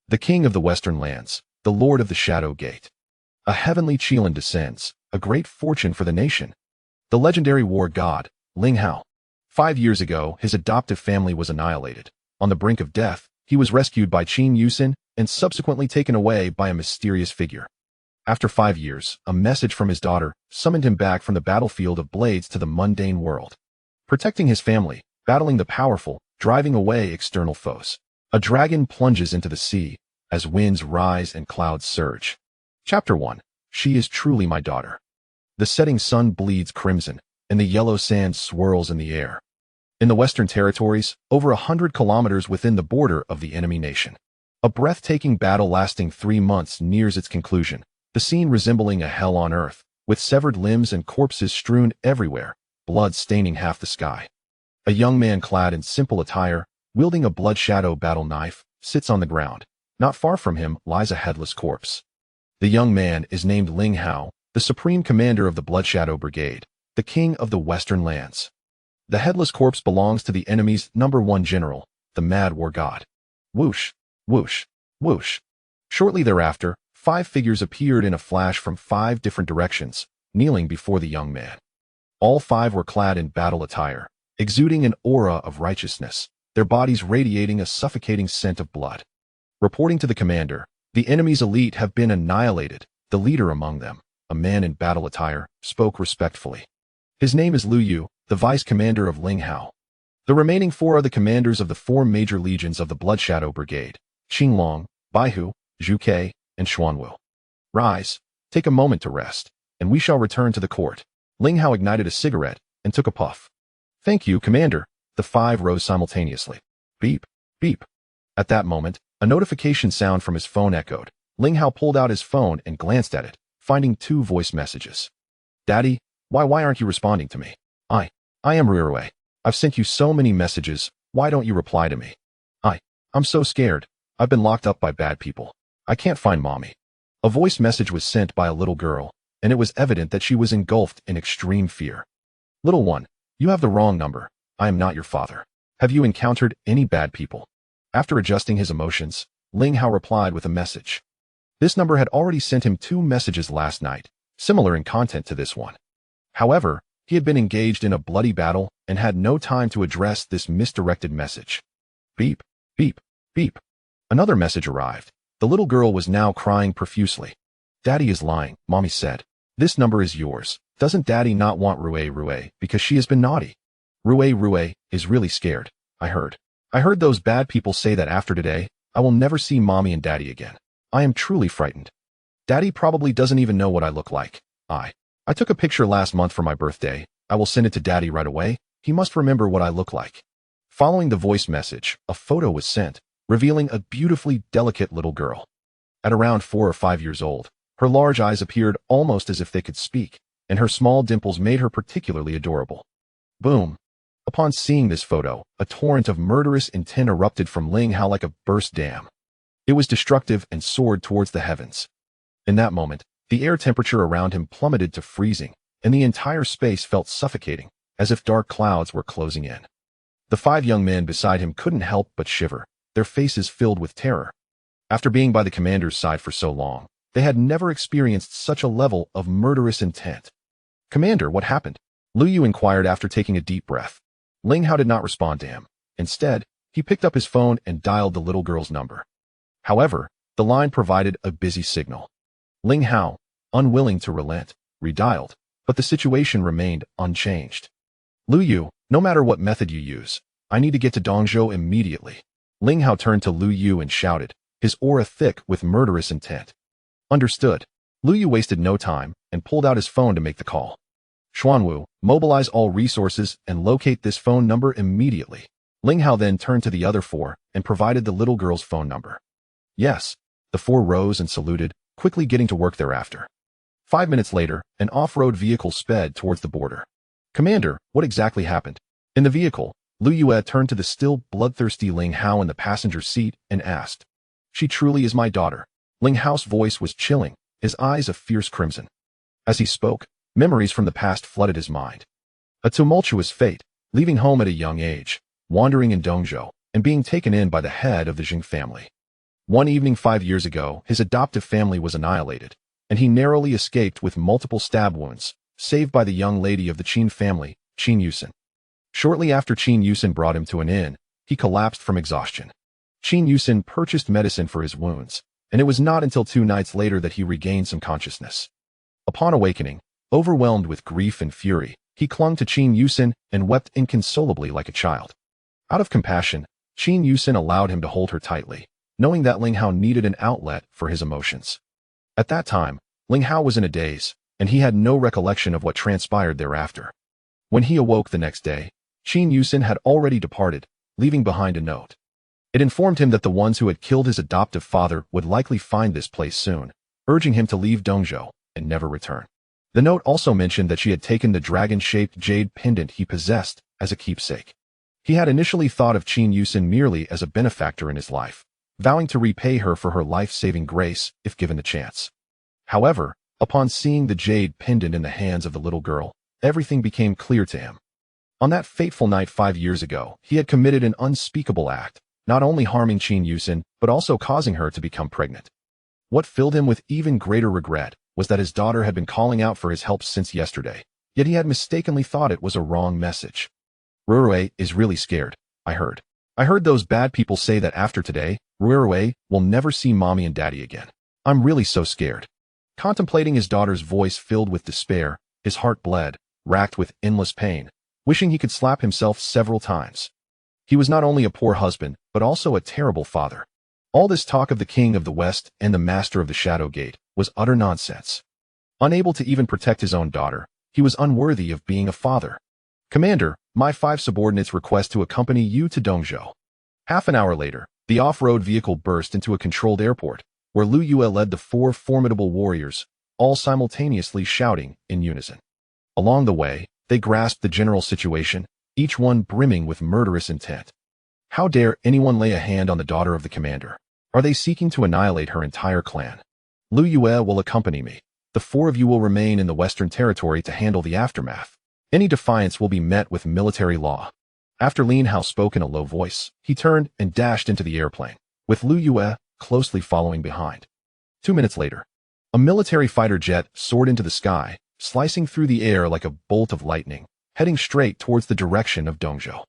the king of the western lands, the lord of the Shadow Gate. A heavenly Qilin descends, a great fortune for the nation. The legendary war god, Ling Hao. 5 years ago, his adoptive family was annihilated. On the brink of death, he was rescued by Qin Yuxin and subsequently taken away by a mysterious figure. After 5 years, a message from his daughter summoned him back from the battlefield of blades to the mundane world. Protecting his family, battling the powerful, driving away external foes. A dragon plunges into the sea, as winds rise and clouds surge. Chapter 1. She is truly my daughter. The setting sun bleeds crimson, and the yellow sand swirls in the air. In the Western Territories, over 100 kilometers within the border of the enemy nation. A breathtaking battle lasting 3 months nears its conclusion, the scene resembling a hell on earth, with severed limbs and corpses strewn everywhere, blood staining half the sky. A young man clad in simple attire, wielding a blood shadow battle knife, sits on the ground. Not far from him lies a headless corpse. The young man is named Ling Hao, the supreme commander of the Blood Shadow Brigade, the king of the western lands. The headless corpse belongs to the enemy's #1 general, the Mad War God. Whoosh, whoosh, whoosh. Shortly thereafter, 5 figures appeared in a flash from 5 different directions, kneeling before the young man. All 5 were clad in battle attire, exuding an aura of righteousness, their bodies radiating a suffocating scent of blood. Reporting to the commander, the enemy's elite have been annihilated. The leader among them, a man in battle attire, spoke respectfully. His name is Lu Yu, the vice commander of Ling Hao. The remaining 4 are the commanders of the 4 major legions of the Blood Shadow Brigade, Qinglong, Baihu, Zhuke, and Xuanwu. Rise, take a moment to rest, and we shall return to the court. Ling Hao ignited a cigarette and took a puff. Thank you, Commander. The 5 rose simultaneously. Beep, beep. At that moment, a notification sound from his phone echoed. Ling Hao pulled out his phone and glanced at it, finding 2 voice messages. Daddy, why aren't you responding to me? I am Rui. I've sent you so many messages, why don't you reply to me? I'm so scared. I've been locked up by bad people. I can't find mommy. A voice message was sent by a little girl, and it was evident that she was engulfed in extreme fear. Little one, you have the wrong number. I am not your father. Have you encountered any bad people? After adjusting his emotions, Ling Hao replied with a message. This number had already sent him 2 messages last night, similar in content to this one. However, he had been engaged in a bloody battle and had no time to address this misdirected message. Beep, beep, beep. Another message arrived. The little girl was now crying profusely. Daddy is lying, Mommy said. This number is yours. Doesn't Daddy not want Rui because she has been naughty? Rui is really scared, I heard. I heard those bad people say that after today, I will never see Mommy and Daddy again. I am truly frightened. Daddy probably doesn't even know what I look like. I took a picture last month for my birthday. I will send it to Daddy right away. He must remember what I look like. Following the voice message, a photo was sent, revealing a beautifully delicate little girl. At around 4 or 5 years old, her large eyes appeared almost as if they could speak, and her small dimples made her particularly adorable. Boom. Upon seeing this photo, a torrent of murderous intent erupted from Ling Hao like a burst dam. It was destructive and soared towards the heavens. In that moment, the air temperature around him plummeted to freezing, and the entire space felt suffocating, as if dark clouds were closing in. The 5 young men beside him couldn't help but shiver, their faces filled with terror. After being by the commander's side for so long, they had never experienced such a level of murderous intent. Commander, what happened? Lu Yu inquired after taking a deep breath. Ling Hao did not respond to him. Instead, he picked up his phone and dialed the little girl's number. However, the line provided a busy signal. Ling Hao, unwilling to relent, redialed, but the situation remained unchanged. Lu Yu, no matter what method you use, I need to get to Dongzhou immediately. Ling Hao turned to Lu Yu and shouted, his aura thick with murderous intent. Understood. Lu Yu wasted no time and pulled out his phone to make the call. Xuanwu, mobilize all resources and locate this phone number immediately. Ling Hao then turned to the other 4 and provided the little girl's phone number. Yes. The 4 rose and saluted, quickly getting to work thereafter. 5 minutes later, an off-road vehicle sped towards the border. Commander, what exactly happened? In the vehicle, Lu Yue turned to the still bloodthirsty Ling Hao in the passenger seat and asked, She truly is my daughter. Ling Hao's voice was chilling, his eyes a fierce crimson. As he spoke, memories from the past flooded his mind. A tumultuous fate, leaving home at a young age, wandering in Dongzhou, and being taken in by the head of the Jing family. One evening 5 years ago, his adoptive family was annihilated, and he narrowly escaped with multiple stab wounds, saved by the young lady of the Qin family, Qin Yuxin. Shortly after Qin Yuxin brought him to an inn, he collapsed from exhaustion. Qin Yuxin purchased medicine for his wounds, and it was not until 2 nights later that he regained some consciousness. Upon awakening, overwhelmed with grief and fury, he clung to Qin Yuxin and wept inconsolably like a child. Out of compassion, Qin Yuxin allowed him to hold her tightly, knowing that Ling Hao needed an outlet for his emotions. At that time, Ling Hao was in a daze, and he had no recollection of what transpired thereafter. When he awoke the next day, Qin Yuxin had already departed, leaving behind a note. It informed him that the ones who had killed his adoptive father would likely find this place soon, urging him to leave Dongzhou and never return. The note also mentioned that she had taken the dragon-shaped jade pendant he possessed as a keepsake. He had initially thought of Qin Yuxin merely as a benefactor in his life, vowing to repay her for her life-saving grace if given the chance. However, upon seeing the jade pendant in the hands of the little girl, everything became clear to him. On that fateful night 5 years ago, he had committed an unspeakable act, not only harming Qin Yuxin, but also causing her to become pregnant. What filled him with even greater regret was that his daughter had been calling out for his help since yesterday, yet he had mistakenly thought it was a wrong message. Rurue is really scared, I heard. I heard those bad people say that after today, Rurue will never see mommy and daddy again. I'm really so scared. Contemplating his daughter's voice filled with despair, his heart bled, racked with endless pain, wishing he could slap himself several times. He was not only a poor husband, but also a terrible father. All this talk of the King of the West and the Master of the Shadow Gate was utter nonsense. Unable to even protect his own daughter, he was unworthy of being a father. Commander, my 5 subordinates request to accompany you to Dongzhou. Half an hour later, the off-road vehicle burst into a controlled airport, where Lu Yue led the 4 formidable warriors, all simultaneously shouting in unison. Along the way, they grasped the general situation, each one brimming with murderous intent. How dare anyone lay a hand on the daughter of the commander? Are they seeking to annihilate her entire clan? Lu Yue will accompany me. The 4 of you will remain in the Western Territory to handle the aftermath. Any defiance will be met with military law. After Ling Hao spoke in a low voice, he turned and dashed into the airplane, with Lu Yue closely following behind. 2 minutes later, a military fighter jet soared into the sky, slicing through the air like a bolt of lightning, heading straight towards the direction of Dongzhou.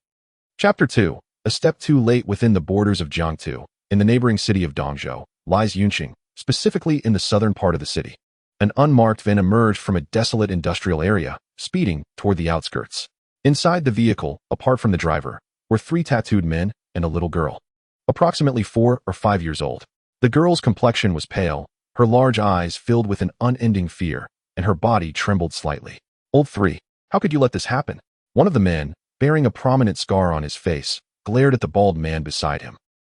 Chapter 2. A step too late. Within the borders of Jiangtu, in the neighboring city of Dongzhou, lies Yunqing, specifically in the southern part of the city. An unmarked van emerged from a desolate industrial area, speeding toward the outskirts. Inside the vehicle, apart from the driver, were 3 tattooed men and a little girl, approximately 4 or 5 years old. The girl's complexion was pale, her large eyes filled with an unending fear, and her body trembled slightly. Old 3, how could you let this happen? One of the men, bearing a prominent scar on his face, glared at the bald man beside him.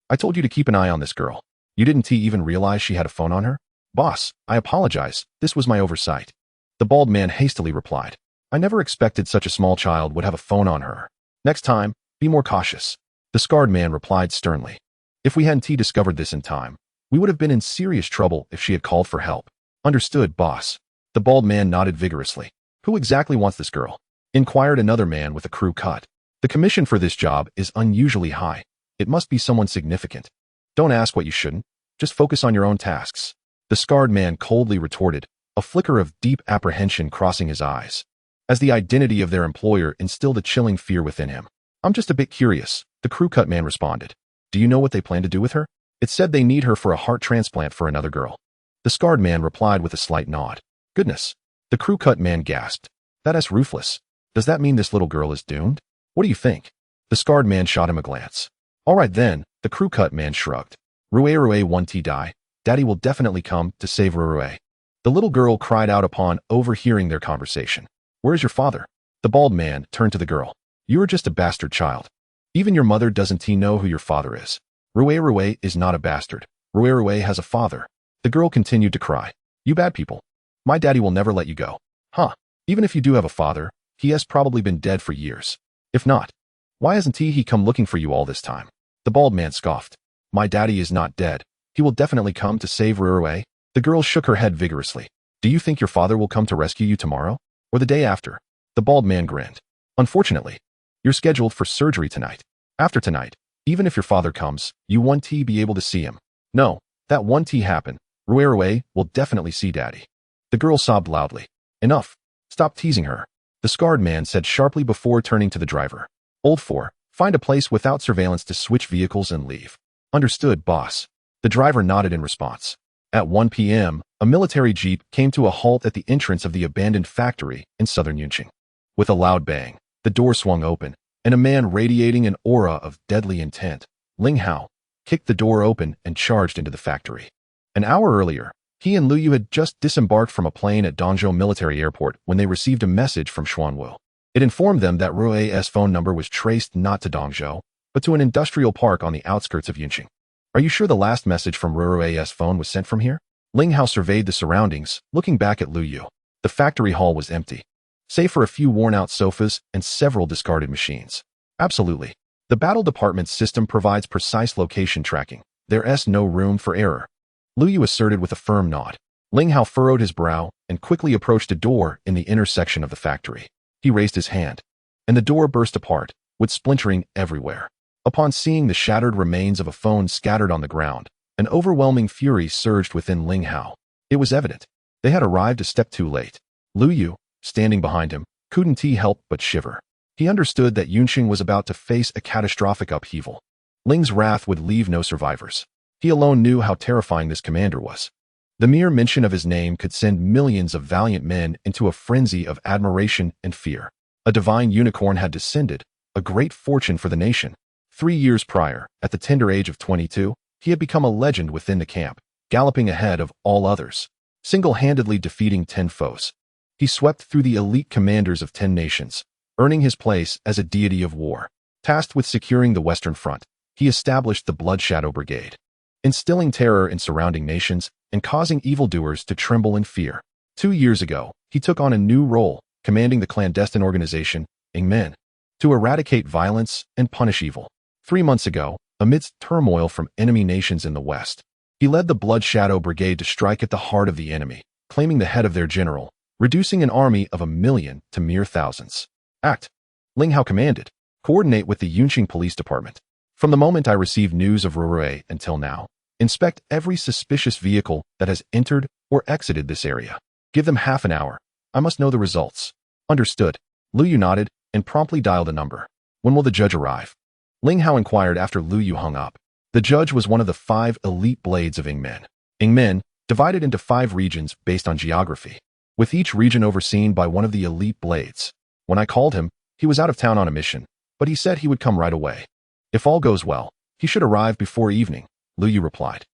I told you to keep an eye on this girl. You didn't even realize she had a phone on her? Boss, I apologize, this was my oversight. The bald man hastily replied. I never expected such a small child would have a phone on her. Next time, be more cautious. The scarred man replied sternly. If we hadn't discovered this in time, we would have been in serious trouble if she had called for help. Understood, boss. The bald man nodded vigorously. Who exactly wants this girl? Inquired another man with a crew cut. The commission for this job is unusually high. It must be someone significant. Don't ask what you shouldn't. Just focus on your own tasks. The scarred man coldly retorted, a flicker of deep apprehension crossing his eyes, as the identity of their employer instilled a chilling fear within him. I'm just a bit curious, the crew cut man responded. Do you know what they plan to do with her? It said they need her for a heart transplant for another girl. The scarred man replied with a slight nod. Goodness. The crew cut man gasped. That's ruthless. Does that mean this little girl is doomed? What do you think? The scarred man shot him a glance. All right then, the crew cut man shrugged. Rue won't die. Daddy will definitely come to save Rue. The little girl cried out upon overhearing their conversation. Where's your father? The bald man turned to the girl. You're just a bastard child. Even your mother doesn't know who your father is. Rue is not a bastard. Rue has a father. The girl continued to cry. You bad people. My daddy will never let you go. Huh. Even if you do have a father, he has probably been dead for years. If not, why hasn't he come looking for you all this time? The bald man scoffed. My daddy is not dead. He will definitely come to save Rue. The girl shook her head vigorously. Do you think your father will come to rescue you tomorrow? Or the day after? The bald man grinned. Unfortunately, you're scheduled for surgery tonight. After tonight, even if your father comes, you won't be able to see him. No, that one tea happened. Rui will definitely see Daddy. The girl sobbed loudly. Enough. Stop teasing her. The scarred man said sharply before turning to the driver. Old 4, find a place without surveillance to switch vehicles and leave. Understood, boss. The driver nodded in response. At 1 p.m., a military jeep came to a halt at the entrance of the abandoned factory in southern Yunqing. With a loud bang, the door swung open, and a man radiating an aura of deadly intent, Ling Hao, kicked the door open and charged into the factory. An hour earlier, he and Lu Yu had just disembarked from a plane at Dongzhou Military Airport when they received a message from Xuanwu. It informed them that Rui's phone number was traced not to Dongzhou, but to an industrial park on the outskirts of Yunqing. Are you sure the last message from Rui's phone was sent from here? Ling Hao surveyed the surroundings, looking back at Lu Yu. The factory hall was empty, save for a few worn-out sofas and several discarded machines. Absolutely. The battle department's system provides precise location tracking. There's no room for error. Lu Yu asserted with a firm nod. Ling Hao furrowed his brow and quickly approached a door in the inner section of the factory. He raised his hand, and the door burst apart, with splintering everywhere. Upon seeing the shattered remains of a phone scattered on the ground, an overwhelming fury surged within Ling Hao. It was evident. They had arrived a step too late. Lu Yu, standing behind him, couldn't help but shiver. He understood that Yunqing was about to face a catastrophic upheaval. Ling's wrath would leave no survivors. He alone knew how terrifying this commander was. The mere mention of his name could send millions of valiant men into a frenzy of admiration and fear. A divine unicorn had descended, a great fortune for the nation. 3 years prior, at the tender age of 22, he had become a legend within the camp, galloping ahead of all others, single-handedly defeating 10 foes. He swept through the elite commanders of 10 nations, earning his place as a deity of war. Tasked with securing the Western Front, he established the Blood Shadow Brigade, instilling terror in surrounding nations and causing evildoers to tremble in fear. 2 years ago, he took on a new role, commanding the clandestine organization, Ingmen, to eradicate violence and punish evil. 3 months ago, amidst turmoil from enemy nations in the West, he led the Blood Shadow Brigade to strike at the heart of the enemy, claiming the head of their general, reducing an army of 1 million to mere thousands. Act. Ling Hao commanded. Coordinate with the Yunqing Police Department. From the moment I received news of Rui until now, inspect every suspicious vehicle that has entered or exited this area. Give them half an hour. I must know the results. Understood. Lu Yu nodded and promptly dialed a number. When will the judge arrive? Ling Hao inquired after Lu Yu hung up. The judge was one of the 5 elite blades of Ingmen. Ingmen, divided into 5 regions based on geography, with each region overseen by one of the elite blades. When I called him, he was out of town on a mission, but he said he would come right away. If all goes well, he should arrive before evening, Lu Yu replied.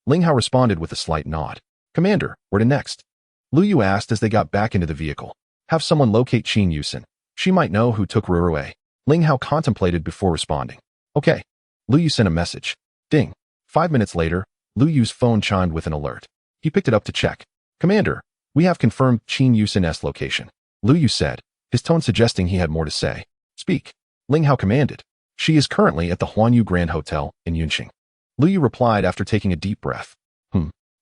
Ling Hao responded with a slight nod. Commander, where to next? Lu Yu asked as they got back into the vehicle. Have someone locate Qin Yuxin. She might know who took Rui. Ling Hao contemplated before responding. Okay. Lu Yu sent a message. Ding. 5 minutes later, Lu Yu's phone chimed with an alert. He picked it up to check. Commander, we have confirmed Qin Yuxin's location. Lu Yu said, his tone suggesting he had more to say. Speak. Ling Hao commanded. She is currently at the Huanyu Grand Hotel in Yunqing. Lu Yu replied after taking a deep breath.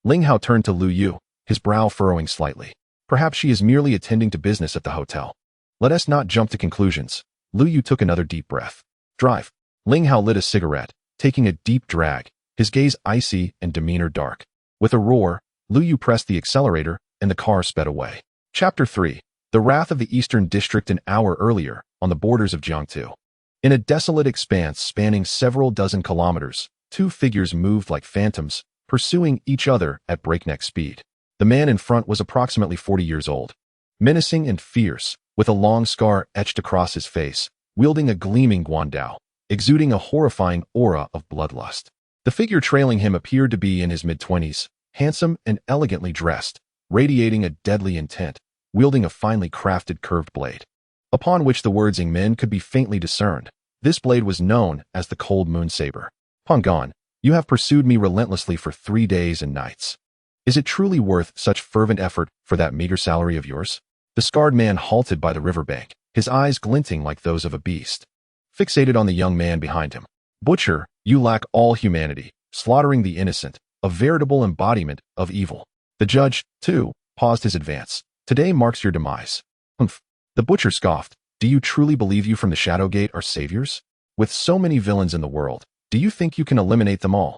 Ling Hao turned to Lu Yu, his brow furrowing slightly. Perhaps she is merely attending to business at the hotel. Let us not jump to conclusions. Lu Yu took another deep breath. Drive. Ling Hao lit a cigarette, taking a deep drag, his gaze icy and demeanor dark. With a roar, Lu Yu pressed the accelerator, and the car sped away. Chapter 3. The Wrath of the Eastern District. An hour earlier, on the borders of Jiangtu. In a desolate expanse spanning several dozen kilometers, 2 figures moved like phantoms, pursuing each other at breakneck speed. The man in front was approximately 40 years old, menacing and fierce, with a long scar etched across his face, wielding a gleaming guandao, exuding a horrifying aura of bloodlust. The figure trailing him appeared to be in his mid-20s, handsome and elegantly dressed, radiating a deadly intent, wielding a finely crafted curved blade, upon which the words Ingmen could be faintly discerned. This blade was known as the Cold Moon Saber. Pongon, you have pursued me relentlessly for 3 days and nights. Is it truly worth such fervent effort for that meager salary of yours? The scarred man halted by the riverbank, his eyes glinting like those of a beast, fixated on the young man behind him. Butcher, you lack all humanity, slaughtering the innocent, a veritable embodiment of evil. The judge, too, paused his advance. Today marks your demise. Humph. The butcher scoffed. Do you truly believe you from the Shadow Gate are saviors? With so many villains in the world, do you think you can eliminate them all?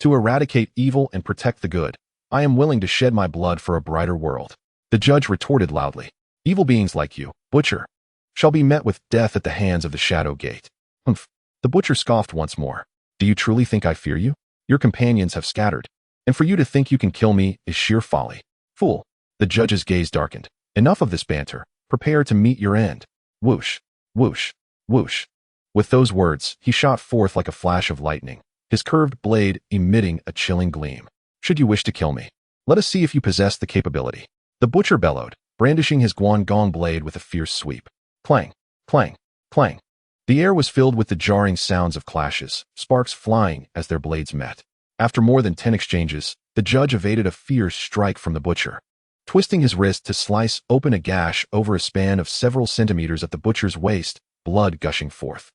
To eradicate evil and protect the good, I am willing to shed my blood for a brighter world. The judge retorted loudly. Evil beings like you, Butcher, shall be met with death at the hands of the Shadow Gate. Humph. The Butcher scoffed once more. Do you truly think I fear you? Your companions have scattered, and for you to think you can kill me is sheer folly. Fool. The judge's gaze darkened. Enough of this banter. Prepare to meet your end. Whoosh, whoosh, whoosh. With those words, he shot forth like a flash of lightning, his curved blade emitting a chilling gleam. Should you wish to kill me, let us see if you possess the capability. The Butcher bellowed, brandishing his Guangong blade with a fierce sweep. Clang, clang, clang. The air was filled with the jarring sounds of clashes, sparks flying as their blades met. After more than 10 exchanges, the judge evaded a fierce strike from the Butcher, twisting his wrist to slice open a gash over a span of several centimeters at the Butcher's waist, blood gushing forth.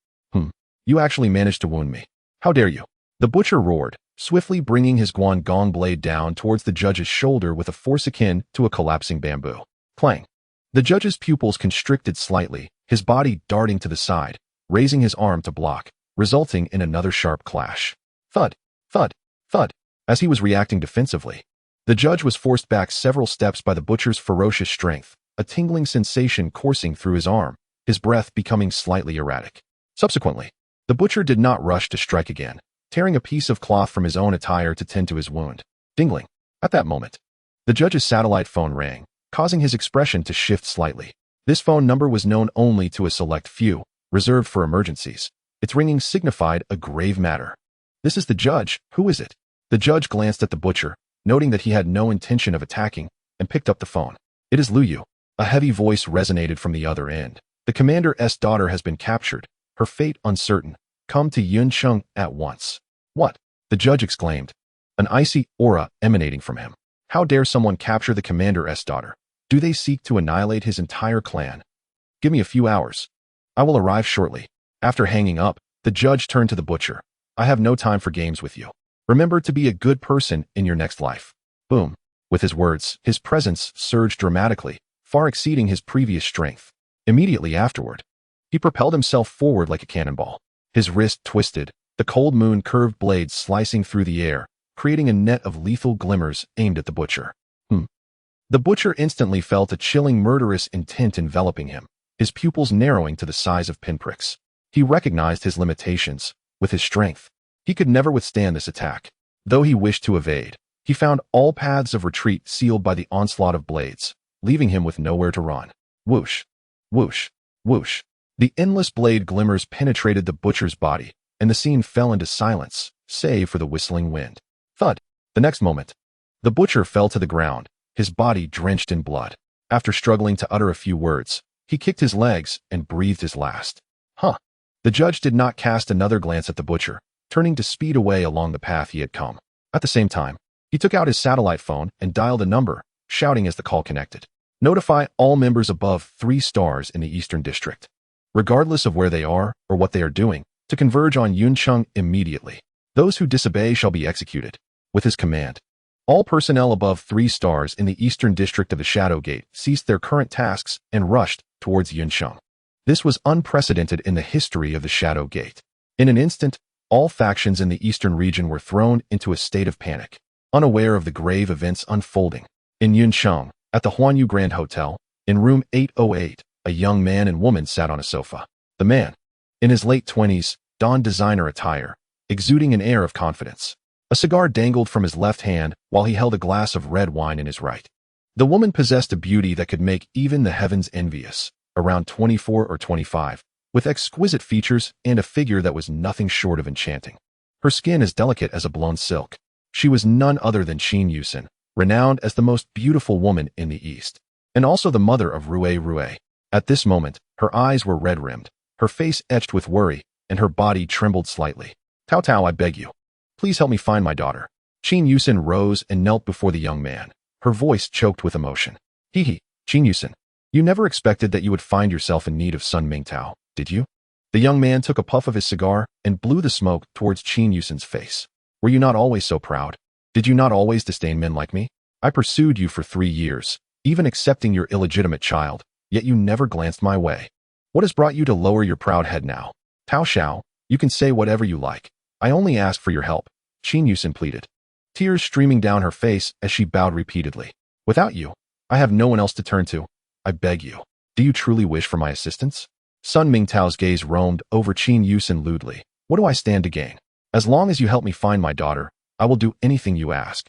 You actually managed to wound me. How dare you? The Butcher roared, swiftly bringing his Guangong blade down towards the judge's shoulder with a force akin to a collapsing bamboo. Clang. The judge's pupils constricted slightly, his body darting to the side, raising his arm to block, resulting in another sharp clash. Thud, thud, thud. As he was reacting defensively, the judge was forced back several steps by the Butcher's ferocious strength, a tingling sensation coursing through his arm, his breath becoming slightly erratic. Subsequently, the Butcher did not rush to strike again, tearing a piece of cloth from his own attire to tend to his wound. Dingling. At that moment, the judge's satellite phone rang, causing his expression to shift slightly. This phone number was known only to a select few, reserved for emergencies. Its ringing signified a grave matter. This is the judge. Who is it? The judge glanced at the Butcher, noting that he had no intention of attacking, and picked up the phone. It is Lu Yu. A heavy voice resonated from the other end. The commander's daughter has been captured, her fate uncertain. Come to Yuncheng at once. What? The judge exclaimed, an icy aura emanating from him. How dare someone capture the commander's daughter? Do they seek to annihilate his entire clan? Give me a few hours. I will arrive shortly. After hanging up, the judge turned to the Butcher. I have no time for games with you. Remember to be a good person in your next life. Boom. With his words, his presence surged dramatically, far exceeding his previous strength. Immediately afterward, he propelled himself forward like a cannonball. His wrist twisted, the cold moon curved blade slicing through the air, creating a net of lethal glimmers aimed at the Butcher. The Butcher instantly felt a chilling murderous intent enveloping him, his pupils narrowing to the size of pinpricks. He recognized his limitations. With his strength, he could never withstand this attack. Though he wished to evade, he found all paths of retreat sealed by the onslaught of blades, leaving him with nowhere to run. Whoosh, whoosh, whoosh. The endless blade glimmers penetrated the Butcher's body, and the scene fell into silence, save for the whistling wind. Thud. The next moment, the Butcher fell to the ground, his body drenched in blood. After struggling to utter a few words, he kicked his legs and breathed his last. The judge did not cast another glance at the Butcher, turning to speed away along the path he had come. At the same time, he took out his satellite phone and dialed a number, shouting as the call connected. Notify all members above 3 stars in the Eastern District, regardless of where they are or what they are doing, to converge on Yuncheng immediately. Those who disobey shall be executed. With his command, all personnel above 3 stars in the Eastern District of the Shadow Gate ceased their current tasks and rushed towards Yuncheng. This was unprecedented in the history of the Shadow Gate. In an instant, all factions in the eastern region were thrown into a state of panic, unaware of the grave events unfolding. In Yuncheng, at the Huanyu Grand Hotel, in room 808, a young man and woman sat on a sofa. The man, in his late 20s, donned designer attire, exuding an air of confidence. A cigar dangled from his left hand while he held a glass of red wine in his right. The woman possessed a beauty that could make even the heavens envious, around 24 or 25, with exquisite features and a figure that was nothing short of enchanting. Her skin as delicate as a blown silk. She was none other than Qin Yuxin, renowned as the most beautiful woman in the East, and also the mother of Rue. At this moment, her eyes were red-rimmed, her face etched with worry, and her body trembled slightly. Tao, I beg you. Please help me find my daughter. Qin Yuxin rose and knelt before the young man, her voice choked with emotion. Qin Yuxin. You never expected that you would find yourself in need of Sun Mingtao, did you? The young man took a puff of his cigar and blew the smoke towards Qin Yuxin's face. Were you not always so proud? Did you not always disdain men like me? I pursued you for 3 years, even accepting your illegitimate child, yet you never glanced my way. What has brought you to lower your proud head now? Tao Xiao, you can say whatever you like. I only ask for your help. Qin Yuxin pleaded, tears streaming down her face as she bowed repeatedly. Without you, I have no one else to turn to. I beg you. Do you truly wish for my assistance? Sun Mingtao's gaze roamed over Qin Yuxin lewdly. What do I stand to gain? As long as you help me find my daughter, I will do anything you ask.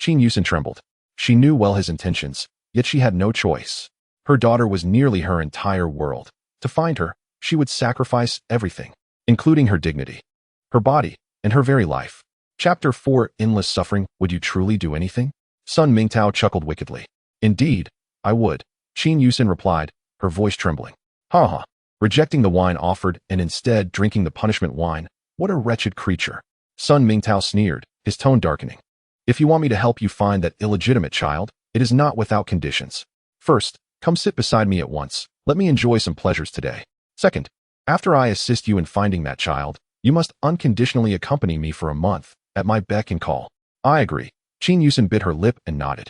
Qin Yuxin trembled. She knew well his intentions, yet she had no choice. Her daughter was nearly her entire world. To find her, she would sacrifice everything, including her dignity, her body, and her very life. Chapter 4: Endless Suffering. Would you truly do anything? Sun Mingtao chuckled wickedly. Indeed, I would. Qin Yuxin replied, her voice trembling. Ha ha. Rejecting the wine offered and instead drinking the punishment wine. What a wretched creature. Sun Mingtao sneered, his tone darkening. If you want me to help you find that illegitimate child, it is not without conditions. First, come sit beside me at once. Let me enjoy some pleasures today. Second, after I assist you in finding that child, you must unconditionally accompany me for a month, at my beck and call. I agree. Qin Yuxin bit her lip and nodded.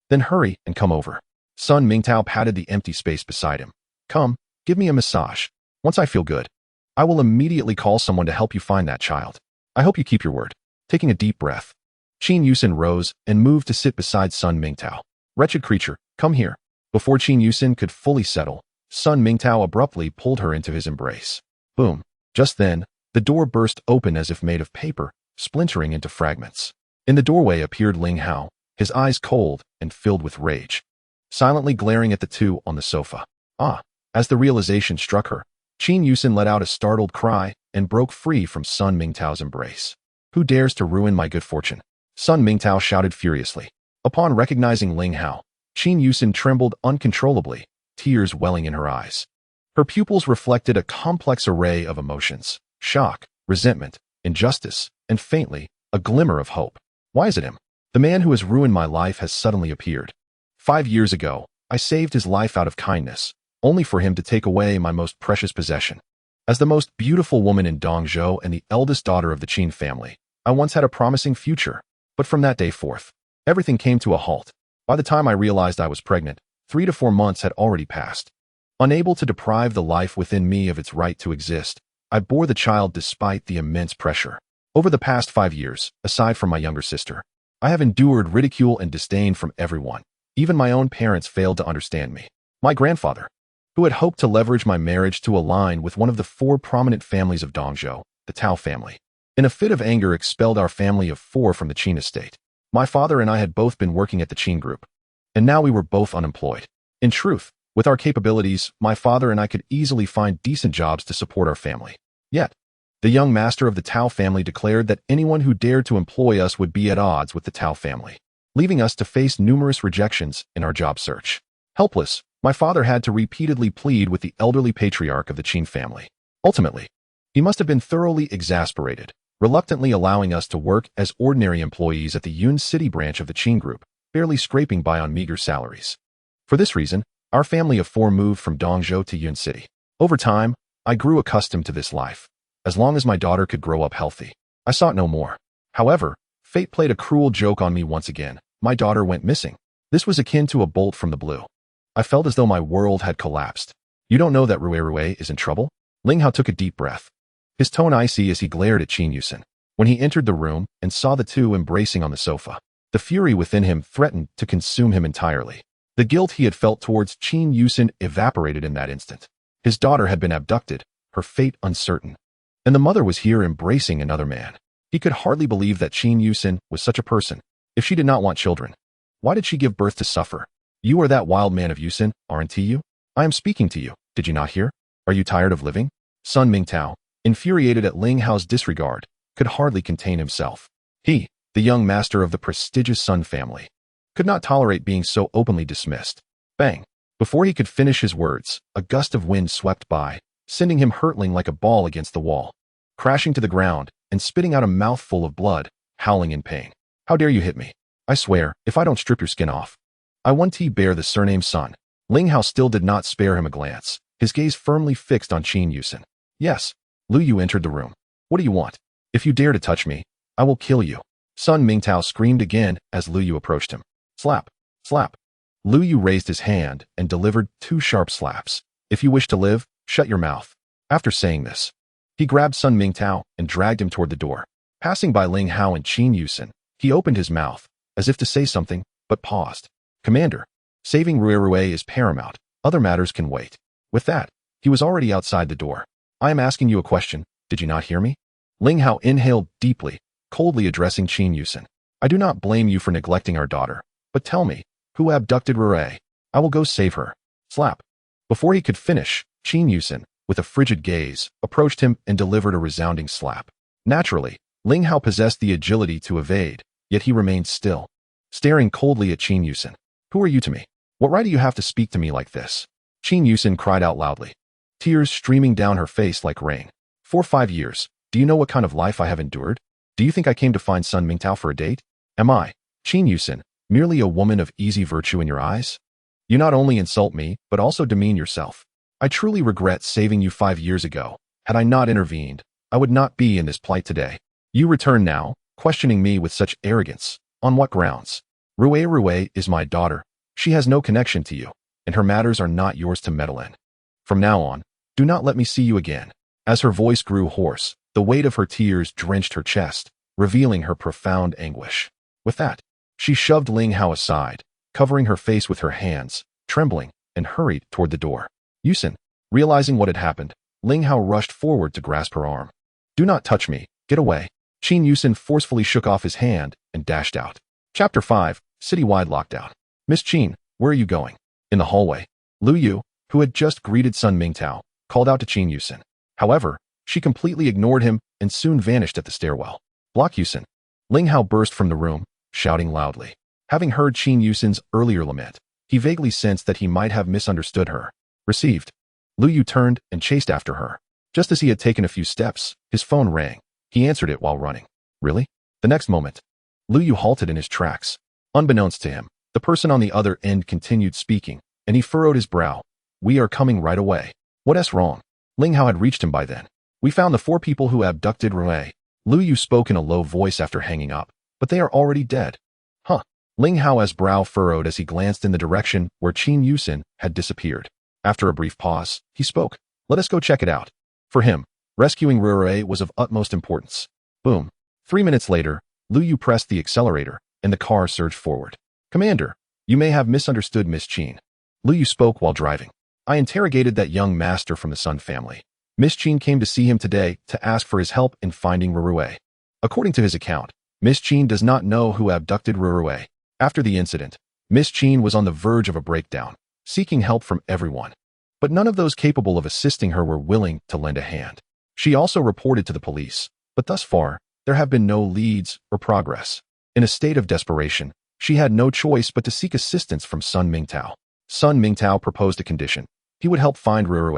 Then hurry and come over. Sun Mingtao patted the empty space beside him. Come, give me a massage. Once I feel good, I will immediately call someone to help you find that child. I hope you keep your word. Taking a deep breath, Qin Yuxin rose and moved to sit beside Sun Mingtao. Wretched creature, come here. Before Qin Yuxin could fully settle, Sun Mingtao abruptly pulled her into his embrace. Boom. Just then, the door burst open as if made of paper, splintering into fragments. In the doorway appeared Ling Hao, his eyes cold and filled with rage, silently glaring at the two on the sofa. Ah! As the realization struck her, Qin Yuxin let out a startled cry and broke free from Sun Mingtao's embrace. Who dares to ruin my good fortune? Sun Mingtao shouted furiously. Upon recognizing Ling Hao, Qin Yuxin trembled uncontrollably, tears welling in her eyes. Her pupils reflected a complex array of emotions: shock, resentment, injustice, and faintly, a glimmer of hope. Why is it him? The man who has ruined my life has suddenly appeared. 5 years ago, I saved his life out of kindness, only for him to take away my most precious possession. As the most beautiful woman in Dongzhou and the eldest daughter of the Qin family, I once had a promising future. But from that day forth, everything came to a halt. By the time I realized I was pregnant, 3 to 4 months had already passed. Unable to deprive the life within me of its right to exist, I bore the child despite the immense pressure. Over the past 5 years, aside from my younger sister, I have endured ridicule and disdain from everyone. Even my own parents failed to understand me. My grandfather, who had hoped to leverage my marriage to align with one of the 4 prominent families of Dongzhou, the Tao family, in a fit of anger expelled our family of 4 from the Qin estate. My father and I had both been working at the Qin group, and now we were both unemployed. In truth, with our capabilities, my father and I could easily find decent jobs to support our family. Yet, the young master of the Tao family declared that anyone who dared to employ us would be at odds with the Tao family, leaving us to face numerous rejections in our job search. Helpless, my father had to repeatedly plead with the elderly patriarch of the Qin family. Ultimately, he must have been thoroughly exasperated, reluctantly allowing us to work as ordinary employees at the Yun City branch of the Qin group, barely scraping by on meager salaries. For this reason, our family of 4 moved from Dongzhou to Yun City. Over time, I grew accustomed to this life. As long as my daughter could grow up healthy, I sought no more. However, fate played a cruel joke on me once again. My daughter went missing. This was akin to a bolt from the blue. I felt as though my world had collapsed. You don't know that Rue is in trouble? Ling Hao took a deep breath, his tone icy as he glared at Qin Yuxin. When he entered the room and saw the two embracing on the sofa, the fury within him threatened to consume him entirely. The guilt he had felt towards Qin Yuxin evaporated in that instant. His daughter had been abducted, her fate uncertain, and the mother was here embracing another man. He could hardly believe that Qin Yuxin was such a person. If she did not want children, why did she give birth to suffer? You are that wild man of Yuxin, aren't you? I am speaking to you. Did you not hear? Are you tired of living? Sun Mingtao, infuriated at Ling Hao's disregard, could hardly contain himself. He, the young master of the prestigious Sun family, could not tolerate being so openly dismissed. Bang! Before he could finish his words, a gust of wind swept by, sending him hurtling like a ball against the wall, crashing to the ground and spitting out a mouthful of blood, howling in pain. How dare you hit me? I swear, if I don't strip your skin off, I want to bear the surname Sun. Ling Hao still did not spare him a glance, his gaze firmly fixed on Qin Yuxin. Yes. Lu Yu entered the room. What do you want? If you dare to touch me, I will kill you. Sun Mingtao screamed again as Lu Yu approached him. Slap. Slap. Lu Yu raised his hand and delivered 2 sharp slaps. If you wish to live, shut your mouth. After saying this, he grabbed Sun Mingtao and dragged him toward the door. Passing by Ling Hao and Qin Yuxin, he opened his mouth, as if to say something, but paused. Commander, saving Rue is paramount. Other matters can wait. With that, he was already outside the door. I am asking you a question. Did you not hear me? Ling Hao inhaled deeply, coldly addressing Qin Yuxin. I do not blame you for neglecting our daughter, but tell me, who abducted Rue? I will go save her. Slap. Before he could finish, Qin Yuxin, with a frigid gaze, approached him and delivered a resounding slap. Naturally, Ling Hao possessed the agility to evade, yet he remained still, staring coldly at Qin Yuxin. Who are you to me? What right do you have to speak to me like this? Qin Yuxin cried out loudly, tears streaming down her face like rain. For 5 years, do you know what kind of life I have endured? Do you think I came to find Sun Mingtao for a date? Am I, Qin Yuxin, merely a woman of easy virtue in your eyes? You not only insult me, but also demean yourself. I truly regret saving you 5 years ago. Had I not intervened, I would not be in this plight today. You return now, questioning me with such arrogance. On what grounds? Rue is my daughter. She has no connection to you, and her matters are not yours to meddle in. From now on, do not let me see you again. As her voice grew hoarse, the weight of her tears drenched her chest, revealing her profound anguish. With that, she shoved Ling Hao aside, covering her face with her hands, trembling, and hurried toward the door. Yuxin, realizing what had happened, Ling Hao rushed forward to grasp her arm. Do not touch me. Get away. Qin Yuxin forcefully shook off his hand and dashed out. Chapter 5, Citywide Lockdown. Miss Qin, where are you going? In the hallway, Lu Yu, who had just greeted Sun Mingtao, called out to Qin Yuxin. However, she completely ignored him and soon vanished at the stairwell. Block Yuxin. Ling Hao burst from the room, shouting loudly. Having heard Qin Yuxin's earlier lament, he vaguely sensed that he might have misunderstood her. Received. Lu Yu turned and chased after her. Just as he had taken a few steps, his phone rang. He answered it while running. Really? The next moment, Lu Yu halted in his tracks. Unbeknownst to him, the person on the other end continued speaking, and he furrowed his brow. We are coming right away. What's wrong? Ling Hao had reached him by then. We found the 4 people who abducted Rue. Lu Yu spoke in a low voice after hanging up, but they are already dead. Huh. Ling Hao's brow furrowed as he glanced in the direction where Qin Yuxin had disappeared. After a brief pause, he spoke. Let us go check it out. For him, rescuing Rue was of utmost importance. Boom. 3 minutes later, Lu Yu pressed the accelerator, and the car surged forward. Commander, you may have misunderstood Miss Qin. Lu Yu spoke while driving. I interrogated that young master from the Sun family. Miss Qin came to see him today to ask for his help in finding Rue. According to his account, Miss Qin does not know who abducted Rue. After the incident, Miss Qin was on the verge of a breakdown, seeking help from everyone. But none of those capable of assisting her were willing to lend a hand. She also reported to the police, but thus far, there have been no leads or progress. In a state of desperation, she had no choice but to seek assistance from Sun Mingtao. Sun Mingtao proposed a condition. He would help find Rue,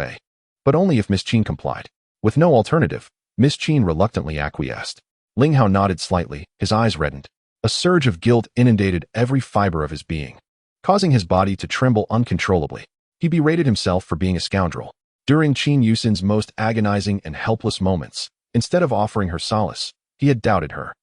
but only if Miss Qin complied. With no alternative, Miss Qin reluctantly acquiesced. Ling Hao nodded slightly, his eyes reddened. A surge of guilt inundated every fiber of his being, causing his body to tremble uncontrollably. He berated himself for being a scoundrel. During Qin Yuxin's most agonizing and helpless moments, instead of offering her solace, he had doubted her.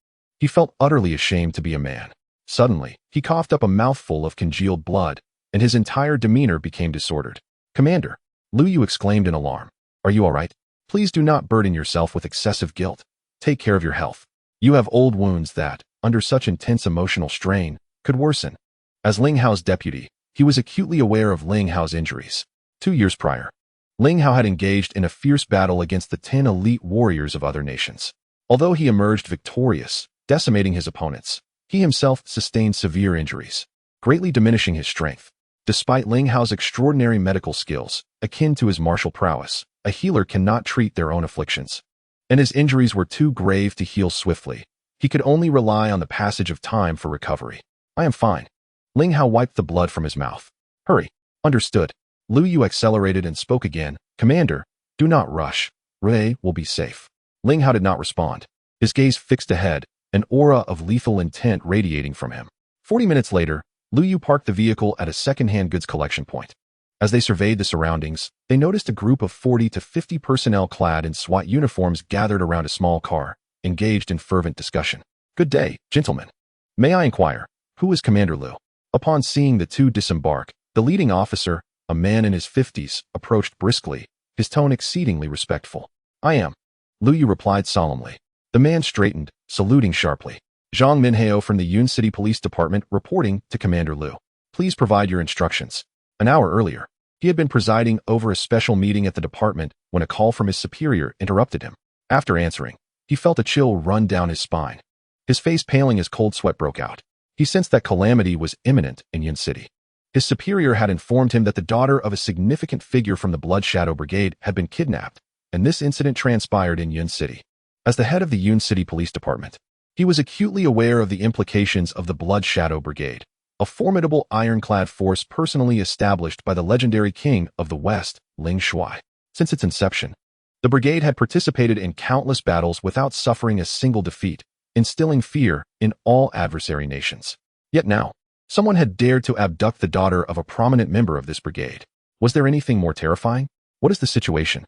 He felt utterly ashamed to be a man. Suddenly, he coughed up a mouthful of congealed blood, and his entire demeanor became disordered. Commander, Lu Yu exclaimed in alarm. Are you all right? Please do not burden yourself with excessive guilt. Take care of your health. You have old wounds that, under such intense emotional strain, could worsen. As Ling Hao's deputy, he was acutely aware of Ling Hao's injuries. 2 years prior, Ling Hao had engaged in a fierce battle against the 10 elite warriors of other nations. Although he emerged victorious, decimating his opponents, he himself sustained severe injuries, greatly diminishing his strength. Despite Ling Hao's extraordinary medical skills, akin to his martial prowess, a healer cannot treat their own afflictions. And his injuries were too grave to heal swiftly. He could only rely on the passage of time for recovery. I am fine. Ling Hao wiped the blood from his mouth. Hurry. Understood. Lu Yu accelerated and spoke again. Commander, do not rush. Rue will be safe. Ling Hao did not respond. His gaze fixed ahead, an aura of lethal intent radiating from him. 40 minutes later, Lu Yu parked the vehicle at a second-hand goods collection point. As they surveyed the surroundings, they noticed a group of 40 to 50 personnel clad in SWAT uniforms gathered around a small car, engaged in fervent discussion. Good day, gentlemen. May I inquire, who is Commander Lu? Upon seeing the two disembark, the leading officer, a man in his 50s, approached briskly, his tone exceedingly respectful. I am. Lu Yu replied solemnly. The man straightened, saluting sharply. Zhang Minhao from the Yun City Police Department reporting to Commander Liu. Please provide your instructions. An hour earlier, he had been presiding over a special meeting at the department when a call from his superior interrupted him. After answering, he felt a chill run down his spine. His face paling as cold sweat broke out. He sensed that calamity was imminent in Yun City. His superior had informed him that the daughter of a significant figure from the Blood Shadow Brigade had been kidnapped, and this incident transpired in Yun City. As the head of the Yun City Police Department, he was acutely aware of the implications of the Blood Shadow Brigade, a formidable ironclad force personally established by the legendary king of the West, Ling Hao. Since its inception, the brigade had participated in countless battles without suffering a single defeat, instilling fear in all adversary nations. Yet now, someone had dared to abduct the daughter of a prominent member of this brigade. Was there anything more terrifying? What is the situation?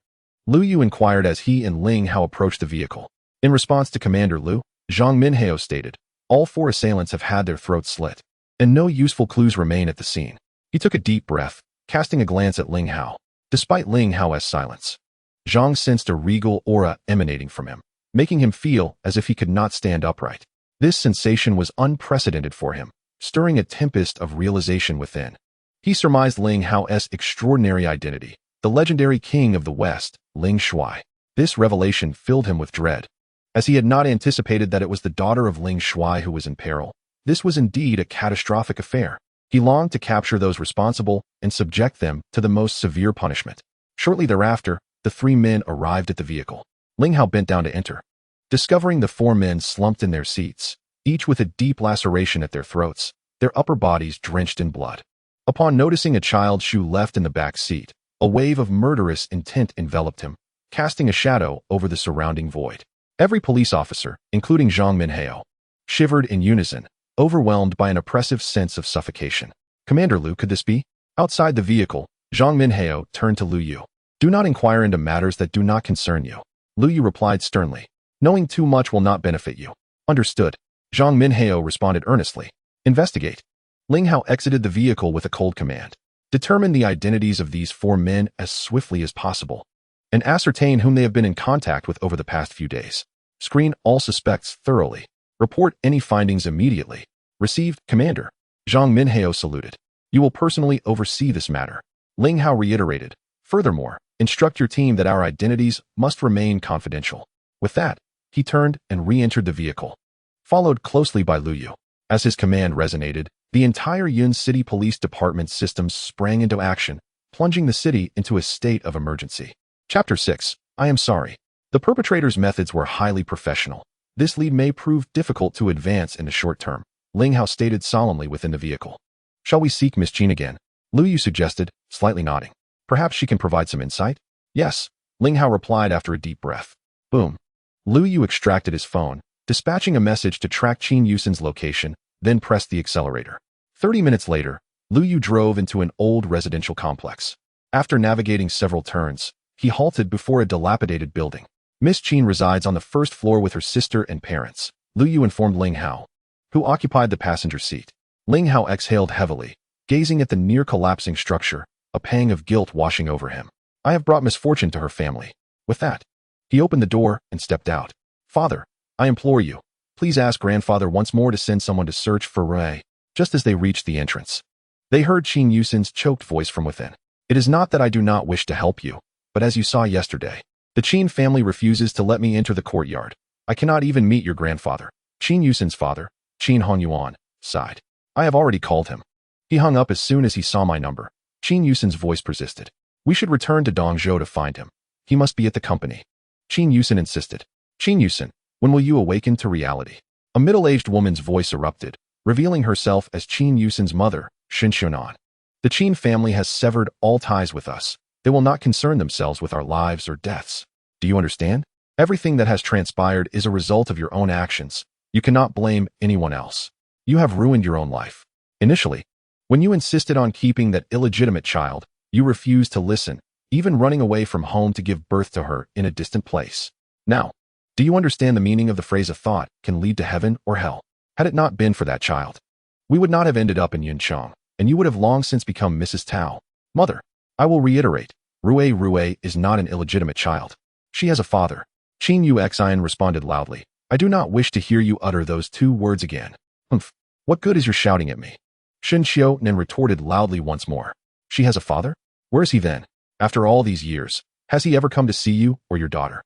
Liu Yu inquired as he and Ling Hao approached the vehicle. In response to Commander Liu, Zhang Minhao stated, all 4 assailants have had their throats slit, and no useful clues remain at the scene. He took a deep breath, casting a glance at Ling Hao. Despite Ling Hao's silence, Zhang sensed a regal aura emanating from him, making him feel as if he could not stand upright. This sensation was unprecedented for him, stirring a tempest of realization within. He surmised Ling Hao's extraordinary identity, the legendary king of the West, Ling Hao. This revelation filled him with dread. As he had not anticipated that it was the daughter of Ling Hao who was in peril, this was indeed a catastrophic affair. He longed to capture those responsible and subject them to the most severe punishment. Shortly thereafter, the 3 men arrived at the vehicle. Ling Hao bent down to enter. Discovering the 4 men slumped in their seats, each with a deep laceration at their throats, their upper bodies drenched in blood. Upon noticing a child's shoe left in the back seat, a wave of murderous intent enveloped him, casting a shadow over the surrounding void. Every police officer, including Zhang Minhao, shivered in unison, overwhelmed by an oppressive sense of suffocation. Commander Liu, could this be? Outside the vehicle, Zhang Minhao turned to Liu Yu. Do not inquire into matters that do not concern you. Liu Yu replied sternly. Knowing too much will not benefit you. Understood. Zhang Minhao responded earnestly. Investigate. Ling Hao exited the vehicle with a cold command. Determine the identities of these 4 men as swiftly as possible, and ascertain whom they have been in contact with over the past few days. Screen all suspects thoroughly. Report any findings immediately. Received, Commander. Zhang Minhao saluted. You will personally oversee this matter. Ling Hao reiterated. Furthermore, instruct your team that our identities must remain confidential. With that, he turned and re-entered the vehicle, followed closely by Liu Yu. As his command resonated, the entire Yun City Police Department systems sprang into action, plunging the city into a state of emergency. Chapter 6. I am sorry. The perpetrator's methods were highly professional. This lead may prove difficult to advance in the short term, Ling Hao stated solemnly within the vehicle. Shall we seek Miss Qin again? Liu Yu suggested, slightly nodding. Perhaps she can provide some insight? Yes, Ling Hao replied after a deep breath. Boom. Liu Yu extracted his phone, dispatching a message to track Qin Yuxin's location, then pressed the accelerator. 30 minutes later, Liu Yu drove into an old residential complex. After navigating several turns, he halted before a dilapidated building. Miss Qin resides on the first floor with her sister and parents, Liu Yu informed Ling Hao, who occupied the passenger seat. Ling Hao exhaled heavily, gazing at the near-collapsing structure, a pang of guilt washing over him. I have brought misfortune to her family. With that, he opened the door and stepped out. Father, I implore you, please ask grandfather once more to send someone to search for Ray. Just as they reached the entrance, they heard Qin Yuxin's choked voice from within. It is not that I do not wish to help you, but as you saw yesterday, the Qin family refuses to let me enter the courtyard. I cannot even meet your grandfather. Qin Yuxin's father, Qin Hongyuan, sighed. I have already called him. He hung up as soon as he saw my number. Qin Yuxin's voice persisted. We should return to Dongzhou to find him. He must be at the company. Qin Yuxin insisted. Qin Yuxin, when will you awaken to reality? A middle-aged woman's voice erupted, revealing herself as Qin Yuxin's mother, Shin Xiaonan. The Qin family has severed all ties with us. They will not concern themselves with our lives or deaths. Do you understand? Everything that has transpired is a result of your own actions. You cannot blame anyone else. You have ruined your own life. Initially, when you insisted on keeping that illegitimate child, you refused to listen, even running away from home to give birth to her in a distant place. Now, do you understand the meaning of the phrase a thought can lead to heaven or hell? Had it not been for that child, we would not have ended up in Yunchang, and you would have long since become Mrs. Tao. Mother, I will reiterate, Rue is not an illegitimate child. She has a father. Qin Yuxin responded loudly, I do not wish to hear you utter those 2 words again. Humph. What good is your shouting at me? Qin Yuxin retorted loudly once more. She has a father? Where is he then? After all these years, has he ever come to see you or your daughter?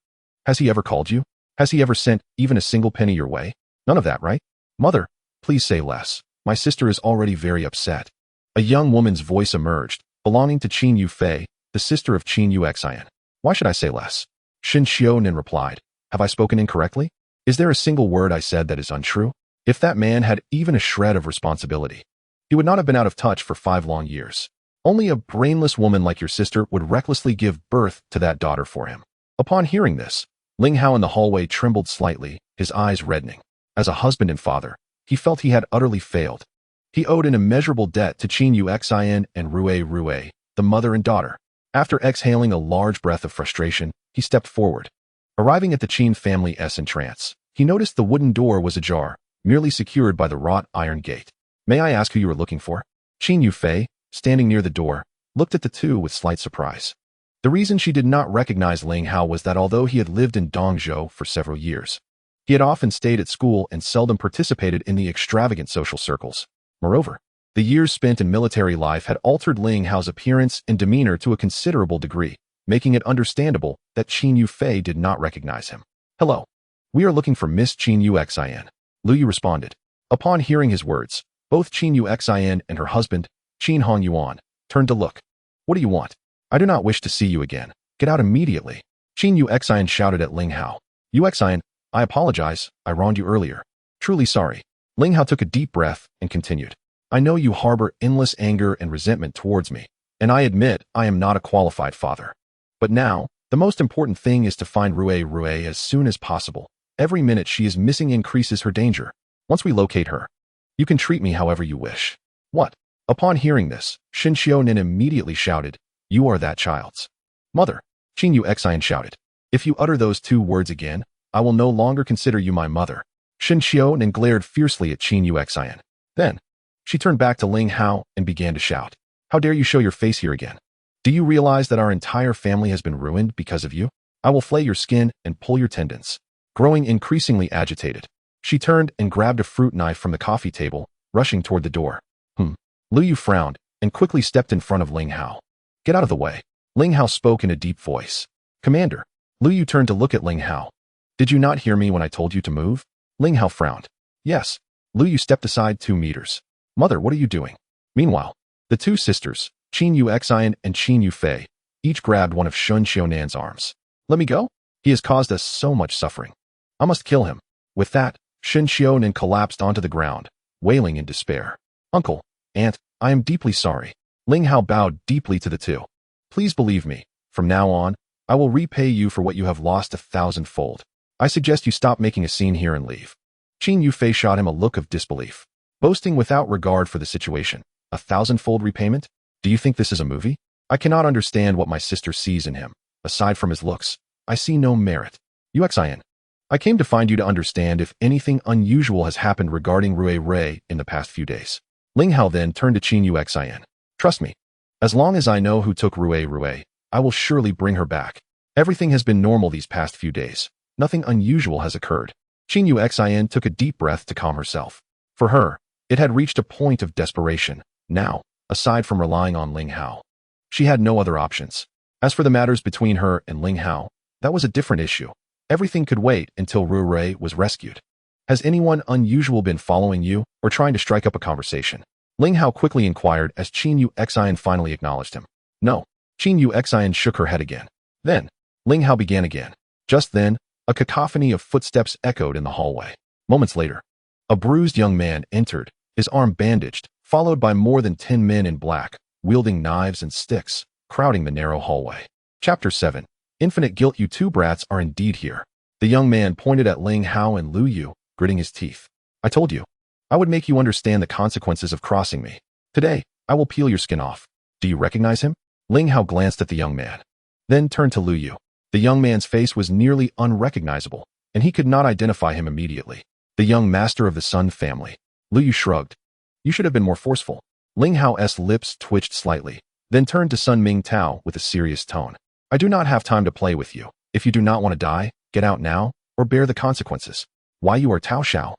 Has he ever called you? Has he ever sent even a single penny your way? None of that, right? Mother, please say less. My sister is already very upset. A young woman's voice emerged, belonging to Qin Yuxin, the sister of Qin Yuxin. Why should I say less? Qin Yuxin replied. Have I spoken incorrectly? Is there a single word I said that is untrue? If that man had even a shred of responsibility, he would not have been out of touch for 5 long years. Only a brainless woman like your sister would recklessly give birth to that daughter for him. Upon hearing this, Ling Hao in the hallway trembled slightly, his eyes reddening. As a husband and father, he felt he had utterly failed. He owed an immeasurable debt to Qin Yuxin and Rue, the mother and daughter. After exhaling a large breath of frustration, he stepped forward. Arriving at the Qin family's entrance, he noticed the wooden door was ajar, merely secured by the wrought iron gate. May I ask who you are looking for? Qin Yuxin, standing near the door, looked at the two with slight surprise. The reason she did not recognize Ling Hao was that although he had lived in Dongzhou for several years, he had often stayed at school and seldom participated in the extravagant social circles. Moreover, the years spent in military life had altered Ling Hao's appearance and demeanor to a considerable degree, making it understandable that Qin Yuxin did not recognize him. Hello. We are looking for Miss Qin Yuxin. Lu Yu responded. Upon hearing his words, both Qin Yuxin and her husband, Qin Hongyuan, turned to look. What do you want? I do not wish to see you again. Get out immediately. Qin Yuxin shouted at Ling Hao. Yuxin, I apologize, I wronged you earlier. Truly sorry. Ling Hao took a deep breath and continued. I know you harbor endless anger and resentment towards me, and I admit I am not a qualified father. But now, the most important thing is to find Rue as soon as possible. Every minute she is missing increases her danger. Once we locate her, you can treat me however you wish. What? Upon hearing this, Qin Yuxin immediately shouted, You are that child's mother. Qin Yuxin shouted. If you utter those 2 words again, I will no longer consider you my mother. Qin Yuxin glared fiercely at Qin Yuxin. Then, she turned back to Ling Hao and began to shout. How dare you show your face here again? Do you realize that our entire family has been ruined because of you? I will flay your skin and pull your tendons. Growing increasingly agitated, she turned and grabbed a fruit knife from the coffee table, rushing toward the door. Lu Yu frowned and quickly stepped in front of Ling Hao. Get out of the way. Ling Hao spoke in a deep voice. Commander. Lu Yu turned to look at Ling Hao. Did you not hear me when I told you to move? Ling Hao frowned. Yes. Lu Yu stepped aside 2 meters. Mother, what are you doing? Meanwhile, the 2 sisters, Qin Yuxin and Qin Yuxin, each grabbed one of Shun Xiaonan's arms. Let me go? He has caused us so much suffering. I must kill him. With that, Shun Xiaonan collapsed onto the ground, wailing in despair. Uncle, Aunt, I am deeply sorry. Ling Hao bowed deeply to the 2. Please believe me, from now on, I will repay you for what you have lost 1,000-fold. I suggest you stop making a scene here and leave. Qin Yuxin shot him a look of disbelief, boasting without regard for the situation. 1,000-fold repayment? Do you think this is a movie? I cannot understand what my sister sees in him. Aside from his looks, I see no merit. Yuxin, I came to find you to understand if anything unusual has happened regarding Rue in the past few days. Ling Hao then turned to Qin Yuxin. Trust me. As long as I know who took Rue, I will surely bring her back. Everything has been normal these past few days. Nothing unusual has occurred. Qin Yuxin took a deep breath to calm herself. For her, it had reached a point of desperation. Now, aside from relying on Ling Hao, she had no other options. As for the matters between her and Ling Hao, that was a different issue. Everything could wait until Rue was rescued. Has anyone unusual been following you or trying to strike up a conversation? Ling Hao quickly inquired as Qin Yuxin finally acknowledged him. No. Qin Yuxin shook her head again. Then, Ling Hao began again. Just then, a cacophony of footsteps echoed in the hallway. Moments later, a bruised young man entered, his arm bandaged, followed by more than 10 men in black, wielding knives and sticks, crowding the narrow hallway. Chapter 7. Infinite guilt. You 2 brats are indeed here. The young man pointed at Ling Hao and Lu Yu, gritting his teeth. I told you. I would make you understand the consequences of crossing me. Today, I will peel your skin off. Do you recognize him? Ling Hao glanced at the young man, then turned to Lu Yu. The young man's face was nearly unrecognizable, and he could not identify him immediately. The young master of the Sun family. Lu Yu shrugged. You should have been more forceful. Ling Hao's lips twitched slightly, then turned to Sun Mingtao with a serious tone. I do not have time to play with you. If you do not want to die, get out now, or bear the consequences. Why you are Tao Xiao?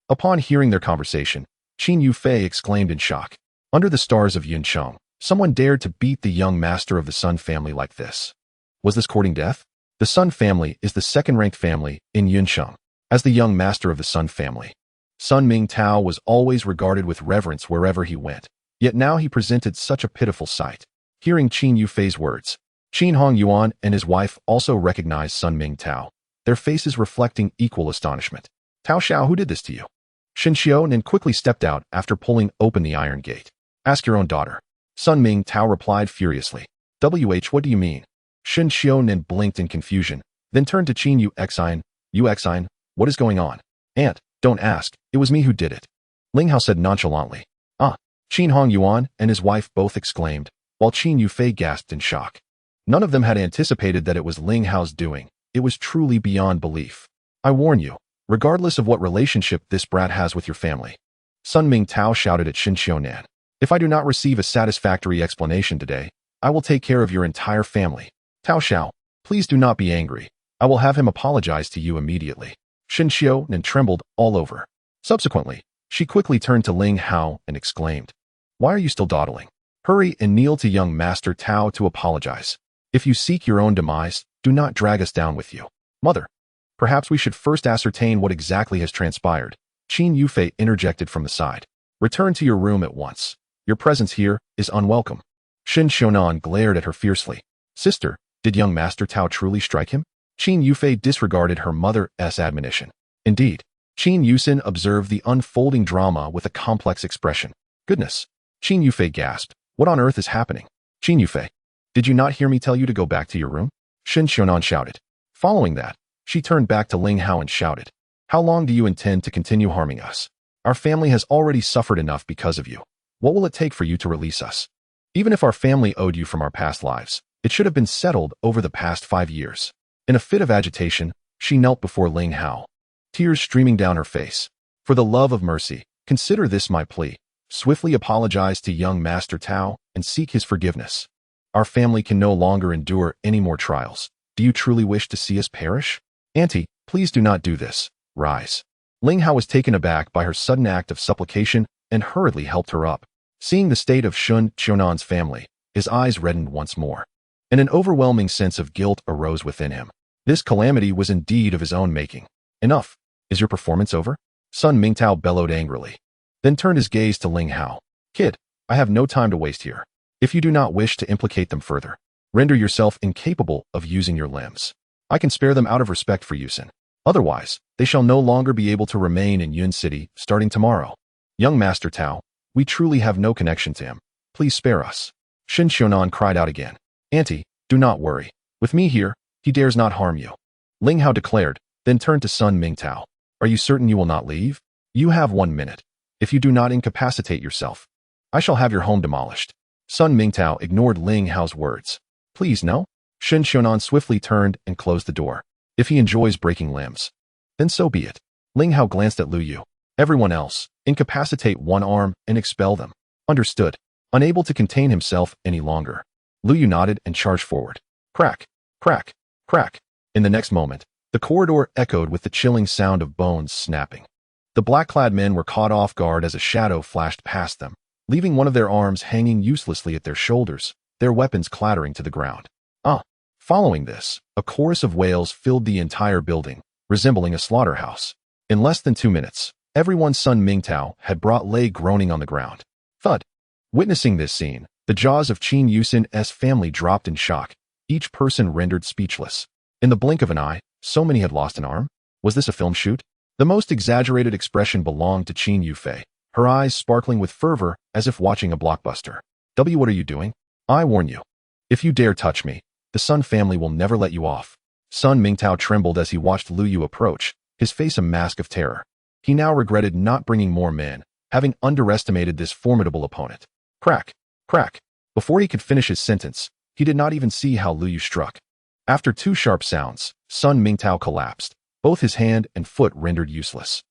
Upon hearing their conversation, Qin Yufei exclaimed in shock. Under the stars of Yuncheng, someone dared to beat the young master of the Sun family like this. Was this courting death? The Sun family is the second-ranked family in Yuncheng. As the young master of the Sun family, Sun Mingtao was always regarded with reverence wherever he went. Yet now he presented such a pitiful sight. Hearing Qin Yufei's words, Qin Hongyuan and his wife also recognized Sun Mingtao, their faces reflecting equal astonishment. Tao Xiao, who did this to you? Shen Xiaonan quickly stepped out after pulling open the iron gate. Ask your own daughter. Sun Mingtao replied furiously. What do you mean? Shen Xiaonan blinked in confusion, then turned to Qin Yuxin. Yuxin, what is going on? Aunt, don't ask, it was me who did it. Ling Hao said nonchalantly. Ah, Qin Hongyuan and his wife both exclaimed, while Qin Yufei gasped in shock. None of them had anticipated that it was Ling Hao's doing. It was truly beyond belief. I warn you, regardless of what relationship this brat has with your family. Sun Mingtao shouted at Shen Xiaonan. If I do not receive a satisfactory explanation today, I will take care of your entire family. Tao Xiao, please do not be angry. I will have him apologize to you immediately. Shen Xiaonan trembled all over. Subsequently, she quickly turned to Ling Hao and exclaimed, Why are you still dawdling? Hurry and kneel to young Master Tao to apologize. If you seek your own demise, do not drag us down with you. Mother, perhaps we should first ascertain what exactly has transpired. Qin Yufei interjected from the side. Return to your room at once. Your presence here is unwelcome. Shen Xiaonan glared at her fiercely. Sister, did young Master Tao truly strike him? Qin Yufei disregarded her mother's admonition. Indeed, Qin Yuxin observed the unfolding drama with a complex expression. Goodness! Qin Yufei gasped. What on earth is happening? Qin Yufei, did you not hear me tell you to go back to your room? Shen Xiaonan shouted. Following that, she turned back to Ling Hao and shouted. How long do you intend to continue harming us? Our family has already suffered enough because of you. What will it take for you to release us? Even if our family owed you from our past lives, it should have been settled over the past 5 years. In a fit of agitation, she knelt before Ling Hao, tears streaming down her face. For the love of mercy, consider this my plea. Swiftly apologize to young Master Tao and seek his forgiveness. Our family can no longer endure any more trials. Do you truly wish to see us perish? Auntie, please do not do this. Rise. Ling Hao was taken aback by her sudden act of supplication and hurriedly helped her up. Seeing the state of Shen Xiaonan's family, his eyes reddened once more, and an overwhelming sense of guilt arose within him. This calamity was indeed of his own making. Enough. Is your performance over? Sun Mingtao bellowed angrily, then turned his gaze to Ling Hao. Kid, I have no time to waste here. If you do not wish to implicate them further, render yourself incapable of using your limbs. I can spare them out of respect for Yuxin. Otherwise, they shall no longer be able to remain in Yun City starting tomorrow. Young Master Tao, we truly have no connection to him. Please spare us. Shen Xiaonan cried out again. Auntie, do not worry. With me here, he dares not harm you. Ling Hao declared, then turned to Sun Mingtao. Are you certain you will not leave? You have 1 minute. If you do not incapacitate yourself, I shall have your home demolished. Sun Mingtao ignored Ling Hao's words. Please no? Shen Xiaonan swiftly turned and closed the door. If he enjoys breaking limbs, then so be it. Ling Hao glanced at Lu Yu. Everyone else, incapacitate one arm and expel them. Understood. Unable to contain himself any longer, Lu Yu nodded and charged forward. Crack, crack, crack. In the next moment, the corridor echoed with the chilling sound of bones snapping. The black-clad men were caught off guard as a shadow flashed past them, leaving one of their arms hanging uselessly at their shoulders, their weapons clattering to the ground. Following this, a chorus of wails filled the entire building, resembling a slaughterhouse. In less than 2 minutes, everyone's Sun Mingtao had brought lay groaning on the ground. Thud. Witnessing this scene, the jaws of Qin Yuxin's family dropped in shock, each person rendered speechless. In the blink of an eye, so many had lost an arm? Was this a film shoot? The most exaggerated expression belonged to Qin Yufei, her eyes sparkling with fervor as if watching a blockbuster. What are you doing? I warn you. If you dare touch me, the Sun family will never let you off. Sun Mingtao trembled as he watched Lu Yu approach, his face a mask of terror. He now regretted not bringing more men, having underestimated this formidable opponent. Crack, crack. Before he could finish his sentence, he did not even see how Lu Yu struck. After 2 sharp sounds, Sun Mingtao collapsed, both his hand and foot rendered useless.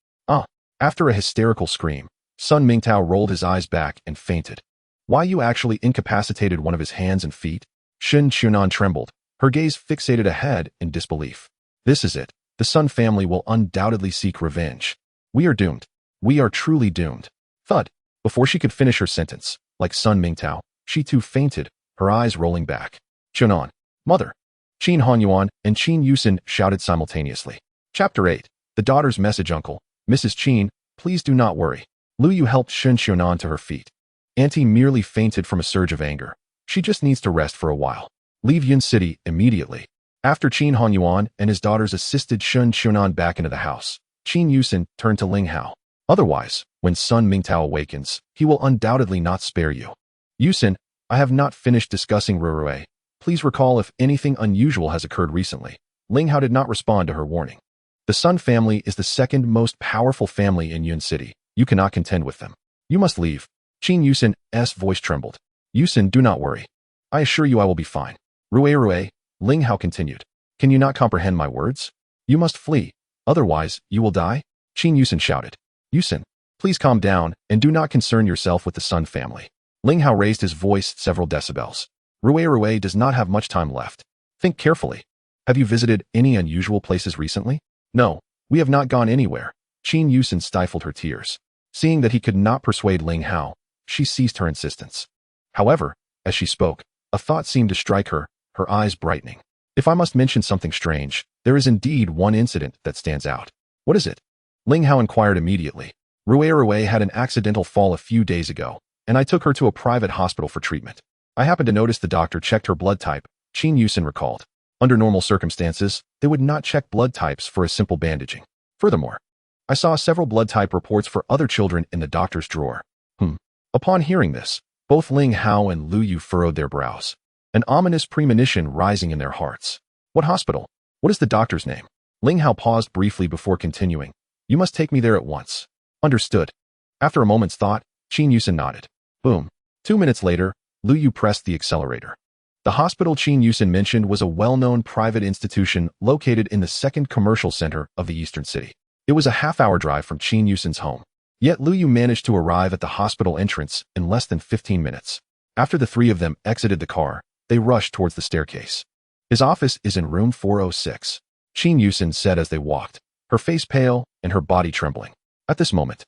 After a hysterical scream, Sun Mingtao rolled his eyes back and fainted. Why you actually incapacitated one of his hands and feet? Shen Xiaonan trembled, her gaze fixated ahead in disbelief. This is it. The Sun family will undoubtedly seek revenge. We are doomed. We are truly doomed. Thud. Before she could finish her sentence, like Sun Mingtao, she too fainted, her eyes rolling back. Chunan. Mother. Qin Hanyuan and Qin Yuxin shouted simultaneously. Chapter 8. The daughter's message. Uncle. Mrs. Qin, please do not worry. Lu Yu helped Shun Xunan to her feet. Auntie merely fainted from a surge of anger. She just needs to rest for a while. Leave Yun City immediately. After Qin Hanyuan and his daughters assisted Shun Xunan back into the house, Qin Yuxin turned to Ling Hao. Otherwise, when Sun Mingtao awakens, he will undoubtedly not spare you. Yuxin, I have not finished discussing Rurue. Please recall if anything unusual has occurred recently. Ling Hao did not respond to her warning. The Sun family is the second most powerful family in Yun City. You cannot contend with them. You must leave. Qin Yuxin's voice trembled. Yuxin, do not worry. I assure you I will be fine. Rue, Ling Hao continued. Can you not comprehend my words? You must flee. Otherwise, you will die? Qin Yuxin shouted. Yuxin, please calm down and do not concern yourself with the Sun family. Ling Hao raised his voice several decibels. Rue does not have much time left. Think carefully. Have you visited any unusual places recently? No, we have not gone anywhere. Qin Yuxin stifled her tears. Seeing that he could not persuade Ling Hao, she ceased her insistence. However, as she spoke, a thought seemed to strike her, her eyes brightening. If I must mention something strange, there is indeed one incident that stands out. What is it? Ling Hao inquired immediately. Rue had an accidental fall a few days ago, and I took her to a private hospital for treatment. I happened to notice the doctor checked her blood type, Qin Yuxin recalled. Under normal circumstances, they would not check blood types for a simple bandaging. Furthermore, I saw several blood type reports for other children in the doctor's drawer. Upon hearing this, both Ling Hao and Lu Yu furrowed their brows, an ominous premonition rising in their hearts. What hospital? What is the doctor's name? Ling Hao paused briefly before continuing. You must take me there at once. Understood. After a moment's thought, Qin Yuxin nodded. Boom. 2 minutes later, Lu Yu pressed the accelerator. The hospital Qin Yuxin mentioned was a well-known private institution located in the second commercial center of the eastern city. It was a half-hour drive from Qin Yuxin's home. Yet Lu Yu managed to arrive at the hospital entrance in less than 15 minutes. After the three of them exited the car, they rushed towards the staircase. His office is in room 406, Qin Yuxin said as they walked, her face pale and her body trembling. At this moment,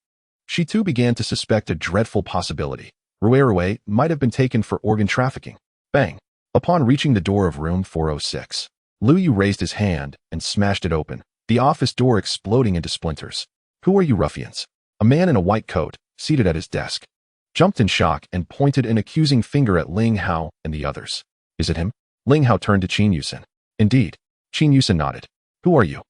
she too began to suspect a dreadful possibility. Rue might have been taken for organ trafficking. Bang! Upon reaching the door of room 406, Lu Yu raised his hand and smashed it open, the office door exploding into splinters. Who are you ruffians? A man in a white coat, seated at his desk, jumped in shock and pointed an accusing finger at Ling Hao and the others. Is it him? Ling Hao turned to Qin Yuxin. Indeed. Qin Yuxin nodded. Who are you?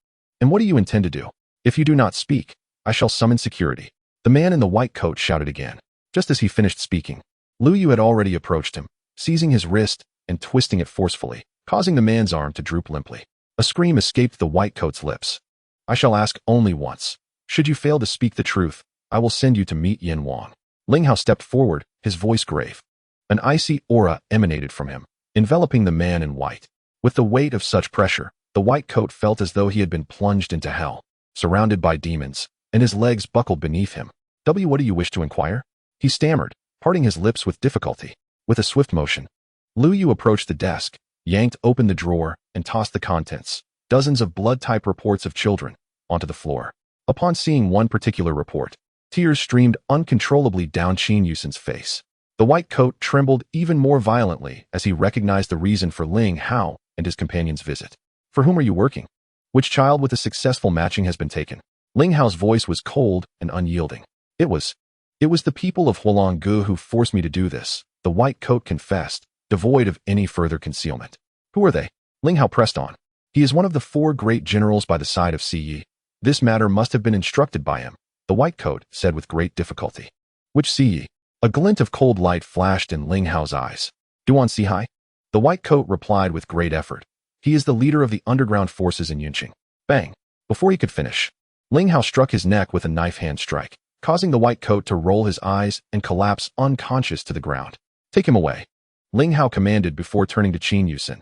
And what do you intend to do? If you do not speak, I shall summon security. The man in the white coat shouted again. Just as he finished speaking, Lu Yu had already approached him, seizing his wrist and twisting it forcefully, causing the man's arm to droop limply. A scream escaped the white coat's lips. I shall ask only once. Should you fail to speak the truth, I will send you to meet Yin Wang. Ling Hao stepped forward, his voice grave. An icy aura emanated from him, enveloping the man in white. With the weight of such pressure, the white coat felt as though he had been plunged into hell, surrounded by demons, and his legs buckled beneath him. What do you wish to inquire? He stammered, parting his lips with difficulty. With a swift motion, Lu Yu approached the desk, yanked open the drawer, and tossed the contents, dozens of blood-type reports of children, onto the floor. Upon seeing one particular report, tears streamed uncontrollably down Qin Yuxin's face. The white coat trembled even more violently as he recognized the reason for Ling Hao and his companion's visit. For whom are you working? Which child with a successful matching has been taken? Ling Hao's voice was cold and unyielding. It was the people of Hualonggu who forced me to do this, the white coat confessed, devoid of any further concealment. Who are they? Ling Hao pressed on. He is one of the 4 great generals by the side of Siyi. This matter must have been instructed by him, the white coat said with great difficulty. Which Siyi? A glint of cold light flashed in Ling Hao's eyes. Duan Sihai? The white coat replied with great effort. He is the leader of the underground forces in Yunqing. Bang! Before he could finish, Ling Hao struck his neck with a knife hand strike, causing the white coat to roll his eyes and collapse unconscious to the ground. Take him away, Ling Hao commanded before turning to Qin Yuxin.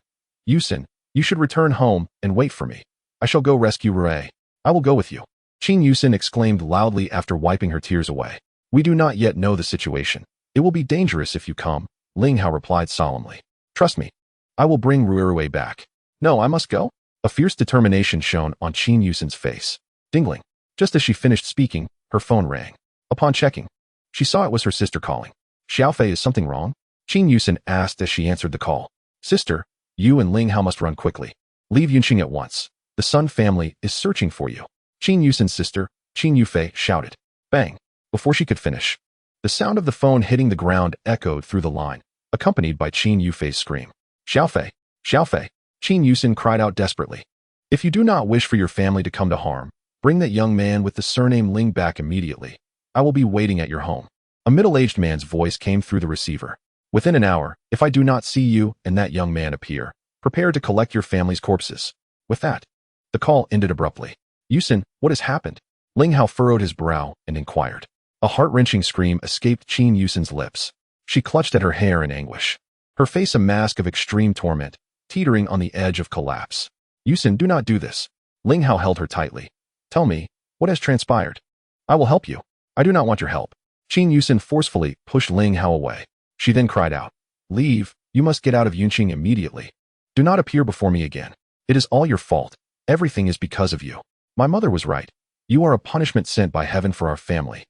Yuxin, you should return home and wait for me. I shall go rescue Rue. I will go with you. Qin Yuxin exclaimed loudly after wiping her tears away. We do not yet know the situation. It will be dangerous if you come, Ling Hao replied solemnly. Trust me. I will bring Rue back. No, I must go? A fierce determination shone on Qin Yuxin's face. Dingling. Just as she finished speaking, her phone rang. Upon checking, she saw it was her sister calling. Xiaofei, is something wrong? Qin Yuxin asked as she answered the call. Sister, you and Ling Hao must run quickly. Leave Yunqing at once. The Sun family is searching for you. Qin Yuxin's sister, Qin Yufei, shouted. Bang! Before she could finish, the sound of the phone hitting the ground echoed through the line, accompanied by Qin Yufei's scream. Xiaofei! Xiaofei! Qin Yuxin cried out desperately. If you do not wish for your family to come to harm, bring that young man with the surname Ling back immediately. I will be waiting at your home. A middle-aged man's voice came through the receiver. Within an hour, if I do not see you and that young man appear, prepare to collect your family's corpses. With that, the call ended abruptly. Yuxin, what has happened? Ling Hao furrowed his brow and inquired. A heart-wrenching scream escaped Qin Yuxin's lips. She clutched at her hair in anguish, her face a mask of extreme torment, teetering on the edge of collapse. Yuxin, do not do this. Ling Hao held her tightly. Tell me, what has transpired? I will help you. I do not want your help. Qin Yuxin forcefully pushed Ling Hao away. She then cried out. Leave, you must get out of Yunqing immediately. Do not appear before me again. It is all your fault. Everything is because of you. My mother was right. You are a punishment sent by heaven for our family.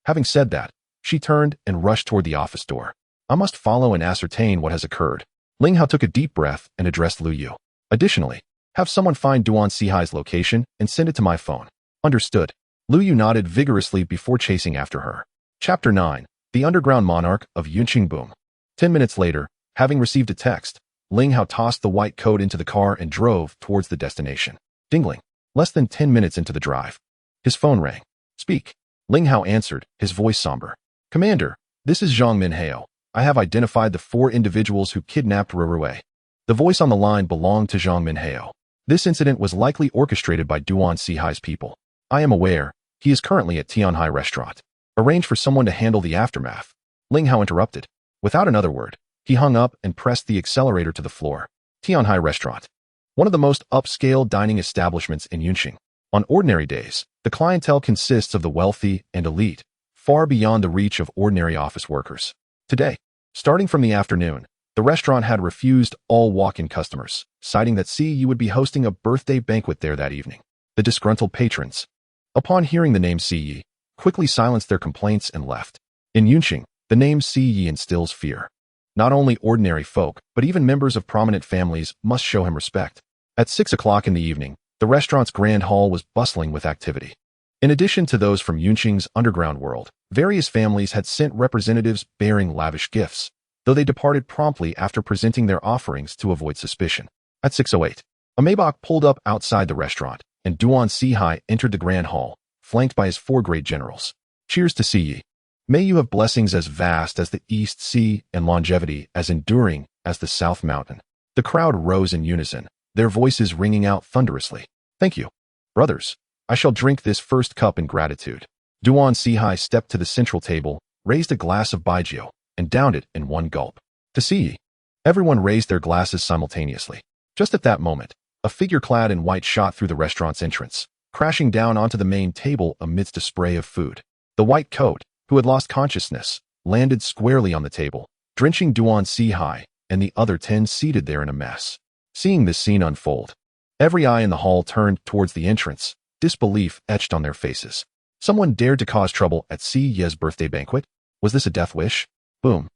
Having said that, she turned and rushed toward the office door. I must follow and ascertain what has occurred. Ling Hao took a deep breath and addressed Lu Yu. Additionally, have someone find Duan Sihai's location and send it to my phone. Understood. Lu Yu nodded vigorously before chasing after her. Chapter 9. The Underground Monarch of Yunqing Boom. 10 minutes later, having received a text, Ling Hao tossed the white coat into the car and drove towards the destination. Dingling. Less than 10 minutes into the drive, his phone rang. Speak. Ling Hao answered, his voice somber. Commander, this is Zhang Minhao. I have identified the 4 individuals who kidnapped Rurui. The voice on the line belonged to Zhang Minhao. This incident was likely orchestrated by Duan Sihai's people. I am aware. He is currently at Tianhai Restaurant. Arrange for someone to handle the aftermath. Ling Hao interrupted. Without another word, he hung up and pressed the accelerator to the floor. Tianhai Restaurant. One of the most upscale dining establishments in Yunqing. On ordinary days, the clientele consists of the wealthy and elite, far beyond the reach of ordinary office workers. Today, starting from the afternoon, the restaurant had refused all walk-in customers, citing that CE would be hosting a birthday banquet there that evening. The disgruntled patrons, upon hearing the name CE, quickly silenced their complaints and left. In Yunqing, the name CE instills fear. Not only ordinary folk, but even members of prominent families must show him respect. At 6 o'clock in the evening, the restaurant's grand hall was bustling with activity. In addition to those from Yunqing's underground world, various families had sent representatives bearing lavish gifts, though they departed promptly after presenting their offerings to avoid suspicion. At 6:08, a Maybach pulled up outside the restaurant, and Duan Sihai entered the grand hall, flanked by his 4 great generals. Cheers to CE. May you have blessings as vast as the East Sea and longevity as enduring as the South Mountain. The crowd rose in unison, their voices ringing out thunderously. Thank you. Brothers, I shall drink this first cup in gratitude. Duan Sihai stepped to the central table, raised a glass of baijiu, and downed it in one gulp. To CE. Everyone raised their glasses simultaneously. Just at that moment, a figure clad in white shot through the restaurant's entrance, crashing down onto the main table amidst a spray of food. The white coat, who had lost consciousness, landed squarely on the table, drenching Duan Sihai and the other 10 seated there in a mess. Seeing this scene unfold, every eye in the hall turned towards the entrance, disbelief etched on their faces. Someone dared to cause trouble at Si Ye's birthday banquet? Was this a death wish? Boom,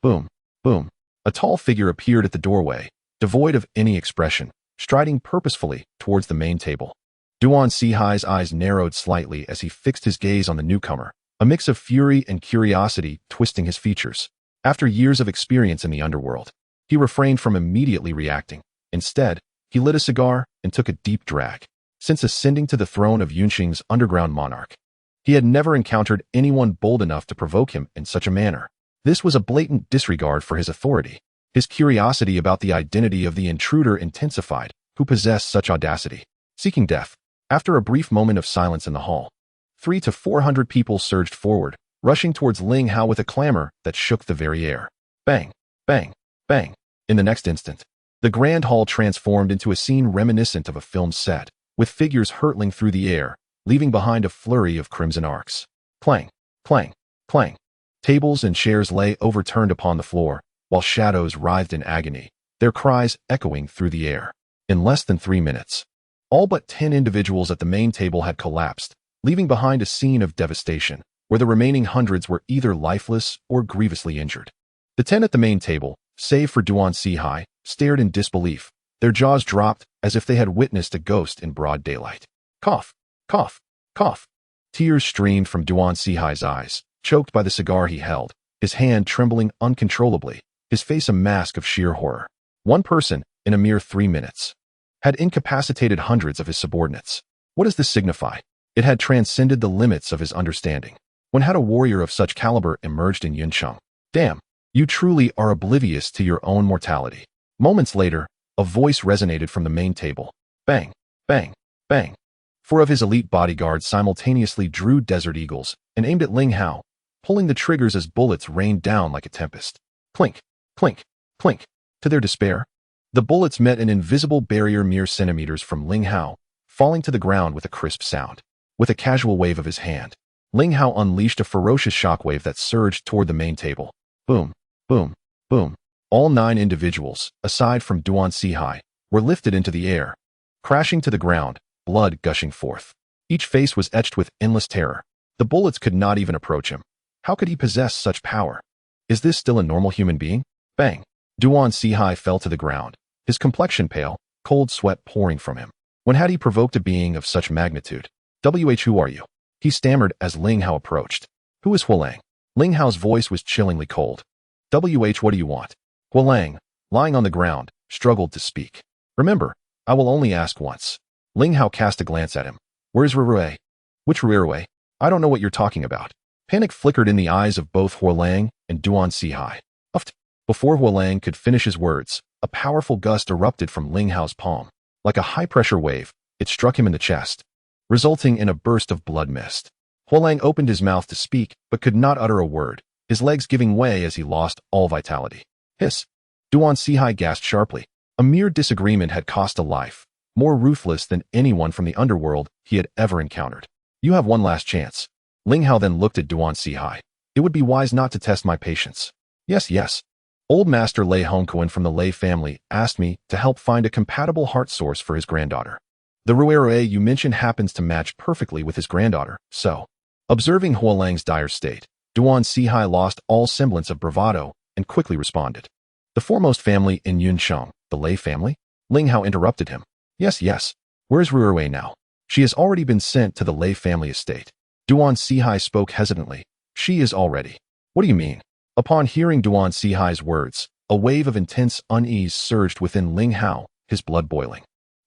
boom, boom. A tall figure appeared at the doorway, devoid of any expression, striding purposefully towards the main table. Duan Sihai's eyes narrowed slightly as he fixed his gaze on the newcomer, a mix of fury and curiosity twisting his features. After years of experience in the underworld, he refrained from immediately reacting. Instead, he lit a cigar and took a deep drag. Since ascending to the throne of Yunqing's underground monarch, he had never encountered anyone bold enough to provoke him in such a manner. This was a blatant disregard for his authority. His curiosity about the identity of the intruder intensified, who possessed such audacity. Seeking death. After a brief moment of silence in the hall, 300 to 400 people surged forward, rushing towards Ling Hao with a clamor that shook the very air. Bang, bang, bang. In the next instant, the grand hall transformed into a scene reminiscent of a film set, with figures hurtling through the air, leaving behind a flurry of crimson arcs. Clang, clang, clang. Tables and chairs lay overturned upon the floor, while shadows writhed in agony, their cries echoing through the air. in less than 3 minutes. All but 10 individuals at the main table had collapsed, leaving behind a scene of devastation, where the remaining hundreds were either lifeless or grievously injured. The 10 at the main table, save for Duan Sihai, stared in disbelief, their jaws dropped as if they had witnessed a ghost in broad daylight. Cough, cough, cough. Tears streamed from Duan Sihai's eyes, choked by the cigar he held, his hand trembling uncontrollably, his face a mask of sheer horror. One person, in a mere 3 minutes, had incapacitated hundreds of his subordinates. What does this signify? It had transcended the limits of his understanding. When had a warrior of such caliber emerged in Yuncheng? Damn, you truly are oblivious to your own mortality. Moments later, a voice resonated from the main table. Bang, bang, bang. 4 of his elite bodyguards simultaneously drew Desert Eagles and aimed at Ling Hao, pulling the triggers as bullets rained down like a tempest. Clink, clink, clink. To their despair, the bullets met an invisible barrier mere centimeters from Ling Hao, falling to the ground with a crisp sound. With a casual wave of his hand, Ling Hao unleashed a ferocious shockwave that surged toward the main table. Boom, boom, boom. All 9 individuals, aside from Duan Sihai, were lifted into the air, crashing to the ground, blood gushing forth. Each face was etched with endless terror. The bullets could not even approach him. How could he possess such power? Is this still a normal human being? Bang! Duan Sihai fell to the ground, his complexion pale, cold sweat pouring from him. When had he provoked a being of such magnitude? Who are you? He stammered as Ling Hao approached. Who is Hualang? Ling Hao's voice was chillingly cold. What do you want? Hualang, lying on the ground, struggled to speak. Remember, I will only ask once. Ling Hao cast a glance at him. Where's Rurue? Which Rurue? I don't know what you're talking about. Panic flickered in the eyes of both Hualang and Duan Sihai. Uft. Before Hualang could finish his words, a powerful gust erupted from Ling Hao's palm. Like a high-pressure wave, it struck him in the chest, resulting in a burst of blood mist. Hualang opened his mouth to speak, but could not utter a word, his legs giving way as he lost all vitality. Hiss! Duan Sihai gasped sharply. A mere disagreement had cost a life, more ruthless than anyone from the underworld he had ever encountered. You have one last chance. Ling Hao then looked at Duan Sihai. It would be wise not to test my patience. Yes. Old Master Lei Hongquan from the Lei family asked me to help find a compatible heart source for his granddaughter. The Rurue you mentioned happens to match perfectly with his granddaughter, so. Observing Hualang's dire state, Duan Sihai lost all semblance of bravado and quickly responded. The foremost family in Yuncheng, the Lei family? Ling Hao interrupted him. Yes. Where's Rurue now? She has already been sent to the Lei family estate. Duan Sihai spoke hesitantly. She is already. What do you mean? Upon hearing Duan Sihai's words, a wave of intense unease surged within Ling Hao, his blood boiling.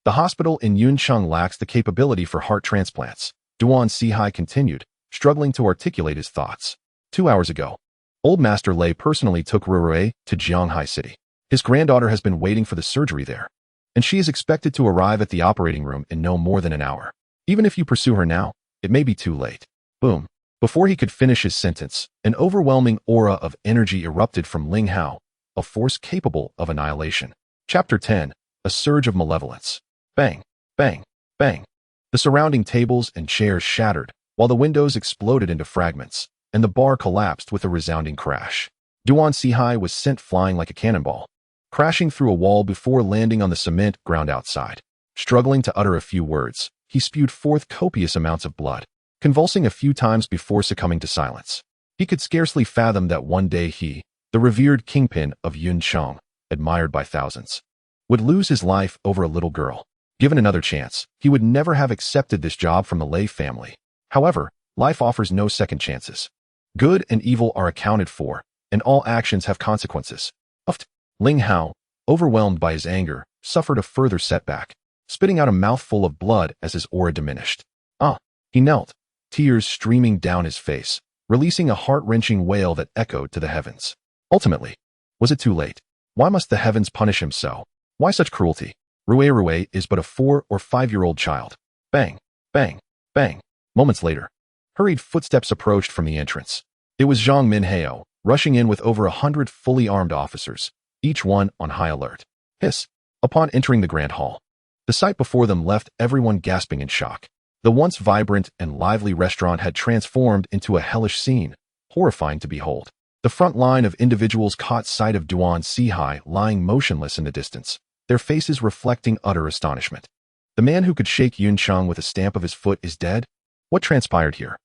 The hospital in Yuncheng lacks the capability for heart transplants, Duan Sihai continued, struggling to articulate his thoughts. 2 hours ago, Old Master Lei personally took Rurue to Jianghai City. His granddaughter has been waiting for the surgery there, and she is expected to arrive at the operating room in no more than an hour. Even if you pursue her now, it may be too late. Boom. Before he could finish his sentence, an overwhelming aura of energy erupted from Ling Hao, a force capable of annihilation. Chapter 10. A Surge of Malevolence. Bang, bang, bang. The surrounding tables and chairs shattered, while the windows exploded into fragments, and the bar collapsed with a resounding crash. Duan Sihai was sent flying like a cannonball, crashing through a wall before landing on the cement ground outside. Struggling to utter a few words, he spewed forth copious amounts of blood, convulsing a few times before succumbing to silence. He could scarcely fathom that one day he, the revered kingpin of Yuncheng, admired by thousands, would lose his life over a little girl. Given another chance, he would never have accepted this job from the Lei family. However, life offers no second chances. Good and evil are accounted for, and all actions have consequences. Uft. Ling Hao, overwhelmed by his anger, suffered a further setback, spitting out a mouthful of blood as his aura diminished. He knelt, tears streaming down his face, releasing a heart-wrenching wail that echoed to the heavens. Ultimately, was it too late? Why must the heavens punish him so? Why such cruelty? Rurue is but a 4 or 5-year-old child. Bang, bang, bang. Moments later, hurried footsteps approached from the entrance. It was Zhang Minhao, rushing in with over 100 fully armed officers, each one on high alert. Hiss. Upon entering the grand hall, the sight before them left everyone gasping in shock. The once vibrant and lively restaurant had transformed into a hellish scene, horrifying to behold. The front line of individuals caught sight of Duan Sihai lying motionless in the distance, their faces reflecting utter astonishment. The man who could shake Yun Cheng with a stamp of his foot is dead? What transpired here?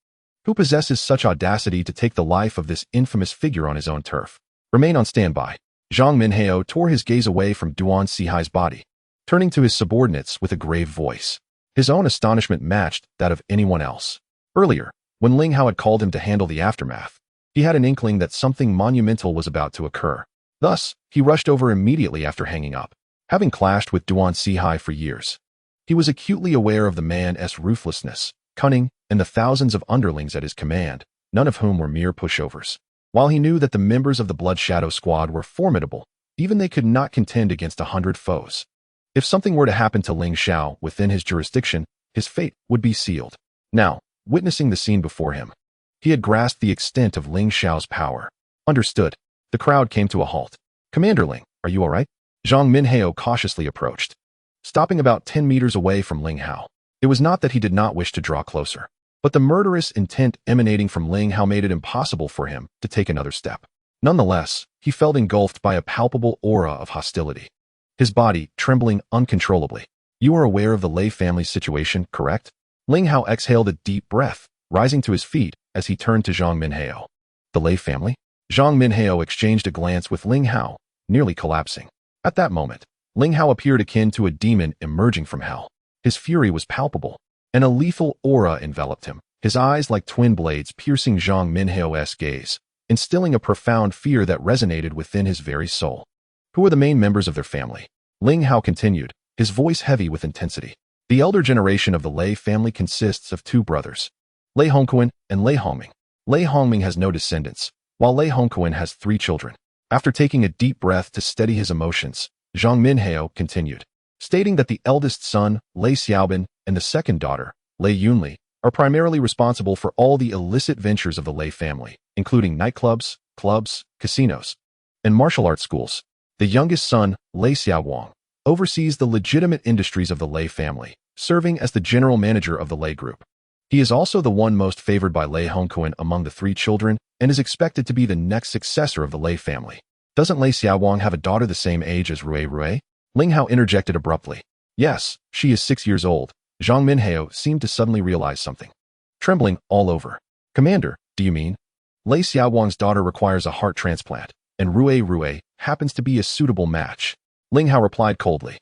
Who possesses such audacity to take the life of this infamous figure on his own turf? Remain on standby. Zhang Minhao tore his gaze away from Duan Sihai's body, turning to his subordinates with a grave voice. His own astonishment matched that of anyone else. Earlier, when Ling Hao had called him to handle the aftermath, he had an inkling that something monumental was about to occur. Thus, he rushed over immediately after hanging up. Having clashed with Duan Sihai for years, he was acutely aware of the man's ruthlessness, cunning, and the thousands of underlings at his command, none of whom were mere pushovers. While he knew that the members of the Blood Shadow Squad were formidable, even they could not contend against 100 foes. If something were to happen to Ling Xiao within his jurisdiction, his fate would be sealed. Now, witnessing the scene before him, he had grasped the extent of Ling Xiao's power. Understood. The crowd came to a halt. Commander Ling, are you all right? Zhang Minhao cautiously approached, stopping about 10 meters away from Ling Hao. It was not that he did not wish to draw closer, but the murderous intent emanating from Ling Hao made it impossible for him to take another step. Nonetheless, he felt engulfed by a palpable aura of hostility, his body trembling uncontrollably. You are aware of the Lei family's situation, correct? Ling Hao exhaled a deep breath, rising to his feet as he turned to Zhang Minhao. The Lei family? Zhang Minhao exchanged a glance with Ling Hao, nearly collapsing. At that moment, Ling Hao appeared akin to a demon emerging from hell. His fury was palpable, and a lethal aura enveloped him, his eyes like twin blades piercing Zhang Minhao's gaze, instilling a profound fear that resonated within his very soul. Who are the main members of their family? Ling Hao continued, his voice heavy with intensity. The elder generation of the Lei family consists of 2 brothers, Lei Hongquan and Lei Hongming. Lei Hongming has no descendants, while Lei Hongquan has 3 children. After taking a deep breath to steady his emotions, Zhang Minhao continued, stating that the eldest son, Lei Xiaobin, and the second daughter, Lei Yunli, are primarily responsible for all the illicit ventures of the Lei family, including nightclubs, clubs, casinos, and martial arts schools. The youngest son, Lei Xiaowang, oversees the legitimate industries of the Lei family, serving as the general manager of the Lei group. He is also the one most favored by Lei Hongquan among the 3 children and is expected to be the next successor of the Lei family. Doesn't Lei Xiaowang have a daughter the same age as Rui? Ling Hao interjected abruptly. Yes, she is 6 years old. Zhang Minhao seemed to suddenly realize something, trembling all over. Commander, do you mean? Lei Xiaowang's daughter requires a heart transplant, and Rui happens to be a suitable match. Ling Hao replied coldly.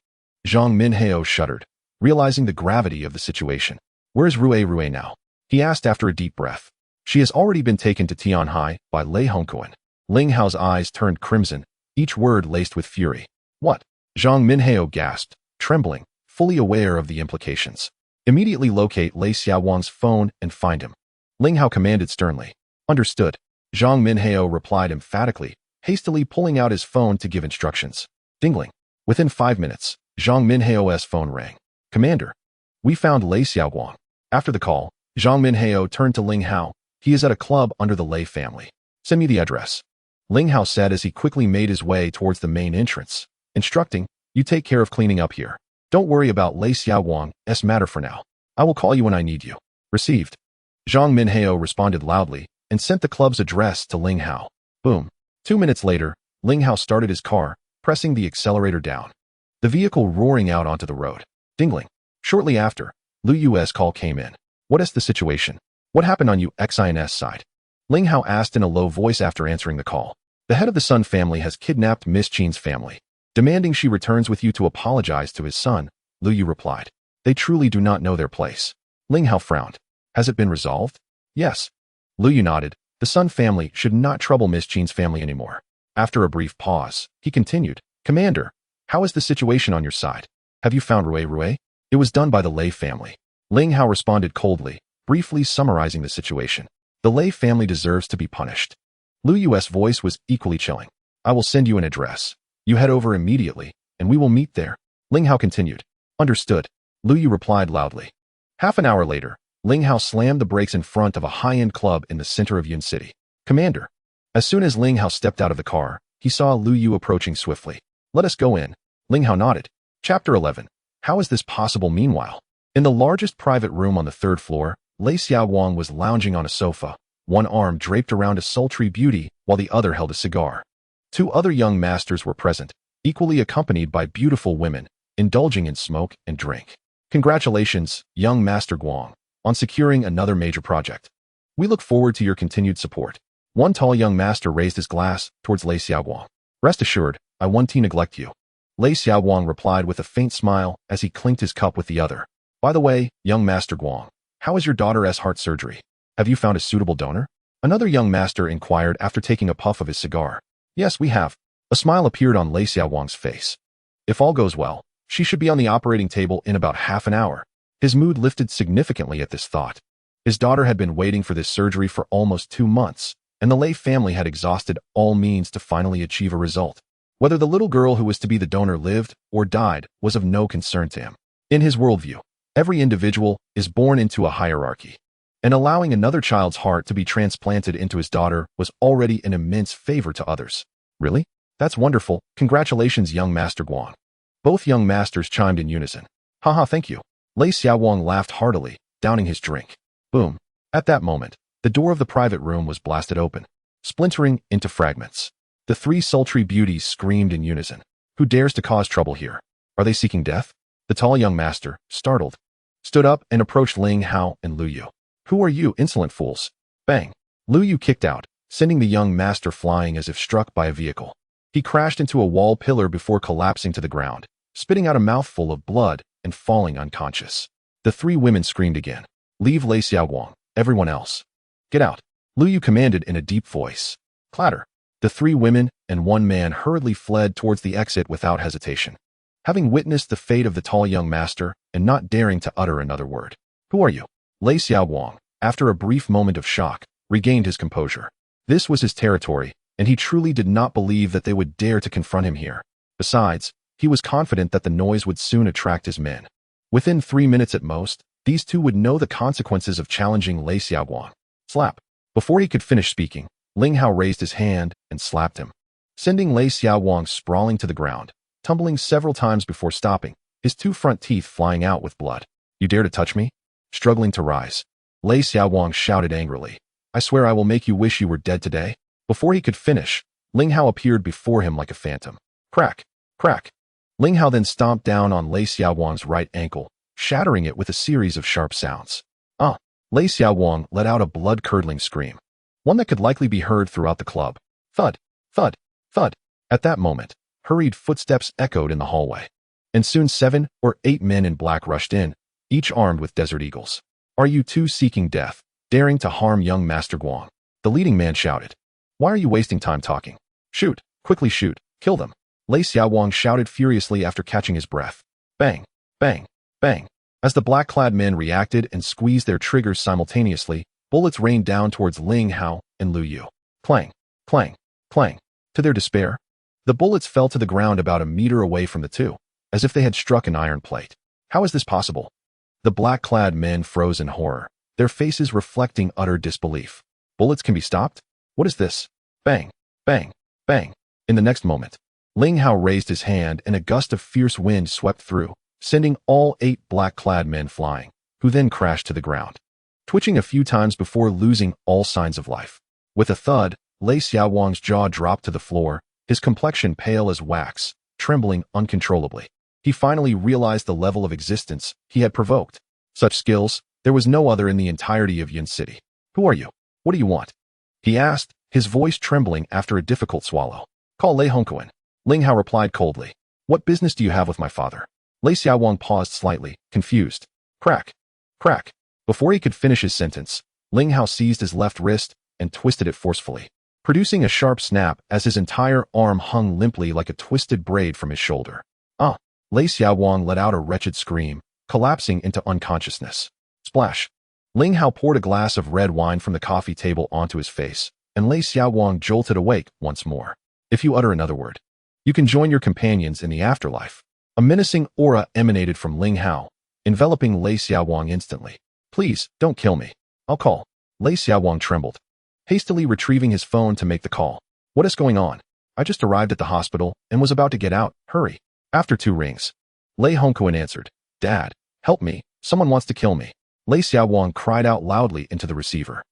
Zhang Minhao shuddered, realizing the gravity of the situation. Where's Rui now? He asked after a deep breath. She has already been taken to Tianhai by Lei Hongquan. Ling Hao's eyes turned crimson, each word laced with fury. What? Zhang Minhao gasped, trembling, fully aware of the implications. Immediately locate Lei Xiaowang's phone and find him. Ling Hao commanded sternly. Understood. Zhang Minhao replied emphatically, hastily pulling out his phone to give instructions. Dingling. Within 5 minutes, Zhang Minhao's phone rang. Commander, we found Lei Xiaowang. After the call, Zhang Minhao turned to Ling Hao. He is at a club under the Lei family. Send me the address. Ling Hao said as he quickly made his way towards the main entrance, instructing, you take care of cleaning up here. Don't worry about Lei Xiaowang's matter for now. I will call you when I need you. Received. Zhang Minhao responded loudly and sent the club's address to Ling Hao. Boom. 2 minutes later, Ling Hao started his car, pressing the accelerator down, the vehicle roaring out onto the road. Dingling. Shortly after, Lu Yu's call came in. What is the situation? What happened on Yuxin's side? Ling Hao asked in a low voice after answering the call. The head of the Sun family has kidnapped Miss Qin's family, demanding she returns with you to apologize to his son, Lu Yu replied. They truly do not know their place. Ling Hao frowned. Has it been resolved? Yes. Lu Yu nodded. The Sun family should not trouble Miss Qin's family anymore. After a brief pause, he continued, Commander, how is the situation on your side? Have you found Rui? It was done by the Lei family. Ling Hao responded coldly, briefly summarizing the situation. The Lei family deserves to be punished. Lu Yu's voice was equally chilling. I will send you an address. You head over immediately, and we will meet there. Ling Hao continued. Understood. Lu Yu replied loudly. Half an hour later, Ling Hao slammed the brakes in front of a high-end club in the center of Yun City. Commander. As soon as Ling Hao stepped out of the car, he saw Lu Yu approaching swiftly. Let us go in. Ling Hao nodded. Chapter 11. How is this possible meanwhile? In the largest private room on the 3rd floor, Lei Xiaowang was lounging on a sofa, one arm draped around a sultry beauty while the other held a cigar. 2 other young masters were present, equally accompanied by beautiful women, indulging in smoke and drink. Congratulations, young Master Guang, on securing another major project. We look forward to your continued support. One tall young master raised his glass towards Lei Xiaoguang. Rest assured, I won't neglect you. Lei Xiaoguang replied with a faint smile as he clinked his cup with the other. By the way, young Master Guang, how is your daughter's heart surgery? Have you found a suitable donor? Another young master inquired after taking a puff of his cigar. Yes, we have. A smile appeared on Lei Xiaoguang's face. If all goes well, she should be on the operating table in about half an hour. His mood lifted significantly at this thought. His daughter had been waiting for this surgery for almost 2 months, and the Lei family had exhausted all means to finally achieve a result. Whether the little girl who was to be the donor lived or died was of no concern to him. In his worldview, every individual is born into a hierarchy, and allowing another child's heart to be transplanted into his daughter was already an immense favor to others. Really? That's wonderful. Congratulations, young Master Guang. Both young masters chimed in unison. Haha, thank you. Lei Xiaoguang laughed heartily, downing his drink. Boom. At that moment, the door of the private room was blasted open, splintering into fragments. The 3 sultry beauties screamed in unison. Who dares to cause trouble here? Are they seeking death? The tall young master, startled, stood up and approached Ling Hao and Lu Yu. Who are you, insolent fools? Bang. Lu Yu kicked out, sending the young master flying as if struck by a vehicle. He crashed into a wall pillar before collapsing to the ground, spitting out a mouthful of blood and falling unconscious. The 3 women screamed again. Leave Lei Xiaoguang, everyone else. Get out. Lu Yu commanded in a deep voice. Clatter. The 3 women and 1 man hurriedly fled towards the exit without hesitation. Having witnessed the fate of the tall young master and not daring to utter another word. Who are you? Lei Xiaoguang, after a brief moment of shock, regained his composure. This was his territory, and he truly did not believe that they would dare to confront him here. Besides, he was confident that the noise would soon attract his men. Within 3 minutes at most, these 2 would know the consequences of challenging Lei Xiaoguang. Slap. Before he could finish speaking, Ling Hao raised his hand and slapped him, sending Lei Xiaoguang sprawling to the ground, tumbling several times before stopping, his 2 front teeth flying out with blood. You dare to touch me? Struggling to rise, Lei Xiaoguang shouted angrily. I swear I will make you wish you were dead today. Before he could finish, Ling Hao appeared before him like a phantom. Crack, crack. Ling Hao then stomped down on Lei Xiaoguang's right ankle, shattering it with a series of sharp sounds. Lei Xiaoguang let out a blood-curdling scream, one that could likely be heard throughout the club. Thud, thud, thud. At that moment, hurried footsteps echoed in the hallway, and soon 7 or 8 men in black rushed in, each armed with desert eagles. Are you 2 seeking death, daring to harm young Master Guang? The leading man shouted. Why are you wasting time talking? Shoot, quickly shoot, kill them. Lei Xiaoguang shouted furiously after catching his breath. Bang, bang, bang. As the black-clad men reacted and squeezed their triggers simultaneously, bullets rained down towards Ling Hao and Lu Yu. Clang, clang, clang. To their despair, the bullets fell to the ground about a meter away from the 2, as if they had struck an iron plate. How is this possible? The black-clad men froze in horror, their faces reflecting utter disbelief. Bullets can be stopped? What is this? Bang, bang, bang. In the next moment, Ling Hao raised his hand and a gust of fierce wind swept through, sending all 8 black-clad men flying, who then crashed to the ground, twitching a few times before losing all signs of life. With a thud, Lei Xiaoguang's jaw dropped to the floor, his complexion pale as wax, trembling uncontrollably. He finally realized the level of existence he had provoked. Such skills, there was no other in the entirety of Yin City. Who are you? What do you want? He asked, his voice trembling after a difficult swallow. Call Lei Hongquan. Ling Hao replied coldly. What business do you have with my father? Lei Xiaoguang paused slightly, confused. Crack, crack. Before he could finish his sentence, Ling Hao seized his left wrist and twisted it forcefully, producing a sharp snap as his entire arm hung limply like a twisted braid from his shoulder. Lei Xiaoguang let out a wretched scream, collapsing into unconsciousness. Splash. Ling Hao poured a glass of red wine from the coffee table onto his face, and Lei Xiaoguang jolted awake once more. If you utter another word, you can join your companions in the afterlife. A menacing aura emanated from Ling Hao, enveloping Lei Xiaoguang instantly. Please, don't kill me. I'll call. Lei Xiaoguang trembled, hastily retrieving his phone to make the call. What is going on? I just arrived at the hospital and was about to get out. Hurry. After 2 rings, Lei Hongquan answered. Dad, help me. Someone wants to kill me. Lei Xiaoguang cried out loudly into the receiver.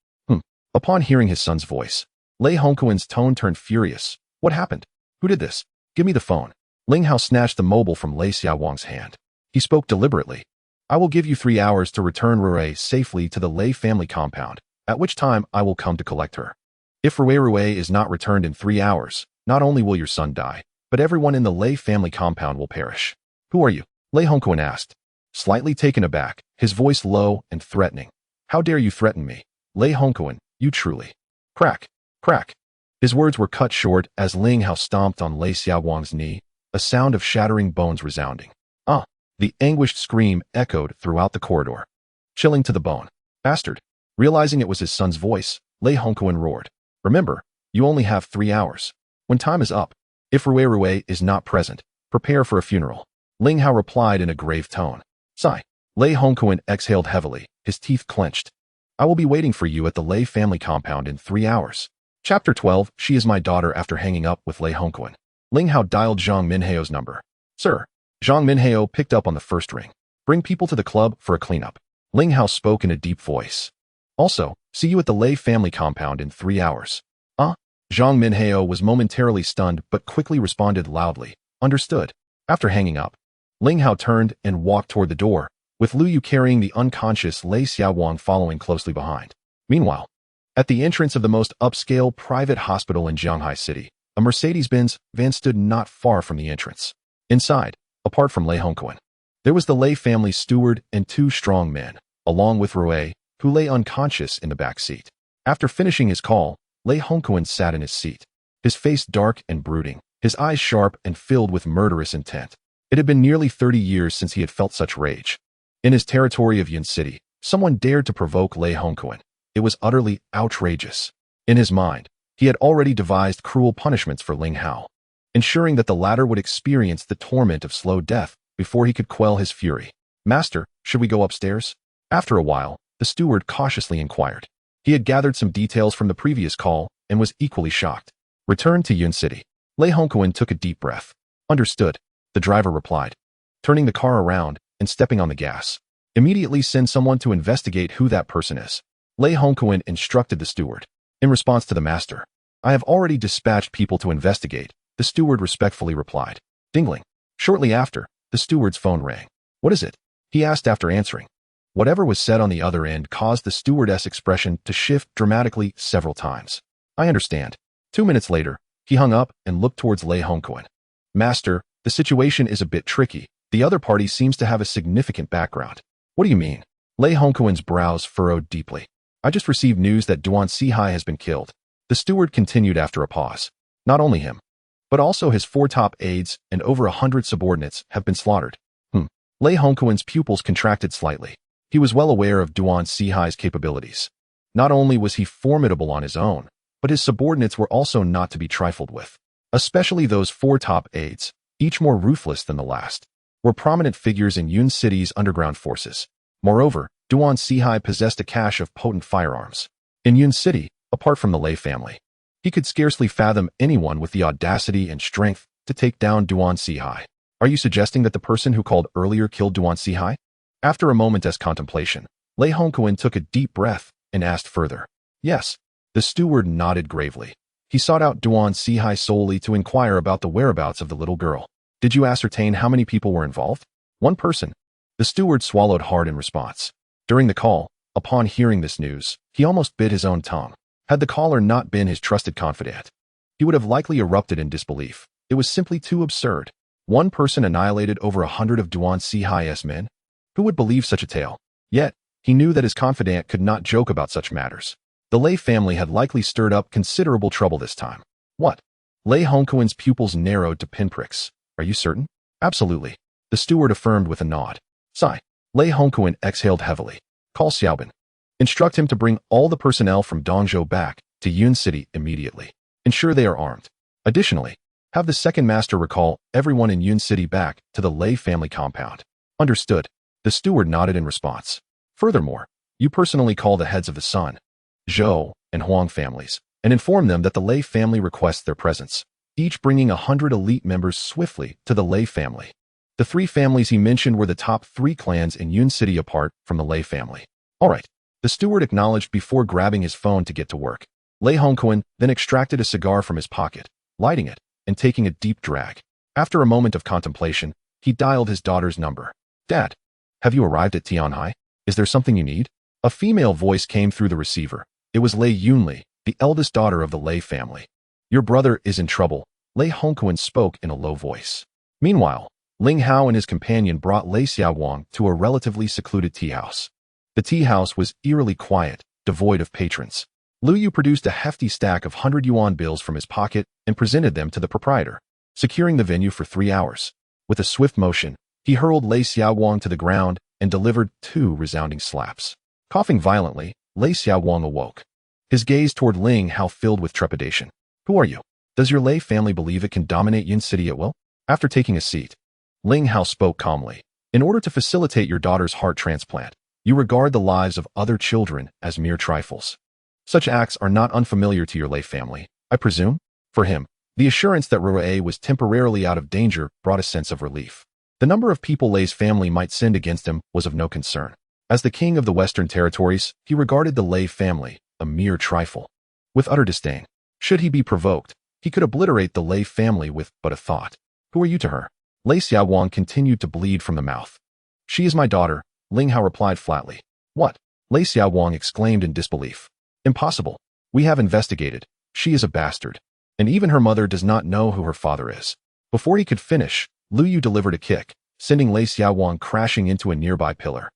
Upon hearing his son's voice, Lei Hongquan's tone turned furious. What happened? Who did this? Give me the phone. Ling Hao snatched the mobile from Lei Xiaowang's hand. He spoke deliberately. I will give you 3 hours to return Rui safely to the Lei family compound, at which time I will come to collect her. If Rui is not returned in 3 hours, not only will your son die, but everyone in the Lei family compound will perish. Who are you? Lei Hongquan asked. Slightly taken aback, his voice low and threatening. How dare you threaten me? Lei Hongquan, you truly. Crack, crack. His words were cut short as Ling Hao stomped on Lei Xiaowang's knee, a sound of shattering bones resounding. Ah! The anguished scream echoed throughout the corridor. Chilling to the bone. Bastard. Realizing it was his son's voice, Lei Hongquan roared. Remember, you only have 3 hours. When time is up, if Rui is not present, prepare for a funeral. Ling Hao replied in a grave tone. Sigh. Lei Hongquan exhaled heavily, his teeth clenched. I will be waiting for you at the Lei family compound in 3 hours. Chapter 12, She is my daughter. After hanging up with Lei Hongquan, Ling Hao dialed Zhang Minhao's number. Sir. Zhang Minhao picked up on the first ring. Bring people to the club for a cleanup. Ling Hao spoke in a deep voice. Also, see you at the Lei family compound in 3 hours. Zhang Minhao was momentarily stunned but quickly responded loudly. Understood. After hanging up, Ling Hao turned and walked toward the door, with Lu Yu carrying the unconscious Lei Xiaowang following closely behind. Meanwhile, at the entrance of the most upscale private hospital in Jianghai City, a Mercedes-Benz van stood not far from the entrance. Inside, apart from Lei Hongquan, there was the Lei family's steward and 2 strong men, along with Rui, who lay unconscious in the back seat. After finishing his call, Lei Hongquan sat in his seat, his face dark and brooding, his eyes sharp and filled with murderous intent. It had been nearly 30 years since he had felt such rage. In his territory of Yun City, someone dared to provoke Lei Hongquan. It was utterly outrageous. In his mind, he had already devised cruel punishments for Ling Hao, ensuring that the latter would experience the torment of slow death before he could quell his fury. Master, should we go upstairs? After a while, the steward cautiously inquired. He had gathered some details from the previous call and was equally shocked. Return to Yun City. Lei Hongquan took a deep breath. Understood, the driver replied, turning the car around and stepping on the gas. Immediately send someone to investigate who that person is. Lei Hongquan instructed the steward. In response to the master, I have already dispatched people to investigate, the steward respectfully replied. Dingling. Shortly after, the steward's phone rang. What is it? He asked after answering. Whatever was said on the other end caused the stewardess' expression to shift dramatically several times. I understand. 2 minutes later, he hung up and looked towards Lei Hongquan. Master, the situation is a bit tricky. The other party seems to have a significant background. What do you mean? Lei Hongquan's brows furrowed deeply. I just received news that Duan Sihai has been killed. The steward continued after a pause. Not only him, but also his 4 top aides and over 100 subordinates have been slaughtered. Lei Hongquan's pupils contracted slightly. He was well aware of Duan Sihai's capabilities. Not only was he formidable on his own, but his subordinates were also not to be trifled with. Especially those 4 top aides, each more ruthless than the last, were prominent figures in Yun City's underground forces. Moreover, Duan Sihai possessed a cache of potent firearms. In Yun City, apart from the Lei family, he could scarcely fathom anyone with the audacity and strength to take down Duan Sihai. Are you suggesting that the person who called earlier killed Duan Sihai? After a moment's contemplation, Lei Hongquan took a deep breath and asked further. Yes. The steward nodded gravely. He sought out Duan Sihai solely to inquire about the whereabouts of the little girl. Did you ascertain how many people were involved? 1 person. The steward swallowed hard in response. During the call, upon hearing this news, he almost bit his own tongue. Had the caller not been his trusted confidant, he would have likely erupted in disbelief. It was simply too absurd. 1 person annihilated over 100 of Duan Sihai's men? Who would believe such a tale? Yet, he knew that his confidant could not joke about such matters. The Lei family had likely stirred up considerable trouble this time. What? Lei Hongquan's pupils narrowed to pinpricks. Are you certain? Absolutely. The steward affirmed with a nod. Sigh. Lei Hongquan exhaled heavily. Call Xiaobin. Instruct him to bring all the personnel from Dongzhou back to Yun City immediately. Ensure they are armed. Additionally, have the second master recall everyone in Yun City back to the Lei family compound. Understood. The steward nodded in response. Furthermore, you personally call the heads of the Sun, Zhou, and Huang families, and inform them that the Lei family requests their presence, each bringing 100 elite members swiftly to the Lei family. The 3 families he mentioned were the top 3 clans in Yun City apart from the Lei family. All right, the steward acknowledged before grabbing his phone to get to work. Lei Hongquan then extracted a cigar from his pocket, lighting it, and taking a deep drag. After a moment of contemplation, he dialed his daughter's number. Dad, have you arrived at Tianhai? Is there something you need? A female voice came through the receiver. It was Lei Yunli, the eldest daughter of the Lei family. Your brother is in trouble, Lei Hongquan spoke in a low voice. Meanwhile, Ling Hao and his companion brought Lei Xiaowang to a relatively secluded tea house. The tea house was eerily quiet, devoid of patrons. Lu Yu produced a hefty stack of 100 yuan bills from his pocket and presented them to the proprietor, securing the venue for 3 hours. With a swift motion, he hurled Lei Xiaowang to the ground and delivered 2 resounding slaps. Coughing violently, Lei Xiaowang awoke. His gaze toward Ling Hao filled with trepidation. Who are you? Does your Lei family believe it can dominate Yin City at will? After taking a seat, Ling Hao spoke calmly. In order to facilitate your daughter's heart transplant, you regard the lives of other children as mere trifles. Such acts are not unfamiliar to your Lei family, I presume? For him, the assurance that Ru'ei was temporarily out of danger brought a sense of relief. The number of people Lei's family might send against him was of no concern. As the king of the Western Territories, he regarded the Lei family, a mere trifle, with utter disdain. Should he be provoked, he could obliterate the Lei family with but a thought. Who are you to her? Lei Xiaowang continued to bleed from the mouth. She is my daughter, Ling Hao replied flatly. What? Lei Xiaowang exclaimed in disbelief. Impossible. We have investigated. She is a bastard. And even her mother does not know who her father is. Before he could finish, Lu Yu delivered a kick, sending Lei Xiaowang crashing into a nearby pillar.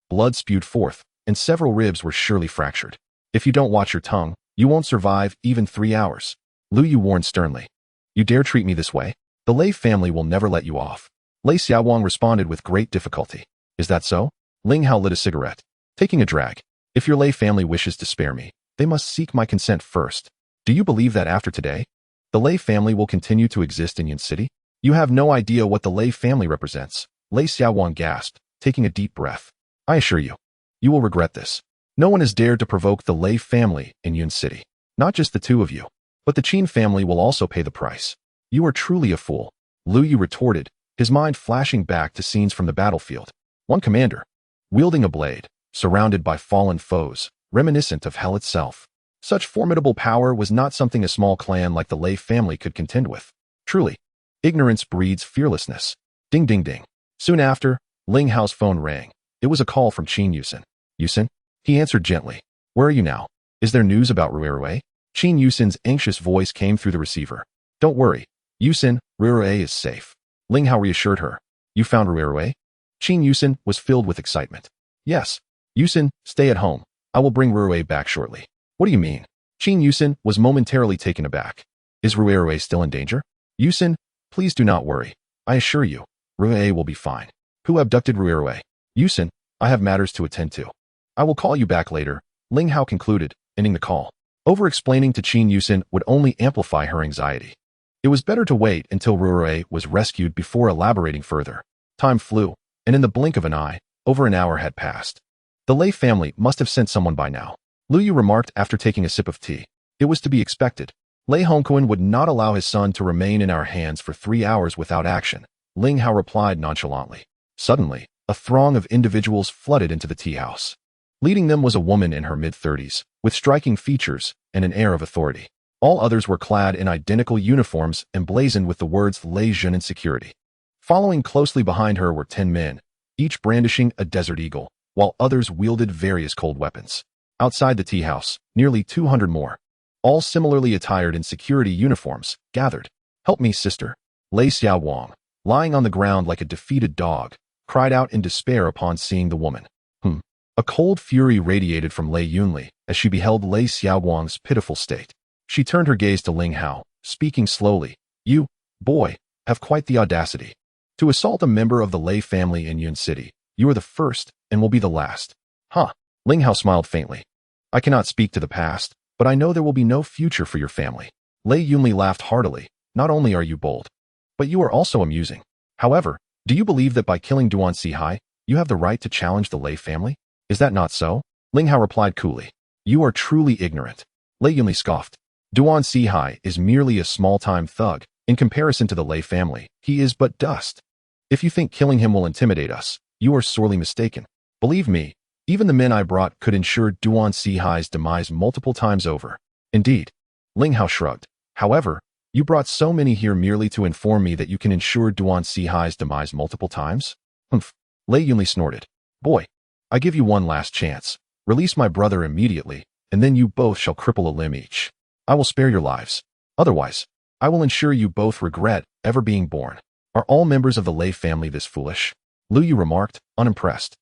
Blood spewed forth, and several ribs were surely fractured. If you don't watch your tongue, you won't survive even 3 hours. Lu Yu warned sternly. You dare treat me this way? The Lei family will never let you off. Lei Xiaowang responded with great difficulty. Is that so? Ling Hao lit a cigarette. Taking a drag. If your Lei family wishes to spare me, they must seek my consent first. Do you believe that after today, the Lei family will continue to exist in Yin City? You have no idea what the Lei family represents. Lei Xiaowang gasped, taking a deep breath. I assure you, you will regret this. No one has dared to provoke the Lei family in Yin City. Not just the 2 of you, but the Qin family will also pay the price. You are truly a fool, Lu Yu retorted, his mind flashing back to scenes from the battlefield. One commander, wielding a blade, surrounded by fallen foes, reminiscent of hell itself. Such formidable power was not something a small clan like the Lei family could contend with. Truly, ignorance breeds fearlessness. Ding ding ding. Soon after, Ling Hao's phone rang. It was a call from Qin Yuxin. Yuxin? He answered gently. Where are you now? Is there news about Ru'ei? Qin Yuxin's anxious voice came through the receiver. Don't worry. Yuxin, Ru'ei is safe. Ling Hao reassured her. You found Ru'ei? Qin Yuxin was filled with excitement. Yes. Yuxin, stay at home. I will bring Ru'ei back shortly. What do you mean? Qin Yuxin was momentarily taken aback. Is Ru'ei still in danger? Yuxin, please do not worry. I assure you, Ru'ei will be fine. Who abducted Ru'ei? Yuxin, I have matters to attend to. I will call you back later, Ling Hao concluded, ending the call. Over-explaining to Qin Yuxin would only amplify her anxiety. It was better to wait until Ru'ei was rescued before elaborating further. Time flew, and in the blink of an eye, over an hour had passed. The Lei family must have sent someone by now, Lu Yu remarked after taking a sip of tea. It was to be expected. Lei Hongquan would not allow his son to remain in our hands for 3 hours without action, Ling Hao replied nonchalantly. Suddenly, a throng of individuals flooded into the tea house. Leading them was a woman in her mid-30s, with striking features and an air of authority. All others were clad in identical uniforms emblazoned with the words Lei Zhen in security. Following closely behind her were 10 men, each brandishing a desert eagle, while others wielded various cold weapons. Outside the tea house, nearly 200 more, all similarly attired in security uniforms, gathered. Help me, sister. Lei Xiaowang, lying on the ground like a defeated dog, cried out in despair upon seeing the woman. A cold fury radiated from Lei Yunli as she beheld Lei Xiaowang's pitiful state. She turned her gaze to Ling Hao, speaking slowly. You, boy, have quite the audacity to assault a member of the Lei family in Yun City. You are the first and will be the last. Huh. Ling Hao smiled faintly. I cannot speak to the past, but I know there will be no future for your family. Lei Yunli laughed heartily. Not only are you bold, but you are also amusing. However, do you believe that by killing Duan Sihai, you have the right to challenge the Lei family? Is that not so? Ling Hao replied coolly. You are truly ignorant. Lei Yunli scoffed. Duan Sihai is merely a small-time thug. In comparison to the Lei family, he is but dust. If you think killing him will intimidate us, you are sorely mistaken. Believe me, even the men I brought could ensure Duan Sihai's demise multiple times over. Indeed. Ling Hao shrugged. However, You brought so many here merely to inform me that you can ensure Duan Sihai's demise multiple times? Humph. Lei Yunli snorted. Boy, I give you one last chance. Release my brother immediately, and then you both shall cripple a limb each. I will spare your lives. Otherwise, I will ensure you both regret ever being born. Are all members of the Lei family this foolish? Lu Yu remarked, unimpressed.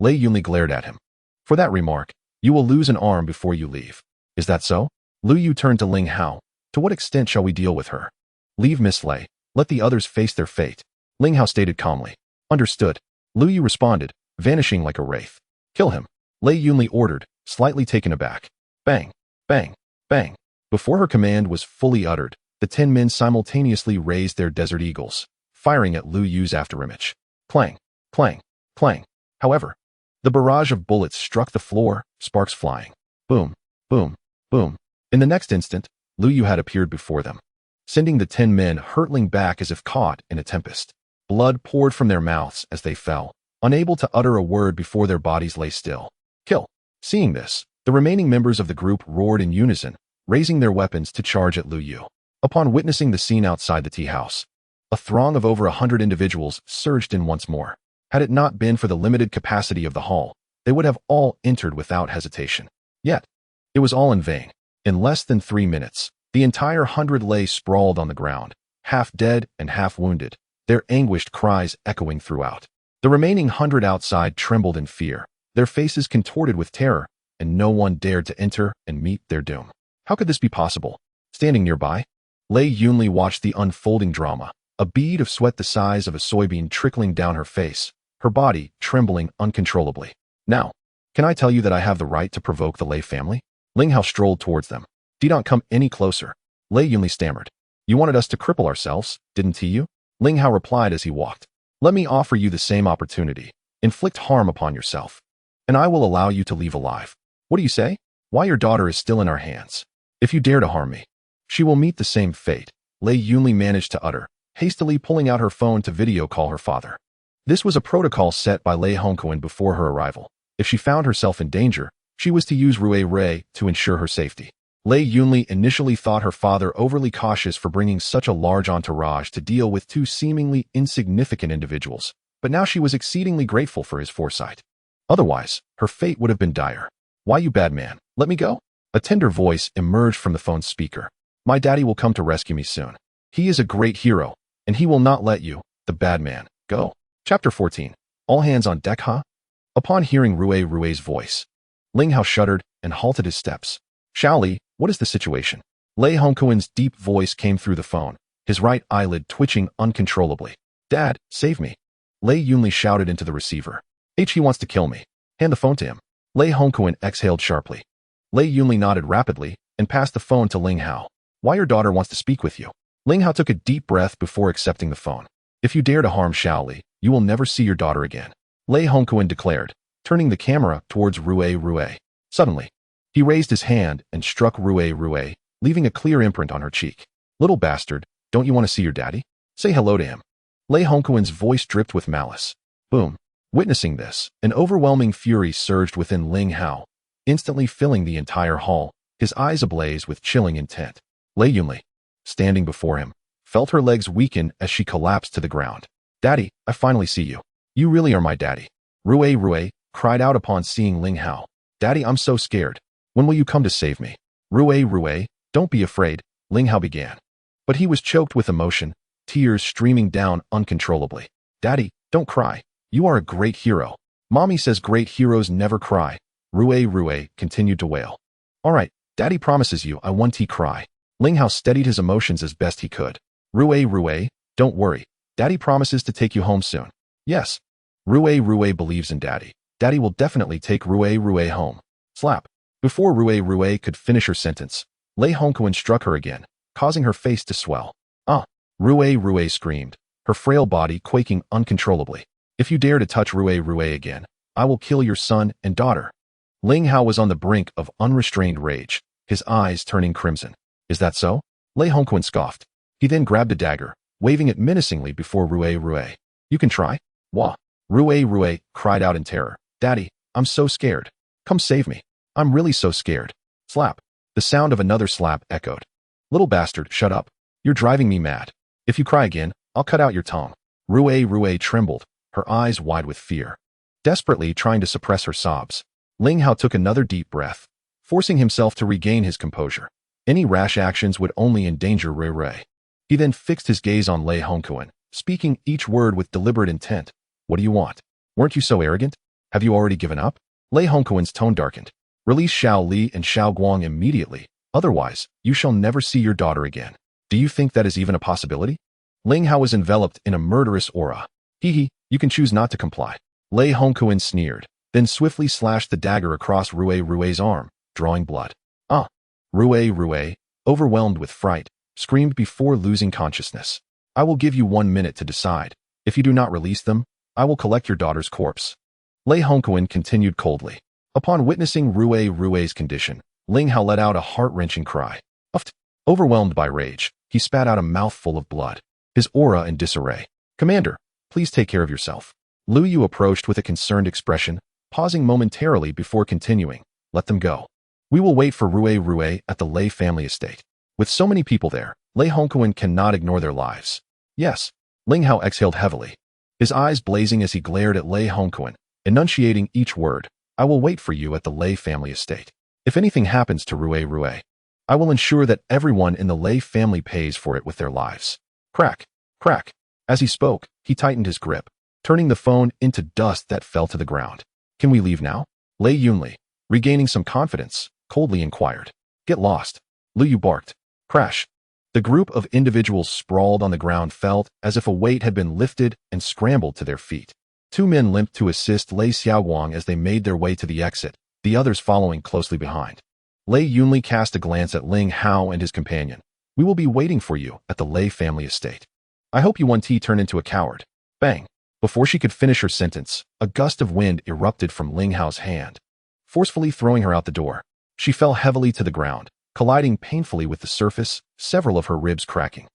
Lei Yunli glared at him. For that remark, you will lose an arm before you leave. Is that so? Lu Yu turned to Ling Hao. To what extent shall we deal with her? Leave Miss Lei. Let the others face their fate. Ling Hao stated calmly. Understood. Lu Yu responded, vanishing like a wraith. Kill him. Lei Yunli ordered, slightly taken aback. Bang, bang, bang. Before her command was fully uttered, the 10 men simultaneously raised their desert eagles, firing at Lu Yu's afterimage. Clang, clang, clang. However, the barrage of bullets struck the floor, sparks flying. Boom, boom, boom. In the next instant, Lu Yu had appeared before them, sending the 10 men hurtling back as if caught in a tempest. Blood poured from their mouths as they fell, unable to utter a word before their bodies lay still. Kill. Seeing this, the remaining members of the group roared in unison, raising their weapons to charge at Lu Yu. Upon witnessing the scene outside the tea house, a throng of over 100 individuals surged in once more. Had it not been for the limited capacity of the hall, they would have all entered without hesitation. Yet, it was all in vain. In less than 3 minutes, the entire 100 lay sprawled on the ground, half dead and half wounded, their anguished cries echoing throughout. The remaining 100 outside trembled in fear, their faces contorted with terror, and no one dared to enter and meet their doom. How could this be possible? Standing nearby, Lei Yunli watched the unfolding drama, a bead of sweat the size of a soybean trickling down her face, her body trembling uncontrollably. Now, can I tell you that I have the right to provoke the Lei family? Ling Hao strolled towards them. Do not come any closer. Lei Yunli stammered. You wanted us to cripple ourselves, didn't you? Ling Hao replied as he walked. Let me offer you the same opportunity. Inflict harm upon yourself, and I will allow you to leave alive. What do you say? Why, your daughter is still in our hands. If you dare to harm me, she will meet the same fate, Lei Yunli managed to utter, hastily pulling out her phone to video call her father. This was a protocol set by Lei Hongquan before her arrival. If she found herself in danger, she was to use Rui to ensure her safety. Lei Yunli initially thought her father overly cautious for bringing such a large entourage to deal with 2 seemingly insignificant individuals, but now she was exceedingly grateful for his foresight. Otherwise, her fate would have been dire. Why, you bad man, let me go? A tender voice emerged from the phone's speaker. My daddy will come to rescue me soon. He is a great hero, and he will not let you, the bad man, go. Chapter 14. All hands on deck, huh? Upon hearing Rui's voice, Ling Hao shuddered and halted his steps. Shaoli, what is the situation? Lei Hongquan's deep voice came through the phone, his right eyelid twitching uncontrollably. Dad, save me. Lei Yunli shouted into the receiver. He wants to kill me. Hand the phone to him. Lei Hongquan exhaled sharply. Lei Yunli nodded rapidly and passed the phone to Ling Hao. Why, your daughter wants to speak with you. Ling Hao took a deep breath before accepting the phone. If you dare to harm Shaoli, you will never see your daughter again, Lei Hongquan declared, turning the camera towards Rui. Suddenly, he raised his hand and struck Rui, leaving a clear imprint on her cheek. Little bastard, don't you want to see your daddy? Say hello to him. Lei Hongquan's voice dripped with malice. Boom. Witnessing this, an overwhelming fury surged within Ling Hao, instantly filling the entire hall, his eyes ablaze with chilling intent. Lei Yunli, standing before him, felt her legs weaken as she collapsed to the ground. Daddy, I finally see you. You really are my daddy. Rui cried out upon seeing Ling Hao. Daddy, I'm so scared. When will you come to save me? Rui, don't be afraid, Ling Hao began. But he was choked with emotion, tears streaming down uncontrollably. Daddy, don't cry. You are a great hero. Mommy says great heroes never cry. Rui continued to wail. All right, Daddy promises you I won't cry. Ling Hao steadied his emotions as best he could. Rui, don't worry. Daddy promises to take you home soon. Yes. Rui believes in Daddy. Daddy will definitely take Rui home. Slap. Before Rui could finish her sentence, Lei Hongquan struck her again, causing her face to swell. Rui screamed, her frail body quaking uncontrollably. If you dare to touch Rui again, I will kill your son and daughter. Ling Hao was on the brink of unrestrained rage, his eyes turning crimson. Is that so? Lei Hongquan scoffed. He then grabbed a dagger, waving it menacingly before Rui. You can try? Wah. Rui cried out in terror. Daddy, I'm so scared. Come save me. I'm really so scared. Slap. The sound of another slap echoed. Little bastard, shut up. You're driving me mad. If you cry again, I'll cut out your tongue. Rue trembled, her eyes wide with fear. Desperately trying to suppress her sobs, Ling Hao took another deep breath, forcing himself to regain his composure. Any rash actions would only endanger Rue. He then fixed his gaze on Lei Hongquan, speaking each word with deliberate intent. What do you want? Weren't you so arrogant? Have you already given up? Lei Hongquan's tone darkened. Release Xiao Li and Xiao Guang immediately, otherwise, you shall never see your daughter again. Do you think that is even a possibility? Ling Hao was enveloped in a murderous aura. Hee, you can choose not to comply. Lei Hongquan sneered, then swiftly slashed the dagger across Rue's arm, drawing blood. Rue, overwhelmed with fright, screamed before losing consciousness. I will give you 1 minute to decide. If you do not release them, I will collect your daughter's corpse. Lei Hongquan continued coldly. Upon witnessing Rue's condition, Ling Hao let out a heart-wrenching cry. Overwhelmed by rage, he spat out a mouthful of blood, his aura in disarray. Commander, please take care of yourself. Lu Yu approached with a concerned expression, pausing momentarily before continuing. Let them go. We will wait for Rue at the Lei family estate. With so many people there, Lei Hongquan cannot ignore their lives. Yes. Ling Hao exhaled heavily, his eyes blazing as he glared at Lei Hongquan, enunciating each word. I will wait for you at the Lei family estate. If anything happens to Rue, I will ensure that everyone in the Lei family pays for it with their lives. Crack, crack. As he spoke, he tightened his grip, turning the phone into dust that fell to the ground. Can we leave now? Lei Yunli, regaining some confidence, coldly inquired. Get lost. Lu Yu barked. Crash. The group of individuals sprawled on the ground felt as if a weight had been lifted and scrambled to their feet. 2 men limped to assist Lei Xiaoguang as they made their way to the exit, the others following closely behind. Lei Yunli cast a glance at Ling Hao and his companion. We will be waiting for you at the Lei family estate. I hope you won't turn into a coward. Bang. Before she could finish her sentence, a gust of wind erupted from Ling Hao's hand, forcefully throwing her out the door. She fell heavily to the ground, colliding painfully with the surface, several of her ribs cracking.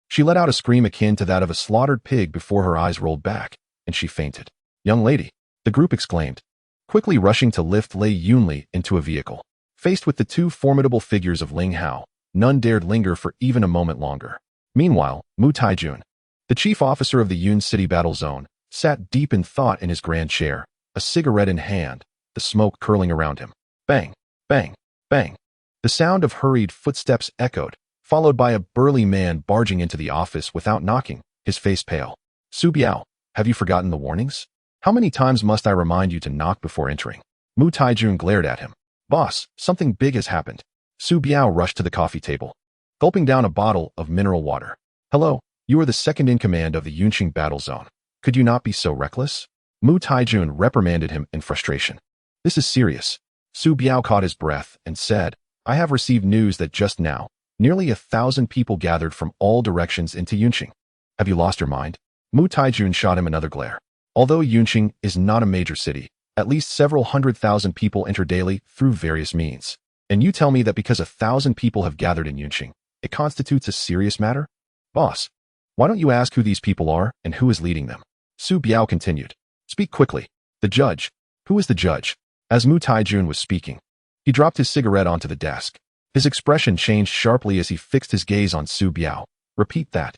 She let out a scream akin to that of a slaughtered pig before her eyes rolled back, and she fainted. Young lady, the group exclaimed, quickly rushing to lift Lei Yunli into a vehicle. Faced with the 2 formidable figures of Ling Hao, none dared linger for even a moment longer. Meanwhile, Mu Taijun, the chief officer of the Yun City battle zone, sat deep in thought in his grand chair, a cigarette in hand, the smoke curling around him. Bang, bang, bang. The sound of hurried footsteps echoed, followed by a burly man barging into the office without knocking, his face pale. Su Biao, have you forgotten the warnings? How many times must I remind you to knock before entering? Mu Taijun glared at him. Boss, something big has happened. Su Biao rushed to the coffee table, gulping down a bottle of mineral water. Hello, you are the second in command of the Yunqing battle zone. Could you not be so reckless? Mu Taijun reprimanded him in frustration. This is serious. Su Biao caught his breath and said, I have received news that just now, nearly 1,000 people gathered from all directions into Yunqing. Have you lost your mind? Mu Taijun shot him another glare. Although Yunqing is not a major city, at least several 100,000 people enter daily through various means. And you tell me that because 1,000 people have gathered in Yunqing, it constitutes a serious matter? Boss, why don't you ask who these people are and who is leading them? Su Biao continued. Speak quickly. The judge. Who is the judge? As Mu Taijun was speaking, he dropped his cigarette onto the desk. His expression changed sharply as he fixed his gaze on Su Biao. Repeat that.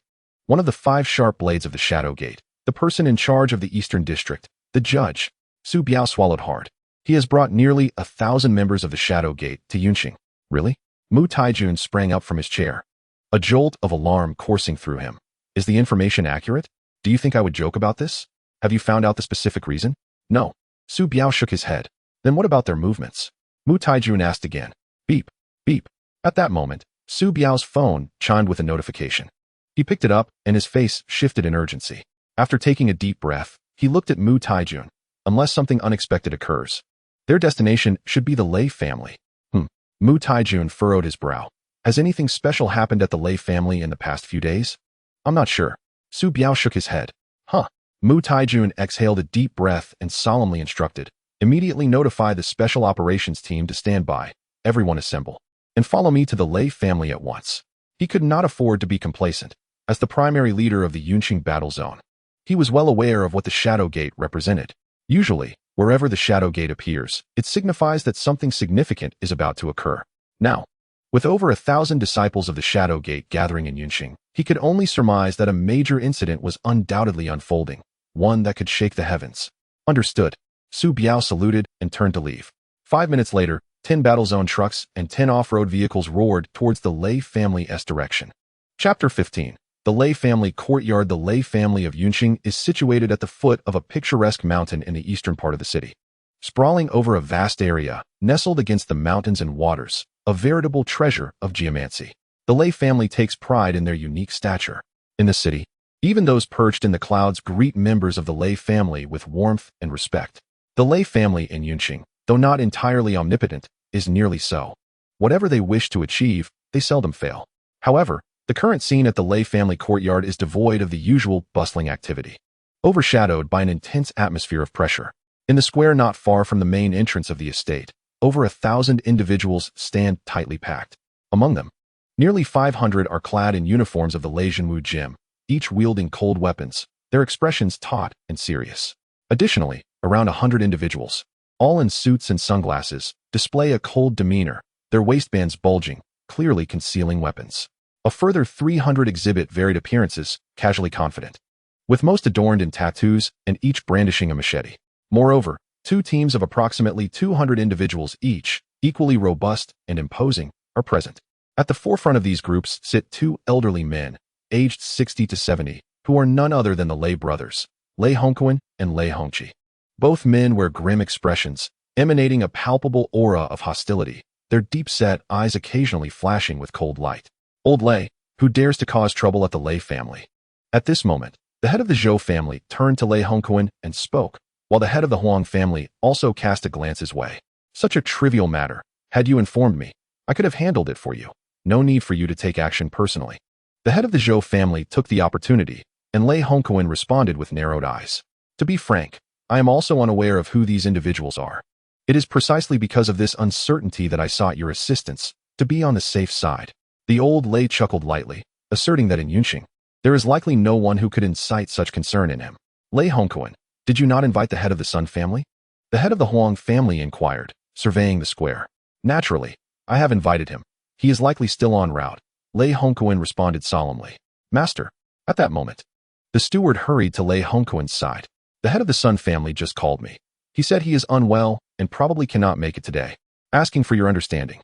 One of the 5 sharp blades of the Shadow Gate, the person in charge of the Eastern District, the judge. Su Biao swallowed hard. He has brought nearly 1,000 members of the Shadow Gate to Yunqing. Really? Mu Taijun sprang up from his chair, a jolt of alarm coursing through him. Is the information accurate? Do you think I would joke about this? Have you found out the specific reason? No. Su Biao shook his head. Then what about their movements? Mu Taijun asked again. Beep, beep. At that moment, Su Biao's phone chimed with a notification. He picked it up, and his face shifted in urgency. After taking a deep breath, he looked at Mu Taijun. Unless something unexpected occurs, their destination should be the Lei family. Mu Taijun furrowed his brow. Has anything special happened at the Lei family in the past few days? I'm not sure. Su Biao shook his head. Mu Taijun exhaled a deep breath and solemnly instructed. Immediately notify the special operations team to stand by. Everyone assemble. And follow me to the Lei family at once. He could not afford to be complacent. As the primary leader of the Yunqing battle zone, he was well aware of what the Shadow Gate represented. Usually, wherever the Shadow Gate appears, it signifies that something significant is about to occur. Now, With over 1,000 disciples of the Shadow Gate gathering in Yunqing, he could only surmise that a major incident was undoubtedly unfolding, one that could shake the heavens. Understood. Su Biao saluted and turned to leave. 5 minutes later, 10 battle-zone trucks and 10 off-road vehicles roared towards the Lei family's direction. Chapter 15. The Lei family courtyard. The Lei family of Yunqing is situated at the foot of a picturesque mountain in the eastern part of the city. Sprawling over a vast area, nestled against the mountains and waters, a veritable treasure of geomancy. The Lei family takes pride in their unique stature. In the city, even those perched in the clouds greet members of the Lei family with warmth and respect. The Lei family in Yunqing, though not entirely omnipotent, is nearly so. Whatever they wish to achieve, they seldom fail. However, the current scene at the Lei family courtyard is devoid of the usual bustling activity. Overshadowed by an intense atmosphere of pressure. In the square not far from the main entrance of the estate, over 1,000 individuals stand tightly packed. Among them, nearly 500 are clad in uniforms of the Lei Zhenwu Gym, each wielding cold weapons, their expressions taut and serious. Additionally, around 100 individuals, all in suits and sunglasses, display a cold demeanor, their waistbands bulging, clearly concealing weapons. A further 300 exhibit varied appearances, casually confident, with most adorned in tattoos and each brandishing a machete. Moreover, 2 teams of approximately 200 individuals each, equally robust and imposing, are present. At the forefront of these groups sit 2 elderly men, aged 60 to 70, who are none other than the Lei brothers, Lei Hongquan and Lei Hongqi. Both men wear grim expressions, emanating a palpable aura of hostility, their deep-set eyes occasionally flashing with cold light. Old Lei, who dares to cause trouble at the Lei family? At this moment, the head of the Zhou family turned to Lei Hongquan and spoke, while the head of the Huang family also cast a glance his way. Such a trivial matter. Had you informed me, I could have handled it for you. No need for you to take action personally. The head of the Zhou family took the opportunity, and Lei Hongquan responded with narrowed eyes. To be frank, I am also unaware of who these individuals are. It is precisely because of this uncertainty that I sought your assistance, to be on the safe side. The old Lei chuckled lightly, asserting that in Yunqing, there is likely no one who could incite such concern in him. Lei Hongquan, did you not invite the head of the Sun family? The head of the Huang family inquired, surveying the square. Naturally, I have invited him. He is likely still en route. Lei Hongquan responded solemnly. Master. At that moment, the steward hurried to Lei Hongquan's side. The head of the Sun family just called me. He said he is unwell and probably cannot make it today. Asking for your understanding.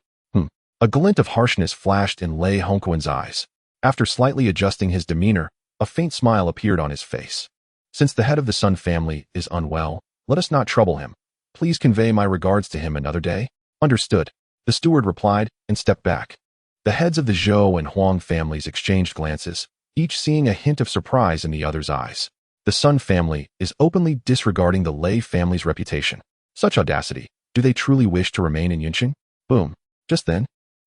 A glint of harshness flashed in Lei Hongquan's eyes. After slightly adjusting his demeanor, a faint smile appeared on his face. Since the head of the Sun family is unwell, let us not trouble him. Please convey my regards to him another day. Understood. The steward replied and stepped back. The heads of the Zhou and Huang families exchanged glances, each seeing a hint of surprise in the other's eyes. The Sun family is openly disregarding the Lei family's reputation. Such audacity. Do they truly wish to remain in Yunqing? Boom. Just then,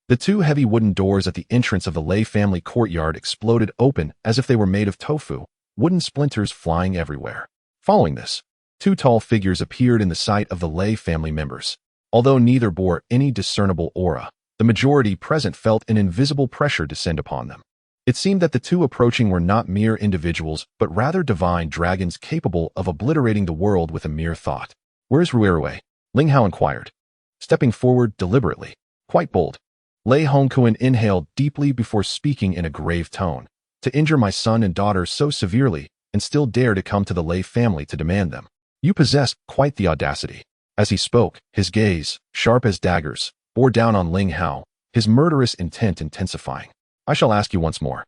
the 2 heavy wooden doors at the entrance of the Lei family courtyard exploded open as if they were made of tofu, wooden splinters flying everywhere. Following this, 2 tall figures appeared in the sight of the Lei family members. Although neither bore any discernible aura, the majority present felt an invisible pressure descend upon them. It seemed that the 2 approaching were not mere individuals, but rather divine dragons capable of obliterating the world with a mere thought. Where's Ruerue? Ling Hao inquired, stepping forward deliberately, quite bold. Lei Hongquan inhaled deeply before speaking in a grave tone. To injure my son and daughter so severely, and still dare to come to the Lei family to demand them. You possess quite the audacity. As he spoke, his gaze, sharp as daggers, bore down on Ling Hao, his murderous intent intensifying. I shall ask you once more.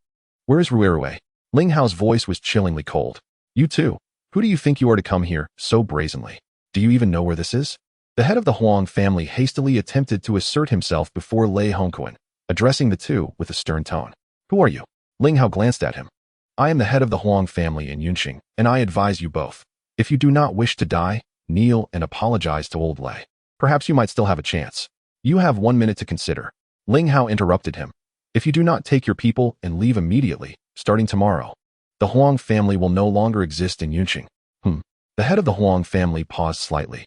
Where is Ruerue? Ling Hao's voice was chillingly cold. You too. Who do you think you are to come here so brazenly? Do you even know where this is? The head of the Huang family hastily attempted to assert himself before Lei Hongquan, addressing the 2 with a stern tone. Who are you? Ling Hao glanced at him. I am the head of the Huang family in Yunqing, and I advise you both. If you do not wish to die, kneel and apologize to old Lei. Perhaps you might still have a chance. You have 1 minute to consider. Ling Hao interrupted him. If you do not take your people and leave immediately, starting tomorrow, the Huang family will no longer exist in Yunqing. The head of the Huang family paused slightly,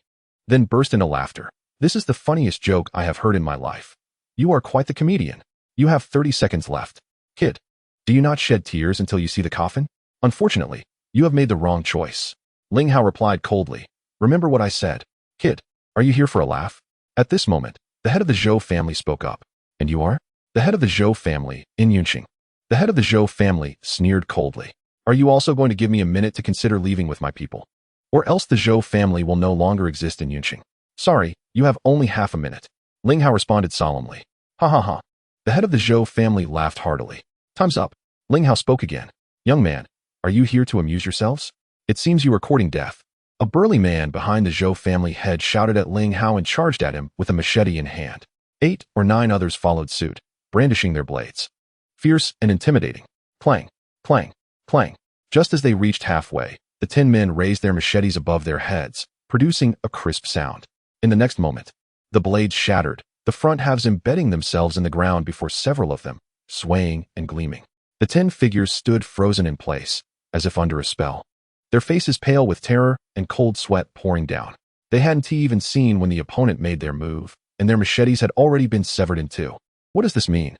then burst into laughter. This is the funniest joke I have heard in my life. You are quite the comedian. You have 30 seconds left. Kid, do you not shed tears until you see the coffin? Unfortunately, you have made the wrong choice. Ling Hao replied coldly. Remember what I said. Kid, are you here for a laugh? At this moment, the head of the Zhou family spoke up. And you are? The head of the Zhou family, Qin Yuxin. The head of the Zhou family sneered coldly. Are you also going to give me a minute to consider leaving with my people? Or else the Zhou family will no longer exist in Yuxin. Sorry, you have only half a minute. Ling Hao responded solemnly. Ha ha ha. The head of the Zhou family laughed heartily. Time's up. Ling Hao spoke again. Young man, are you here to amuse yourselves? It seems you are courting death. A burly man behind the Zhou family head shouted at Ling Hao and charged at him with a machete in hand. 8 or 9 others followed suit, brandishing their blades. Fierce and intimidating. Clang, clang, clang. Just as they reached halfway, the 10 men raised their machetes above their heads, producing a crisp sound. In the next moment, the blades shattered, the front halves embedding themselves in the ground before several of them, swaying and gleaming. The 10 figures stood frozen in place, as if under a spell. Their faces pale with terror and cold sweat pouring down. They hadn't even seen when the opponent made their move, and their machetes had already been severed in two. What does this mean?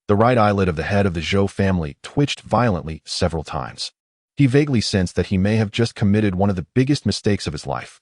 The right eyelid of the head of the Zhou family twitched violently several times. He vaguely sensed that he may have just committed one of the biggest mistakes of his life.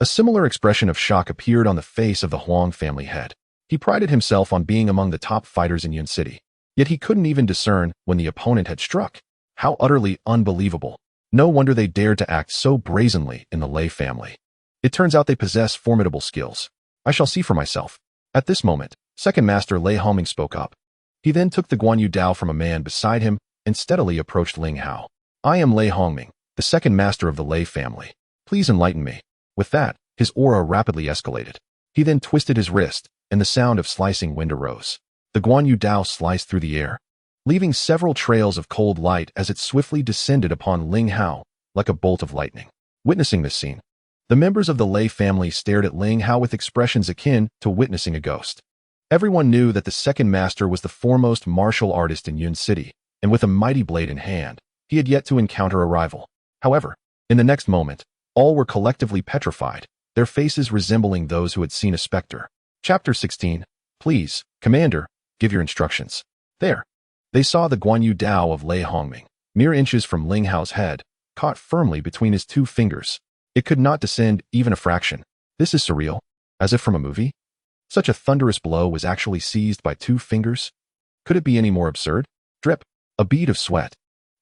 A similar expression of shock appeared on the face of the Huang family head. He prided himself on being among the top fighters in Yun City. Yet he couldn't even discern when the opponent had struck. How utterly unbelievable. No wonder they dared to act so brazenly in the Lei family. It turns out they possess formidable skills. I shall see for myself. At this moment, Second Master Lei Hongming spoke up. He then took the Guanyu Dao from a man beside him and steadily approached Ling Hao. I am Lei Hongming, the second master of the Lei family. Please enlighten me. With that, his aura rapidly escalated. He then twisted his wrist, and the sound of slicing wind arose. The Guanyu Dao sliced through the air, leaving several trails of cold light as it swiftly descended upon Ling Hao like a bolt of lightning. Witnessing this scene, the members of the Lei family stared at Ling Hao with expressions akin to witnessing a ghost. Everyone knew that the second master was the foremost martial artist in Yun City, and with a mighty blade in hand, he had yet to encounter a rival. However, in the next moment, all were collectively petrified, their faces resembling those who had seen a specter. Chapter 16. Please, Commander, give your instructions. There. They saw the Guanyu Dao of Lei Hongming, mere inches from Ling Hao's head, caught firmly between his two fingers. It could not descend even a fraction. This is surreal, as if from a movie. Such a thunderous blow was actually seized by 2 fingers? Could it be any more absurd? Drip. A bead of sweat,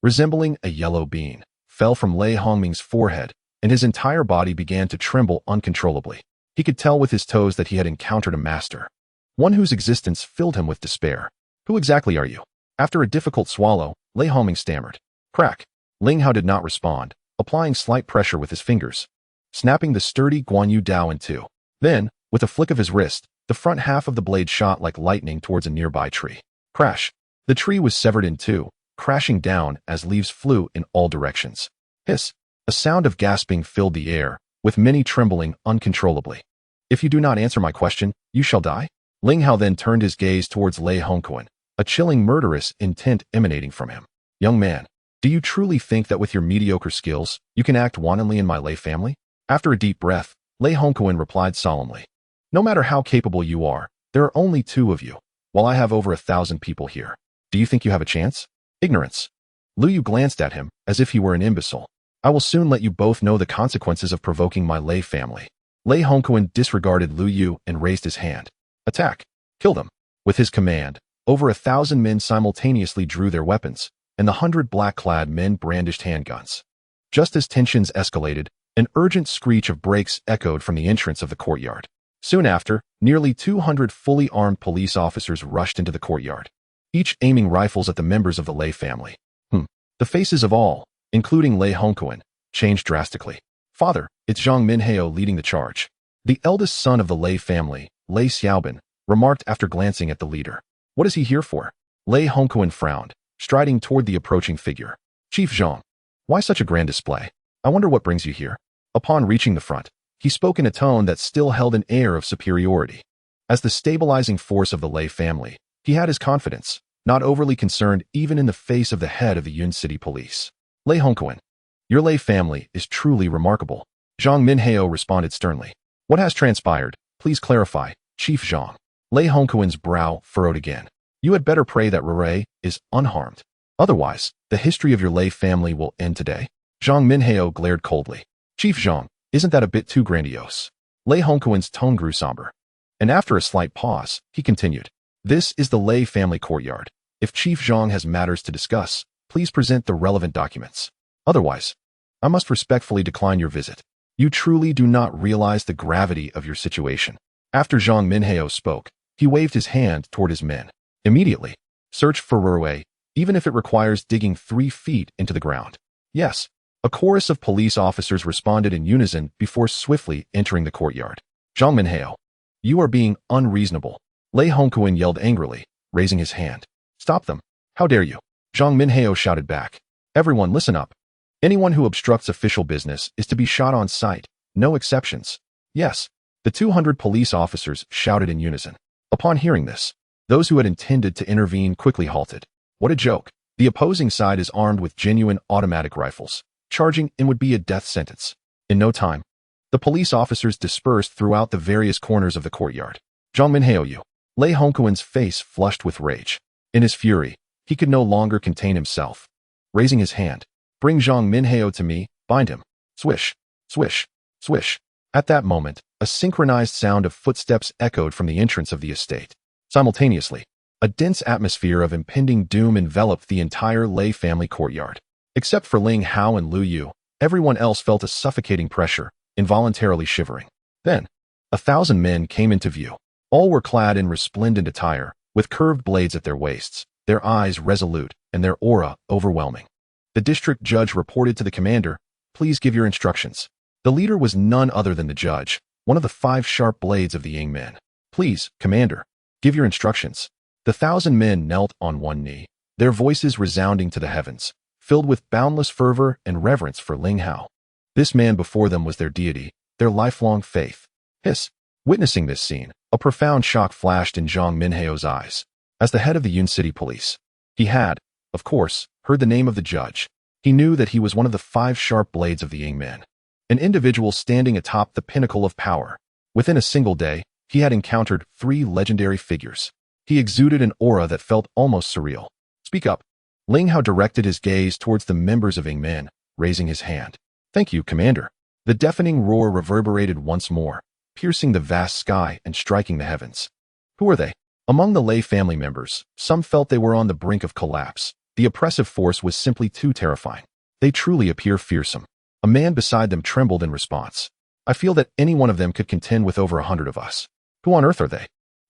resembling a yellow bean, fell from Lei Hongming's forehead, and his entire body began to tremble uncontrollably. He could tell with his toes that he had encountered a master, one whose existence filled him with despair. Who exactly are you? After a difficult swallow, Lei Hongming stammered. Crack. Ling Hao did not respond, applying slight pressure with his fingers, snapping the sturdy Guanyu Dao in two. Then, with a flick of his wrist, the front half of the blade shot like lightning towards a nearby tree. Crash. The tree was severed in two, crashing down as leaves flew in all directions. Hiss. A sound of gasping filled the air, with many trembling uncontrollably. If you do not answer my question, you shall die? Ling Hao then turned his gaze towards Lei Hongquan, a chilling murderous intent emanating from him. Young man, do you truly think that with your mediocre skills, you can act wantonly in my Lei family? After a deep breath, Lei Hongquan replied solemnly. No matter how capable you are, there are only 2 of you, while I have over 1,000 people here. Do you think you have a chance? Ignorance. Lu Yu glanced at him, as if he were an imbecile. I will soon let you both know the consequences of provoking my Lei family. Lei Hongquan disregarded Lu Yu and raised his hand. Attack. Kill them. With his command, over 1,000 men simultaneously drew their weapons, and the 100 black-clad men brandished handguns. Just as tensions escalated, an urgent screech of brakes echoed from the entrance of the courtyard. Soon after, nearly 200 fully armed police officers rushed into the courtyard, each aiming rifles at the members of the Lei family. The faces of all, including Lei Hongquan, changed drastically. Father, it's Zhang Minhao leading the charge. The eldest son of the Lei family, Lei Xiaobin, remarked after glancing at the leader. What is he here for? Lei Hongquan frowned, striding toward the approaching figure. Chief Zhang, why such a grand display? I wonder what brings you here. Upon reaching the front, he spoke in a tone that still held an air of superiority. As the stabilizing force of the Lei family, he had his confidence, not overly concerned even in the face of the head of the Yun City police. Lei Hongquan, your Lei family is truly remarkable. Zhang Minhao responded sternly. What has transpired? Please clarify, Chief Zhang. Lei Hongquan's brow furrowed again. You had better pray that Rere is unharmed. Otherwise, the history of your Lei family will end today. Zhang Minhao glared coldly. Chief Zhang, isn't that a bit too grandiose? Lei Hongquan's tone grew somber. And after a slight pause, he continued. This is the Lei family courtyard. If Chief Zhang has matters to discuss, please present the relevant documents. Otherwise, I must respectfully decline your visit. You truly do not realize the gravity of your situation. After Zhang Minhao spoke, he waved his hand toward his men. Immediately, search for Ruwei, even if it requires digging 3 feet into the ground. Yes. A chorus of police officers responded in unison before swiftly entering the courtyard. Zhang Minhao, you are being unreasonable. Lei Hongquan yelled angrily, raising his hand. Stop them. How dare you? Zhang Minhao shouted back. Everyone listen up. Anyone who obstructs official business is to be shot on sight, no exceptions. Yes. The 200 police officers shouted in unison. Upon hearing this, those who had intended to intervene quickly halted. What a joke. The opposing side is armed with genuine automatic rifles. Charging in would be a death sentence. In no time, the police officers dispersed throughout the various corners of the courtyard. Zhang Minhao you. Lei Hongquan's face flushed with rage. In his fury, he could no longer contain himself. Raising his hand, bring Zhang Minhao to me, bind him. Swish, swish, swish. At that moment, a synchronized sound of footsteps echoed from the entrance of the estate. Simultaneously, a dense atmosphere of impending doom enveloped the entire Lei family courtyard. Except for Ling Hao and Lu Yu, everyone else felt a suffocating pressure, involuntarily shivering. Then, 1,000 men came into view. All were clad in resplendent attire, with curved blades at their waists, their eyes resolute, and their aura overwhelming. The district judge reported to the commander, please give your instructions. The leader was none other than the judge, one of the 5 sharp blades of the Ying men. Please, commander, give your instructions. The 1,000 men knelt on one knee, their voices resounding to the heavens, filled with boundless fervor and reverence for Ling Hao. This man before them was their deity, their lifelong faith. Hiss. Witnessing this scene, a profound shock flashed in Zhang Minhao's eyes. As the head of the Yun City Police, he had, of course, heard the name of the judge. He knew that he was one of the 5 sharp blades of the Ying men, an individual standing atop the pinnacle of power. Within a single day, he had encountered 3 legendary figures. He exuded an aura that felt almost surreal. Speak up. Ling Hao directed his gaze towards the members of Ying men, raising his hand. Thank you, commander. The deafening roar reverberated once more, piercing the vast sky and striking the heavens. Who are they? Among the Lei family members, some felt they were on the brink of collapse. The oppressive force was simply too terrifying. They truly appear fearsome. A man beside them trembled in response. I feel that any one of them could contend with over 100 of us. Who on earth are they?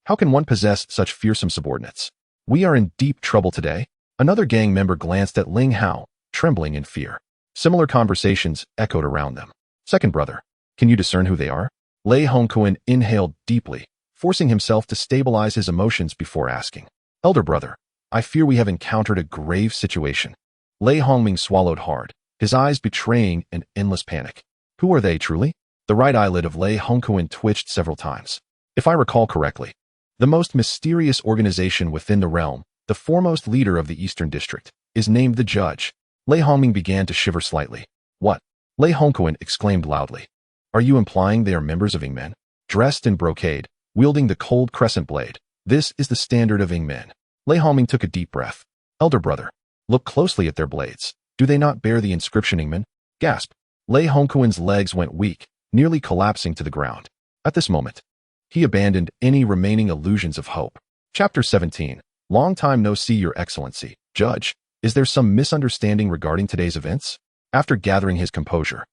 How can one possess such fearsome subordinates? We are in deep trouble today. Another gang member glanced at Ling Hao, trembling in fear. Similar conversations echoed around them. Second brother, can you discern who they are? Lei Hongquan inhaled deeply, forcing himself to stabilize his emotions before asking. Elder brother, I fear we have encountered a grave situation. Lei Hongming swallowed hard, his eyes betraying an endless panic. Who are they truly? The right eyelid of Lei Hongquan twitched several times. If I recall correctly, the most mysterious organization within the realm, the foremost leader of the Eastern District, is named the Judge. Lei Hongming began to shiver slightly. What? Lei Hongquan exclaimed loudly. Are you implying they are members of Ying men? Dressed in brocade, wielding the cold crescent blade. This is the standard of Ying men. Lei Hongming took a deep breath. Elder brother, look closely at their blades. Do they not bear the inscription Ying men? Gasp. Lei Hongquan's legs went weak, nearly collapsing to the ground. At this moment, he abandoned any remaining illusions of hope. Chapter 17. Long time no see, Your Excellency. Judge, is there some misunderstanding regarding today's events? After gathering his composure,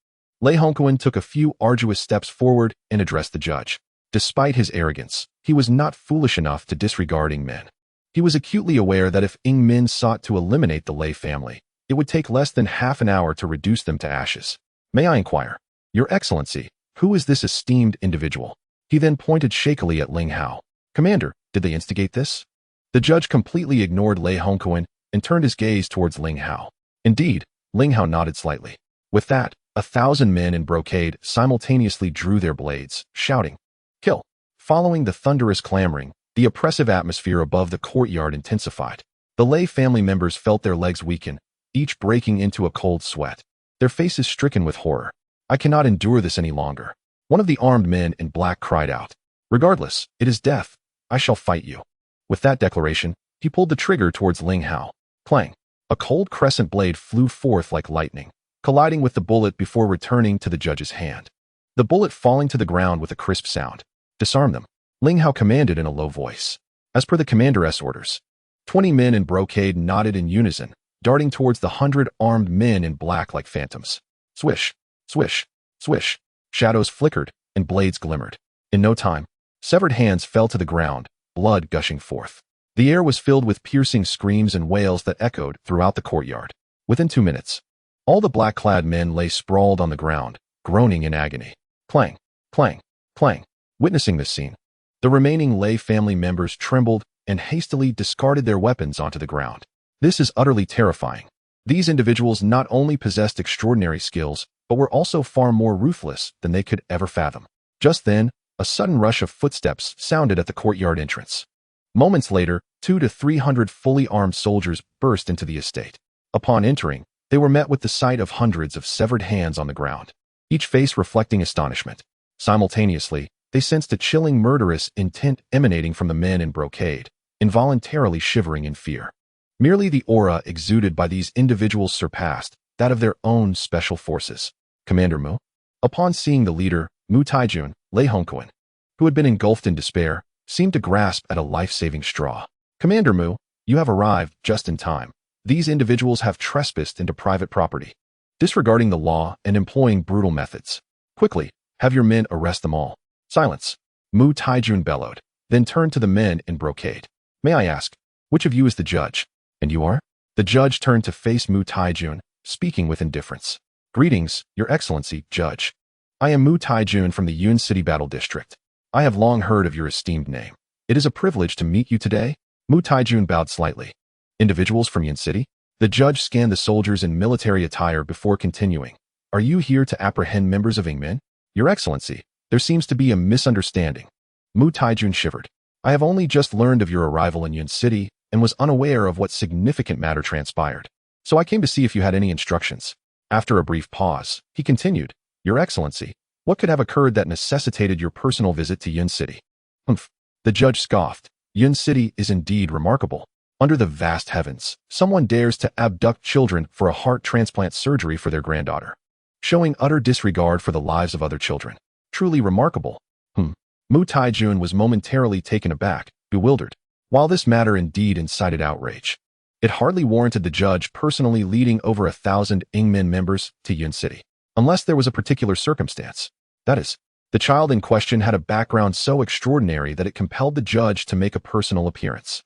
Lei Hongquan took a few arduous steps forward and addressed the judge. Despite his arrogance, he was not foolish enough to disregard Ying men. He was acutely aware that if Ying men sought to eliminate the Lei family, it would take less than half an hour to reduce them to ashes. May I inquire? Your Excellency, who is this esteemed individual? He then pointed shakily at Ling Hao. Commander, did they instigate this? The judge completely ignored Lei Hongquan and turned his gaze towards Ling Hao. Indeed, Ling Hao nodded slightly. With that, 1,000 men in brocade simultaneously drew their blades, shouting, Kill! Following the thunderous clamoring, the oppressive atmosphere above the courtyard intensified. The Lei family members felt their legs weaken, each breaking into a cold sweat. Their faces stricken with horror. I cannot endure this any longer. One of the armed men in black cried out. Regardless, it is death. I shall fight you. With that declaration, he pulled the trigger towards Ling Hao. Clang! A cold crescent blade flew forth like lightning, colliding with the bullet before returning to the judge's hand. The bullet falling to the ground with a crisp sound. Disarm them, Ling Hao commanded in a low voice. As per the commander's orders, 20 men in brocade nodded in unison, darting towards the 100 armed men in black like phantoms. Swish, swish, swish. Shadows flickered and blades glimmered. In no time, severed hands fell to the ground, blood gushing forth. The air was filled with piercing screams and wails that echoed throughout the courtyard. Within 2 minutes, all the black-clad men lay sprawled on the ground, groaning in agony. Clang, clang, clang. Witnessing this scene, the remaining lay family members trembled and hastily discarded their weapons onto the ground. This is utterly terrifying. These individuals not only possessed extraordinary skills, but were also far more ruthless than they could ever fathom. Just then, a sudden rush of footsteps sounded at the courtyard entrance. Moments later, 200 to 300 fully armed soldiers burst into the estate. Upon entering, they were met with the sight of hundreds of severed hands on the ground, each face reflecting astonishment. Simultaneously, they sensed a chilling murderous intent emanating from the men in brocade, involuntarily shivering in fear. Merely the aura exuded by these individuals surpassed that of their own special forces. Commander Mu. Upon seeing the leader, Mu Taijun, Lei Hongquan, who had been engulfed in despair, seemed to grasp at a life-saving straw. Commander Mu, you have arrived just in time. These individuals have trespassed into private property, disregarding the law and employing brutal methods. Quickly, have your men arrest them all. Silence. Mu Taijun bellowed, then turned to the men in brocade. May I ask, which of you is the judge? And you are? The judge turned to face Mu Taijun, speaking with indifference. Greetings, Your Excellency, Judge. I am Mu Taijun from the Yun City Battle District. I have long heard of your esteemed name. It is a privilege to meet you today. Mu Taijun bowed slightly. Individuals from Yun City? The judge scanned the soldiers in military attire before continuing. Are you here to apprehend members of Ingmen? Your Excellency, there seems to be a misunderstanding. Mu Taijun shivered. I have only just learned of your arrival in Yun City and was unaware of what significant matter transpired. So I came to see if you had any instructions. After a brief pause, he continued, Your Excellency, what could have occurred that necessitated your personal visit to Yun City? Humph. The judge scoffed. Yun City is indeed remarkable. Under the vast heavens, someone dares to abduct children for a heart transplant surgery for their granddaughter, showing utter disregard for the lives of other children. Truly remarkable. Mu Taijun was momentarily taken aback, bewildered. While this matter indeed incited outrage, it hardly warranted the judge personally leading over 1,000 Ingmen members to Yun City, unless there was a particular circumstance. That is, the child in question had a background so extraordinary that it compelled the judge to make a personal appearance.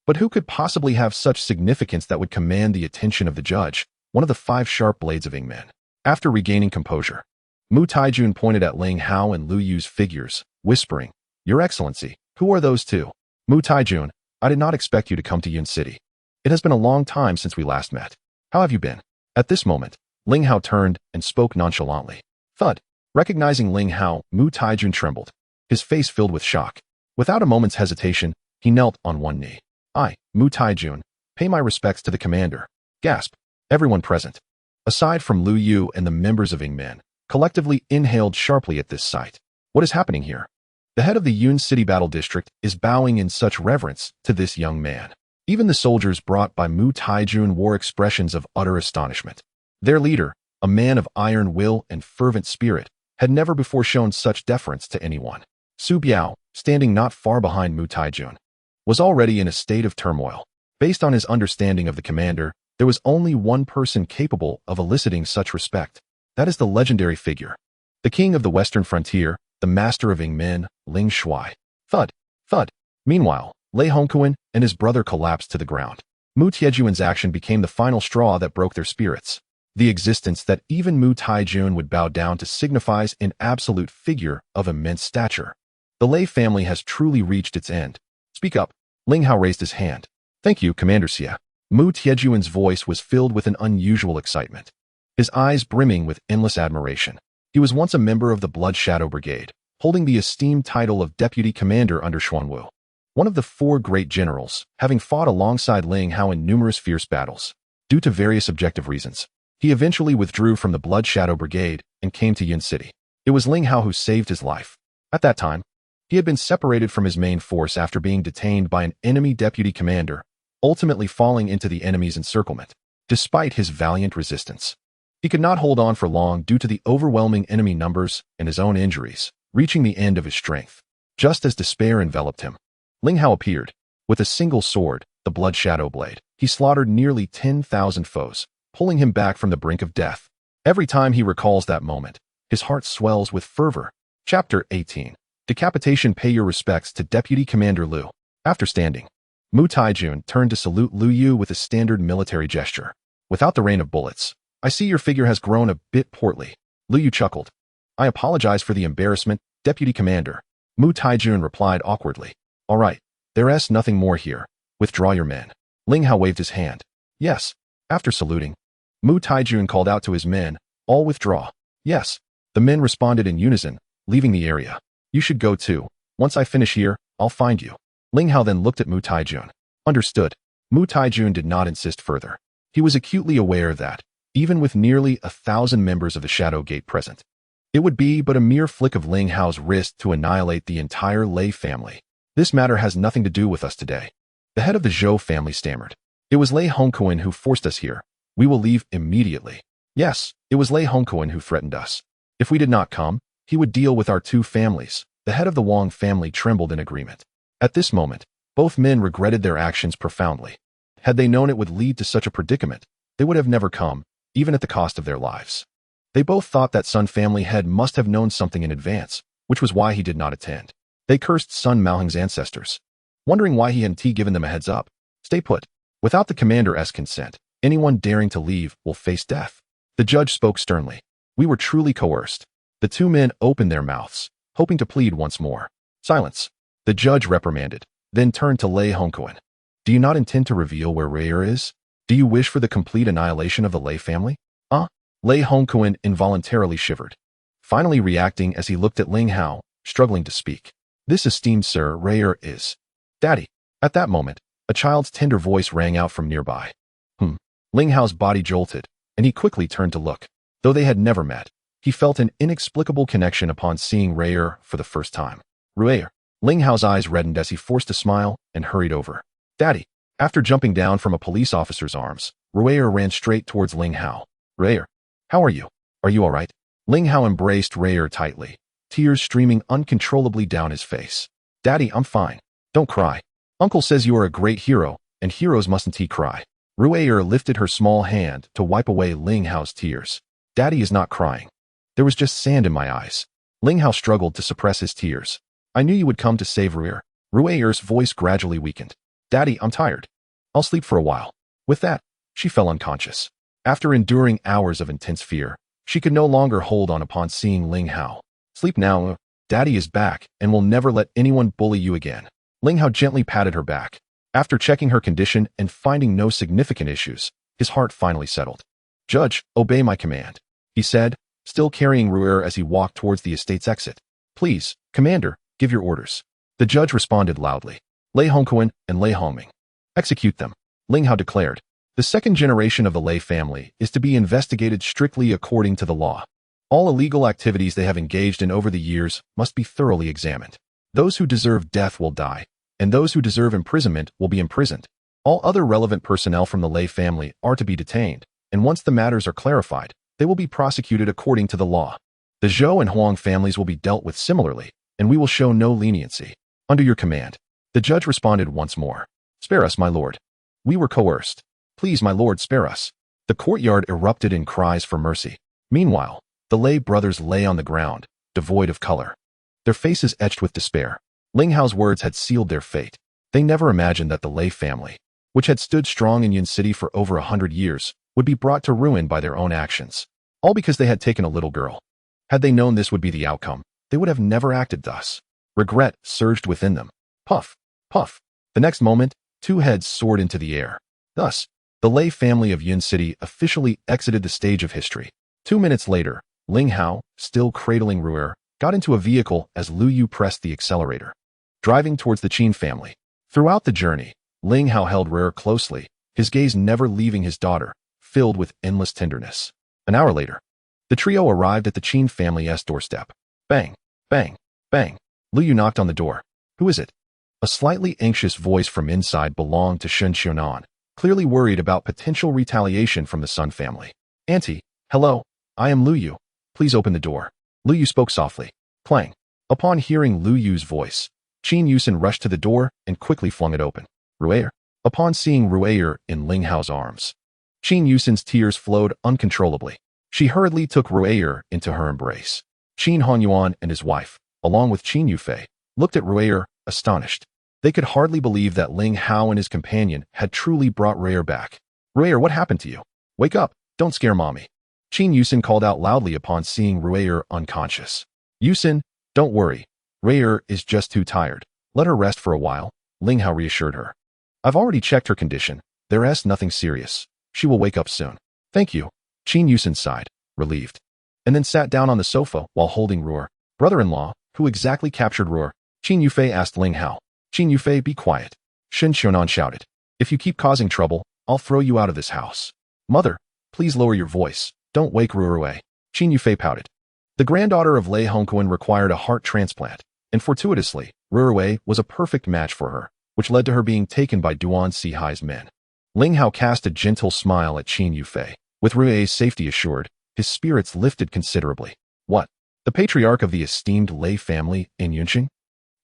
But who could possibly have such significance that would command the attention of the judge, one of the 5 sharp blades of Ingmen? After regaining composure, Mu Taijun pointed at Ling Hao and Lu Yu's figures, whispering, Your Excellency, who are those two? Mu Taijun, I did not expect you to come to Yun City. It has been a long time since we last met. How have you been? At this moment, Ling Hao turned and spoke nonchalantly. Thud. Recognizing Ling Hao, Mu Taijun trembled, his face filled with shock. Without a moment's hesitation, he knelt on one knee. I, Mu Taijun, pay my respects to the commander. Gasp. Everyone present, aside from Lu Yu and the members of Ingmen, collectively inhaled sharply at this sight. What is happening here? The head of the Yun City Battle District is bowing in such reverence to this young man. Even the soldiers brought by Mu Taijun wore expressions of utter astonishment. Their leader, a man of iron will and fervent spirit, had never before shown such deference to anyone. Su Biao, standing not far behind Mu Taijun, was already in a state of turmoil. Based on his understanding of the commander, there was only one person capable of eliciting such respect. That is the legendary figure, the king of the western frontier, the master of Ingmen, Ling Shui. Thud, thud. Meanwhile, Lei Hongquan and his brother collapsed to the ground. Mu Tiejuan's action became the final straw that broke their spirits. The existence that even Mu Taijun would bow down to signifies an absolute figure of immense stature. The Lei family has truly reached its end. Speak up. Ling Hao raised his hand. Thank you, Commander Xie. Mu Tiejuan's voice was filled with an unusual excitement, his eyes brimming with endless admiration. He was once a member of the Blood Shadow Brigade, holding the esteemed title of Deputy Commander under Xuanwu, one of the 4 great generals, having fought alongside Ling Hao in numerous fierce battles. Due to various objective reasons, he eventually withdrew from the Blood Shadow Brigade and came to Yun City. It was Ling Hao who saved his life. At that time, he had been separated from his main force after being detained by an enemy deputy commander, ultimately falling into the enemy's encirclement. Despite his valiant resistance, he could not hold on for long due to the overwhelming enemy numbers and his own injuries, reaching the end of his strength. Just as despair enveloped him, Ling Hao appeared. With a single sword, the blood shadow blade, he slaughtered nearly 10,000 foes, pulling him back from the brink of death. Every time he recalls that moment, his heart swells with fervor. Chapter 18. Decapitation. Pay your respects to Deputy Commander Liu. After standing, Mu Taijun turned to salute Liu Yu with a standard military gesture. Without the rain of bullets, I see your figure has grown a bit portly. Liu Yu chuckled. I apologize for the embarrassment, Deputy Commander. Mu Taijun replied awkwardly. All right, there's nothing more here. Withdraw your men. Ling Hao waved his hand. Yes. After saluting, Mu Taijun called out to his men, all withdraw. Yes. The men responded in unison, leaving the area. You should go too. Once I finish here, I'll find you. Ling Hao then looked at Mu Taijun. Understood. Mu Taijun did not insist further. He was acutely aware that, even with nearly 1,000 members of the Shadow Gate present, it would be but a mere flick of Ling Hao's wrist to annihilate the entire Lei family. This matter has nothing to do with us today. The head of the Zhou family stammered. It was Lei Hongquan who forced us here. We will leave immediately. Yes, it was Lei Hongquan who threatened us. If we did not come, he would deal with our two families. The head of the Wang family trembled in agreement. At this moment, both men regretted their actions profoundly. Had they known it would lead to such a predicament, they would have never come, even at the cost of their lives. They both thought that Sun family head must have known something in advance, which was why he did not attend. They cursed Sun Maoheng's ancestors, wondering why he hadn't given them a heads up. Stay put. Without the commander's consent, anyone daring to leave will face death. The judge spoke sternly. We were truly coerced. The two men opened their mouths, hoping to plead once more. Silence. The judge reprimanded, then turned to Lei Hongquan. Do you not intend to reveal where Ray'er is? Do you wish for the complete annihilation of the Lei family? Lei Hongquan involuntarily shivered, finally reacting as he looked at Ling Hao, struggling to speak. This esteemed Sir Ray'er is... Daddy. At that moment, a child's tender voice rang out from nearby. Ling Hao's body jolted, and he quickly turned to look. Though they had never met, he felt an inexplicable connection upon seeing Ray'er for the first time. Ray'er. Ling Hao's eyes reddened as he forced a smile and hurried over. Daddy. After jumping down from a police officer's arms, Ray'er ran straight towards Ling Hao. Ray'er. How are you? Are you all right? Ling Hao embraced Ray'er tightly, tears streaming uncontrollably down his face. Daddy, I'm fine. Don't cry. Uncle says you are a great hero, and heroes mustn't cry. Ray'er lifted her small hand to wipe away Ling Hao's tears. Daddy is not crying. There was just sand in my eyes. Ling Hao struggled to suppress his tears. I knew you would come to save Ray'er. Ray'er's voice gradually weakened. Daddy, I'm tired. I'll sleep for a while. With that, she fell unconscious. After enduring hours of intense fear, she could no longer hold on upon seeing Ling Hao. Sleep now. Daddy is back and will never let anyone bully you again. Ling Hao gently patted her back. After checking her condition and finding no significant issues, his heart finally settled. Judge, obey my command, he said, still carrying Ray'er as he walked towards the estate's exit. Please, Commander, give your orders. The judge responded loudly. Lei Hongquan and Lei Hongming. Execute them, Ling Hao declared. The second generation of the Lei family is to be investigated strictly according to the law. All illegal activities they have engaged in over the years must be thoroughly examined. Those who deserve death will die, and those who deserve imprisonment will be imprisoned. All other relevant personnel from the Lei family are to be detained, and once the matters are clarified, they will be prosecuted according to the law. The Zhou and Huang families will be dealt with similarly, and we will show no leniency. Under your command. The judge responded once more. Spare us, my lord. We were coerced. Please, my lord, spare us. The courtyard erupted in cries for mercy. Meanwhile, the Lei brothers lay on the ground, devoid of color, their faces etched with despair. Ling Hao's words had sealed their fate. They never imagined that the Lei family, which had stood strong in Yun City for over 100 years, would be brought to ruin by their own actions, all because they had taken a little girl. Had they known this would be the outcome, they would have never acted thus. Regret surged within them. Puff, puff. The next moment, two heads soared into the air. Thus, the Lei family of Yun City officially exited the stage of history. 2 minutes later, Ling Hao, still cradling Ray'er, got into a vehicle as Liu Yu pressed the accelerator, driving towards the Qin family. Throughout the journey, Ling Hao held Ray'er closely, his gaze never leaving his daughter, filled with endless tenderness. An hour later, the trio arrived at the Qin family's doorstep. Bang, bang, bang. Liu Yu knocked on the door. Who is it? A slightly anxious voice from inside belonged to Shen Xiaonan, clearly worried about potential retaliation from the Sun family. Auntie, hello, I am Liu Yu. Please open the door. Liu Yu spoke softly. Clang. Upon hearing Liu Yu's voice, Qin Yuxin rushed to the door and quickly flung it open. Ru'er. Upon seeing Ru'er in Ling Hao's arms, Qin Yuxin's tears flowed uncontrollably. She hurriedly took Ru'er into her embrace. Qin Honyuan and his wife, along with Qin Yufei, looked at Ru'er, astonished. They could hardly believe that Ling Hao and his companion had truly brought Ru'er back. Ru'er, what happened to you? Wake up, don't scare mommy. Qin Yuxin called out loudly upon seeing Ru'er unconscious. Yuxin, don't worry. Ru'er is just too tired. Let her rest for a while, Ling Hao reassured her. I've already checked her condition. There's nothing serious. She will wake up soon. Thank you. Qin Yuxin sighed, relieved, and then sat down on the sofa while holding Ru'er. Brother-in-law, who exactly captured Ru'er? Qin Yufei asked Ling Hao. Qin Yufei, be quiet. Shen Xiaonan shouted. If you keep causing trouble, I'll throw you out of this house. Mother, please lower your voice. Don't wake Ru'er away. Qin Yufei pouted. The granddaughter of Lei Hongquan required a heart transplant, and fortuitously, Ru'er was a perfect match for her, which led to her being taken by Duan Sihai's men. Ling Hao cast a gentle smile at Qin Yufei. With Ru'er's safety assured, his spirits lifted considerably. What? The patriarch of the esteemed Lei family in Yunqing?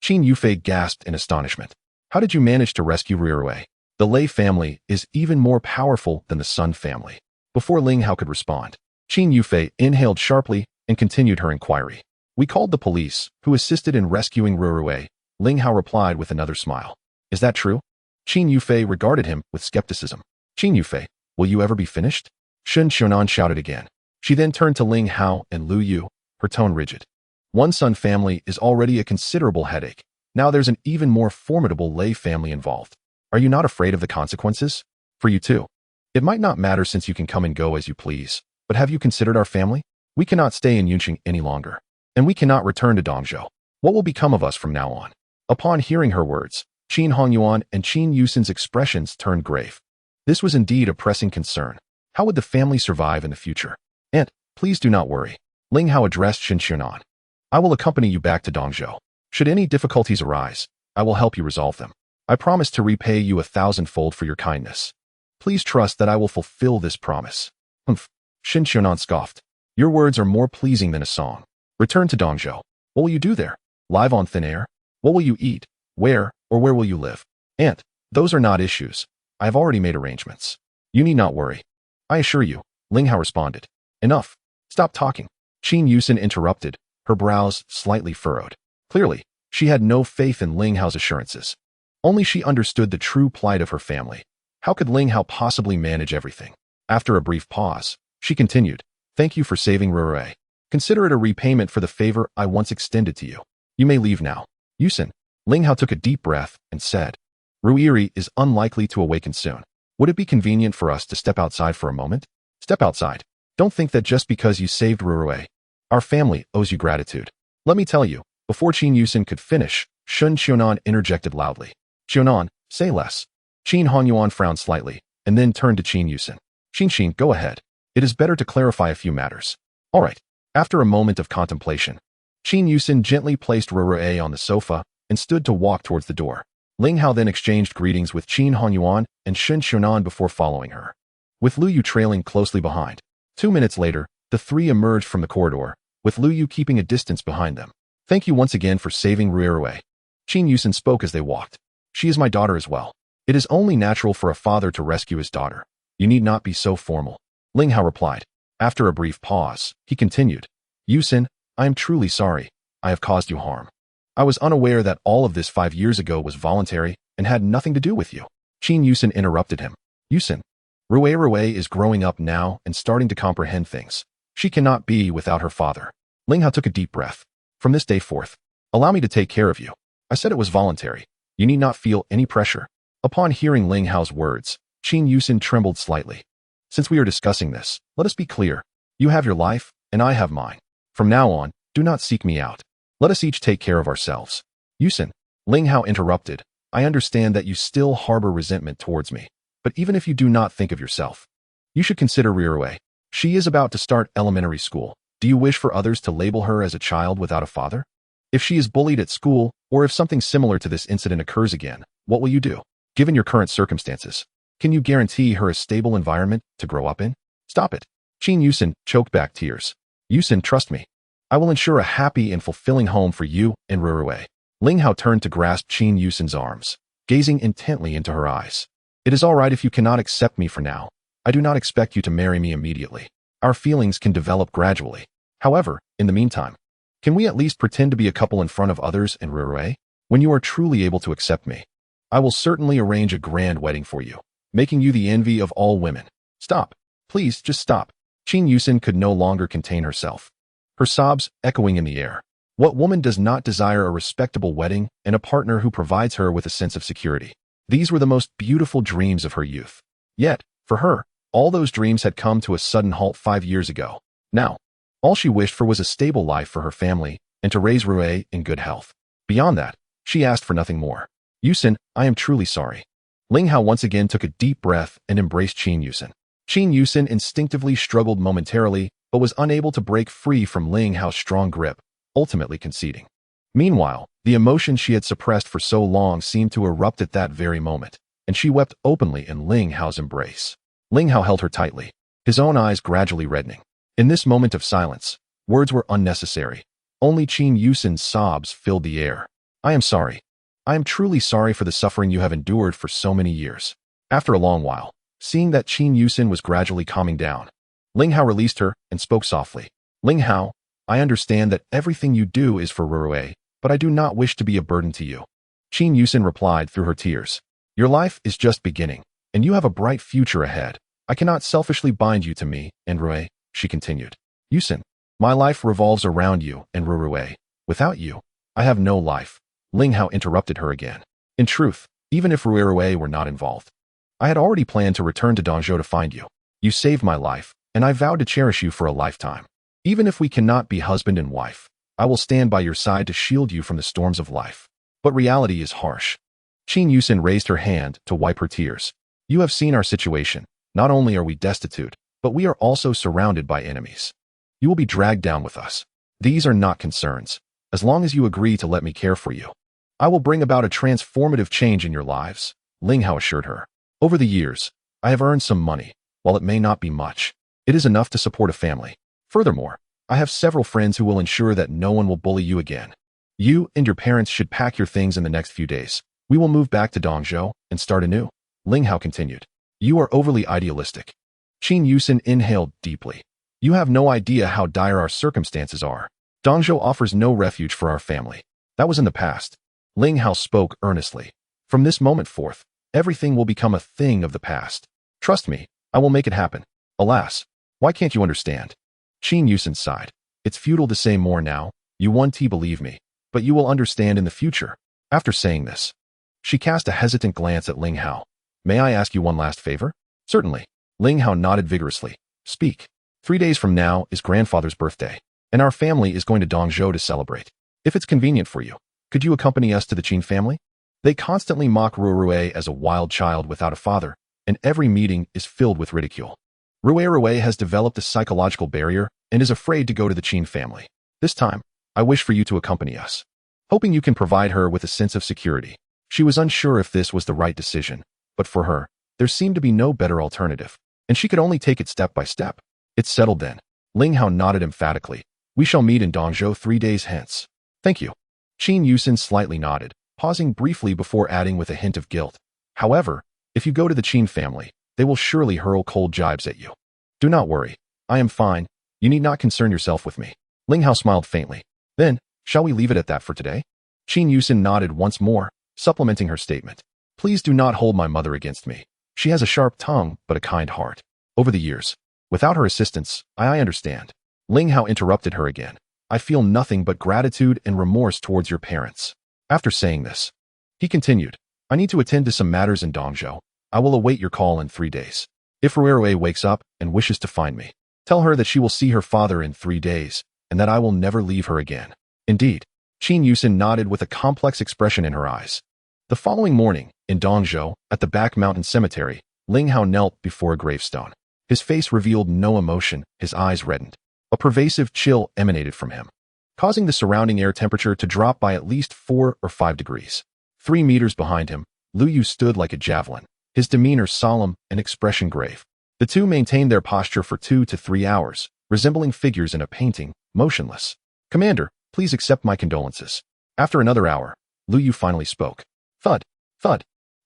Qin Yufei gasped in astonishment. How did you manage to rescue Ru'er? The Lei family is even more powerful than the Sun family. Before Ling Hao could respond, Qin Yufei inhaled sharply and continued her inquiry. We called the police, who assisted in rescuing Ru'er. Ling Hao replied with another smile. Is that true? Qin Yufei regarded him with skepticism. Qin Yufei, will you ever be finished? Shen Xiaonan shouted again. She then turned to Ling Hao and Lu Yu, her tone rigid. One Sun family is already a considerable headache. Now there's an even more formidable Lei family involved. Are you not afraid of the consequences? For you too. It might not matter since you can come and go as you please, but have you considered our family? We cannot stay in Yunqing any longer, and we cannot return to Dongzhou. What will become of us from now on? Upon hearing her words, Qin Hongyuan and Qin Yuxin's expressions turned grave. This was indeed a pressing concern. How would the family survive in the future? And, please do not worry. Ling Hao addressed Shen Xiaonan. I will accompany you back to Dongzhou. Should any difficulties arise, I will help you resolve them. I promise to repay you 1,000-fold for your kindness. Please trust that I will fulfill this promise. Humph. Shen Xiaonan scoffed. Your words are more pleasing than a song. Return to Dongzhou. What will you do there? Live on thin air? What will you eat? Where will you live? Aunt, those are not issues. I have already made arrangements. You need not worry. I assure you, Ling Hao responded. Enough. Stop talking. Qin Yuxin interrupted, her brows slightly furrowed. Clearly, she had no faith in Ling Hao's assurances. Only she understood the true plight of her family. How could Ling Hao possibly manage everything? After a brief pause, she continued, Thank you for saving Ru'er. Consider it a repayment for the favor I once extended to you. You may leave now. Yuxin. Ling Hao took a deep breath and said, Ru'er is unlikely to awaken soon. Would it be convenient for us to step outside for a moment? Step outside. Don't think that just because you saved Ru'er, our family owes you gratitude. Let me tell you, before Qin Yuxin could finish, Shen Xiaonan interjected loudly. Xiaonan, say less. Qin Honyuan frowned slightly, and then turned to Qin Yuxin. Qin, go ahead. It is better to clarify a few matters. All right. After a moment of contemplation, Qin Yuxin gently placed Ru'er on the sofa and stood to walk towards the door. Ling Hao then exchanged greetings with Qin Honyuan and Shen Xiaonan before following her, with Lu Yu trailing closely behind. 2 minutes later, the three emerged from the corridor, with Lu Yu keeping a distance behind them. Thank you once again for saving Ru'er. Qin Yuxin spoke as they walked. She is my daughter as well. It is only natural for a father to rescue his daughter. You need not be so formal. Ling Hao replied. After a brief pause, he continued. Yuxin, I am truly sorry. I have caused you harm. I was unaware that all of this 5 years ago was voluntary and had nothing to do with you. Qin Yuxin interrupted him. Yuxin, Ru'er is growing up now and starting to comprehend things. She cannot be without her father. Ling Hao took a deep breath. From this day forth, allow me to take care of you. I said it was voluntary. You need not feel any pressure. Upon hearing Ling Hao's words, Qin Yuxin trembled slightly. Since we are discussing this, let us be clear. You have your life, and I have mine. From now on, do not seek me out. Let us each take care of ourselves. Yuxin, Ling Hao interrupted. I understand that you still harbor resentment towards me, but even if you do not think of yourself, you should consider Ru'er. She is about to start elementary school. Do you wish for others to label her as a child without a father? If she is bullied at school, or if something similar to this incident occurs again, what will you do? Given your current circumstances, can you guarantee her a stable environment to grow up in? Stop it. Qin Yuxin choked back tears. Yuxin, trust me. I will ensure a happy and fulfilling home for you and Ru'er. Ling Hao turned to grasp Qin Yuxin's arms. gazing intently into her eyes. It is all right if you cannot accept me for now. I do not expect you to marry me immediately. Our feelings can develop gradually. However, in the meantime, can we at least pretend to be a couple in front of others in Rurue? When you are truly able to accept me, I will certainly arrange a grand wedding for you, making you the envy of all women. Stop. Please, just stop. Qin Yuxin could no longer contain herself, her sobs echoing in the air. What woman does not desire a respectable wedding and a partner who provides her with a sense of security? These were the most beautiful dreams of her youth. Yet, for her, all those dreams had come to a sudden halt 5 years ago. Now, all she wished for was a stable life for her family and to raise Rue in good health. Beyond that, she asked for nothing more. Yuxin, I am truly sorry. Ling Hao once again took a deep breath and embraced Qin Yuxin. Qin Yuxin instinctively struggled momentarily, but was unable to break free from Ling Hao's strong grip, ultimately conceding. Meanwhile, the emotion she had suppressed for so long seemed to erupt at that very moment, and she wept openly in Ling Hao's embrace. Ling Hao held her tightly, his own eyes gradually reddening. In this moment of silence, words were unnecessary. Only Qin Yuxin's sobs filled the air. I am sorry. I am truly sorry for the suffering you have endured for so many years. After a long while, seeing that Qin Yuxin was gradually calming down, Ling Hao released her and spoke softly. Ling Hao, I understand that everything you do is for Rurue, but I do not wish to be a burden to you. Qin Yuxin replied through her tears. Your life is just beginning, and you have a bright future ahead. I cannot selfishly bind you to me and Rue, she continued. Yuxin, my life revolves around you and Rurue. Without you, I have no life. Ling Hao interrupted her again. In truth, even if Rurue were not involved, I had already planned to return to Dongzhou to find you. You saved my life, and I vowed to cherish you for a lifetime. Even if we cannot be husband and wife, I will stand by your side to shield you from the storms of life. But reality is harsh. Qin Yuxin raised her hand to wipe her tears. You have seen our situation. Not only are we destitute, but we are also surrounded by enemies. You will be dragged down with us. These are not concerns, as long as you agree to let me care for you. I will bring about a transformative change in your lives, Ling Hao assured her. Over the years, I have earned some money. While it may not be much, it is enough to support a family. Furthermore, I have several friends who will ensure that no one will bully you again. You and your parents should pack your things in the next few days. We will move back to Dongzhou and start anew. Ling Hao continued. You are overly idealistic. Qin Yuxin inhaled deeply. You have no idea how dire our circumstances are. Dongzhou offers no refuge for our family. That was in the past. Ling Hao spoke earnestly. From this moment forth, everything will become a thing of the past. Trust me, I will make it happen. Alas, why can't you understand? Qin Yuxin sighed. It's futile to say more now. You won't believe me, but you will understand in the future. After saying this, she cast a hesitant glance at Ling Hao. May I ask you one last favor? Certainly. Ling Hao nodded vigorously. Speak. 3 days from now is grandfather's birthday, and our family is going to Dongzhou to celebrate. If it's convenient for you, could you accompany us to the Qin family? They constantly mock Rurue as a wild child without a father, and every meeting is filled with ridicule. Rurue has developed a psychological barrier and is afraid to go to the Qin family. This time, I wish for you to accompany us, hoping you can provide her with a sense of security. She was unsure if this was the right decision, but for her, there seemed to be no better alternative, and she could only take it step by step. It's settled then. Ling Hao nodded emphatically. We shall meet in Dongzhou 3 days hence. Thank you. Qin Yuxin slightly nodded, pausing briefly before adding with a hint of guilt. However, if you go to the Qin family, they will surely hurl cold jibes at you. Do not worry. I am fine. You need not concern yourself with me. Ling Hao smiled faintly. Then, shall we leave it at that for today? Qin Yuxin nodded once more, supplementing her statement. Please do not hold my mother against me. She has a sharp tongue, but a kind heart. Over the years, without her assistance, I understand. Ling Hao interrupted her again. I feel nothing but gratitude and remorse towards your parents. After saying this, he continued, I need to attend to some matters in Dongzhou. I will await your call in 3 days. If Rurue wakes up and wishes to find me, tell her that she will see her father in 3 days, and that I will never leave her again. Indeed. Qin Yuxin nodded with a complex expression in her eyes. The following morning, in Dongzhou, at the back mountain cemetery, Ling Hao knelt before a gravestone. His face revealed no emotion, his eyes reddened. A pervasive chill emanated from him, causing the surrounding air temperature to drop by at least 4 or 5 degrees. 3 meters behind him, Lu Yu stood like a javelin, his demeanor solemn and expression grave. The two maintained their posture for 2 to 3 hours, resembling figures in a painting, motionless. Commander, please accept my condolences. After another hour, Lu Yu finally spoke. Thud, thud.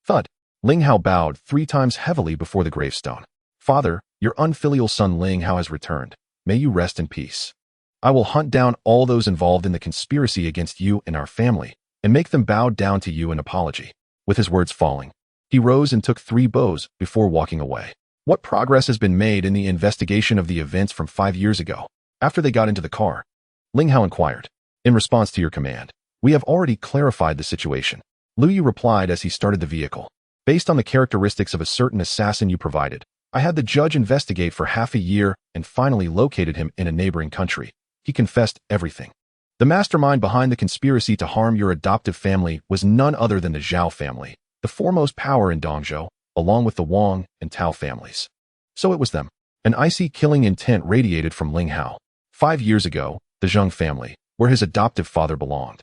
Thud. Ling Hao bowed 3 times heavily before the gravestone. Father, your unfilial son Ling Hao has returned. May you rest in peace. I will hunt down all those involved in the conspiracy against you and our family, and make them bow down to you in apology. With his words falling, he rose and took 3 bows before walking away. What progress has been made in the investigation of the events from 5 years ago? After they got into the car, Ling Hao inquired. In response to your command, we have already clarified the situation. Lu Yu replied as he started the vehicle. Based on the characteristics of a certain assassin you provided, I had the judge investigate for half a year and finally located him in a neighboring country. He confessed everything. The mastermind behind the conspiracy to harm your adoptive family was none other than the Zhao family, the foremost power in Dongzhou, along with the Wang and Tao families. So it was them. An icy killing intent radiated from Ling Hao. 5 years ago, the Zheng family, where his adoptive father belonged,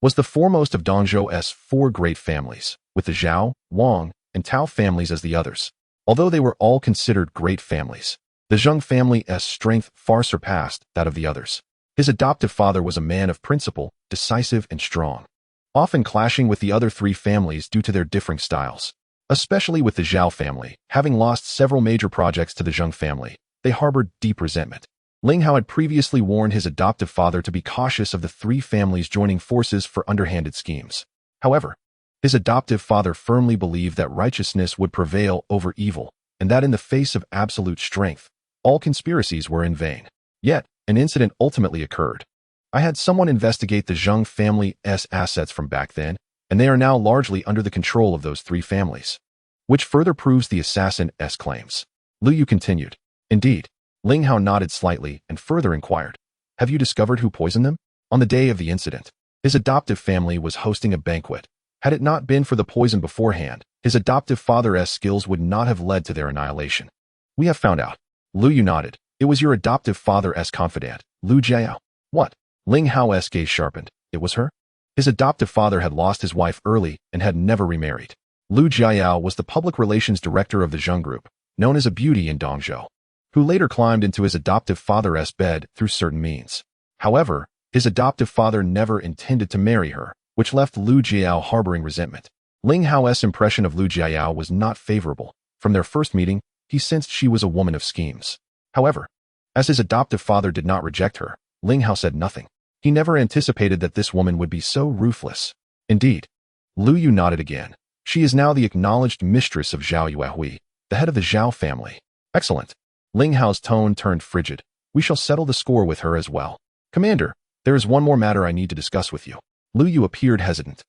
was the foremost of Dongzhou's 4 great families, with the Zhao, Wang, and Tao families as the others. Although they were all considered great families, the Zheng family's strength far surpassed that of the others. His adoptive father was a man of principle, decisive and strong, often clashing with the other 3 families due to their differing styles. Especially with the Zhao family, having lost several major projects to the Zheng family, they harbored deep resentment. Ling Hao had previously warned his adoptive father to be cautious of the 3 families joining forces for underhanded schemes. However, his adoptive father firmly believed that righteousness would prevail over evil, and that in the face of absolute strength, all conspiracies were in vain. Yet, an incident ultimately occurred. I had someone investigate the Zheng family's assets from back then, and they are now largely under the control of those 3 families, which further proves the assassin's claims. Lu Yu continued. Indeed. Ling Hao nodded slightly and further inquired. Have you discovered who poisoned them? On the day of the incident, his adoptive family was hosting a banquet. Had it not been for the poison beforehand, his adoptive father's skills would not have led to their annihilation. We have found out. Lu Yu nodded. It was your adoptive father's confidant, Lu Jiao. What? Ling Hao's gaze sharpened. It was her? His adoptive father had lost his wife early and had never remarried. Lu Jiao was the public relations director of the Zheng Group, known as a beauty in Dongzhou, who later climbed into his adoptive father's bed through certain means. However, his adoptive father never intended to marry her, which left Lu Jiao harboring resentment. Ling Hao's impression of Lu Jiao was not favorable. From their first meeting, he sensed she was a woman of schemes. However, as his adoptive father did not reject her, Ling Hao said nothing. He never anticipated that this woman would be so ruthless. Indeed. Lu Yu nodded again. She is now the acknowledged mistress of Zhao Yuehui, the head of the Zhao family. Excellent. Ling Hao's tone turned frigid. We shall settle the score with her as well. Commander, there is one more matter I need to discuss with you. Lu Yu appeared hesitant.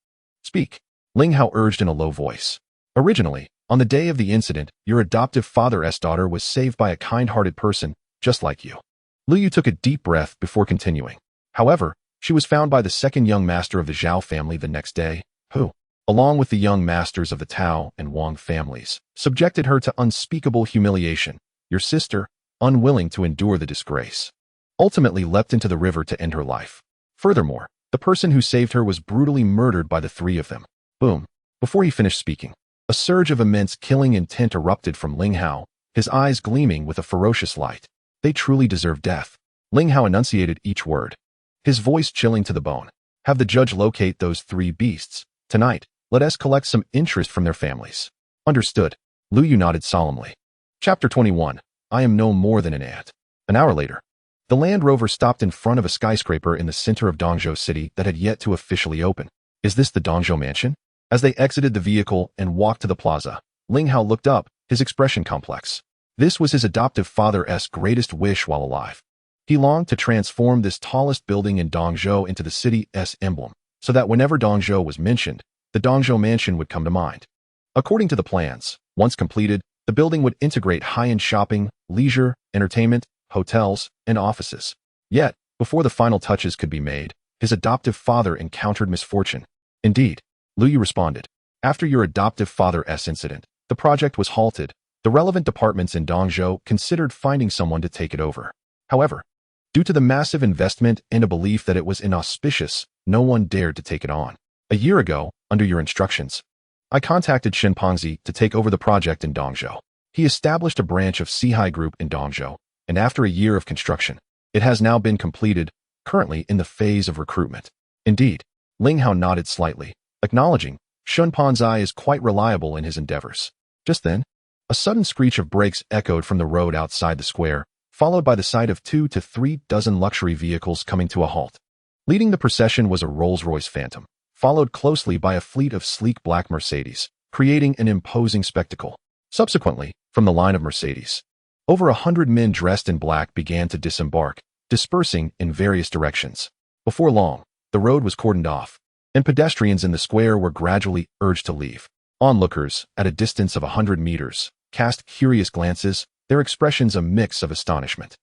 Speak. Ling Hao urged in a low voice. Originally, on the day of the incident, your adoptive father's daughter was saved by a kind-hearted person, just like you. Lu Yu took a deep breath before continuing. However, she was found by the second young master of the Zhao family the next day, who, along with the young masters of the Tao and Wang families, subjected her to unspeakable humiliation. Your sister, unwilling to endure the disgrace, ultimately leapt into the river to end her life. Furthermore, the person who saved her was brutally murdered by the 3 of them. Boom. Before he finished speaking, a surge of immense killing intent erupted from Ling Hao, his eyes gleaming with a ferocious light. They truly deserve death. Ling Hao enunciated each word, his voice chilling to the bone. Have the judge locate those 3 beasts. Tonight, let us collect some interest from their families. Understood. Lu Yu nodded solemnly. Chapter 21. I am no more than an ant. An hour later, the Land Rover stopped in front of a skyscraper in the center of Dongzhou City that had yet to officially open. Is this the Dongzhou Mansion? As they exited the vehicle and walked to the plaza, Ling Hao looked up, his expression complex. This was his adoptive father's greatest wish while alive. He longed to transform this tallest building in Dongzhou into the city's emblem, so that whenever Dongzhou was mentioned, the Dongzhou Mansion would come to mind. According to the plans, once completed, the building would integrate high-end shopping, leisure, entertainment, hotels, and offices. Yet, before the final touches could be made, his adoptive father encountered misfortune. Indeed, Lu Yu responded. After your adoptive father's incident, the project was halted. The relevant departments in Dongzhou considered finding someone to take it over. However, due to the massive investment and a belief that it was inauspicious, no one dared to take it on. A year ago, under your instructions, I contacted Shen Pengzi to take over the project in Dongzhou. He established a branch of Sihai Group in Dongzhou, and after a year of construction, it has now been completed, currently in the phase of recruitment. Indeed, Ling Hao nodded slightly, acknowledging, Shun Pan's eye is quite reliable in his endeavors. Just then, a sudden screech of brakes echoed from the road outside the square, followed by the sight of 2 to 3 dozen luxury vehicles coming to a halt. Leading the procession was a Rolls-Royce Phantom, followed closely by a fleet of sleek black Mercedes, creating an imposing spectacle. Subsequently, from the line of Mercedes, over 100 men dressed in black began to disembark, dispersing in various directions. Before long, the road was cordoned off, and pedestrians in the square were gradually urged to leave. Onlookers, at a distance of 100 meters, cast curious glances, their expressions a mix of astonishment.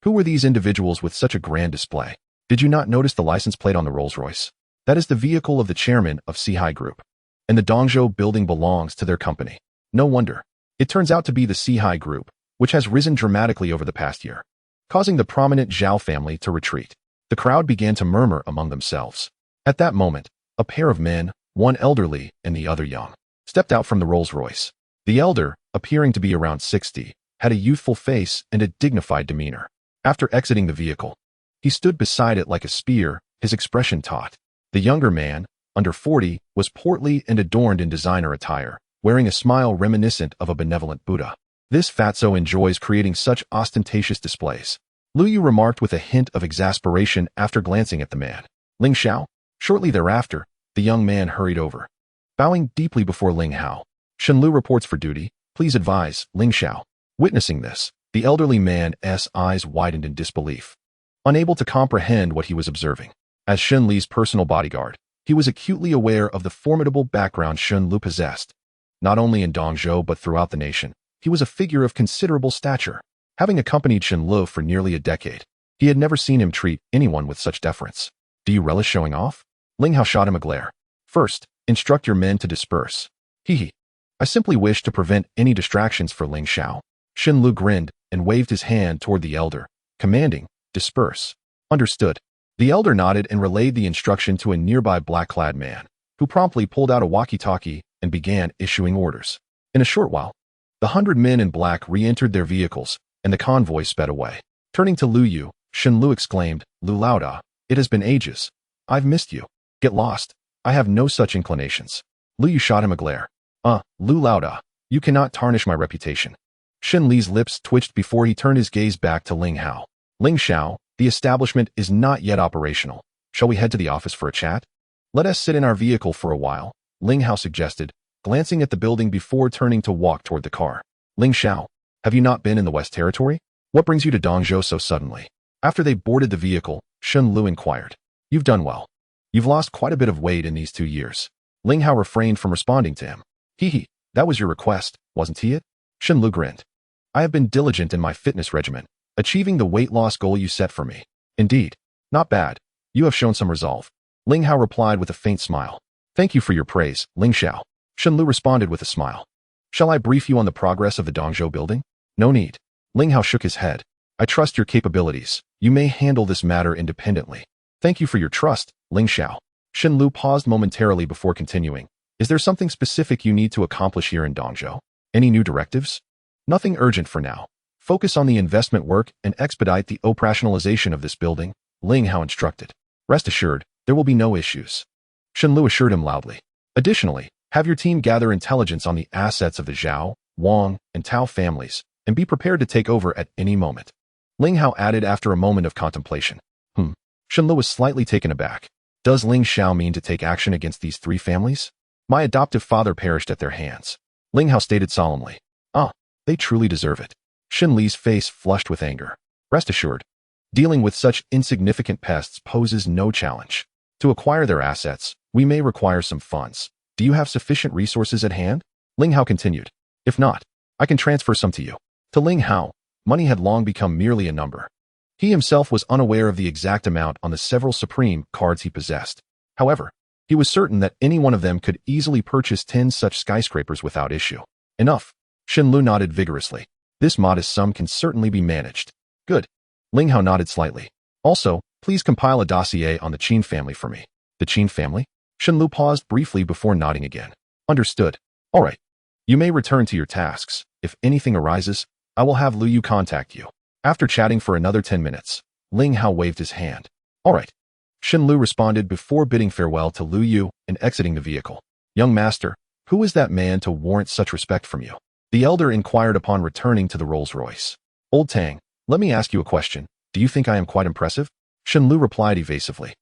Who were these individuals with such a grand display? Did you not notice the license plate on the Rolls-Royce? That is the vehicle of the chairman of Sihai Group, and the Dongzhou building belongs to their company. No wonder. It turns out to be the Sihai Group, which has risen dramatically over the past year, causing the prominent Zhao family to retreat. The crowd began to murmur among themselves. At that moment, a pair of men, one elderly and the other young, stepped out from the Rolls-Royce. The elder, appearing to be around 60, had a youthful face and a dignified demeanor. After exiting the vehicle, he stood beside it like a spear, his expression taut. The younger man, under 40, was portly and adorned in designer attire, wearing a smile reminiscent of a benevolent Buddha. This fatso enjoys creating such ostentatious displays, Lu Yu remarked with a hint of exasperation after glancing at the man. Ling Hao? Shortly thereafter, the young man hurried over, bowing deeply before Ling Hao. Shen Lu reports for duty. Please advise, Ling Hao. Witnessing this, the elderly man's eyes widened in disbelief, unable to comprehend what he was observing. As Shen Li's personal bodyguard, he was acutely aware of the formidable background Shen Lu possessed. Not only in Dongzhou but throughout the nation, he was a figure of considerable stature. Having accompanied Shen Lu for nearly a decade, he had never seen him treat anyone with such deference. Do you relish showing off? Ling Hao shot him a glare. First, instruct your men to disperse. Hee. I simply wish to prevent any distractions for Ling Hao. Shen Lu grinned and waved his hand toward the elder, commanding, disperse. Understood. The elder nodded and relayed the instruction to a nearby black-clad man, who promptly pulled out a walkie-talkie and began issuing orders. In a short while, the 100 men in black re-entered their vehicles, and the convoy sped away. Turning to Lu Yu, Shen Lu exclaimed, Lu Laoda, it has been ages. I've missed you. Get lost. I have no such inclinations. Lu Yu shot him a glare. Lu Laoda, you cannot tarnish my reputation. Shen Li's lips twitched before he turned his gaze back to Ling Hao. Ling Hao, the establishment is not yet operational. Shall we head to the office for a chat? Let us sit in our vehicle for a while, Ling Hao suggested, glancing at the building before turning to walk toward the car. Ling Hao, have you not been in the West Territory? What brings you to Dongzhou so suddenly? After they boarded the vehicle, Shen Lu inquired. You've done well. You've lost quite a bit of weight in these 2 years. Ling Hao refrained from responding to him. Hee, that was your request, wasn't it? Shen Lu grinned. I have been diligent in my fitness regimen, achieving the weight loss goal you set for me. Indeed. Not bad. You have shown some resolve. Ling Hao replied with a faint smile. Thank you for your praise, Ling Hao. Shen Lu responded with a smile. Shall I brief you on the progress of the Dongzhou building? No need. Ling Hao shook his head. I trust your capabilities. You may handle this matter independently. Thank you for your trust, Ling Hao. Shen Lu paused momentarily before continuing. Is there something specific you need to accomplish here in Dongzhou? Any new directives? Nothing urgent for now. Focus on the investment work and expedite the operationalization of this building, Ling Hao instructed. Rest assured, there will be no issues. Shen Lu assured him loudly. Additionally, have your team gather intelligence on the assets of the Zhao, Wang, and Tao families, and be prepared to take over at any moment. Ling Hao added after a moment of contemplation. Shen Lu was slightly taken aback. Does Ling Hao mean to take action against these 3 families? My adoptive father perished at their hands. Ling Hao stated solemnly. They truly deserve it. Shen Li's face flushed with anger. Rest assured, dealing with such insignificant pests poses no challenge. To acquire their assets, we may require some funds. Do you have sufficient resources at hand? Ling Hao continued. If not, I can transfer some to you. To Ling Hao, money had long become merely a number. He himself was unaware of the exact amount on the several supreme cards he possessed. However, he was certain that any one of them could easily purchase 10 such skyscrapers without issue. Enough. Shen Lu nodded vigorously. This modest sum can certainly be managed. Good. Ling Hao nodded slightly. Also, please compile a dossier on the Qin family for me. The Qin family? Shen Lu paused briefly before nodding again. Understood. All right. You may return to your tasks. If anything arises, I will have Lu Yu contact you. After chatting for another 10 minutes, Ling Hao waved his hand. All right. Shen Lu responded before bidding farewell to Lu Yu and exiting the vehicle. Young master, who is that man to warrant such respect from you? The elder inquired upon returning to the Rolls-Royce. Old Tang, let me ask you a question. Do you think I am quite impressive? Shen Lu replied evasively.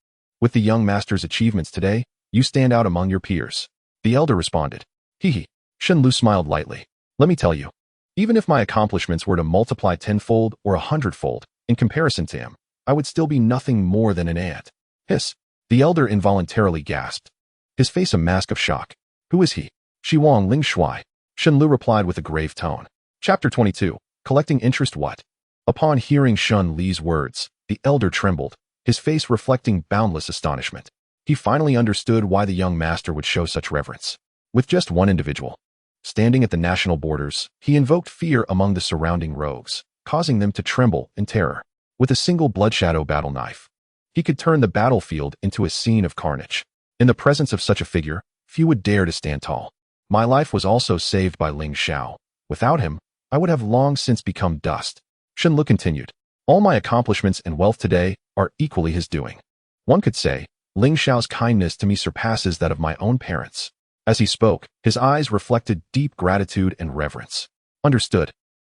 With the young master's achievements today, you stand out among your peers. The elder responded. Hee. Shen Lu smiled lightly. Let me tell you, even if my accomplishments were to multiply tenfold or 100-fold, in comparison to him, I would still be nothing more than an ant. Hiss. The elder involuntarily gasped. His face a mask of shock. Who is he? Shiwang Ling Shuai. Shen Lu replied with a grave tone. Chapter 22. Collecting interest what? Upon hearing Shen Li's words, the elder trembled, his face reflecting boundless astonishment. He finally understood why the young master would show such reverence. With just one individual standing at the national borders, he invoked fear among the surrounding rogues, causing them to tremble in terror. With a single bloodshadow battle knife, he could turn the battlefield into a scene of carnage. In the presence of such a figure, few would dare to stand tall. My life was also saved by Ling Hao. Without him, I would have long since become dust. Shen Lu continued. All my accomplishments and wealth today are equally his doing. One could say, Ling Shao's kindness to me surpasses that of my own parents. As he spoke, his eyes reflected deep gratitude and reverence. Understood.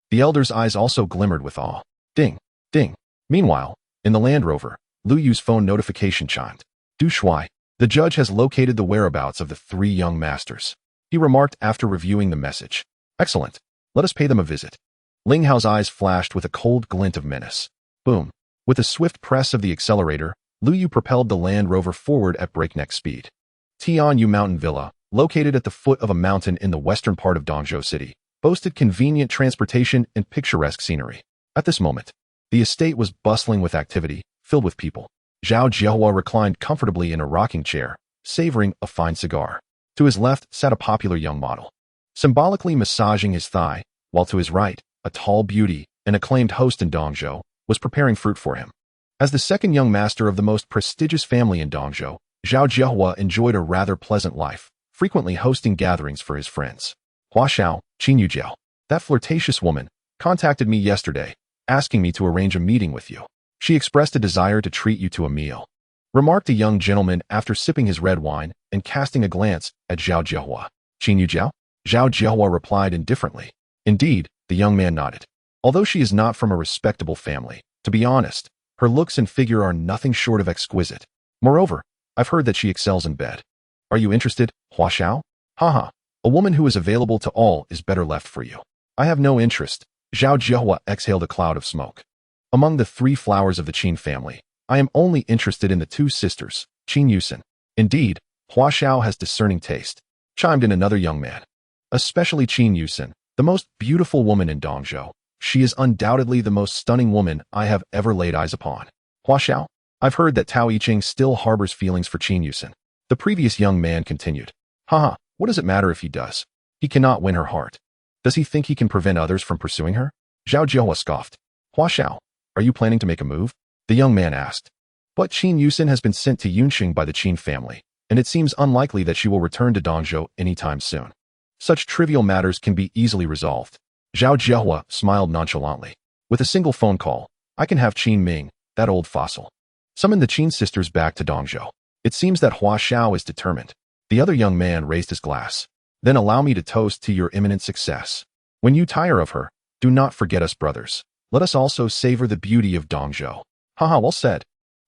The elder's eyes also glimmered with awe. Ding, ding. Meanwhile, in the Land Rover, Lu Yu's phone notification chimed. Du Shuai, the judge has located the whereabouts of the three young masters. He remarked after reviewing the message. Excellent. Let us pay them a visit. Ling Hao's eyes flashed with a cold glint of menace. Boom. With a swift press of the accelerator, Lu Yu propelled the Land Rover forward at breakneck speed. Tianyu Mountain Villa, located at the foot of a mountain in the western part of Dongzhou City, boasted convenient transportation and picturesque scenery. At this moment, the estate was bustling with activity, filled with people. Zhao Jiahua reclined comfortably in a rocking chair, savoring a fine cigar. To his left sat a popular young model, symbolically massaging his thigh, while to his right, a tall beauty, an acclaimed host in Dongzhou, was preparing fruit for him. As the second young master of the most prestigious family in Dongzhou, Zhao Jiahua enjoyed a rather pleasant life, frequently hosting gatherings for his friends. Hua Xiao, Qin Yuxin, that flirtatious woman, contacted me yesterday, asking me to arrange a meeting with you. She expressed a desire to treat you to a meal, remarked a young gentleman after sipping his red wine and casting a glance at Zhao Jiahua. Qin Yuxin? Zhao Jiahua replied indifferently. Indeed, the young man nodded. Although she is not from a respectable family, to be honest, her looks and figure are nothing short of exquisite. Moreover, I've heard that she excels in bed. Are you interested, Hua Xiao? Haha, a woman who is available to all is better left for you. I have no interest. Zhao Jiahua exhaled a cloud of smoke. Among the three flowers of the Qin family, I am only interested in the two sisters, Qin Yuxin. Indeed, Hua Xiao has discerning taste, chimed in another young man. Especially Qin Yuxin, the most beautiful woman in Dongzhou. She is undoubtedly the most stunning woman I have ever laid eyes upon. Hua Xiao, I've heard that Tao Yiqing still harbors feelings for Qin Yuxin. The previous young man continued. Haha, what does it matter if he does? He cannot win her heart. Does he think he can prevent others from pursuing her? Zhao Jiahua scoffed. Hua Xiao, are you planning to make a move? The young man asked. But Qin Yuxin has been sent to Yunxing by the Qin family, and it seems unlikely that she will return to Dongzhou anytime soon. Such trivial matters can be easily resolved. Zhao Jiahua smiled nonchalantly. With a single phone call, I can have Qin Ming, that old fossil, summon the Qin sisters back to Dongzhou. It seems that Hua Xiao is determined. The other young man raised his glass. Then allow me to toast to your imminent success. When you tire of her, do not forget us brothers. Let us also savor the beauty of Dongzhou. Haha, well said.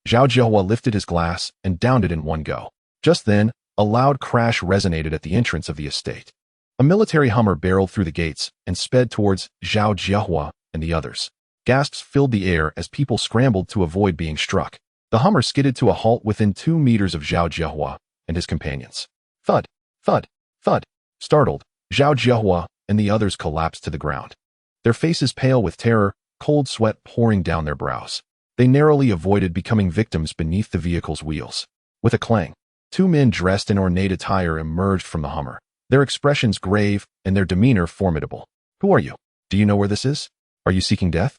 Zhao Jiahua lifted his glass and downed it in one go. Just then, a loud crash resonated at the entrance of the estate. A military Hummer barreled through the gates and sped towards Zhao Jiahua and the others. Gasps filled the air as people scrambled to avoid being struck. The Hummer skidded to a halt within 2 meters of Zhao Jiahua and his companions. Thud, thud, thud. Startled, Zhao Jiahua and the others collapsed to the ground. Their faces pale with terror, cold sweat pouring down their brows. They narrowly avoided becoming victims beneath the vehicle's wheels. With a clang, 2 men dressed in ornate attire emerged from the Hummer, their expressions grave and their demeanor formidable. Who are you? Do you know where this is? Are you seeking death?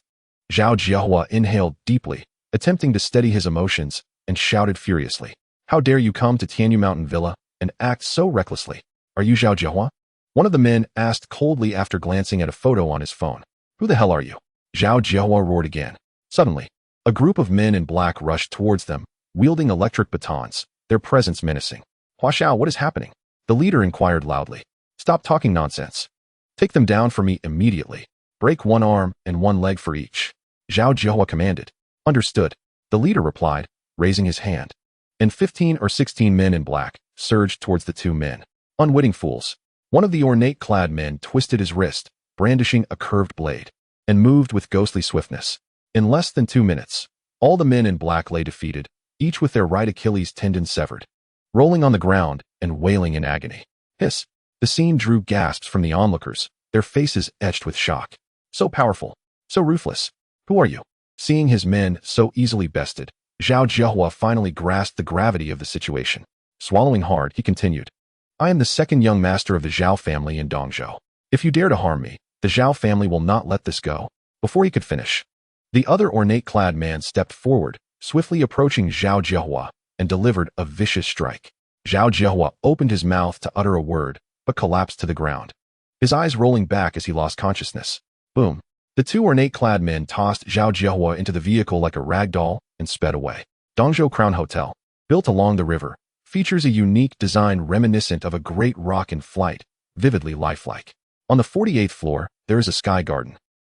Zhao Jiahua inhaled deeply, attempting to steady his emotions, and shouted furiously. How dare you come to Tianyu Mountain Villa and act so recklessly? Are you Zhao Jiahua? One of the men asked coldly after glancing at a photo on his phone. Who the hell are you? Zhao Jiahua roared again. Suddenly, a group of men in black rushed towards them, wielding electric batons, their presence menacing. Hua Xiao, what is happening? The leader inquired loudly. Stop talking nonsense. Take them down for me immediately. Break one arm and one leg for each. Zhao Jiahua commanded. Understood. The leader replied, raising his hand. And 15 or 16 men in black surged towards the two men. Unwitting fools. One of the ornate-clad men twisted his wrist, brandishing a curved blade, and moved with ghostly swiftness. In less than 2 minutes, all the men in black lay defeated, each with their right Achilles tendon severed, rolling on the ground and wailing in agony. Hiss! The scene drew gasps from the onlookers, their faces etched with shock. So powerful, so ruthless. Who are you? Seeing his men so easily bested, Zhao Jiahua finally grasped the gravity of the situation. Swallowing hard, he continued. I am the second young master of the Zhao family in Dongzhou. If you dare to harm me, the Zhao family will not let this go. Before he could finish, the other ornate-clad man stepped forward, swiftly approaching Zhao Jiahua, and delivered a vicious strike. Zhao Jiahua opened his mouth to utter a word, but collapsed to the ground, his eyes rolling back as he lost consciousness. Boom. The two ornate-clad men tossed Zhao Jiahua into the vehicle like a rag doll and sped away. Dongzhou Crown Hotel, built along the river, features a unique design reminiscent of a great rock in flight, vividly lifelike. On the 48th floor, there is a sky garden,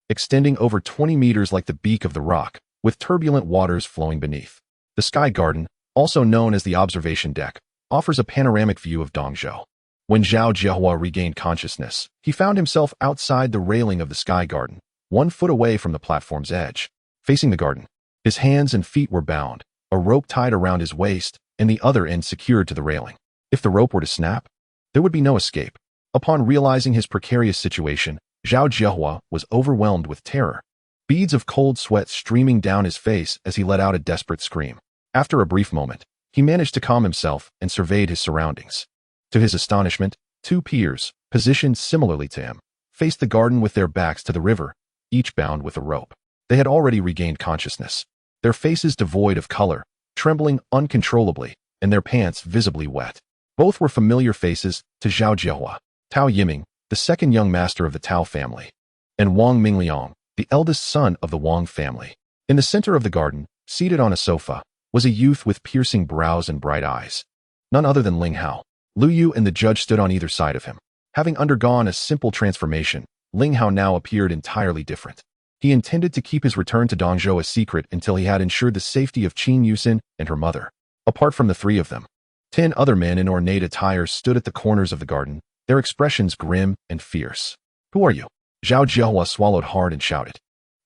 extending over 20 meters like the beak of the rock, with turbulent waters flowing beneath. The sky garden, also known as the observation deck, offers a panoramic view of Dongzhou. When Zhao Jiahua regained consciousness, he found himself outside the railing of the sky garden, 1 foot away from the platform's edge. Facing the garden, his hands and feet were bound, a rope tied around his waist, and the other end secured to the railing. If the rope were to snap, there would be no escape. Upon realizing his precarious situation, Zhao Jiahua was overwhelmed with terror, beads of cold sweat streaming down his face as he let out a desperate scream. After a brief moment, he managed to calm himself and surveyed his surroundings. To his astonishment, 2 peers, positioned similarly to him, faced the garden with their backs to the river, each bound with a rope. They had already regained consciousness, their faces devoid of color, trembling uncontrollably, and their pants visibly wet. Both were familiar faces to Zhao Jiahua. Tao Yiming, the second young master of the Tao family, and Wang Mingliang, the eldest son of the Wang family. In the center of the garden, seated on a sofa, was a youth with piercing brows and bright eyes. None other than Ling Hao. Lu Yu and the judge stood on either side of him. Having undergone a simple transformation, Ling Hao now appeared entirely different. He intended to keep his return to Dongzhou a secret until he had ensured the safety of Qin Yuxin and her mother. Apart from the 3 of them, 10 other men in ornate attire stood at the corners of the garden, their expressions grim and fierce. Who are you? Zhao Jiahua swallowed hard and shouted.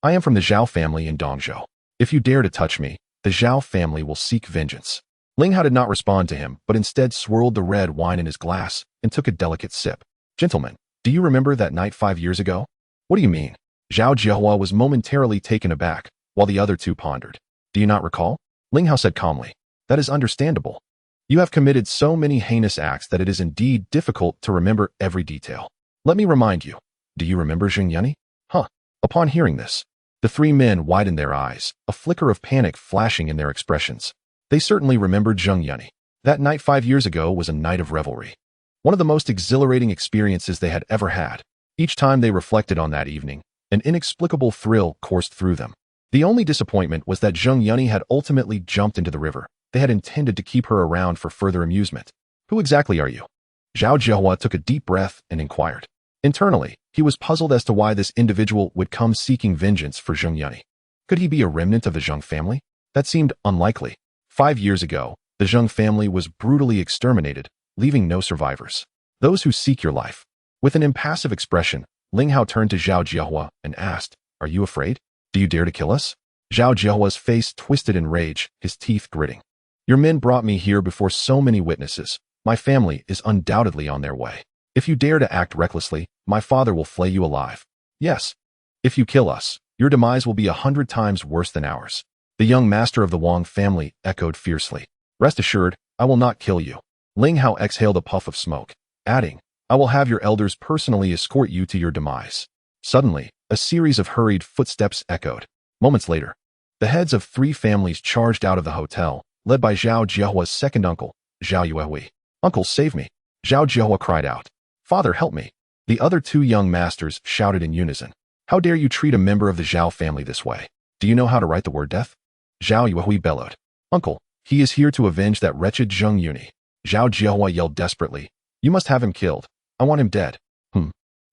I am from the Zhao family in Dongzhou. If you dare to touch me, the Zhao family will seek vengeance. Ling Hao did not respond to him, but instead swirled the red wine in his glass and took a delicate sip. Gentlemen, do you remember that night 5 years ago? What do you mean? Zhao Jiahua was momentarily taken aback, while the other 2 pondered. Do you not recall? Ling Hao said calmly. That is understandable. You have committed so many heinous acts that it is indeed difficult to remember every detail. Let me remind you. Do you remember Zheng Yunyi? Huh. Upon hearing this, the 3 men widened their eyes, a flicker of panic flashing in their expressions. They certainly remembered Zheng Yunyi. That night 5 years ago was a night of revelry. One of the most exhilarating experiences they had ever had. Each time they reflected on that evening, an inexplicable thrill coursed through them. The only disappointment was that Zheng Yunyi had ultimately jumped into the river. They had intended to keep her around for further amusement. Who exactly are you? Zhao Jiahua took a deep breath and inquired. Internally, he was puzzled as to why this individual would come seeking vengeance for Zheng Yunyi. Could he be a remnant of the Zheng family? That seemed unlikely. 5 years ago, the Zheng family was brutally exterminated, leaving no survivors. Those who seek your life. With an impassive expression, Ling Hao turned to Zhao Jiahua and asked, Are you afraid? Do you dare to kill us? Zhao Jiahua's face twisted in rage, his teeth gritting. Your men brought me here before so many witnesses. My family is undoubtedly on their way. If you dare to act recklessly, my father will flay you alive. Yes. If you kill us, your demise will be 100 times worse than ours. The young master of the Wang family echoed fiercely. Rest assured, I will not kill you. Ling Hao exhaled a puff of smoke, adding, I will have your elders personally escort you to your demise. Suddenly, a series of hurried footsteps echoed. Moments later, the heads of 3 families charged out of the hotel, led by Zhao Jiahua's second uncle, Zhao Yuehui. Uncle, save me. Zhao Jiahua cried out. Father, help me. The other 2 young masters shouted in unison. How dare you treat a member of the Zhao family this way? Do you know how to write the word death? Zhao Yuehui bellowed. Uncle, he is here to avenge that wretched Zheng Yunyi. Zhao Jiahua yelled desperately, You must have him killed. I want him dead.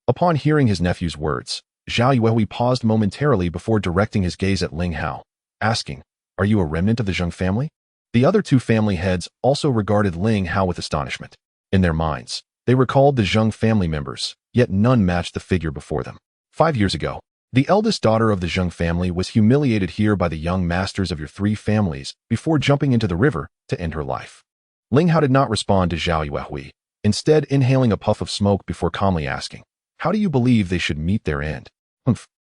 Upon hearing his nephew's words, Zhao Yuehui paused momentarily before directing his gaze at Ling Hao, asking, "Are you a remnant of the Zheng family?" The other two family heads also regarded Ling Hao with astonishment. In their minds, they recalled the Zheng family members, yet none matched the figure before them. 5 years ago, the eldest daughter of the Zheng family was humiliated here by the young masters of your three families before jumping into the river to end her life. Ling Hao did not respond to Zhao Yuehui, instead inhaling a puff of smoke before calmly asking, "How do you believe they should meet their end?"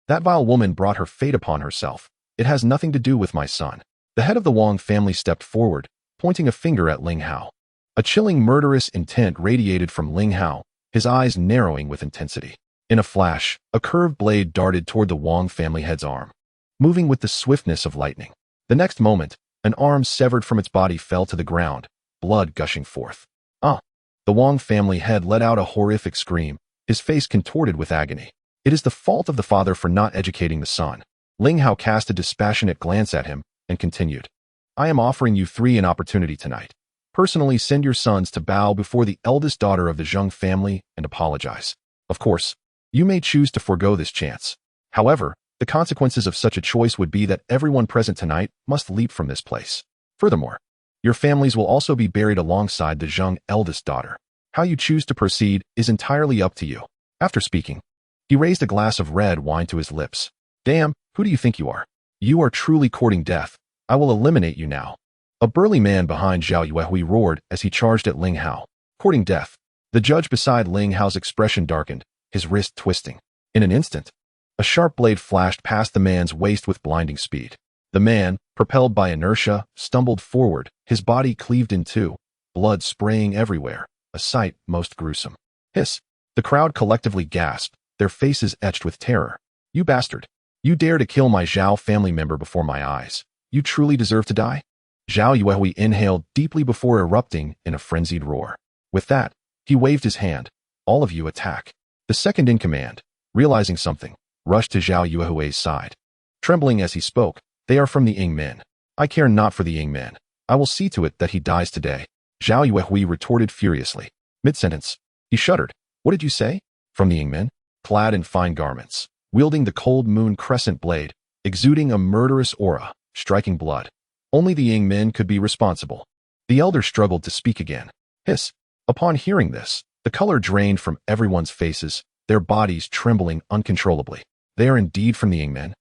That vile woman brought her fate upon herself. It has nothing to do with my son. The head of the Wang family stepped forward, pointing a finger at Ling Hao. A chilling murderous intent radiated from Ling Hao, his eyes narrowing with intensity. In a flash, a curved blade darted toward the Wang family head's arm, moving with the swiftness of lightning. The next moment, an arm severed from its body fell to the ground, blood gushing forth. The Wang family head let out a horrific scream, his face contorted with agony. It is the fault of the father for not educating the son. Ling Hao cast a dispassionate glance at him and continued, "I am offering you three an opportunity tonight. Personally send your sons to bow before the eldest daughter of the Zheng family and apologize. Of course, you may choose to forego this chance. However, the consequences of such a choice would be that everyone present tonight must leap from this place. Furthermore, your families will also be buried alongside the Zheng eldest daughter. How you choose to proceed is entirely up to you." After speaking, he raised a glass of red wine to his lips. "Damn, who do you think you are? You are truly courting death. I will eliminate you now." A burly man behind Zhao Yuehui roared as he charged at Ling Hao. Courting death. The judge beside Ling Hao's expression darkened, his wrist twisting. In an instant, a sharp blade flashed past the man's waist with blinding speed. The man, propelled by inertia, stumbled forward, his body cleaved in two, blood spraying everywhere, a sight most gruesome. Hiss! The crowd collectively gasped, their faces etched with terror. "You bastard! You dare to kill my Zhao family member before my eyes. You truly deserve to die?" Zhao Yuehui inhaled deeply before erupting in a frenzied roar. With that, he waved his hand. "All of you attack." The second in command, realizing something, rushed to Zhao Yuehui's side. Trembling as he spoke, "They are from the Ying men. I care not for the Ying men. I will see to it that he dies today." Zhao Yuehui retorted furiously. Mid-sentence, he shuddered. "What did you say?" "From the Ying men, clad in fine garments, wielding the cold moon crescent blade, exuding a murderous aura, striking blood. Only the Ying men could be responsible." The elder struggled to speak again. Hiss! Upon hearing this, the color drained from everyone's faces, their bodies trembling uncontrollably. "They are indeed from the Ying men.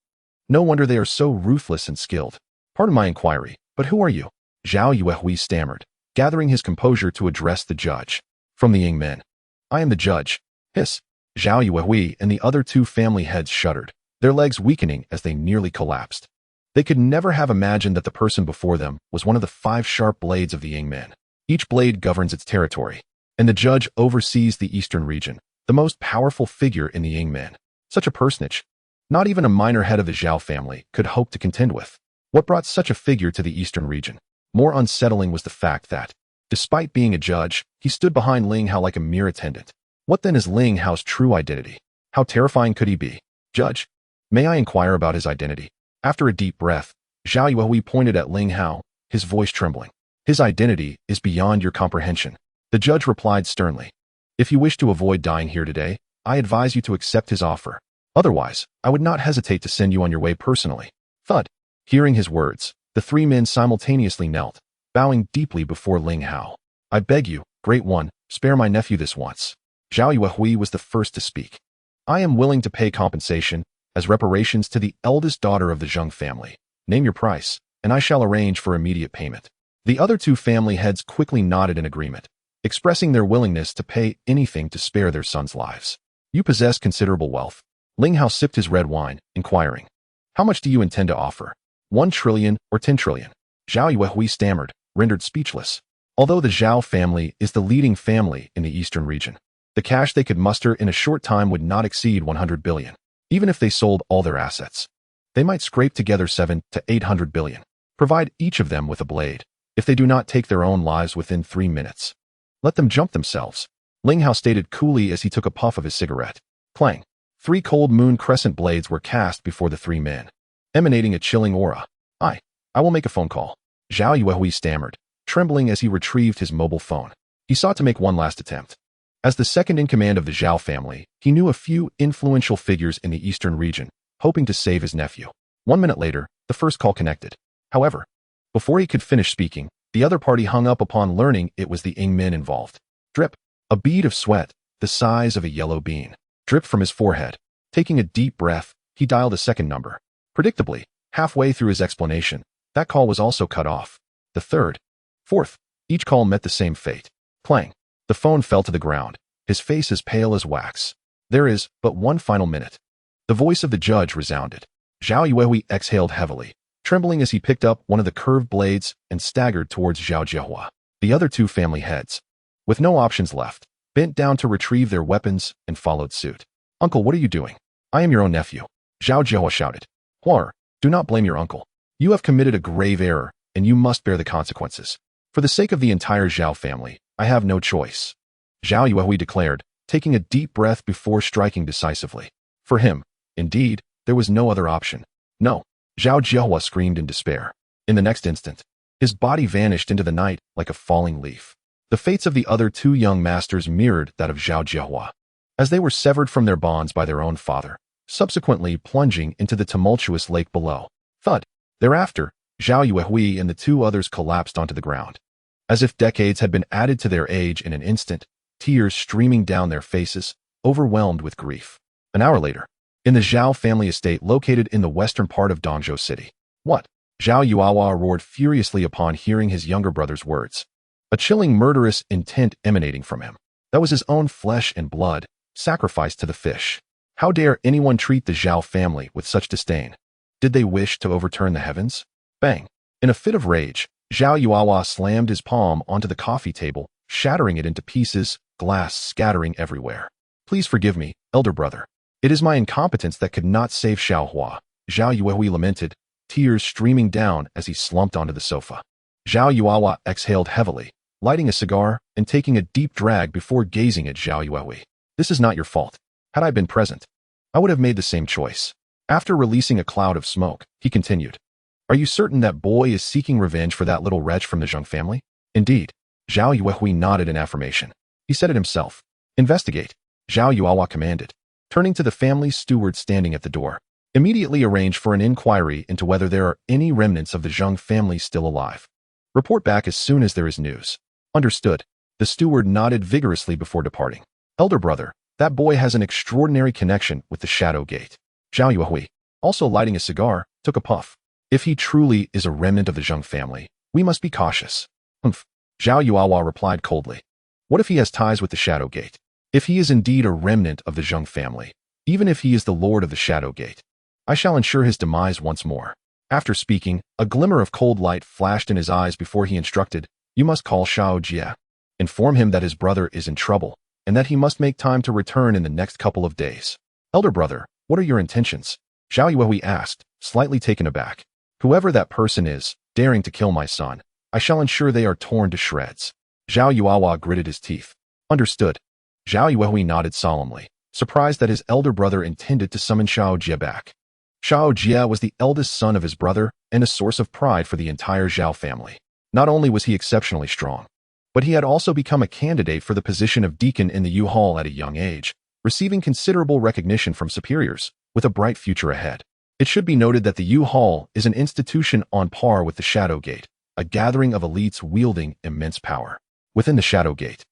No wonder they are so ruthless and skilled. Pardon my inquiry, but who are you?" Zhao Yuehui stammered, gathering his composure to address the judge. "From the Ying men. I am the judge." Hiss! Zhao Yuehui and the other two family heads shuddered, their legs weakening as they nearly collapsed. They could never have imagined that the person before them was one of the 5 sharp blades of the Ying men. Each blade governs its territory, and the judge oversees the eastern region, the most powerful figure in the Ying men. Such a personage, not even a minor head of the Zhao family could hope to contend with. What brought such a figure to the eastern region? More unsettling was the fact that, despite being a judge, he stood behind Ling Hao like a mere attendant. What then is Ling Hao's true identity? How terrifying could he be? "Judge, may I inquire about his identity?" After a deep breath, Zhao Yuehui pointed at Ling Hao, his voice trembling. "His identity is beyond your comprehension." The judge replied sternly. "If you wish to avoid dying here today, I advise you to accept his offer. Otherwise, I would not hesitate to send you on your way personally." Thud! Hearing his words, the 3 men simultaneously knelt, bowing deeply before Ling Hao. "I beg you, Great One, spare my nephew this once." Zhao Yuehui was the first to speak. "I am willing to pay compensation as reparations to the eldest daughter of the Zheng family. Name your price, and I shall arrange for immediate payment." The other 2 family heads quickly nodded in agreement, expressing their willingness to pay anything to spare their sons' lives. "You possess considerable wealth." Ling Hao sipped his red wine, inquiring, "How much do you intend to offer? 1 trillion or 10 trillion? Zhao Yuehui stammered, rendered speechless. Although the Zhao family is the leading family in the eastern region, the cash they could muster in a short time would not exceed 100 billion. Even if they sold all their assets, they might scrape together 7 to 800 billion. Provide each of them with a blade. If they do not take their own lives within 3 minutes, let them jump themselves." Ling Hao stated coolly as he took a puff of his cigarette. Clang! 3 cold moon crescent blades were cast before the 3 men, emanating a chilling aura. I will make a phone call." Zhao Yuehui stammered, trembling as he retrieved his mobile phone. He sought to make one last attempt. As the second in command of the Zhao family, he knew a few influential figures in the eastern region, hoping to save his nephew. 1 minute later, the first call connected. However, before he could finish speaking, the other party hung up upon learning it was the Ingmin involved. Drip. A bead of sweat, the size of a yellow bean, dripped from his forehead. Taking a deep breath, he dialed a second number. Predictably, halfway through his explanation, that call was also cut off. The third, fourth, each call met the same fate. Clang. The phone fell to the ground, his face as pale as wax. There is but one final minute. The voice of the judge resounded. Zhao Yuehui exhaled heavily, trembling as he picked up one of the curved blades and staggered towards Zhao Jiehua. The other two family heads, with no options left, bent down to retrieve their weapons and followed suit. Uncle, what are you doing? I am your own nephew. Zhao Jiehua shouted. Huar, do not blame your uncle. You have committed a grave error, and you must bear the consequences. For the sake of the entire Zhao family, I have no choice. Zhao Yuehui declared, taking a deep breath before striking decisively. For him, indeed, there was no other option. No. Zhao Jiehua screamed in despair. In the next instant, his body vanished into the night like a falling leaf. The fates of the other two young masters mirrored that of Zhao Jiehua, as they were severed from their bonds by their own father, subsequently plunging into the tumultuous lake below. Thud. Thereafter, Zhao Yuehui and the two others collapsed onto the ground. As if decades had been added to their age in an instant, tears streaming down their faces, overwhelmed with grief. An hour later, in the Zhao family estate located in the western part of Dongzhou City. What? Zhao Yuehua roared furiously upon hearing his younger brother's words. A chilling murderous intent emanating from him. That was his own flesh and blood, sacrificed to the fish. How dare anyone treat the Zhao family with such disdain? Did they wish to overturn the heavens? Bang! In a fit of rage, Zhao Yuehua slammed his palm onto the coffee table, shattering it into pieces, glass scattering everywhere. Please forgive me, elder brother. It is my incompetence that could not save Xiaohua, Zhao Yuehui lamented, tears streaming down as he slumped onto the sofa. Zhao Yuehua exhaled heavily, lighting a cigar and taking a deep drag before gazing at Zhao Yuehui. This is not your fault. Had I been present, I would have made the same choice. After releasing a cloud of smoke, he continued. Are you certain that boy is seeking revenge for that little wretch from the Zheng family? Indeed. Zhao Yuehui nodded in affirmation. He said it himself. Investigate. Zhao Yuehua commanded, turning to the family steward standing at the door. Immediately arrange for an inquiry into whether there are any remnants of the Zheng family still alive. Report back as soon as there is news. Understood. The steward nodded vigorously before departing. Elder brother, that boy has an extraordinary connection with the Shadow Gate. Zhao Yuehui, also lighting a cigar, took a puff. If he truly is a remnant of the Zheng family, we must be cautious. Humph. Zhao Yuehua replied coldly. What if he has ties with the Shadow Gate? If he is indeed a remnant of the Zheng family, even if he is the lord of the Shadow Gate, I shall ensure his demise once more. After speaking, a glimmer of cold light flashed in his eyes before he instructed, you must call Shao Jie. Inform him that his brother is in trouble, and that he must make time to return in the next couple of days. Elder brother, what are your intentions? Zhao Yuehui asked, slightly taken aback. Whoever that person is, daring to kill my son, I shall ensure they are torn to shreds. Zhao Yuehua gritted his teeth. Understood. Zhao Yuehui nodded solemnly, surprised that his elder brother intended to summon Shao Jie back. Shao Jie was the eldest son of his brother and a source of pride for the entire Zhao family. Not only was he exceptionally strong, but he had also become a candidate for the position of deacon in the Yu Hall at a young age, receiving considerable recognition from superiors, with a bright future ahead. It should be noted that the Yu Hall is an institution on par with the Shadow Gate, a gathering of elites wielding immense power. Within the Shadow Gate,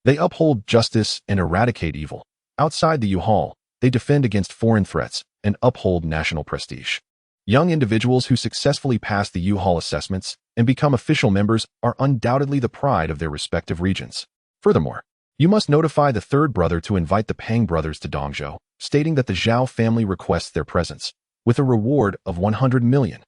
they uphold justice and eradicate evil. Outside the Yu Hall, they defend against foreign threats and uphold national prestige. Young individuals who successfully pass the Yu Hall assessments and become official members are undoubtedly the pride of their respective regions. Furthermore, you must notify the third brother to invite the Pang brothers to Dongzhou, stating that the Zhao family requests their presence, with a reward of 100 million.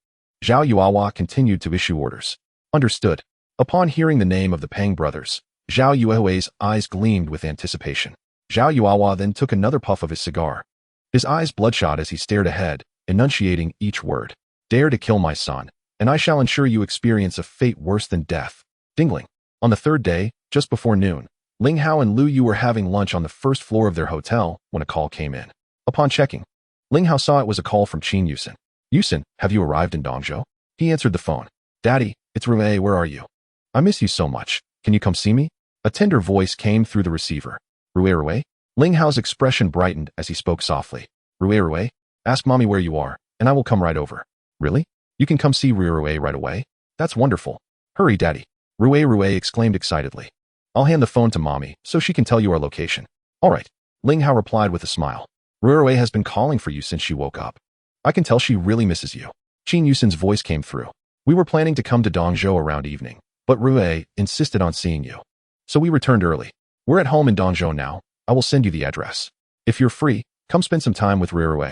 Zhao Yuehua continued to issue orders. Understood. Upon hearing the name of the Pang brothers, Zhao Yuehui's eyes gleamed with anticipation. Zhao Yuehua then took another puff of his cigar. His eyes bloodshot as he stared ahead, enunciating each word. Dare to kill my son, and I shall ensure you experience a fate worse than death. Dingling. On the third day, just before noon, Ling Hao and Lu Yu were having lunch on the first floor of their hotel when a call came in. Upon checking, Ling Hao saw it was a call from Qin Yuxin. Yuxin, have you arrived in Dongzhou? He answered the phone. Daddy, it's Rue, where are you? I miss you so much. Can you come see me? A tender voice came through the receiver. Rue? Ling Hao's expression brightened as he spoke softly. Rue? Ask mommy where you are, and I will come right over. Really? You can come see Rue right away? That's wonderful. Hurry, daddy. Rue exclaimed excitedly. I'll hand the phone to mommy so she can tell you our location. All right. Ling Hao replied with a smile. Rue has been calling for you since she woke up. I can tell she really misses you. Qin Yuxin's voice came through. We were planning to come to Dongzhou around evening, but Rue insisted on seeing you. So we returned early. We're at home in Dongzhou now. I will send you the address. If you're free, come spend some time with Rue.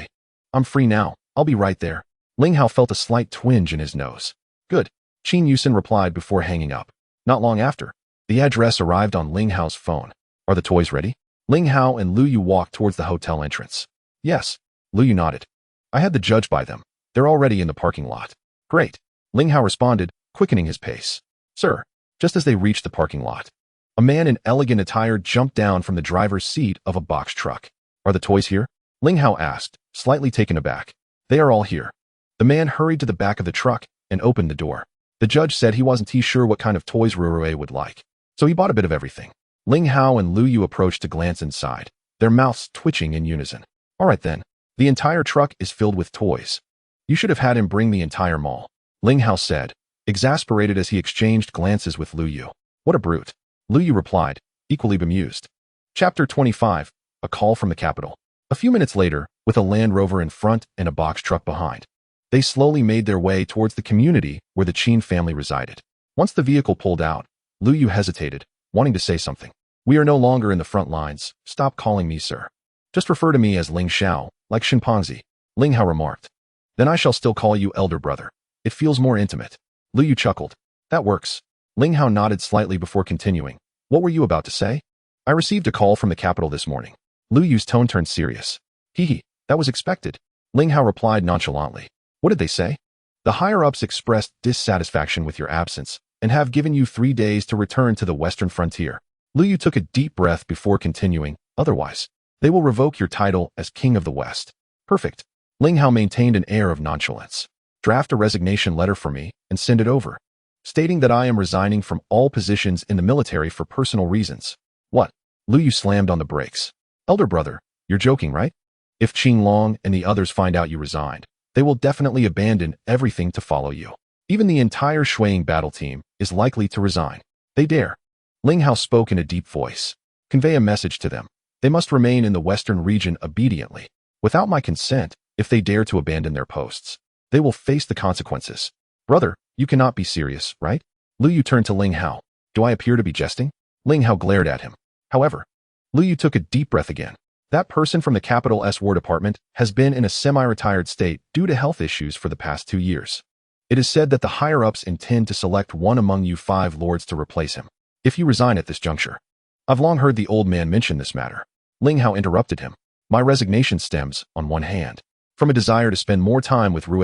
I'm free now. I'll be right there. Ling Hao felt a slight twinge in his nose. Good. Qin Yuxin replied before hanging up. Not long after, the address arrived on Ling Hao's phone. Are the toys ready? Ling Hao and Lu Yu walked towards the hotel entrance. Yes. Lu Yu nodded. I had the judge buy them. They're already in the parking lot. Great. Ling Hao responded, quickening his pace. Sir. Just as they reached the parking lot, a man in elegant attire jumped down from the driver's seat of a box truck. Are the toys here? Ling Hao asked, slightly taken aback. They are all here. The man hurried to the back of the truck and opened the door. The judge said he wasn't sure what kind of toys Rue would like, so he bought a bit of everything. Ling Hao and Lu Yu approached to glance inside, their mouths twitching in unison. All right then. The entire truck is filled with toys. You should have had him bring the entire mall, Ling Hao said, exasperated as he exchanged glances with Lu Yu. What a brute. Lu Yu replied, equally bemused. Chapter 25. A call from the capital. A few minutes later, with a Land Rover in front and a box truck behind, they slowly made their way towards the community where the Qin family resided. Once the vehicle pulled out, Lu Yu hesitated, wanting to say something. We are no longer in the front lines. Stop calling me sir. Just refer to me as Ling Xiao, like chimpanzee, Ling Hao remarked. Then I shall still call you elder brother. It feels more intimate. Lu Yu chuckled. That works. Ling Hao nodded slightly before continuing. What were you about to say? I received a call from the capital this morning. Lu Yu's tone turned serious. Hee, that was expected. Ling Hao replied nonchalantly. What did they say? The higher-ups expressed dissatisfaction with your absence and have given you 3 days to return to the western frontier. Lu Yu took a deep breath before continuing. Otherwise, they will revoke your title as King of the West. Perfect. Ling Hao maintained an air of nonchalance. Draft a resignation letter for me and send it over, stating that I am resigning from all positions in the military for personal reasons. What? Lu Yu slammed on the brakes. Elder brother, you're joking, right? If Qin Long and the others find out you resigned, they will definitely abandon everything to follow you. Even the entire Shuiying battle team is likely to resign. They dare. Ling Hao spoke in a deep voice. Convey a message to them. They must remain in the western region obediently. Without my consent, if they dare to abandon their posts, they will face the consequences. Brother, you cannot be serious, right? Lu Yu turned to Ling Hao. Do I appear to be jesting? Ling Hao glared at him. However, Lu Yu took a deep breath again. That person from the capital's War Department has been in a semi-retired state due to health issues for the past 2 years. It is said that the higher-ups intend to select one among you 5 lords to replace him, if you resign at this juncture. I've long heard the old man mention this matter. Ling Hao interrupted him. My resignation stems, on one hand, from a desire to spend more time with Rue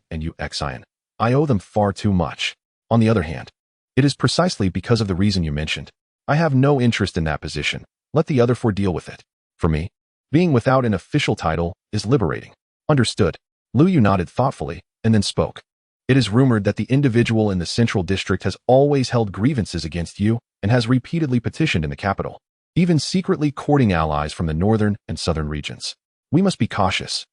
and Yu Xian. I owe them far too much. On the other hand, it is precisely because of the reason you mentioned. I have no interest in that position. Let the other 4 deal with it. For me, being without an official title is liberating. Understood. Lu Yu nodded thoughtfully and then spoke. It is rumored that the individual in the central district has always held grievances against you and has repeatedly petitioned in the capital, even secretly courting allies from the northern and southern regions. We must be cautious.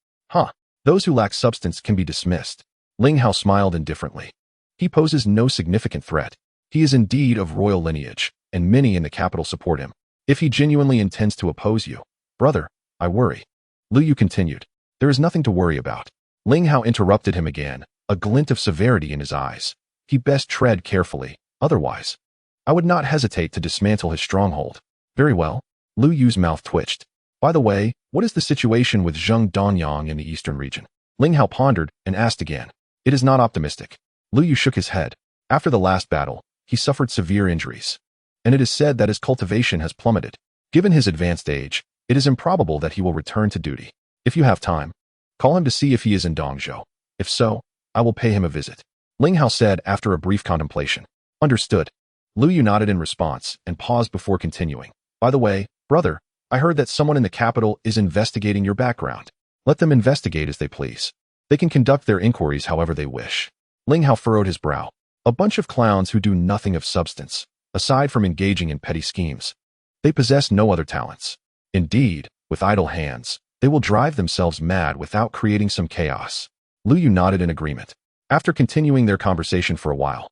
Those who lack substance can be dismissed. Ling Hao smiled indifferently. He poses no significant threat. He is indeed of royal lineage, and many in the capital support him. If he genuinely intends to oppose you, brother, I worry. Lu Yu continued. There is nothing to worry about. Ling Hao interrupted him again, a glint of severity in his eyes. He best tread carefully, otherwise, I would not hesitate to dismantle his stronghold. Very well. Lu Yu's mouth twitched. By the way, what is the situation with Zheng Donyang in the eastern region? Ling Hao pondered and asked again. It is not optimistic. Lu Yu shook his head. After the last battle, he suffered severe injuries, and it is said that his cultivation has plummeted. Given his advanced age, it is improbable that he will return to duty. If you have time, call him to see if he is in Dongzhou. If so, I will pay him a visit. Ling Hao said after a brief contemplation. Understood. Lu Yu nodded in response and paused before continuing. By the way, brother, I heard that someone in the capital is investigating your background. Let them investigate as they please. They can conduct their inquiries however they wish. Ling Hao furrowed his brow. A bunch of clowns who do nothing of substance. aside from engaging in petty schemes. They possess no other talents. Indeed, with idle hands, they will drive themselves mad without creating some chaos. Lu Yu nodded in agreement. After continuing their conversation for a while,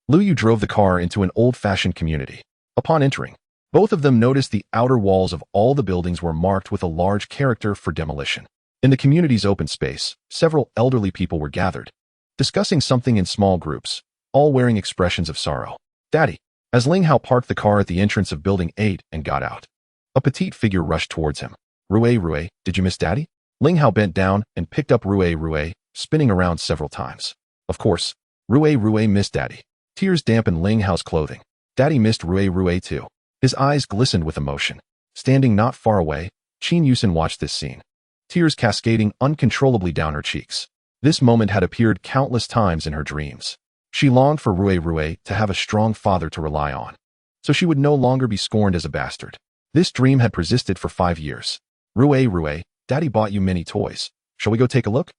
Lu Yu drove the car into an old-fashioned community. Upon entering, both of them noticed the outer walls of all the buildings were marked with a large character for demolition. In the community's open space, several elderly people were gathered, discussing something in small groups, all wearing expressions of sorrow. Daddy. As Ling Hao parked the car at the entrance of Building 8 and got out, a petite figure rushed towards him. Rue, did you miss Daddy? Ling Hao bent down and picked up Rue, spinning around several times. Of course, Rue missed Daddy. Tears dampened Ling Hao's clothing. Daddy missed Rue too. His eyes glistened with emotion. Standing not far away, Qin Yuxin watched this scene, tears cascading uncontrollably down her cheeks. This moment had appeared countless times in her dreams. She longed for Rue to have a strong father to rely on, so she would no longer be scorned as a bastard. This dream had persisted for 5 years. Rue, Daddy bought you many toys. Shall we go take a look?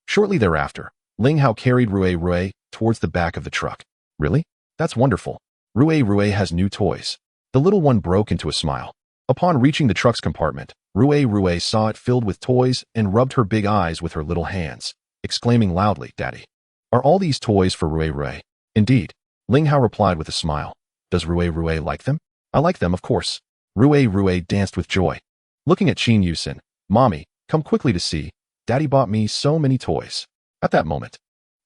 Shortly thereafter, Ling Hao carried Rue towards the back of the truck. Really? That's wonderful. Rue has new toys. The little one broke into a smile. Upon reaching the truck's compartment, Rue saw it filled with toys and rubbed her big eyes with her little hands, exclaiming loudly, Daddy. Are all these toys for Rue? Indeed. Ling Hao replied with a smile. Does Rue like them? I like them, of course. Rue danced with joy. Looking at Qin Yuxin, Mommy, come quickly to see. Daddy bought me so many toys. At that moment,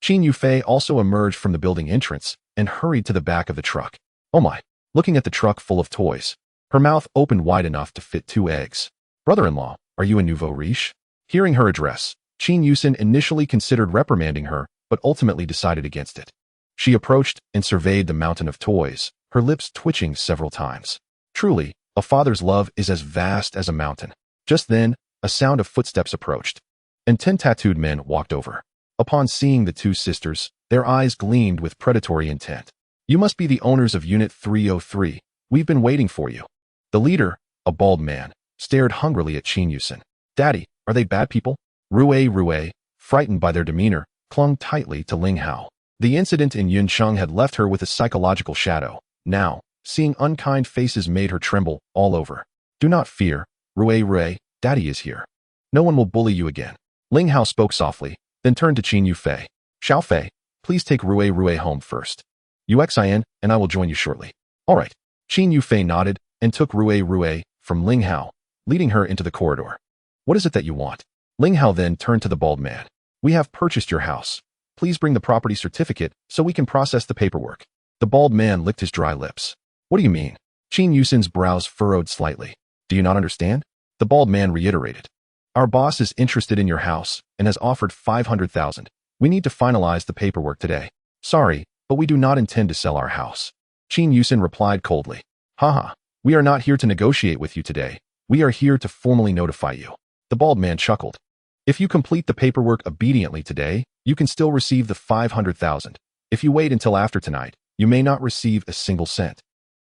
Qin Yufei also emerged from the building entrance and hurried to the back of the truck. Oh my. Looking at the truck full of toys, her mouth opened wide enough to fit 2 eggs. Brother-in-law, are you a nouveau riche? Hearing her address, Qin Yuxin initially considered reprimanding her, but ultimately decided against it. She approached and surveyed the mountain of toys, her lips twitching several times. Truly, a father's love is as vast as a mountain. Just then, a sound of footsteps approached, and 10 tattooed men walked over. Upon seeing the 2 sisters, their eyes gleamed with predatory intent. You must be the owners of Unit 303. We've been waiting for you. The leader, a bald man, stared hungrily at Qin Yuxin. Daddy, are they bad people? Rue, frightened by their demeanor, clung tightly to Ling Hao. The incident in Yuncheng had left her with a psychological shadow. Now, seeing unkind faces made her tremble all over. Do not fear, Rue, Daddy is here. No one will bully you again. Ling Hao spoke softly, then turned to Qin Yufei. Xiaofei, please take Rue home first. Yuxin and I will join you shortly. All right. Qin Yufei nodded and took Rue from Ling Hao, leading her into the corridor. What is it that you want? Ling Hao then turned to the bald man. We have purchased your house. Please bring the property certificate so we can process the paperwork. The bald man licked his dry lips. What do you mean? Qin Yuxin's brows furrowed slightly. Do you not understand? The bald man reiterated. Our boss is interested in your house and has offered 500,000. We need to finalize the paperwork today. Sorry, but we do not intend to sell our house. Qin Yuxin replied coldly. Haha, we are not here to negotiate with you today. We are here to formally notify you. The bald man chuckled. If you complete the paperwork obediently today, you can still receive the 500,000. If you wait until after tonight, you may not receive a single cent.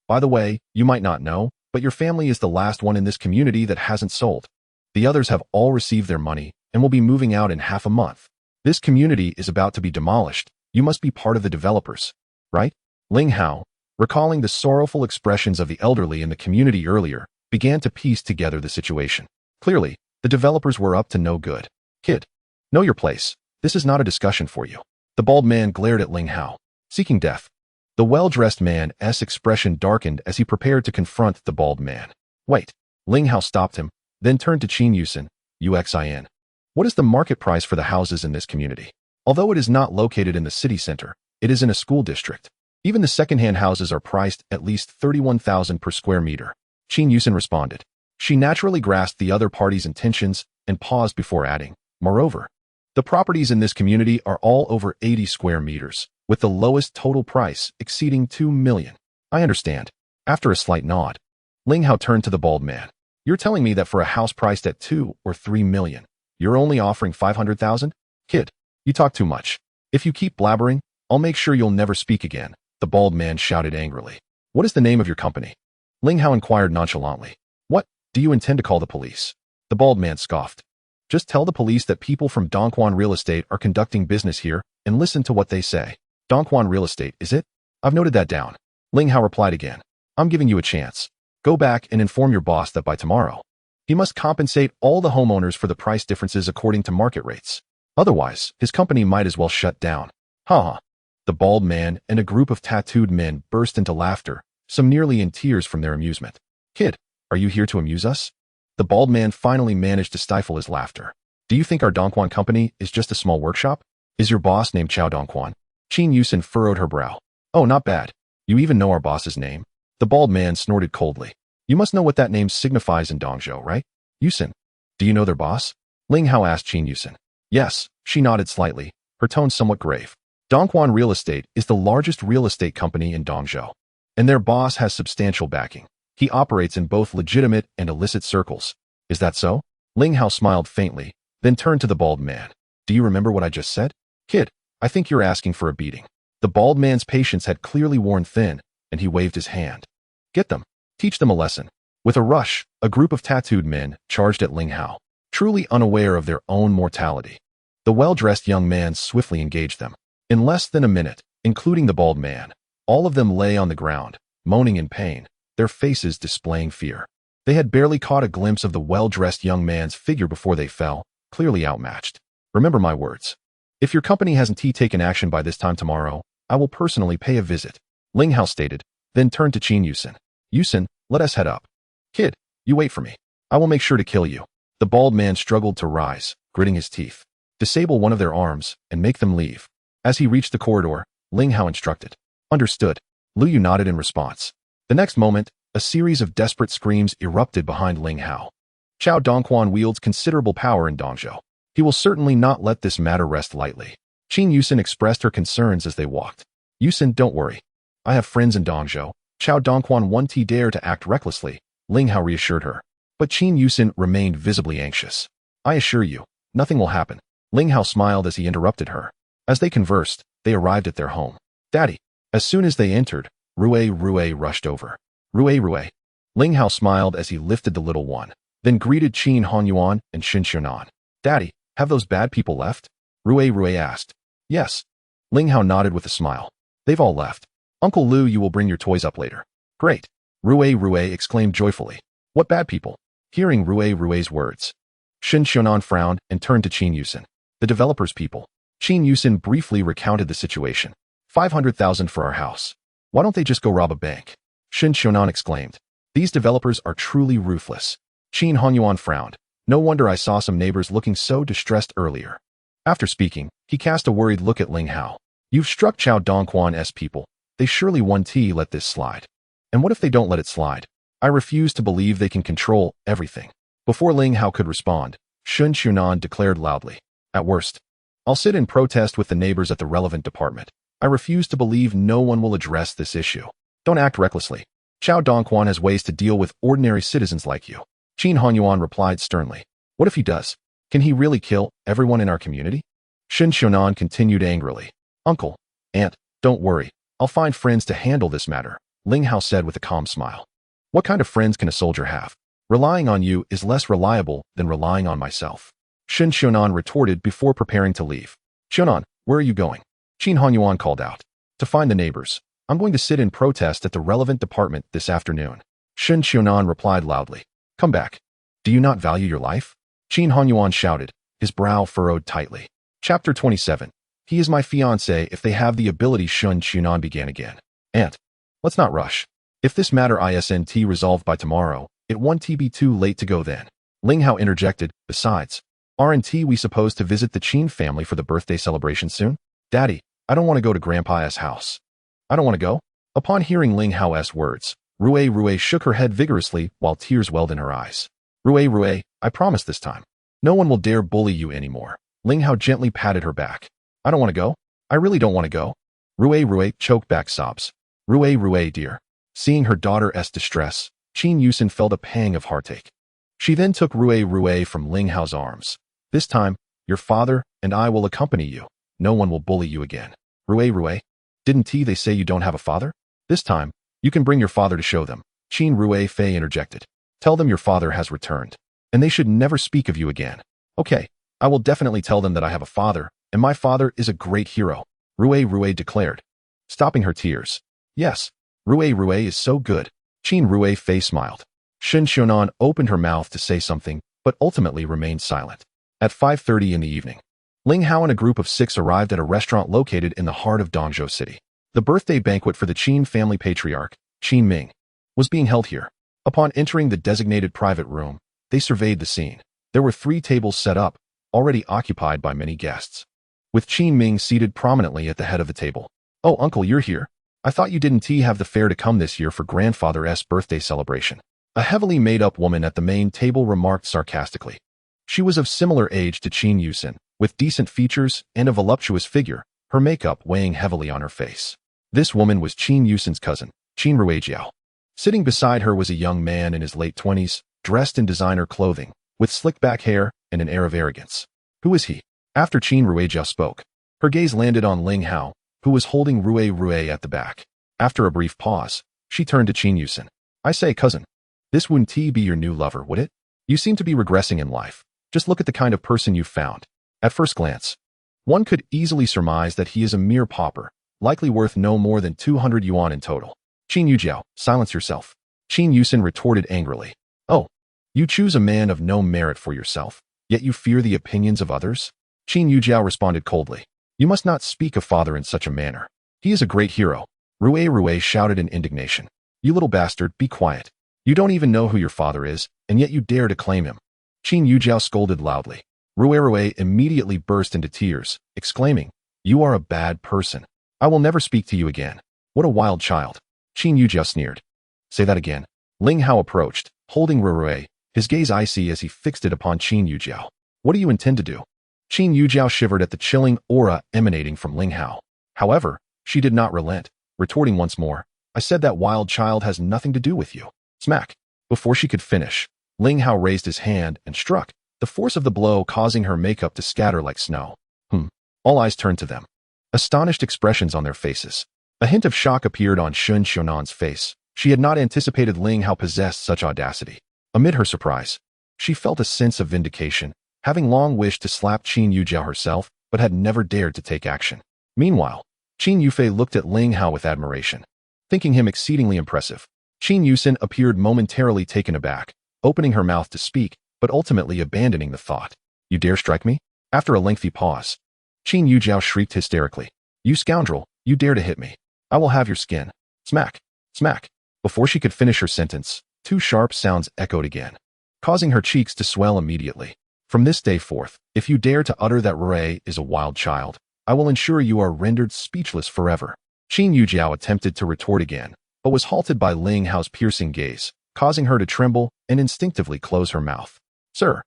By the way, you might not know, but your family is the last one in this community that hasn't sold. The others have all received their money and will be moving out in half a month. This community is about to be demolished. You must be part of the developers, right? Ling Hao, recalling the sorrowful expressions of the elderly in the community earlier, began to piece together the situation. Clearly, the developers were up to no good. Kid, know your place. This is not a discussion for you. The bald man glared at Ling Hao, seeking death. The well-dressed man's expression darkened as he prepared to confront the bald man. Wait. Ling Hao stopped him, then turned to Qin Yuxin. Yuxin. What is the market price for the houses in this community? Although it is not located in the city center, it is in a school district. Even the second-hand houses are priced at least 31,000 per square meter. Qin Yuxin responded. She naturally grasped the other party's intentions and paused before adding, moreover, the properties in this community are all over 80 square meters, with the lowest total price exceeding 2 million. I understand. After a slight nod, Ling Hao turned to the bald man. You're telling me that for a house priced at 2 or 3 million, you're only offering 500,000? Kid, you talk too much. If you keep blabbering, I'll make sure you'll never speak again, the bald man shouted angrily. What is the name of your company? Ling Hao inquired nonchalantly. What, do you intend to call the police? The bald man scoffed. Just tell the police that people from Dongquan Real Estate are conducting business here and listen to what they say. Dongquan Real Estate, is it? I've noted that down. Ling Hao replied again. I'm giving you a chance. Go back and inform your boss that by tomorrow, he must compensate all the homeowners for the price differences according to market rates. Otherwise, his company might as well shut down. Ha. The bald man and a group of tattooed men burst into laughter, some nearly in tears from their amusement. Kid, are you here to amuse us? The bald man finally managed to stifle his laughter. Do you think our Dongquan company is just a small workshop? Is your boss named Chao Dongquan? Qin Yuxin furrowed her brow. Oh, not bad. You even know our boss's name? The bald man snorted coldly. You must know what that name signifies in Dongzhou, right? Yuxin. Do you know their boss? Ling Hao asked Qin Yuxin. Yes, she nodded slightly, her tone somewhat grave. Dongquan Real Estate is the largest real estate company in Dongzhou, and their boss has substantial backing. He operates in both legitimate and illicit circles. Is that so? Ling Hao smiled faintly, then turned to the bald man. Do you remember what I just said? Kid, I think you're asking for a beating. The bald man's patience had clearly worn thin, and he waved his hand. Get them. Teach them a lesson. With a rush, a group of tattooed men charged at Ling Hao, truly unaware of their own mortality. The well-dressed young man swiftly engaged them. In less than a minute, including the bald man, all of them lay on the ground, moaning in pain, their faces displaying fear. They had barely caught a glimpse of the well-dressed young man's figure before they fell, clearly outmatched. Remember my words. If your company hasn't taken action by this time tomorrow, I will personally pay a visit, Ling Hao stated, then turned to Qin Yuxin. Yuxin, let us head up. Kid, you wait for me. I will make sure to kill you. The bald man struggled to rise, gritting his teeth. Disable one of their arms and make them leave. As he reached the corridor, Ling Hao instructed. Understood. Lu Yu nodded in response. The next moment, a series of desperate screams erupted behind Ling Hao. Chao Dongquan wields considerable power in Dongzhou. He will certainly not let this matter rest lightly. Qin Yuxin expressed her concerns as they walked. Yuxin, don't worry. I have friends in Dongzhou. Chao Dongquan won't dare to act recklessly, Ling Hao reassured her. But Qin Yuxin remained visibly anxious. I assure you, nothing will happen. Ling Hao smiled as he interrupted her. As they conversed, they arrived at their home. Daddy. As soon as they entered, Rue rushed over. Rue. Ling Hao smiled as he lifted the little one, then greeted Qin Honyuan and Shin Xiaonan. Daddy, have those bad people left? Rue asked. Yes. Ling Hao nodded with a smile. They've all left. Uncle Lu, you will bring your toys up later. Great. Rue exclaimed joyfully. What bad people? Hearing Rue's words, Shin Xiaonan frowned and turned to Qin Yuxin. The developers' people. Qin Yuxin briefly recounted the situation. 500,000 for our house. Why don't they just go rob a bank? Shin Xiaonan exclaimed. These developers are truly ruthless. Qin Honyuan frowned. No wonder I saw some neighbors looking so distressed earlier. After speaking, he cast a worried look at Ling Hao. You've struck Chao Dongquan's people. They surely won't let this slide. And what if they don't let it slide? I refuse to believe they can control everything. Before Ling Hao could respond, Shin Xiaonan declared loudly. At worst, I'll sit in protest with the neighbors at the relevant department. I refuse to believe no one will address this issue. Don't act recklessly. Chao Dongquan has ways to deal with ordinary citizens like you. Qin Honyuan replied sternly. What if he does? Can he really kill everyone in our community? Shin Xiaonan continued angrily. Uncle, Aunt, don't worry. I'll find friends to handle this matter, Ling Hao said with a calm smile. What kind of friends can a soldier have? Relying on you is less reliable than relying on myself. Shin Xiaonan retorted before preparing to leave. Xiaonan, where are you going? Qin Honyuan called out. To find the neighbors. I'm going to sit in protest at the relevant department this afternoon. Shin Xiaonan replied loudly. Come back. Do you not value your life? Qin Honyuan shouted, his brow furrowed tightly. Chapter 27. He is my fiancé if they have the ability. Shin Xiaonan began again. Aunt, let's not rush. If this matter isn't resolved by tomorrow, it won't be too late to go then. Ling Hao interjected. Besides, aren't we supposed to visit the Qin family for the birthday celebration soon? Daddy, I don't want to go to Grandpa's house. I don't want to go? Upon hearing Ling Hao's words, Rue shook her head vigorously while tears welled in her eyes. Rue, I promise this time. No one will dare bully you anymore. Ling Hao gently patted her back. I don't want to go. I really don't want to go. Rue choked back sobs. Rue, dear. Seeing her daughter's distress, Qin Yuxin felt a pang of heartache. She then took Rue from Ling Hao's arms. This time, your father and I will accompany you. No one will bully you again. Rue, didn't they say you don't have a father? This time, you can bring your father to show them. Qin Rue Fei interjected. Tell them your father has returned, and they should never speak of you again. Okay, I will definitely tell them that I have a father, and my father is a great hero, Rue declared, stopping her tears. Yes, Rue is so good. Qin Rui Fei smiled. Shen Xiaonan opened her mouth to say something, but ultimately remained silent. At 5:30 in the evening, Ling Hao and a group of 6 arrived at a restaurant located in the heart of Dongzhou City. The birthday banquet for the Qin family patriarch, Qin Ming, was being held here. Upon entering the designated private room, they surveyed the scene. There were 3 tables set up, already occupied by many guests, with Qin Ming seated prominently at the head of the table. "Oh, uncle, you're here. I thought you didn't have the fare to come this year for grandfather's birthday celebration." A heavily made-up woman at the main table remarked sarcastically. She was of similar age to Qin Yuxin, with decent features and a voluptuous figure, her makeup weighing heavily on her face. This woman was Qin Yuxin's cousin, Qin Ruijiao. Sitting beside her was a young man in his late 20s, dressed in designer clothing, with slick-back hair and an air of arrogance. "Who is he?" After Qin Ruijiao spoke, her gaze landed on Ling Hao, who was holding Rui at the back. After a brief pause, she turned to Qin Yuxin. "I say, cousin, this wouldn't be your new lover, would it? You seem to be regressing in life. Just look at the kind of person you've found." At first glance, one could easily surmise that he is a mere pauper, likely worth no more than 200 yuan in total. "Qin Yujiao, silence yourself," Qin Yuxin retorted angrily. "Oh, you choose a man of no merit for yourself, yet you fear the opinions of others?" Qin Yujiao responded coldly. "You must not speak of father in such a manner. He is a great hero." Rui shouted in indignation. "You little bastard, be quiet. You don't even know who your father is, and yet you dare to claim him." Qin Yujiao scolded loudly. Rui immediately burst into tears, exclaiming, "You are a bad person. I will never speak to you again. What a wild child." Qin Yujiao sneered. "Say that again." Ling Hao approached, holding Rui, his gaze icy as he fixed it upon Qin Yujiao. "What do you intend to do?" Qin Yujiao shivered at the chilling aura emanating from Ling Hao. However, she did not relent, retorting once more, "I said that wild child has nothing to do with you." Smack! Before she could finish, Ling Hao raised his hand and struck, the force of the blow causing her makeup to scatter like snow. All eyes turned to them. Astonished expressions on their faces. A hint of shock appeared on Shen Xiaonan's face. She had not anticipated Ling Hao possessed such audacity. Amid her surprise, she felt a sense of vindication, having long wished to slap Qin Yujiao herself, but had never dared to take action. Meanwhile, Qin Yufei looked at Ling Hao with admiration, thinking him exceedingly impressive. Qin Yuxin appeared momentarily taken aback, opening her mouth to speak, but ultimately abandoning the thought. "You dare strike me?" After a lengthy pause, Qin Yujiao shrieked hysterically. "You scoundrel, you dare to hit me. I will have your skin." Smack! Smack! Before she could finish her sentence, 2 sharp sounds echoed again, causing her cheeks to swell immediately. "From this day forth, if you dare to utter that Rui is a wild child, I will ensure you are rendered speechless forever." Qin Yujiao attempted to retort again, but was halted by Ling Hao's piercing gaze, causing her to tremble and instinctively close her mouth. "Sir,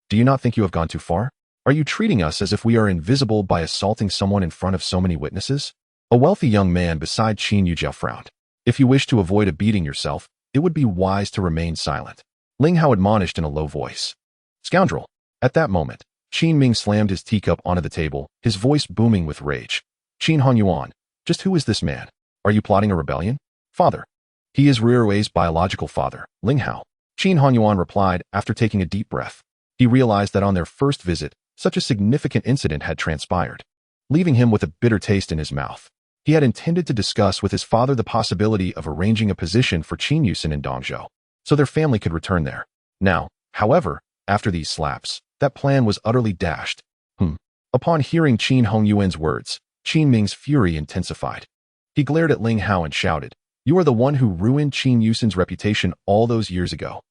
do you not think you have gone too far? Are you treating us as if we are invisible by assaulting someone in front of so many witnesses?" A wealthy young man beside Qin Yujiao frowned. "If you wish to avoid a beating yourself, it would be wise to remain silent," Ling Hao admonished in a low voice. "Scoundrel!" At that moment, Qin Ming slammed his teacup onto the table, his voice booming with rage. "Qin Honyuan, just who is this man? Are you plotting a rebellion?" "Father. He is Rui's biological father, Ling Hao," Qin Honyuan replied after taking a deep breath. He realized that on their first visit, such a significant incident had transpired, leaving him with a bitter taste in his mouth. He had intended to discuss with his father the possibility of arranging a position for Qin Yuxin in Dongzhou, so their family could return there. Now, however, after these slaps, that plan was utterly dashed. Upon hearing Qin Hongyuan's words, Qin Ming's fury intensified. He glared at Ling Hao and shouted, "You are the one who ruined Qin Yuxin's reputation all those years ago.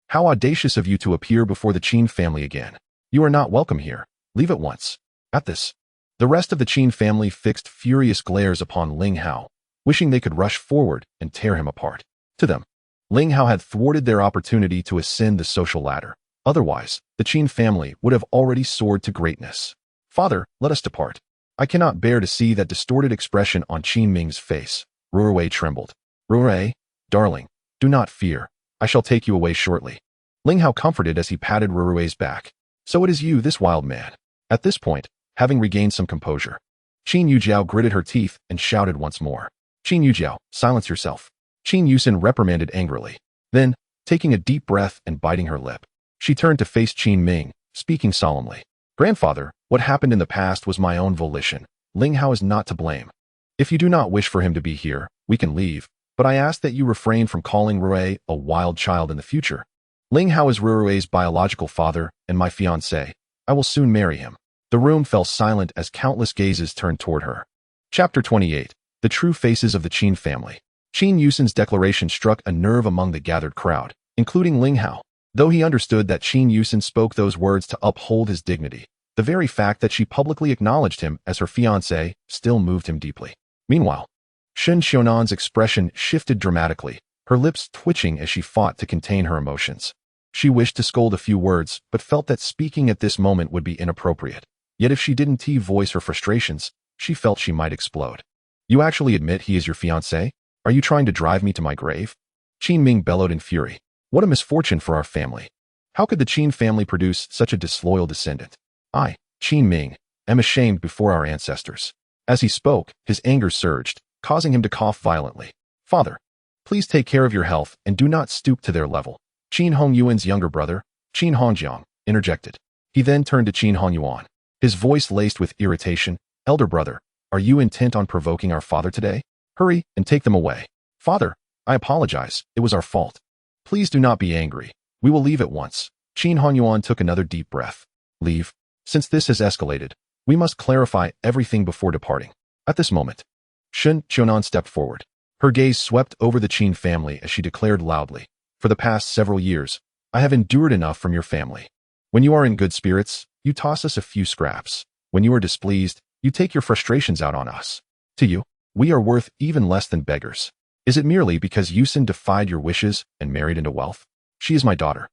How audacious of you to appear before the Qin family again. You are not welcome here. Leave at once." At this, the rest of the Qin family fixed furious glares upon Ling Hao, wishing they could rush forward and tear him apart. To them, Ling Hao had thwarted their opportunity to ascend the social ladder. Otherwise, the Qin family would have already soared to greatness. "Father, let us depart." I cannot bear to see that distorted expression on Qin Ming's face. Rui trembled. "Rui, darling, do not fear. I shall take you away shortly." Ling Hao comforted as he patted Rui's back. "So it is you, this wild man." At this point, having regained some composure, Qin Yujiao gritted her teeth and shouted once more. "Qin Yujiao, silence yourself." Qin Yuxin reprimanded angrily. Then, taking a deep breath and biting her lip, she turned to face Qin Ming, speaking solemnly. "Grandfather, what happened in the past was my own volition. Ling Hao is not to blame. If you do not wish for him to be here, we can leave, but I ask that you refrain from calling Rui a wild child in the future. Ling Hao is Rui's biological father and my fiancé. I will soon marry him. The room fell silent as countless gazes turned toward her. Chapter 28. The True Faces of the Qin Family. Qin Yuxin's declaration struck a nerve among the gathered crowd, including Ling Hao. Though he understood that Qin Yuxin spoke those words to uphold his dignity, the very fact that she publicly acknowledged him as her fiancé still moved him deeply. Meanwhile, Shen Xiaonan's expression shifted dramatically, her lips twitching as she fought to contain her emotions. She wished to scold a few words, but felt that speaking at this moment would be inappropriate. Yet if she didn't voice her frustrations, she felt she might explode. You actually admit he is your fiancé? Are you trying to drive me to my grave? Qin Ming bellowed in fury. What a misfortune for our family. How could the Qin family produce such a disloyal descendant? I, Qin Ming, am ashamed before our ancestors. As he spoke, his anger surged, causing him to cough violently. Father, please take care of your health and do not stoop to their level. Qin Hongyuan's younger brother, Qin Hongjiang, interjected. He then turned to Qin Hongyuan, his voice laced with irritation. Elder brother, are you intent on provoking our father today? Hurry and take them away. Father, I apologize. It was our fault. Please do not be angry. We will leave at once. Qin Hongyuan took another deep breath. Leave? Since this has escalated, we must clarify everything before departing. At this moment, Shen Xiaonan stepped forward. Her gaze swept over the Qin family as she declared loudly, for the past several years, I have endured enough from your family. When you are in good spirits, you toss us a few scraps. When you are displeased, you take your frustrations out on us. To you, we are worth even less than beggars. Is it merely because Yuxin defied your wishes and married into wealth? She is my daughter,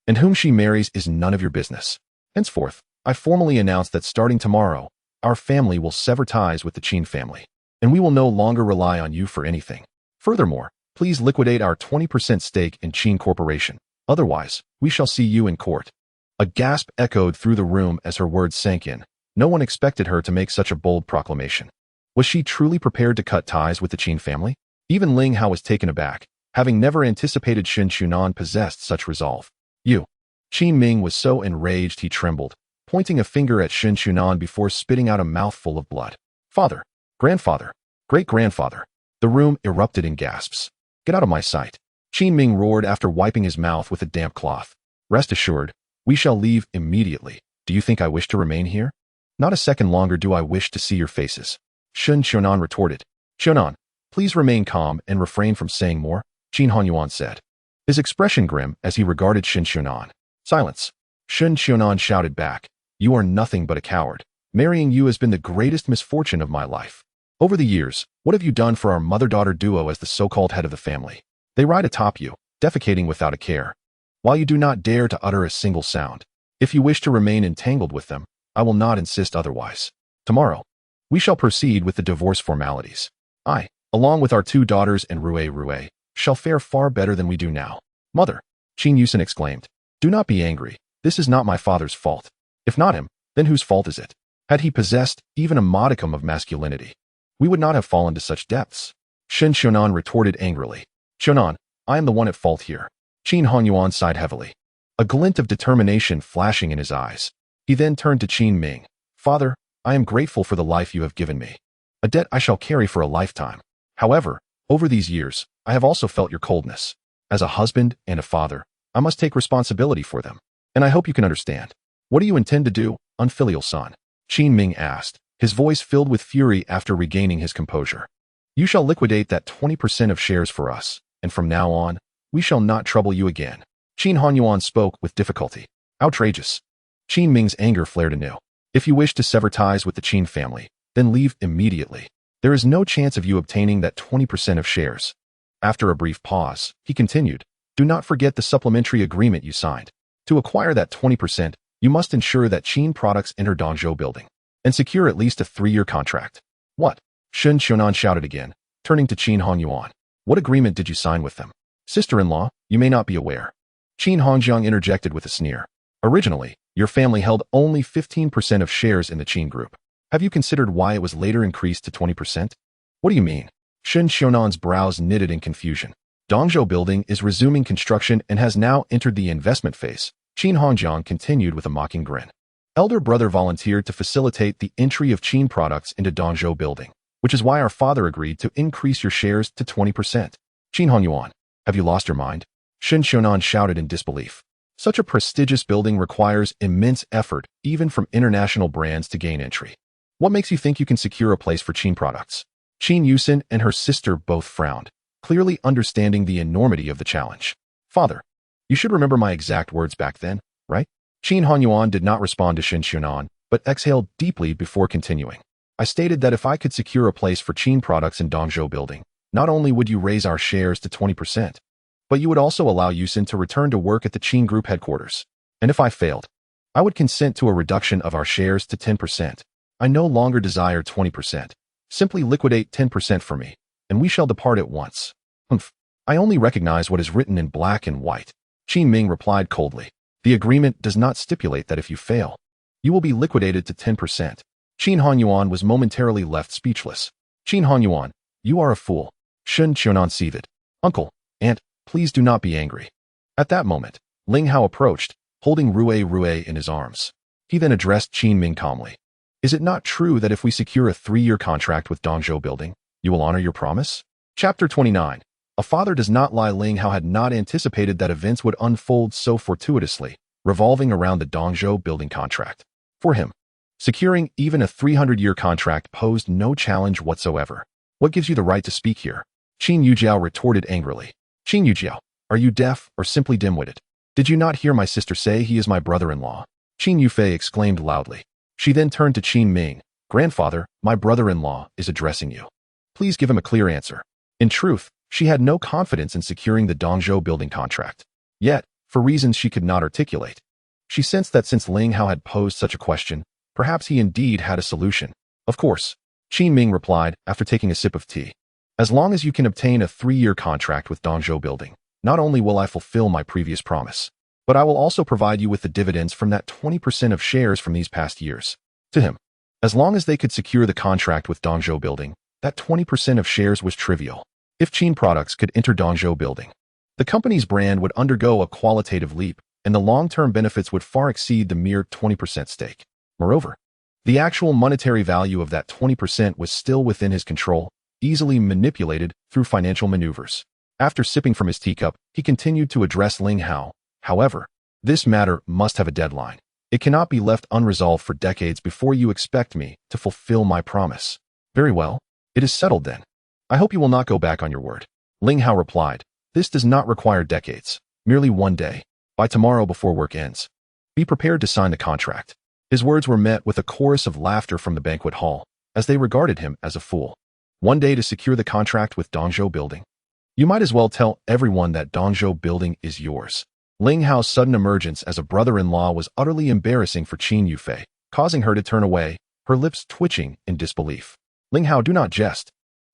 and whom she marries is none of your business. Henceforth, I formally announce that starting tomorrow, our family will sever ties with the Qin family, and we will no longer rely on you for anything. Furthermore, please liquidate our 20% stake in Qin Corporation. Otherwise, we shall see you in court. A gasp echoed through the room as her words sank in. No one expected her to make such a bold proclamation. Was she truly prepared to cut ties with the Qin family? Even Ling Hao was taken aback, having never anticipated Shen Xiaonan possessed such resolve. You. Qin Ming was so enraged he trembled, pointing a finger at Shen Xiaonan before spitting out a mouthful of blood. Father, grandfather, great-grandfather. The room erupted in gasps. Get out of my sight. Qin Ming roared after wiping his mouth with a damp cloth. Rest assured, we shall leave immediately. Do you think I wish to remain here? Not a second longer do I wish to see your faces. Shen Xiaonan retorted. Xiaonan, please remain calm and refrain from saying more, Qin Hongyuan said, his expression grim as he regarded Shen Xiaonan. Silence. Shen Xiaonan shouted back. You are nothing but a coward. Marrying you has been the greatest misfortune of my life. Over the years, what have you done for our mother-daughter duo as the so-called head of the family? They ride atop you, defecating without a care, while you do not dare to utter a single sound. If you wish to remain entangled with them, I will not insist otherwise. Tomorrow, we shall proceed with the divorce formalities. I, along with our two daughters and Rui, shall fare far better than we do now. Mother, Qin Yuxin exclaimed, do not be angry. This is not my father's fault. If not him, then whose fault is it? Had he possessed even a modicum of masculinity, we would not have fallen to such depths. Shen Xiaonan retorted angrily. Xiaonan, I am the one at fault here. Qin Hongyuan sighed heavily, a glint of determination flashing in his eyes. He then turned to Qin Ming. Father, I am grateful for the life you have given me, a debt I shall carry for a lifetime. However, over these years, I have also felt your coldness. As a husband and a father, I must take responsibility for them, and I hope you can understand. What do you intend to do, unfilial son? Qin Ming asked, his voice filled with fury after regaining his composure. You shall liquidate that 20% of shares for us, and from now on, we shall not trouble you again. Qin Hongyuan spoke with difficulty. Outrageous. Qin Ming's anger flared anew. If you wish to sever ties with the Qin family, then leave immediately. There is no chance of you obtaining that 20% of shares. After a brief pause, he continued, do not forget the supplementary agreement you signed. To acquire that 20%, you must ensure that Qin products enter Dongzhou building and secure at least a 3-year contract. What? Shen Xiaonan shouted again, turning to Qin Hongyuan. What agreement did you sign with them? Sister-in-law, you may not be aware. Qin Hongjiang interjected with a sneer. Originally, your family held only 15% of shares in the Qin group. Have you considered why it was later increased to 20%? What do you mean? Shen Xiaonan's brows knitted in confusion. Dongzhou building is resuming construction and has now entered the investment phase. Qin Hongjiang continued with a mocking grin. Elder brother volunteered to facilitate the entry of Qin products into Dongzhou building, which is why our father agreed to increase your shares to 20%. Qin Yuan, have you lost your mind? Shen Xiaonan shouted in disbelief. Such a prestigious building requires immense effort, even from international brands to gain entry. What makes you think you can secure a place for Qin products? Qin Yuxin and her sister both frowned, clearly understanding the enormity of the challenge. Father, you should remember my exact words back then, right? Qin Yuan did not respond to Shen Xiaonan, but exhaled deeply before continuing. I stated that if I could secure a place for Qin products in Dongzhou building, not only would you raise our shares to 20%, but you would also allow Yuxin to return to work at the Qin Group headquarters. And if I failed, I would consent to a reduction of our shares to 10%. I no longer desire 20%. Simply liquidate 10% for me, and we shall depart at once. Humph. I only recognize what is written in black and white. Qin Ming replied coldly. The agreement does not stipulate that if you fail, you will be liquidated to 10%. Qin Yuan was momentarily left speechless. Qin Yuan, you are a fool. Shen Xiaonan seethed. Uncle, aunt, please do not be angry. At that moment, Ling Hao approached, holding Rue in his arms. He then addressed Qin Ming calmly. Is it not true that if we secure a 3-year contract with Dongzhou building, you will honor your promise? Chapter 29. A father does not lie. Ling Hao had not anticipated that events would unfold so fortuitously, revolving around the Dongzhou building contract. For him, securing even a 300-year contract posed no challenge whatsoever. What gives you the right to speak here? Qin Yujiao retorted angrily. Qin Yujiao, are you deaf or simply dim-witted? Did you not hear my sister say he is my brother-in-law? Qin Yufei exclaimed loudly. She then turned to Qin Ming. Grandfather, my brother-in-law is addressing you. Please give him a clear answer. In truth, she had no confidence in securing the Dongzhou building contract. Yet, for reasons she could not articulate, she sensed that since Ling Hao had posed such a question, perhaps he indeed had a solution. Of course, Qin Ming replied after taking a sip of tea. As long as you can obtain a 3-year contract with Dongzhou building, not only will I fulfill my previous promise, but I will also provide you with the dividends from that 20% of shares from these past years. To him, as long as they could secure the contract with Dongzhou building, that 20% of shares was trivial. If Qin products could enter Dongzhou building, the company's brand would undergo a qualitative leap, and the long-term benefits would far exceed the mere 20% stake. Moreover, the actual monetary value of that 20% was still within his control, easily manipulated through financial maneuvers. After sipping from his teacup, he continued to address Ling Hao. However, this matter must have a deadline. It cannot be left unresolved for decades before you expect me to fulfill my promise. Very well. It is settled then. I hope you will not go back on your word. Ling Hao replied. This does not require decades. Merely one day. By tomorrow before work ends. Be prepared to sign the contract. His words were met with a chorus of laughter from the banquet hall, as they regarded him as a fool. One day to secure the contract with Dongzhou building. You might as well tell everyone that Dongzhou building is yours. Ling Hao's sudden emergence as a brother-in-law was utterly embarrassing for Qin Yufei, causing her to turn away, her lips twitching in disbelief. Ling Hao, do not jest.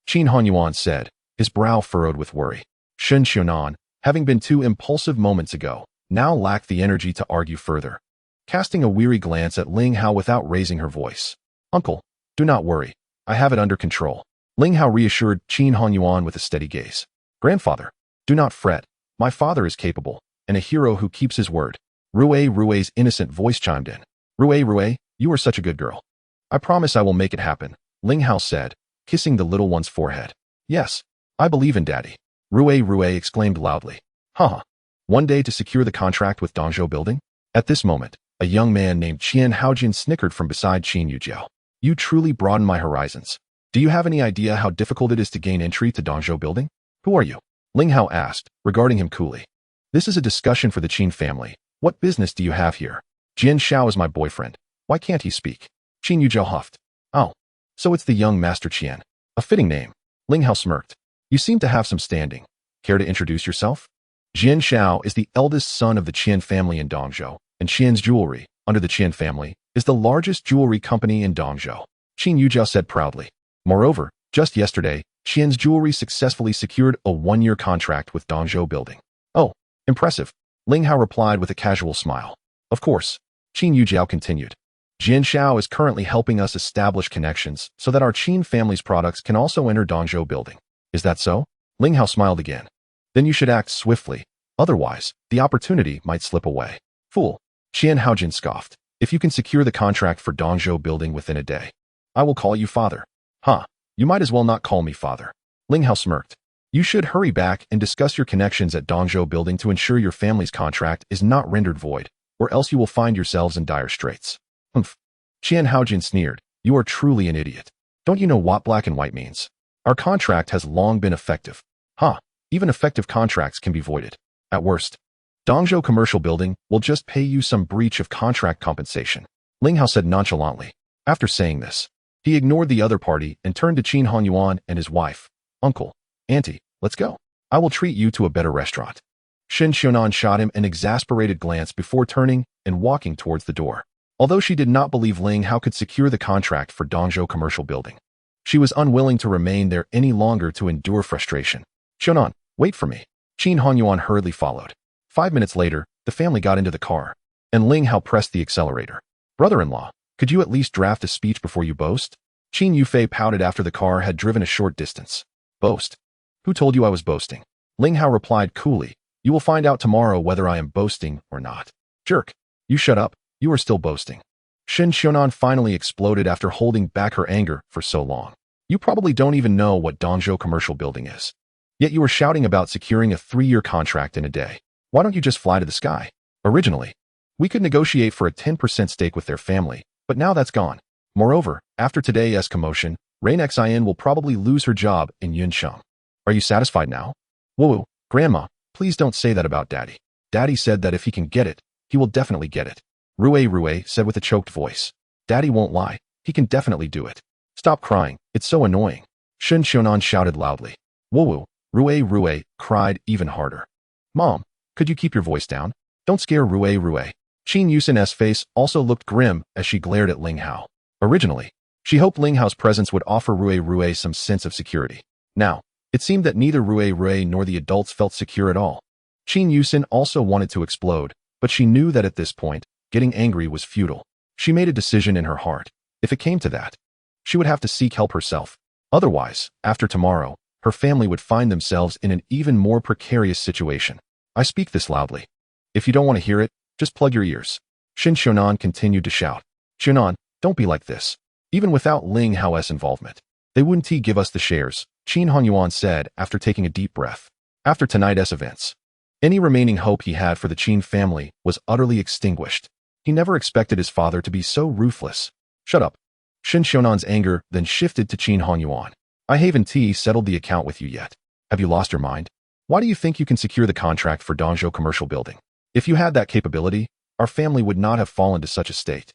Qin Yuan said, his brow furrowed with worry. Shen Xiaonan, having been too impulsive moments ago, now lacked the energy to argue further. Casting a weary glance at Ling Hao without raising her voice. Uncle, do not worry. I have it under control. Ling Hao reassured Qin Yuan with a steady gaze. Grandfather, do not fret. My father is capable, and a hero who keeps his word. Rue's innocent voice chimed in. Rue, you are such a good girl. I promise I will make it happen, Ling Hao said, kissing the little one's forehead. Yes, I believe in Daddy. Rue exclaimed loudly. Haha. One day to secure the contract with Dongzhou building? At this moment, a young man named Qian Haojin snickered from beside Qin Yujiao. You truly broaden my horizons. Do you have any idea how difficult it is to gain entry to Dongzhou building? Who are you? Ling Hao asked, regarding him coolly. This is a discussion for the Qin family. What business do you have here? Jian Xiao is my boyfriend. Why can't he speak? Qin Yujiao huffed. Oh, so it's the young Master Qian. A fitting name. Ling Hao smirked. You seem to have some standing. Care to introduce yourself? Jian Xiao is the eldest son of the Qian family in Dongzhou, and Qian's Jewelry, under the Qian family, is the largest jewelry company in Dongzhou. Qin Yujiao said proudly. Moreover, just yesterday, Qian's Jewelry successfully secured a 1-year contract with Dongzhou building. Oh, impressive. Ling Hao replied with a casual smile. Of course. Qin Yujiao continued. Jian Xiao is currently helping us establish connections so that our Qin family's products can also enter Dongzhou building. Is that so? Ling Hao smiled again. Then you should act swiftly. Otherwise, the opportunity might slip away. Fool. Qian Haojin scoffed. If you can secure the contract for Dongzhou building within a day, I will call you father. Huh. You might as well not call me father. Ling Hao smirked. You should hurry back and discuss your connections at Dongzhou building to ensure your family's contract is not rendered void, or else you will find yourselves in dire straits. Humph. Qian Haojin sneered. You are truly an idiot. Don't you know what black and white means? Our contract has long been effective. Even effective contracts can be voided. At worst, Dongzhou commercial building will just pay you some breach of contract compensation. Ling Hao said nonchalantly. After saying this, he ignored the other party and turned to Qin Yuxin and his wife. Uncle, auntie, let's go. I will treat you to a better restaurant. Qin Yuxin shot him an exasperated glance before turning and walking towards the door. Although she did not believe Ling Hao could secure the contract for Dongzhou commercial building, she was unwilling to remain there any longer to endure frustration. Yuxin, wait for me. Qin Yuxin hurriedly followed. 5 minutes later, the family got into the car, and Ling Hao pressed the accelerator. Brother-in-law, could you at least draft a speech before you boast? Qin Yufei pouted after the car had driven a short distance. Boast? Who told you I was boasting? Ling Hao replied coolly. You will find out tomorrow whether I am boasting or not. Jerk. You shut up. You are still boasting. Qin Yuxin finally exploded after holding back her anger for so long. You probably don't even know what Dongzhou commercial building is. Yet you were shouting about securing a 3-year contract in a day. Why don't you just fly to the sky? Originally, we could negotiate for a 10% stake with their family, but now that's gone. Moreover, after today's commotion, Rain Xin will probably lose her job in Yunsheng. Are you satisfied now? Whoa, Grandma, please don't say that about Daddy. Daddy said that if he can get it, he will definitely get it. Rue said with a choked voice. Daddy won't lie. He can definitely do it. Stop crying. It's so annoying. Qin Yuxin shouted loudly. Whoa, Rue cried even harder. Mom, could you keep your voice down? Don't scare Rue. Qin Yuxin's face also looked grim as she glared at Ling Hao. Originally, she hoped Ling Hao's presence would offer Rue some sense of security. Now, it seemed that neither Rue nor the adults felt secure at all. Qin Yuxin also wanted to explode, but she knew that at this point, getting angry was futile. She made a decision in her heart. If it came to that, she would have to seek help herself. Otherwise, after tomorrow, her family would find themselves in an even more precarious situation. I speak this loudly. If you don't want to hear it, just plug your ears. Qin Yuxin continued to shout. Yuxin, don't be like this. Even without Ling Hao's involvement, they wouldn't give us the shares, Qin Yuxin said after taking a deep breath. After tonight's events, any remaining hope he had for the Qin family was utterly extinguished. He never expected his father to be so ruthless. Shut up. Qin Yuxin's anger then shifted to Qin Yuxin. I haven't settled the account with you yet. Have you lost your mind? Why do you think you can secure the contract for Dongzhou commercial building? If you had that capability, our family would not have fallen to such a state.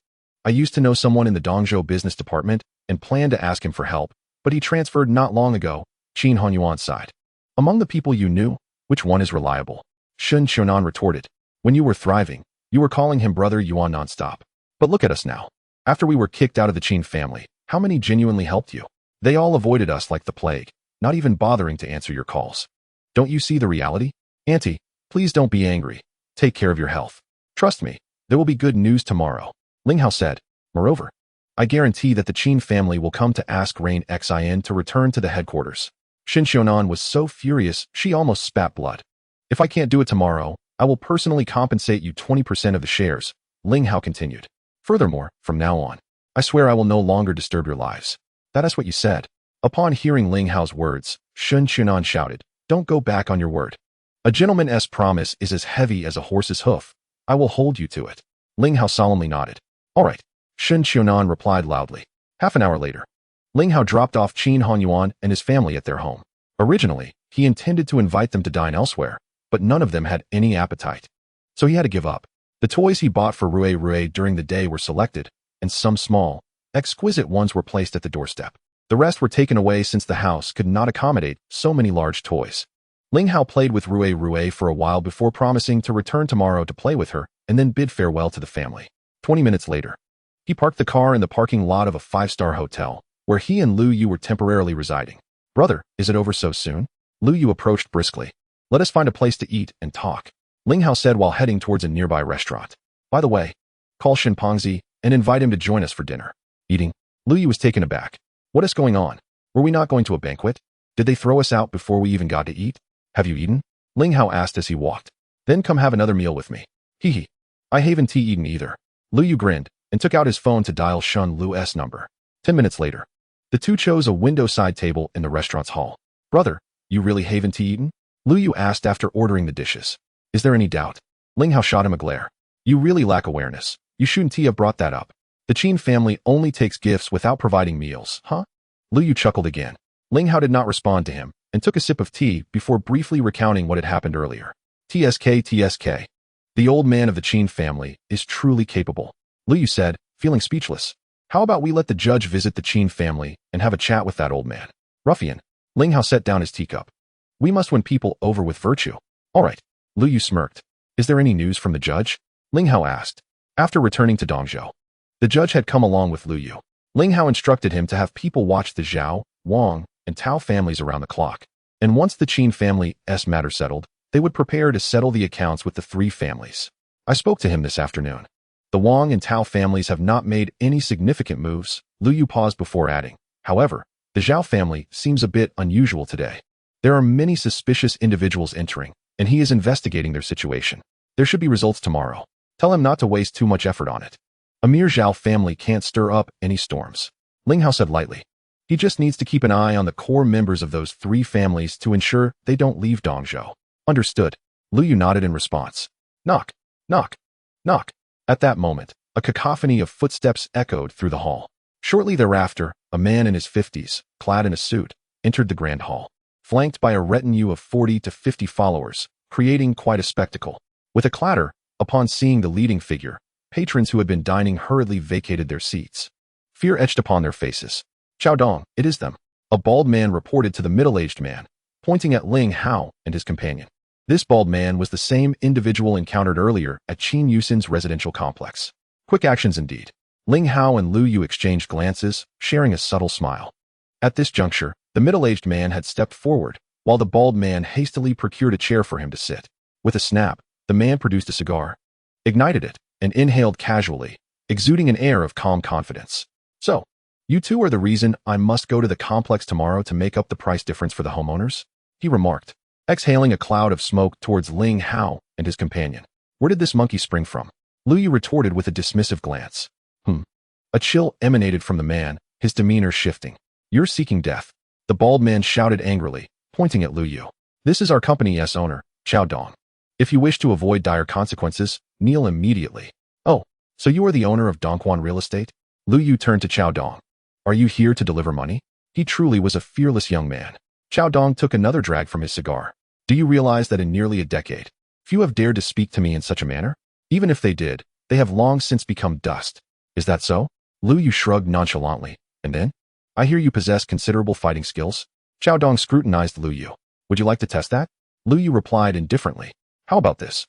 I used to know someone in the Dongzhou business department and planned to ask him for help, but he transferred not long ago, Qin Yuxin sighed. Among the people you knew, which one is reliable? Qin Yuxin retorted. When you were thriving, you were calling him Brother Yuan nonstop. But look at us now. After we were kicked out of the Qin family, how many genuinely helped you? They all avoided us like the plague, not even bothering to answer your calls. Don't you see the reality? Auntie, please don't be angry. Take care of your health. Trust me, there will be good news tomorrow. Ling Hao said. Moreover, I guarantee that the Qin family will come to ask Rain Xin to return to the headquarters. Qin Yuxin was so furious she almost spat blood. If I can't do it tomorrow, I will personally compensate you 20% of the shares, Ling Hao continued. Furthermore, from now on, I swear I will no longer disturb your lives. That is what you said. Upon hearing Ling Hao's words, Qin Yuxin shouted, Don't go back on your word. A gentleman's promise is as heavy as a horse's hoof. I will hold you to it. Ling Hao solemnly nodded. All right, Qin Yuxin replied loudly. Half an hour later, Ling Hao dropped off Qin Yuxin and his family at their home. Originally, he intended to invite them to dine elsewhere, but none of them had any appetite. So he had to give up. The toys he bought for Rue during the day were selected, and some small, exquisite ones were placed at the doorstep. The rest were taken away since the house could not accommodate so many large toys. Ling Hao played with Rue for a while before promising to return tomorrow to play with her and then bid farewell to the family. 20 minutes later, he parked the car in the parking lot of a 5-star hotel, where he and Lu Yu were temporarily residing. Brother, is it over so soon? Lu Yu approached briskly. Let us find a place to eat and talk, Ling Hao said while heading towards a nearby restaurant. By the way, call Shin Pengzi and invite him to join us for dinner. Eating? Lu Yu was taken aback. What is going on? Were we not going to a banquet? Did they throw us out before we even got to eat? Have you eaten? Ling Hao asked as he walked. Then come have another meal with me. Hee. I haven't eaten either. Lu Yu grinned and took out his phone to dial Shun Lu's number. 10 minutes later, the two chose a window-side table in the restaurant's hall. Brother, You really haven't eaten? Lu Yu asked after ordering the dishes. Is there any doubt? Ling Hao shot him a glare. You really lack awareness. You shouldn't have brought that up. The Qin family only takes gifts without providing meals, huh? Lu Yu chuckled again. Ling Hao did not respond to him and took a sip of tea before briefly recounting what had happened earlier. TSK. The old man of the Qin family is truly capable, Lu Yu said, feeling speechless. How about we let the judge visit the Qin family and have a chat with that old man? Ruffian. Ling Hao set down his teacup. We must win people over with virtue. All right. Lu Yu smirked. Is there any news from the judge? Ling Hao asked. After returning to Dongzhou, the judge had come along with Lu Yu. Ling Hao instructed him to have people watch the Zhao, Wang, and Tao families around the clock. And once the Qin family's matter settled, they would prepare to settle the accounts with the three families. I spoke to him this afternoon. The Wang and Tao families have not made any significant moves. Lu Yu paused before adding. However, the Zhao family seems a bit unusual today. There are many suspicious individuals entering, and he is investigating their situation. There should be results tomorrow. Tell him not to waste too much effort on it. A mere Zhao family can't stir up any storms, Ling Hao said lightly. He just needs to keep an eye on the core members of those three families to ensure they don't leave Dongzhou. Understood. Lu Yu nodded in response. Knock, knock, knock. At that moment, a cacophony of footsteps echoed through the hall. Shortly thereafter, a man in his 50s, clad in a suit, entered the grand hall, flanked by a retinue of 40 to 50 followers, creating quite a spectacle. With a clatter, upon seeing the leading figure, patrons who had been dining hurriedly vacated their seats. Fear etched upon their faces. Xiao Dong, it is them. A bald man reported to the middle-aged man, pointing at Ling Hao and his companion. This bald man was the same individual encountered earlier at Qin Yuxin's residential complex. Quick actions indeed. Ling Hao and Lu Yu exchanged glances, sharing a subtle smile. At this juncture, the middle-aged man had stepped forward, while the bald man hastily procured a chair for him to sit. With a snap, the man produced a cigar, ignited it, and inhaled casually, exuding an air of calm confidence. So, you two are the reason I must go to the complex tomorrow to make up the price difference for the homeowners? He remarked, exhaling a cloud of smoke towards Ling Hao and his companion. Where did this monkey spring from? Lu Yu retorted with a dismissive glance. A chill emanated from the man, his demeanor shifting. You're seeking death. The bald man shouted angrily, pointing at Lu Yu. This is our company's owner, Xiao Dong. If you wish to avoid dire consequences, kneel immediately. Oh, so you are the owner of Dongquan Real Estate? Lu Yu turned to Xiao Dong. Are you here to deliver money? He truly was a fearless young man. Xiao Dong took another drag from his cigar. Do you realize that in nearly a decade, few have dared to speak to me in such a manner? Even if they did, they have long since become dust. Is that so? Lu Yu shrugged nonchalantly. And then? I hear you possess considerable fighting skills. Xiao Dong scrutinized Lu Yu. Would you like to test that? Lu Yu replied indifferently. How about this?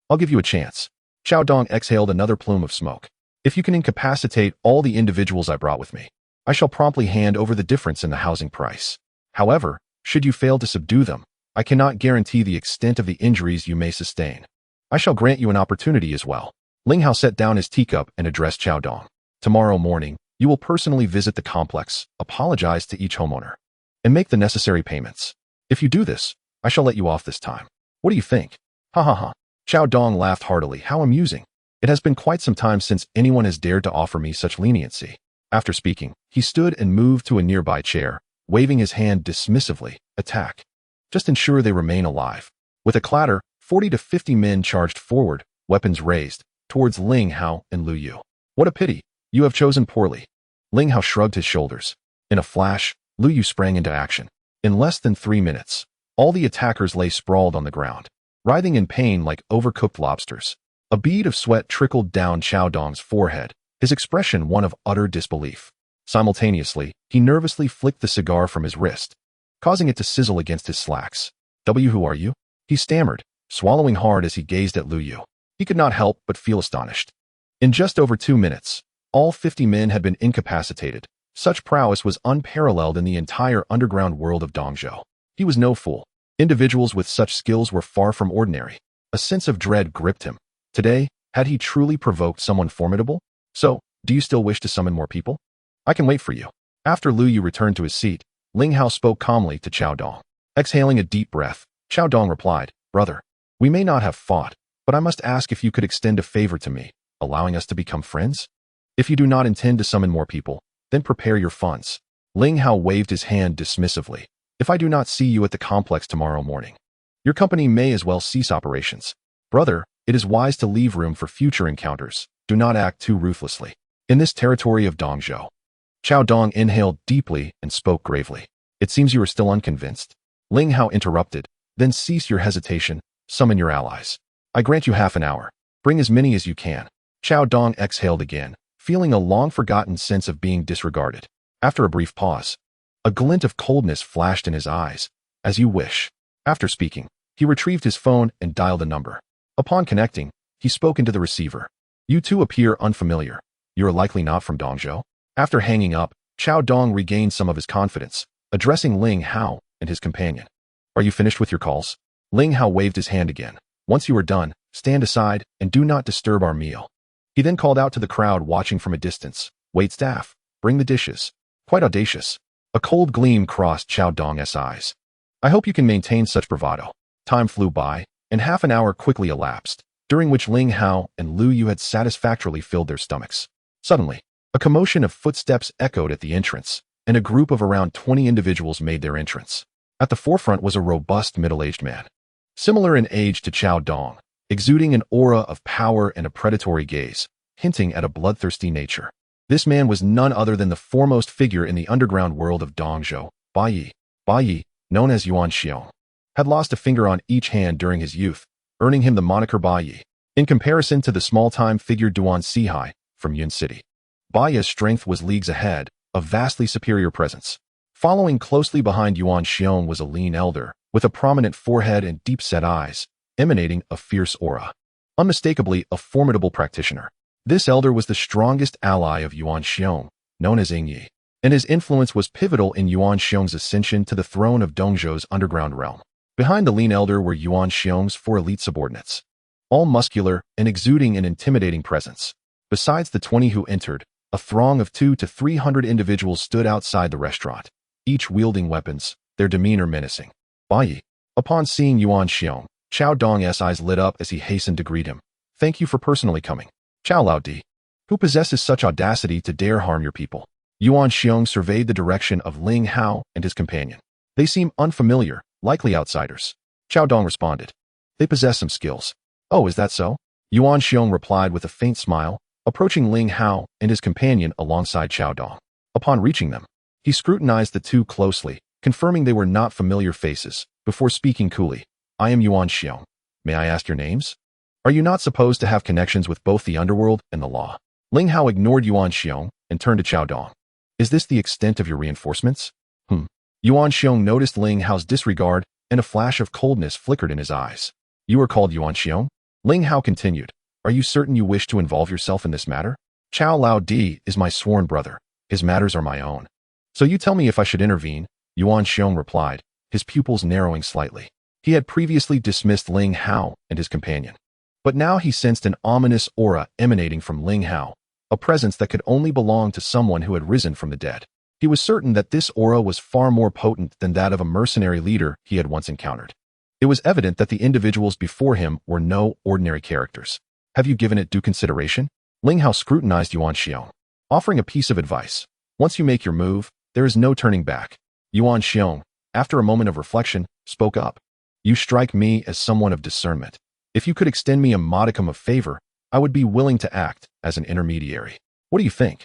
I'll give you a chance. Xiao Dong exhaled another plume of smoke. If you can incapacitate all the individuals I brought with me, I shall promptly hand over the difference in the housing price. However, should you fail to subdue them, I cannot guarantee the extent of the injuries you may sustain. I shall grant you an opportunity as well. Ling Hao set down his teacup and addressed Xiao Dong. Tomorrow morning, you will personally visit the complex, apologize to each homeowner, and make the necessary payments. If you do this, I shall let you off this time. What do you think? Ha ha ha. Xiao Dong laughed heartily. How amusing. It has been quite some time since anyone has dared to offer me such leniency. After speaking, he stood and moved to a nearby chair, waving his hand dismissively. Attack. Just ensure they remain alive. With a clatter, 40 to 50 men charged forward, weapons raised, towards Ling Hao and Lu Yu. What a pity. You have chosen poorly. Ling Hao shrugged his shoulders. In a flash, Lu Yu sprang into action. In less than 3 minutes, all the attackers lay sprawled on the ground, writhing in pain like overcooked lobsters. A bead of sweat trickled down Xiao Dong's forehead, his expression one of utter disbelief. Simultaneously, he nervously flicked the cigar from his wrist, causing it to sizzle against his slacks. Who are you? He stammered, swallowing hard as he gazed at Lu Yu. He could not help but feel astonished. In just over 2 minutes, all 50 men had been incapacitated. Such prowess was unparalleled in the entire underground world of Dongzhou. He was no fool. Individuals with such skills were far from ordinary. A sense of dread gripped him. Today, had he truly provoked someone formidable? So, do you still wish to summon more people? I can wait for you. After Lu Yu returned to his seat, Ling Hao spoke calmly to Xiao Dong. Exhaling a deep breath, Xiao Dong replied, Brother, we may not have fought, but I must ask if you could extend a favor to me, allowing us to become friends? If you do not intend to summon more people, then prepare your funds. Ling Hao waved his hand dismissively. If I do not see you at the complex tomorrow morning, your company may as well cease operations. Brother, it is wise to leave room for future encounters. Do not act too ruthlessly. In this territory of Dongzhou, Qiao Dong inhaled deeply and spoke gravely. It seems you are still unconvinced. Ling Hao interrupted. Then cease your hesitation. Summon your allies. I grant you half an hour. Bring as many as you can. Qiao Dong exhaled again, feeling a long-forgotten sense of being disregarded. After a brief pause, a glint of coldness flashed in his eyes. As you wish. After speaking, he retrieved his phone and dialed a number. Upon connecting, he spoke into the receiver. You two appear unfamiliar. You are likely not from Dongzhou. After hanging up, Qiao Dong regained some of his confidence, addressing Ling Hao and his companion. Are you finished with your calls? Ling Hao waved his hand again. Once you are done, stand aside and do not disturb our meal. He then called out to the crowd watching from a distance. Wait staff, bring the dishes. Quite audacious. A cold gleam crossed Qiao Dong's eyes. I hope you can maintain such bravado. Time flew by, and half an hour quickly elapsed, during which Ling Hao and Lu Yu had satisfactorily filled their stomachs. Suddenly, a commotion of footsteps echoed at the entrance, and a group of around 20 individuals made their entrance. At the forefront was a robust middle-aged man, similar in age to Qiao Dong, exuding an aura of power and a predatory gaze, hinting at a bloodthirsty nature. This man was none other than the foremost figure in the underground world of Dongzhou, Bai Yi. Bai Yi, known as Yuan Xiong, had lost a finger on each hand during his youth, earning him the moniker Bai Yi, in comparison to the small-time figure Duan Sihai from Yun City. Bai Yi's strength was leagues ahead, a vastly superior presence. Following closely behind Yuan Xiong was a lean elder, with a prominent forehead and deep-set eyes, emanating a fierce aura. Unmistakably a formidable practitioner. This elder was the strongest ally of Yuan Xiong, known as Ying Yi, and his influence was pivotal in Yuan Xiong's ascension to the throne of Dongzhou's underground realm. Behind the lean elder were Yuan Xiong's 4 elite subordinates, all muscular and exuding an intimidating presence. Besides the 20 who entered, a throng of 200 to 300 individuals stood outside the restaurant, each wielding weapons, their demeanor menacing. Bai Yi. Upon seeing Yuan Xiong, Qiao Dong's eyes lit up as he hastened to greet him. Thank you for personally coming. Qiao Lao Di. Who possesses such audacity to dare harm your people? Yuan Xiong surveyed the direction of Ling Hao and his companion. They seem unfamiliar, likely outsiders. Qiao Dong responded. They possess some skills. Oh, is that so? Yuan Xiong replied with a faint smile, approaching Ling Hao and his companion alongside Qiao Dong. Upon reaching them, he scrutinized the two closely, confirming they were not familiar faces, before speaking coolly. I am Yuan Xiong. May I ask your names? Are you not supposed to have connections with both the underworld and the law? Ling Hao ignored Yuan Xiong and turned to Qiao Dong. Is this the extent of your reinforcements? Yuan Xiong noticed Ling Hao's disregard, and a flash of coldness flickered in his eyes. You are called Yuan Xiong? Ling Hao continued. Are you certain you wish to involve yourself in this matter? Qiao Lao Di is my sworn brother. His matters are my own. So you tell me if I should intervene, Yuan Xiong replied, his pupils narrowing slightly. He had previously dismissed Ling Hao and his companion. But now he sensed an ominous aura emanating from Ling Hao, a presence that could only belong to someone who had risen from the dead. He was certain that this aura was far more potent than that of a mercenary leader he had once encountered. It was evident that the individuals before him were no ordinary characters. Have you given it due consideration? Ling Hao scrutinized Yuan Xiong, offering a piece of advice. Once you make your move, there is no turning back. Yuan Xiong, after a moment of reflection, spoke up. You strike me as someone of discernment. If you could extend me a modicum of favor, I would be willing to act as an intermediary. What do you think?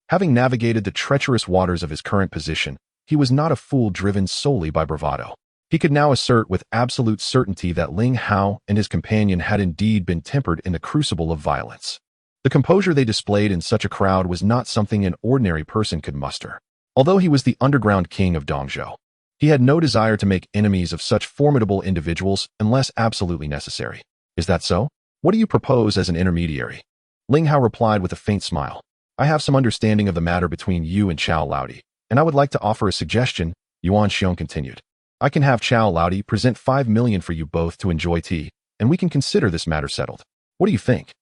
Having navigated the treacherous waters of his current position, he was not a fool driven solely by bravado. He could now assert with absolute certainty that Ling Hao and his companion had indeed been tempered in the crucible of violence. The composure they displayed in such a crowd was not something an ordinary person could muster. Although he was the underground king of Dongzhou, he had no desire to make enemies of such formidable individuals unless absolutely necessary. Is that so? What do you propose as an intermediary? Ling Hao replied with a faint smile. I have some understanding of the matter between you and Qiao Laodi, and I would like to offer a suggestion, Yuan Xiong continued. I can have Qiao Laodi present 5 million for you both to enjoy tea, and we can consider this matter settled. What do you think?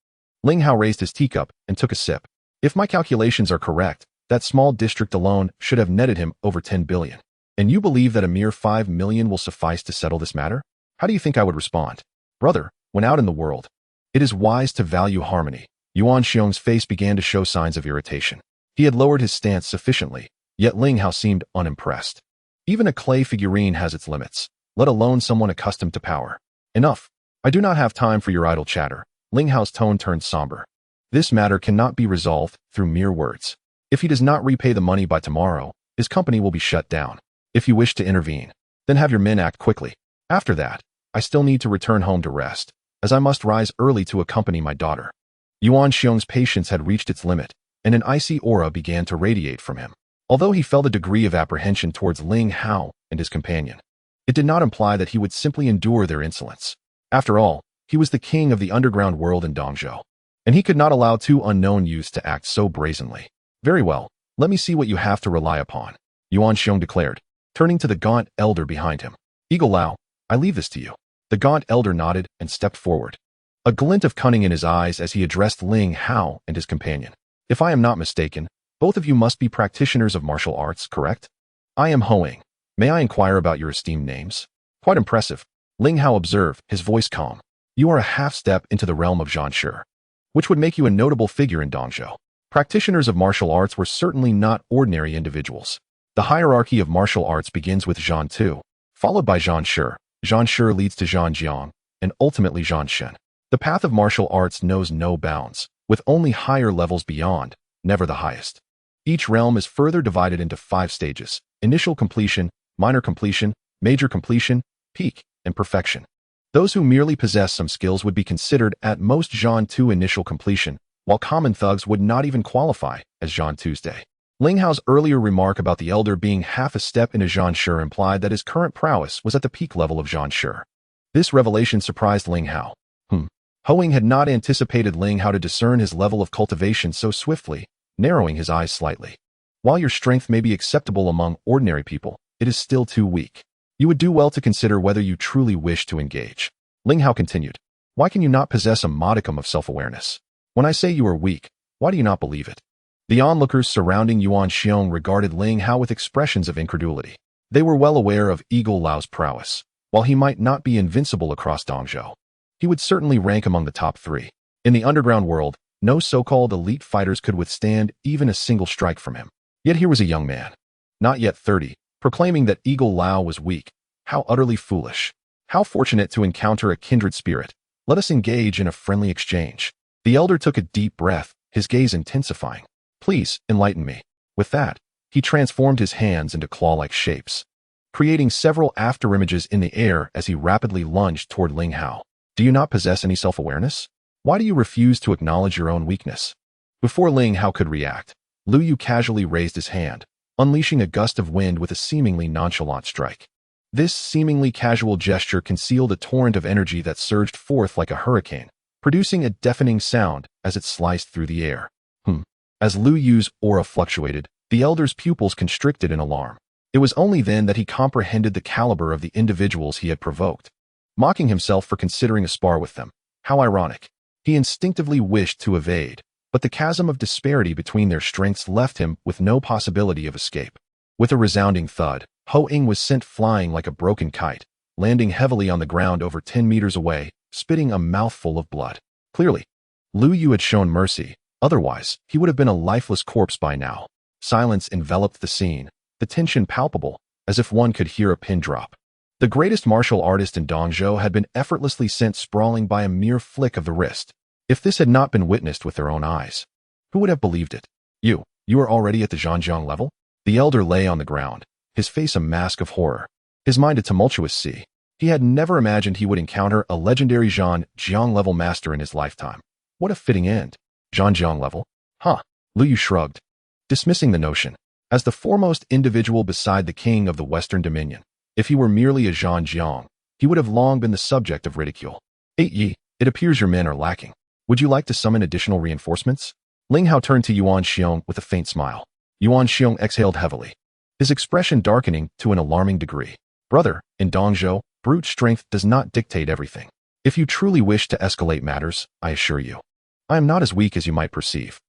Ling Hao raised his teacup and took a sip. If my calculations are correct, that small district alone should have netted him over 10 billion. And you believe that a mere 5 million will suffice to settle this matter? How do you think I would respond? Brother, when out in the world, it is wise to value harmony. Yuan Xiong's face began to show signs of irritation. He had lowered his stance sufficiently, yet Ling Hao seemed unimpressed. Even a clay figurine has its limits, let alone someone accustomed to power. Enough. I do not have time for your idle chatter. Ling Hao's tone turned somber. This matter cannot be resolved through mere words. If he does not repay the money by tomorrow, his company will be shut down. If you wish to intervene, then have your men act quickly. After that, I still need to return home to rest, as I must rise early to accompany my daughter. Yuan Xiong's patience had reached its limit, and an icy aura began to radiate from him. Although he felt a degree of apprehension towards Ling Hao and his companion, it did not imply that he would simply endure their insolence. After all, he was the king of the underground world in Dongzhou, and he could not allow two unknown youths to act so brazenly. Very well, let me see what you have to rely upon, Yuan Xiong declared, turning to the gaunt elder behind him. Eagle Lao, I leave this to you. The gaunt elder nodded and stepped forward, a glint of cunning in his eyes as he addressed Ling Hao and his companion. If I am not mistaken, both of you must be practitioners of martial arts, correct? I am Hoing. May I inquire about your esteemed names? Quite impressive, Ling Hao observed, his voice calm. You are a half-step into the realm of Zhanshi, which would make you a notable figure in Dongzhou. Practitioners of martial arts were certainly not ordinary individuals. The hierarchy of martial arts begins with Zhantu, followed by Zhanshi. Zhanshi leads to Zhanjiang, and ultimately Zhanshen. The path of martial arts knows no bounds, with only higher levels beyond, never the highest. Each realm is further divided into 5 stages: initial completion, minor completion, major completion, peak, and perfection. Those who merely possess some skills would be considered at most Zhantu initial completion, while common thugs would not even qualify as Zhan Tuesday. Ling Hao's earlier remark about the elder being half a step into Zhanshi implied that his current prowess was at the peak level of Zhanshi. This revelation surprised Ling Hao. Hoing had not anticipated Ling Hao to discern his level of cultivation so swiftly, narrowing his eyes slightly. While your strength may be acceptable among ordinary people, it is still too weak. You would do well to consider whether you truly wish to engage. Ling Hao continued. Why can you not possess a modicum of self-awareness? When I say you are weak, why do you not believe it? The onlookers surrounding Yuan Xiong regarded Ling Hao with expressions of incredulity. They were well aware of Eagle Lao's prowess. While he might not be invincible across Dongzhou, he would certainly rank among the top 3. In the underground world, no so-called elite fighters could withstand even a single strike from him. Yet here was a young man, not yet 30, proclaiming that Eagle Lao was weak. How utterly foolish. How fortunate to encounter a kindred spirit. Let us engage in a friendly exchange. The elder took a deep breath, his gaze intensifying. Please, enlighten me. With that, he transformed his hands into claw-like shapes, creating several afterimages in the air as he rapidly lunged toward Ling Hao. Do you not possess any self-awareness? Why do you refuse to acknowledge your own weakness? Before Ling Hao could react, Lu Yu casually raised his hand, unleashing a gust of wind with a seemingly nonchalant strike. This seemingly casual gesture concealed a torrent of energy that surged forth like a hurricane, producing a deafening sound as it sliced through the air. As Lu Yu's aura fluctuated, the elder's pupils constricted in alarm. It was only then that he comprehended the caliber of the individuals he had provoked. Mocking himself for considering a spar with them. How ironic. He instinctively wished to evade, but the chasm of disparity between their strengths left him with no possibility of escape. With a resounding thud, Ho Ying was sent flying like a broken kite, landing heavily on the ground over 10 meters away, spitting a mouthful of blood. Clearly, Lu Yu had shown mercy, otherwise he would have been a lifeless corpse by now. Silence enveloped the scene, the tension palpable, as if one could hear a pin drop. The greatest martial artist in Dongzhou had been effortlessly sent sprawling by a mere flick of the wrist. If this had not been witnessed with their own eyes, who would have believed it? You are already at the Zhanjiang level? The elder lay on the ground, his face a mask of horror, his mind a tumultuous sea. He had never imagined he would encounter a legendary Zhanjiang level master in his lifetime. What a fitting end. Zhanjiang level? Lu Yu shrugged, dismissing the notion. As the foremost individual beside the king of the Western Dominion, if he were merely a Zhanjiang, he would have long been the subject of ridicule. Yi, it appears your men are lacking. Would you like to summon additional reinforcements? Ling Hao turned to Yuan Xiong with a faint smile. Yuan Xiong exhaled heavily, his expression darkening to an alarming degree. Brother, in Dongzhou, brute strength does not dictate everything. If you truly wish to escalate matters, I assure you, I am not as weak as you might perceive.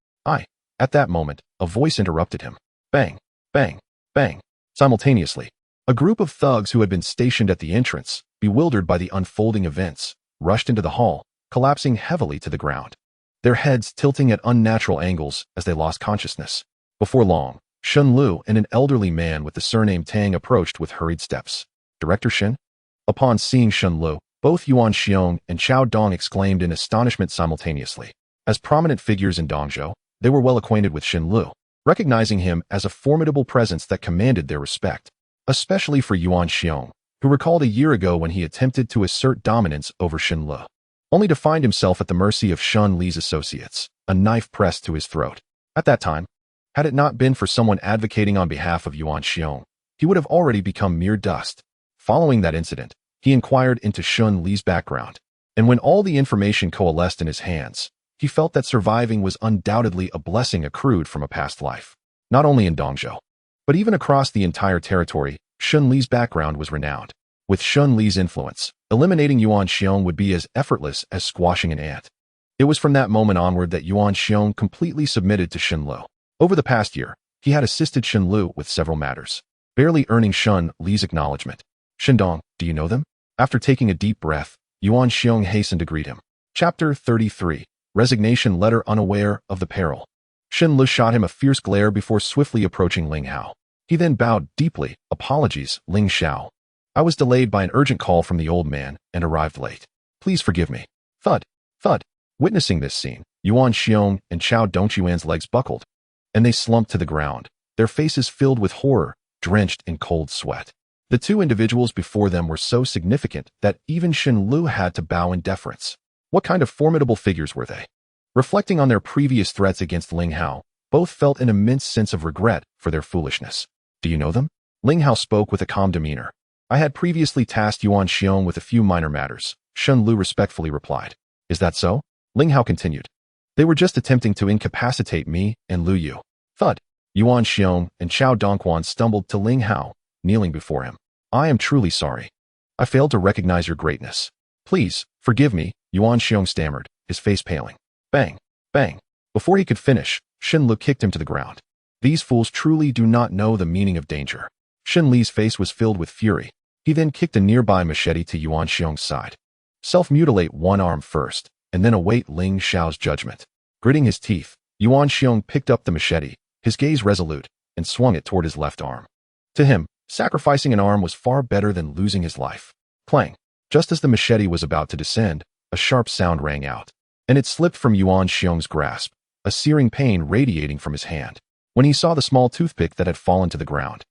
At that moment, a voice interrupted him. Bang, bang, bang. Simultaneously, a group of thugs who had been stationed at the entrance, bewildered by the unfolding events, rushed into the hall, collapsing heavily to the ground, their heads tilting at unnatural angles as they lost consciousness. Before long, Shun Lu and an elderly man with the surname Tang approached with hurried steps. Director Shin? Upon seeing Shun Lu, both Yuan Xiong and Chao Dong exclaimed in astonishment simultaneously. As prominent figures in Dongzhou, they were well acquainted with Shun Lu, recognizing him as a formidable presence that commanded their respect, especially for Yuan Xiong, who recalled a year ago when he attempted to assert dominance over Shun Lu, only to find himself at the mercy of Shun Li's associates, a knife pressed to his throat. At that time, had it not been for someone advocating on behalf of Yuan Xiong, he would have already become mere dust. Following that incident, he inquired into Shun Li's background, and when all the information coalesced in his hands, he felt that surviving was undoubtedly a blessing accrued from a past life. Not only in Dongzhou, but even across the entire territory, Shun Li's background was renowned. With Shun Li's influence, eliminating Yuan Xiong would be as effortless as squashing an ant. It was from that moment onward that Yuan Xiong completely submitted to Shun Lu. Over the past year, he had assisted Shun Lu with several matters, barely earning Shun Li's acknowledgement. Shindong, do you know them? After taking a deep breath, Yuan Xiong hastened to greet him. Chapter 33. Resignation Letter. Unaware of the peril, Shun Lu shot him a fierce glare before swiftly approaching Ling Hao. He then bowed deeply. Apologies, Ling Xiao. I was delayed by an urgent call from the old man and arrived late. Please forgive me. Thud, thud. Witnessing this scene, Yuan Xiong and Chao Dongquan's legs buckled, and they slumped to the ground, their faces filled with horror, drenched in cold sweat. The two individuals before them were so significant that even Shun Lu had to bow in deference. What kind of formidable figures were they? Reflecting on their previous threats against Ling Hao, both felt an immense sense of regret for their foolishness. Do you know them? Ling Hao spoke with a calm demeanor. I had previously tasked Yuan Xiong with a few minor matters, Shun Lu respectfully replied. Is that so? Ling Hao continued. They were just attempting to incapacitate me and Lu Yu. Thud. Yuan Xiong and Chao Dongquan stumbled to Ling Hao, kneeling before him. I am truly sorry. I failed to recognize your greatness. Please, forgive me, Yuan Xiong stammered, his face paling. Bang, bang. Before he could finish, Shun Lu kicked him to the ground. These fools truly do not know the meaning of danger. Shun Li's face was filled with fury. He then kicked a nearby machete to Yuan Xiong's side. Self-mutilate one arm first, and then await Ling Xiao's judgment. Gritting his teeth, Yuan Xiong picked up the machete, his gaze resolute, and swung it toward his left arm. To him, sacrificing an arm was far better than losing his life. Clang. Just as the machete was about to descend, a sharp sound rang out, and it slipped from Yuan Xiong's grasp, a searing pain radiating from his hand. When he saw the small toothpick that had fallen to the ground,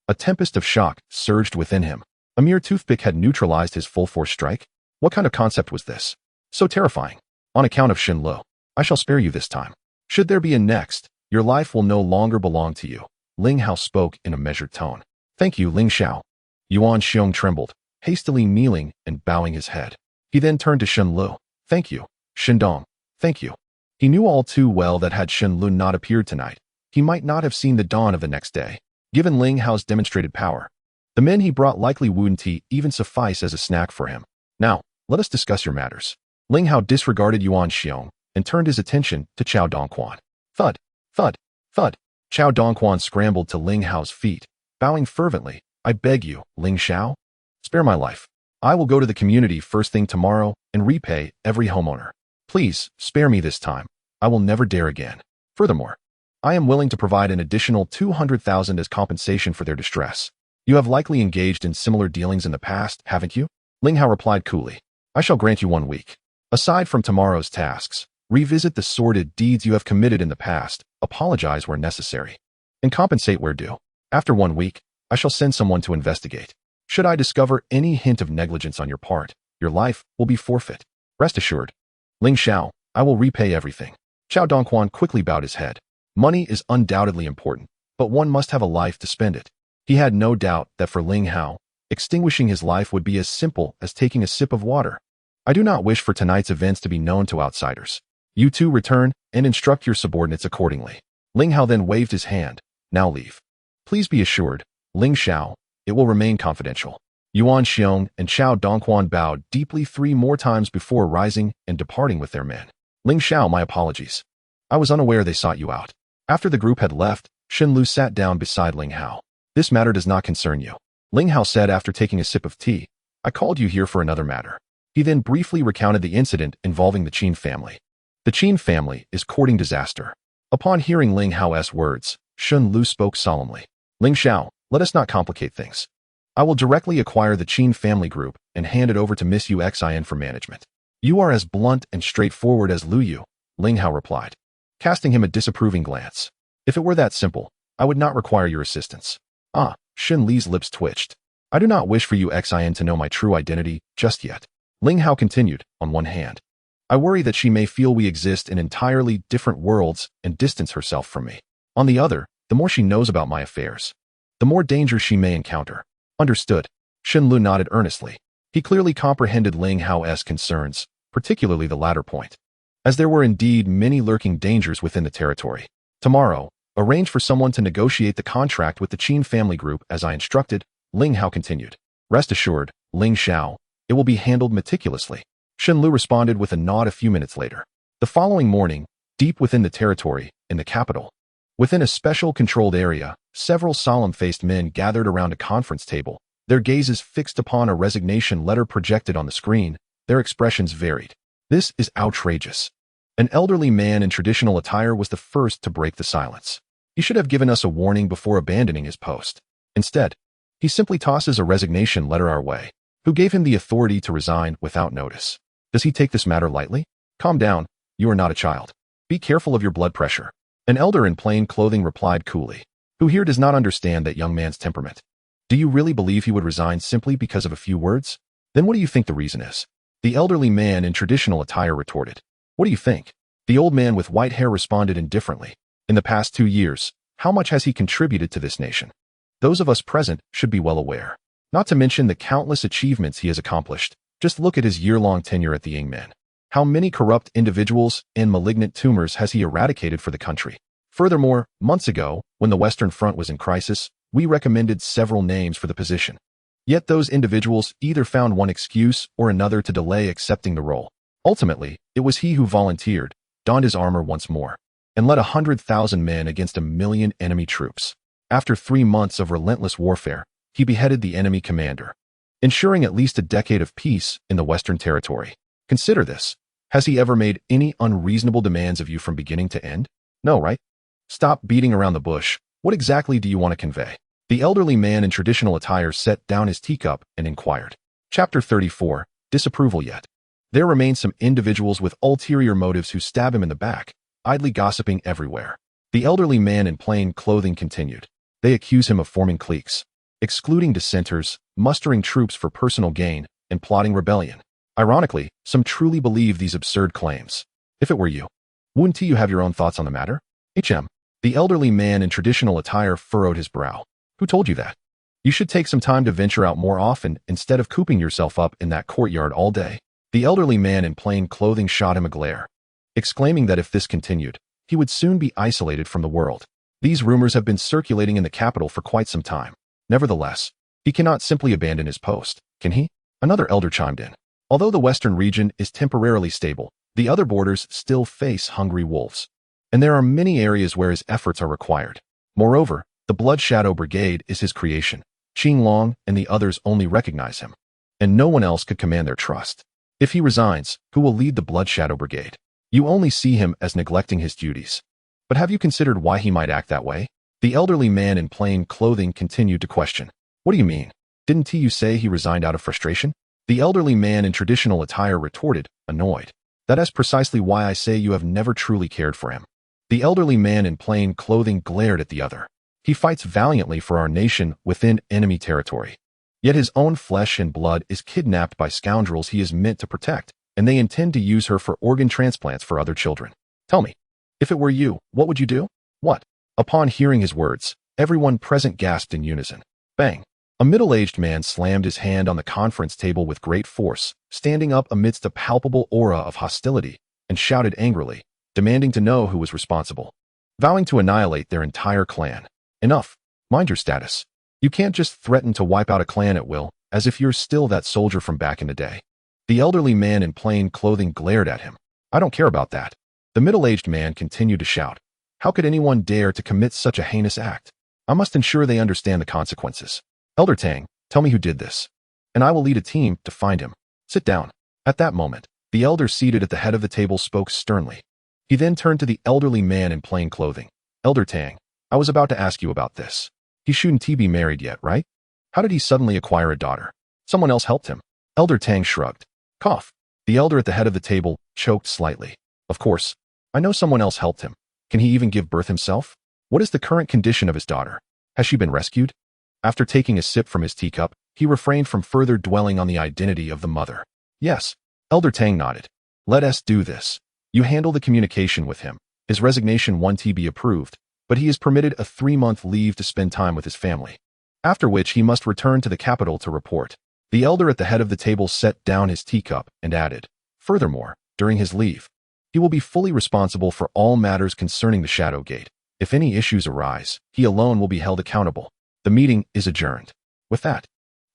a tempest of shock surged within him. A mere toothpick had neutralized his full-force strike? What kind of concept was this? So terrifying. On account of Shun Lu, I shall spare you this time. Should there be a next, your life will no longer belong to you. Ling Hao spoke in a measured tone. Thank you, Ling Xiao. Yuan Xiong trembled, hastily kneeling and bowing his head. He then turned to Shun Lu. Thank you, Shindong. Thank you. He knew all too well that had Shun Lu not appeared tonight, he might not have seen the dawn of the next day. Given Ling Hao's demonstrated power, the men he brought likely wouldn't even suffice as a snack for him. Now, let us discuss your matters. Ling Hao disregarded Yuan Xiong and turned his attention to Chao Dongquan. Thud, thud, thud. Chao Dongquan scrambled to Ling Hao's feet, bowing fervently. I beg you, Ling Xiao, spare my life. I will go to the community first thing tomorrow and repay every homeowner. Please, spare me this time. I will never dare again. Furthermore, I am willing to provide an additional 200,000 as compensation for their distress. You have likely engaged in similar dealings in the past, haven't you? Ling Hao replied coolly. I shall grant you 1 week. Aside from tomorrow's tasks, revisit the sordid deeds you have committed in the past, apologize where necessary, and compensate where due. After 1 week, I shall send someone to investigate. Should I discover any hint of negligence on your part, your life will be forfeit. Rest assured. Ling Xiao, I will repay everything. Chao Dongquan quickly bowed his head. Money is undoubtedly important, but one must have a life to spend it. He had no doubt that for Ling Hao, extinguishing his life would be as simple as taking a sip of water. I do not wish for tonight's events to be known to outsiders. You two return and instruct your subordinates accordingly. Ling Hao then waved his hand. Now leave. Please be assured, Ling Xiao, it will remain confidential. Yuan Xiong and Chao Dongquan bowed deeply 3 more times before rising and departing with their men. Ling Xiao, my apologies. I was unaware they sought you out. After the group had left, Shun Lu sat down beside Ling Hao. This matter does not concern you, Ling Hao said after taking a sip of tea. I called you here for another matter. He then briefly recounted the incident involving the Qin family. The Qin family is courting disaster. Upon hearing Ling Hao's words, Xun Lu spoke solemnly. Ling Hao, let us not complicate things. I will directly acquire the Qin family group and hand it over to Miss Yuxin for management. You are as blunt and straightforward as Lu Yu, Ling Hao replied, casting him a disapproving glance. If it were that simple, I would not require your assistance. Ah, Xun Li's lips twitched. I do not wish for Yuxin to know my true identity just yet. Ling Hao continued, on one hand. I worry that she may feel we exist in entirely different worlds and distance herself from me. On the other, the more she knows about my affairs, the more danger she may encounter. Understood. Xun Lu nodded earnestly. He clearly comprehended Ling Hao's concerns, particularly the latter point, as there were indeed many lurking dangers within the territory. Tomorrow, arrange for someone to negotiate the contract with the Qin family group as I instructed, Ling Hao continued. Rest assured, Ling Hao, it will be handled meticulously. Xun Lu responded with a nod a few minutes later. The following morning, deep within the territory, in the capital, within a special controlled area, several solemn-faced men gathered around a conference table, their gazes fixed upon a resignation letter projected on the screen. Their expressions varied. This is outrageous. An elderly man in traditional attire was the first to break the silence. He should have given us a warning before abandoning his post. Instead, he simply tosses a resignation letter our way. Who gave him the authority to resign without notice? Does he take this matter lightly? Calm down, you are not a child. Be careful of your blood pressure. An elder in plain clothing replied coolly. Who here does not understand that young man's temperament? Do you really believe he would resign simply because of a few words? Then what do you think the reason is? The elderly man in traditional attire retorted. What do you think? The old man with white hair responded indifferently. In the past 2 years, how much has he contributed to this nation? Those of us present should be well aware. Not to mention the countless achievements he has accomplished. Just look at his year-long tenure at the Yingmen. How many corrupt individuals and malignant tumors has he eradicated for the country? Furthermore, months ago, when the Western Front was in crisis, we recommended several names for the position. Yet those individuals either found one excuse or another to delay accepting the role. Ultimately, it was he who volunteered, donned his armor once more, and led 100,000 men against 1 million enemy troops. After 3 months of relentless warfare, he beheaded the enemy commander, ensuring at least a decade of peace in the Western Territory. Consider this. Has he ever made any unreasonable demands of you from beginning to end? No, right? Stop beating around the bush. What exactly do you want to convey? The elderly man in traditional attire set down his teacup and inquired. Chapter 34, Disapproval Yet. There remain some individuals with ulterior motives who stab him in the back, idly gossiping everywhere. The elderly man in plain clothing continued. They accuse him of forming cliques, excluding dissenters, mustering troops for personal gain, and plotting rebellion. Ironically, some truly believe these absurd claims. If it were you, wouldn't you have your own thoughts on the matter? The elderly man in traditional attire furrowed his brow. Who told you that? You should take some time to venture out more often instead of cooping yourself up in that courtyard all day. The elderly man in plain clothing shot him a glare, exclaiming that if this continued, he would soon be isolated from the world. These rumors have been circulating in the capital for quite some time. Nevertheless, he cannot simply abandon his post, can he? Another elder chimed in. Although the western region is temporarily stable, the other borders still face hungry wolves. And there are many areas where his efforts are required. Moreover, the Blood Shadow Brigade is his creation. Qin Long and the others only recognize him, and no one else could command their trust. If he resigns, who will lead the Blood Shadow Brigade? You only see him as neglecting his duties. But have you considered why he might act that way? The elderly man in plain clothing continued to question. What do you mean? Didn't you say he resigned out of frustration? The elderly man in traditional attire retorted, annoyed. That is precisely why I say you have never truly cared for him. The elderly man in plain clothing glared at the other. He fights valiantly for our nation within enemy territory. Yet his own flesh and blood is kidnapped by scoundrels he is meant to protect, and they intend to use her for organ transplants for other children. Tell me, if it were you, what would you do? What? Upon hearing his words, everyone present gasped in unison. Bang! A middle-aged man slammed his hand on the conference table with great force, standing up amidst a palpable aura of hostility, and shouted angrily, demanding to know who was responsible, vowing to annihilate their entire clan. Enough. Mind your status. You can't just threaten to wipe out a clan at will, as if you're still that soldier from back in the day. The elderly man in plain clothing glared at him. I don't care about that. The middle-aged man continued to shout. How could anyone dare to commit such a heinous act? I must ensure they understand the consequences. Elder Tang, tell me who did this, and I will lead a team to find him. Sit down. At that moment, the elder seated at the head of the table spoke sternly. He then turned to the elderly man in plain clothing. Elder Tang, I was about to ask you about this. He shouldn't be married yet, right? How did he suddenly acquire a daughter? Someone else helped him. Elder Tang shrugged. Cough. The elder at the head of the table choked slightly. Of course. I know someone else helped him. Can he even give birth himself? What is the current condition of his daughter? Has she been rescued? After taking a sip from his teacup, he refrained from further dwelling on the identity of the mother. Yes. Elder Tang nodded. Let us do this. You handle the communication with him. His resignation won't be approved, but he is permitted a 3-month leave to spend time with his family, after which he must return to the capital to report. The elder at the head of the table set down his teacup and added, furthermore, during his leave, he will be fully responsible for all matters concerning the Shadow Gate. If any issues arise, he alone will be held accountable. The meeting is adjourned. With that,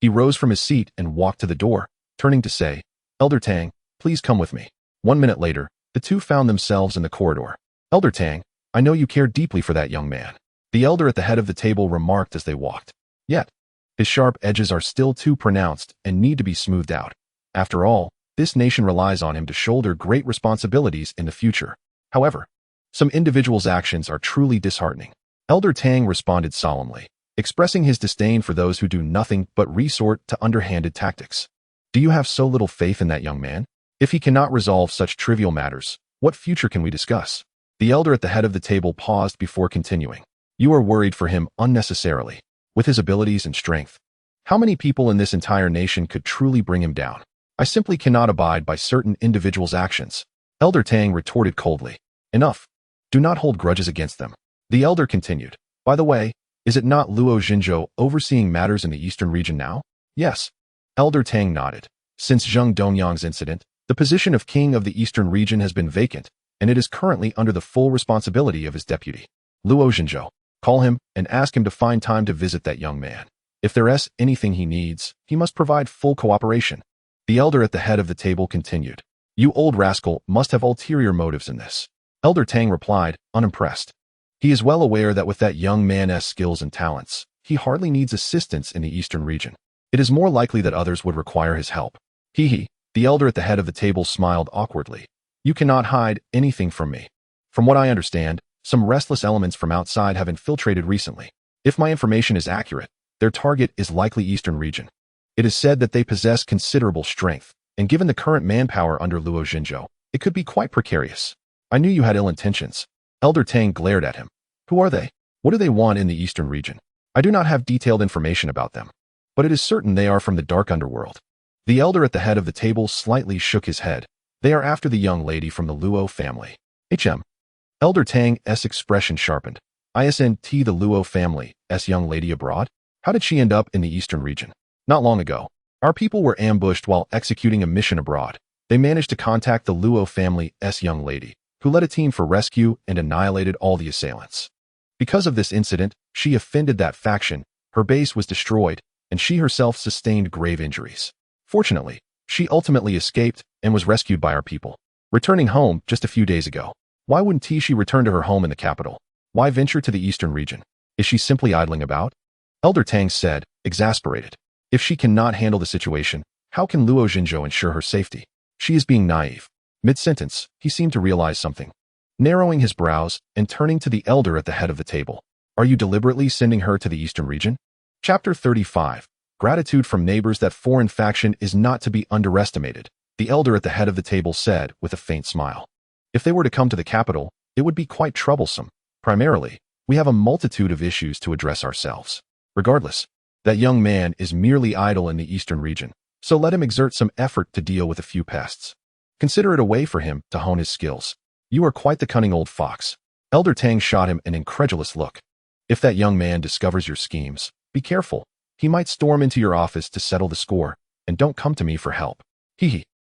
he rose from his seat and walked to the door, turning to say, Elder Tang, please come with me. 1 minute later, the two found themselves in the corridor. Elder Tang, I know you care deeply for that young man. The elder at the head of the table remarked as they walked. Yet, his sharp edges are still too pronounced and need to be smoothed out. After all, this nation relies on him to shoulder great responsibilities in the future. However, some individuals' actions are truly disheartening. Elder Tang responded solemnly, expressing his disdain for those who do nothing but resort to underhanded tactics. Do you have so little faith in that young man? If he cannot resolve such trivial matters, what future can we discuss? The elder at the head of the table paused before continuing. You are worried for him unnecessarily. With his abilities and strength, how many people in this entire nation could truly bring him down? I simply cannot abide by certain individuals' actions. Elder Tang retorted coldly. Enough. Do not hold grudges against them. The elder continued. By the way, is it not Luo Xinzhou overseeing matters in the eastern region now? Yes. Elder Tang nodded. Since Zheng Dongyang's incident, the position of king of the eastern region has been vacant, and it is currently under the full responsibility of his deputy, Luo Xinzhou. Call him and ask him to find time to visit that young man. If there is anything he needs, he must provide full cooperation. The elder at the head of the table continued. You old rascal must have ulterior motives in this. Elder Tang replied, unimpressed. He is well aware that with that young man's skills and talents, he hardly needs assistance in the eastern region. It is more likely that others would require his help. He. The elder at the head of the table smiled awkwardly. You cannot hide anything from me. From what I understand, some restless elements from outside have infiltrated recently. If my information is accurate, their target is likely eastern region. It is said that they possess considerable strength, and given the current manpower under Luo Xinzhou, it could be quite precarious. I knew you had ill intentions. Elder Tang glared at him. Who are they? What do they want in the eastern region? I do not have detailed information about them, but it is certain they are from the dark underworld. The elder at the head of the table slightly shook his head. They are after the young lady from the Luo family. Elder Tang's expression sharpened. Isn't the Luo family's young lady abroad? How did she end up in the eastern region? Not long ago, our people were ambushed while executing a mission abroad. They managed to contact the Luo family's young lady, who led a team for rescue and annihilated all the assailants. Because of this incident, she offended that faction, her base was destroyed, and she herself sustained grave injuries. Fortunately, she ultimately escaped and was rescued by our people, returning home just a few days ago. Why wouldn't she return to her home in the capital? Why venture to the eastern region? Is she simply idling about? Elder Tang said, exasperated. If she cannot handle the situation, how can Luo Xinzhou ensure her safety? She is being naive. Mid-sentence, he seemed to realize something. Narrowing his brows and turning to the elder at the head of the table. Are you deliberately sending her to the eastern region? Chapter 35. Gratitude from neighbors. That foreign faction is not to be underestimated, the elder at the head of the table said with a faint smile. If they were to come to the capital, it would be quite troublesome. Primarily, we have a multitude of issues to address ourselves. Regardless, that young man is merely idle in the eastern region, so let him exert some effort to deal with a few pests. Consider it a way for him to hone his skills. You are quite the cunning old fox. Elder Tang shot him an incredulous look. If that young man discovers your schemes, be careful. He might storm into your office to settle the score, and don't come to me for help.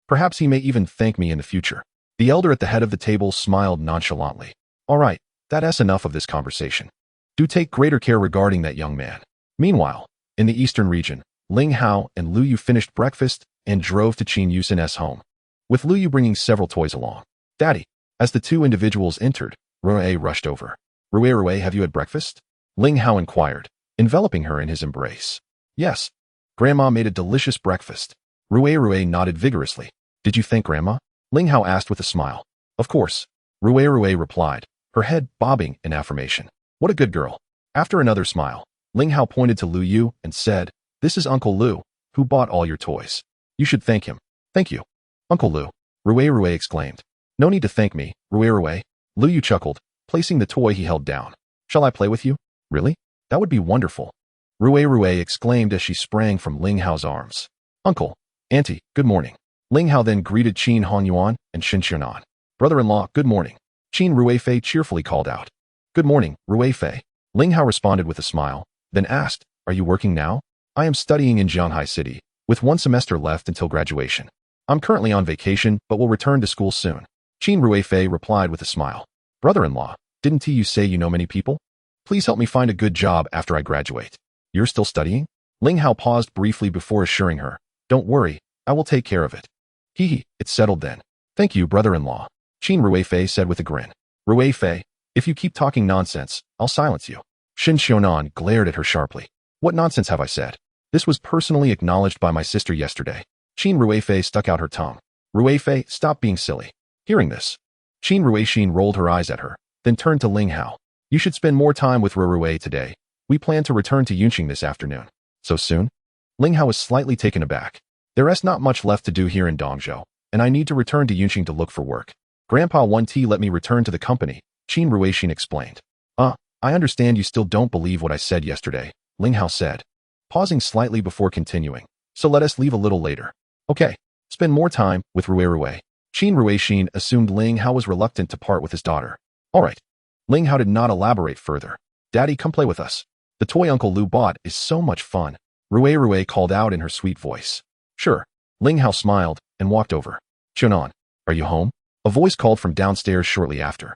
Perhaps he may even thank me in the future. The elder at the head of the table smiled nonchalantly. All right, that's enough of this conversation. Do take greater care regarding that young man. Meanwhile, in the eastern region, Ling Hao and Lu Yu finished breakfast and drove to Qin Yuxin's home, with Lu Yu bringing several toys along. Daddy, as the two individuals entered, Rui rushed over. Rui, have you had breakfast? Ling Hao inquired, enveloping her in his embrace. Yes. Grandma made a delicious breakfast. Rui nodded vigorously. Did you thank Grandma? Ling Hao asked with a smile. Of course. Rui replied, her head bobbing in affirmation. What a good girl. After another smile, Ling Hao pointed to Lu Yu and said, "This is Uncle Lu, who bought all your toys. You should thank him." "Thank you, Uncle Lu," Rui exclaimed. "No need to thank me, Rui." Lu Yu chuckled, placing the toy he held down. "Shall I play with you? Really? That would be wonderful." Rui exclaimed as she sprang from Ling Hao's arms. "Uncle, Auntie, good morning." Ling Hao then greeted Qin Yuxin and Shen Xiaonan. "Brother-in-law, good morning." Qin Ruifei cheerfully called out. "Good morning, Ruifei." Ling Hao responded with a smile, then asked, "Are you working now?" "I am studying in Shanghai City, with 1 semester left until graduation. I'm currently on vacation, but will return to school soon." Qin Ruifei replied with a smile. "Brother-in-law, didn't you say you know many people? Please help me find a good job after I graduate." "You're still studying?" Ling Hao paused briefly before assuring her, "Don't worry, I will take care of it." "Hee, it's settled then. Thank you, brother-in-law," Qin Ruifei said with a grin. "Ruifei, if you keep talking nonsense, I'll silence you." Shen Xiaonan glared at her sharply. "What nonsense have I said? This was personally acknowledged by my sister yesterday." Qin Ruifei stuck out her tongue. "Ruifei, stop being silly." Hearing this, Qin Ruixin rolled her eyes at her, then turned to Ling Hao. "You should spend more time with Rui today. We plan to return to Yunqing this afternoon." "So soon?" Ling Hao was slightly taken aback. "There's not much left to do here in Dongzhou, and I need to return to Yunqing to look for work. Grandpa 1T let me return to the company," Qin Ruixin explained. I understand you still don't believe what I said yesterday," Ling Hao said, pausing slightly before continuing. "So let us leave a little later. Okay, spend more time with Rui." Qin Ruixin assumed Ling Hao was reluctant to part with his daughter. "All right." Ling Hao did not elaborate further. "Daddy, come play with us. The toy Uncle Lu bought is so much fun," Rui called out in her sweet voice. "Sure." Ling Hao smiled and walked over. "Xiaonan, are you home?" A voice called from downstairs shortly after.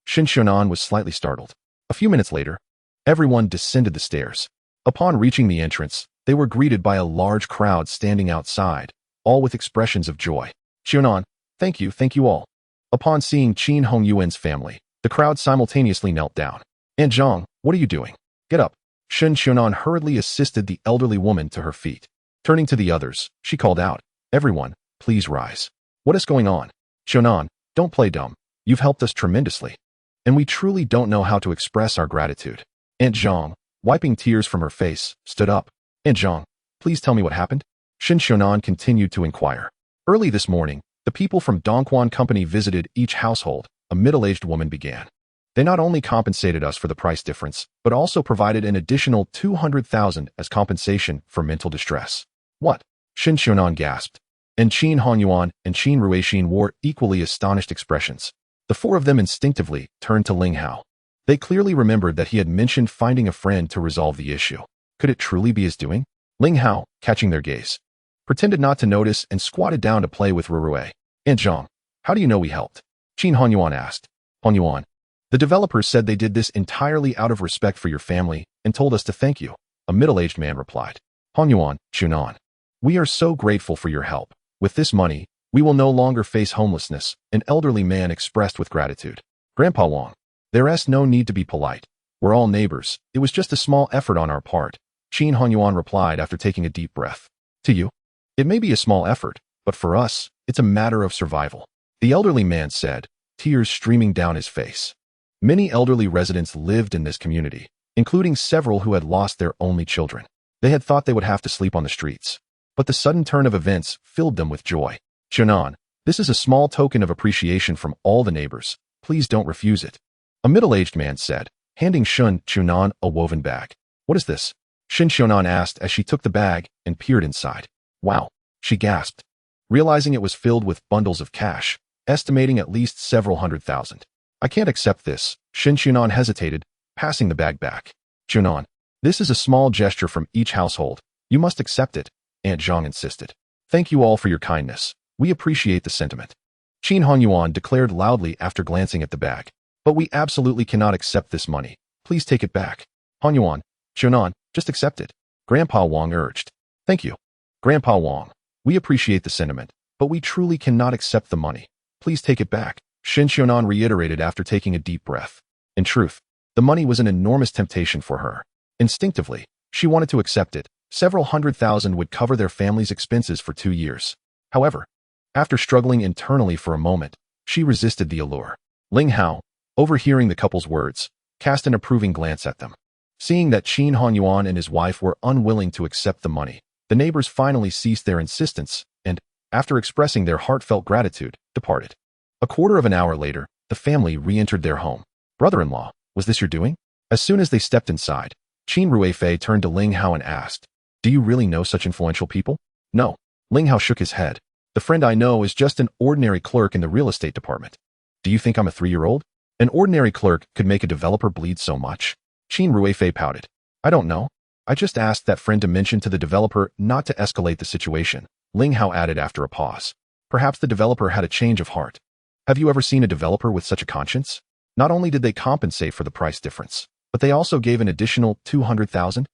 Shen Xiaonan was slightly startled. A few minutes later, everyone descended the stairs. Upon reaching the entrance, they were greeted by a large crowd standing outside, all with expressions of joy. "Xiaonan, thank you all." Upon seeing Qin Hongyuan's family, the crowd simultaneously knelt down. "Aunt Zhang, what are you doing? Get up." Shen Xiaonan hurriedly assisted the elderly woman to her feet. Turning to the others, she called out, "Everyone, please rise." "What is going on?" "Xiaonan, don't play dumb. You've helped us tremendously, and we truly don't know how to express our gratitude." Aunt Zhang, wiping tears from her face, stood up. "Aunt Zhang, please tell me what happened." Shen Xiaonan continued to inquire. "Early this morning, the people from Dongquan Company visited each household," a middle-aged woman began. "They not only compensated us for the price difference, but also provided an additional 200,000 as compensation for mental distress." "What?" Shen Xiaonan gasped, and Qin Hongyuan and Qin Ruixin wore equally astonished expressions. The four of them instinctively turned to Ling Hao. They clearly remembered that he had mentioned finding a friend to resolve the issue. Could it truly be his doing? Ling Hao, catching their gaze, pretended not to notice and squatted down to play with Rui. "Aunt Zhang, how do you know we helped?" Qin Hongyuan asked. "Hongyuan, the developers said they did this entirely out of respect for your family and told us to thank you," a middle-aged man replied. "Hongyuan, Shunan, we are so grateful for your help. With this money, we will no longer face homelessness," an elderly man expressed with gratitude. "Grandpa Wang, there's no need to be polite. We're all neighbors. It was just a small effort on our part," Qin Hongyuan replied after taking a deep breath. "To you, it may be a small effort, but for us, it's a matter of survival," the elderly man said, tears streaming down his face. Many elderly residents lived in this community, including several who had lost their only children. They had thought they would have to sleep on the streets, but the sudden turn of events filled them with joy. "Xiaonan, this is a small token of appreciation from all the neighbors. Please don't refuse it," a middle-aged man said, handing Shen Xiaonan a woven bag. "What is this?" Shen Xiaonan asked as she took the bag and peered inside. "Wow," she gasped, realizing it was filled with bundles of cash, estimating at least several 100,000. "I can't accept this," Shen Xiaonan hesitated, passing the bag back. "Xiaonan, this is a small gesture from each household. You must accept it," Aunt Zhang insisted. "Thank you all for your kindness. We appreciate the sentiment," Qin Hongyuan declared loudly after glancing at the bag. "But we absolutely cannot accept this money. Please take it back." "Hongyuan, Xiaonan, just accept it," Grandpa Wang urged. "Thank you, Grandpa Wang. We appreciate the sentiment, but we truly cannot accept the money. Please take it back," Shen Xiaonan reiterated after taking a deep breath. In truth, the money was an enormous temptation for her. Instinctively, she wanted to accept it. Several 100,000 would cover their family's expenses for 2 years. However, after struggling internally for a moment, she resisted the allure. Ling Hao, overhearing the couple's words, cast an approving glance at them. Seeing that Qin Yuan and his wife were unwilling to accept the money, the neighbors finally ceased their insistence and, after expressing their heartfelt gratitude, departed. A quarter of an hour later, the family re-entered their home. "Brother-in-law, was this your doing?" As soon as they stepped inside, Qin Ruifei turned to Ling Hao and asked, "Do you really know such influential people?" "No." Ling Hao shook his head. "The friend I know is just an ordinary clerk in the real estate department." "Do you think I'm a 3-year-old? An ordinary clerk could make a developer bleed so much?" Qin Ruifei pouted. "I don't know. I just asked that friend to mention to the developer not to escalate the situation," Ling Hao added after a pause. "Perhaps the developer had a change of heart." "Have you ever seen a developer with such a conscience? Not only did they compensate for the price difference, but they also gave an additional 200,000?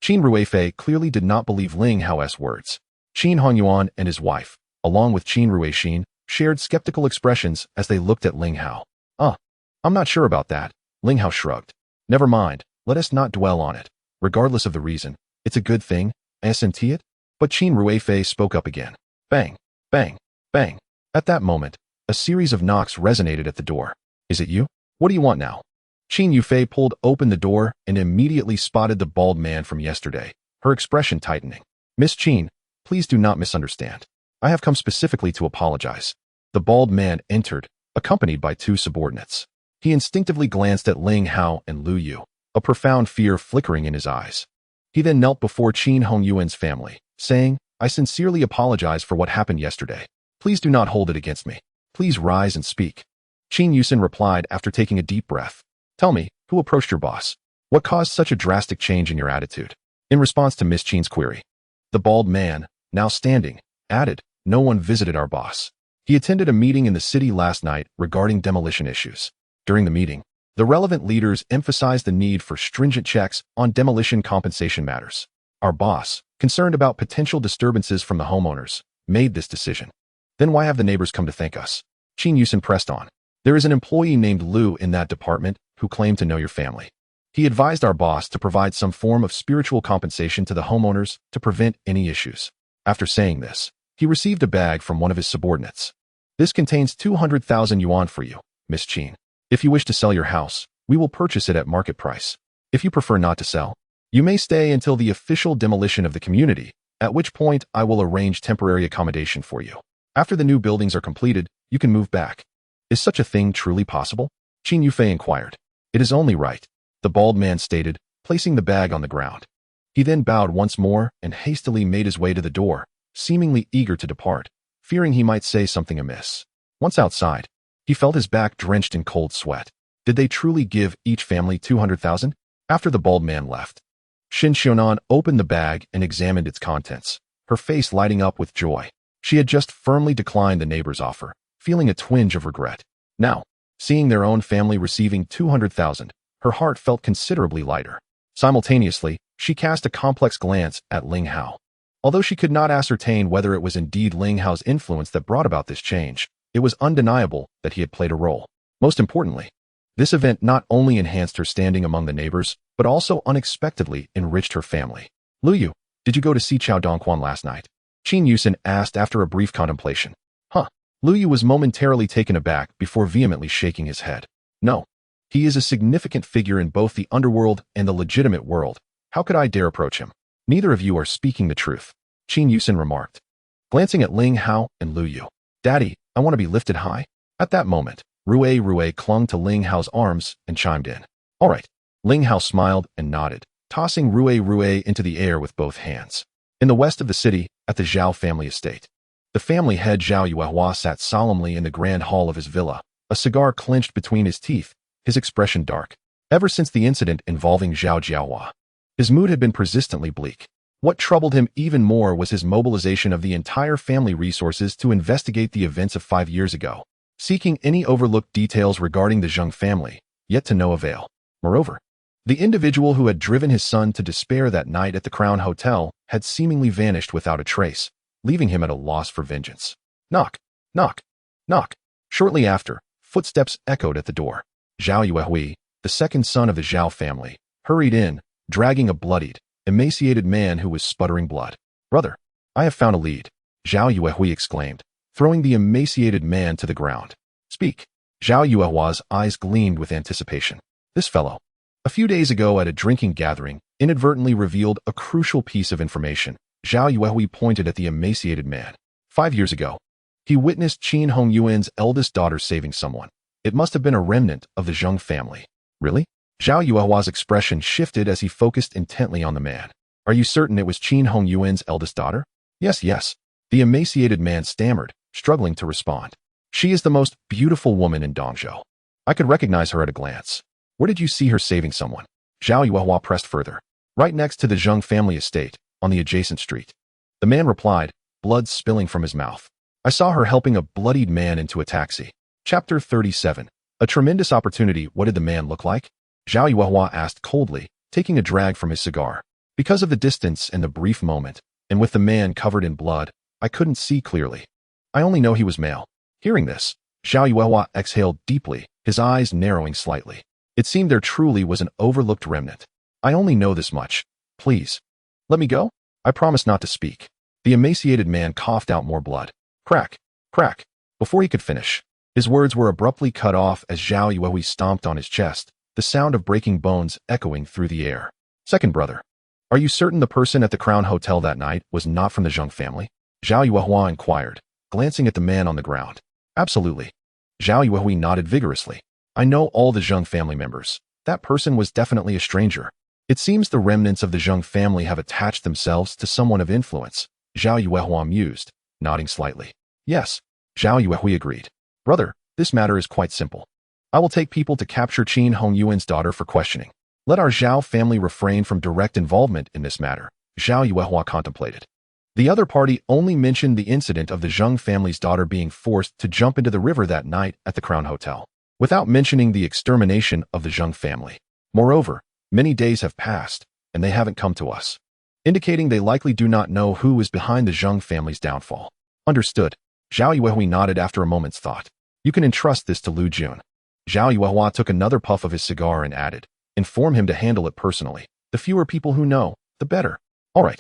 Qin Ruifei clearly did not believe Ling Hao's words. Qin Yuan and his wife, along with Qin Ruixin, shared skeptical expressions as they looked at Ling Hao. I'm not sure about that," Ling Hao shrugged. "Never mind, let us not dwell on it. Regardless of the reason, it's a good thing, isn't it?" But Qin Ruifei spoke up again. Bang, bang, bang. At that moment, a series of knocks resonated at the door. "Is it you? What do you want now?" Qin Yufei pulled open the door and immediately spotted the bald man from yesterday, her expression tightening. "Miss Qin, please do not misunderstand. I have come specifically to apologize." The bald man entered, accompanied by 2 subordinates. He instinctively glanced at Ling Hao and Lu Yu, a profound fear flickering in his eyes. He then knelt before Qin Hongyuan's family, saying, "I sincerely apologize for what happened yesterday. Please do not hold it against me. Please rise and speak." Qin Yuxin replied after taking a deep breath. "Tell me, who approached your boss? What caused such a drastic change in your attitude?" In response to Miss Qin's query, the bald man, now standing, added, "No one visited our boss. He attended a meeting in the city last night regarding demolition issues. During the meeting, the relevant leaders emphasized the need for stringent checks on demolition compensation matters. Our boss, concerned about potential disturbances from the homeowners, made this decision." "Then why have the neighbors come to thank us?" Qin Yuxin pressed on. "There is an employee named Lu in that department who claimed to know your family. He advised our boss to provide some form of spiritual compensation to the homeowners to prevent any issues." After saying this, he received a bag from one of his subordinates. "This contains 200,000 yuan for you, Miss Qin. If you wish to sell your house, we will purchase it at market price. If you prefer not to sell, you may stay until the official demolition of the community, at which point I will arrange temporary accommodation for you. After the new buildings are completed, you can move back." "Is such a thing truly possible?" Qin Yufei inquired. "It is only right," the bald man stated, placing the bag on the ground. He then bowed once more and hastily made his way to the door, seemingly eager to depart, fearing he might say something amiss. Once outside, he felt his back drenched in cold sweat. Did they truly give each family 200,000? After the bald man left, Shin Xiaonan opened the bag and examined its contents, her face lighting up with joy. She had just firmly declined the neighbor's offer, feeling a twinge of regret. Now, seeing their own family receiving 200,000, her heart felt considerably lighter. Simultaneously, she cast a complex glance at Ling Hao. Although she could not ascertain whether it was indeed Ling Hao's influence that brought about this change, it was undeniable that he had played a role. Most importantly, this event not only enhanced her standing among the neighbors, but also unexpectedly enriched her family. "Lu Yu, did you go to see Qiao Dongquan last night?" Qin Yuxin asked after a brief contemplation. Lu Yu was momentarily taken aback before vehemently shaking his head. "No. He is a significant figure in both the underworld and the legitimate world. How could I dare approach him?" "Neither of you are speaking the truth," Qin Yuxin remarked, glancing at Ling Hao and Lu Yu. "Daddy, I want to be lifted high." At that moment, Rui clung to Ling Hao's arms and chimed in. "All right." Ling Hao smiled and nodded, tossing Rui into the air with both hands. In the west of the city, at the Zhao family estate, the family head Zhao Yuehua sat solemnly in the grand hall of his villa, a cigar clenched between his teeth, his expression dark. Ever since the incident involving Zhao Jiahua, his mood had been persistently bleak. What troubled him even more was his mobilization of the entire family resources to investigate the events of 5 years ago, seeking any overlooked details regarding the Zheng family, yet to no avail. Moreover, the individual who had driven his son to despair that night at the Crown Hotel had seemingly vanished without a trace, leaving him at a loss for vengeance. Knock, knock, knock. Shortly after, footsteps echoed at the door. Zhao Yuehui, the second son of the Zhao family, hurried in, dragging a bloodied, emaciated man who was sputtering blood. "Brother, I have found a lead," Zhao Yuehui exclaimed, throwing the emaciated man to the ground. "Speak." Zhao Yuehua's eyes gleamed with anticipation. "This fellow, A few days ago at a drinking gathering, inadvertently revealed a crucial piece of information. Zhao Yuehui pointed at the emaciated man. 5 years ago, he witnessed Qin Hongyuan's eldest daughter saving someone. It must have been a remnant of the Zheng family. Really? Zhao Yuehua's expression shifted as he focused intently on the man. Are you certain it was Qin Hongyuan's eldest daughter? Yes, yes. The emaciated man stammered, struggling to respond. She is the most beautiful woman in Dongzhou. I could recognize her at a glance. Where did you see her saving someone? Zhao Yuehua pressed further. Right next to the Zheng family estate, on the adjacent street. The man replied, blood spilling from his mouth. I saw her helping a bloodied man into a taxi. Chapter 37. A tremendous opportunity. What did the man look like? Zhao Yuehua asked coldly, taking a drag from his cigar. Because of the distance and the brief moment, and with the man covered in blood, I couldn't see clearly. I only know he was male. Hearing this, Zhao Yuehua exhaled deeply, his eyes narrowing slightly. It seemed there truly was an overlooked remnant. I only know this much. Please. Let me go? I promise not to speak. The emaciated man coughed out more blood. Crack, crack. Before he could finish, his words were abruptly cut off as Zhao Yuehui stomped on his chest, the sound of breaking bones echoing through the air. Second brother. Are you certain the person at the Crown Hotel that night was not from the Zheng family? Zhao Yuehua inquired, glancing at the man on the ground. Absolutely. Zhao Yuehui nodded vigorously. I know all the Zheng family members. That person was definitely a stranger. It seems the remnants of the Zheng family have attached themselves to someone of influence. Zhao Yuehua mused, nodding slightly. Yes, Zhao Yuehui agreed. Brother, this matter is quite simple. I will take people to capture Qin Hongyuan's daughter for questioning. Let our Zhao family refrain from direct involvement in this matter. Zhao Yuehua contemplated. The other party only mentioned the incident of the Zheng family's daughter being forced to jump into the river that night at the Crown Hotel, without mentioning the extermination of the Zheng family. Moreover, many days have passed, and they haven't come to us, indicating they likely do not know who is behind the Zheng family's downfall. Understood. Zhao Yuehui nodded after a moment's thought. You can entrust this to Lu Jun. Zhao Yuehua took another puff of his cigar and added, inform him to handle it personally. The fewer people who know, the better. All right.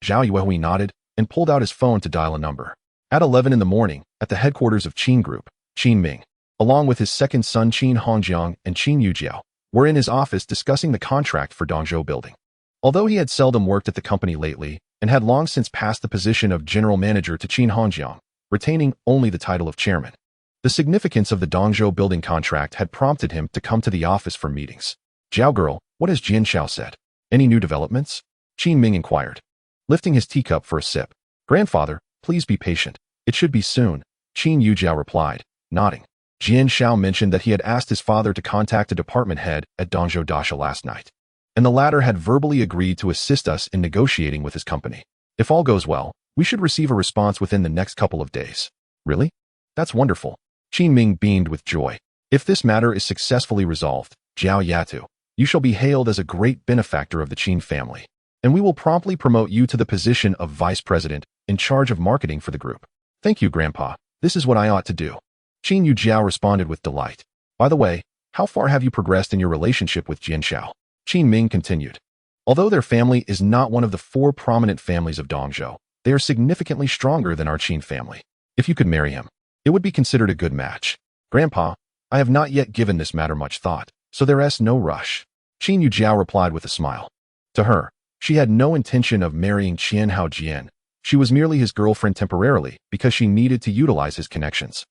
Zhao Yuehui nodded and pulled out his phone to dial a number. At 11 in the morning, at the headquarters of Qin Group, Qin Ming, along with his second son Qin Hongjiang and Qin Yujiao, were in his office discussing the contract for Dongzhou building. Although he had seldom worked at the company lately and had long since passed the position of general manager to Qin Hongjiang, retaining only the title of chairman, the significance of the Dongzhou building contract had prompted him to come to the office for meetings. Jiao girl, what has Jian Xiao said? Any new developments? Qin Ming inquired, lifting his teacup for a sip. Grandfather, please be patient. It should be soon, Qin Yujiao replied, nodding. Jian Xiao mentioned that he had asked his father to contact a department head at Dongzhou Dasha last night, and the latter had verbally agreed to assist us in negotiating with his company. If all goes well, we should receive a response within the next couple of days. Really? That's wonderful. Qin Ming beamed with joy. If this matter is successfully resolved, Jiao Yatu, you shall be hailed as a great benefactor of the Qin family, and we will promptly promote you to the position of vice president in charge of marketing for the group. Thank you, Grandpa. This is what I ought to do. Qin Yujiao responded with delight. By the way, how far have you progressed in your relationship with Jian Xiao? Qin Ming continued. Although their family is not one of the 4 prominent families of Dongzhou, they are significantly stronger than our Qin family. If you could marry him, it would be considered a good match. Grandpa, I have not yet given this matter much thought, so there is no rush. Qin Yujiao replied with a smile. To her, she had no intention of marrying Qian Haojian. She was merely his girlfriend temporarily because she needed to utilize his connections.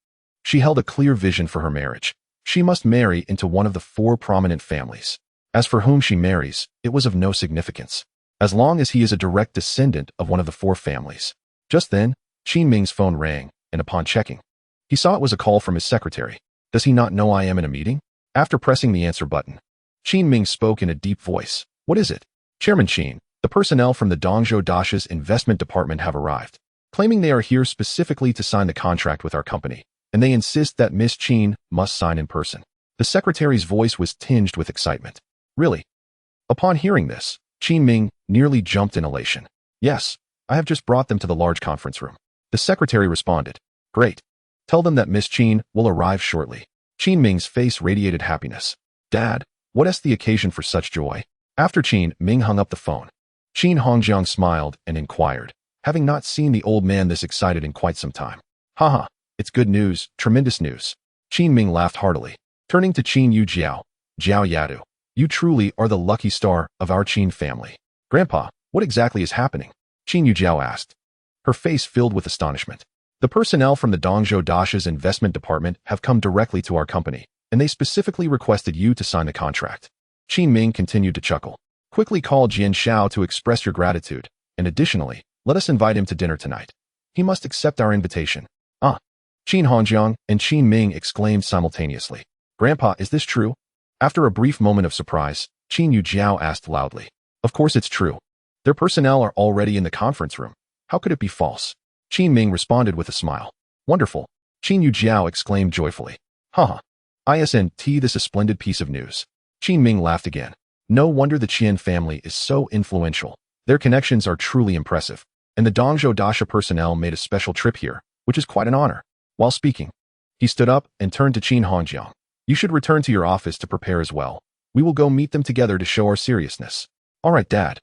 She held a clear vision for her marriage. She must marry into one of the 4 prominent families. As for whom she marries, it was of no significance, as long as he is a direct descendant of one of the 4 families. Just then, Qin Ming's phone rang, and upon checking, he saw it was a call from his secretary. Does he not know I am in a meeting? After pressing the answer button, Qin Ming spoke in a deep voice. What is it? Chairman Qin, the personnel from the Dongzhou Dasha's investment department have arrived, claiming they are here specifically to sign the contract with our company, and they insist that Miss Qin must sign in person. The secretary's voice was tinged with excitement. Really? Upon hearing this, Qin Ming nearly jumped in elation. Yes, I have just brought them to the large conference room. The secretary responded. Great. Tell them that Miss Qin will arrive shortly. Qin Ming's face radiated happiness. Dad, what is the occasion for such joy? After Qin Ming hung up the phone, Qin Hongjiang smiled and inquired, having not seen the old man this excited in quite some time. Haha, it's good news, tremendous news. Qin Ming laughed heartily. Turning to Qin Yujiao, Jiao Yadu, You truly are the lucky star of our Qin family. Grandpa, what exactly is happening? Qin Yujiao asked, her face filled with astonishment. The personnel from the Dongzhou Dasha's investment department have come directly to our company, and they specifically requested you to sign the contract. Qin Ming continued to chuckle. Quickly call Jian Xiao to express your gratitude, and additionally, let us invite him to dinner tonight. He must accept our invitation. Ah! Qin Hongjiang and Qin Ming exclaimed simultaneously. Grandpa, is this true? After a brief moment of surprise, Qin Yujiao asked loudly. Of course it's true. Their personnel are already in the conference room. How could it be false? Qin Ming responded with a smile. Wonderful. Qin Yujiao exclaimed joyfully. Haha. ISNT, this is a splendid piece of news. Qin Ming laughed again. No wonder the Qian family is so influential. Their connections are truly impressive, and the Dongzhou Dasha personnel made a special trip here, which is quite an honor. While speaking, he stood up and turned to Qin Hongjiang. You should return to your office to prepare as well. We will go meet them together to show our seriousness. All right, Dad.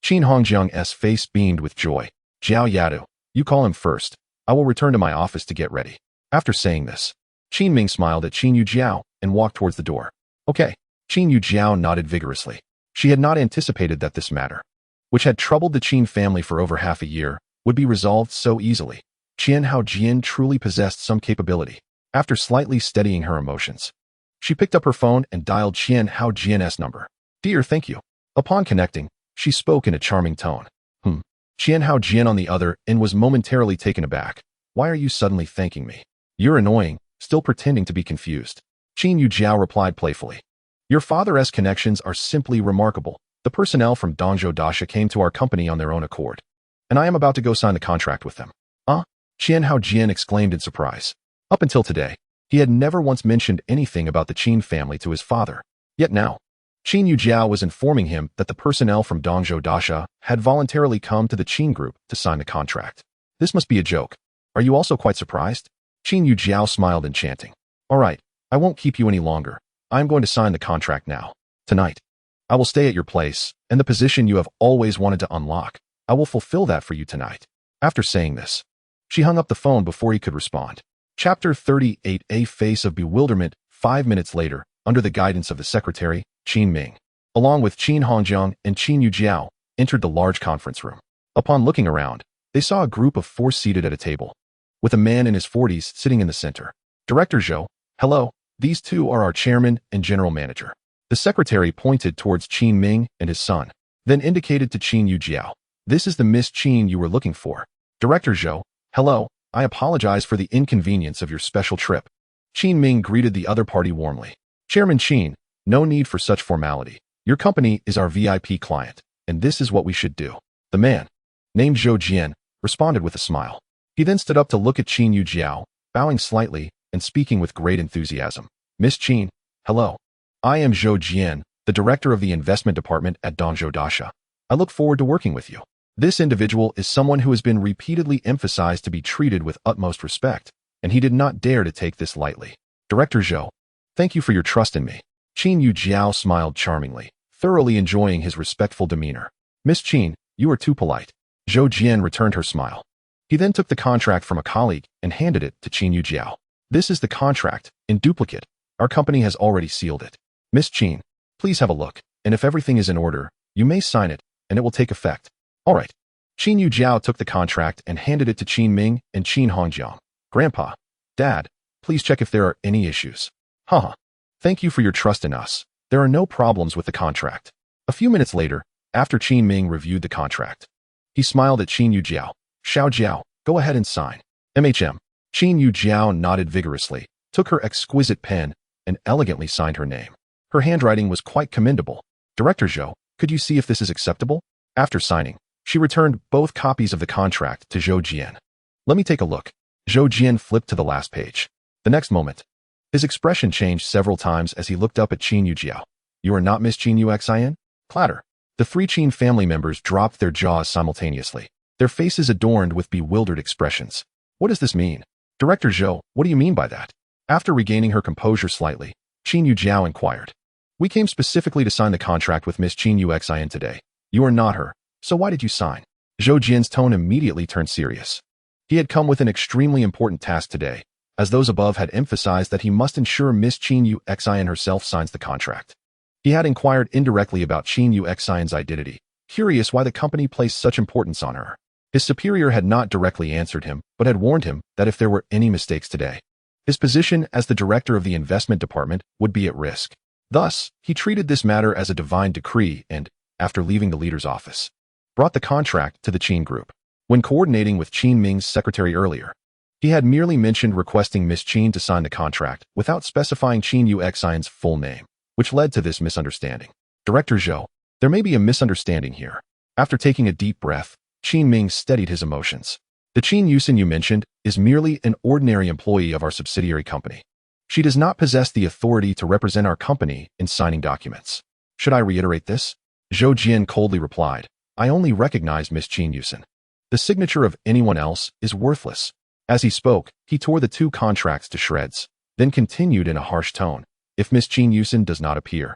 Qin Hongjiang's face beamed with joy. Jiao Yadu, you call him first. I will return to my office to get ready. After saying this, Qin Ming smiled at Qin Yujiao and walked towards the door. Okay. Qin Yujiao nodded vigorously. She had not anticipated that this matter, which had troubled the Qin family for over half a year, would be resolved so easily. Qian Hao Jian truly possessed some capability. After slightly steadying her emotions, she picked up her phone and dialed Qian Hao Jian's number. Dear, thank you. Upon connecting, she spoke in a charming tone. Qian Hao Jian on the other end was momentarily taken aback. Why are you suddenly thanking me? You're annoying, still pretending to be confused. Qin Yujiao replied playfully. Your father's connections are simply remarkable. The personnel from Dongzhou Dasha came to our company on their own accord, and I am about to go sign the contract with them. Qian Hao Jian exclaimed in surprise. Up until today, he had never once mentioned anything about the Qin family to his father. Yet now, Qin Yujiao was informing him that the personnel from Dongzhou Dasha had voluntarily come to the Qin group to sign the contract. This must be a joke. Are you also quite surprised? Qin Yujiao smiled enchanting. All right, I won't keep you any longer. I am going to sign the contract now. Tonight, I will stay at your place, and the position you have always wanted to unlock, I will fulfill that for you tonight. After saying this, she hung up the phone before he could respond. Chapter 38, A Face of Bewilderment. 5 minutes later, under the guidance of the secretary, Qin Ming, along with Qin Hongjiang and Qin Yujiao, entered the large conference room. Upon looking around, they saw a group of 4 seated at a table, with a man in his 40s sitting in the center. Director Zhou, hello, these two are our chairman and general manager. The secretary pointed towards Qin Ming and his son, then indicated to Qin Yujiao. This is the Miss Qin you were looking for. Director Zhou, hello, I apologize for the inconvenience of your special trip. Qin Ming greeted the other party warmly. Chairman Qin, no need for such formality. Your company is our VIP client, and this is what we should do. The man, named Zhou Jian, responded with a smile. He then stood up to look at Qin Yujiao, bowing slightly and speaking with great enthusiasm. Miss Qin, hello. I am Zhou Jian, the director of the investment department at Dongzhou Dasha. I look forward to working with you. This individual is someone who has been repeatedly emphasized to be treated with utmost respect, and he did not dare to take this lightly. Director Zhou, thank you for your trust in me. Qin Yujiao smiled charmingly, thoroughly enjoying his respectful demeanor. Miss Qin, you are too polite. Zhou Jian returned her smile. He then took the contract from a colleague and handed it to Qin Yujiao. This is the contract, in duplicate. Our company has already sealed it. Miss Qin, please have a look, and if everything is in order, you may sign it, and it will take effect. All right. Qin Yujiao took the contract and handed it to Qin Ming and Qin Hongjiang. Grandpa, Dad, please check if there are any issues. Haha. Thank you for your trust in us. There are no problems with the contract. A few minutes later, after Qin Ming reviewed the contract, he smiled at Qin Yujiao. Xiao Jiao, go ahead and sign. MHM. Qin Yujiao nodded vigorously, took her exquisite pen, and elegantly signed her name. Her handwriting was quite commendable. Director Zhou, could you see if this is acceptable? After signing, she returned both copies of the contract to Zhou Jian. Let me take a look. Zhou Jian flipped to the last page. The next moment, his expression changed several times as he looked up at Qin Yujiao. You are not Miss Qin Yuxin? Clatter. The 3 Qin family members dropped their jaws simultaneously, their faces adorned with bewildered expressions. What does this mean? Director Zhou, what do you mean by that? After regaining her composure slightly, Qin Yujiao inquired. We came specifically to sign the contract with Miss Qin Yuxin today. You are not her, so why did you sign? Zhou Jian's tone immediately turned serious. He had come with an extremely important task today, as those above had emphasized that he must ensure Miss Qin Yuxin herself signs the contract. He had inquired indirectly about Qin Yuxin's identity, curious why the company placed such importance on her. His superior had not directly answered him, but had warned him that if there were any mistakes today, his position as the director of the investment department would be at risk. Thus, he treated this matter as a divine decree and, after leaving the leader's office, brought the contract to the Qin group. When coordinating with Qin Ming's secretary earlier, he had merely mentioned requesting Miss Qin to sign the contract without specifying Qin Yuxin's full name, which led to this misunderstanding. Director Zhou, there may be a misunderstanding here. After taking a deep breath, Qin Ming steadied his emotions. The Qin Yuxin you mentioned is merely an ordinary employee of our subsidiary company. She does not possess the authority to represent our company in signing documents. Should I reiterate this? Zhou Jian coldly replied, I only recognize Miss Qin Yuxin. The signature of anyone else is worthless. As he spoke, he tore the two contracts to shreds, then continued in a harsh tone. If Miss Qin Yuxin does not appear,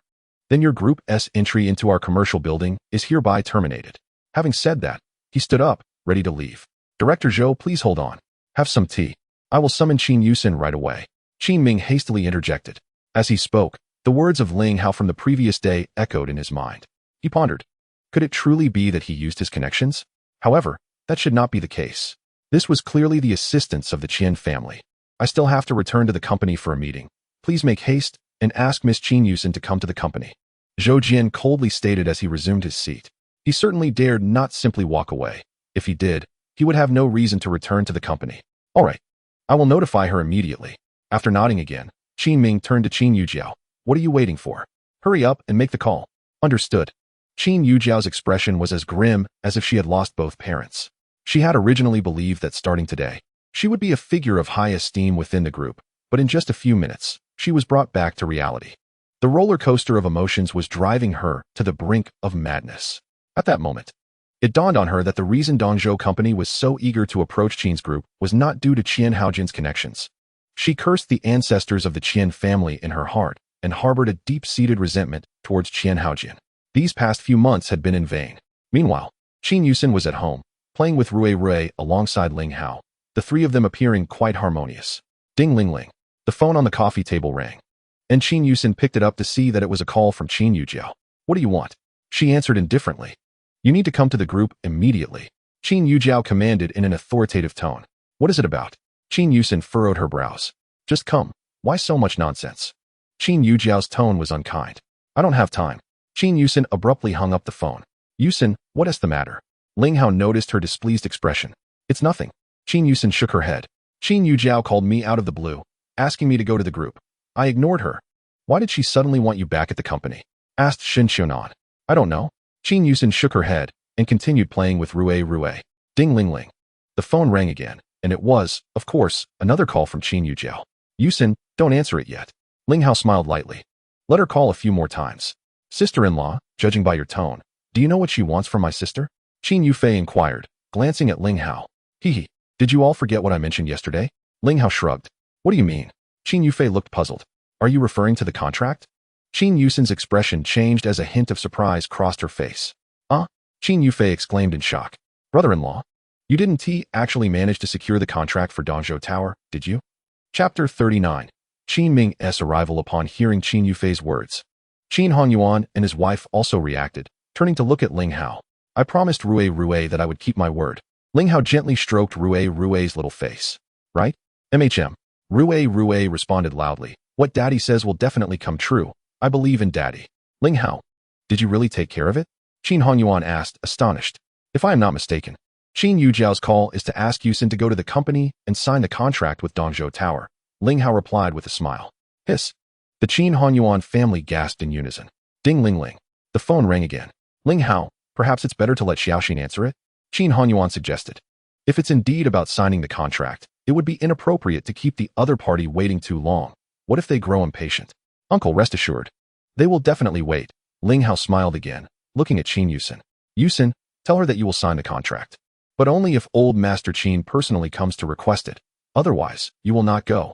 then your group's entry into our commercial building is hereby terminated. Having said that, he stood up, ready to leave. Director Zhou, please hold on. Have some tea. I will summon Qin Yuxin right away. Qin Ming hastily interjected. As he spoke, the words of Ling Hao from the previous day echoed in his mind. He pondered. Could it truly be that he used his connections? However, that should not be the case. This was clearly the assistance of the Qin family. I still have to return to the company for a meeting. Please make haste and ask Miss Qin Yuxin to come to the company. Zhou Jian coldly stated as he resumed his seat. He certainly dared not simply walk away. If he did, he would have no reason to return to the company. All right. I will notify her immediately. After nodding again, Qin Ming turned to Qin Yujiao. What are you waiting for? Hurry up and make the call. Understood. Qin Yujiao's expression was as grim as if she had lost both parents. She had originally believed that starting today, she would be a figure of high esteem within the group, but in just a few minutes, she was brought back to reality. The roller coaster of emotions was driving her to the brink of madness. At that moment, it dawned on her that the reason Dongzhou Company was so eager to approach Qin's group was not due to Qin Haojin's connections. She cursed the ancestors of the Qin family in her heart and harbored a deep-seated resentment towards Qin Haojin. These past few months had been in vain. Meanwhile, Qin Yuxin was at home, playing with Rui alongside Ling Hao, the three of them appearing quite harmonious. Ding ling ling. The phone on the coffee table rang, and Qin Yuxin picked it up to see that it was a call from Qin Yujiao. What do you want? She answered indifferently. You need to come to the group immediately. Qin Yujiao commanded in an authoritative tone. What is it about? Qin Yuxin furrowed her brows. Just come. Why so much nonsense? Qin Yujiao's tone was unkind. I don't have time. Qin Yuxin abruptly hung up the phone. Yuxin, what is the matter? Ling Hao noticed her displeased expression. It's nothing. Qin Yuxin shook her head. Qin Yujiao called me out of the blue, asking me to go to the group. I ignored her. Why did she suddenly want you back at the company? Asked Shin Xiaonan. I don't know. Qin Yuxin shook her head and continued playing with Rui. Ding ling ling. The phone rang again, and it was, of course, another call from Qin Yujiao. Yuxin, don't answer it yet. Ling Hao smiled lightly. Let her call a few more times. Sister-in-law, judging by your tone, do you know what she wants from my sister? Qin Yufei inquired, glancing at Ling Hao. Hee. Did you all forget what I mentioned yesterday? Ling Hao shrugged. What do you mean? Qin Yufei looked puzzled. Are you referring to the contract? Qin Yuxin's expression changed as a hint of surprise crossed her face. Qin Yufei exclaimed in shock. Brother-in-law, you didn't actually manage to secure the contract for Dongzhou Tower, did you? Chapter 39. Qin Ming's arrival. Upon hearing Qin Yufei's words, Qin Hongyuan and his wife also reacted, turning to look at Ling Hao. I promised Rui that I would keep my word. Ling Hao gently stroked Rui's little face. Right? Rui responded loudly. What Daddy says will definitely come true. I believe in Daddy. Ling Hao, did you really take care of it? Qin Hongyuan asked, astonished. If I am not mistaken, Qin Yujiao's call is to ask Yuxin to go to the company and sign the contract with Dongzhou Tower. Ling Hao replied with a smile. Hiss. The Qin Hongyuan family gasped in unison. Ding ling ling. The phone rang again. Ling Hao, perhaps it's better to let Xiaoxin answer it? Qin Hongyuan suggested. If it's indeed about signing the contract, it would be inappropriate to keep the other party waiting too long. What if they grow impatient? Uncle, rest assured. They will definitely wait. Ling Hao smiled again, looking at Qin Yuxin. Yuxin, tell her that you will sign the contract. But only if old Master Qin personally comes to request it. Otherwise, you will not go.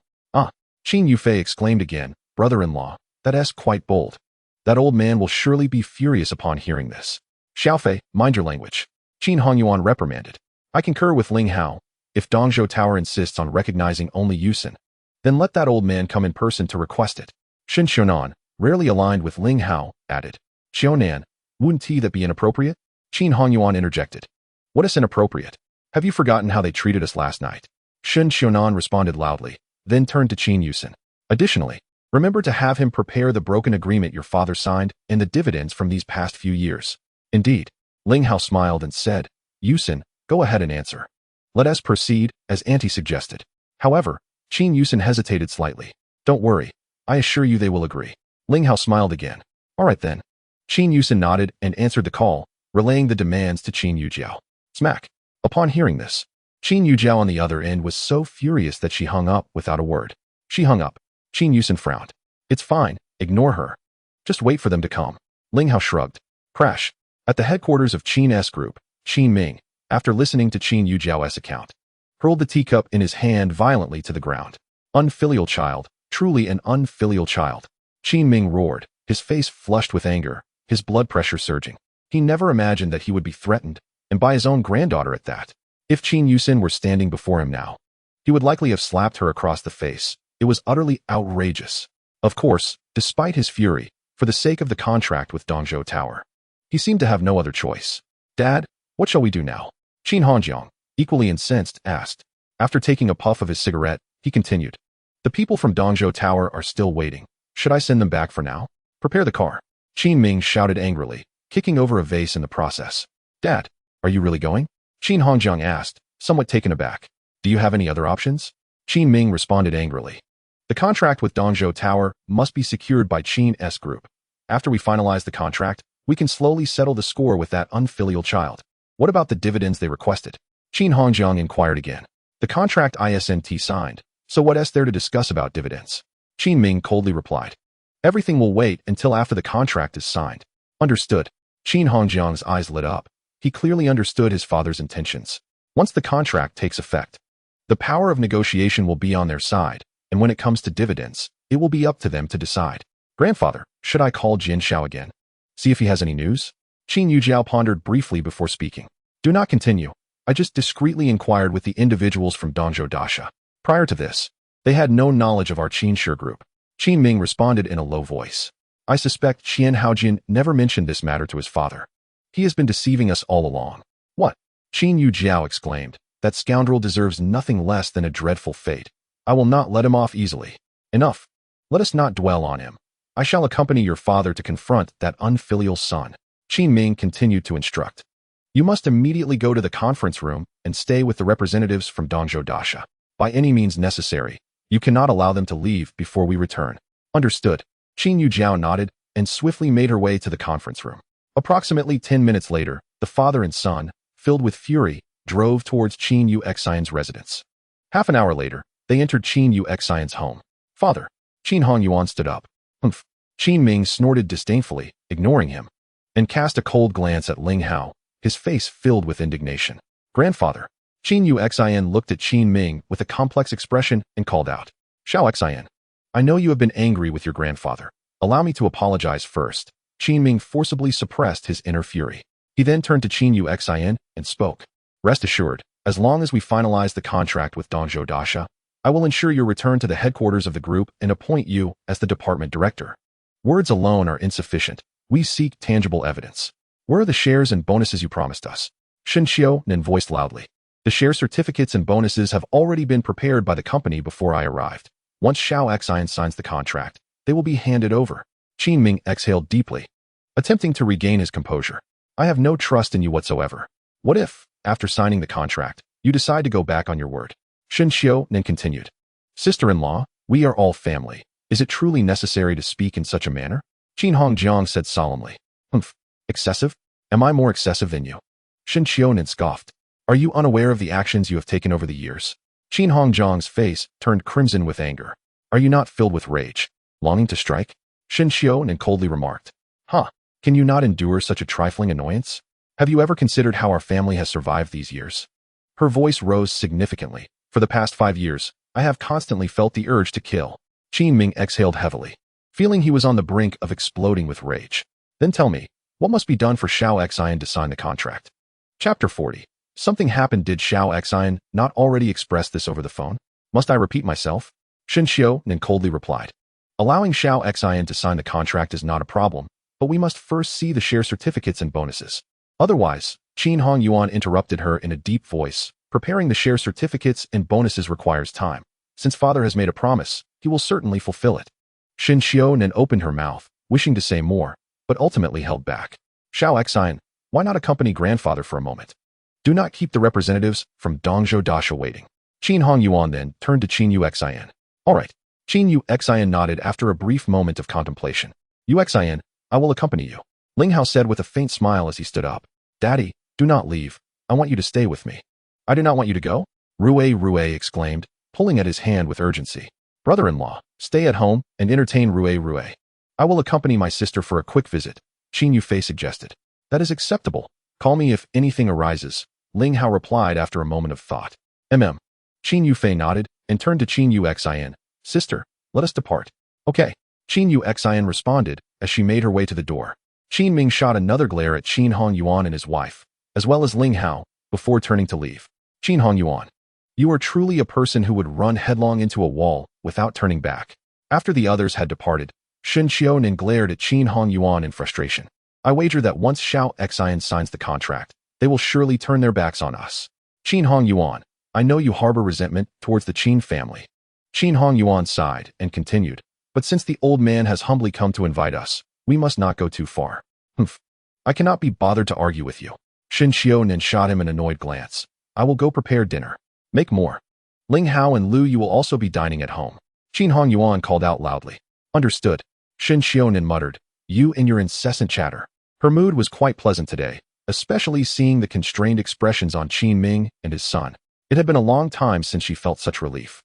Qin Yufei exclaimed again, brother-in-law, that's quite bold. That old man will surely be furious upon hearing this. Xiaofei, mind your language. Qin Hongyuan reprimanded. I concur with Ling Hao. If Dongzhou Tower insists on recognizing only Yuxin, then let that old man come in person to request it. Shin Xiaonan, rarely aligned with Ling Hao, added. Xiaonan, wouldn't that be inappropriate? Qin Hongyuan interjected. What is inappropriate? Have you forgotten how they treated us last night? Shen Xiaonan responded loudly, then turned to Qin Yuxin. Additionally, remember to have him prepare the broken agreement your father signed and the dividends from these past few years. Indeed, Ling Hao smiled and said, Yuxin, go ahead and answer. Let us proceed, as Auntie suggested. However, Qin Yuxin hesitated slightly. Don't worry, I assure you they will agree. Ling Hao smiled again. All right then. Qin Yuxin nodded and answered the call, relaying the demands to Qin Yujiao. Smack. Upon hearing this, Qin Yujiao on the other end was so furious that she hung up without a word. She hung up. Qin Yuxin frowned. It's fine, ignore her. Just wait for them to come. Ling Hao shrugged. Crash. At the headquarters of Qin S Group, Qin Ming, after listening to Qin Yujiao's account, hurled the teacup in his hand violently to the ground. Unfilial child, truly an unfilial child. Qin Ming roared, his face flushed with anger, his blood pressure surging. He never imagined that he would be threatened, and by his own granddaughter at that. If Qin Yuxin were standing before him now, he would likely have slapped her across the face. It was utterly outrageous. Of course, despite his fury, for the sake of the contract with Dongzhou Tower, he seemed to have no other choice. Dad, what shall we do now? Qin Hongjiang, equally incensed, asked. After taking a puff of his cigarette, he continued. The people from Dongzhou Tower are still waiting. Should I send them back for now? Prepare the car. Qin Ming shouted angrily, kicking over a vase in the process. Dad, are you really going? Qin Hongjiang asked, somewhat taken aback. Do you have any other options? Qin Ming responded angrily. The contract with Dongzhou Tower must be secured by Qin S Group. After we finalize the contract, we can slowly settle the score with that unfilial child. What about the dividends they requested? Qin Hongjiang inquired again. The contract isn't signed, so what is there to discuss about dividends? Qin Ming coldly replied. Everything will wait until after the contract is signed. Understood. Qin Hongjiang's eyes lit up. He clearly understood his father's intentions. Once the contract takes effect, the power of negotiation will be on their side, and when it comes to dividends, it will be up to them to decide. Grandfather, should I call Jin Xiao again? See if he has any news? Qin Yujiao pondered briefly before speaking. Do not continue. I just discreetly inquired with the individuals from Dongzhou Dasha. Prior to this, they had no knowledge of our Qin Shi group. Qin Ming responded in a low voice. I suspect Qian Haojin never mentioned this matter to his father. He has been deceiving us all along. What? Qin Yujiao exclaimed. That scoundrel deserves nothing less than a dreadful fate. I will not let him off easily. Enough. Let us not dwell on him. I shall accompany your father to confront that unfilial son. Qin Ming continued to instruct. You must immediately go to the conference room and stay with the representatives from Dongzhou Dasha. By any means necessary. You cannot allow them to leave before we return. Understood. Qin Yujiao nodded and swiftly made her way to the conference room. Approximately 10 minutes later, the father and son, filled with fury, drove towards Qin Yuxian's residence. Half an hour later, they entered Qin Yuxian's home. Father. Qin Hongyuan stood up. Humph. Qin Ming snorted disdainfully, ignoring him, and cast a cold glance at Ling Hao, his face filled with indignation. Grandfather. Qin Yuxian looked at Qin Ming with a complex expression and called out. Xiao Xian. I know you have been angry with your grandfather. Allow me to apologize first. Qin Ming forcibly suppressed his inner fury. He then turned to Qin Yuxian and spoke. Rest assured, as long as we finalize the contract with Dongzhou Dasha, I will ensure your return to the headquarters of the group and appoint you as the department director. Words alone are insufficient. We seek tangible evidence. Where are the shares and bonuses you promised us? Shen Xiaonan voiced loudly. The share certificates and bonuses have already been prepared by the company before I arrived. Once Xiao Xian signs the contract, they will be handed over. Qin Ming exhaled deeply, attempting to regain his composure. I have no trust in you whatsoever. What if, after signing the contract, you decide to go back on your word? Shen Xiaonan continued. Sister-in-law, we are all family. Is it truly necessary to speak in such a manner? Qin Hongjiang said solemnly. Humph. Excessive? Am I more excessive than you? Shen Xiaonan scoffed. Are you unaware of the actions you have taken over the years? Qin Hongjiang's face turned crimson with anger. Are you not filled with rage, longing to strike? Shen Xiaonan coldly remarked. Huh, can you not endure such a trifling annoyance? Have you ever considered how our family has survived these years? Her voice rose significantly. For the past 5 years, I have constantly felt the urge to kill. Qin Ming exhaled heavily, feeling he was on the brink of exploding with rage. Then tell me, what must be done for Xiao Xian to sign the contract? Chapter 40. Something happened. Did Xiao Xian not already express this over the phone? Must I repeat myself? Shen Xiaonan coldly replied. Allowing Xiao Xian to sign the contract is not a problem, but we must first see the share certificates and bonuses. Otherwise, Qin Hongyuan interrupted her in a deep voice. Preparing the share certificates and bonuses requires time. Since father has made a promise, he will certainly fulfill it. Xin Xiaonan opened her mouth, wishing to say more, but ultimately held back. Xiao Xian, why not accompany grandfather for a moment? Do not keep the representatives from Dongzhou Dasha waiting. Qin Hongyuan then turned to Qin Yuxin. All right. Qin Yuxin nodded after a brief moment of contemplation. Yuxin, I will accompany you. Ling Hao said with a faint smile as he stood up. Daddy, do not leave. I want you to stay with me. I do not want you to go? Rue exclaimed, pulling at his hand with urgency. Brother-in-law, stay at home and entertain Rue. I will accompany my sister for a quick visit, Qin Yufei suggested. That is acceptable. Call me if anything arises, Ling Hao replied after a moment of thought. Qin Yufei nodded and turned to Qin Yuxin. Sister, let us depart. Okay. Qin Yuxin responded as she made her way to the door. Qin Ming shot another glare at Qin Hongyuan and his wife, as well as Ling Hao, before turning to leave. Qin Hongyuan, you are truly a person who would run headlong into a wall without turning back. After the others had departed, Xin Xiaonan glared at Qin Hongyuan in frustration. I wager that once Xiao Xian signs the contract, they will surely turn their backs on us. Qin Hongyuan, I know you harbor resentment towards the Qin family. Qin Hongyuan sighed and continued, but since the old man has humbly come to invite us, we must not go too far. I cannot be bothered to argue with you. Xin Xiaonan shot him an annoyed glance. I will go prepare dinner. Make more. Ling Hao and Lu Yu will also be dining at home. Qin Hongyuan called out loudly. Understood. Xin Xiaonan muttered. You and your incessant chatter. Her mood was quite pleasant today, especially seeing the constrained expressions on Qin Ming and his son. It had been a long time since she felt such relief.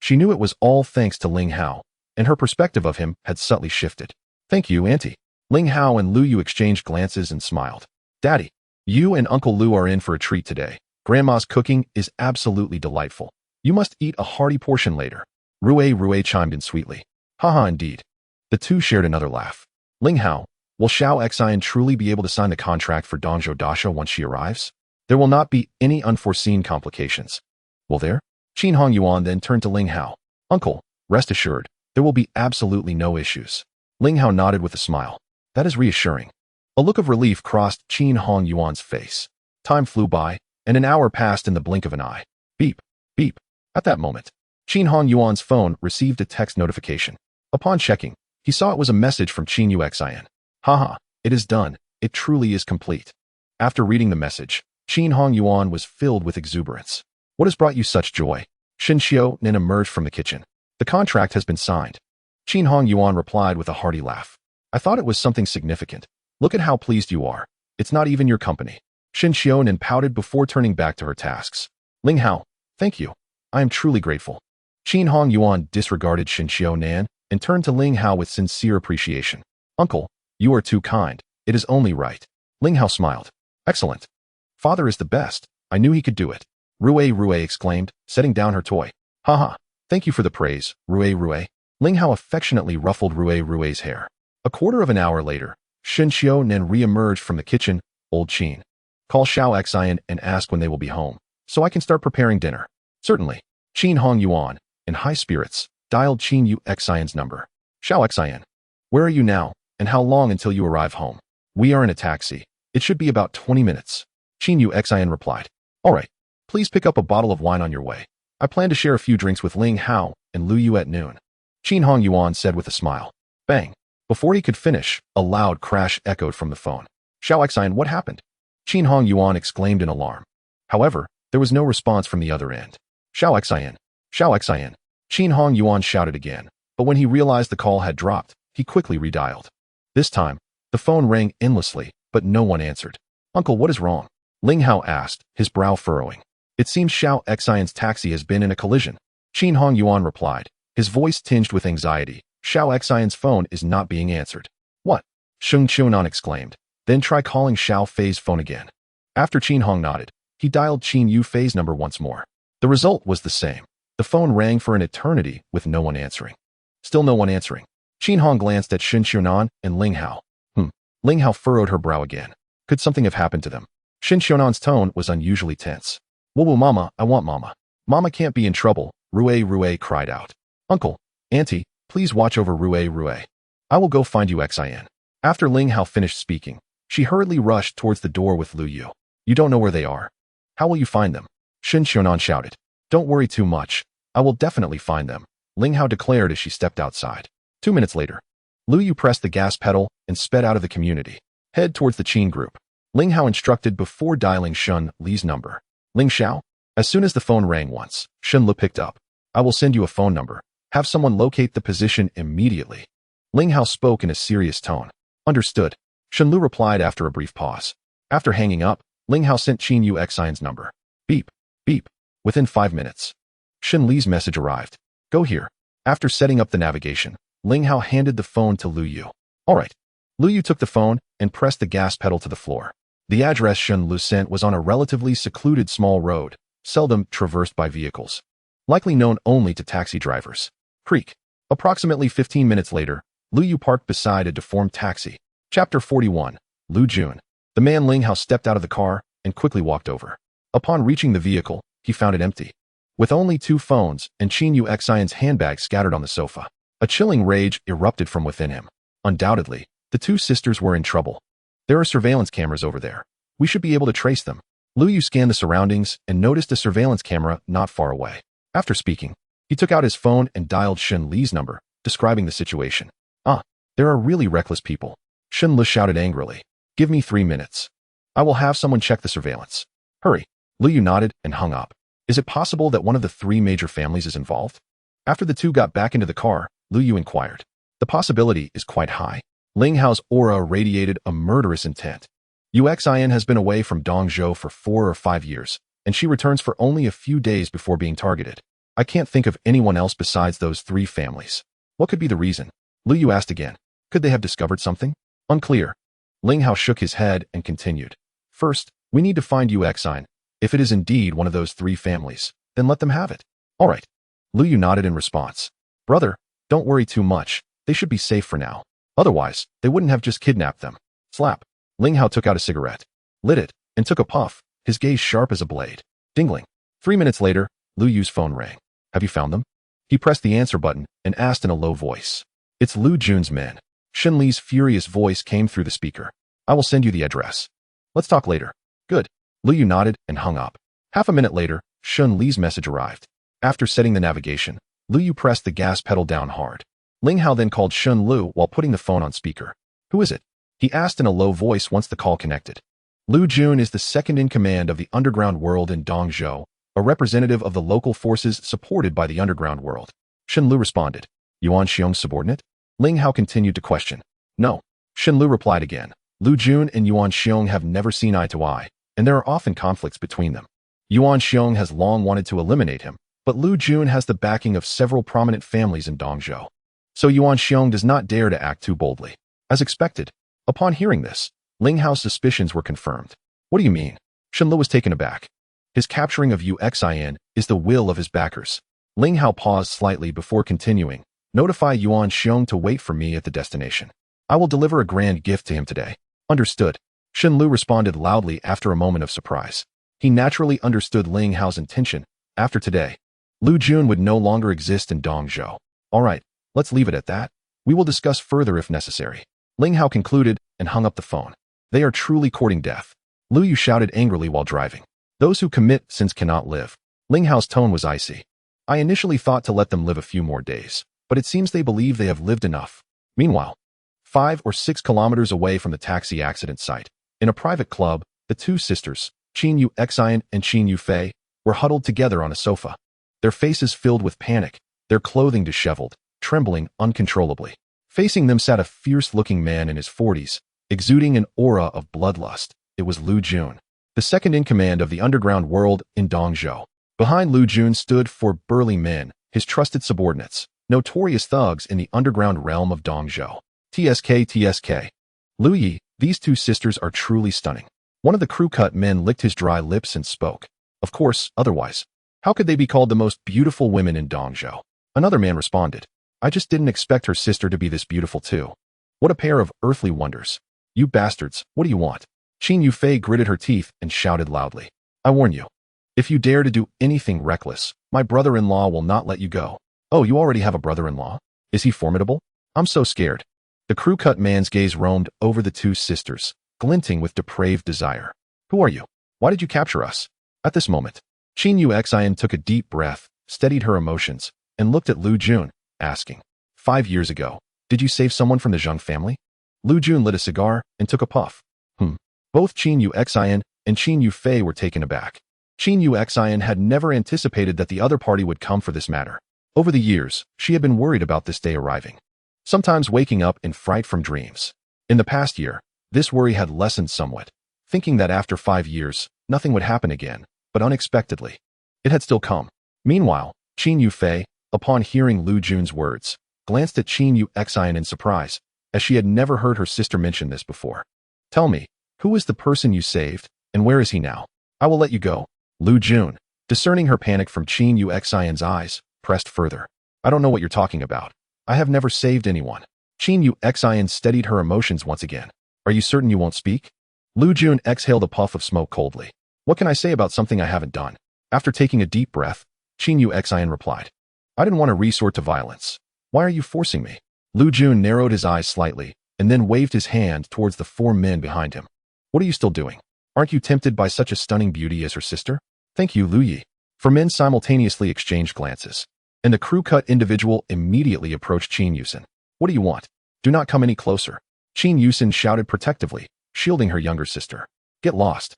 She knew it was all thanks to Ling Hao, and her perspective of him had subtly shifted. Thank you, Auntie. Ling Hao and Lu Yu exchanged glances and smiled. Daddy, you and Uncle Lu are in for a treat today. Grandma's cooking is absolutely delightful. You must eat a hearty portion later. Rue chimed in sweetly. Haha, indeed. The two shared another laugh. Ling Hao, will Xiao Xian truly be able to sign the contract for Dongzhou Dasha once she arrives? There will not be any unforeseen complications. Will there? Qin Hongyuan then turned to Ling Hao. Uncle, rest assured, there will be absolutely no issues. Ling Hao nodded with a smile. That is reassuring. A look of relief crossed Qin Hongyuan's face. Time flew by, and an hour passed in the blink of an eye. Beep, beep. At that moment, Qin Hongyuan's phone received a text notification. Upon checking, he saw it was a message from Qin Yuxin. Haha, it is done. It truly is complete. After reading the message, Qin Hongyuan was filled with exuberance. What has brought you such joy? Xin Xiaonan emerged from the kitchen. The contract has been signed. Qin Hongyuan replied with a hearty laugh. I thought it was something significant. Look at how pleased you are. It's not even your company. Xin Xiaonan pouted before turning back to her tasks. Ling Hao, thank you. I am truly grateful. Qin Hongyuan disregarded Xin Xiaonan and turned to Ling Hao with sincere appreciation. Uncle, you are too kind. It is only right. Ling Hao smiled. Excellent. Father is the best. I knew he could do it. Rue exclaimed, setting down her toy. Haha, thank you for the praise, Rue. Ling Hao affectionately ruffled Rue's hair. A quarter of an hour later, Xin Xiaonan re-emerged from the kitchen. Old Qin. Call Xiao Xian and ask when they will be home, so I can start preparing dinner. Certainly. Qin Hongyuan, in high spirits, dialed Qin Yuxian's number. Xiao Xian. Where are you now, and how long until you arrive home? We are in a taxi. It should be about 20 minutes. Qin Yuxian replied. All right. Please pick up a bottle of wine on your way. I plan to share a few drinks with Ling Hao and Lu Yu at noon. Qin Hongyuan said with a smile. Bang. Before he could finish, a loud crash echoed from the phone. Xiao Xian, what happened? Qin Hongyuan exclaimed in alarm. However, there was no response from the other end. Xiao Xian. Qin Hongyuan shouted again, but when he realized the call had dropped, he quickly redialed. This time, the phone rang endlessly, but no one answered. Uncle, what is wrong? Ling Hao asked, his brow furrowing. It seems Xiao Xian's taxi has been in a collision. Qin Hongyuan replied, his voice tinged with anxiety. Xiao Xian's phone is not being answered. What? Sheng Qiunan exclaimed. Then try calling Xiao Fei's phone again. After Qin Hong nodded, he dialed Qin Yufei's number once more. The result was the same. The phone rang for an eternity with no one answering. Still no one answering. Qin Hong glanced at Xin Qiunan and Ling Hao. Ling Hao furrowed her brow again. Could something have happened to them? Xin Qiunan's tone was unusually tense. Whoa, Mama, I want Mama. Mama can't be in trouble, Rue cried out. Uncle, Auntie, Please watch over Rue. I will go find Yuxin. After Ling Hao finished speaking, she hurriedly rushed towards the door with Lu Yu. You don't know where they are. How will you find them? Shen Xiaonan shouted. Don't worry too much. I will definitely find them, Ling Hao declared as she stepped outside. 2 minutes later, Lu Yu pressed the gas pedal and sped out of the community. Head towards the Qin group. Ling Hao instructed before dialing Shun Li's number. Ling Xiao? As soon as the phone rang once, Shun Li picked up. I will send you a phone number. Have someone locate the position immediately. Ling Hao spoke in a serious tone. Understood. Shun Lu replied after a brief pause. After hanging up, Ling Hao sent Qin Yuxin's number. Beep, beep. Within 5 minutes, Shen Li's message arrived. Go here. After setting up the navigation, Ling Hao handed the phone to Lu Yu. All right. Lu Yu took the phone and pressed the gas pedal to the floor. The address Shen Lu sent was on a relatively secluded small road, seldom traversed by vehicles. Likely known only to taxi drivers. Creek. Approximately 15 minutes later, Lu Yu parked beside a deformed taxi. Chapter 41. Lu Jun. The man Ling Hao stepped out of the car and quickly walked over. Upon reaching the vehicle, he found it empty. With only 2 phones and Qin Yuxin's handbag scattered on the sofa, a chilling rage erupted from within him. Undoubtedly, the 2 sisters were in trouble. There are surveillance cameras over there. We should be able to trace them. Lu Yu scanned the surroundings and noticed a surveillance camera not far away. After speaking, he took out his phone and dialed Shen Li's number, describing the situation. There are really reckless people. Shen Li shouted angrily. Give me 3 minutes. I will have someone check the surveillance. Hurry. Lu Yu nodded and hung up. Is it possible that one of the 3 major families is involved? After the 2 got back into the car, Lu Yu inquired. The possibility is quite high. Ling Hao's aura radiated a murderous intent. Yuxin has been away from Dongzhou for 4 or 5 years, and she returns for only a few days before being targeted. I can't think of anyone else besides those 3 families. What could be the reason? Lu Yu asked again. Could they have discovered something? Unclear. Ling Hao shook his head and continued. First, we need to find Yuxin. If it is indeed one of those 3 families, then let them have it. All right. Lu Yu nodded in response. Brother, don't worry too much. They should be safe for now. Otherwise, they wouldn't have just kidnapped them. Slap. Ling Hao took out a cigarette, lit it, and took a puff, his gaze sharp as a blade. Dingling. 3 minutes later, Lu Yu's phone rang. Have you found them? He pressed the answer button and asked in a low voice. It's Lu Jun's men. Shen Li's furious voice came through the speaker. I will send you the address. Let's talk later. Good. Lu Yu nodded and hung up. Half a minute later, Shen Li's message arrived. After setting the navigation, Lu Yu pressed the gas pedal down hard. Ling Hao then called Shen Lu while putting the phone on speaker. Who is it? He asked in a low voice once the call connected. Lu Jun is the second in command of the underground world in Dongzhou, a representative of the local forces supported by the underground world. Shen Lu responded. Yuan Xiong's subordinate? Ling Hao continued to question. No. Shen Lu replied again. Lu Jun and Yuan Xiong have never seen eye to eye, and there are often conflicts between them. Yuan Xiong has long wanted to eliminate him, but Lu Jun has the backing of several prominent families in Dongzhou. So Yuan Xiong does not dare to act too boldly. As expected, upon hearing this, Ling Hao's suspicions were confirmed. What do you mean? Shen Lu was taken aback. His capturing of Yuxin is the will of his backers. Ling Hao paused slightly before continuing. Notify Yuan Xiong to wait for me at the destination. I will deliver a grand gift to him today. Understood. Shen Lu responded loudly after a moment of surprise. He naturally understood Ling Hao's intention. After today, Lu Jun would no longer exist in Dongzhou. All right, let's leave it at that. We will discuss further if necessary. Ling Hao concluded and hung up the phone. They are truly courting death. Lu Yu shouted angrily while driving. Those who commit sins cannot live. Ling Hao's tone was icy. I initially thought to let them live a few more days, but it seems they believe they have lived enough. Meanwhile, 5 or 6 kilometers away from the taxi accident site, in a private club, the 2 sisters, Qin Yuxin and Qin Yufei, were huddled together on a sofa. Their faces filled with panic, their clothing disheveled, trembling uncontrollably. Facing them sat a fierce-looking man in his 40s, exuding an aura of bloodlust. It was Lu Jun, the second in command of the underground world in Dongzhou. Behind Lu Jun stood 4 burly men, his trusted subordinates, notorious thugs in the underground realm of Dongzhou. TSK. Lu Yi, these 2 sisters are truly stunning. One of the crew-cut men licked his dry lips and spoke. Of course, otherwise. How could they be called the most beautiful women in Dongzhou? Another man responded. I just didn't expect her sister to be this beautiful too. What a pair of earthly wonders. You bastards, what do you want? Qin Yufei gritted her teeth and shouted loudly. I warn you. If you dare to do anything reckless, my brother-in-law will not let you go. Oh, you already have a brother-in-law? Is he formidable? I'm so scared. The crew-cut man's gaze roamed over the two sisters, glinting with depraved desire. Who are you? Why did you capture us? At this moment, Qin Yuxin took a deep breath, steadied her emotions, and looked at Lu Jun, asking, 5 years ago, did you save someone from the Zheng family? Lu Jun lit a cigar and took a puff. Both Qin Yuxin and Qin Yufei were taken aback. Qin Yuxin had never anticipated that the other party would come for this matter. Over the years, she had been worried about this day arriving, sometimes waking up in fright from dreams. In the past year, this worry had lessened somewhat, thinking that after 5 years, nothing would happen again, but unexpectedly, it had still come. Meanwhile, Qin Yufei, upon hearing Lu Jun's words, glanced at Qin Yuxin in surprise, as she had never heard her sister mention this before. Tell me, who is the person you saved, and where is he now? I will let you go. Lu Jun, discerning her panic from Qin Yuxin's eyes, pressed further. I don't know what you're talking about. I have never saved anyone. Qin Yuxin steadied her emotions once again. Are you certain you won't speak? Lu Jun exhaled a puff of smoke coldly. What can I say about something I haven't done? After taking a deep breath, Qin Yuxin replied. I didn't want to resort to violence. Why are you forcing me? Lu Jun narrowed his eyes slightly, and then waved his hand towards the 4 men behind him. What are you still doing? Aren't you tempted by such a stunning beauty as her sister? Thank you, Lu Yi. 4 men simultaneously exchanged glances, and the crew-cut individual immediately approached Qin Yuxin. What do you want? Do not come any closer. Qin Yuxin shouted protectively, shielding her younger sister. Get lost.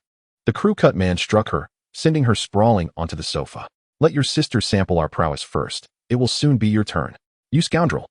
The crew-cut man struck her, sending her sprawling onto the sofa. Let your sister sample our prowess first. It will soon be your turn. You scoundrel.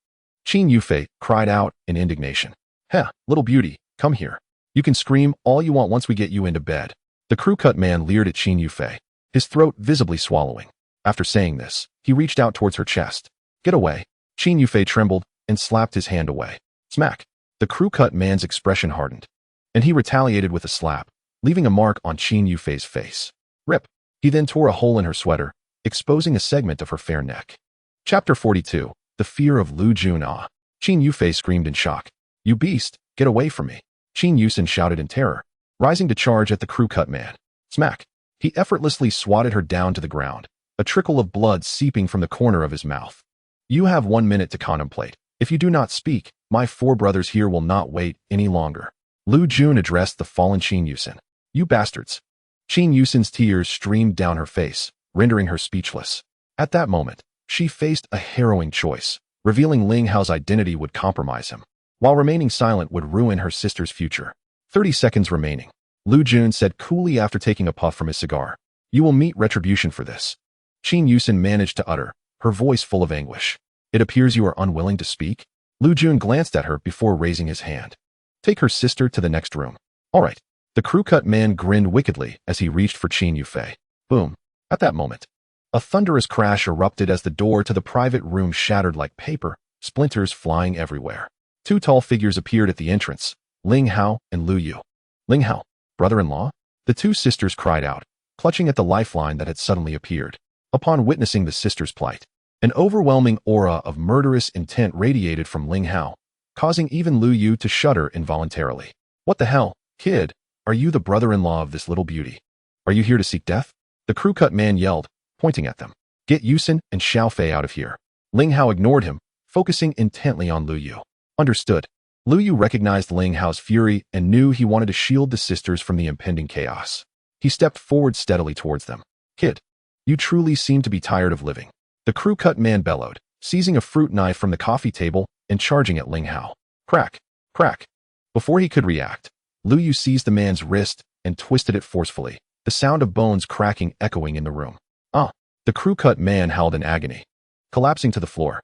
Qin Yufei cried out in indignation. Heh, little beauty, come here. You can scream all you want once we get you into bed. The crew-cut man leered at Qin Yufei, his throat visibly swallowing. After saying this, he reached out towards her chest. Get away. Qin Yufei trembled and slapped his hand away. Smack. The crew-cut man's expression hardened, and he retaliated with a slap, leaving a mark on Qin Yufei's face. Rip. He then tore a hole in her sweater, exposing a segment of her fair neck. Chapter 42. The Fear of Lu Jun. Qin Yufei screamed in shock. You beast, get away from me. Qin Yuxin shouted in terror, rising to charge at the crew-cut man. Smack. He effortlessly swatted her down to the ground, a trickle of blood seeping from the corner of his mouth. You have 1 minute to contemplate. If you do not speak, my 4 brothers here will not wait any longer. Lu Jun addressed the fallen Qin Yuxin. You bastards. Qin Yuxin's tears streamed down her face, rendering her speechless. At that moment, she faced a harrowing choice. Revealing Ling Hao's identity would compromise him, while remaining silent would ruin her sister's future. 30 seconds remaining. Lu Jun said coolly after taking a puff from his cigar. You will meet retribution for this. Qin Yuxin managed to utter, her voice full of anguish. It appears you are unwilling to speak? Lu Jun glanced at her before raising his hand. Take her sister to the next room. All right. The crew-cut man grinned wickedly as he reached for Qin Yufei. Boom. At that moment, a thunderous crash erupted as the door to the private room shattered like paper, splinters flying everywhere. 2 tall figures appeared at the entrance, Ling Hao and Lu Yu. Ling Hao, brother-in-law? The 2 sisters cried out, clutching at the lifeline that had suddenly appeared. Upon witnessing the sisters' plight, an overwhelming aura of murderous intent radiated from Ling Hao, causing even Lu Yu to shudder involuntarily. What the hell, kid? Are you the brother-in-law of this little beauty? Are you here to seek death? The crew-cut man yelled, pointing at them. Get Yuxin and Xiaofei out of here. Ling Hao ignored him, focusing intently on Lu Yu. Understood. Lu Yu recognized Ling Hao's fury and knew he wanted to shield the sisters from the impending chaos. He stepped forward steadily towards them. Kid, you truly seem to be tired of living. The crew-cut man bellowed, seizing a fruit knife from the coffee table and charging at Ling Hao. Crack, crack. Before he could react, Lu Yu seized the man's wrist and twisted it forcefully, the sound of bones cracking echoing in the room. The crew-cut man howled in agony, collapsing to the floor.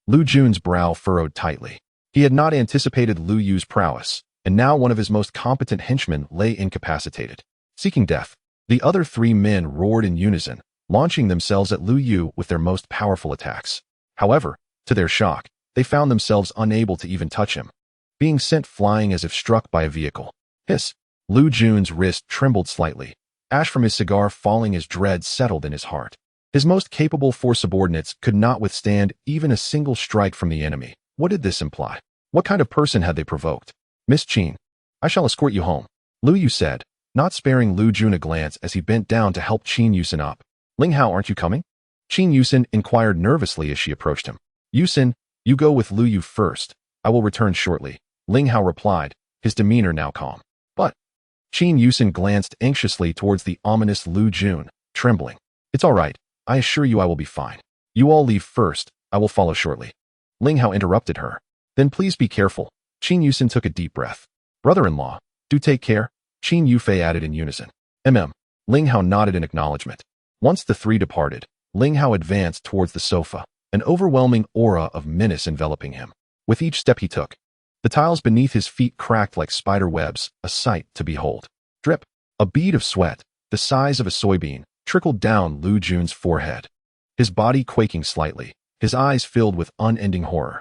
Lu Jun's brow furrowed tightly. He had not anticipated Lu Yu's prowess, and now one of his most competent henchmen lay incapacitated, seeking death. The other 3 men roared in unison, launching themselves at Lu Yu with their most powerful attacks. However, to their shock, they found themselves unable to even touch him, being sent flying as if struck by a vehicle. Hiss! Lu Jun's wrist trembled slightly, ash from his cigar falling as dread settled in his heart. His most capable 4 subordinates could not withstand even a single strike from the enemy. What did this imply? What kind of person had they provoked? Miss Qin, I shall escort you home, Lu Yu said, not sparing Lu Jun a glance as he bent down to help Qin Yuxin up. Ling Hao, aren't you coming? Qin Yuxin inquired nervously as she approached him. Yuxin, You go with Lu Yu first. I will return shortly, Ling Hao replied, his demeanor now calm. But Qin Yuxin glanced anxiously towards the ominous Lu Jun, trembling. It's all right. I assure you I will be fine. You all leave first. I will follow shortly. Ling Hao interrupted her. Then please be careful. Qin Yuxin took a deep breath. Brother-in-law, do take care, Qin Yufei added in unison. Ling Hao nodded in acknowledgement. Once the three departed, Ling Hao advanced towards the sofa, an overwhelming aura of menace enveloping him. With each step he took, the tiles beneath his feet cracked like spider webs, a sight to behold. Drip. A bead of sweat, the size of a soybean, trickled down Lu Jun's forehead. His body quaking slightly, his eyes filled with unending horror.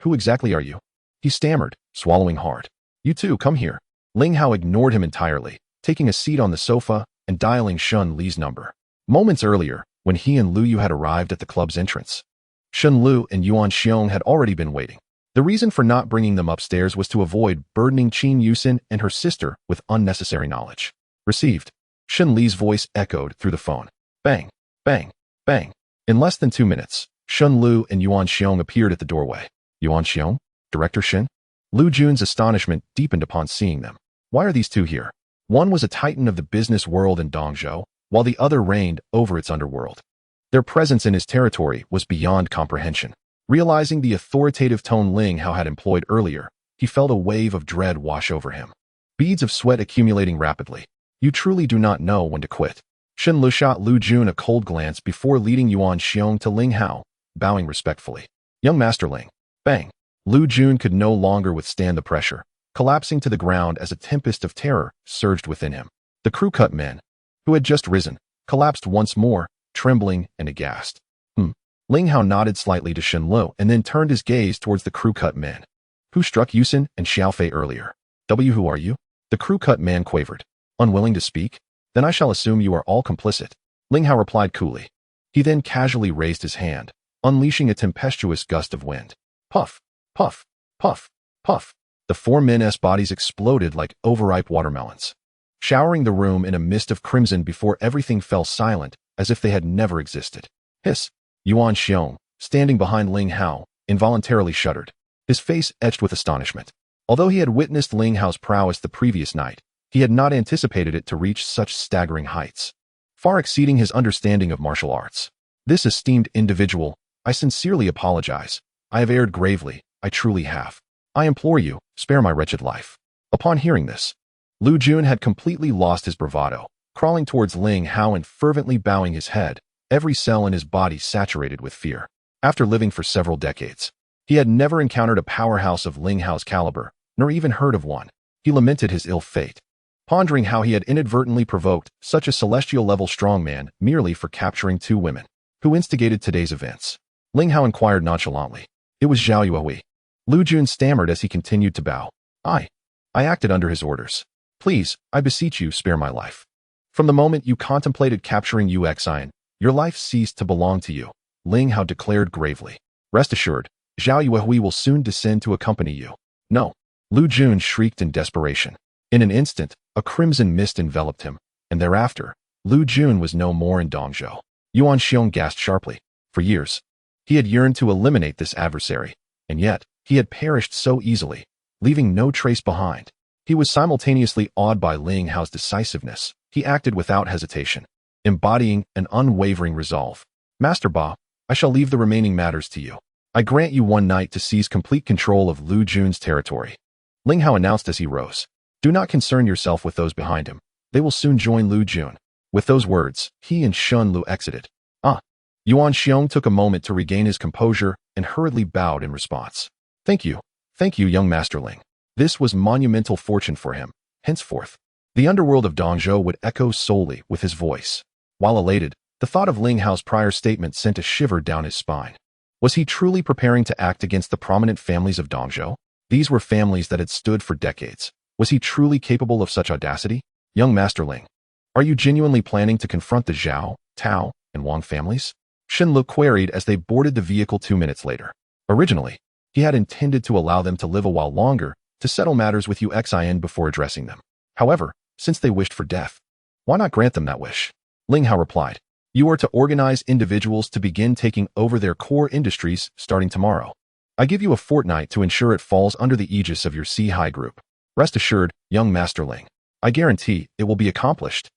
Who exactly are you? He stammered, swallowing hard. You too, come here. Ling Hao ignored him entirely, taking a seat on the sofa and dialing Shun Li's number. Moments earlier, when he and Lu Yu had arrived at the club's entrance, Shun Lu and Yuan Xiong had already been waiting. The reason for not bringing them upstairs was to avoid burdening Qin Yuxin and her sister with unnecessary knowledge. Received. Shun Li's voice echoed through the phone. Bang, bang, bang. In less than 2 minutes, Shun Lu and Yuan Xiong appeared at the doorway. Yuan Xiong? Director Shin? Lu Jun's astonishment deepened upon seeing them. Why are these two here? One was a titan of the business world in Dongzhou, while the other reigned over its underworld. Their presence in his territory was beyond comprehension. Realizing the authoritative tone Ling Hao had employed earlier, he felt a wave of dread wash over him. Beads of sweat accumulating rapidly. You truly do not know when to quit. Shin Lu shot Lu Jun a cold glance before leading Yuan Xiong to Ling Hao, bowing respectfully. Young Master Ling. Bang. Lu Jun could no longer withstand the pressure, collapsing to the ground as a tempest of terror surged within him. The crew cut men, who had just risen, collapsed once more, trembling and aghast. Ling Hao nodded slightly to Shin Lu and then turned his gaze towards the crew cut men. Who struck Yuxin and Xiaofei earlier? Who are you? The crew cut man quavered. Unwilling to speak? Then I shall assume you are all complicit. Ling Hao replied coolly. He then casually raised his hand, unleashing a tempestuous gust of wind. Puff, puff, puff, puff. The 4 men's bodies exploded like overripe watermelons, showering the room in a mist of crimson before everything fell silent as if they had never existed. Hiss. Yuan Xiong, standing behind Ling Hao, involuntarily shuddered, his face etched with astonishment. Although he had witnessed Ling Hao's prowess the previous night, he had not anticipated it to reach such staggering heights, far exceeding his understanding of martial arts. This esteemed individual, I sincerely apologize. I have erred gravely, I truly have. I implore you, spare my wretched life. Upon hearing this, Lu Jun had completely lost his bravado, crawling towards Ling Hao and fervently bowing his head, every cell in his body saturated with fear. After living for several decades, he had never encountered a powerhouse of Ling Hao's caliber, nor even heard of one. He lamented his ill fate, pondering how he had inadvertently provoked such a celestial-level strongman merely for capturing 2 women. Who instigated today's events? Ling Hao inquired nonchalantly. It was Zhao Yuhui. Lu Jun stammered as he continued to bow. I acted under his orders. Please, I beseech you, spare my life. From the moment you contemplated capturing Yu Xian, your life ceased to belong to you, Ling Hao declared gravely. Rest assured, Zhao Yuhui will soon descend to accompany you. No. Lu Jun shrieked in desperation. In an instant, a crimson mist enveloped him, and thereafter, Lu Jun was no more in Dongzhou. Yuan Xiong gasped sharply. For years, he had yearned to eliminate this adversary, and yet, he had perished so easily, leaving no trace behind. He was simultaneously awed by Ling Hao's decisiveness. He acted without hesitation, embodying an unwavering resolve. Master Ba, I shall leave the remaining matters to you. I grant you 1 night to seize complete control of Lu Jun's territory. Ling Hao announced as he rose. Do not concern yourself with those behind him. They will soon join Lu Jun. With those words, he and Shun Lu exited. Yuan Xiong took a moment to regain his composure and hurriedly bowed in response. Thank you, young Master Ling. This was monumental fortune for him. Henceforth, the underworld of Dongzhou would echo solely with his voice. While elated, the thought of Ling Hao's prior statement sent a shiver down his spine. Was he truly preparing to act against the prominent families of Dongzhou? These were families that had stood for decades. Was he truly capable of such audacity? Young Master Ling, are you genuinely planning to confront the Zhao, Tao, and Wang families? Shin Lu queried as they boarded the vehicle 2 minutes later. Originally, he had intended to allow them to live a while longer to settle matters with Yu Xian before addressing them. However, since they wished for death, why not grant them that wish? Ling Hao replied. You are to organize individuals to begin taking over their core industries starting tomorrow. I give you a fortnight to ensure it falls under the aegis of your C-High group. Rest assured, young Master Ling. I guarantee it will be accomplished.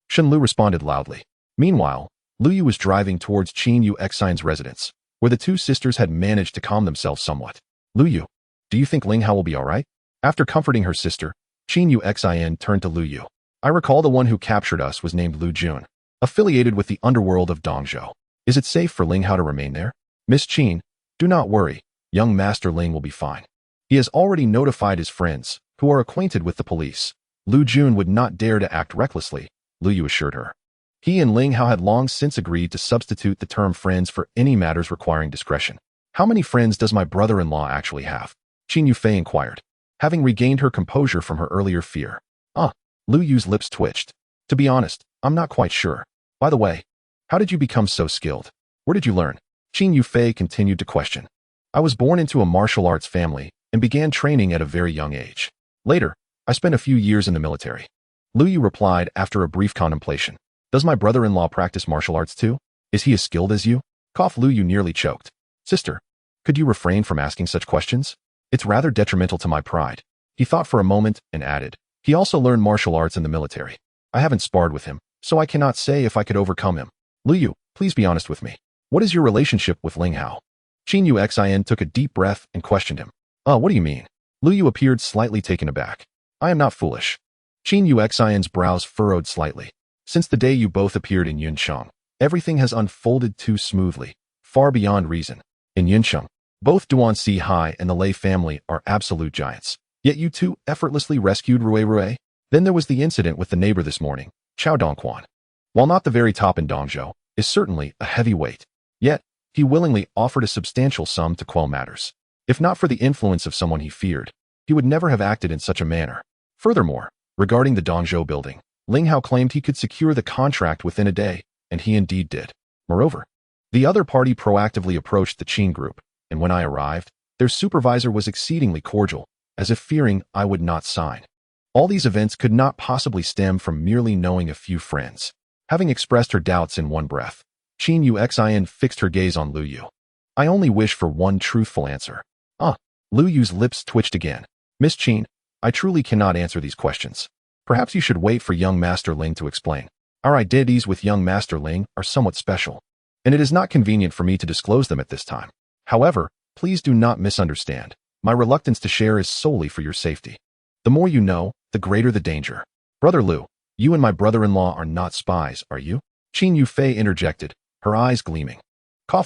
Shen Lu responded loudly. Meanwhile, Lu Yu was driving towards Qin Yuxin's residence, where the two sisters had managed to calm themselves somewhat. Lu Yu, do you think Ling Hao will be alright? After comforting her sister, Qin Yuxin turned to Lu Yu. I recall the one who captured us was named Lu Jun, affiliated with the underworld of Dongzhou. Is it safe for Ling Hao to remain there? Miss Qin, do not worry. Young Master Ling will be fine. He has already notified his friends, who are acquainted with the police. Lu Jun would not dare to act recklessly, Lu Yu assured her. He and Ling Hao had long since agreed to substitute the term friends for any matters requiring discretion. How many friends does my brother-in-law actually have? Qin Yufei inquired, having regained her composure from her earlier fear. Lu Yu's lips twitched. To be honest, I'm not quite sure. By the way, how did you become so skilled? Where did you learn? Qin Yufei continued to question. I was born into a martial arts family and began training at a very young age. Later, I spent a few years in the military. Lu Yu replied after a brief contemplation. Does my brother-in-law practice martial arts too? Is he as skilled as you? Lu Yu nearly choked. Sister, could you refrain from asking such questions? It's rather detrimental to my pride. He thought for a moment and added. He also learned martial arts in the military. I haven't sparred with him, so I cannot say if I could overcome him. Lu Yu, please be honest with me. What is your relationship with Ling Hao? Qin Yuxin took a deep breath and questioned him. What do you mean? Lu Yu appeared slightly taken aback. I am not foolish. Qin Yuxin's brows furrowed slightly. Since the day you both appeared in Yuncheng, everything has unfolded too smoothly, far beyond reason. In Yuncheng, both Duan Si-Hai and the Lei family are absolute giants. Yet you two effortlessly rescued Rui. Then there was the incident with the neighbor this morning, Chao Dongquan. While not the very top in Dongzhou, is certainly a heavy weight. Yet, he willingly offered a substantial sum to quell matters. If not for the influence of someone he feared, he would never have acted in such a manner. Furthermore, regarding the Dongzhou building, Ling Hao claimed he could secure the contract within a day, and he indeed did. Moreover, the other party proactively approached the Qin group, and when I arrived, their supervisor was exceedingly cordial, as if fearing I would not sign. All these events could not possibly stem from merely knowing a few friends. Having expressed her doubts in one breath, Qin Yuxin fixed her gaze on Lu Yu. I only wish for one truthful answer. Lu Yu's lips twitched again. Miss Qin, I truly cannot answer these questions. Perhaps you should wait for young Master Ling to explain. Our identities with young Master Ling are somewhat special, and it is not convenient for me to disclose them at this time. However, please do not misunderstand. My reluctance to share is solely for your safety. The more you know, the greater the danger. Brother Lu, you and my brother-in-law are not spies, are you? Qin Yufei interjected, her eyes gleaming.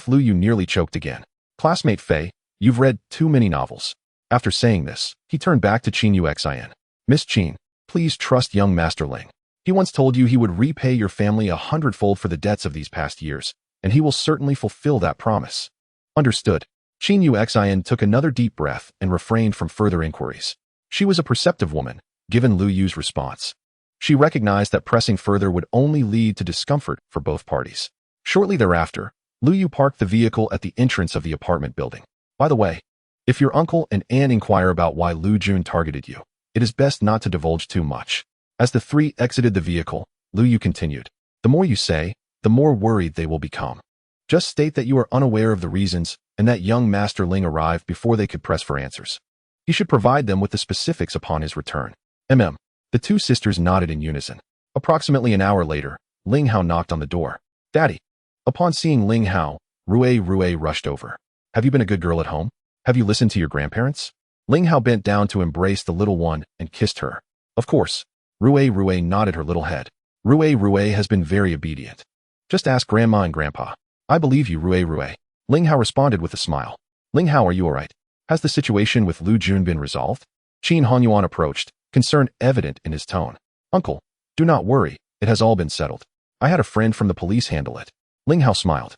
Lu Yu nearly choked again. Classmate Fei, you've read too many novels. After saying this, he turned back to Qin Yuxin. Miss Qin, please trust young Master Ling. He once told you he would repay your family 100-fold for the debts of these past years, and he will certainly fulfill that promise. Understood. Qin Yuxin took another deep breath and refrained from further inquiries. She was a perceptive woman, given Lu Yu's response. She recognized that pressing further would only lead to discomfort for both parties. Shortly thereafter, Lu Yu parked the vehicle at the entrance of the apartment building. By the way, if your uncle and Anne inquire about why Lu Jun targeted you, it is best not to divulge too much. As the three exited the vehicle, Lu Yu continued. The more you say, the more worried they will become. Just state that you are unaware of the reasons and that young Master Ling arrived before they could press for answers. He should provide them with the specifics upon his return. The two sisters nodded in unison. Approximately an hour later, Ling Hao knocked on the door. Daddy. Upon seeing Ling Hao, Rui rushed over. Have you been a good girl at home? Have you listened to your grandparents? Ling Hao bent down to embrace the little one and kissed her. Of course. Rui nodded her little head. Rui has been very obedient. Just ask Grandma and Grandpa. I believe you, Rui. Ling Hao responded with a smile. Ling Hao, are you alright? Has the situation with Lu Jun been resolved? Qin Hanyuan approached, concern evident in his tone. Uncle, do not worry, it has all been settled. I had a friend from the police handle it. Ling Hao smiled.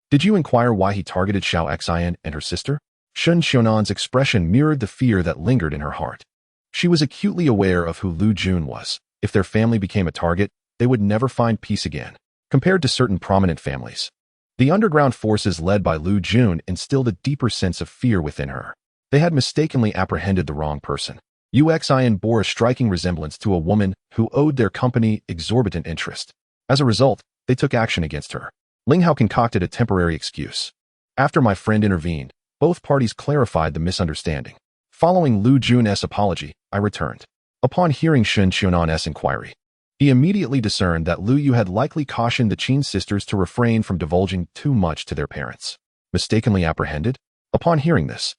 Did you inquire why he targeted Xiao Xian and her sister? Shun Xionan's expression mirrored the fear that lingered in her heart. She was acutely aware of who Lu Jun was. If their family became a target, they would never find peace again. Compared to certain prominent families, the underground forces led by Lu Jun instilled a deeper sense of fear within her. They had mistakenly apprehended the wrong person. Yuxian bore a striking resemblance to a woman who owed their company exorbitant interest. As a result, they took action against her. Ling Hao concocted a temporary excuse. After my friend intervened, Both parties clarified the misunderstanding. Following Lu Jun's apology, I returned. Upon hearing Qin Yuxin's inquiry, he immediately discerned that Lu Yu had likely cautioned the Qin sisters to refrain from divulging too much to their parents. Mistakenly apprehended? Upon hearing this,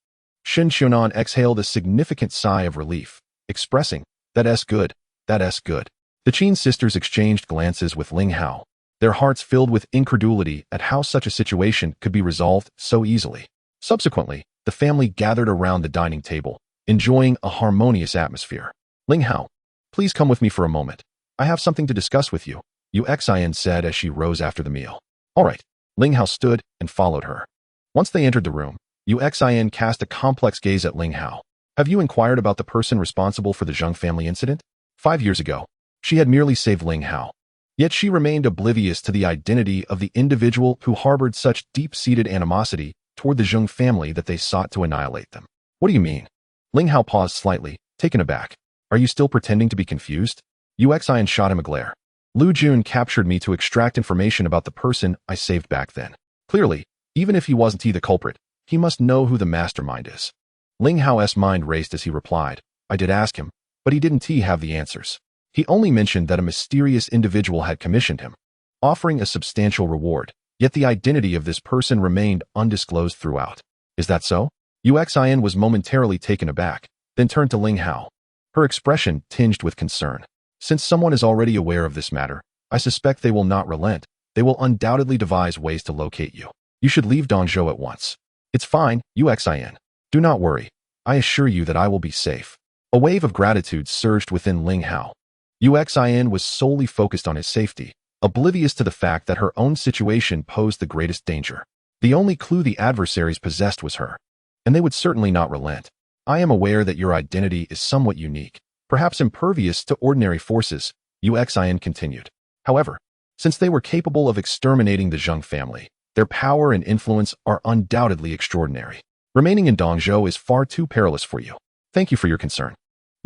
Qin Yuxin exhaled a significant sigh of relief, expressing, "That's good, that's good." The Qin sisters exchanged glances with Ling Hao, their hearts filled with incredulity at how such a situation could be resolved so easily. Subsequently, the family gathered around the dining table, enjoying a harmonious atmosphere. "Ling Hao, please come with me for a moment. I have something to discuss with you," Yuxin said as she rose after the meal. "All right." Ling Hao stood and followed her. Once they entered the room, Yuxin cast a complex gaze at Ling Hao. "Have you inquired about the person responsible for the Zheng family incident? 5 years ago, she had merely saved Ling Hao. Yet she remained oblivious to the identity of the individual who harbored such deep-seated animosity toward the Zheng family that they sought to annihilate them." "What do you mean?" Ling Hao paused slightly, taken aback. "Are you still pretending to be confused?" Yuxin shot him a glare. "Lu Jun captured me to extract information about the person I saved back then. Clearly, even if he wasn't the culprit, he must know who the mastermind is." Ling Hao's mind raced as he replied, "I did ask him, but he didn't have the answers. He only mentioned that a mysterious individual had commissioned him, offering a substantial reward, yet the identity of this person remained undisclosed throughout." "Is that so?" Yuxin was momentarily taken aback, then turned to Ling Hao, her expression tinged with concern. "Since someone is already aware of this matter, I suspect they will not relent. They will undoubtedly devise ways to locate you. You should leave Dongzhou at once." "It's fine, Yuxin. Do not worry. I assure you that I will be safe." A wave of gratitude surged within Ling Hao. Yuxin was solely focused on his safety, oblivious to the fact that her own situation posed the greatest danger. The only clue the adversaries possessed was her, and they would certainly not relent. "I am aware that your identity is somewhat unique, perhaps impervious to ordinary forces," Yuxin continued. "However, since they were capable of exterminating the Zheng family, their power and influence are undoubtedly extraordinary. Remaining in Dongzhou is far too perilous for you. Thank you for your concern."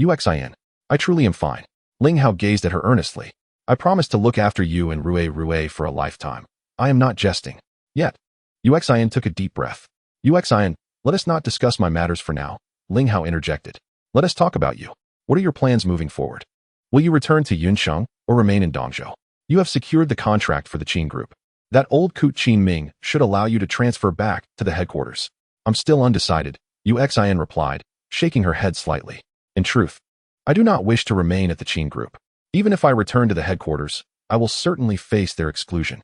"Yuxin, I truly am fine." Ling Hao gazed at her earnestly. "I promise to look after you and Rue for a lifetime. I am not jesting." "Yet." Yuxin took a deep breath. "Yuxin, let us not discuss my matters for now," Ling Hao interjected. "Let us talk about you. What are your plans moving forward? Will you return to Yuncheng or remain in Dongzhou? You have secured the contract for the Qin group. That old coot Qin Ming should allow you to transfer back to the headquarters." "I'm still undecided," Yuxin replied, shaking her head slightly. "In truth, I do not wish to remain at the Qin group. Even if I return to the headquarters, I will certainly face their exclusion.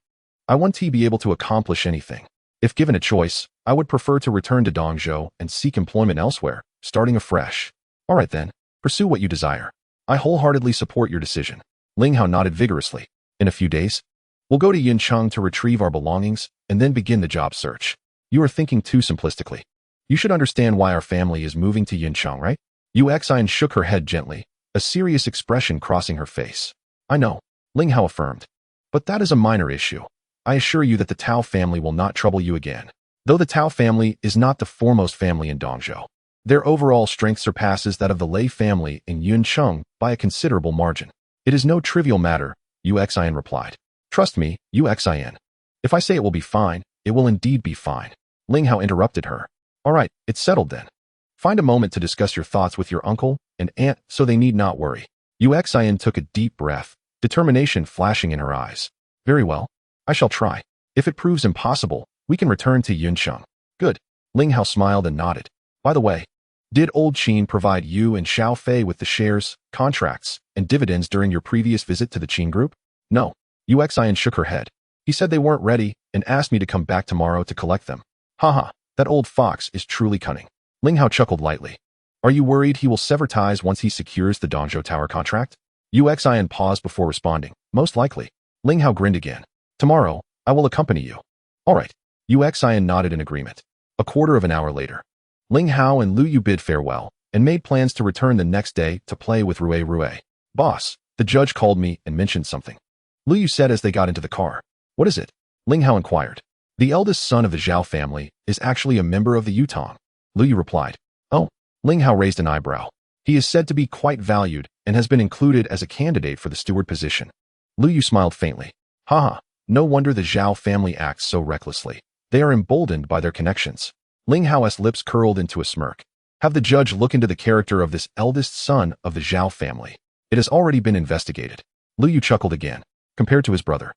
I want to be able to accomplish anything. If given a choice, I would prefer to return to Dongzhou and seek employment elsewhere, starting afresh." "All right then, pursue what you desire. I wholeheartedly support your decision." Ling Hao nodded vigorously. "In a few days, we'll go to Yuncheng to retrieve our belongings and then begin the job search." "You are thinking too simplistically. You should understand why our family is moving to Yuncheng, right?" Yuxin shook her head gently, a serious expression crossing her face. "I know," Ling Hao affirmed. "But that is a minor issue. I assure you that the Tao family will not trouble you again. Though the Tao family is not the foremost family in Dongzhou, their overall strength surpasses that of the Lei family in Yuncheng by a considerable margin." "It is no trivial matter," Yuxin replied. "Trust me, Yuxin. If I say it will be fine, it will indeed be fine." Ling Hao interrupted her. "All right, it's settled then. Find a moment to discuss your thoughts with your uncle and aunt so they need not worry." Yuxin took a deep breath, determination flashing in her eyes. "Very well. I shall try. If it proves impossible, we can return to Yuncheng." "Good." Ling Hao smiled and nodded. "By the way, did old Qin provide you and Xiao Fei with the shares, contracts, and dividends during your previous visit to the Qin group?" "No." Yuxin shook her head. "He said they weren't ready and asked me to come back tomorrow to collect them." "Haha, that old fox is truly cunning." Ling Hao chuckled lightly. "Are you worried he will sever ties once he secures the Dongzhou Tower contract?" Yuxin paused before responding. "Most likely." Ling Hao grinned again. "Tomorrow, I will accompany you." "All right." Yuxin nodded in agreement. A quarter of an hour later, Ling Hao and Lu Yu bid farewell and made plans to return the next day to play with Rue. "Boss, the judge called me and mentioned something," Lu Yu said as they got into the car. "What is it?" Ling Hao inquired. "The eldest son of the Zhao family is actually a member of the Yutong," Lu Yu replied. "Oh." Ling Hao raised an eyebrow. "He is said to be quite valued and has been included as a candidate for the steward position." Lu Yu smiled faintly. "Haha, no wonder the Zhao family acts so recklessly. They are emboldened by their connections." Ling Hao's lips curled into a smirk. Have the judge look into the character of this eldest son of the Zhao family. It has already been investigated. Lu Yu chuckled again. Compared to his brother,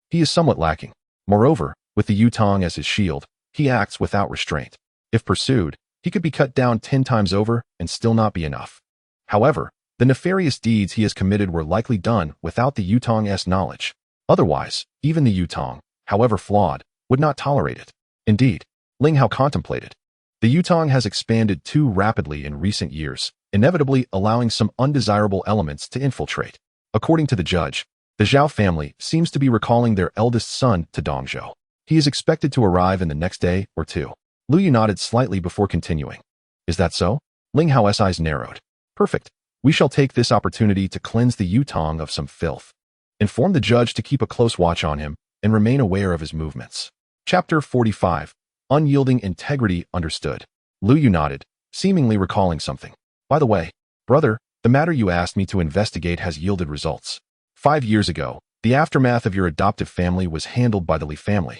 he is somewhat lacking. Moreover, with the Yutong as his shield, he acts without restraint. If pursued, he could be cut down 10 times over and still not be enough. However, the nefarious deeds he has committed were likely done without the Yutong's knowledge. Otherwise, even the Yutong, however flawed, would not tolerate it. Indeed, Ling Hao contemplated. The Yutong has expanded too rapidly in recent years, inevitably allowing some undesirable elements to infiltrate. According to the judge, the Zhao family seems to be recalling their eldest son to Dongzhou. He is expected to arrive in the next day or two. Lu Yu nodded slightly before continuing. Is that so? Ling Hao's eyes narrowed. Perfect. We shall take this opportunity to cleanse the Yutong of some filth. Inform the judge to keep a close watch on him and remain aware of his movements. Chapter 45. Unyielding integrity understood. Lu Yu nodded, seemingly recalling something. By the way, brother, the matter you asked me to investigate has yielded results. 5 years ago, the aftermath of your adoptive family was handled by the Li family,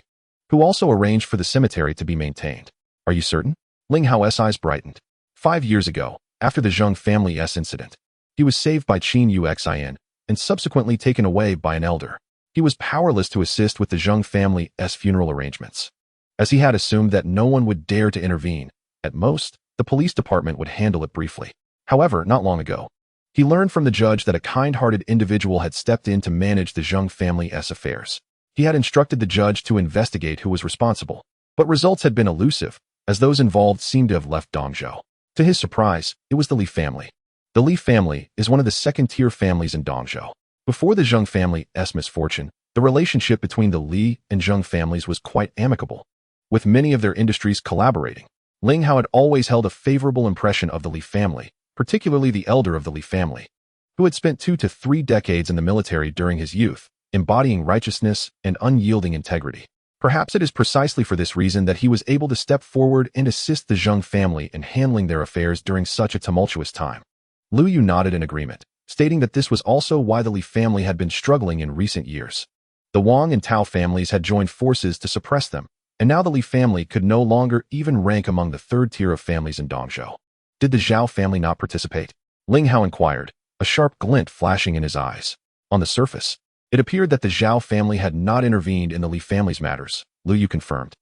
who also arranged for the cemetery to be maintained. Are you certain? Ling Hao's eyes brightened. 5 years ago, after the Zheng family's incident, he was saved by Qin Yuxin and subsequently taken away by an elder. He was powerless to assist with the Zheng family's funeral arrangements, as he had assumed that no one would dare to intervene. At most, the police department would handle it briefly. However, not long ago, he learned from the judge that a kind-hearted individual had stepped in to manage the Zheng family's affairs. He had instructed the judge to investigate who was responsible, but results had been elusive, as those involved seemed to have left Dongzhou. To his surprise, it was the Li family. The Li family is one of the second-tier families in Dongzhou. Before the Zheng family's misfortune, the relationship between the Li and Zheng families was quite amicable, with many of their industries collaborating. Ling Hao had always held a favorable impression of the Li family, particularly the elder of the Li family, who had spent 2 to 3 decades in the military during his youth, embodying righteousness and unyielding integrity. Perhaps it is precisely for this reason that he was able to step forward and assist the Zheng family in handling their affairs during such a tumultuous time. Lu Yu nodded in agreement, stating that this was also why the Li family had been struggling in recent years. The Wang and Tao families had joined forces to suppress them, and now the Li family could no longer even rank among the third tier of families in Dongzhou. Did the Zhao family not participate? Ling Hao inquired, a sharp glint flashing in his eyes. On the surface, it appeared that the Zhao family had not intervened in the Li family's matters, Lu Yu confirmed,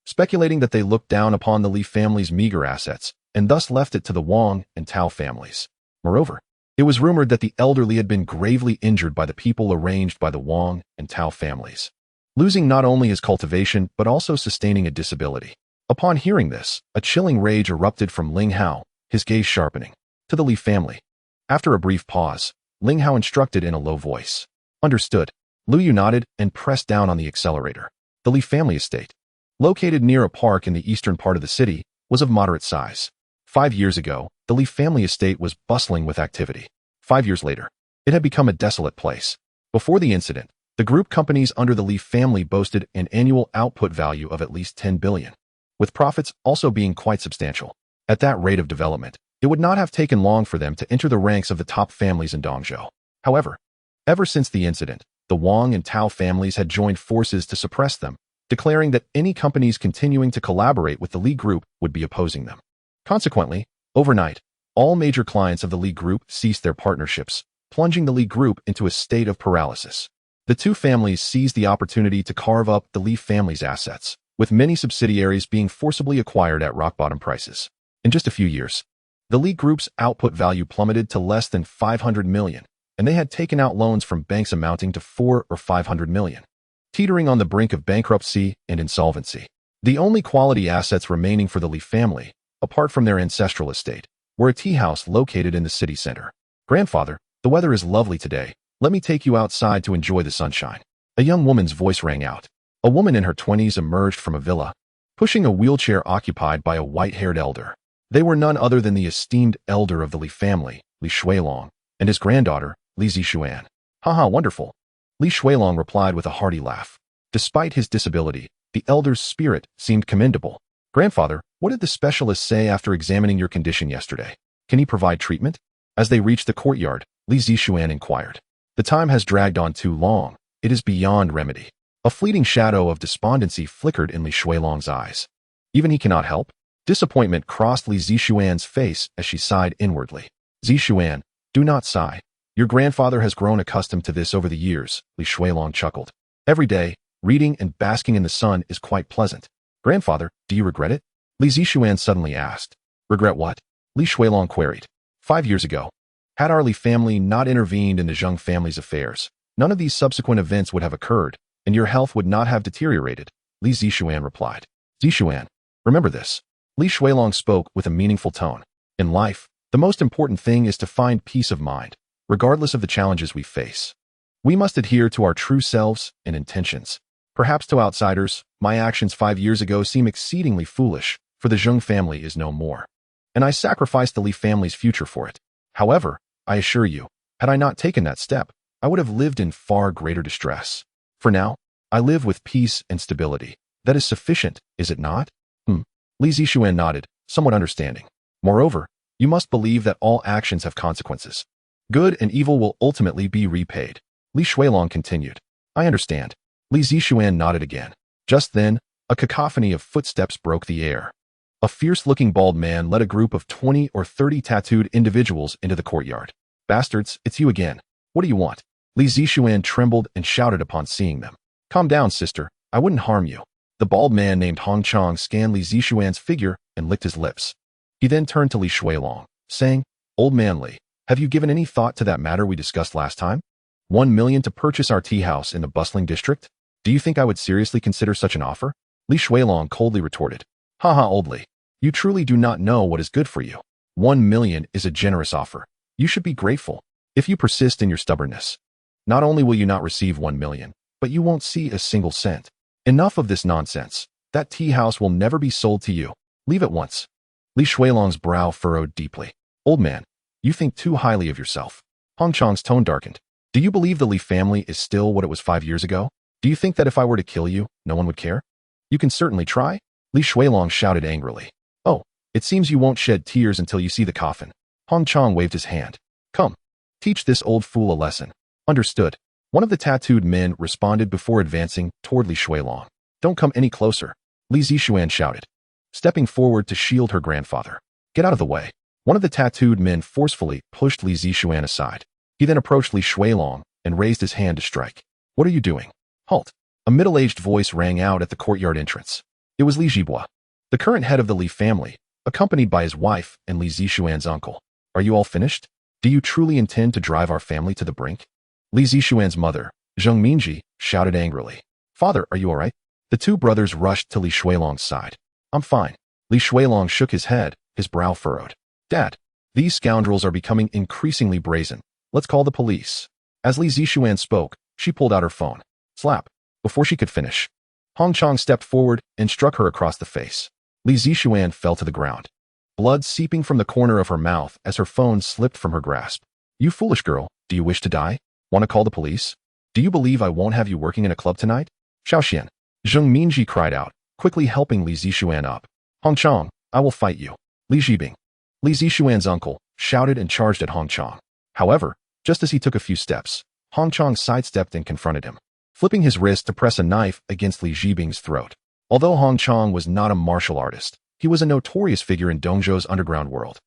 speculating that they looked down upon the Li family's meager assets and thus left it to the Wang and Tao families. Moreover, it was rumored that the elderly had been gravely injured by the people arranged by the Wang and Tao families, losing not only his cultivation but also sustaining a disability. Upon hearing this, a chilling rage erupted from Ling Hao, his gaze sharpening. To the Li family. After a brief pause, Ling Hao instructed in a low voice. Understood. Lu Yu nodded and pressed down on the accelerator. The Li family estate, located near a park in the eastern part of the city, was of moderate size. 5 years ago, the Li family estate was bustling with activity. 5 years later, it had become a desolate place. Before the incident, the group companies under the Li family boasted an annual output value of at least 10 billion, with profits also being quite substantial. At that rate of development, it would not have taken long for them to enter the ranks of the top families in Dongzhou. However, ever since the incident, the Wang and Tao families had joined forces to suppress them, declaring that any companies continuing to collaborate with the Li Group would be opposing them. Consequently, overnight, all major clients of the Li Group ceased their partnerships, plunging the Li Group into a state of paralysis. The two families seized the opportunity to carve up the Li family's assets, with many subsidiaries being forcibly acquired at rock-bottom prices. In just a few years, the Li Group's output value plummeted to less than 500 million, and they had taken out loans from banks amounting to 4 or 500 million, teetering on the brink of bankruptcy and insolvency. The only quality assets remaining for the Li family, apart from their ancestral estate, were a tea house located in the city center. Grandfather, the weather is lovely today. Let me take you outside to enjoy the sunshine. A young woman's voice rang out. A woman in her 20s emerged from a villa, pushing a wheelchair occupied by a white-haired elder. They were none other than the esteemed elder of the Li family, Li Shuilong, and his granddaughter, Li Zixuan. Haha, wonderful. Li Shuilong replied with a hearty laugh. Despite his disability, the elder's spirit seemed commendable. Grandfather, what did the specialist say after examining your condition yesterday? Can he provide treatment? As they reached the courtyard, Li Zixuan inquired. The time has dragged on too long. It is beyond remedy. A fleeting shadow of despondency flickered in Li Shuilong's eyes. Even he cannot help? Disappointment crossed Li Zixuan's face as she sighed inwardly. Zixuan, do not sigh. Your grandfather has grown accustomed to this over the years, Li Shuilong chuckled. Every day, reading and basking in the sun is quite pleasant. Grandfather, do you regret it? Li Zixuan suddenly asked. Regret what? Li Shuilong queried. 5 years ago, had our Li family not intervened in the Zheng family's affairs, none of these subsequent events would have occurred, and your health would not have deteriorated, Li Zixuan replied. Zixuan, remember this. Li Shuilong spoke with a meaningful tone. In life, the most important thing is to find peace of mind, regardless of the challenges we face. We must adhere to our true selves and intentions. Perhaps to outsiders, my actions 5 years ago seem exceedingly foolish, for the Zheng family is no more, and I sacrificed the Li family's future for it. However, I assure you, had I not taken that step, I would have lived in far greater distress. For now, I live with peace and stability. That is sufficient, is it not? Li Zixuan nodded, somewhat understanding. Moreover, you must believe that all actions have consequences. Good and evil will ultimately be repaid. Li Shuilong continued. I understand. Li Zixuan nodded again. Just then, a cacophony of footsteps broke the air. A fierce-looking bald man led a group of 20 or 30 tattooed individuals into the courtyard. Bastards, it's you again. What do you want? Li Zixuan trembled and shouted upon seeing them. Calm down, sister. I wouldn't harm you. The bald man named Hong Chong scanned Li Zixuan's figure and licked his lips. He then turned to Li Shuilong, saying, Old man Li, have you given any thought to that matter we discussed last time? 1 million to purchase our tea house in the bustling district? Do you think I would seriously consider such an offer? Li Shuilong coldly retorted. Haha, old Li. You truly do not know what is good for you. 1 million is a generous offer. You should be grateful. If you persist in your stubbornness, not only will you not receive 1 million, but you won't see a single cent. Enough of this nonsense. That tea house will never be sold to you. Leave at once. Li Shuilong's brow furrowed deeply. Old man, you think too highly of yourself. Hong Chong's tone darkened. Do you believe the Li family is still what it was 5 years ago? Do you think that if I were to kill you, no one would care? You can certainly try. Li Shuilong shouted angrily. Oh, it seems you won't shed tears until you see the coffin. Hong Chong waved his hand. Come, teach this old fool a lesson. Understood. One of the tattooed men responded before advancing toward Li Shuilong. Don't come any closer, Li Zixuan shouted, stepping forward to shield her grandfather. Get out of the way. One of the tattooed men forcefully pushed Li Zixuan aside. He then approached Li Shuilong and raised his hand to strike. What are you doing? Halt. A middle-aged voice rang out at the courtyard entrance. It was Li Zhibua, the current head of the Li family, accompanied by his wife and Li Zixuan's uncle. Are you all finished? Do you truly intend to drive our family to the brink? Li Zixuan's mother, Zheng Minji, shouted angrily. Father, are you all right? The two brothers rushed to Li Shuilong's side. I'm fine. Li Shuilong shook his head, his brow furrowed. Dad, these scoundrels are becoming increasingly brazen. Let's call the police. As Li Zixuan spoke, she pulled out her phone. Slap. Before she could finish, Hong Chong stepped forward and struck her across the face. Li Zixuan fell to the ground, blood seeping from the corner of her mouth as her phone slipped from her grasp. You foolish girl, do you wish to die? Want to call the police? Do you believe I won't have you working in a club tonight? Xiaoxian, Zheng Minji cried out, quickly helping Li Zixuan up. Hong Chong, I will fight you. Li Zhibing, Li Zixuan's uncle, shouted and charged at Hong Chong. However, just as he took a few steps, Hong Chong sidestepped and confronted him, flipping his wrist to press a knife against Li Zhibing's throat. Although Hong Chong was not a martial artist, he was a notorious figure in Dongzhou's underground world,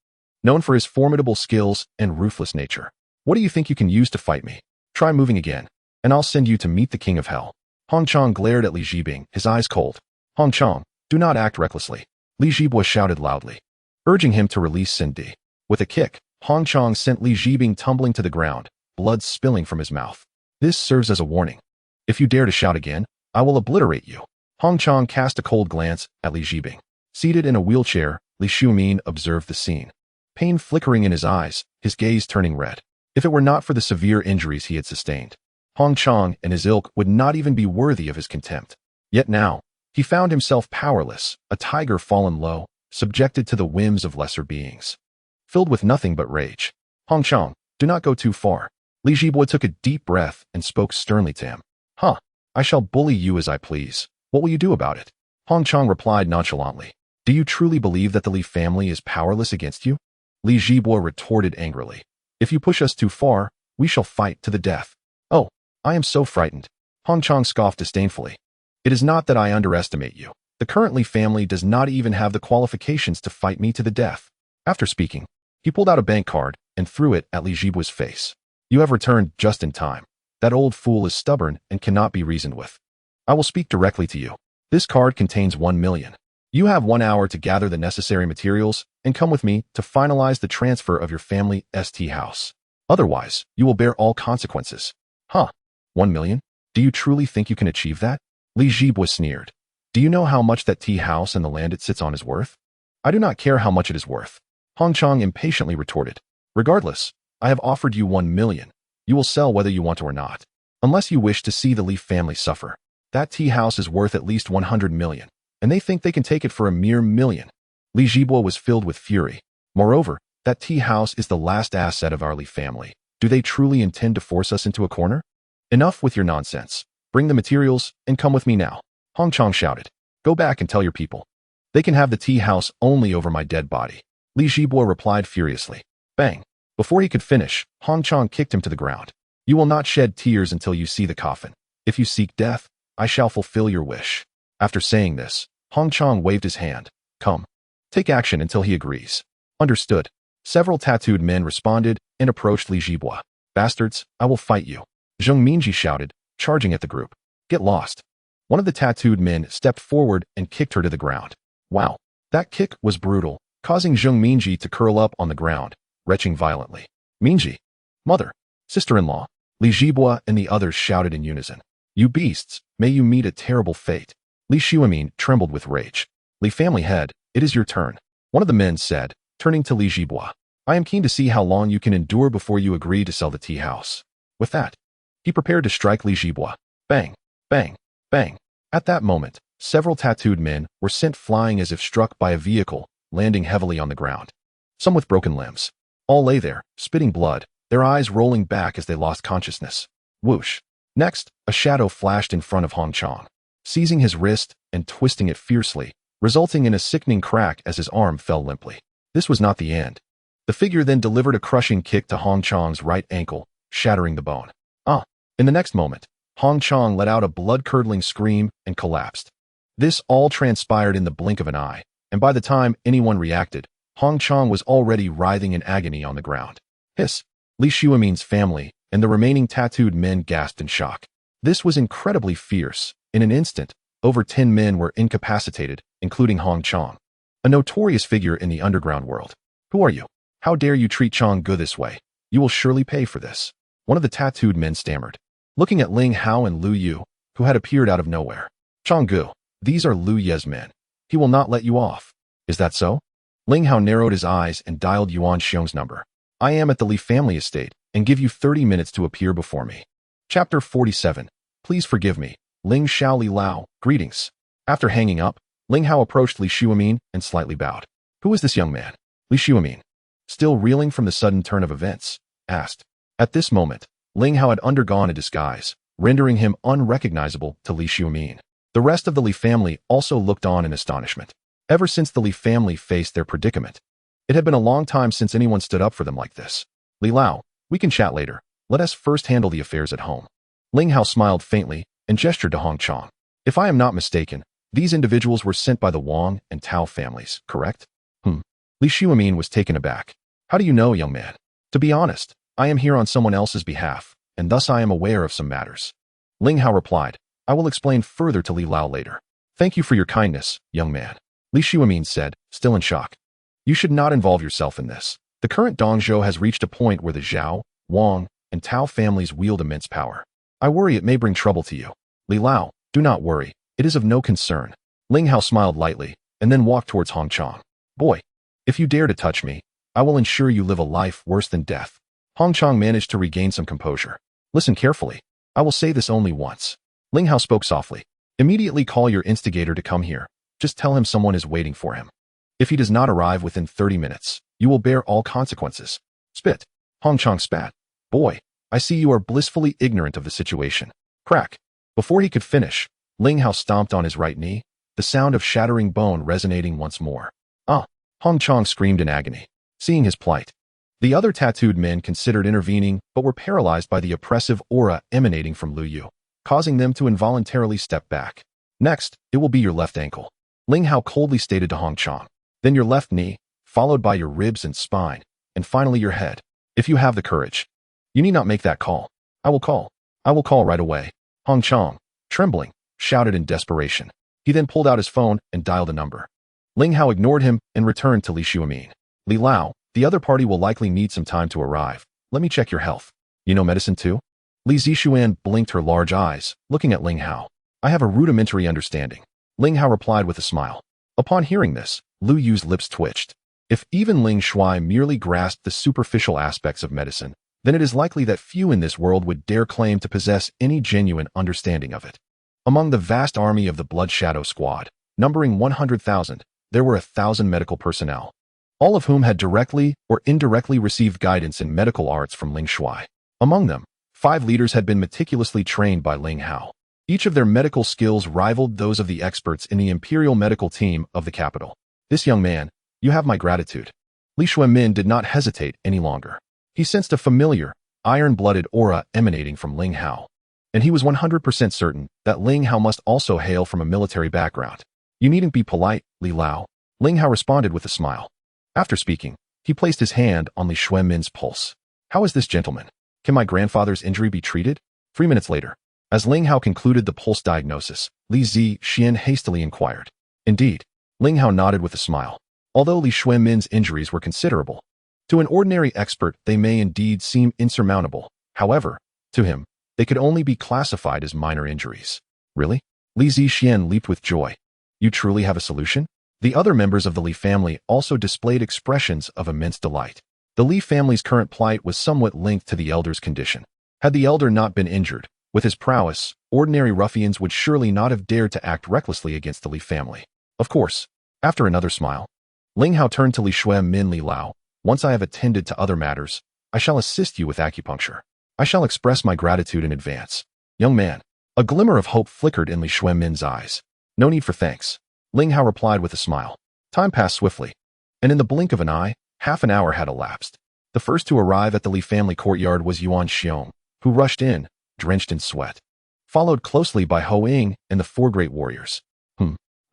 known for his formidable skills and ruthless nature. What do you think you can use to fight me? Try moving again, and I'll send you to meet the king of hell. Hong Chong glared at Li Zhibing, his eyes cold. Hong Chong, do not act recklessly. Li Zhibua shouted loudly, urging him to release Cindy. With a kick, Hong Chong sent Li Zhibing tumbling to the ground, blood spilling from his mouth. This serves as a warning. If you dare to shout again, I will obliterate you. Hong Chong cast a cold glance at Li Zhibing. Seated in a wheelchair, Li Xiumin observed the scene. Pain flickering in his eyes, his gaze turning red. If it were not for the severe injuries he had sustained, Hong Chong and his ilk would not even be worthy of his contempt. Yet now, he found himself powerless, a tiger fallen low, subjected to the whims of lesser beings. Filled with nothing but rage. Hong Chong, do not go too far. Li Zhibua took a deep breath and spoke sternly to him. I shall bully you as I please. What will you do about it? Hong Chong replied nonchalantly. Do you truly believe that the Li family is powerless against you? Li Zhibua retorted angrily. If you push us too far, we shall fight to the death. Oh, I am so frightened. Hong Chong scoffed disdainfully. It is not that I underestimate you. The current Li family does not even have the qualifications to fight me to the death. After speaking, he pulled out a bank card and threw it at Li Jibua's face. You have returned just in time. That old fool is stubborn and cannot be reasoned with. I will speak directly to you. This card contains 1 million. You have 1 hour to gather the necessary materials and come with me to finalize the transfer of your family's house. Otherwise, you will bear all consequences. Huh? 1 million? Do you truly think you can achieve that? Li Jibua sneered. Do you know how much that tea house and the land it sits on is worth? I do not care how much it is worth. Hong Chong impatiently retorted. Regardless, I have offered you 1 million. You will sell whether you want to or not. Unless you wish to see the Li family suffer. That tea house is worth at least 100 million, and they think they can take it for a mere million. Li Jibua was filled with fury. Moreover, that tea house is the last asset of our Li family. Do they truly intend to force us into a corner? Enough with your nonsense. Bring the materials and come with me now. Hong Chong shouted. Go back and tell your people. They can have the tea house only over my dead body. Li Jibua replied furiously. Bang. Before he could finish, Hong Chong kicked him to the ground. You will not shed tears until you see the coffin. If you seek death, I shall fulfill your wish. After saying this, Hong Chong waved his hand. Come. Take action until he agrees. Understood. Several tattooed men responded and approached Li Jibua. Bastards, I will fight you. Zheng Minji shouted, charging at the group. Get lost. One of the tattooed men stepped forward and kicked her to the ground. Wow. That kick was brutal, causing Zheng Minji to curl up on the ground, retching violently. Minji. Mother. Sister-in-law. Li Jibua and the others shouted in unison. You beasts, may you meet a terrible fate. Li Xuemin trembled with rage. Li family head, it is your turn. One of the men said, turning to Li Jibua. I am keen to see how long you can endure before you agree to sell the tea house. With that, he prepared to strike Li Jibua. Bang, bang, bang. At that moment, several tattooed men were sent flying as if struck by a vehicle, landing heavily on the ground. Some with broken limbs. All lay there, spitting blood, their eyes rolling back as they lost consciousness. Whoosh. Next, a shadow flashed in front of Hong Chong, seizing his wrist and twisting it fiercely, resulting in a sickening crack as his arm fell limply. This was not the end. The figure then delivered a crushing kick to Hong Chong's right ankle, shattering the bone. In the next moment, Hong Chong let out a blood-curdling scream and collapsed. This all transpired in the blink of an eye, and by the time anyone reacted, Hong Chong was already writhing in agony on the ground. Hiss! Li Xuemin's family and the remaining tattooed men gasped in shock. This was incredibly fierce. In an instant, over 10 men were incapacitated, including Hong Chong, a notorious figure in the underground world. Who are you? How dare you treat Chong Gu this way? You will surely pay for this. One of the tattooed men stammered, looking at Ling Hao and Lu Yu, who had appeared out of nowhere. Chong Gu, these are Lu Ye's men. He will not let you off. Is that so? Ling Hao narrowed his eyes and dialed Yuan Xiong's number. I am at the Li family estate and give you 30 minutes to appear before me. Chapter 47. Please forgive me. Ling Xiao Li Lao, greetings. After hanging up, Ling Hao approached Li Xuemin and slightly bowed. Who is this young man? Li Xuemin, still reeling from the sudden turn of events, asked. At this moment, Ling Hao had undergone a disguise, rendering him unrecognizable to Li Xuemin. The rest of the Li family also looked on in astonishment. Ever since the Li family faced their predicament, it had been a long time since anyone stood up for them like this. Li Lao, we can chat later. Let us first handle the affairs at home. Ling Hao smiled faintly and gestured to Hong Chong. If I am not mistaken, these individuals were sent by the Wang and Tao families, correct? Li Xuemin was taken aback. How do you know, young man? To be honest, I am here on someone else's behalf, and thus I am aware of some matters. Ling Hao replied, I will explain further to Li Lao later. Thank you for your kindness, young man. Li Xuemin said, still in shock. You should not involve yourself in this. The current Dongzhou has reached a point where the Zhao, Wang, and Tao families wield immense power. I worry it may bring trouble to you. Li Lao, do not worry. It is of no concern. Ling Hao smiled lightly, and then walked towards Hong Chong. Boy, if you dare to touch me, I will ensure you live a life worse than death. Hong Chong managed to regain some composure. Listen carefully. I will say this only once. Ling Hao spoke softly. Immediately call your instigator to come here. Just tell him someone is waiting for him. If he does not arrive within 30 minutes, you will bear all consequences. Spit. Hong Chong spat. Boy, I see you are blissfully ignorant of the situation. Crack. Before he could finish, Ling Hao stomped on his right knee, the sound of shattering bone resonating once more. Hong Chong screamed in agony, seeing his plight. The other tattooed men considered intervening but were paralyzed by the oppressive aura emanating from Lu Yu, causing them to involuntarily step back. Next, it will be your left ankle. Ling Hao coldly stated to Hong Chang. Then your left knee, followed by your ribs and spine, and finally your head. If you have the courage. You need not make that call. I will call. I will call right away. Hong Chang, trembling, shouted in desperation. He then pulled out his phone and dialed a number. Ling Hao ignored him and returned to Li Xuemin. Li Lao, the other party will likely need some time to arrive. Let me check your health. You know medicine too? Li Zixuan blinked her large eyes, looking at Ling Hao. I have a rudimentary understanding. Ling Hao replied with a smile. Upon hearing this, Lu Yu's lips twitched. If even Ling Shui merely grasped the superficial aspects of medicine, then it is likely that few in this world would dare claim to possess any genuine understanding of it. Among the vast army of the Blood Shadow Squad, numbering 100,000, there were 1,000 medical personnel, all of whom had directly or indirectly received guidance in medical arts from Ling Shui. Among them, 5 leaders had been meticulously trained by Ling Hao. Each of their medical skills rivaled those of the experts in the Imperial Medical Team of the capital. This young man, you have my gratitude. Li Xuemin did not hesitate any longer. He sensed a familiar, iron-blooded aura emanating from Ling Hao, and he was 100% certain that Ling Hao must also hail from a military background. You needn't be polite, Li Lao. Ling Hao responded with a smile. After speaking, he placed his hand on Li Xuemin's pulse. How is this, gentleman? Can my grandfather's injury be treated? 3 minutes later, as Ling Hao concluded the pulse diagnosis, Li Zixuan hastily inquired. Indeed. Ling Hao nodded with a smile. Although Li Xuemin's injuries were considerable, to an ordinary expert they may indeed seem insurmountable. However, to him, they could only be classified as minor injuries. Really? Li Zixuan leaped with joy. You truly have a solution? The other members of the Li family also displayed expressions of immense delight. The Li family's current plight was somewhat linked to the elder's condition. Had the elder not been injured, with his prowess, ordinary ruffians would surely not have dared to act recklessly against the Li family. Of course. After another smile, Ling Hao turned to Li Xuemin. Li Lao. Once I have attended to other matters, I shall assist you with acupuncture. I shall express my gratitude in advance. Young man. A glimmer of hope flickered in Li Xuemin's eyes. No need for thanks. Ling Hao replied with a smile. Time passed swiftly, and in the blink of an eye, half an hour had elapsed. The first to arrive at the Li family courtyard was Yuan Xiong, who rushed in, drenched in sweat, followed closely by Ho Ying and the 4 great warriors.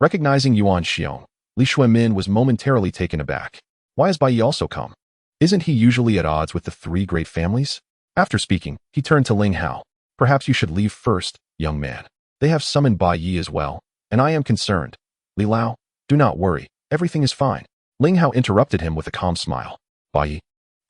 Recognizing Yuan Xiong, Li Xuemin was momentarily taken aback. Why has Bai Yi also come? Isn't he usually at odds with the 3 great families? After speaking, he turned to Ling Hao. Perhaps you should leave first, young man. They have summoned Bai Yi as well, and I am concerned. Li Lao, do not worry, everything is fine. Ling Hao interrupted him with a calm smile. Bai Yi.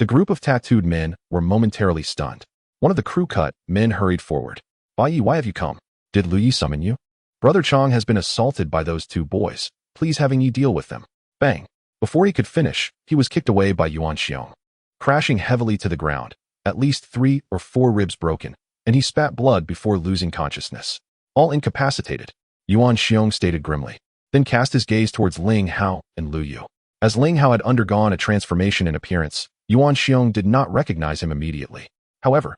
The group of tattooed men were momentarily stunned. One of the crew-cut men hurried forward. Bai Yi, why have you come? Did Lu Yi summon you? Brother Chang has been assaulted by those 2 boys. Please having Yi deal with them. Bang. Before he could finish, he was kicked away by Yuan Xiong, crashing heavily to the ground, at least 3 or 4 ribs broken, and he spat blood before losing consciousness. All incapacitated, Yuan Xiong stated grimly, then cast his gaze towards Ling Hao and Lu Yu. As Ling Hao had undergone a transformation in appearance, Yuan Xiong did not recognize him immediately. However,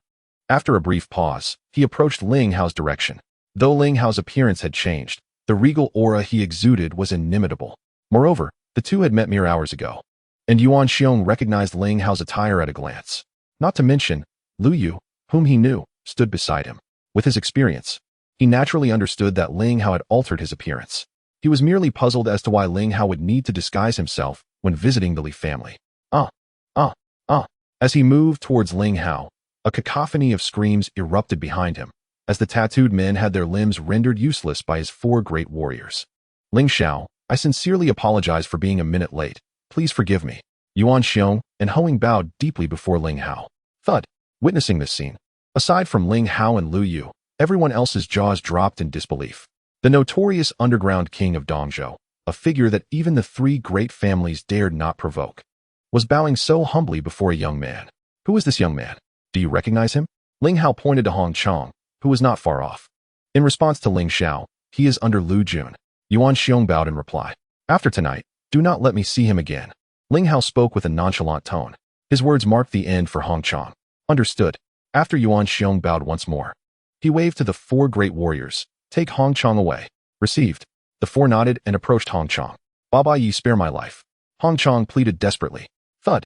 after a brief pause, he approached Ling Hao's direction. Though Ling Hao's appearance had changed, the regal aura he exuded was inimitable. Moreover, the 2 had met mere hours ago, and Yuan Xiong recognized Ling Hao's attire at a glance. Not to mention, Lu Yu, whom he knew, stood beside him. With his experience, he naturally understood that Ling Hao had altered his appearance. He was merely puzzled as to why Ling Hao would need to disguise himself when visiting the Li family. As he moved towards Ling Hao, a cacophony of screams erupted behind him, as the tattooed men had their limbs rendered useless by his 4 great warriors. Ling Xiao, I sincerely apologize for being a minute late. Please forgive me. Yuan Xiong and Ho Ying bowed deeply before Ling Hao. Thud. Witnessing this scene, aside from Ling Hao and Lu Yu, everyone else's jaws dropped in disbelief. The notorious underground king of Dongzhou, a figure that even the 3 great families dared not provoke, was bowing so humbly before a young man. Who is this young man? Do you recognize him? Ling Hao pointed to Hong Chang, who was not far off. In response to Ling Xiao, he is under Lu Jun. Yuan Xiong bowed in reply. After tonight, do not let me see him again. Ling Hao spoke with a nonchalant tone. His words marked the end for Hong Chang. Understood. After Yuan Xiong bowed once more, he waved to the 4 great warriors. Take Hong Chang away. Received. The 4 nodded and approached Hong Chang. Baba Yi, spare my life. Hong Chang pleaded desperately. Thud.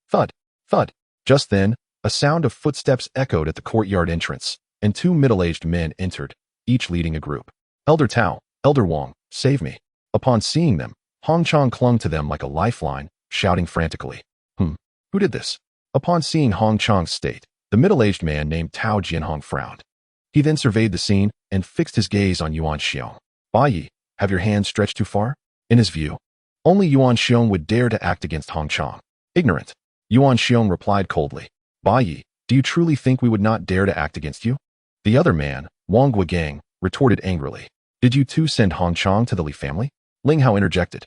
Thud. Thud. Just then, a sound of footsteps echoed at the courtyard entrance, and 2 middle-aged men entered, each leading a group. Elder Tao, Elder Wang, save me. Upon seeing them, Hong Chang clung to them like a lifeline, shouting frantically. Who did this? Upon seeing Hong Chang's state, the middle-aged man named Tao Jianhong frowned. He then surveyed the scene and fixed his gaze on Yuan Xiong. Bai Yi, have your hands stretched too far? In his view, only Yuan Xiong would dare to act against Hong Chang. Ignorant. Yuan Xiong replied coldly. Bai Yi, do you truly think we would not dare to act against you? The other man, Wang Guogang, retorted angrily. Did you too send Hong Chang to the Li family? Ling Hao interjected.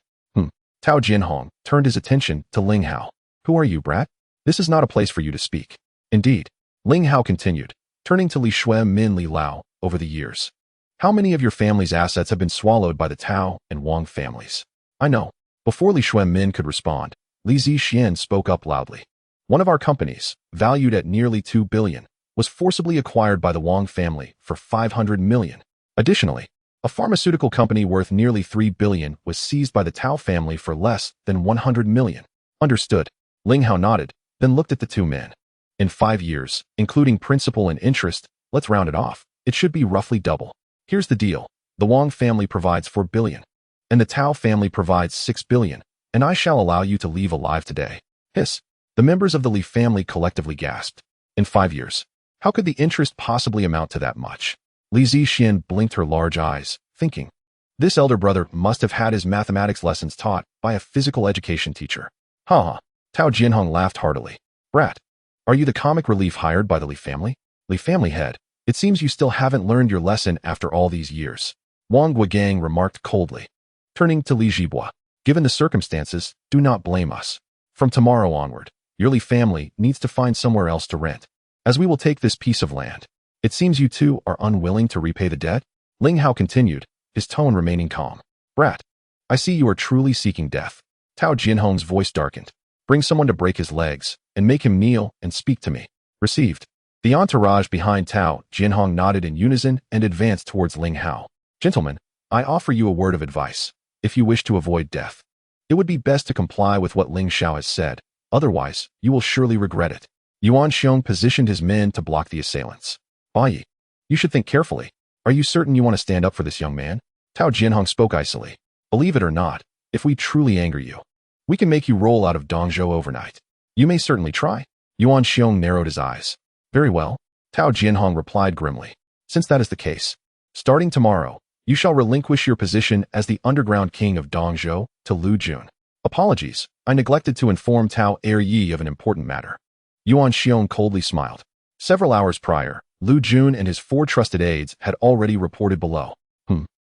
Tao Jianhong turned his attention to Ling Hao. Who are you, brat? This is not a place for you to speak. Indeed. Ling Hao continued, turning to Li Shui Min Li Lao. Over the years, how many of your family's assets have been swallowed by the Tao and Wang families? I know. Before Li Shui Min could respond, Li Zixian spoke up loudly. One of our companies, valued at nearly 2 billion, was forcibly acquired by the Wang family for 500 million. Additionally, a pharmaceutical company worth nearly 3 billion was seized by the Tao family for less than 100 million. Understood. Ling Hao nodded, then looked at the two men. In 5 years, including principal and interest, let's round it off, it should be roughly double. Here's the deal. The Wang family provides 4 billion, and the Tao family provides 6 billion, and I shall allow you to leave alive today. Hiss. The members of the Li family collectively gasped. In 5 years. How could the interest possibly amount to that much? Li Zixian blinked her large eyes, thinking. This elder brother must have had his mathematics lessons taught by a physical education teacher. Ha! Tao Jianhong laughed heartily. Brat, are you the comic relief hired by the Li family? Li family head, it seems you still haven't learned your lesson after all these years. Wang Guogang remarked coldly. Turning to Li Zhibo, given the circumstances, do not blame us. From tomorrow onward, your Li family needs to find somewhere else to rent, as we will take this piece of land. It seems you two are unwilling to repay the debt? Ling Hao continued, his tone remaining calm. Brat, I see you are truly seeking death. Tao Jianhong's voice darkened. Bring someone to break his legs, and make him kneel and speak to me. Received. The entourage behind Tao Jianhong nodded in unison and advanced towards Ling Hao. Gentlemen, I offer you a word of advice. If you wish to avoid death, it would be best to comply with what Ling Xiao has said. Otherwise, you will surely regret it. Yuan Xiong positioned his men to block the assailants. Bai Yi, you should think carefully. Are you certain you want to stand up for this young man? Tao Jianhong spoke icily. Believe it or not, if we truly anger you, we can make you roll out of Dongzhou overnight. You may certainly try. Yuan Xiong narrowed his eyes. Very well, Tao Jianhong replied grimly. Since that is the case, starting tomorrow, you shall relinquish your position as the underground king of Dongzhou to Lu Jun. Apologies, I neglected to inform Tao Yi of an important matter. Yuan Xiong coldly smiled. Several hours prior, Lu Jun and his 4 trusted aides had already reported below.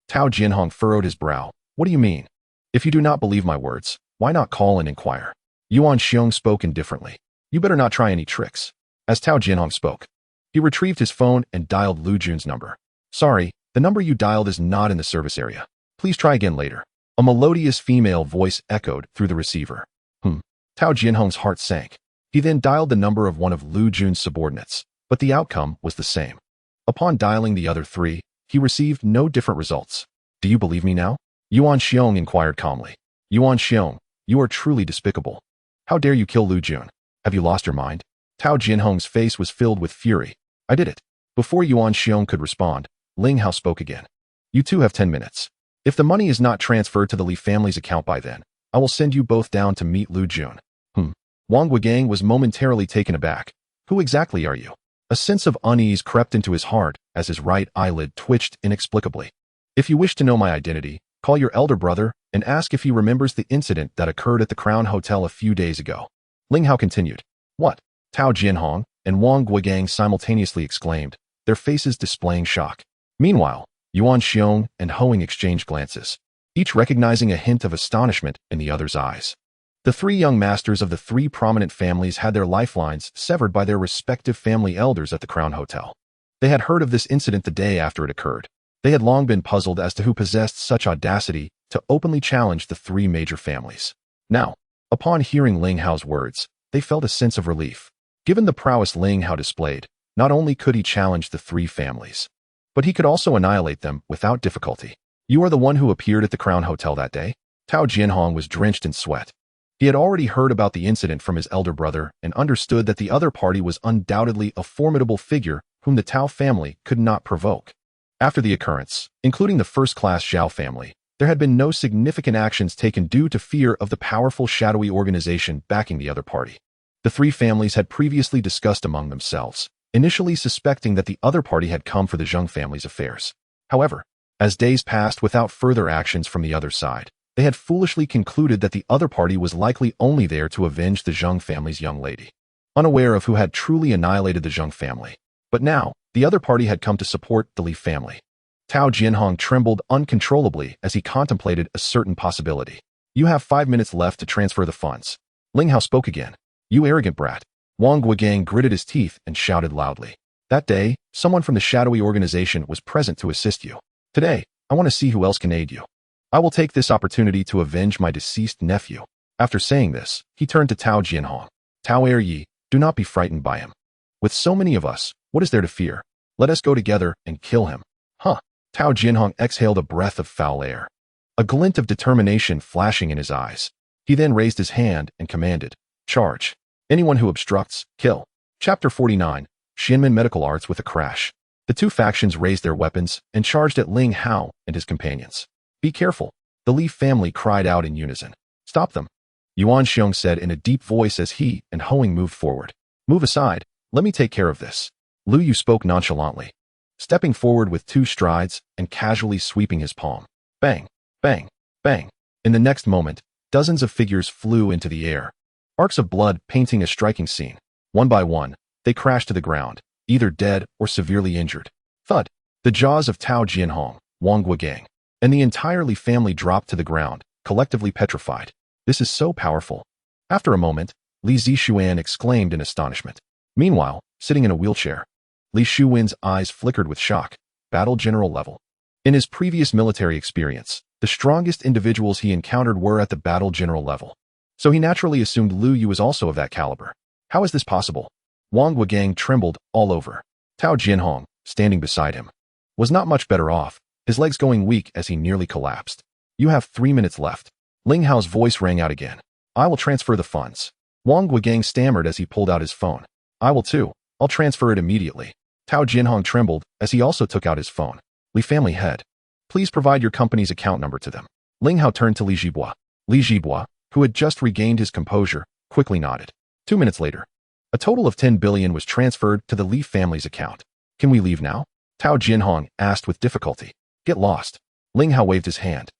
Tao Jianhong furrowed his brow. What do you mean? If you do not believe my words, why not call and inquire? Yuan Xiong spoke indifferently. You better not try any tricks. As Tao Jianhong spoke, he retrieved his phone and dialed Lu Jun's number. Sorry, the number you dialed is not in the service area. Please try again later. A melodious female voice echoed through the receiver. Tao Jianhong's heart sank. He then dialed the number of one of Lu Jun's subordinates, but the outcome was the same. Upon dialing the other 3, he received no different results. Do you believe me now? Yuan Xiong inquired calmly. Yuan Xiong, you are truly despicable. How dare you kill Lu Jun? Have you lost your mind? Tao Jianhong's face was filled with fury. I did it. Before Yuan Xiong could respond, Ling Hao spoke again. You two have 10 minutes. If the money is not transferred to the Li family's account by then, I will send you both down to meet Lu Jun. Wang Guogang was momentarily taken aback. Who exactly are you? A sense of unease crept into his heart as his right eyelid twitched inexplicably. If you wish to know my identity, call your elder brother and ask if he remembers the incident that occurred at the Crown Hotel a few days ago. Ling Hao continued. What? Tao Jianhong and Wang Guogang simultaneously exclaimed, their faces displaying shock. Meanwhile, Yuan Xiong and Hoing exchanged glances, each recognizing a hint of astonishment in the other's eyes. The 3 young masters of the 3 prominent families had their lifelines severed by their respective family elders at the Crown Hotel. They had heard of this incident the day after it occurred. They had long been puzzled as to who possessed such audacity to openly challenge the 3 major families. Now, upon hearing Ling Hao's words, they felt a sense of relief. Given the prowess Ling Hao displayed, not only could he challenge the 3 families, but he could also annihilate them without difficulty. You are the one who appeared at the Crown Hotel that day? Tao Jianhong was drenched in sweat. He had already heard about the incident from his elder brother and understood that the other party was undoubtedly a formidable figure whom the Tao family could not provoke. After the occurrence, including the first-class Zhao family, There had been no significant actions taken due to fear of the powerful shadowy organization backing the other party. The three families had previously discussed among themselves, initially suspecting that the other party had come for the Zheng family's affairs. However, as days passed without further actions from the other side, they had foolishly concluded that the other party was likely only there to avenge the Zheng family's young lady, unaware of who had truly annihilated the Zheng family. But now, the other party had come to support the Li family. Tao Jianhong trembled uncontrollably as he contemplated a certain possibility. You have 5 minutes left to transfer the funds. Ling Hao spoke again. You arrogant brat. Wang Guogang gritted his teeth and shouted loudly. That day, someone from the shadowy organization was present to assist you. Today, I want to see who else can aid you. I will take this opportunity to avenge my deceased nephew. After saying this, he turned to Tao Jianhong. Tao Yi, do not be frightened by him. With so many of us, what is there to fear? Let us go together and kill him. Huh. Tao Jianhong exhaled a breath of foul air, a glint of determination flashing in his eyes. He then raised his hand and commanded, charge. Anyone who obstructs, kill. Chapter 49, Xianmen Medical Arts with a crash. The two factions raised their weapons and charged at Ling Hao and his companions. Be careful, the Li family cried out in unison. Stop them, Yuan Xiong said in a deep voice as he and Hoing moved forward. Move aside, let me take care of this. Lu Yu spoke nonchalantly, stepping forward with 2 strides and casually sweeping his palm. Bang, bang, bang. In the next moment, dozens of figures flew into the air, arcs of blood painting a striking scene. One by one, they crashed to the ground, either dead or severely injured. Thud. The jaws of Tao Jianhong, Wang Guogang, and the entire Li family dropped to the ground, collectively petrified. This is so powerful. After a moment, Li Zixuan exclaimed in astonishment. Meanwhile, sitting in a wheelchair, Li Shuwen's eyes flickered with shock. Battle general level. In his previous military experience, the strongest individuals he encountered were at the battle general level. So he naturally assumed Lu Yu was also of that caliber. How is this possible? Wang Guogang trembled all over. Tao Jianhong, standing beside him, was not much better off, his legs going weak as he nearly collapsed. You have 3 minutes left. Ling Hao's voice rang out again. I will transfer the funds. Wang Guogang stammered as he pulled out his phone. I will too. I'll transfer it immediately. Tao Jianhong trembled as he also took out his phone. Li family head. Please provide your company's account number to them. Ling Hao turned to Li Zhibois. Li Zhibois, who had just regained his composure, quickly nodded. 2 minutes later, a total of 10 billion was transferred to the Li family's account. Can we leave now? Tao Jianhong asked with difficulty. Get lost. Ling Hao waved his hand.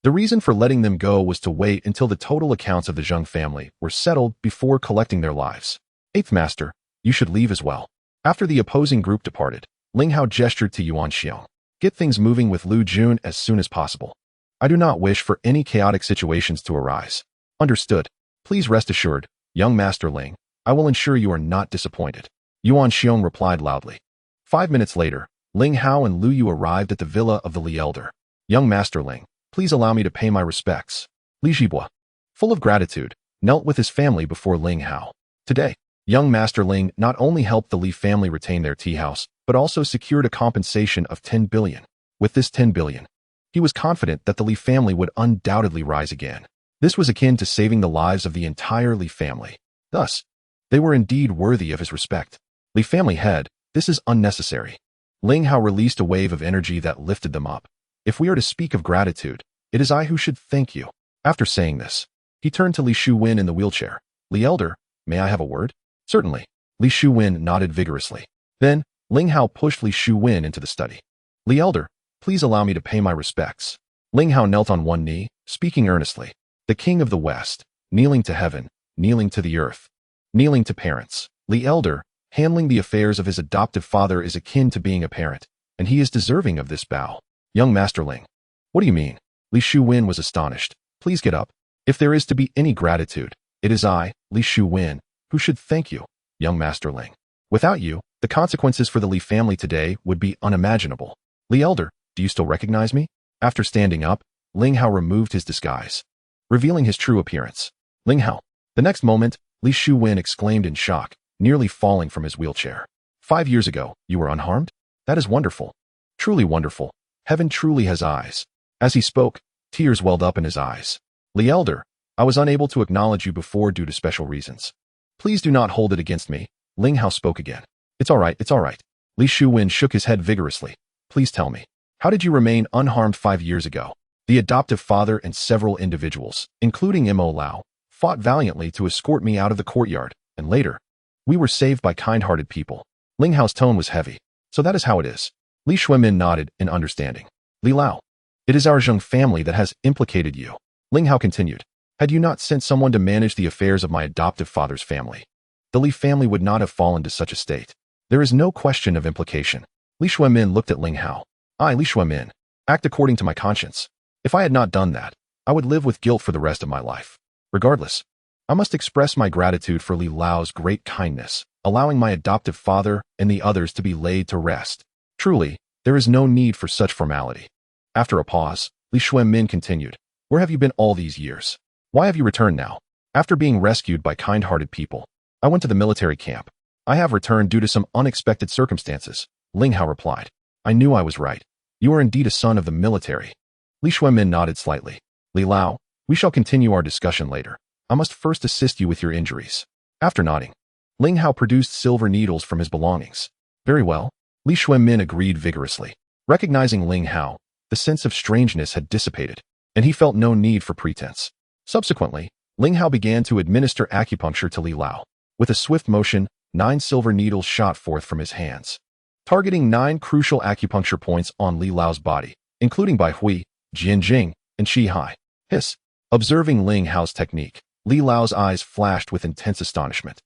The reason for letting them go was to wait until the total accounts of the Zheng family were settled before collecting their lives. Eighth Master, you should leave as well. After the opposing group departed, Ling Hao gestured to Yuan Xiong. Get things moving with Lu Jun as soon as possible. I do not wish for any chaotic situations to arise. Understood. Please rest assured, young Master Ling, I will ensure you are not disappointed. Yuan Xiong replied loudly. 5 minutes later, Ling Hao and Lu Yu arrived at the villa of the Li Elder. Young Master Ling, please allow me to pay my respects. Li Zhibois, full of gratitude, knelt with his family before Ling Hao. Today, young Master Ling not only helped the Li family retain their tea house, but also secured a compensation of 10 billion. With this 10 billion, he was confident that the Li family would undoubtedly rise again. This was akin to saving the lives of the entire Li family. Thus, they were indeed worthy of his respect. Li family head, this is unnecessary. Ling Hao released a wave of energy that lifted them up. If we are to speak of gratitude, it is I who should thank you. After saying this, he turned to Li Shuwen in the wheelchair. Li Elder, may I have a word? Certainly. Li Shuwen nodded vigorously. Then, Ling Hao pushed Li Shuwen into the study. Li Elder, please allow me to pay my respects. Ling Hao knelt on one knee, speaking earnestly. The King of the West, kneeling to heaven, kneeling to the earth, kneeling to parents. Li Elder, handling the affairs of his adoptive father is akin to being a parent, and he is deserving of this bow. Young Master Ling. What do you mean? Li Shuwen was astonished. Please get up. If there is to be any gratitude, it is I, Li Shuwen, who should thank you, young Master Ling. Without you, the consequences for the Li family today would be unimaginable. Li Elder, do you still recognize me? After standing up, Ling Hao removed his disguise, revealing his true appearance. Ling Hao. The next moment, Li Shuwen exclaimed in shock, nearly falling from his wheelchair. 5 years ago, you were unharmed? That is wonderful. Truly wonderful. Heaven truly has eyes. As he spoke, tears welled up in his eyes. Li Elder, I was unable to acknowledge you before due to special reasons. Please do not hold it against me. Ling Hao spoke again. It's all right, it's all right. Li Shuwen shook his head vigorously. Please tell me, how did you remain unharmed 5 years ago? The adoptive father and several individuals, including Mo Lao, fought valiantly to escort me out of the courtyard, and later, we were saved by kind-hearted people. Ling Hao's tone was heavy. So that is how it is. Li Xuanmin nodded in understanding. Li Lao, it is our Zheng family that has implicated you. Ling Hao continued. Had you not sent someone to manage the affairs of my adoptive father's family, the Li family would not have fallen to such a state. There is no question of implication. Li Xuanmin looked at Ling Hao. I, Li Xuanmin, act according to my conscience. If I had not done that, I would live with guilt for the rest of my life. Regardless, I must express my gratitude for Li Lao's great kindness, allowing my adoptive father and the others to be laid to rest. Truly, there is no need for such formality. After a pause, Li Xuanmin continued. Where have you been all these years? Why have you returned now? After being rescued by kind-hearted people, I went to the military camp. I have returned due to some unexpected circumstances. Ling Hao replied. I knew I was right. You are indeed a son of the military. Li Xuanmin nodded slightly. Li Lao, we shall continue our discussion later. I must first assist you with your injuries. After nodding, Ling Hao produced silver needles from his belongings. Very well. Li Xuanmin agreed vigorously. Recognizing Ling Hao, the sense of strangeness had dissipated, and he felt no need for pretense. Subsequently, Ling Hao began to administer acupuncture to Li Lao. With a swift motion, 9 silver needles shot forth from his hands, targeting 9 crucial acupuncture points on Li Lao's body, including Bai Hui, Jian Jing, and Qi Hai. Hiss. Observing Ling Hao's technique, Li Lao's eyes flashed with intense astonishment.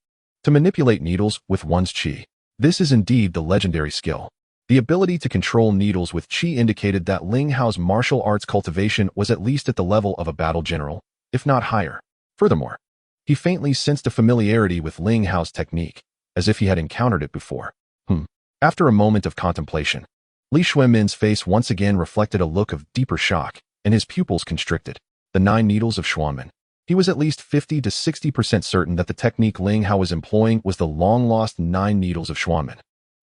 To manipulate needles with one's qi. This is indeed the legendary skill. The ability to control needles with qi indicated that Ling Hao's martial arts cultivation was at least at the level of a battle general, if not higher. Furthermore, he faintly sensed a familiarity with Ling Hao's technique, as if he had encountered it before. After a moment of contemplation, Li Xuanmin's face once again reflected a look of deeper shock, and his pupils constricted. The 9 needles of Xuanmin. He was at least 50 to 60% certain that the technique Ling Hao was employing was the long-lost 9 needles of Xuanmin.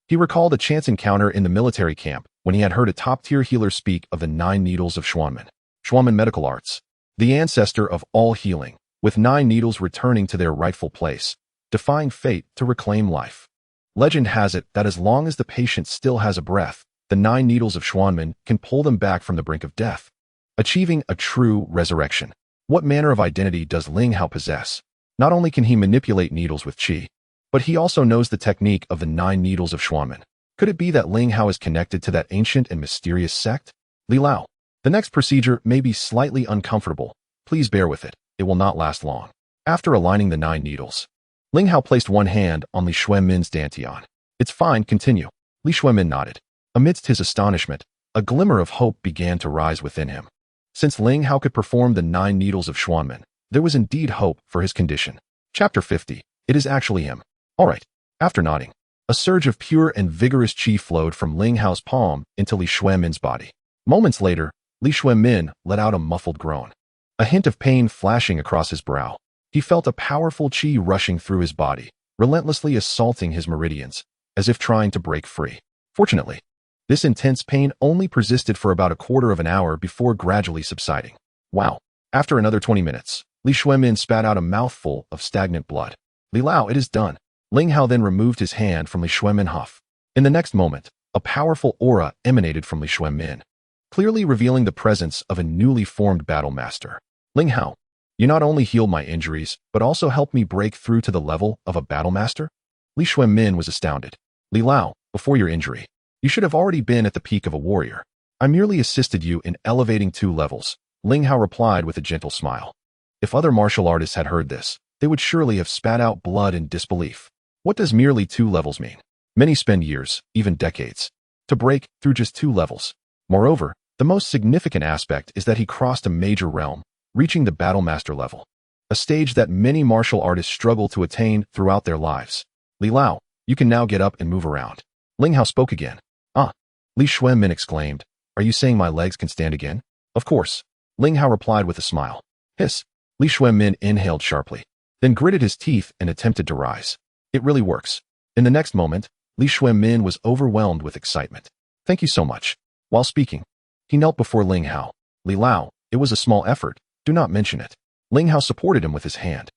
He recalled a chance encounter in the military camp when he had heard a top-tier healer speak of the 9 needles of Xuanmin. Xuanmin Medical Arts, the ancestor of all healing, with 9 needles returning to their rightful place, defying fate to reclaim life. Legend has it that as long as the patient still has a breath, the 9 needles of Xuanmin can pull them back from the brink of death, achieving a true resurrection. What manner of identity does Ling Hao possess? Not only can he manipulate needles with qi, but he also knows the technique of the 9 needles of Xuanmin. Could it be that Ling Hao is connected to that ancient and mysterious sect? Li Lao, the next procedure may be slightly uncomfortable. Please bear with it. It will not last long. After aligning the 9 needles, Ling Hao placed one hand on Li Xuanmin's dantian. It's fine, continue. Li Xuanmin nodded. Amidst his astonishment, a glimmer of hope began to rise within him. Since Ling Hao could perform the 9 needles of Xuanmin, there was indeed hope for his condition. Chapter 50. It is actually him. All right. After nodding, a surge of pure and vigorous qi flowed from Ling Hao's palm into Li Xuanmin's body. Moments later, Li Xuanmin let out a muffled groan, a hint of pain flashing across his brow. He felt a powerful qi rushing through his body, relentlessly assaulting his meridians, as if trying to break free. Fortunately, this intense pain only persisted for about a quarter of an hour before gradually subsiding. Wow. After another 20 minutes, Li Xuanmin spat out a mouthful of stagnant blood. Li Lao, it is done. Ling Hao then removed his hand from Li Xuanmin Huff. In the next moment, a powerful aura emanated from Li Xuanmin, clearly revealing the presence of a newly formed battle master. Ling Hao, you not only healed my injuries, but also helped me break through to the level of a battle master? Li Xuanmin was astounded. Li Lao, before your injury, you should have already been at the peak of a warrior. I merely assisted you in elevating 2 levels, Ling Hao replied with a gentle smile. If other martial artists had heard this, they would surely have spat out blood in disbelief. What does merely 2 levels mean? Many spend years, even decades, to break through just 2 levels. Moreover, the most significant aspect is that he crossed a major realm, reaching the Battle Master level, a stage that many martial artists struggle to attain throughout their lives. Li Lao, you can now get up and move around. Ling Hao spoke again. Ah, Li Xuanmin exclaimed. Are you saying my legs can stand again? Of course. Ling Hao replied with a smile. Hiss. Li Xuanmin inhaled sharply, then gritted his teeth and attempted to rise. It really works. In the next moment, Li Xuanmin was overwhelmed with excitement. Thank you so much. While speaking, he knelt before Ling Hao. Li Lao, it was a small effort. Do not mention it. Ling Hao supported him with his hand.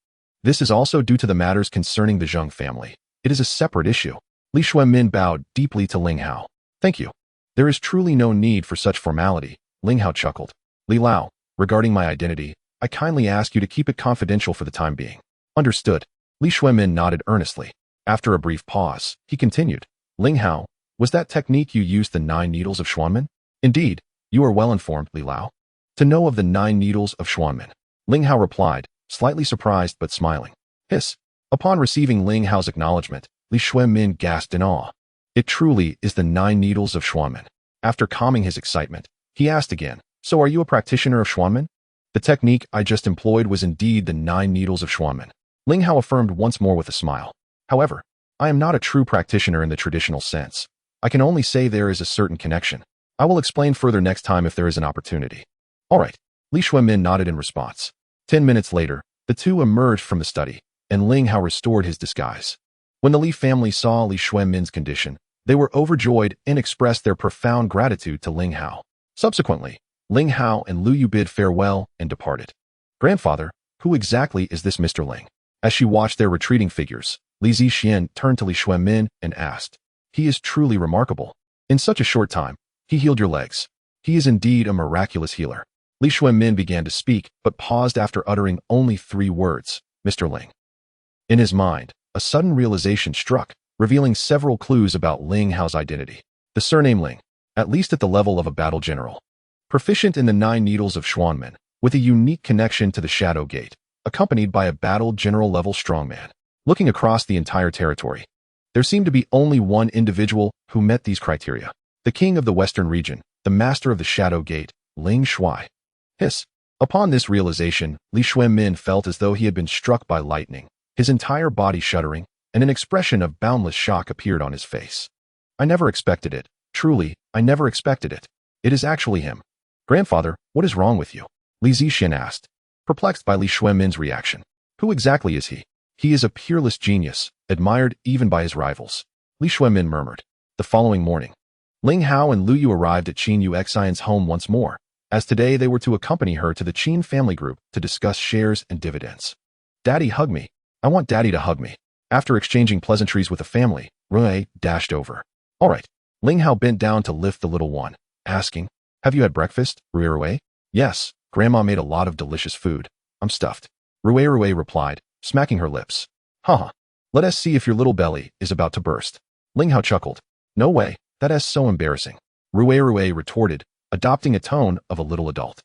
This is also due to the matters concerning the Zheng family. It is a separate issue. Li Xuanmin bowed deeply to Ling Hao. Thank you. There is truly no need for such formality, Ling Hao chuckled. Li Lao, regarding my identity, I kindly ask you to keep it confidential for the time being. Understood. Li Xuemin nodded earnestly. After a brief pause, he continued. Ling Hao, was that technique you used the 9 needles of Xuanmen? Indeed, you are well informed, Li Lao. To know of the 9 needles of Xuanmen. Ling Hao replied, slightly surprised but smiling. Hiss. Upon receiving Ling Hao's acknowledgement, Li Xuemin gasped in awe. It truly is the 9 needles of Xuanmen. After calming his excitement, he asked again, so are you a practitioner of Xuanmen? The technique I just employed was indeed the 9 needles of Xuanmen. Ling Hao affirmed once more with a smile. However, I am not a true practitioner in the traditional sense. I can only say there is a certain connection. I will explain further next time if there is an opportunity. All right. Li Xuemin nodded in response. 10 minutes later, the two emerged from the study, and Ling Hao restored his disguise. When the Li family saw Li Xuemin's condition, they were overjoyed and expressed their profound gratitude to Ling Hao. Subsequently, Ling Hao and Lu Yu bid farewell and departed. Grandfather, who exactly is this Mr. Ling? As she watched their retreating figures, Li Zixian turned to Li Xuemin and asked, he is truly remarkable. In such a short time, he healed your legs. He is indeed a miraculous healer. Li Xuemin began to speak, but paused after uttering only 3 words, Mr. Ling. In his mind, a sudden realization struck, revealing several clues about Ling Hao's identity. The surname Ling, at least at the level of a battle general. Proficient in the 9 needles of Xuanmen, with a unique connection to the Shadow Gate, accompanied by a battle general level strongman. Looking across the entire territory, there seemed to be only one individual who met these criteria. The king of the western region, the master of the Shadow Gate, Ling Shui. Hiss. Upon this realization, Li Xuemin felt as though he had been struck by lightning, his entire body shuddering, and an expression of boundless shock appeared on his face. I never expected it. Truly, I never expected it. It is actually him. Grandfather, what is wrong with you? Li Zixian asked, perplexed by Li Xuemin's reaction. Who exactly is he? He is a peerless genius, admired even by his rivals. Li Xuemin murmured. The following morning, Ling Hao and Lu Yu arrived at Qin Yuxin's home once more, as today they were to accompany her to the Qin family group to discuss shares and dividends. Daddy, hug me. I want Daddy to hug me. After exchanging pleasantries with the family, Rui dashed over. All right. Ling Hao bent down to lift the little one, asking, have you had breakfast, Rui? Yes, Grandma made a lot of delicious food. I'm stuffed. Rui replied, smacking her lips. Haha. Let us see if your little belly is about to burst. Ling Hao chuckled. No way, that is so embarrassing. Rui retorted, adopting a tone of a little adult.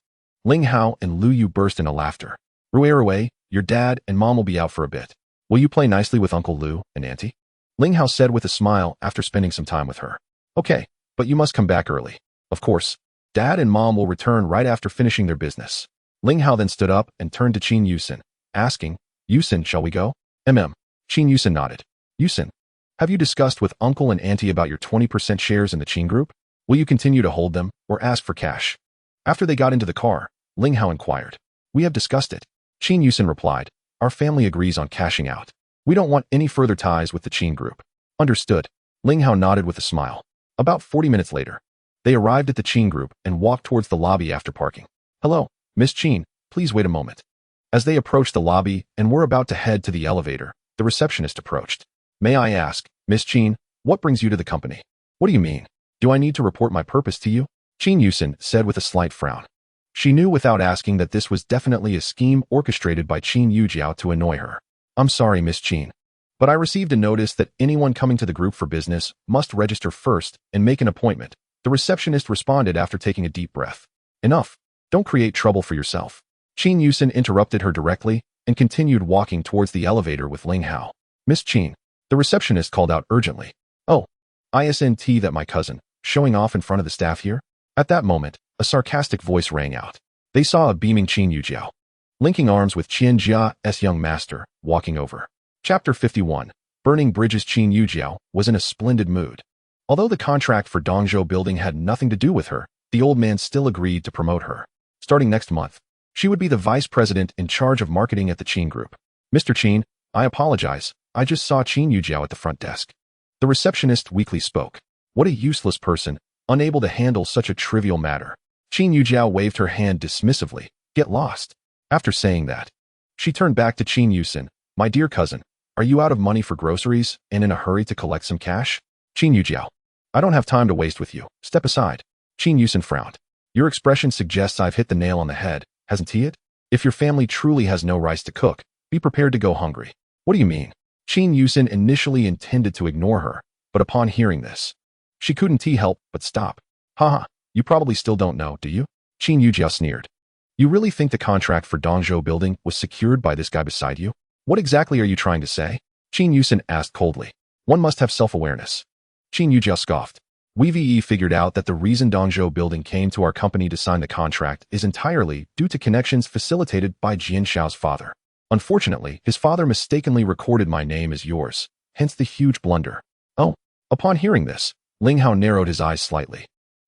Ling Hao and Lu Yu burst into laughter. Rui, your dad and mom will be out for a bit. Will you play nicely with Uncle Lu and Auntie? Ling Hao said with a smile after spending some time with her. Okay, but you must come back early. Of course. Dad and Mom will return right after finishing their business. Ling Hao then stood up and turned to Qin Yuxin, asking, Yuxin, shall we go? Qin Yuxin nodded. Yuxin, have you discussed with Uncle and Auntie about your 20% shares in the Qin group? Will you continue to hold them or ask for cash? After they got into the car, Ling Hao inquired. We have discussed it. Qin Yuxin replied. Our family agrees on cashing out. We don't want any further ties with the Qin group. Understood. Ling Hao nodded with a smile. About 40 minutes later, they arrived at the Qin group and walked towards the lobby after parking. Hello, Miss Qin, please wait a moment. As they approached the lobby and were about to head to the elevator, the receptionist approached. May I ask, Miss Qin, what brings you to the company? What do you mean? Do I need to report my purpose to you? Qin Yuxin said with a slight frown. She knew without asking that this was definitely a scheme orchestrated by Qin Yujiao to annoy her. I'm sorry, Miss Qin, but I received a notice that anyone coming to the group for business must register first and make an appointment. The receptionist responded after taking a deep breath. Enough. Don't create trouble for yourself. Qin Yuxin interrupted her directly and continued walking towards the elevator with Ling Hao. Miss Qin, the receptionist called out urgently. Oh, isn't that my cousin, showing off in front of the staff here? At that moment, a sarcastic voice rang out. They saw a beaming Qin Yujiao, linking arms with Qian Jia's young master, walking over. Chapter 51. Burning Bridges. Qin Yujiao was in a splendid mood. Although the contract for Dongzhou building had nothing to do with her, the old man still agreed to promote her. Starting next month, she would be the vice president in charge of marketing at the Qin group. Mr. Qin, I apologize. I just saw Qin Yujiao at the front desk. The receptionist weakly spoke. What a useless person, unable to handle such a trivial matter. Qin Yujiao waved her hand dismissively. Get lost. After saying that, she turned back to Qin Yuxin. My dear cousin, are you out of money for groceries and in a hurry to collect some cash? Qin Yujiao. I don't have time to waste with you. Step aside. Qin Yuxin frowned. Your expression suggests I've hit the nail on the head, hasn't he it? If your family truly has no rice to cook, be prepared to go hungry. What do you mean? Qin Yuxin initially intended to ignore her, but upon hearing this, she couldn't help but stop. Haha, you probably still don't know, do you? Qin Yujiao sneered. You really think the contract for Dongzhou building was secured by this guy beside you? What exactly are you trying to say? Qin Yuxin asked coldly. One must have self-awareness. Qin Yujiao scoffed. We figured out that the reason Dongzhou building came to our company to sign the contract is entirely due to connections facilitated by Jian Shao's father. Unfortunately, his father mistakenly recorded my name as yours, hence the huge blunder. Oh, upon hearing this, Ling Hao narrowed his eyes slightly.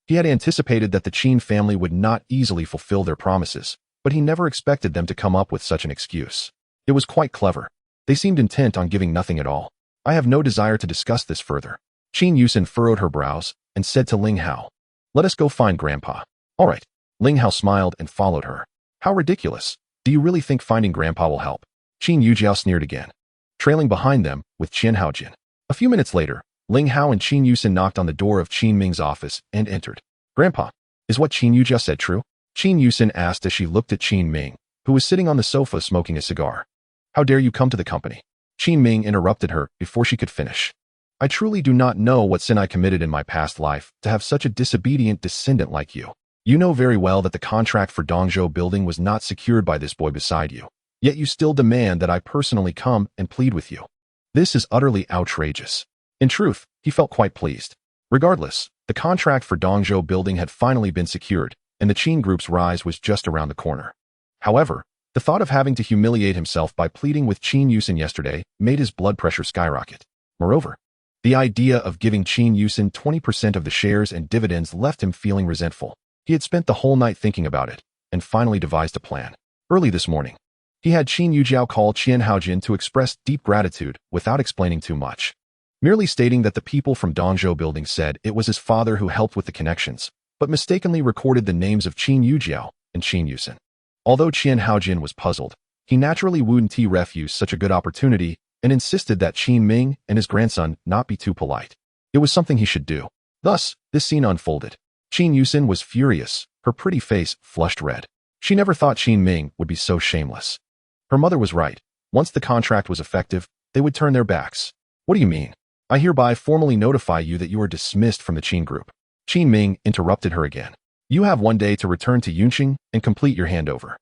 He had anticipated that the Qin family would not easily fulfill their promises, but he never expected them to come up with such an excuse. It was quite clever. They seemed intent on giving nothing at all. I have no desire to discuss this further. Qin Yuxin furrowed her brows and said to Ling Hao, let us go find Grandpa. All right. Ling Hao smiled and followed her. How ridiculous. Do you really think finding Grandpa will help? Qin Yujiao sneered again, trailing behind them with Qian Haojin. A few minutes later, Ling Hao and Qin Yuxin knocked on the door of Qin Ming's office and entered. Grandpa, is what Qin Yujiao said true? Qin Yuxin asked as she looked at Qin Ming, who was sitting on the sofa smoking a cigar. How dare you come to the company? Qin Ming interrupted her before she could finish. I truly do not know what sin I committed in my past life to have such a disobedient descendant like you. You know very well that the contract for Dongzhou building was not secured by this boy beside you. Yet you still demand that I personally come and plead with you. This is utterly outrageous. In truth, he felt quite pleased. Regardless, the contract for Dongzhou building had finally been secured, and the Qin group's rise was just around the corner. However, the thought of having to humiliate himself by pleading with Qin Yuxin yesterday made his blood pressure skyrocket. Moreover, the idea of giving Qin Yuxin 20% of the shares and dividends left him feeling resentful. He had spent the whole night thinking about it, and finally devised a plan. Early this morning, he had Qin Yujiao call Qian Haojin to express deep gratitude without explaining too much. Merely stating that the people from Dongzhou building said it was his father who helped with the connections, but mistakenly recorded the names of Qin Yujiao and Qin Yuxin. Although Qian Haojin was puzzled, he naturally wouldn't refuse such a good opportunity and insisted that Qin Ming and his grandson not be too polite. It was something he should do. Thus, this scene unfolded. Qin Yuxin was furious, her pretty face flushed red. She never thought Qin Ming would be so shameless. Her mother was right. Once the contract was effective, they would turn their backs. What do you mean? I hereby formally notify you that you are dismissed from the Qin group. Qin Ming interrupted her again. You have 1 day to return to Yunqing and complete your handover.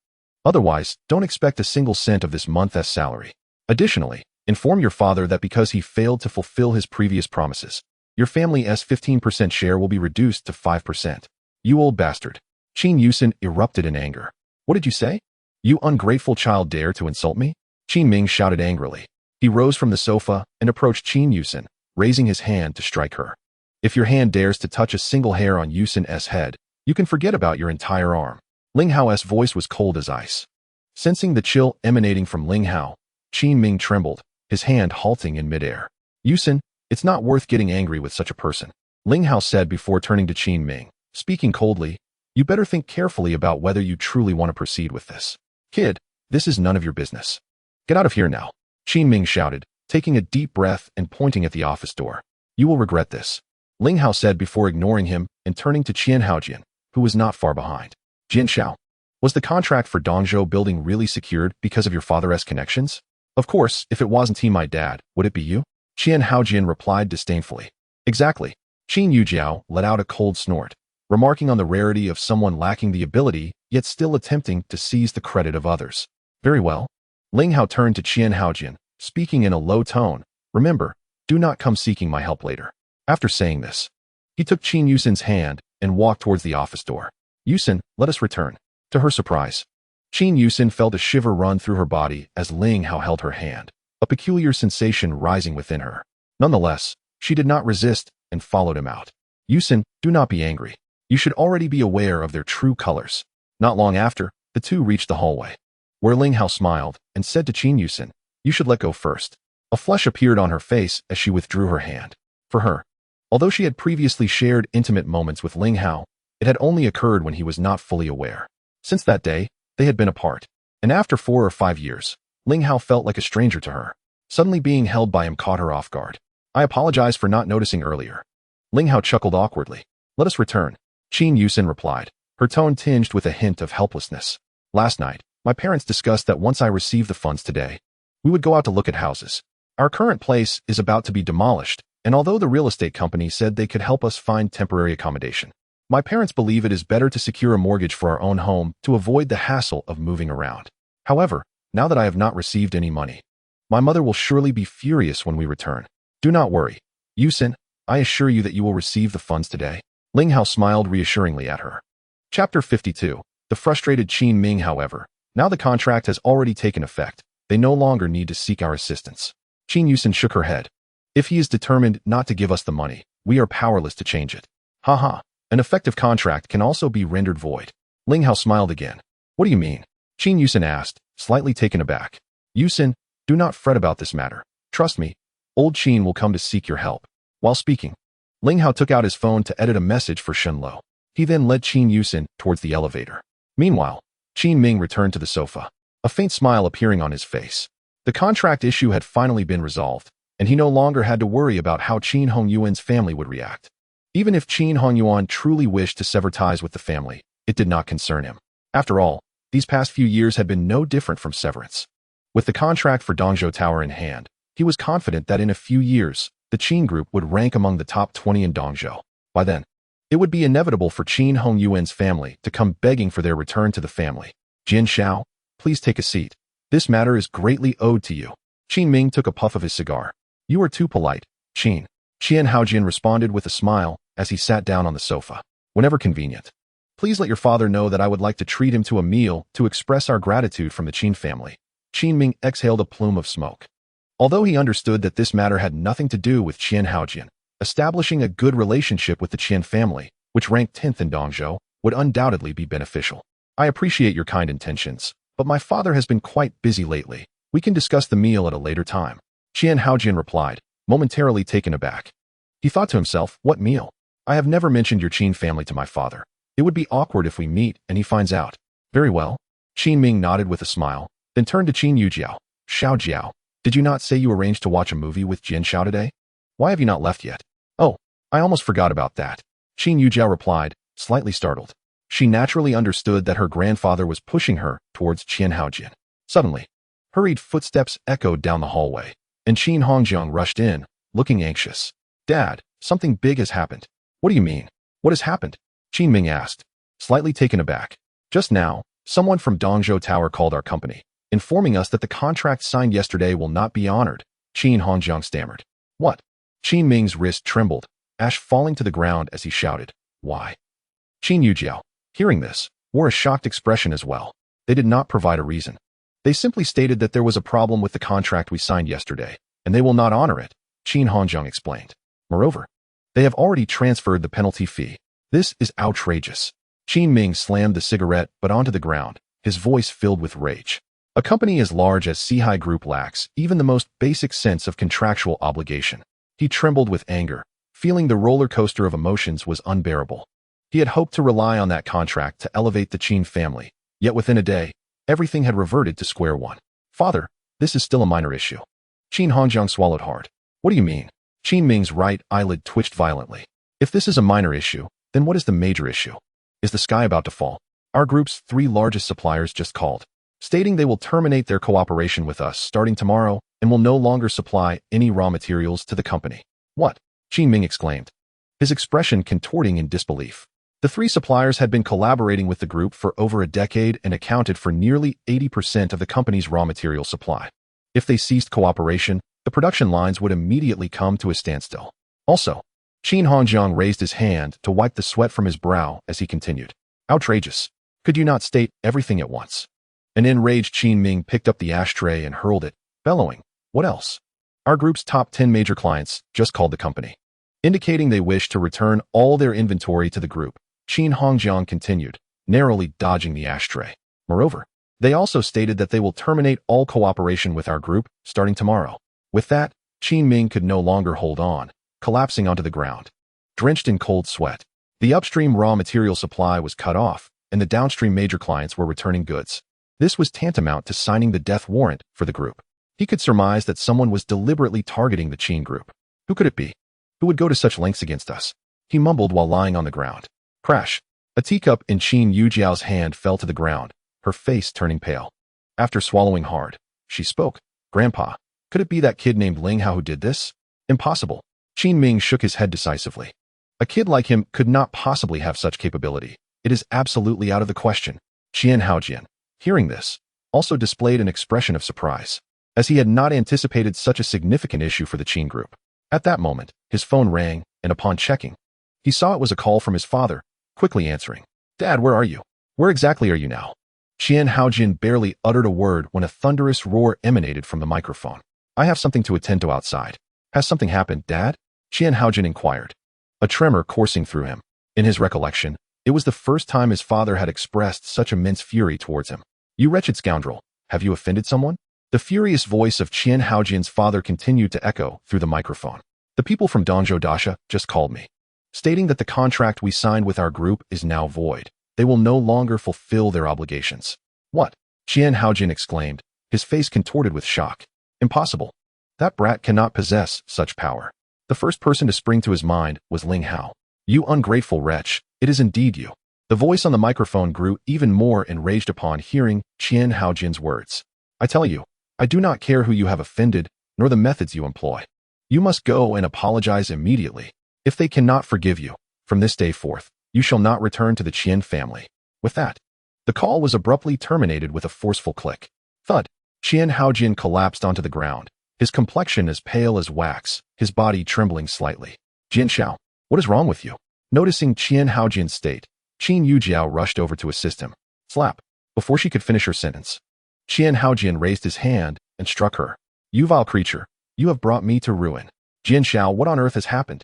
Otherwise, don't expect a single cent of this month's salary. Additionally, inform your father that because he failed to fulfill his previous promises, your family's 15% share will be reduced to 5%. You old bastard. Qin Yuxin erupted in anger. What did you say? You ungrateful child dare to insult me? Qin Ming shouted angrily. He rose from the sofa and approached Qin Yuxin, raising his hand to strike her. If your hand dares to touch a single hair on Yuxin's head, you can forget about your entire arm. Ling Hao's voice was cold as ice. Sensing the chill emanating from Ling Hao, Qin Ming trembled, his hand halting in midair. Yuxin, it's not worth getting angry with such a person, Ling Hao said before turning to Qin Ming. Speaking coldly, you better think carefully about whether you truly want to proceed with this. Kid, this is none of your business. Get out of here now, Qin Ming shouted, taking a deep breath and pointing at the office door. You will regret this, Ling Hao said before ignoring him and turning to Qian Haojin, who was not far behind. Jian Shao, was the contract for Dongzhou building really secured because of your father's connections? Of course, if it wasn't he my dad, would it be you? Qian Haojin replied disdainfully. Exactly. Qin Yujiao let out a cold snort, remarking on the rarity of someone lacking the ability, yet still attempting to seize the credit of others. Very well. Ling Hao turned to Qian Haojin, speaking in a low tone. Remember, do not come seeking my help later. After saying this, he took Qin Yuxin's hand and walked towards the office door. Yuxin, let us return. To her surprise, Qin Yuxin felt a shiver run through her body as Ling Hao held her hand, a peculiar sensation rising within her. Nonetheless, she did not resist and followed him out. Yuxin, do not be angry. You should already be aware of their true colors. Not long after, the two reached the hallway, where Ling Hao smiled and said to Qin Yuxin, you should let go first. A flush appeared on her face as she withdrew her hand. For her, although she had previously shared intimate moments with Ling Hao, it had only occurred when he was not fully aware. Since that day, they had been apart, and after 4 or 5 years, Ling Hao felt like a stranger to her. Suddenly being held by him caught her off guard. I apologize for not noticing earlier. Ling Hao chuckled awkwardly. Let us return. Qin Yuxin replied. her tone tinged with a hint of helplessness. Last night, my parents discussed that once I receive the funds today, we would go out to look at houses. Our current place is about to be demolished, and although the real estate company said they could help us find temporary accommodation, my parents believe it is better to secure a mortgage for our own home to avoid the hassle of moving around. However, now that I have not received any money, my mother will surely be furious when we return. Do not worry, Yuxin, I assure you that you will receive the funds today. Ling Hao smiled reassuringly at her. Chapter 52. The frustrated Qin Ming, however, now the contract has already taken effect. They no longer need to seek our assistance. Qin Yuxin shook her head. If he is determined not to give us the money, we are powerless to change it. Haha, an effective contract can also be rendered void. Ling Hao smiled again. What do you mean? Qin Yuxin asked, slightly taken aback. Yuxin, do not fret about this matter. Trust me, old Qin will come to seek your help. While speaking, Ling Hao took out his phone to edit a message for Shenlo. He then led Qin Yuxin towards the elevator. Meanwhile, Qin Ming returned to the sofa, a faint smile appearing on his face. The contract issue had finally been resolved, and he no longer had to worry about how Qin Hongyuan's family would react. Even if Qin Hongyuan truly wished to sever ties with the family, it did not concern him. After all, these past few years had been no different from severance. With the contract for Dongzhou Tower in hand, he was confident that in a few years, the Qin group would rank among the top 20 in Dongzhou. By then, it would be inevitable for Qin Hongyuan's family to come begging for their return to the family. Jin Xiao, please take a seat. This matter is greatly owed to you. Qin Ming took a puff of his cigar. You are too polite, Qin. Qian Haojin responded with a smile as he sat down on the sofa. Whenever convenient, please let your father know that I would like to treat him to a meal to express our gratitude from the Qin family. Qin Ming exhaled a plume of smoke. Although he understood that this matter had nothing to do with Qian Haojin, establishing a good relationship with the Qin family, which ranked 10th in Dongzhou, would undoubtedly be beneficial. I appreciate your kind intentions, but my father has been quite busy lately. We can discuss the meal at a later time. Qian Haojin replied, momentarily taken aback. He thought to himself, what meal? I have never mentioned your Qin family to my father. It would be awkward if we meet and he finds out. Very well. Qin Ming nodded with a smile, then turned to Qin Yujiao. Xiao Jiao, did you not say you arranged to watch a movie with Jin Xiao today? Why have you not left yet? Oh, I almost forgot about that. Qin Yujiao replied, slightly startled. She naturally understood that her grandfather was pushing her towards Qian Haojin. Suddenly, hurried footsteps echoed down the hallway, and Qin Hongjiang rushed in, looking anxious. Dad, something big has happened. What do you mean? What has happened? Qin Ming asked, slightly taken aback. Just now, someone from Dongzhou Tower called our company, informing us that the contract signed yesterday will not be honored. Qin Hongjiang stammered. What? Qin Ming's wrist trembled, ash falling to the ground as he shouted, why? Qin Yujiao, hearing this, wore a shocked expression as well. They did not provide a reason. They simply stated that there was a problem with the contract we signed yesterday, and they will not honor it, Qin Hongjiang explained. Moreover, they have already transferred the penalty fee. This is outrageous. Qin Ming slammed the cigarette but onto the ground, his voice filled with rage. A company as large as Sihai Group lacks even the most basic sense of contractual obligation. He trembled with anger, feeling the roller coaster of emotions was unbearable. He had hoped to rely on that contract to elevate the Qin family, yet within a day, everything had reverted to square one. Father, this is still a minor issue. Qin Hongjiang swallowed hard. What do you mean? Qin Ming's right eyelid twitched violently. If this is a minor issue, then what is the major issue? Is the sky about to fall? Our group's 3 largest suppliers just called, stating they will terminate their cooperation with us starting tomorrow and will no longer supply any raw materials to the company. What? Qin Ming exclaimed, his expression contorting in disbelief. The 3 suppliers had been collaborating with the group for over a decade and accounted for nearly 80% of the company's raw material supply. If they ceased cooperation, the production lines would immediately come to a standstill. Also, Qin Hongjiang raised his hand to wipe the sweat from his brow as he continued. Outrageous. Could you not state everything at once? An enraged Qin Ming picked up the ashtray and hurled it, bellowing, what else? Our group's top 10 major clients just called the company, indicating they wish to return all their inventory to the group. Qin Hongjiang continued, narrowly dodging the ashtray. Moreover, they also stated that they will terminate all cooperation with our group starting tomorrow. With that, Qin Ming could no longer hold on, collapsing onto the ground. Drenched in cold sweat, the upstream raw material supply was cut off, and the downstream major clients were returning goods. This was tantamount to signing the death warrant for the group. He could surmise that someone was deliberately targeting the Qin group. Who could it be? Who would go to such lengths against us? He mumbled while lying on the ground. Crash! A teacup in Qin Yujiao's hand fell to the ground, her face turning pale. After swallowing hard, she spoke. Grandpa, could it be that kid named Ling Hao who did this? Impossible. Qin Ming shook his head decisively. A kid like him could not possibly have such capability. It is absolutely out of the question. Qian Haojian, hearing this, also displayed an expression of surprise, as he had not anticipated such a significant issue for the Qin group. At that moment, his phone rang, and upon checking, he saw it was a call from his father, quickly answering. Dad, where are you? Where exactly are you now? Qian Haojian barely uttered a word when a thunderous roar emanated from the microphone. I have something to attend to outside. Has something happened, Dad? Qian Haojian inquired, a tremor coursing through him. In his recollection, it was the first time his father had expressed such immense fury towards him. You wretched scoundrel, have you offended someone? The furious voice of Qian Haojian's father continued to echo through the microphone. The people from Dongzhou Dasha just called me, stating that the contract we signed with our group is now void. They will no longer fulfill their obligations. What? Qian Haojian exclaimed, his face contorted with shock. Impossible. That brat cannot possess such power. The first person to spring to his mind was Ling Hao. You ungrateful wretch, it is indeed you. The voice on the microphone grew even more enraged upon hearing Qian Haojian's words. I tell you, I do not care who you have offended, nor the methods you employ. You must go and apologize immediately. If they cannot forgive you, from this day forth, you shall not return to the Qian family. With that, the call was abruptly terminated with a forceful click. Thud. Qian Haojian collapsed onto the ground, his complexion as pale as wax, his body trembling slightly. Jian Xiao, what is wrong with you? Noticing Qian Haojian's state, Qin Yujiao rushed over to assist him. Slap. Before she could finish her sentence, Qian Haojian raised his hand and struck her. You vile creature, you have brought me to ruin. Jian Xiao, what on earth has happened?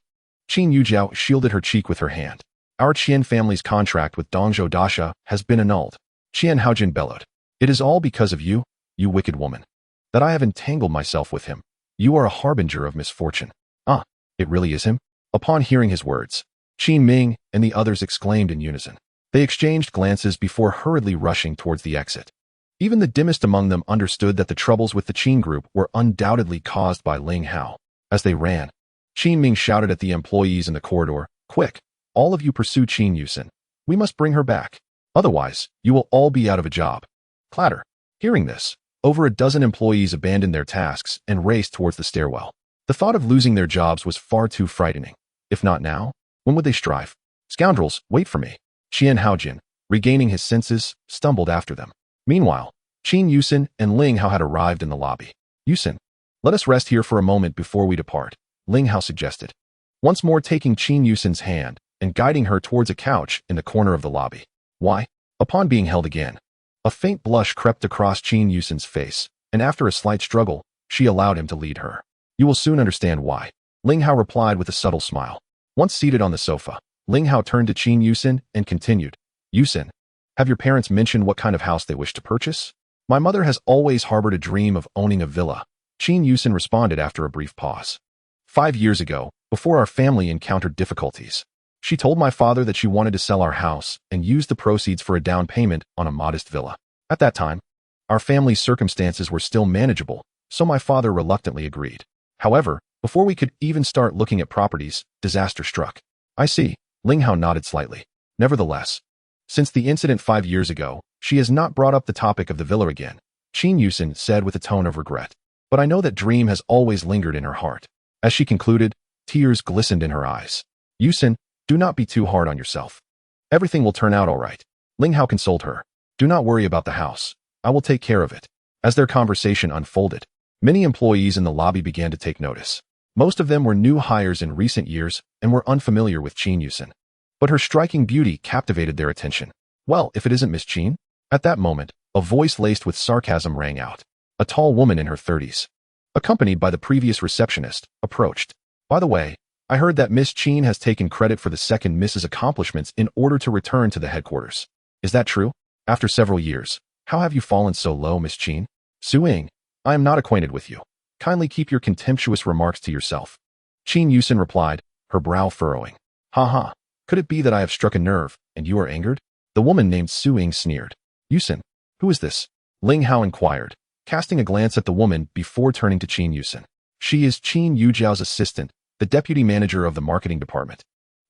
Qin Yujiao shielded her cheek with her hand. Our Qian family's contract with Dongzhou Dasha has been annulled. Qian Haojian bellowed. It is all because of you, you wicked woman, that I have entangled myself with him. You are a harbinger of misfortune. Ah, it really is him? Upon hearing his words, Qin Ming and the others exclaimed in unison. They exchanged glances before hurriedly rushing towards the exit. Even the dimmest among them understood that the troubles with the Qin group were undoubtedly caused by Ling Hao. As they ran, Qin Ming shouted at the employees in the corridor, Quick, all of you pursue Qin Yuxin. We must bring her back. Otherwise, you will all be out of a job. Clatter. Hearing this, over a dozen employees abandoned their tasks and raced towards the stairwell. The thought of losing their jobs was far too frightening. If not now, when would they strive? Scoundrels, wait for me. Qian Haojian, regaining his senses, stumbled after them. Meanwhile, Qin Yuxin and Ling Hao had arrived in the lobby. Yuxin, let us rest here for a moment before we depart, Ling Hao suggested, once more taking Qin Yuxin's hand and guiding her towards a couch in the corner of the lobby. Why? Upon being held again, a faint blush crept across Qin Yuxin's face, and after a slight struggle, she allowed him to lead her. You will soon understand why, Ling Hao replied with a subtle smile. Once seated on the sofa, Ling Hao turned to Qin Yuxin and continued, Yuxin, have your parents mentioned what kind of house they wish to purchase? My mother has always harbored a dream of owning a villa, Qin Yuxin responded after a brief pause. 5 years ago, before our family encountered difficulties, she told my father that she wanted to sell our house and use the proceeds for a down payment on a modest villa. At that time, our family's circumstances were still manageable, so my father reluctantly agreed. However, before we could even start looking at properties, disaster struck. I see, Ling Hao nodded slightly. Nevertheless, since the incident 5 years ago, she has not brought up the topic of the villa again, Qin Yuxin said with a tone of regret. But I know that dream has always lingered in her heart. As she concluded, tears glistened in her eyes. Yuxin, do not be too hard on yourself. Everything will turn out all right. Ling Hao consoled her. Do not worry about the house. I will take care of it. As their conversation unfolded, many employees in the lobby began to take notice. Most of them were new hires in recent years and were unfamiliar with Qin Yuxin. But her striking beauty captivated their attention. Well, if it isn't Miss Qin? At that moment, a voice laced with sarcasm rang out. A tall woman in her 30s, accompanied by the previous receptionist, approached. By the way, I heard that Miss Qin has taken credit for the second Miss's accomplishments in order to return to the headquarters. Is that true? After several years, how have you fallen so low, Miss Qin? Suing, I am not acquainted with you. Kindly keep your contemptuous remarks to yourself. Qin Yuxin replied, her brow furrowing. Ha ha, could it be that I have struck a nerve, and you are angered? The woman named Suing sneered. Yuxin, who is this? Ling Hao inquired, casting a glance at the woman before turning to Qin Yuxin. She is Qin Yujiao's assistant, the deputy manager of the marketing department.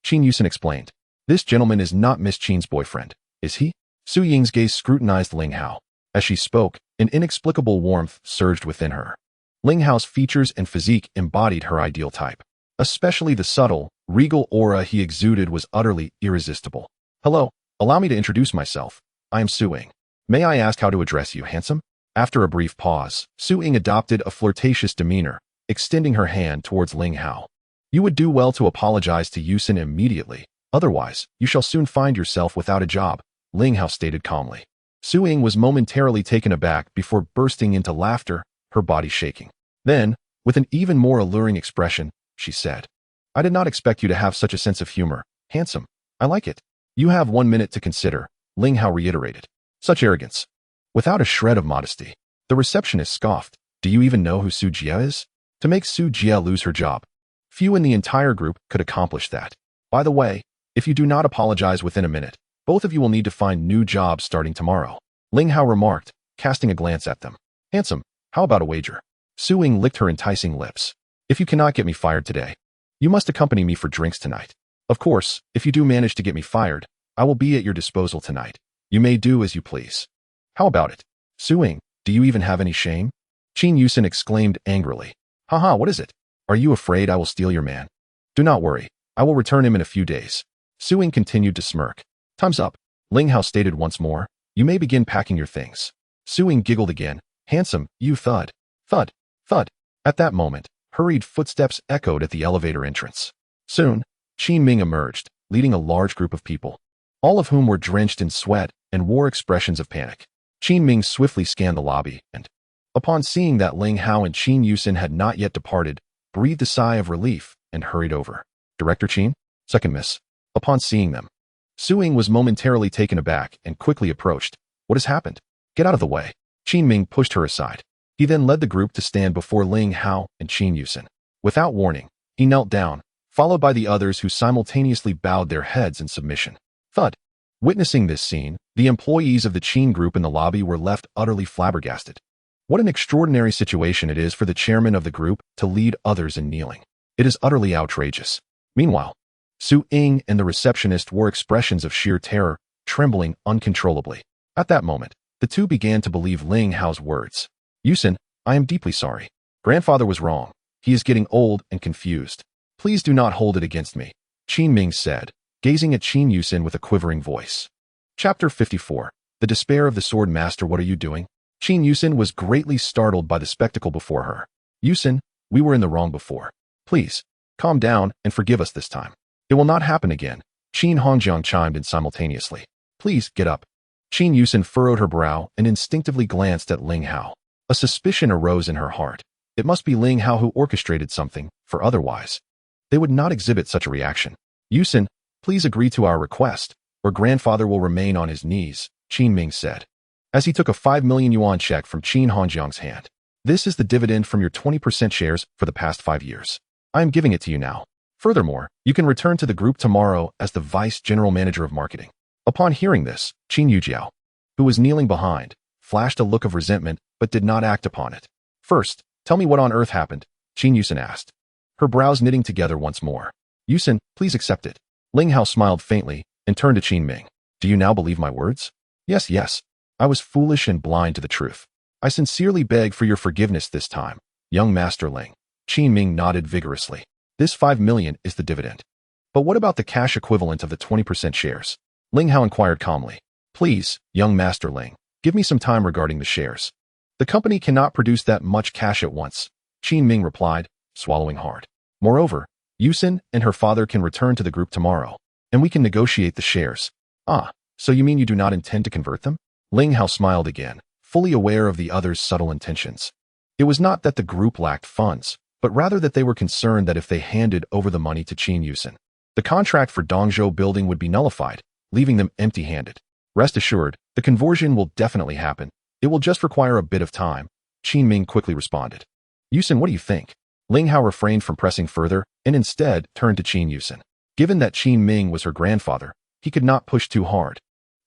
Qin Yuxin explained. This gentleman is not Miss Qin's boyfriend, is he? Su Ying's gaze scrutinized Ling Hao. As she spoke, an inexplicable warmth surged within her. Ling Hao's features and physique embodied her ideal type. Especially the subtle, regal aura he exuded was utterly irresistible. Hello, allow me to introduce myself. I am Su Ying. May I ask how to address you, handsome? After a brief pause, Su Ying adopted a flirtatious demeanor, extending her hand towards Ling Hao. You would do well to apologize to Yusin immediately. Otherwise, you shall soon find yourself without a job, Ling Hao stated calmly. Su Ying was momentarily taken aback before bursting into laughter, her body shaking. Then, with an even more alluring expression, she said, I did not expect you to have such a sense of humor. Handsome. I like it. You have 1 minute to consider, Ling Hao reiterated. Such arrogance. Without a shred of modesty, the receptionist scoffed. Do you even know who Su Jia is? To make Su Jia lose her job. Few in the entire group could accomplish that. By the way, if you do not apologize within a minute, both of you will need to find new jobs starting tomorrow, Ling Hao remarked, casting a glance at them. Handsome, how about a wager? Su Ying licked her enticing lips. If you cannot get me fired today, you must accompany me for drinks tonight. Of course, if you do manage to get me fired, I will be at your disposal tonight. You may do as you please. How about it? Su Ying, do you even have any shame? Qin Yuxin exclaimed angrily. Haha, what is it? Are you afraid I will steal your man? Do not worry, I will return him in a few days. Su Ying continued to smirk. Time's up, Ling Hao stated once more. You may begin packing your things. Su Ying giggled again. Handsome, you thud. Thud. Thud. At that moment, hurried footsteps echoed at the elevator entrance. Soon, Qin Ming emerged, leading a large group of people, all of whom were drenched in sweat and wore expressions of panic. Qin Ming swiftly scanned the lobby and, upon seeing that Ling Hao and Qin Yuxin had not yet departed, breathed a sigh of relief and hurried over. Director Qin? Second miss. Upon seeing them, Su Ying was momentarily taken aback and quickly approached. What has happened? Get out of the way. Qin Ming pushed her aside. He then led the group to stand before Ling Hao and Qin Yuxin. Without warning, he knelt down, followed by the others who simultaneously bowed their heads in submission. Thud. Witnessing this scene, the employees of the Qin group in the lobby were left utterly flabbergasted. What an extraordinary situation it is for the chairman of the group to lead others in kneeling. It is utterly outrageous. Meanwhile, Su Ying and the receptionist wore expressions of sheer terror, trembling uncontrollably. At that moment, the two began to believe Ling Hao's words. Yuxin, I am deeply sorry. Grandfather was wrong. He is getting old and confused. Please do not hold it against me, Qin Ming said, gazing at Qin Yuxin with a quivering voice. Chapter 54. The Despair of the Sword Master. What are you doing? Qin Yuxin was greatly startled by the spectacle before her. Yuxin, we were in the wrong before. Please, calm down and forgive us this time. It will not happen again, Qin Hongjiang chimed in simultaneously. Please, get up. Qin Yuxin furrowed her brow and instinctively glanced at Ling Hao. A suspicion arose in her heart. It must be Ling Hao who orchestrated something, for otherwise, they would not exhibit such a reaction. Yuxin, please agree to our request, or grandfather will remain on his knees, Qin Ming said, as he took a 5 million yuan check from Qin Hongjiang's hand. This is the dividend from your 20% shares for the past 5 years. I am giving it to you now. Furthermore, you can return to the group tomorrow as the vice general manager of marketing. Upon hearing this, Qin Yujiao, who was kneeling behind, flashed a look of resentment but did not act upon it. First, tell me what on earth happened, Qin Yuxin asked, her brows knitting together once more. Yuxin, please accept it. Ling Hao smiled faintly and turned to Qin Ming. Do you now believe my words? Yes, yes. I was foolish and blind to the truth. I sincerely beg for your forgiveness this time, young Master Ling. Qin Ming nodded vigorously. This 5 million is the dividend. But what about the cash equivalent of the 20% shares? Ling Hao inquired calmly. Please, young Master Ling, give me some time regarding the shares. The company cannot produce that much cash at once, Qin Ming replied, swallowing hard. Moreover, Yuxin and her father can return to the group tomorrow, and we can negotiate the shares. Ah, so you mean you do not intend to convert them? Ling Hao smiled again, fully aware of the other's subtle intentions. It was not that the group lacked funds, but rather that they were concerned that if they handed over the money to Qin Yuxin, the contract for Dongzhou building would be nullified, leaving them empty-handed. Rest assured, the conversion will definitely happen. It will just require a bit of time, Qin Ming quickly responded. Yuxin, what do you think? Ling Hao refrained from pressing further and instead turned to Qin Yuxin. Given that Qin Ming was her grandfather, he could not push too hard,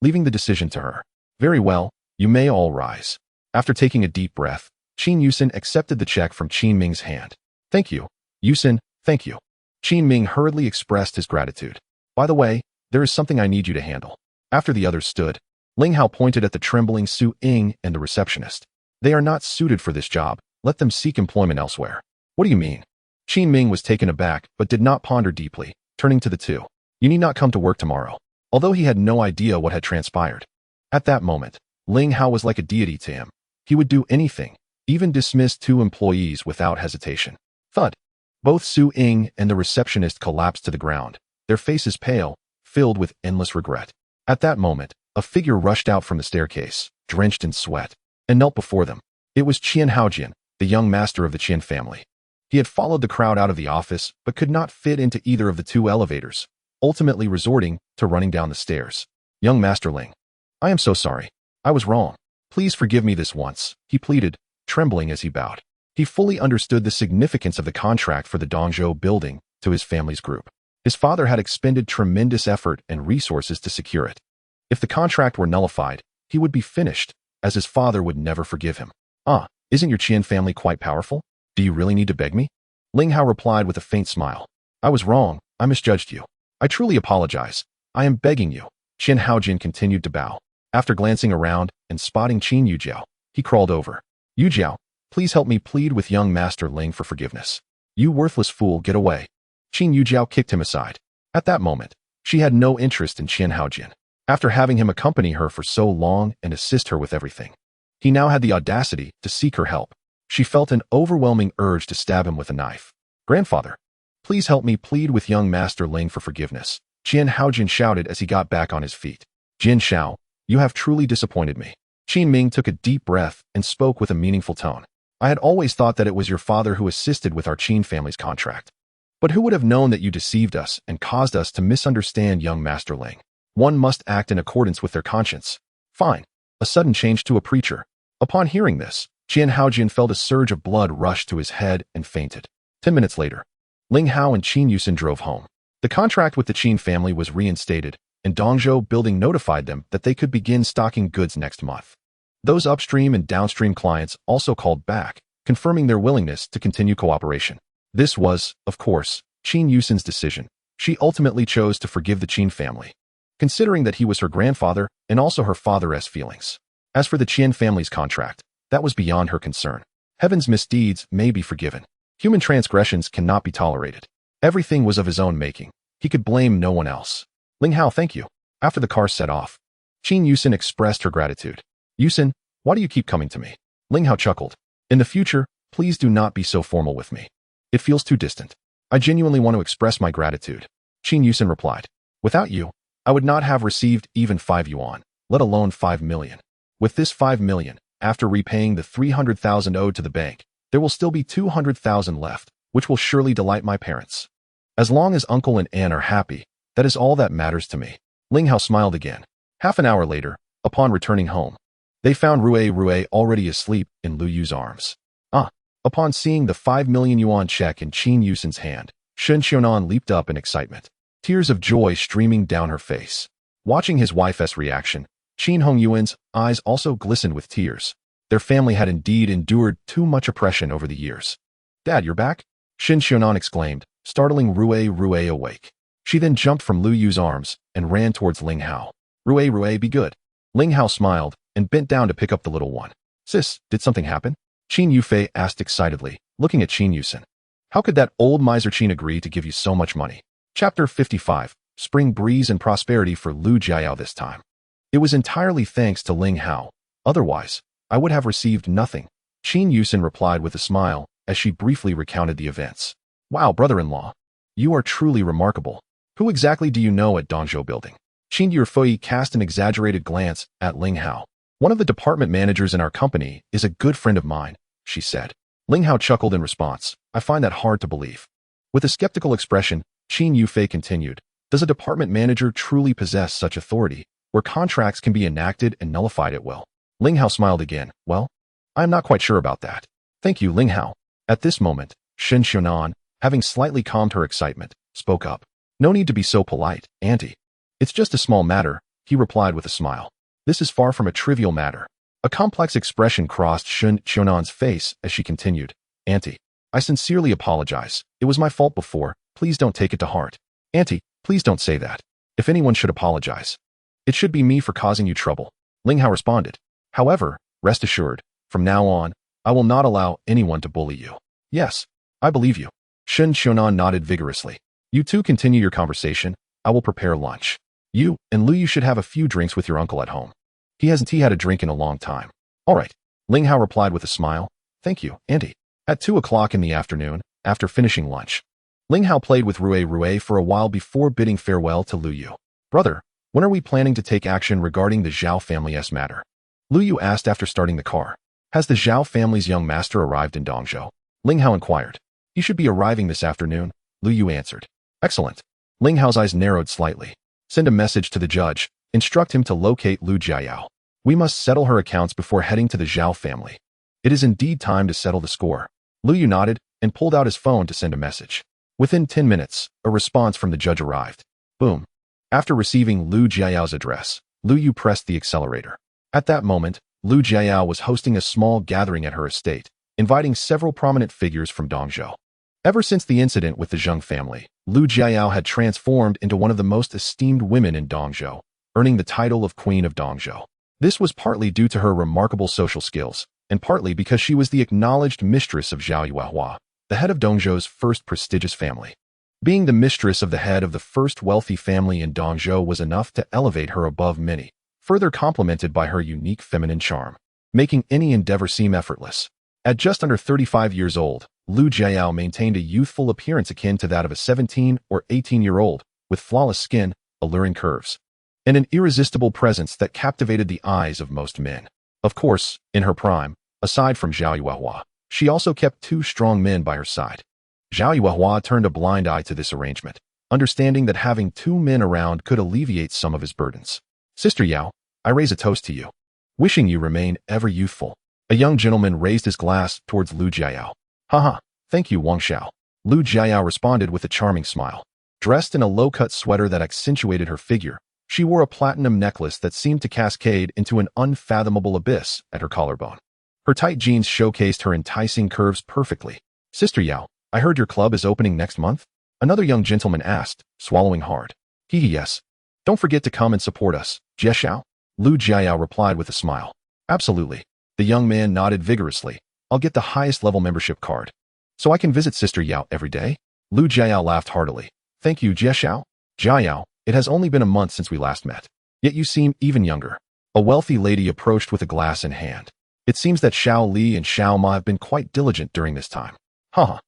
leaving the decision to her. Very well, you may all rise. After taking a deep breath, Qin Yuxin accepted the check from Qin Ming's hand. Thank you, Yuxin, thank you. Qin Ming hurriedly expressed his gratitude. By the way, there is something I need you to handle. After the others stood, Ling Hao pointed at the trembling Su Ying and the receptionist. They are not suited for this job. Let them seek employment elsewhere. What do you mean? Qin Ming was taken aback but did not ponder deeply, turning to the two. You need not come to work tomorrow. Although he had no idea what had transpired. At that moment, Ling Hao was like a deity to him. He would do anything, even dismiss 2 employees without hesitation. Thud. Both Su Ying and the receptionist collapsed to the ground, their faces pale, filled with endless regret. At that moment, a figure rushed out from the staircase, drenched in sweat, and knelt before them. It was Qin Yuxin, the young master of the Qin family. He had followed the crowd out of the office but could not fit into either of the 2 elevators, ultimately resorting to running down the stairs. Young Master Ling. I am so sorry. I was wrong. Please forgive me this once, he pleaded, trembling as he bowed. He fully understood the significance of the contract for the Dongzhou building to his family's group. His father had expended tremendous effort and resources to secure it. If the contract were nullified, he would be finished, as his father would never forgive him. Isn't your Qin family quite powerful? Do you really need to beg me? Ling Hao replied with a faint smile. I was wrong. I misjudged you. I truly apologize. I am begging you. Qin Yuxin continued to bow. After glancing around and spotting Qin Yujiao, he crawled over. Yujiao, please help me plead with young Master Ling for forgiveness. You worthless fool, get away. Qin Yujiao kicked him aside. At that moment, she had no interest in Qin Yuxin. After having him accompany her for so long and assist her with everything, he now had the audacity to seek her help. She felt an overwhelming urge to stab him with a knife. Grandfather, please help me plead with young Master Ling for forgiveness, Qin Yuxin shouted as he got back on his feet. Jin Shao, you have truly disappointed me. Qin Ming took a deep breath and spoke with a meaningful tone. I had always thought that it was your father who assisted with our Qin family's contract. But who would have known that you deceived us and caused us to misunderstand young Master Ling? One must act in accordance with their conscience. Fine. A sudden change to a preacher. Upon hearing this, Qin Yuxin felt a surge of blood rush to his head and fainted. 10 minutes later, Ling Hao and Qin Yuxin drove home. The contract with the Qin family was reinstated, and Dongzhou building notified them that they could begin stocking goods next month. Those upstream and downstream clients also called back, confirming their willingness to continue cooperation. This was, of course, Qin Yuxin's decision. She ultimately chose to forgive the Qin family, considering that he was her grandfather and also her father's feelings. As for the Qin family's contract, that was beyond her concern. Heaven's misdeeds may be forgiven. Human transgressions cannot be tolerated. Everything was of his own making. He could blame no one else. Ling Hao, thank you. After the car set off, Qin Yuxin expressed her gratitude. Yuxin, why do you keep coming to me? Ling Hao chuckled. In the future, please do not be so formal with me. It feels too distant. I genuinely want to express my gratitude. Qin Yuxin replied. Without you, I would not have received even 5 yuan, let alone 5 million. With this 5 million, after repaying the 300,000 owed to the bank, there will still be 200,000 left, which will surely delight my parents. As long as Uncle and Anne are happy, that is all that matters to me. Ling Hao smiled again. Half an hour later, upon returning home, they found Rui already asleep in Lu Yu's arms. Upon seeing the 5 million yuan check in Qin Yuxin's hand, Shen Xiaonan leaped up in excitement, tears of joy streaming down her face. Watching his wife's reaction, Qin Hongyuan's eyes also glistened with tears. Their family had indeed endured too much oppression over the years. Dad, you're back? Shen Xiaonan exclaimed, startling Rui awake. She then jumped from Lu Yu's arms and ran towards Ling Hao. Rui, be good. Ling Hao smiled and bent down to pick up the little one. Sis, did something happen? Qin Yufei asked excitedly, looking at Qin Yuxin. How could that old miser Qin agree to give you so much money? Chapter 55, Spring Breeze and Prosperity for Lu Jiao this time. It was entirely thanks to Ling Hao. Otherwise, I would have received nothing. Qin Yuxin replied with a smile as she briefly recounted the events. Wow, brother-in-law. You are truly remarkable. Who exactly do you know at Dongzhou building? Qin Yufei cast an exaggerated glance at Ling Hao. One of the department managers in our company is a good friend of mine, she said. Ling Hao chuckled in response. I find that hard to believe. With a skeptical expression, Qin Yufei continued. Does a department manager truly possess such authority, where contracts can be enacted and nullified at will? Ling Hao smiled again. Well, I am not quite sure about that. Thank you, Ling Hao. At this moment, Shen Xiaonan, having slightly calmed her excitement, spoke up. No need to be so polite, Auntie. It's just a small matter, he replied with a smile. This is far from a trivial matter. A complex expression crossed Shen Xiaonan's face as she continued. Auntie, I sincerely apologize. It was my fault before. Please don't take it to heart. Auntie, please don't say that. If anyone should apologize, it should be me for causing you trouble. Ling Hao responded. However, rest assured, from now on, I will not allow anyone to bully you. Yes, I believe you. Shen Xiaonan nodded vigorously. You two continue your conversation. I will prepare lunch. You and Lu Yu should have a few drinks with your uncle at home. He hasn't had a drink in a long time. All right. Ling Hao replied with a smile. Thank you, Auntie. At 2 o'clock in the afternoon, after finishing lunch, Ling Hao played with Rui for a while before bidding farewell to Lu Yu. Brother, when are we planning to take action regarding the Zhao family's matter? Lu Yu asked after starting the car. Has the Zhao family's young master arrived in Dongzhou? Ling Hao inquired. He should be arriving this afternoon, Lu Yu answered. Excellent. Ling Hao's eyes narrowed slightly. Send a message to the judge. Instruct him to locate Lu Jiayao. We must settle her accounts before heading to the Zhao family. It is indeed time to settle the score. Lu Yu nodded and pulled out his phone to send a message. Within 10 minutes, a response from the judge arrived. Boom. After receiving Lu Jiayao's address, Lu Yu pressed the accelerator. At that moment, Lu Jiayao was hosting a small gathering at her estate, inviting several prominent figures from Dongzhou. Ever since the incident with the Zheng family, Lu Jiayao had transformed into one of the most esteemed women in Dongzhou, earning the title of Queen of Dongzhou. This was partly due to her remarkable social skills, and partly because she was the acknowledged mistress of Zhao Yuehua, the head of Dongzhou's first prestigious family. Being the mistress of the head of the first wealthy family in Dongzhou was enough to elevate her above many, further complemented by her unique feminine charm, making any endeavor seem effortless. At just under 35 years old, Lu Jiayao maintained a youthful appearance akin to that of a 17 or 18-year-old, with flawless skin, alluring curves, and an irresistible presence that captivated the eyes of most men. Of course, in her prime, aside from Zhao Yuehua, she also kept 2 strong men by her side. Zhao Yuehua turned a blind eye to this arrangement, understanding that having 2 men around could alleviate some of his burdens. Sister Yao, I raise a toast to you. Wishing you remain ever youthful. A young gentleman raised his glass towards Lu Jiayao. Haha, thank you, Wang Xiao. Lu Jiayao responded with a charming smile. Dressed in a low-cut sweater that accentuated her figure, she wore a platinum necklace that seemed to cascade into an unfathomable abyss at her collarbone. Her tight jeans showcased her enticing curves perfectly. Sister Yao, I heard your club is opening next month? Another young gentleman asked, swallowing hard. Yes. Don't forget to come and support us, Jie Xiao. Lu Jiayao replied with a smile. Absolutely. The young man nodded vigorously. I'll get the highest level membership card. So I can visit Sister Yao every day? Lu Jiayao laughed heartily. Thank you, Jie Xiao. Jiayao, it has only been a month since we last met. Yet you seem even younger. A wealthy lady approached with a glass in hand. It seems that Xiao Li and Xiao Ma have been quite diligent during this time. Haha.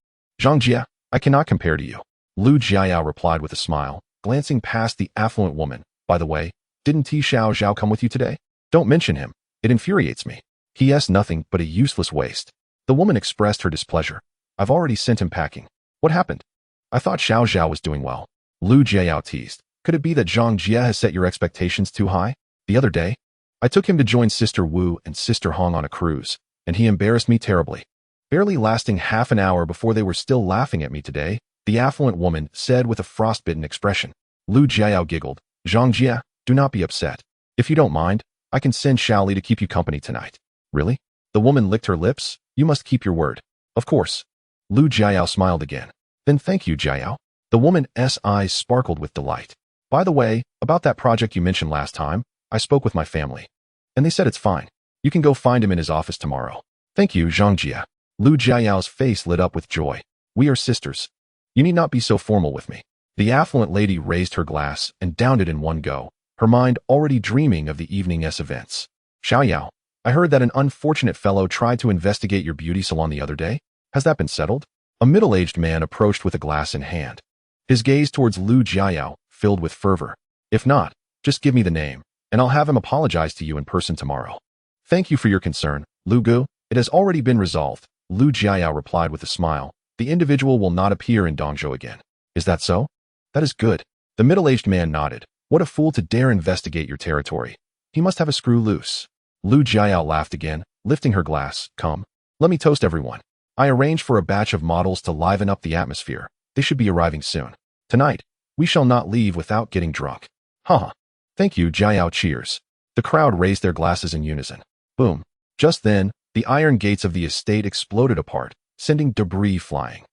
Zhang Jie, I cannot compare to you. Lu Jiayao replied with a smile, glancing past the affluent woman. By the way, didn't Xiao Zhao come with you today? Don't mention him. It infuriates me. He is nothing but a useless waste. The woman expressed her displeasure. I've already sent him packing. What happened? I thought Xiao Zhao was doing well. Lu Jiayao teased. Could it be that Zhang Jie has set your expectations too high? The other day, I took him to join Sister Wu and Sister Hong on a cruise, and he embarrassed me terribly. Barely lasting half an hour before they were still laughing at me today, the affluent woman said with a frostbitten expression. Lu Jiayao giggled. Zhang Jie, do not be upset. If you don't mind, I can send Xiao Li to keep you company tonight. Really? The woman licked her lips. You must keep your word. Of course. Lu Jiayao smiled again. Then thank you, Jiayao. The woman's eyes sparkled with delight. By the way, about that project you mentioned last time, I spoke with my family. And they said it's fine. You can go find him in his office tomorrow. Thank you, Zhang Jie. Lu Jiayao's face lit up with joy. We are sisters. You need not be so formal with me. The affluent lady raised her glass and downed it in one go, her mind already dreaming of the evening's events. Xiao Yao, I heard that an unfortunate fellow tried to investigate your beauty salon the other day. Has that been settled? A middle-aged man approached with a glass in hand. His gaze towards Lu Jiayao filled with fervor. If not, just give me the name, and I'll have him apologize to you in person tomorrow. Thank you for your concern, Lu Gu. It has already been resolved. Lu Jiayao replied with a smile. The individual will not appear in Dongzhou again. Is that so? That is good. The middle-aged man nodded. What a fool to dare investigate your territory. He must have a screw loose. Lu Jiayao laughed again, lifting her glass. Come, let me toast everyone. I arranged for a batch of models to liven up the atmosphere. They should be arriving soon. Tonight, we shall not leave without getting drunk. Haha. Thank you, Jiayao. Cheers. The crowd raised their glasses in unison. Boom. Just then, the iron gates of the estate exploded apart, sending debris flying.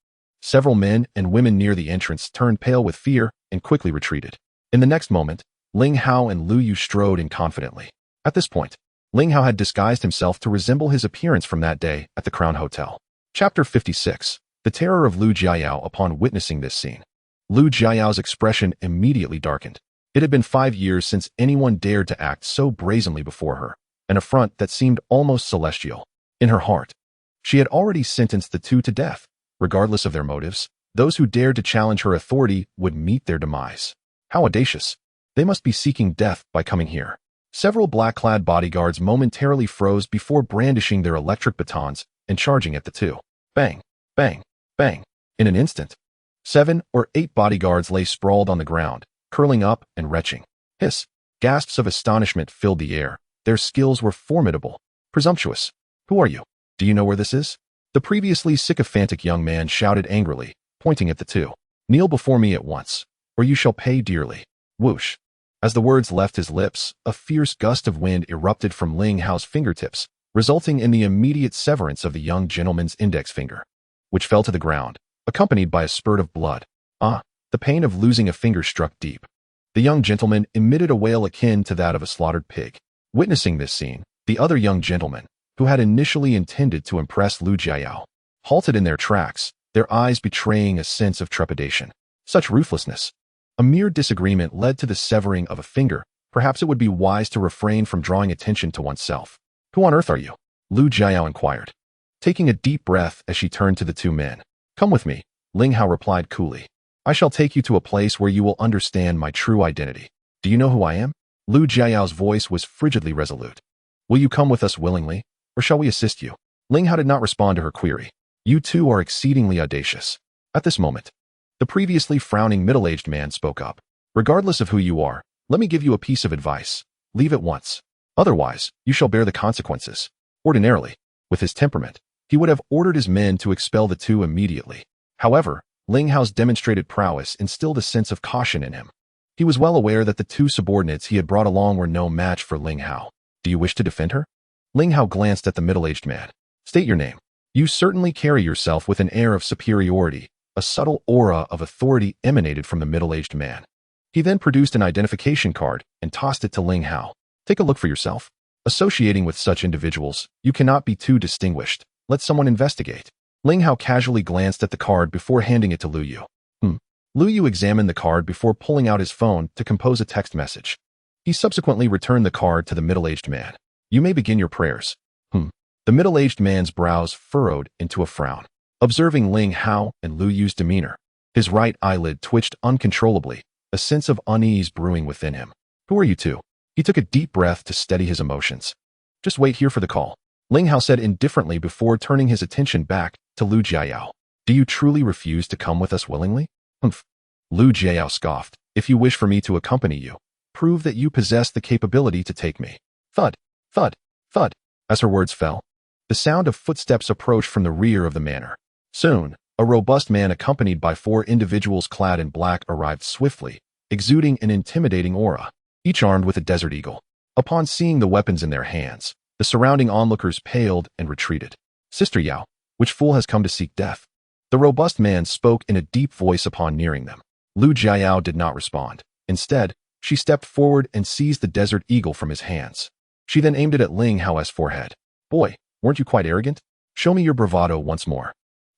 Several men and women near the entrance turned pale with fear and quickly retreated. In the next moment, Ling Hao and Lu Yu strode in confidently. At this point, Ling Hao had disguised himself to resemble his appearance from that day at the Crown Hotel. Chapter 56. The terror of Lu Jiayao upon witnessing this scene. Lu Jiayao's expression immediately darkened. It had been 5 years since anyone dared to act so brazenly before her, an affront that seemed almost celestial. In her heart, she had already sentenced the two to death. Regardless of their motives, those who dared to challenge her authority would meet their demise. How audacious! They must be seeking death by coming here. Several black-clad bodyguards momentarily froze before brandishing their electric batons and charging at the two. Bang, bang, bang. In an instant, 7 or 8 bodyguards lay sprawled on the ground, curling up and retching. Hiss! Gasps of astonishment filled the air. Their skills were formidable. Presumptuous. Who are you? Do you know where this is? The previously sycophantic young man shouted angrily, pointing at the two. Kneel before me at once, or you shall pay dearly. Whoosh. As the words left his lips, a fierce gust of wind erupted from Ling Hao's fingertips, resulting in the immediate severance of the young gentleman's index finger, which fell to the ground, accompanied by a spurt of blood. Ah, the pain of losing a finger struck deep. The young gentleman emitted a wail akin to that of a slaughtered pig. Witnessing this scene, the other young gentlemen, who had initially intended to impress Lu Jiayao, halted in their tracks, their eyes betraying a sense of trepidation. Such ruthlessness. A mere disagreement led to the severing of a finger. Perhaps it would be wise to refrain from drawing attention to oneself. Who on earth are you? Lu Jiayao inquired, taking a deep breath as she turned to the two men. Come with me, Ling Hao replied coolly. I shall take you to a place where you will understand my true identity. Do you know who I am? Lu Jiayao's voice was frigidly resolute. Will you come with us willingly, or shall we assist you? Ling Hao did not respond to her query. You two are exceedingly audacious. At this moment, the previously frowning middle-aged man spoke up. Regardless of who you are, let me give you a piece of advice. Leave at once. Otherwise, you shall bear the consequences. Ordinarily, with his temperament, he would have ordered his men to expel the two immediately. However, Ling Hao's demonstrated prowess instilled a sense of caution in him. He was well aware that the two subordinates he had brought along were no match for Ling Hao. Do you wish to defend her? Ling Hao glanced at the middle-aged man. State your name. You certainly carry yourself with an air of superiority. A subtle aura of authority emanated from the middle-aged man. He then produced an identification card and tossed it to Ling Hao. Take a look for yourself. Associating with such individuals, you cannot be too distinguished. Let someone investigate. Ling Hao casually glanced at the card before handing it to Lu Yu. Lu Yu examined the card before pulling out his phone to compose a text message. He subsequently returned the card to the middle-aged man. You may begin your prayers. The middle-aged man's brows furrowed into a frown. Observing Ling Hao and Lu Yu's demeanor, his right eyelid twitched uncontrollably, a sense of unease brewing within him. Who are you two? He took a deep breath to steady his emotions. Just wait here for the call, Ling Hao said indifferently before turning his attention back to Lu Jiayao. Do you truly refuse to come with us willingly? Lu Jiayao scoffed. If you wish for me to accompany you, prove that you possess the capability to take me. Thud, thud, thud. As her words fell, the sound of footsteps approached from the rear of the manor. Soon, a robust man accompanied by 4 individuals clad in black arrived swiftly, exuding an intimidating aura, each armed with a desert eagle. Upon seeing the weapons in their hands, the surrounding onlookers paled and retreated. Sister Yao, which fool has come to seek death? The robust man spoke in a deep voice upon nearing them. Lu Jiayao did not respond. Instead, she stepped forward and seized the desert eagle from his hands. She then aimed it at Ling Hao's forehead. Boy, weren't you quite arrogant? Show me your bravado once more.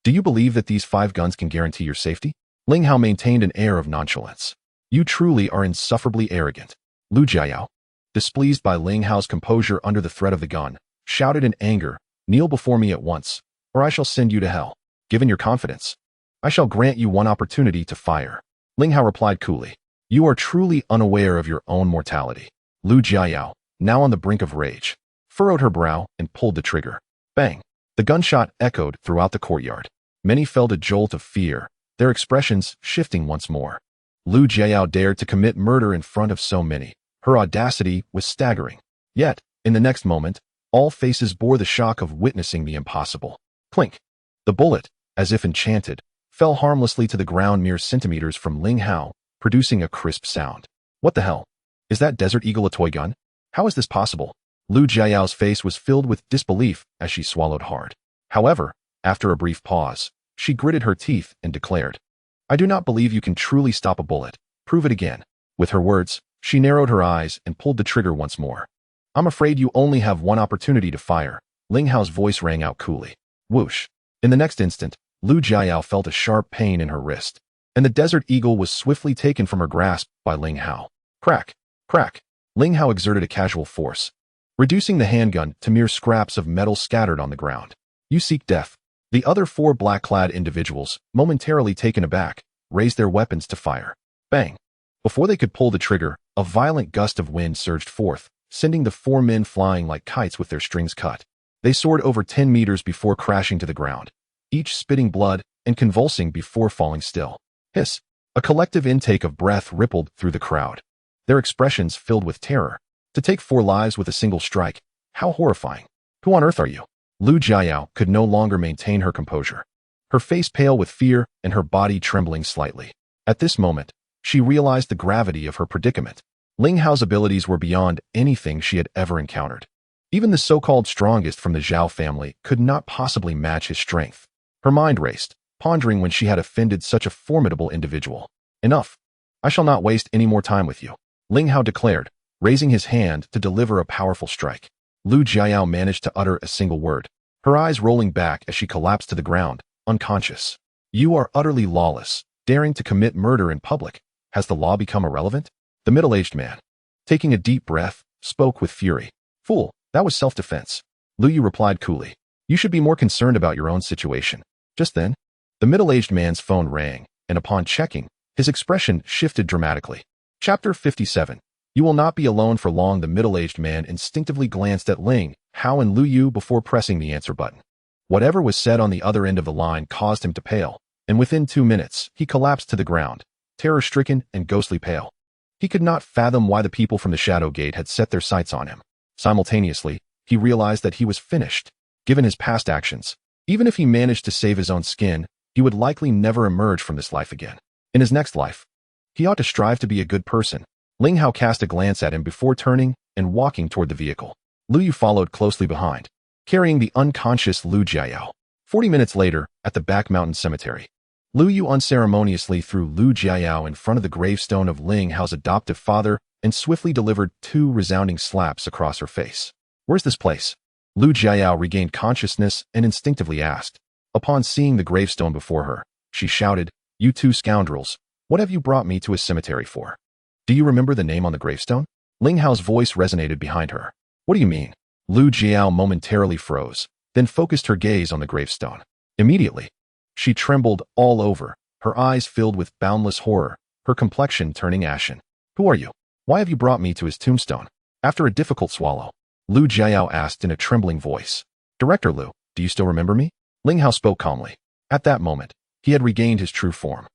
Do you believe that these 5 guns can guarantee your safety? Ling Hao maintained an air of nonchalance. You truly are insufferably arrogant. Lu Jiayao, displeased by Ling Hao's composure under the threat of the gun, shouted in anger, kneel before me at once, or I shall send you to hell. Given your confidence, I shall grant you one opportunity to fire. Ling Hao replied coolly. You are truly unaware of your own mortality. Lu Jiayao, now on the brink of rage, furrowed her brow and pulled the trigger. Bang! The gunshot echoed throughout the courtyard. Many felt a jolt of fear, their expressions shifting once more. Lu Jiayao dared to commit murder in front of so many. Her audacity was staggering. Yet, in the next moment, all faces bore the shock of witnessing the impossible. Clink! The bullet, as if enchanted, fell harmlessly to the ground mere centimeters from Ling Hao, producing a crisp sound. What the hell? Is that Desert Eagle a toy gun? How is this possible? Lu Jiayao's face was filled with disbelief as she swallowed hard. However, after a brief pause, she gritted her teeth and declared, I do not believe you can truly stop a bullet. Prove it again. With her words, she narrowed her eyes and pulled the trigger once more. I'm afraid you only have one opportunity to fire. Ling Hao's voice rang out coolly. Whoosh. In the next instant, Lu Jiayao felt a sharp pain in her wrist, and the Desert Eagle was swiftly taken from her grasp by Ling Hao. Crack! Crack! Ling Hao exerted a casual force, reducing the handgun to mere scraps of metal scattered on the ground. You seek death. The other 4 black-clad individuals, momentarily taken aback, raised their weapons to fire. Bang! Before they could pull the trigger, a violent gust of wind surged forth, sending the 4 men flying like kites with their strings cut. They soared over 10 meters before crashing to the ground, each spitting blood and convulsing before falling still. Hiss! A collective intake of breath rippled through the crowd, their expressions filled with terror. To take 4 lives with a single strike, how horrifying. Who on earth are you? Lu Jiayao could no longer maintain her composure, her face pale with fear and her body trembling slightly. At this moment, she realized the gravity of her predicament. Ling Hao's abilities were beyond anything she had ever encountered. Even the so-called strongest from the Zhao family could not possibly match his strength. Her mind raced, pondering when she had offended such a formidable individual. Enough. I shall not waste any more time with you, Ling Hao declared, raising his hand to deliver a powerful strike. Lu Jiayao managed to utter a single word, her eyes rolling back as she collapsed to the ground, unconscious. You are utterly lawless, daring to commit murder in public. Has the law become irrelevant? The middle-aged man, taking a deep breath, spoke with fury. Fool, that was self-defense. Lu Yu replied coolly. You should be more concerned about your own situation. Just then, the middle-aged man's phone rang, and upon checking, his expression shifted dramatically. Chapter 57. You will not be alone for long. The middle-aged man instinctively glanced at Ling Hao and Lu Yu before pressing the answer button. Whatever was said on the other end of the line caused him to pale, and within 2 minutes, he collapsed to the ground, terror-stricken and ghostly pale. He could not fathom why the people from the Shadow Gate had set their sights on him. Simultaneously, he realized that he was finished. Given his past actions, even if he managed to save his own skin, he would likely never emerge from this life again. In his next life, he ought to strive to be a good person. Ling Hao cast a glance at him before turning and walking toward the vehicle. Lu Yu followed closely behind, carrying the unconscious Lu Jiayao. 40 minutes later, at the Back Mountain Cemetery, Lu Yu unceremoniously threw Lu Jiayao in front of the gravestone of Ling Hao's adoptive father and swiftly delivered 2 resounding slaps across her face. Where's this place? Lu Jiayao regained consciousness and instinctively asked. Upon seeing the gravestone before her, she shouted, You 2 scoundrels, what have you brought me to a cemetery for? Do you remember the name on the gravestone? Ling Hao's voice resonated behind her. What do you mean? Lu Jiayao momentarily froze, then focused her gaze on the gravestone. Immediately, she trembled all over, her eyes filled with boundless horror, her complexion turning ashen. Who are you? Why have you brought me to his tombstone? After a difficult swallow, Lu Jiayao asked in a trembling voice. Director Lu, do you still remember me? Ling Hao spoke calmly. At that moment, he had regained his true form.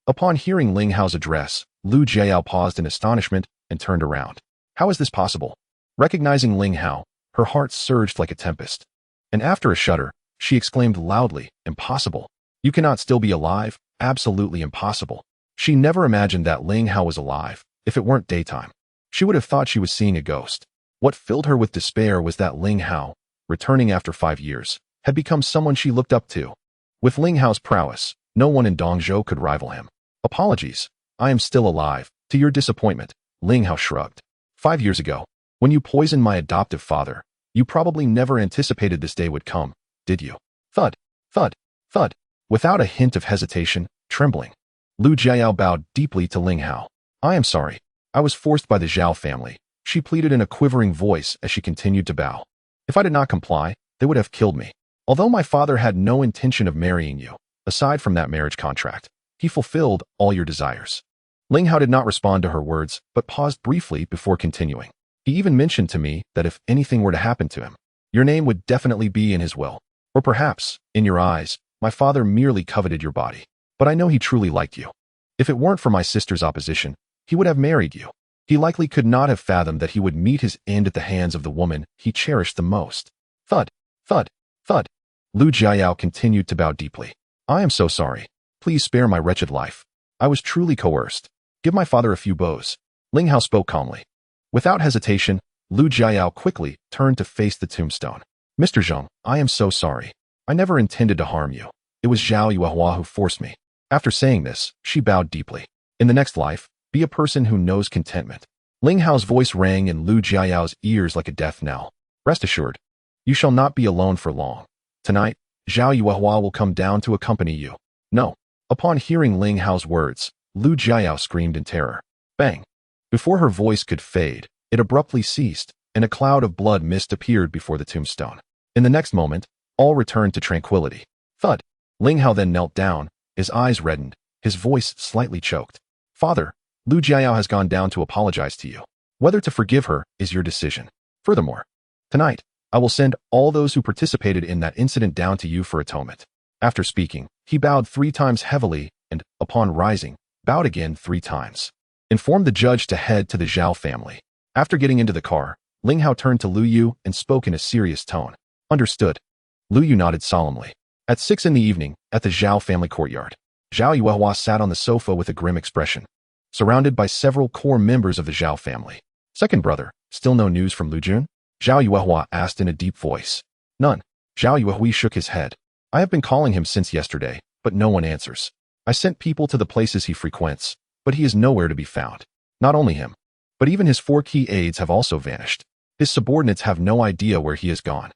Upon hearing Ling Hao's address, Lu Jiayao paused in astonishment and turned around. How is this possible? Recognizing Ling Hao, her heart surged like a tempest. And after a shudder, she exclaimed loudly, Impossible. You cannot still be alive? Absolutely impossible. She never imagined that Ling Hao was alive, if it weren't daytime. She would have thought she was seeing a ghost. What filled her with despair was that Ling Hao, returning after 5 years, had become someone she looked up to. With Ling Hao's prowess, no one in Dongzhou could rival him. Apologies. I am still alive. To your disappointment, Ling Hao shrugged. 5 years ago, when you poisoned my adoptive father, you probably never anticipated this day would come, did you? Thud, thud, thud. Without a hint of hesitation, trembling, Lu Jiayao bowed deeply to Ling Hao. I am sorry. I was forced by the Zhao family, she pleaded in a quivering voice as she continued to bow. If I did not comply, they would have killed me. Although my father had no intention of marrying you, aside from that marriage contract, he fulfilled all your desires. Ling Hao did not respond to her words, but paused briefly before continuing. He even mentioned to me that if anything were to happen to him, your name would definitely be in his will. Or perhaps, in your eyes, my father merely coveted your body. But I know he truly liked you. If it weren't for my sister's opposition, he would have married you. He likely could not have fathomed that he would meet his end at the hands of the woman he cherished the most. Thud, thud, thud. Lu Jiayao continued to bow deeply. I am so sorry. Please spare my wretched life. I was truly coerced. Give my father a few bows. Ling Hao spoke calmly. Without hesitation, Lu Jiayao quickly turned to face the tombstone. Mr. Zheng, I am so sorry. I never intended to harm you. It was Zhao Yuehua who forced me. After saying this, she bowed deeply. In the next life, Be a person who knows contentment. Ling Hao's voice rang in Lu Jiao's ears like a death knell. Rest assured, you shall not be alone for long. Tonight, Zhao Yuehua will come down to accompany you. No. Upon hearing Ling Hao's words, Lu Jiao screamed in terror. Bang! Before her voice could fade, it abruptly ceased, and a cloud of blood mist appeared before the tombstone. In the next moment, all returned to tranquility. Thud! Ling Hao then knelt down, his eyes reddened, his voice slightly choked. Father, Lu Jiao has gone down to apologize to you. Whether to forgive her is your decision. Furthermore, tonight, I will send all those who participated in that incident down to you for atonement. After speaking, he bowed 3 times heavily and, upon rising, bowed again 3 times. Informed the judge to head to the Zhao family. After getting into the car, Ling Hao turned to Lu Yu and spoke in a serious tone. Understood. Lu Yu nodded solemnly. At 6 in the evening, at the Zhao family courtyard, Zhao Yuehua sat on the sofa with a grim expression, surrounded by several core members of the Zhao family. Second brother, still no news from Lu Jun? Zhao Yuehua asked in a deep voice. None. Zhao Yuehui shook his head. I have been calling him since yesterday, but no one answers. I sent people to the places he frequents, but he is nowhere to be found. Not only him, but even his 4 key aides have also vanished. His subordinates have no idea where he has gone.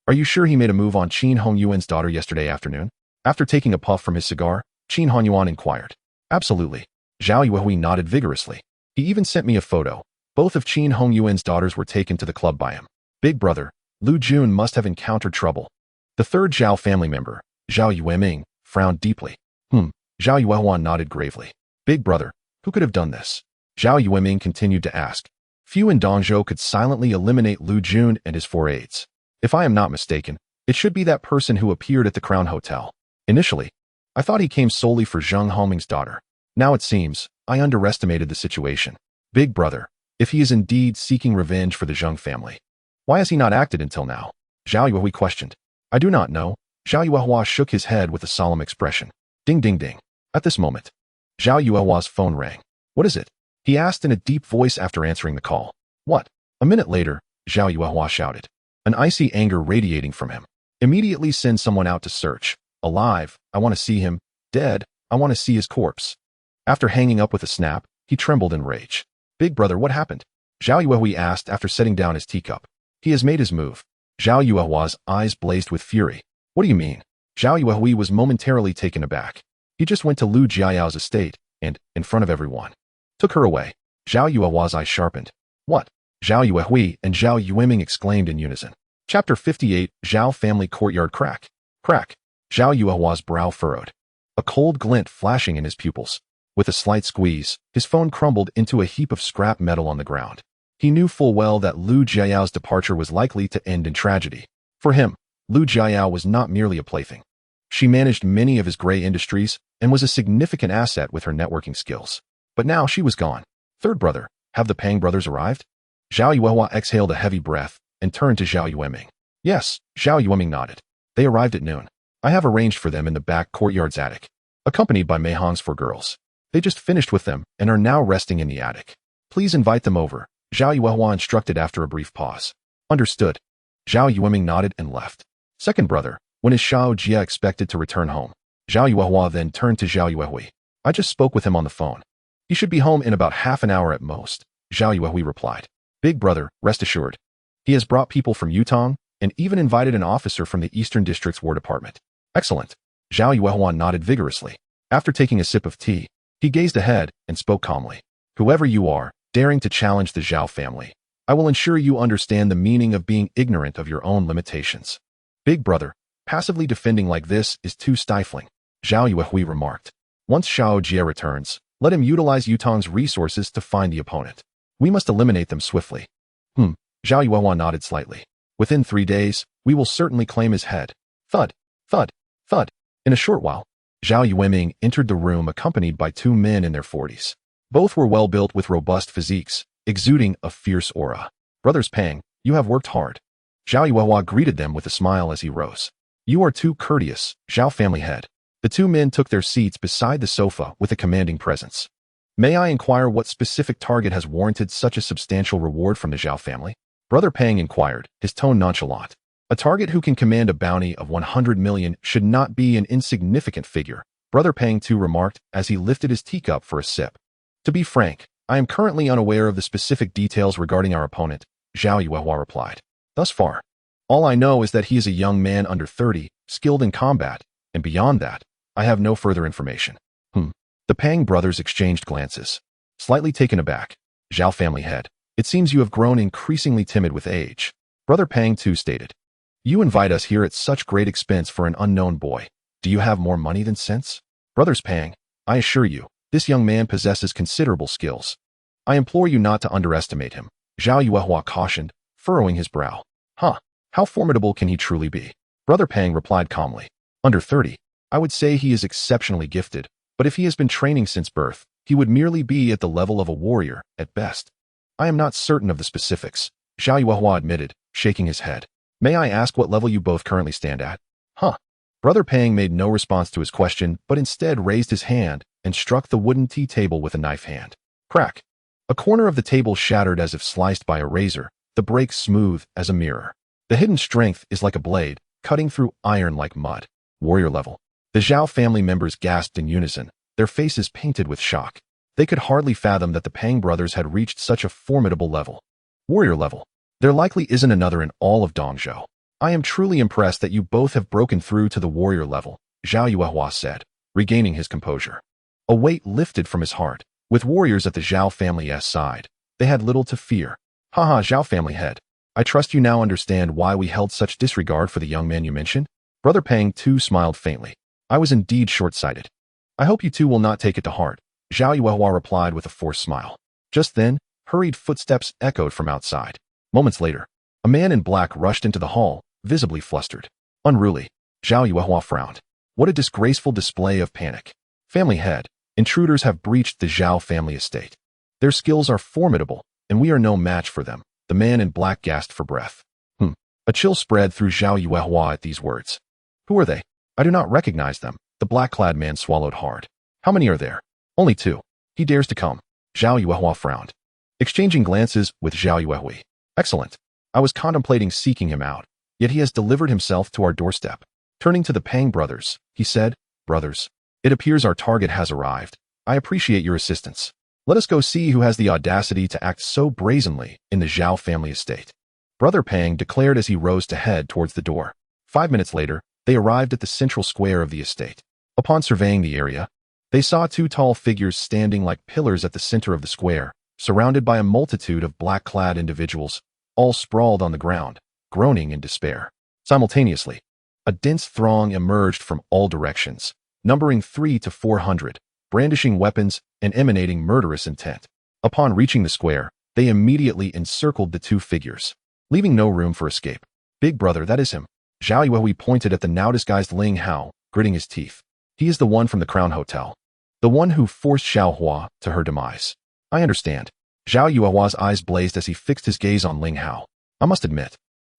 Are you sure he made a move on Qin Hongyuan's daughter yesterday afternoon? After taking a puff from his cigar, Qin Hongyuan inquired. Absolutely. Zhao Yuehui nodded vigorously. He even sent me a photo. Both of Qin Hongyuan's daughters were taken to the club by him. Big brother, Lu Jun must have encountered trouble. The third Zhao family member, Zhao Yueming, frowned deeply. Zhao Yuehua nodded gravely. Big brother, who could have done this? Zhao Yueming continued to ask. Few in Dongzhou could silently eliminate Lu Jun and his 4 aides. If I am not mistaken, it should be that person who appeared at the Crown Hotel. Initially, I thought he came solely for Zheng Homing's daughter. Now it seems, I underestimated the situation. Big brother, if he is indeed seeking revenge for the Zheng family, why has he not acted until now? Zhao Yuehui questioned. I do not know. Zhao Yuehua shook his head with a solemn expression. Ding ding ding. At this moment, Zhao Yuehua's phone rang. What is it? He asked in a deep voice after answering the call. What? A minute later, Zhao Yuehua shouted, an icy anger radiating from him. Immediately send someone out to search. Alive, I want to see him. Dead, I want to see his corpse. After hanging up with a snap, he trembled in rage. Big brother, what happened? Zhao Yuehui asked after setting down his teacup. He has made his move. Zhao Yuehua's eyes blazed with fury. What do you mean? Zhao Yuehui was momentarily taken aback. He just went to Lu Jiao's estate and, in front of everyone, took her away. Zhao Yuehua's eyes sharpened. What? Zhao Yuehui and Zhao Yueming exclaimed in unison. Chapter 58, Zhao Family Courtyard Crack. Crack. Zhao Yuehua's brow furrowed, a cold glint flashing in his pupils. With a slight squeeze, his phone crumbled into a heap of scrap metal on the ground. He knew full well that Lu Jiao's departure was likely to end in tragedy. For him, Lu Jiao was not merely a plaything. She managed many of his gray industries and was a significant asset with her networking skills. But now she was gone. Third brother, have the Pang brothers arrived? Zhao Yuehua exhaled a heavy breath and turned to Zhao Yueming. Yes, Zhao Yueming nodded. They arrived at noon. I have arranged for them in the back courtyard's attic, accompanied by Mei Hong's 4 girls. They just finished with them and are now resting in the attic. Please invite them over, Zhao Yuehua instructed after a brief pause. Understood. Zhao Yueming nodded and left. Second brother, when is Shao Jia expected to return home? Zhao Yuehua then turned to Zhao Yuehui. I just spoke with him on the phone. He should be home in about half an hour at most, Zhao Yuehui replied. Big brother, rest assured. He has brought people from Yutong and even invited an officer from the Eastern District's War Department. Excellent. Zhao Yuehua nodded vigorously. After taking a sip of tea, he gazed ahead and spoke calmly. Whoever you are, daring to challenge the Zhao family, I will ensure you understand the meaning of being ignorant of your own limitations. Big brother, passively defending like this is too stifling, Zhao Yuehui remarked. Once Shao Jia returns, let him utilize Yutong's resources to find the opponent. We must eliminate them swiftly. Zhao Yuehua nodded slightly. Within 3 days, we will certainly claim his head. Thud, thud, thud. In a short while, Zhao Yueming entered the room accompanied by 2 men in their 40s. Both were well-built with robust physiques, exuding a fierce aura. Brothers Pang, you have worked hard. Zhao Yuehua greeted them with a smile as he rose. You are too courteous, Zhao family head. The 2 men took their seats beside the sofa with a commanding presence. May I inquire what specific target has warranted such a substantial reward from the Zhao family? Brother Pang inquired, his tone nonchalant. A target who can command a bounty of 100 million should not be an insignificant figure, Brother Pang too remarked as he lifted his teacup for a sip. To be frank, I am currently unaware of the specific details regarding our opponent, Zhao Yuehua replied. Thus far, all I know is that he is a young man under 30, skilled in combat, and beyond that, I have no further information. The Pang brothers exchanged glances. Slightly taken aback, Zhao family head, it seems you have grown increasingly timid with age. Brother Pang too stated. You invite us here at such great expense for an unknown boy. Do you have more money than sense? Brothers Pang, I assure you, this young man possesses considerable skills. I implore you not to underestimate him, Zhao Yuehua cautioned, furrowing his brow. How formidable can he truly be? Brother Pang replied calmly. Under 30, I would say he is exceptionally gifted, but if he has been training since birth, he would merely be at the level of a warrior, at best. I am not certain of the specifics, Zhao Yuehua admitted, shaking his head. May I ask what level you both currently stand at? Brother Pang made no response to his question, but instead raised his hand and struck the wooden tea table with a knife hand. Crack! A corner of the table shattered as if sliced by a razor, the break smooth as a mirror. The hidden strength is like a blade, cutting through iron like mud. Warrior level. The Zhao family members gasped in unison, their faces painted with shock. They could hardly fathom that the Pang brothers had reached such a formidable level. Warrior level. There likely isn't another in all of Dongzhou. I am truly impressed that you both have broken through to the warrior level, Zhao Yuehua said, regaining his composure. A weight lifted from his heart. With warriors at the Zhao family's side, they had little to fear. Zhao family head. I trust you now understand why we held such disregard for the young man you mentioned? Brother Pang too smiled faintly. I was indeed short-sighted. I hope you two will not take it to heart, Zhao Yuehua replied with a forced smile. Just then, hurried footsteps echoed from outside. Moments later, a man in black rushed into the hall, visibly flustered. Unruly, Zhao Yuehua frowned. What a disgraceful display of panic. Family head, intruders have breached the Zhao family estate. Their skills are formidable, and we are no match for them. The man in black gasped for breath. A chill spread through Zhao Yuehua at these words. Who are they? I do not recognize them. The black-clad man swallowed hard. How many are there? Only 2. He dares to come. Zhao Yuehua frowned. Exchanging glances with Zhao Yuehui. Excellent. I was contemplating seeking him out, yet he has delivered himself to our doorstep. Turning to the Pang brothers, he said, Brothers, it appears our target has arrived. I appreciate your assistance. Let us go see who has the audacity to act so brazenly in the Zhao family estate. Brother Pang declared as he rose to head towards the door. 5 minutes later, they arrived at the central square of the estate. Upon surveying the area, they saw 2 tall figures standing like pillars at the center of the square, surrounded by a multitude of black-clad individuals, all sprawled on the ground, groaning in despair. Simultaneously, a dense throng emerged from all directions, numbering 300 to 400, brandishing weapons and emanating murderous intent. Upon reaching the square, they immediately encircled the 2 figures, leaving no room for escape. Big brother, that is him. Zhao Yuehui pointed at the now-disguised Ling Hao, gritting his teeth. He is the one from the Crown Hotel. The one who forced Xiao Hua to her demise. I understand. Zhao Yuehua's eyes blazed as he fixed his gaze on Ling Hao. I must admit,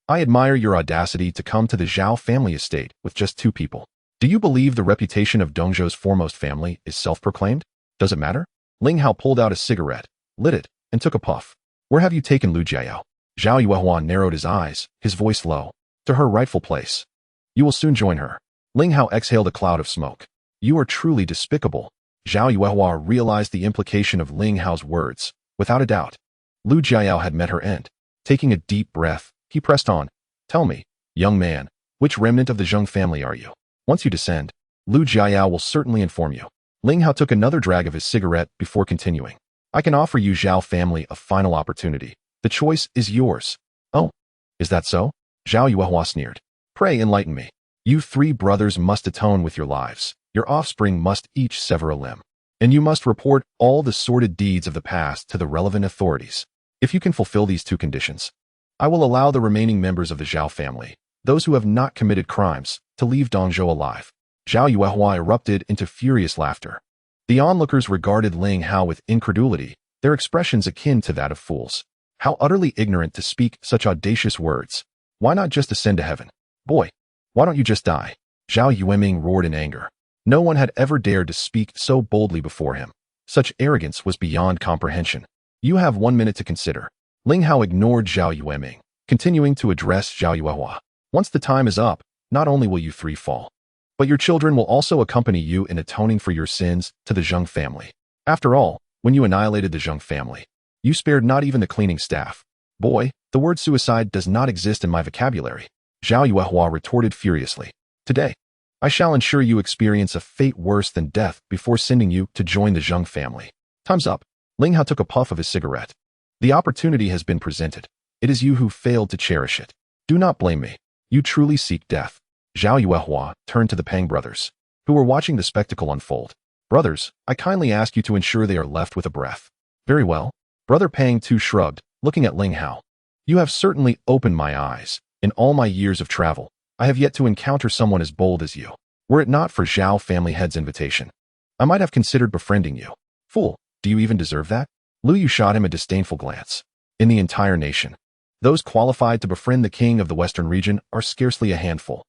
I admire your audacity to come to the Zhao family estate with just 2 people. Do you believe the reputation of Dongzhou's foremost family is self-proclaimed? Does it matter? Ling Hao pulled out a cigarette, lit it, and took a puff. Where have you taken Lu Jiao? Zhao Yuehua narrowed his eyes, his voice low. To her rightful place. You will soon join her. Ling Hao exhaled a cloud of smoke. You are truly despicable. Zhao Yuehua realized the implication of Ling Hao's words. Without a doubt, Lu Jiao had met her end. Taking a deep breath, he pressed on. Tell me, young man, which remnant of the Zheng family are you? Once you descend, Lu Jiao will certainly inform you. Ling Hao took another drag of his cigarette before continuing. I can offer you Zhao family a final opportunity. The choice is yours. Oh, is that so? Zhao Yuehua sneered. Pray enlighten me. You 3 brothers must atone with your lives. Your offspring must each sever a limb. And you must report all the sordid deeds of the past to the relevant authorities. If you can fulfill these 2 conditions, I will allow the remaining members of the Zhao family, those who have not committed crimes, to leave Dongzhou alive. Zhao Yuehua erupted into furious laughter. The onlookers regarded Ling Hao with incredulity, their expressions akin to that of fools. How utterly ignorant to speak such audacious words. Why not just ascend to heaven? Boy, why don't you just die? Zhao Yueming roared in anger. No one had ever dared to speak so boldly before him. Such arrogance was beyond comprehension. You have 1 minute to consider. Ling Hao ignored Zhao Yueming, continuing to address Zhao Yuehua. Once the time is up, not only will you 3 fall, but your children will also accompany you in atoning for your sins to the Zheng family. After all, when you annihilated the Zheng family. You spared not even the cleaning staff. Boy, the word suicide does not exist in my vocabulary. Zhao Yuehua retorted furiously. Today, I shall ensure you experience a fate worse than death before sending you to join the Zheng family. Time's up. Ling Hao took a puff of his cigarette. The opportunity has been presented. It is you who failed to cherish it. Do not blame me. You truly seek death. Zhao Yuehua turned to the Pang brothers, who were watching the spectacle unfold. Brothers, I kindly ask you to ensure they are left with a breath. Very well. Brother Pang too shrugged, looking at Ling Hao. You have certainly opened my eyes. In all my years of travel, I have yet to encounter someone as bold as you. Were it not for Zhao family head's invitation, I might have considered befriending you. Fool, do you even deserve that? Lu Yu shot him a disdainful glance. In the entire nation, those qualified to befriend the king of the western region are scarcely a handful.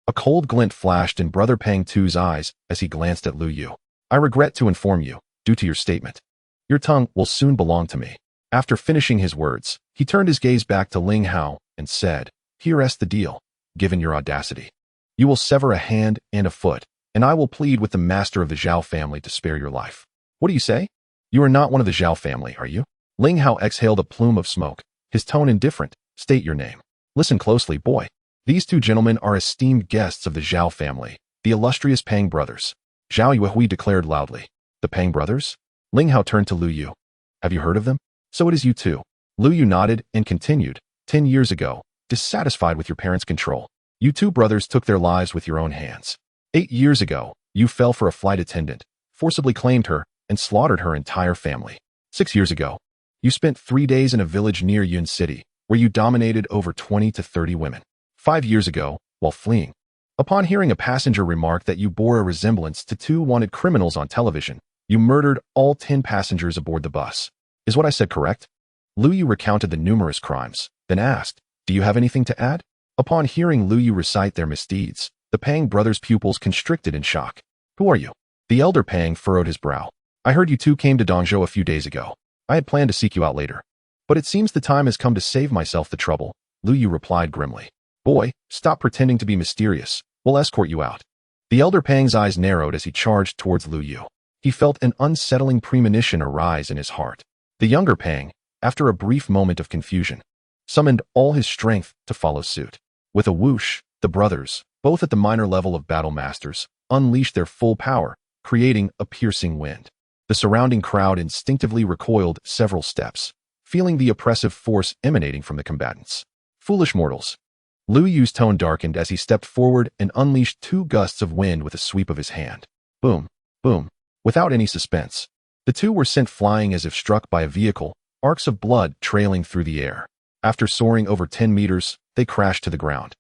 A cold glint flashed in Brother Pang Tu's eyes as he glanced at Lu Yu. I regret to inform you, due to your statement, your tongue will soon belong to me. After finishing his words, he turned his gaze back to Ling Hao and said, Here rests the deal. Given your audacity, you will sever a hand and a foot, and I will plead with the master of the Zhao family to spare your life. What do you say? You are not one of the Zhao family, are you? Ling Hao exhaled a plume of smoke, his tone indifferent. State your name. Listen closely, boy. These two gentlemen are esteemed guests of the Zhao family, the illustrious Pang brothers. Zhao Yuehui declared loudly. The Pang brothers? Ling Hao turned to Lu Yu. Have you heard of them? So it is you too. Lu Yu nodded and continued. 10 years ago, dissatisfied with your parents' control, you two brothers took their lives with your own hands. 8 years ago, you fell for a flight attendant, forcibly claimed her, and slaughtered her entire family. 6 years ago, you spent 3 days in a village near Yun City, where you dominated over 20 to 30 women. 5 years ago, while fleeing, upon hearing a passenger remark that you bore a resemblance to 2 wanted criminals on television, you murdered all 10 passengers aboard the bus. Is what I said correct? Lu Yu recounted the numerous crimes, then asked, Do you have anything to add? Upon hearing Lu Yu recite their misdeeds, the Pang brothers' pupils constricted in shock. Who are you? The elder Pang furrowed his brow. I heard you two came to Dongzhou a few days ago. I had planned to seek you out later. But it seems the time has come to save myself the trouble, Lu Yu replied grimly. Boy, stop pretending to be mysterious. We'll escort you out. The elder Pang's eyes narrowed as he charged towards Lu Yu. He felt an unsettling premonition arise in his heart. The younger Pang, after a brief moment of confusion, summoned all his strength to follow suit. With a whoosh, the brothers, both at the minor level of battle masters, unleashed their full power, creating a piercing wind. The surrounding crowd instinctively recoiled several steps, feeling the oppressive force emanating from the combatants. Foolish mortals. Lu Yu's tone darkened as he stepped forward and unleashed 2 gusts of wind with a sweep of his hand. Boom, boom. Without any suspense, the 2 were sent flying as if struck by a vehicle, arcs of blood trailing through the air. After soaring over 10 meters, they crashed to the ground,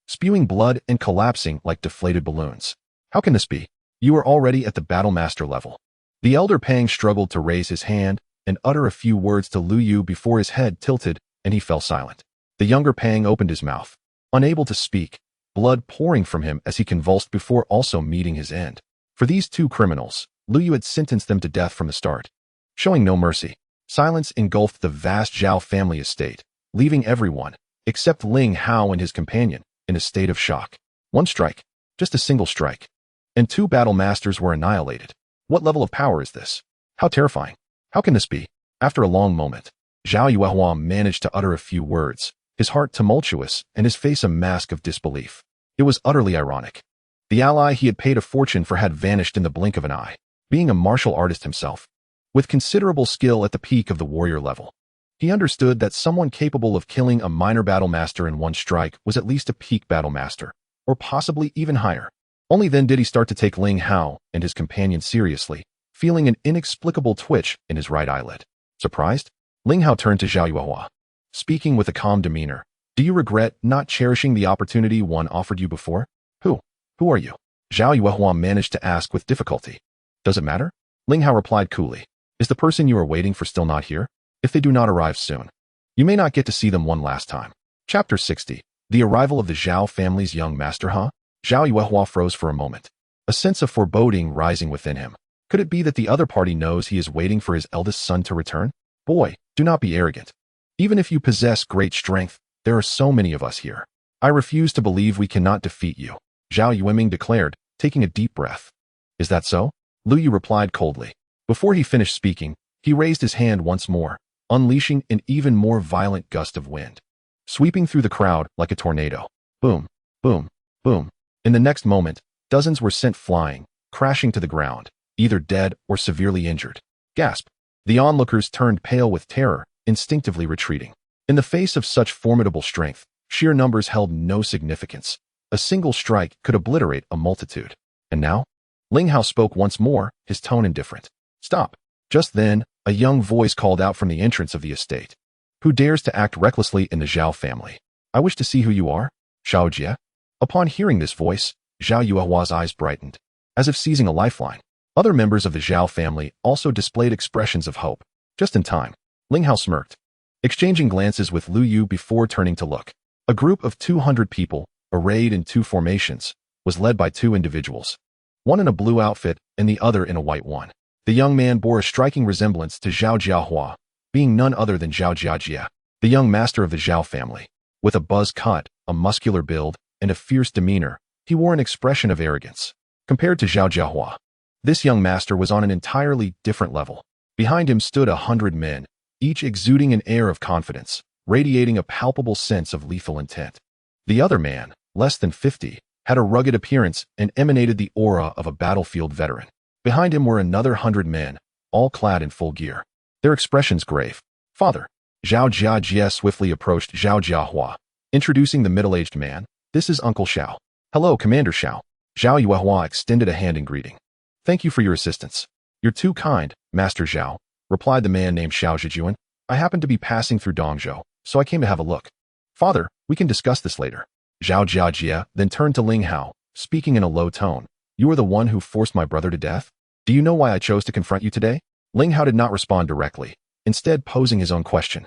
spewing blood and collapsing like deflated balloons. How can this be? You are already at the battle master level. The elder Pang struggled to raise his hand and utter a few words to Lu Yu before his head tilted and he fell silent. The younger Pang opened his mouth, unable to speak, blood pouring from him as he convulsed before also meeting his end. For these 2 criminals, Lu Yu had sentenced them to death from the start. Showing no mercy, silence engulfed the vast Zhao family estate, leaving everyone, except Ling Hao and his companion, in a state of shock. 1 strike, just a single strike, and 2 battle masters were annihilated. What level of power is this? How terrifying. How can this be? After a long moment, Zhao Yuehua managed to utter a few words, his heart tumultuous and his face a mask of disbelief. It was utterly ironic. The ally he had paid a fortune for had vanished in the blink of an eye. Being a martial artist himself, with considerable skill at the peak of the warrior level, he understood that someone capable of killing a minor battle master in 1 strike was at least a peak battle master, or possibly even higher. Only then did he start to take Ling Hao and his companion seriously, feeling an inexplicable twitch in his right eyelid. Surprised, Ling Hao turned to Zhao Yuehua, speaking with a calm demeanor. Do you regret not cherishing the opportunity one offered you before? Who are you? Zhao Yuehua managed to ask with difficulty. Does it matter? Ling Hao replied coolly. Is the person you are waiting for still not here? If they do not arrive soon, you may not get to see them one last time. Chapter 60. The arrival of the Zhao family's young master, huh? Zhao Yuehua froze for a moment, a sense of foreboding rising within him. Could it be that the other party knows he is waiting for his eldest son to return? Boy, do not be arrogant. Even if you possess great strength, there are so many of us here. I refuse to believe we cannot defeat you, Zhao Yueming declared, taking a deep breath. Is that so? Lu Yu replied coldly. Before he finished speaking, he raised his hand once more, unleashing an even more violent gust of wind, sweeping through the crowd like a tornado. Boom, boom, boom. In the next moment, dozens were sent flying, crashing to the ground, either dead or severely injured. Gasp! The onlookers turned pale with terror, instinctively retreating. In the face of such formidable strength, sheer numbers held no significance. A single strike could obliterate a multitude. And now? Ling Hao spoke once more, his tone indifferent. Stop. Just then, a young voice called out from the entrance of the estate. Who dares to act recklessly in the Zhao family? I wish to see who you are. Xiao Jie? Upon hearing this voice, Zhao Yuehua's eyes brightened, as if seizing a lifeline. Other members of the Zhao family also displayed expressions of hope. Just in time, Ling Hao smirked, exchanging glances with Lu Yu before turning to look. A group of 200 people, arrayed in two formations, was led by two individuals, one in a blue outfit and the other in a white one. The young man bore a striking resemblance to Zhao Jiahua, being none other than Zhao Jiajie, the young master of the Zhao family. With a buzz cut, a muscular build, and a fierce demeanor, he wore an expression of arrogance. Compared to Zhao Jiahua, this young master was on an entirely different level. Behind him stood 100 men, each exuding an air of confidence, radiating a palpable sense of lethal intent. The other man, less than 50, had a rugged appearance and emanated the aura of a battlefield veteran. Behind him were another 100 men, all clad in full gear, their expressions grave. Father. Zhao Jiajie swiftly approached Zhao Jiahua, introducing the middle-aged man. This is Uncle Xiao. Hello, Commander Xiao. Zhao Yuehua extended a hand in greeting. Thank you for your assistance. You're too kind, Master Zhao, replied the man named Xiao Zhijuan. I happened to be passing through Dongzhou, so I came to have a look. Father, we can discuss this later. Zhao Jiajie then turned to Ling Hao, speaking in a low tone. You are the one who forced my brother to death? Do you know why I chose to confront you today? Ling Hao did not respond directly, instead posing his own question.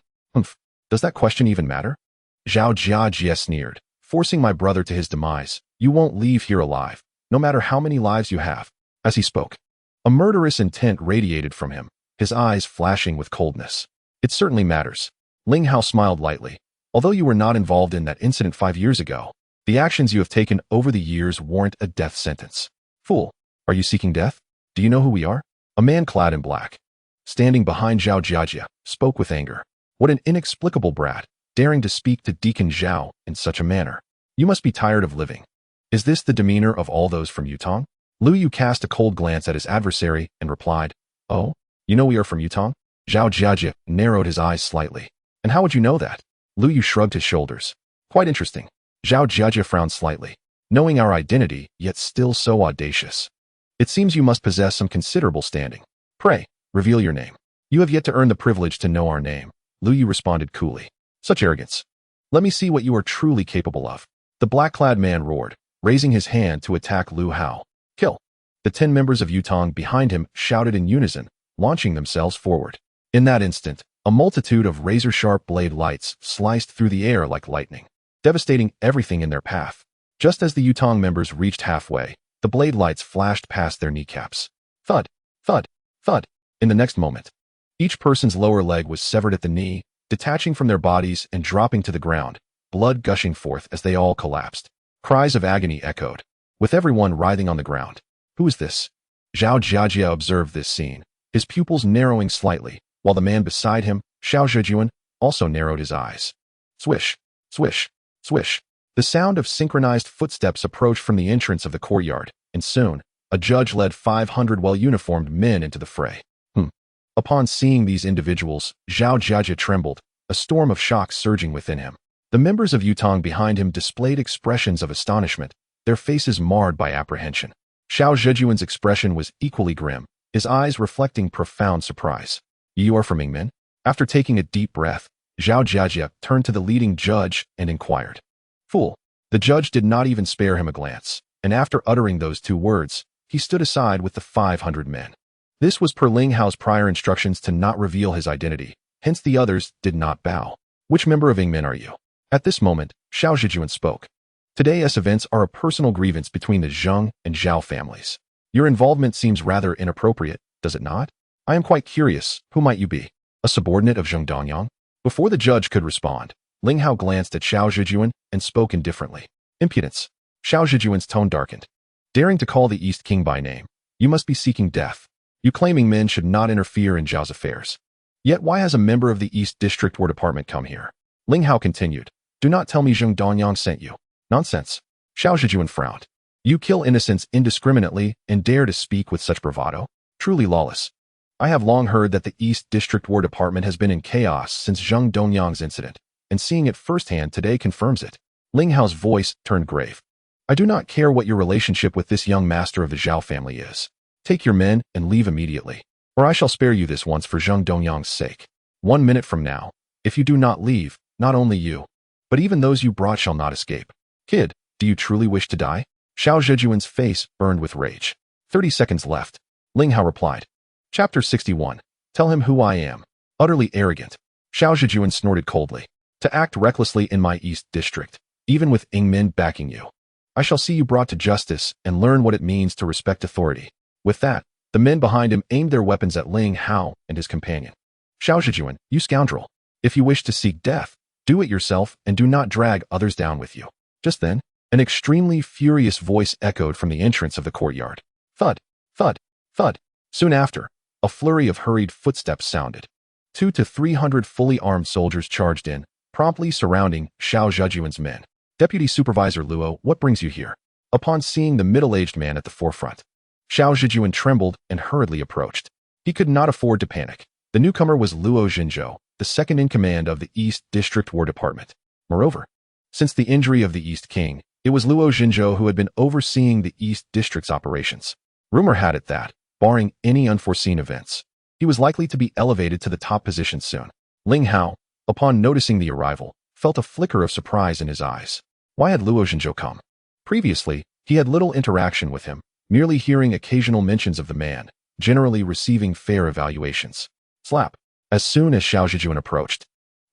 Does that question even matter? Zhao Jiajie sneered. Forcing my brother to his demise. You won't leave here alive, no matter how many lives you have. As he spoke, a murderous intent radiated from him, his eyes flashing with coldness. It certainly matters. Ling Hao smiled lightly. Although you were not involved in that incident 5 years ago, the actions you have taken over the years warrant a death sentence. Fool, are you seeking death? Do you know who we are? A man clad in black, standing behind Zhao Jiajie, spoke with anger. What an inexplicable brat, daring to speak to Deacon Zhao in such a manner. You must be tired of living. Is this the demeanor of all those from Yutong? Lu Yu cast a cold glance at his adversary and replied, Oh, you know we are from Yutong? Zhao Jiajie narrowed his eyes slightly. And how would you know that? Lu Yu shrugged his shoulders. Quite interesting. Zhao Jiajie frowned slightly. Knowing our identity, yet still so audacious. It seems you must possess some considerable standing. Pray, reveal your name. You have yet to earn the privilege to know our name. Lu Yu responded coolly. Such arrogance. Let me see what you are truly capable of. The black-clad man roared, raising his hand to attack Lu Hao. Kill. The 10 members of Yutong behind him shouted in unison, launching themselves forward. In that instant, a multitude of razor-sharp blade lights sliced through the air like lightning, devastating everything in their path. Just as the Yutong members reached halfway, the blade lights flashed past their kneecaps. Thud, thud, thud. In the next moment, each person's lower leg was severed at the knee, detaching from their bodies and dropping to the ground, blood gushing forth as they all collapsed. Cries of agony echoed, with everyone writhing on the ground. Who is this? Zhao Jiajie observed this scene, his pupils narrowing slightly, while the man beside him, Xiao Zhijuan, also narrowed his eyes. Swish, swish, swish. The sound of synchronized footsteps approached from the entrance of the courtyard, and soon, a judge led 500 well-uniformed men into the fray. Upon seeing these individuals, Zhao Jiajie trembled, a storm of shock surging within him. The members of Yutong behind him displayed expressions of astonishment, their faces marred by apprehension. Xiao Zhijuan's expression was equally grim, his eyes reflecting profound surprise. You are from Mingmen? After taking a deep breath, Zhao Jiajie turned to the leading judge and inquired. Fool. The judge did not even spare him a glance, and after uttering those 2 words, he stood aside with the 500 men. This was per Ling Hao's prior instructions to not reveal his identity, hence the others did not bow. Which member of Mingmen are you? At this moment, Xiao Zhijuan spoke. Today's events are a personal grievance between the Zheng and Zhao families. Your involvement seems rather inappropriate, does it not? I am quite curious, who might you be? A subordinate of Zheng Dongyang? Before the judge could respond, Ling Hao glanced at Xiao Zhijuan and spoke indifferently. Impudence. Xiao Zhijuan's tone darkened. Daring to call the East King by name, you must be seeking death. You claiming men should not interfere in Zhao's affairs. Yet why has a member of the East District War Department come here? Ling Hao continued. Do not tell me Zheng Donyang sent you. Nonsense. Xiao Zhejuan frowned. You kill innocents indiscriminately and dare to speak with such bravado? Truly lawless. I have long heard that the East District War Department has been in chaos since Zheng Donyang's incident, and seeing it firsthand today confirms it. Ling Hao's voice turned grave. I do not care what your relationship with this young master of the Zhao family is. Take your men and leave immediately, or I shall spare you this once for Zheng Donyang's sake. 1 minute from now, if you do not leave, not only you, but even those you brought shall not escape. Kid, do you truly wish to die? Xiao Zhejuan's face burned with rage. 30 seconds left. Ling Hao replied. Chapter 61. Tell him who I am. Utterly arrogant. Xiao Zhejuan snorted coldly. To act recklessly in my East District, even with Yingmen backing you. I shall see you brought to justice and learn what it means to respect authority. With that, the men behind him aimed their weapons at Ling Hao and his companion. Xiao Zhejuan, you scoundrel. If you wish to seek death, do it yourself and do not drag others down with you. Just then, an extremely furious voice echoed from the entrance of the courtyard. Thud, thud, thud. Soon after, a flurry of hurried footsteps sounded. 200 to 300 fully armed soldiers charged in, promptly surrounding Xiao Zhejuan's men. Deputy Supervisor Luo, what brings you here? Upon seeing the middle-aged man at the forefront, Xiao Zhejuan trembled and hurriedly approached. He could not afford to panic. The newcomer was Luo Xinzhou, the second in command of the East District War Department. Moreover, since the injury of the East King, it was Luo Xinzhou who had been overseeing the East District's operations. Rumor had it that, barring any unforeseen events, he was likely to be elevated to the top position soon. Ling Hao, upon noticing the arrival, felt a flicker of surprise in his eyes. Why had Luo Xinzhou come? Previously, he had little interaction with him, merely hearing occasional mentions of the man, generally receiving fair evaluations. Slap. As soon as Xiao Zhejuan approached,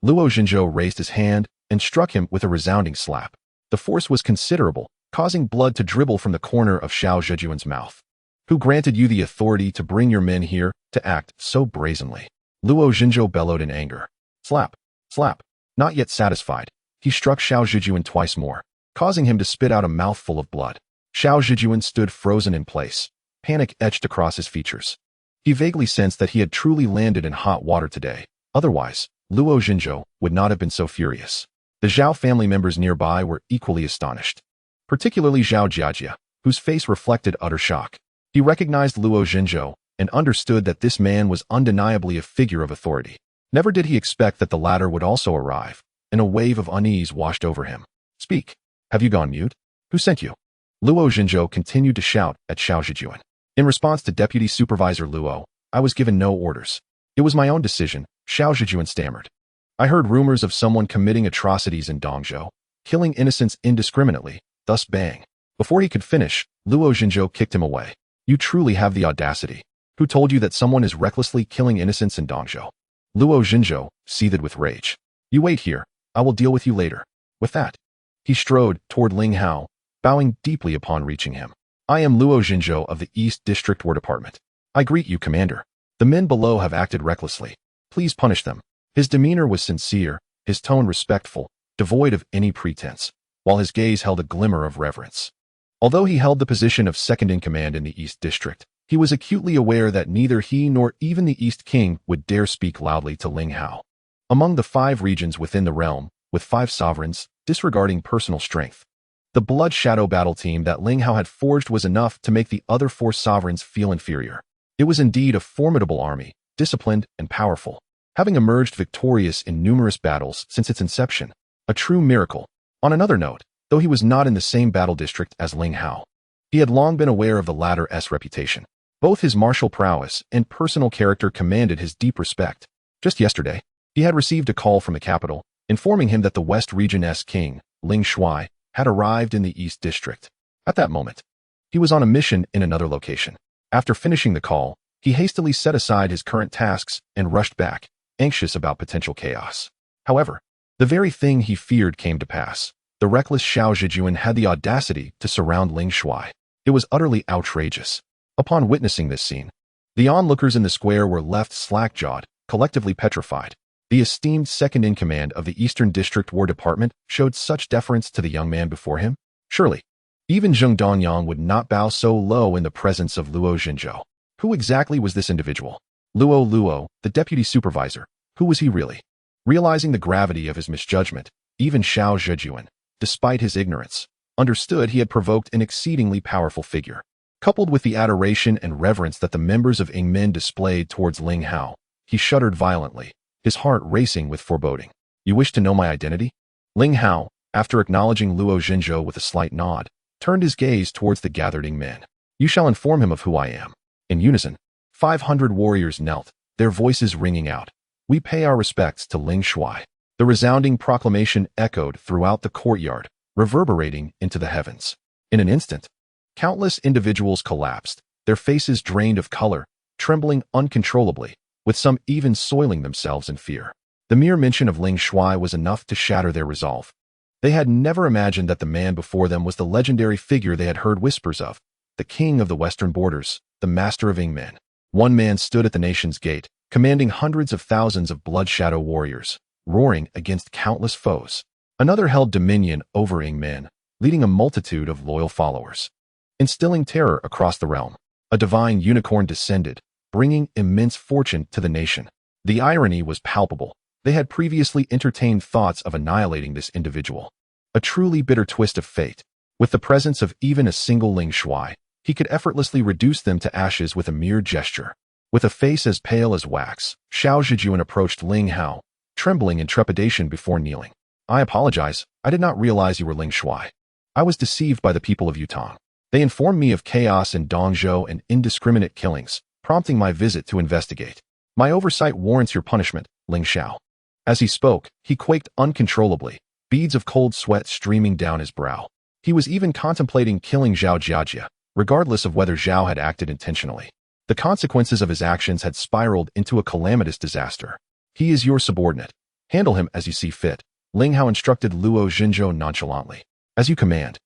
Luo Xinzhou raised his hand and struck him with a resounding slap. The force was considerable, causing blood to dribble from the corner of Xiao Zhejuan's mouth. Who granted you the authority to bring your men here to act so brazenly? Luo Xinzhou bellowed in anger. Slap. Slap. Not yet satisfied, he struck Xiao Zhejuan twice more, causing him to spit out a mouthful of blood. Xiao Zhejuan stood frozen in place, panic etched across his features. He vaguely sensed that he had truly landed in hot water today. Otherwise, Luo Xinzhou would not have been so furious. The Zhao family members nearby were equally astonished, particularly Zhao Jiajia, whose face reflected utter shock. He recognized Luo Xinzhou and understood that this man was undeniably a figure of authority. Never did he expect that the latter would also arrive, and a wave of unease washed over him. Speak. Have you gone mute? Who sent you? Luo Xinzhou continued to shout at Xiao Zhejuan. In response to Deputy Supervisor Luo, I was given no orders. It was my own decision, Xiao Zhejuan stammered. I heard rumors of someone committing atrocities in Dongzhou, killing innocents indiscriminately, thus bang. Before he could finish, Luo Xinzhou kicked him away. You truly have the audacity. Who told you that someone is recklessly killing innocents in Dongzhou? Luo Xinzhou seethed with rage. You wait here, I will deal with you later. With that, he strode toward Ling Hao, bowing deeply upon reaching him. I am Luo Xinzhou of the East District War Department. I greet you, Commander. The men below have acted recklessly. Please punish them. His demeanor was sincere, his tone respectful, devoid of any pretense, while his gaze held a glimmer of reverence. Although he held the position of second-in-command in the East District, he was acutely aware that neither he nor even the East King would dare speak loudly to Ling Hao. Among the 5 regions within the realm, with 5 sovereigns, disregarding personal strength, the blood shadow battle team that Ling Hao had forged was enough to make the other 4 sovereigns feel inferior. It was indeed a formidable army, disciplined and powerful, having emerged victorious in numerous battles since its inception. A true miracle. On another note, though he was not in the same battle district as Ling Hao, he had long been aware of the latter's reputation. Both his martial prowess and personal character commanded his deep respect. Just yesterday, he had received a call from the capital, informing him that the West Region's king, Ling Shuai, had arrived in the East District. At that moment, he was on a mission in another location. After finishing the call, he hastily set aside his current tasks and rushed back, anxious about potential chaos. However, the very thing he feared came to pass. The reckless Xiao Zhejuan had the audacity to surround Ling Shuai. It was utterly outrageous. Upon witnessing this scene, the onlookers in the square were left slack-jawed, collectively petrified. The esteemed second-in-command of the Eastern District War Department showed such deference to the young man before him? Surely, even Zheng Donyang would not bow so low in the presence of Luo Xinzhou. Who exactly was this individual? Luo, the deputy supervisor. Who was he really? Realizing the gravity of his misjudgment, even Xiao Zhejuan, despite his ignorance, understood he had provoked an exceedingly powerful figure. Coupled with the adoration and reverence that the members of Yingmen displayed towards Ling Hao, he shuddered violently, his heart racing with foreboding. You wish to know my identity? Ling Hao, after acknowledging Luo Zhenzhou with a slight nod, turned his gaze towards the gathered Yingmen. You shall inform him of who I am. In unison, 500 warriors knelt, their voices ringing out. We pay our respects to Ling Shuai. The resounding proclamation echoed throughout the courtyard, reverberating into the heavens. In an instant, countless individuals collapsed, their faces drained of color, trembling uncontrollably, with some even soiling themselves in fear. The mere mention of Ling Shuai was enough to shatter their resolve. They had never imagined that the man before them was the legendary figure they had heard whispers of, the king of the western borders, the master of Yingmen. One man stood at the nation's gate, commanding hundreds of thousands of blood shadow warriors, roaring against countless foes. Another held dominion over Yingmen, leading a multitude of loyal followers. Instilling terror across the realm, a divine unicorn descended, bringing immense fortune to the nation. The irony was palpable. They had previously entertained thoughts of annihilating this individual. A truly bitter twist of fate. With the presence of even a single Ling Shuai, he could effortlessly reduce them to ashes with a mere gesture. With a face as pale as wax, Xiao Zhejuan approached Ling Hao, trembling in trepidation before kneeling. I apologize, I did not realize you were Ling Shuai. I was deceived by the people of Yutong. They informed me of chaos in Dongzhou and indiscriminate killings, prompting my visit to investigate. My oversight warrants your punishment, Ling Xiao. As he spoke, he quaked uncontrollably, beads of cold sweat streaming down his brow. He was even contemplating killing Zhao Jiajia, regardless of whether Zhao had acted intentionally. The consequences of his actions had spiraled into a calamitous disaster. He is your subordinate. Handle him as you see fit, Ling Hao instructed Luo Zhenzhou nonchalantly. As you command.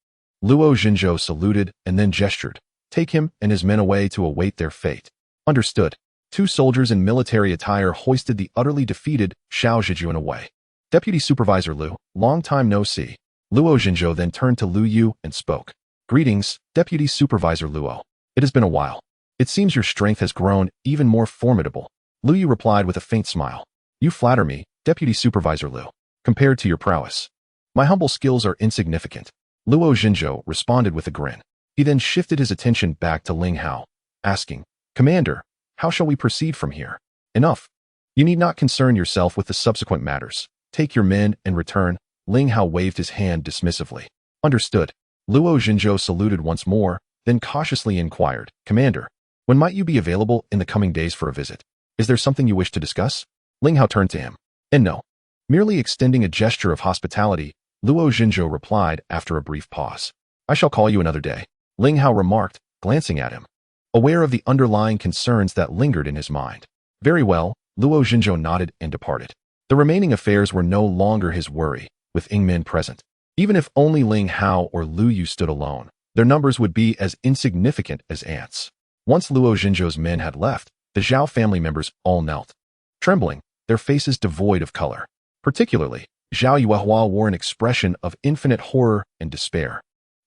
Luo Zhenzhou saluted and then gestured. Take him and his men away to await their fate. Understood. Two soldiers in military attire hoisted the utterly defeated Xiao Zhejuan away. Deputy Supervisor Lu, long time no see. Luo Zhenzhou then turned to Lu Yu and spoke. Greetings, Deputy Supervisor Luo. It has been a while. It seems your strength has grown even more formidable. Lu Yu replied with a faint smile. You flatter me, Deputy Supervisor Lu. Compared to your prowess, my humble skills are insignificant. Luo Zhenzhou responded with a grin. He then shifted his attention back to Ling Hao, asking, Commander, how shall we proceed from here? Enough. You need not concern yourself with the subsequent matters. Take your men and return. Ling Hao waved his hand dismissively. Understood. Luo Zhenzhou saluted once more, then cautiously inquired, Commander, when might you be available in the coming days for a visit? Is there something you wish to discuss? Ling Hao turned to him. And no. Merely extending a gesture of hospitality, Luo Zhenzhou replied after a brief pause. I shall call you another day. Ling Hao remarked, glancing at him, aware of the underlying concerns that lingered in his mind. Very well, Luo Zhenzhou nodded and departed. The remaining affairs were no longer his worry, with Yingmen present. Even if only Ling Hao or Lu Yu stood alone, their numbers would be as insignificant as ants. Once Luo Zhenzhou's men had left, the Zhao family members all knelt. Trembling, their faces devoid of color. Particularly, Zhao Yuehua wore an expression of infinite horror and despair.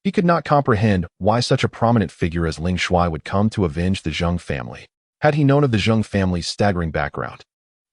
He could not comprehend why such a prominent figure as Ling Shuai would come to avenge the Zheng family. Had he known of the Zheng family's staggering background,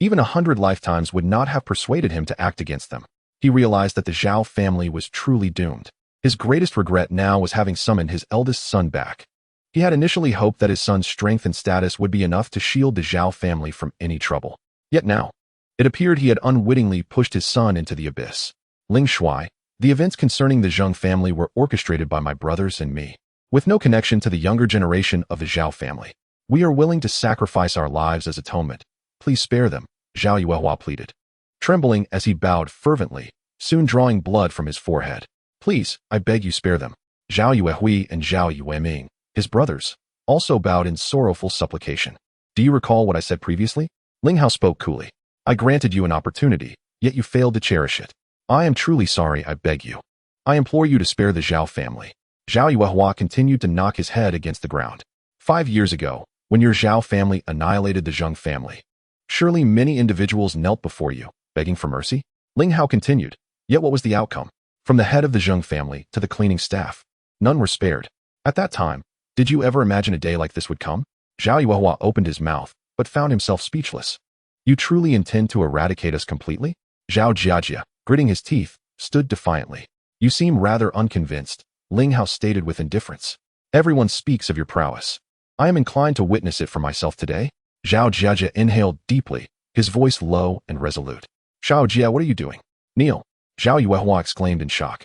even 100 lifetimes would not have persuaded him to act against them. He realized that the Zhao family was truly doomed. His greatest regret now was having summoned his eldest son back. He had initially hoped that his son's strength and status would be enough to shield the Zhao family from any trouble. Yet now, it appeared he had unwittingly pushed his son into the abyss. Ling Shuai, the events concerning the Zheng family were orchestrated by my brothers and me, with no connection to the younger generation of the Zhao family. We are willing to sacrifice our lives as atonement. Please spare them, Zhao Yuehua pleaded, trembling as he bowed fervently, soon drawing blood from his forehead. Please, I beg you spare them. Zhao Yuehui and Zhao Yueming, his brothers, also bowed in sorrowful supplication. Do you recall what I said previously? Ling Hao spoke coolly. I granted you an opportunity, yet you failed to cherish it. I am truly sorry, I beg you. I implore you to spare the Zhao family. Zhao Yuehua continued to knock his head against the ground. 5 years ago, when your Zhao family annihilated the Zheng family, surely many individuals knelt before you, begging for mercy? Ling Hao continued. Yet what was the outcome? From the head of the Zheng family to the cleaning staff, none were spared. At that time, did you ever imagine a day like this would come? Zhao Yuehua opened his mouth, but found himself speechless. You truly intend to eradicate us completely? Zhao Jiajia, gritting his teeth, stood defiantly. You seem rather unconvinced, Ling Hao stated with indifference. Everyone speaks of your prowess. I am inclined to witness it for myself today. Zhao Jiajia inhaled deeply, his voice low and resolute. Xiao Jia, what are you doing? Kneel. Zhao Yuehua exclaimed in shock.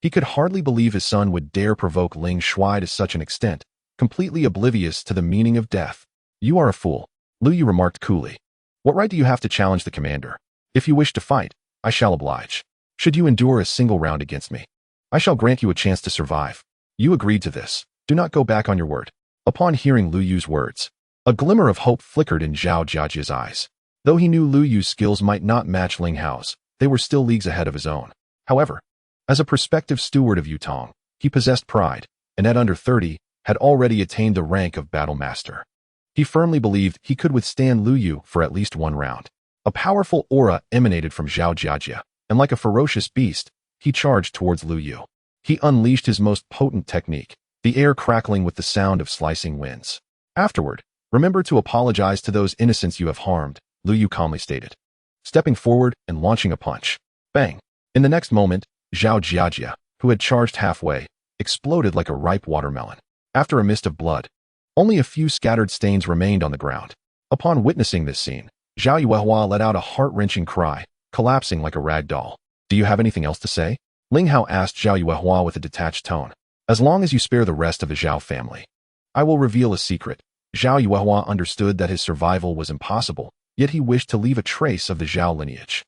He could hardly believe his son would dare provoke Ling Shuai to such an extent, completely oblivious to the meaning of death. You are a fool, Lu Yu remarked coolly. What right do you have to challenge the commander? If you wish to fight, I shall oblige. Should you endure a single round against me, I shall grant you a chance to survive. You agreed to this. Do not go back on your word. Upon hearing Lu Yu's words, a glimmer of hope flickered in Zhao Jiajia's eyes. Though he knew Lu Yu's skills might not match Ling Hao's, they were still leagues ahead of his own. However, as a prospective steward of Yutong, he possessed pride, and at under 30, had already attained the rank of battle master. He firmly believed he could withstand Lu Yu for at least one round. A powerful aura emanated from Zhao Jiajia, and like a ferocious beast, he charged towards Lu Yu. He unleashed his most potent technique, the air crackling with the sound of slicing winds. Afterward, remember to apologize to those innocents you have harmed, Lu Yu calmly stated. Stepping forward and launching a punch. Bang! In the next moment, Zhao Jiajia, who had charged halfway, exploded like a ripe watermelon. After a mist of blood, only a few scattered stains remained on the ground. Upon witnessing this scene, Zhao Yuehua let out a heart-wrenching cry, collapsing like a rag doll. Do you have anything else to say? Ling Hao asked Zhao Yuehua with a detached tone. As long as you spare the rest of the Zhao family, I will reveal a secret. Zhao Yuehua understood that his survival was impossible, yet he wished to leave a trace of the Zhao lineage.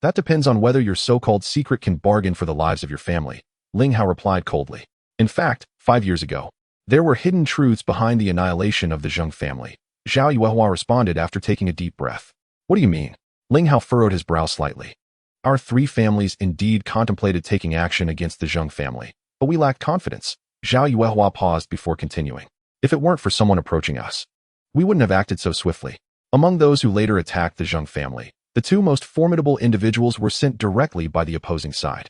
That depends on whether your so-called secret can bargain for the lives of your family, Ling Hao replied coldly. In fact, 5 years ago, there were hidden truths behind the annihilation of the Zheng family. Zhao Yuehua responded after taking a deep breath. What do you mean? Ling Hao furrowed his brow slightly. Our 3 families indeed contemplated taking action against the Zheng family, but we lacked confidence. Zhao Yuehua paused before continuing. If it weren't for someone approaching us, we wouldn't have acted so swiftly. Among those who later attacked the Zheng family, the 2 most formidable individuals were sent directly by the opposing side.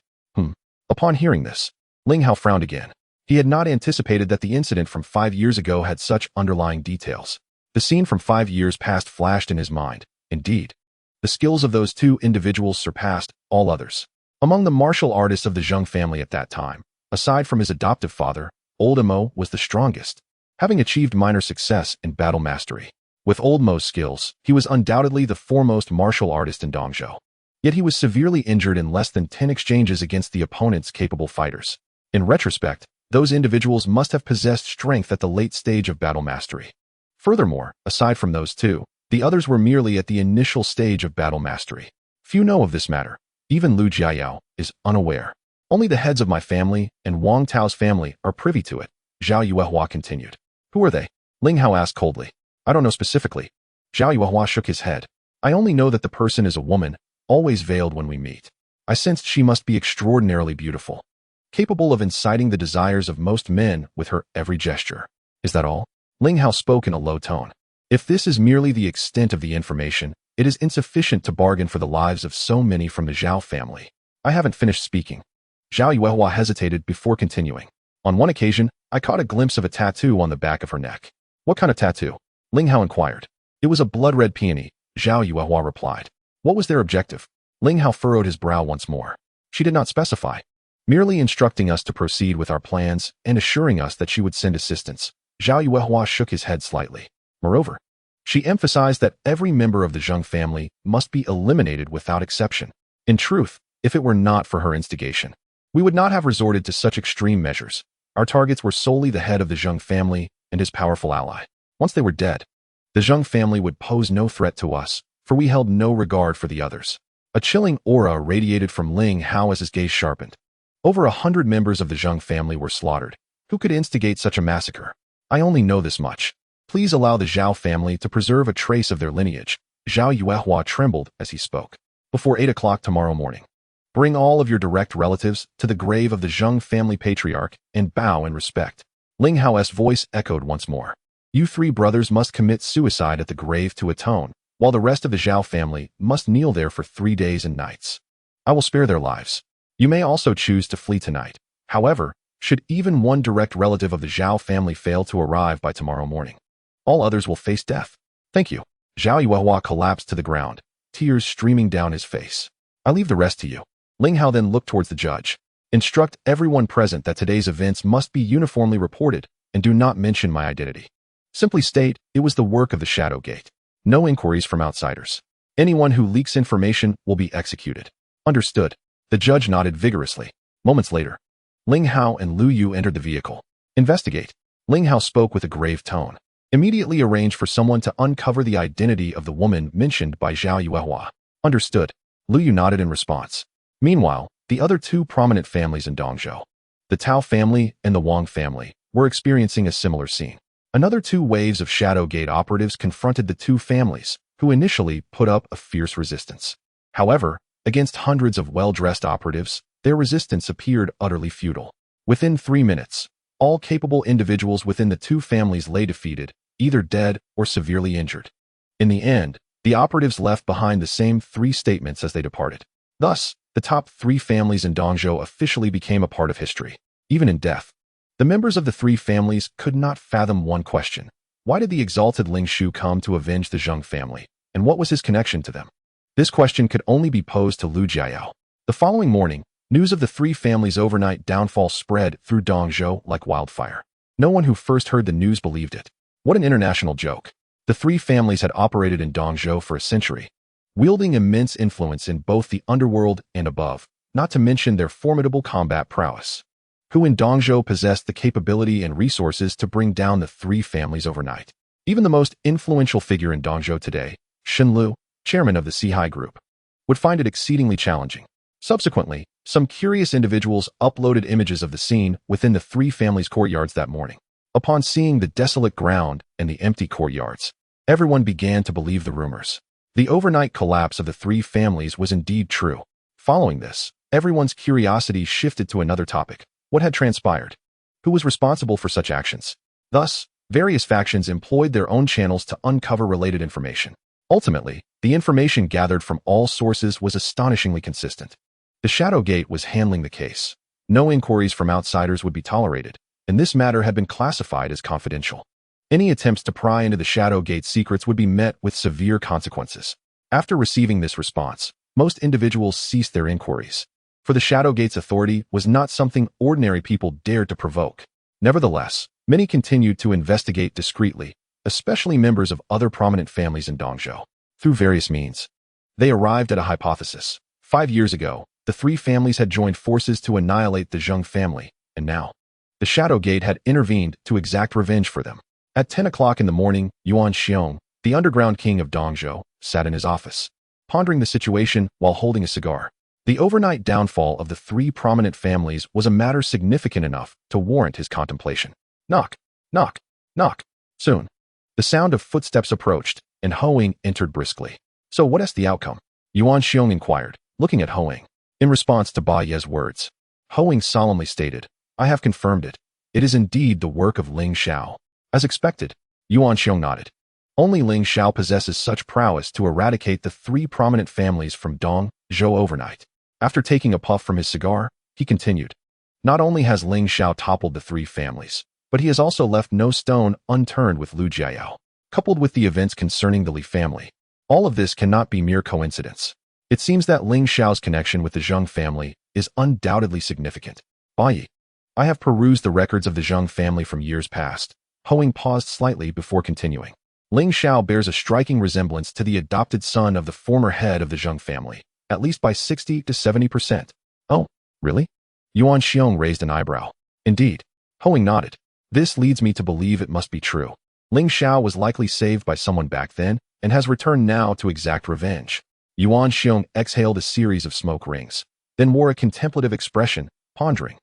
Upon hearing this, Ling Hao frowned again. He had not anticipated that the incident from 5 years ago had such underlying details. The scene from 5 years past flashed in his mind. Indeed, the skills of those 2 individuals surpassed all others. Among the martial artists of the Zheng family at that time, aside from his adoptive father, Old Mo was the strongest, having achieved minor success in battle mastery. With Old Mo's skills, he was undoubtedly the foremost martial artist in Dongzhou. Yet he was severely injured in less than 10 exchanges against the opponent's capable fighters. In retrospect, those individuals must have possessed strength at the late stage of battle mastery. Furthermore, aside from those 2, the others were merely at the initial stage of battle mastery. Few know of this matter. Even Lu Jiayao is unaware. Only the heads of my family and Wang Tao's family are privy to it, Zhao Yuehua continued. Who are they? Ling Hao asked coldly. I don't know specifically. Zhao Yuehua shook his head. I only know that the person is a woman, always veiled when we meet. I sensed she must be extraordinarily beautiful, capable of inciting the desires of most men with her every gesture. Is that all? Ling Hao spoke in a low tone. If this is merely the extent of the information, it is insufficient to bargain for the lives of so many from the Zhao family. I haven't finished speaking. Zhao Yuehua hesitated before continuing. On one occasion, I caught a glimpse of a tattoo on the back of her neck. What kind of tattoo? Ling Hao inquired. It was a blood-red peony, Zhao Yuehua replied. What was their objective? Ling Hao furrowed his brow once more. She did not specify, merely instructing us to proceed with our plans and assuring us that she would send assistance. Zhao Yuehua shook his head slightly. Moreover, she emphasized that every member of the Zheng family must be eliminated without exception. In truth, if it were not for her instigation, we would not have resorted to such extreme measures. Our targets were solely the head of the Zheng family and his powerful ally. Once they were dead, the Zheng family would pose no threat to us, for we held no regard for the others. A chilling aura radiated from Ling Hao as his gaze sharpened. Over 100 members of the Zheng family were slaughtered. Who could instigate such a massacre? I only know this much. Please allow the Zhao family to preserve a trace of their lineage. Zhao Yuehua trembled as he spoke. Before 8 o'clock tomorrow morning, bring all of your direct relatives to the grave of the Zheng family patriarch and bow in respect. Ling Hao's voice echoed once more. You 3 brothers must commit suicide at the grave to atone, while the rest of the Zhao family must kneel there for 3 days and nights. I will spare their lives. You may also choose to flee tonight. However, should even one direct relative of the Zhao family fail to arrive by tomorrow morning, All others will face death. Thank you. Zhao Yuehua collapsed to the ground, tears streaming down his face. I leave the rest to you. Ling Hao then looked towards the judge. Instruct everyone present that today's events must be uniformly reported, and do not mention my identity. Simply state, it was the work of the Shadow Gate. No inquiries from outsiders. Anyone who leaks information will be executed. Understood. The judge nodded vigorously. Moments later, Ling Hao and Lu Yu entered the vehicle. Investigate. Ling Hao spoke with a grave tone. Immediately arrange for someone to uncover the identity of the woman mentioned by Zhao Yuehua. Understood. Lu Yu nodded in response. Meanwhile, the other two prominent families in Dongzhou, the Tao family and the Wang family, were experiencing a similar scene. Another two waves of Shadow Gate operatives confronted the two families, who initially put up a fierce resistance. However, against hundreds of well-dressed operatives, their resistance appeared utterly futile. Within 3 minutes, all capable individuals within the two families lay defeated, either dead or severely injured. In the end, the operatives left behind the same 3 statements as they departed. Thus, the top 3 families in Dongzhou officially became a part of history. Even in death, the members of the 3 families could not fathom one question. Why did the exalted Ling Shu come to avenge the Zheng family, and what was his connection to them? This question could only be posed to Lu Jiayao. The following morning, news of the 3 families' overnight downfall spread through Dongzhou like wildfire. No one who first heard the news believed it. What an international joke. The 3 families had operated in Dongzhou for a century, wielding immense influence in both the underworld and above, not to mention their formidable combat prowess. Who in Dongzhou possessed the capability and resources to bring down the 3 families overnight? Even the most influential figure in Dongzhou today, Shen Lu, chairman of the Sihai Group, would find it exceedingly challenging. Subsequently, some curious individuals uploaded images of the scene within the 3 families' courtyards that morning. Upon seeing the desolate ground and the empty courtyards, everyone began to believe the rumors. The overnight collapse of the 3 families was indeed true. Following this, everyone's curiosity shifted to another topic. What had transpired? Who was responsible for such actions? Thus, various factions employed their own channels to uncover related information. Ultimately, the information gathered from all sources was astonishingly consistent. The Shadow Gate was handling the case. No inquiries from outsiders would be tolerated, and this matter had been classified as confidential. Any attempts to pry into the Shadow Gate's secrets would be met with severe consequences. After receiving this response, most individuals ceased their inquiries, for the Shadow Gate's authority was not something ordinary people dared to provoke. Nevertheless, many continued to investigate discreetly, especially members of other prominent families in Dongzhou. Through various means, they arrived at a hypothesis. 5 years ago, the 3 families had joined forces to annihilate the Zheng family, and now, the Shadow Gate had intervened to exact revenge for them. At 10 o'clock in the morning, Yuan Xiong, the underground king of Dongzhou, sat in his office, pondering the situation while holding a cigar. The overnight downfall of the 3 prominent families was a matter significant enough to warrant his contemplation. Knock, knock, knock. Soon, the sound of footsteps approached, and Hoing entered briskly. So what is the outcome? Yuan Xiong inquired, looking at Hoing. In response to Ba Ye's words, Hoing solemnly stated, I have confirmed it. It is indeed the work of Ling Shao. As expected, Yuan Xiong nodded. Only Ling Shao possesses such prowess to eradicate the 3 prominent families from Dongzhou overnight. After taking a puff from his cigar, he continued. Not only has Ling Shao toppled the 3 families, but he has also left no stone unturned with Lu Jiayao. Coupled with the events concerning the Li family, all of this cannot be mere coincidence. It seems that Ling Shao's connection with the Zheng family is undoubtedly significant. Ba Ye, I have perused the records of the Zheng family from years past. Hoing paused slightly before continuing. Ling Shao bears a striking resemblance to the adopted son of the former head of the Zheng family, at least by 60 to 70%. Oh, really? Yuan Xiong raised an eyebrow. Indeed. Hoing nodded. This leads me to believe it must be true. Ling Shao was likely saved by someone back then, and has returned now to exact revenge. Yuan Xiong exhaled a series of smoke rings, then wore a contemplative expression, pondering.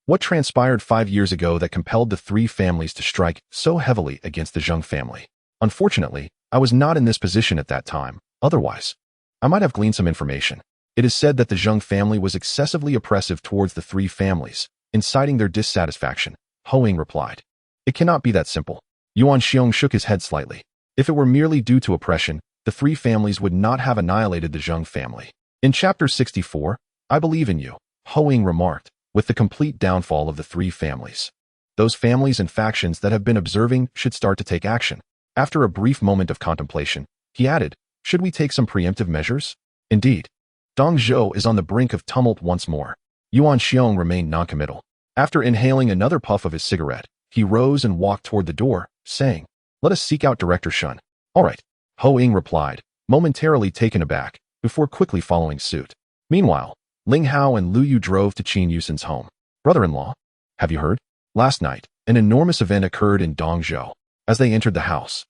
What transpired 5 years ago that compelled the 3 families to strike so heavily against the Zheng family? Unfortunately, I was not in this position at that time. Otherwise, I might have gleaned some information. It is said that the Zheng family was excessively oppressive towards the 3 families, inciting their dissatisfaction. Hoing replied. It cannot be that simple. Yuan Xiong shook his head slightly. If it were merely due to oppression, the 3 families would not have annihilated the Zheng family. In chapter 64, I believe in you, Hoing remarked, with the complete downfall of the 3 families. Those families and factions that have been observing should start to take action. After a brief moment of contemplation, he added, should we take some preemptive measures? Indeed. Dong Zhou is on the brink of tumult once more. Yuan Xiong remained noncommittal. After inhaling another puff of his cigarette, he rose and walked toward the door, saying, let us seek out Director Shun. All right. Ho Ying replied, momentarily taken aback, before quickly following suit. Meanwhile, Ling Hao and Lu Yu drove to Qin Yuxin's home. Brother-in-law, have you heard? Last night, an enormous event occurred in Dongzhou. As they entered the house,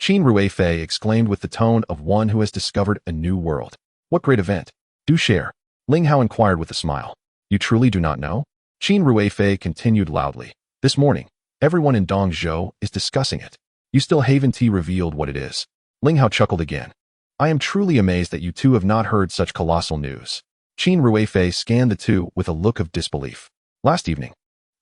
Qin Ruifei exclaimed with the tone of one who has discovered a new world. What great event? Do share. Ling Hao inquired with a smile. You truly do not know? Qin Ruifei continued loudly. This morning, everyone in Dongzhou is discussing it. You still haven't revealed what it is. Ling Hao chuckled again. I am truly amazed that you two have not heard such colossal news. Qin Ruifei scanned the two with a look of disbelief. Last evening,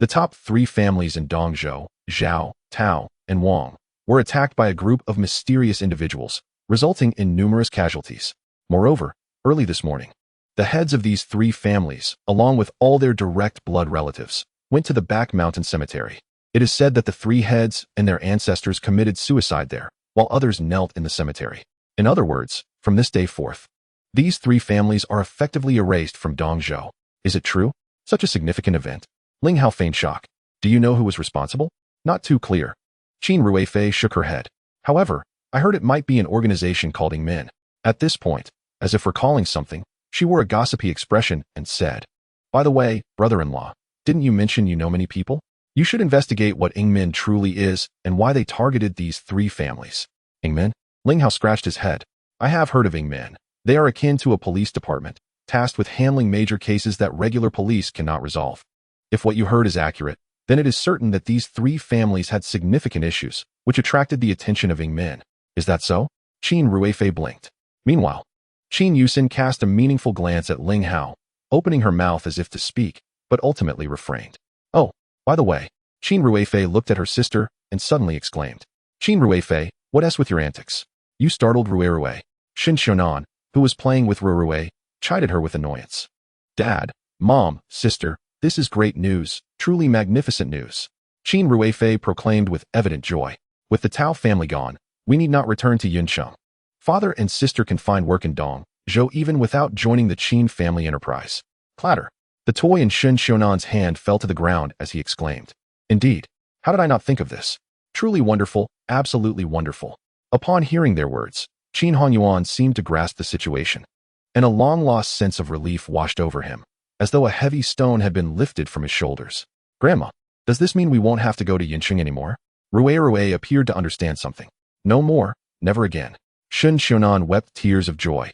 the top 3 families in Dongzhou, Zhao, Tao, and Wang, were attacked by a group of mysterious individuals, resulting in numerous casualties. Moreover, early this morning, the heads of these 3 families, along with all their direct blood relatives, went to the back mountain cemetery. It is said that the 3 heads and their ancestors committed suicide there, while others knelt in the cemetery. In other words, from this day forth, these 3 families are effectively erased from Dongzhou. Is it true? Such a significant event. Ling Hao feigned shock. Do you know who was responsible? Not too clear. Qin Ruifei shook her head. However, I heard it might be an organization called Ingmin. At this point, as if recalling something, she wore a gossipy expression and said, by the way, brother-in-law, didn't you mention you know many people? You should investigate what Ingmin truly is and why they targeted these 3 families. Ingmin? Ling Hao scratched his head. I have heard of Ingmin. They are akin to a police department, tasked with handling major cases that regular police cannot resolve. If what you heard is accurate, then it is certain that these 3 families had significant issues, which attracted the attention of Ingmin. Is that so? Qin Ruifei blinked. Meanwhile, Qin Yuxin cast a meaningful glance at Ling Hao, opening her mouth as if to speak, but ultimately refrained. Oh, by the way, Qin Ruifei looked at her sister and suddenly exclaimed, Qin Ruifei, what s with your antics? You startled Ruirui. Shin Shonan, who was playing with Ruirui, chided her with annoyance. Dad, Mom, sister, this is great news, truly magnificent news. Qin Ruifei proclaimed with evident joy. With the Tao family gone, we need not return to Yuncheng. Father and sister can find work in Dongzhou even without joining the Qin family enterprise. Clatter. The toy in Shin Shonan's hand fell to the ground as he exclaimed. Indeed. How did I not think of this? Truly wonderful, absolutely wonderful. Upon hearing their words, Qin Honyuan seemed to grasp the situation, and a long-lost sense of relief washed over him, as though a heavy stone had been lifted from his shoulders. Grandma, does this mean we won't have to go to Yincheng anymore? Ruirui appeared to understand something. No more, never again. Shin Shonan wept tears of joy,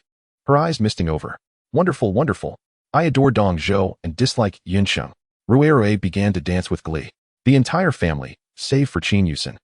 her eyes misting over. Wonderful, wonderful. I adore Dongzhou and dislike Yincheng. Ruirui began to dance with glee. The entire family, save for Qin Yuxin,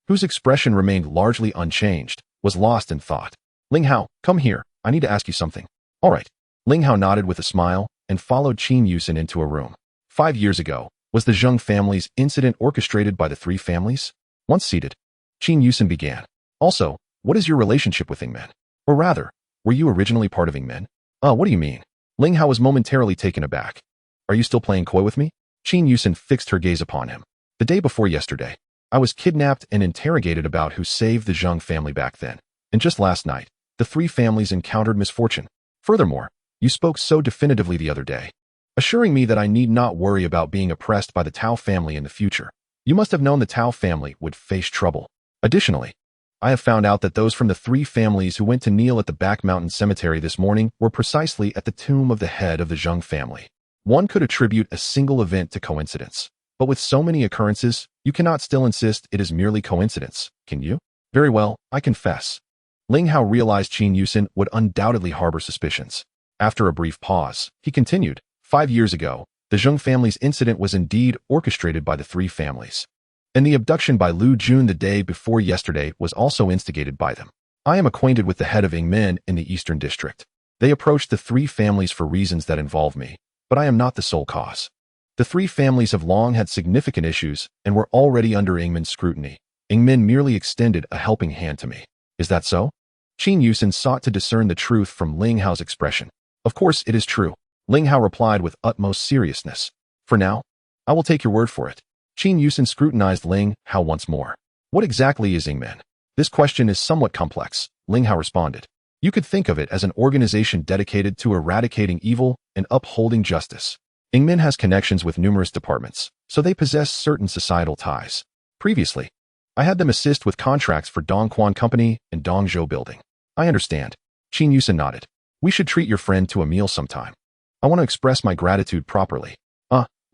whose expression remained largely unchanged, was lost in thought. Ling Hao, come here, I need to ask you something. All right. Ling Hao nodded with a smile and followed Qin Yuxin into a room. 5 years ago, was the Zheng family's incident orchestrated by the 3 families? Once seated, Qin Yuxin began. Also, what is your relationship with Ingmen? Or rather, were you originally part of Ingmen? What do you mean? Ling Hao was momentarily taken aback. Are you still playing coy with me? Qin Yuxin fixed her gaze upon him. The day before yesterday, I was kidnapped and interrogated about who saved the Zheng family back then. And just last night, the 3 families encountered misfortune. Furthermore, you spoke so definitively the other day, assuring me that I need not worry about being oppressed by the Tao family in the future. You must have known the Tao family would face trouble. Additionally, I have found out that those from the 3 families who went to kneel at the back mountain cemetery this morning were precisely at the tomb of the head of the Zheng family. One could attribute a single event to coincidence, but with so many occurrences, you cannot still insist it is merely coincidence, can you? Very well, I confess. Ling Hao realized Qin Yuxin would undoubtedly harbor suspicions. After a brief pause, he continued, 5 years ago, the Zheng family's incident was indeed orchestrated by the 3 families. And the abduction by Lu Jun the day before yesterday was also instigated by them. I am acquainted with the head of Ingmen in the Eastern District. They approached the 3 families for reasons that involve me, but I am not the sole cause. The 3 families have long had significant issues and were already under Ingmen's scrutiny. Ingmen merely extended a helping hand to me. Is that so? Qin Yuxin sought to discern the truth from Ling Hao's expression. Of course it is true. Ling Hao replied with utmost seriousness. For now, I will take your word for it. Qin Yuxin scrutinized Ling Hao once more. What exactly is Ingmen? This question is somewhat complex, Ling Hao responded. You could think of it as an organization dedicated to eradicating evil and upholding justice. Ingmin has connections with numerous departments, so they possess certain societal ties. Previously, I had them assist with contracts for Dongquan Company and Dongzhou Building. I understand. Qin Yuxin nodded. We should treat your friend to a meal sometime. I want to express my gratitude properly.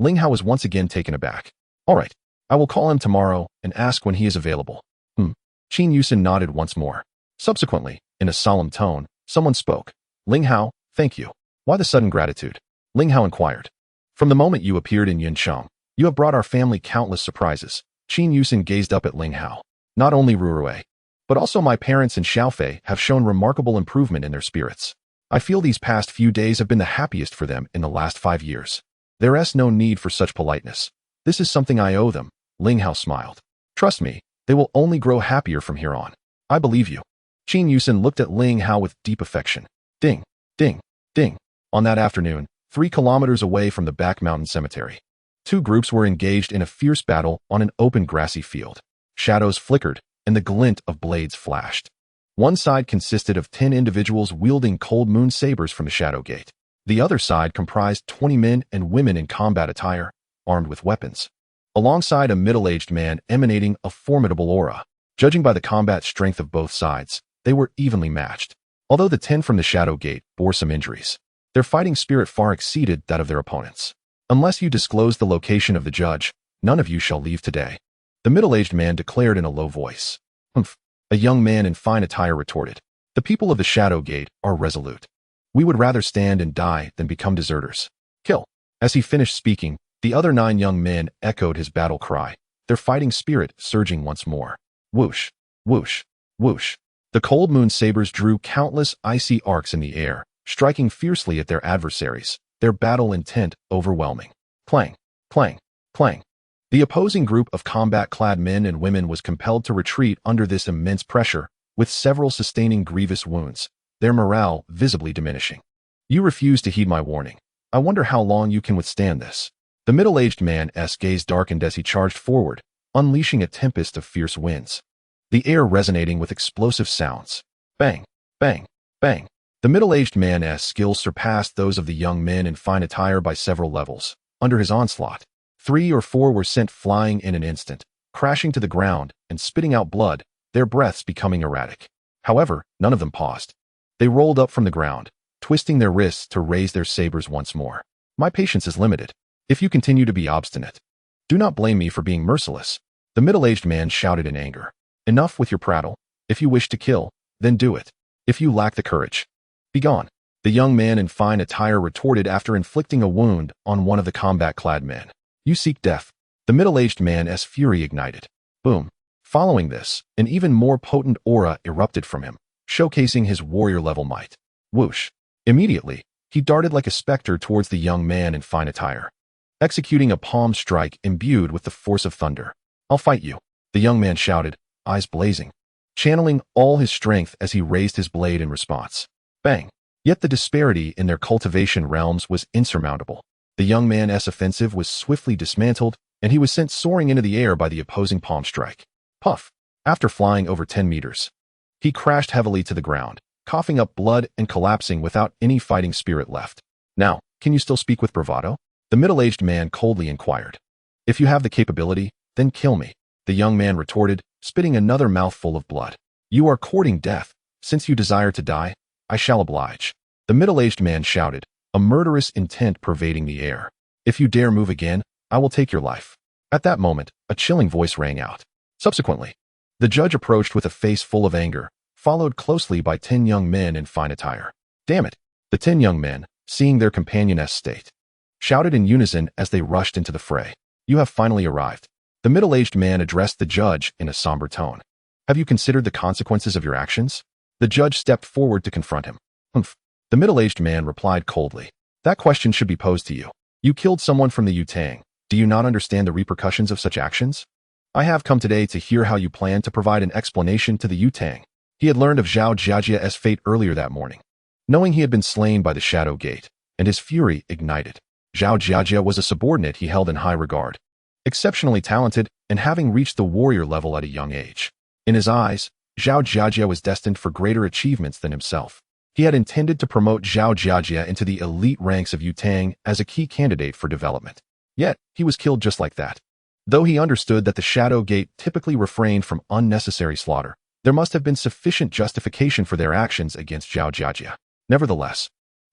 Ling Hao was once again taken aback. All right. I will call him tomorrow and ask when he is available. Qin Yuxin nodded once more. Subsequently, in a solemn tone, someone spoke. Ling Hao, thank you. Why the sudden gratitude? Ling Hao inquired. From the moment you appeared in Yuncheng, you have brought our family countless surprises. Qin Yuxin gazed up at Ling Hao. Not only Rurue, but also my parents and Xiaofei have shown remarkable improvement in their spirits. I feel these past few days have been the happiest for them in the last 5 years. There is no need for such politeness. This is something I owe them. Ling Hao smiled. Trust me, they will only grow happier from here on. I believe you. Qin Yuxin looked at Ling Hao with deep affection. Ding, ding, ding. On that afternoon, 3 kilometers away from the back mountain cemetery, 2 groups were engaged in a fierce battle on an open grassy field. Shadows flickered, and the glint of blades flashed. One side consisted of 10 individuals wielding cold moon sabers from the Shadow Gate. The other side comprised 20 men and women in combat attire, armed with weapons, alongside a middle-aged man emanating a formidable aura. Judging by the combat strength of both sides, they were evenly matched. Although the 10 from the Shadow Gate bore some injuries, their fighting spirit far exceeded that of their opponents. Unless you disclose the location of the judge, none of you shall leave today. The middle-aged man declared in a low voice. Humph. A young man in fine attire retorted. The people of the Shadow Gate are resolute. We would rather stand and die than become deserters. Kill. As he finished speaking, the other 9 young men echoed his battle cry, their fighting spirit surging once more. Whoosh, whoosh, whoosh. The cold moon sabers drew countless icy arcs in the air, striking fiercely at their adversaries, their battle intent overwhelming. Clang, clang, clang. The opposing group of combat-clad men and women was compelled to retreat under this immense pressure, with several sustaining grievous wounds, their morale visibly diminishing. You refuse to heed my warning. I wonder how long you can withstand this. The middle-aged man's gaze darkened as he charged forward, unleashing a tempest of fierce winds, the air resonating with explosive sounds. Bang, bang, bang. The middle-aged man's skills surpassed those of the young men in fine attire by several levels. Under his onslaught, 3 or 4 were sent flying in an instant, crashing to the ground and spitting out blood, their breaths becoming erratic. However, none of them paused. They rolled up from the ground, twisting their wrists to raise their sabers once more. My patience is limited. If you continue to be obstinate, do not blame me for being merciless. The middle-aged man shouted in anger. Enough with your prattle. If you wish to kill, then do it. If you lack the courage, be gone. The young man in fine attire retorted after inflicting a wound on one of the combat-clad men. You seek death. The middle-aged man's fury ignited. Boom. Following this, an even more potent aura erupted from him, showcasing his warrior-level might. Whoosh. Immediately, he darted like a specter towards the young man in fine attire, executing a palm strike imbued with the force of thunder. I'll fight you, the young man shouted, eyes blazing, channeling all his strength as he raised his blade in response. Bang. Yet the disparity in their cultivation realms was insurmountable. The young man's offensive was swiftly dismantled, and he was sent soaring into the air by the opposing palm strike. Puff. After flying over 10 meters, he crashed heavily to the ground, coughing up blood and collapsing without any fighting spirit left. Now, can you still speak with bravado? The middle-aged man coldly inquired. If you have the capability, then kill me, the young man retorted, spitting another mouthful of blood. You are courting death. Since you desire to die, I shall oblige. The middle-aged man shouted, a murderous intent pervading the air. If you dare move again, I will take your life. At that moment, a chilling voice rang out. Subsequently, the judge approached with a face full of anger, followed closely by 10 young men in fine attire. Damn it! The 10 young men, seeing their companion's state, shouted in unison as they rushed into the fray. You have finally arrived. The middle-aged man addressed the judge in a somber tone. Have you considered the consequences of your actions? The judge stepped forward to confront him. Humph. The middle-aged man replied coldly. That question should be posed to you. You killed someone from the Yutang. Do you not understand the repercussions of such actions? I have come today to hear how you plan to provide an explanation to the Yutang. He had learned of Zhao Jiajia's fate earlier that morning, knowing he had been slain by the Shadow Gate, and his fury ignited. Zhao Jiajia was a subordinate he held in high regard, exceptionally talented and having reached the warrior level at a young age. In his eyes, Zhao Jiajie was destined for greater achievements than himself. He had intended to promote Zhao Jiajie into the elite ranks of Yutang as a key candidate for development. Yet, he was killed just like that. Though he understood that the Shadow Gate typically refrained from unnecessary slaughter, there must have been sufficient justification for their actions against Zhao Jiajie. Nevertheless,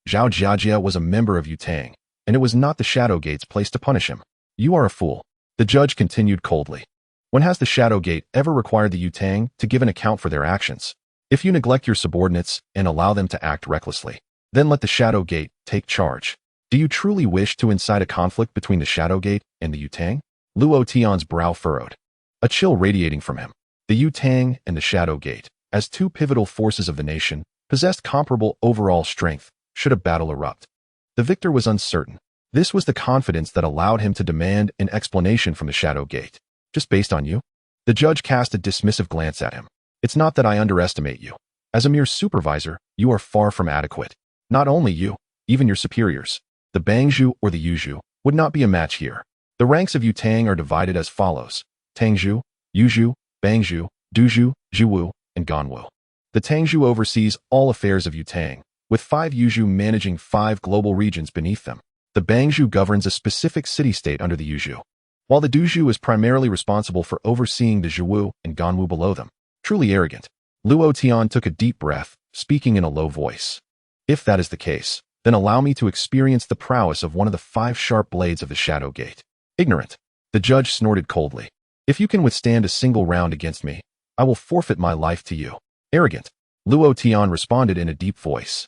Zhao Jiajie was a member of Yutang, and it was not the Shadow Gate's place to punish him. You are a fool. The judge continued coldly. When has the Shadow Gate ever required the Yutang to give an account for their actions? If you neglect your subordinates and allow them to act recklessly, then let the Shadow Gate take charge. Do you truly wish to incite a conflict between the Shadow Gate and the Yutang? Luo Tian's brow furrowed, a chill radiating from him. The Yutang and the Shadow Gate, as two pivotal forces of the nation, possessed comparable overall strength should a battle erupt. The victor was uncertain. This was the confidence that allowed him to demand an explanation from the Shadow Gate. Just based on you? The judge cast a dismissive glance at him. It's not that I underestimate you. As a mere supervisor, you are far from adequate. Not only you, even your superiors, the Bangzhu or the Yuzhu, would not be a match here. The ranks of Yutang are divided as follows: Tangzhu, Yuzhu, Bangzhu, Duzhu, Zhuwu, and Ganwu. The Tangzhu oversees all affairs of Yutang, with 5 Yuzhu managing 5 global regions beneath them. The Bangzhu governs a specific city-state under the Yuzhu, while the Duzhu is primarily responsible for overseeing the Zhuwu and Ganwu below them. Truly arrogant. Luo Tian took a deep breath, speaking in a low voice. If that is the case, then allow me to experience the prowess of one of the 5 sharp blades of the Shadow Gate. Ignorant. The judge snorted coldly. If you can withstand a single round against me, I will forfeit my life to you. Arrogant. Luo Tian responded in a deep voice,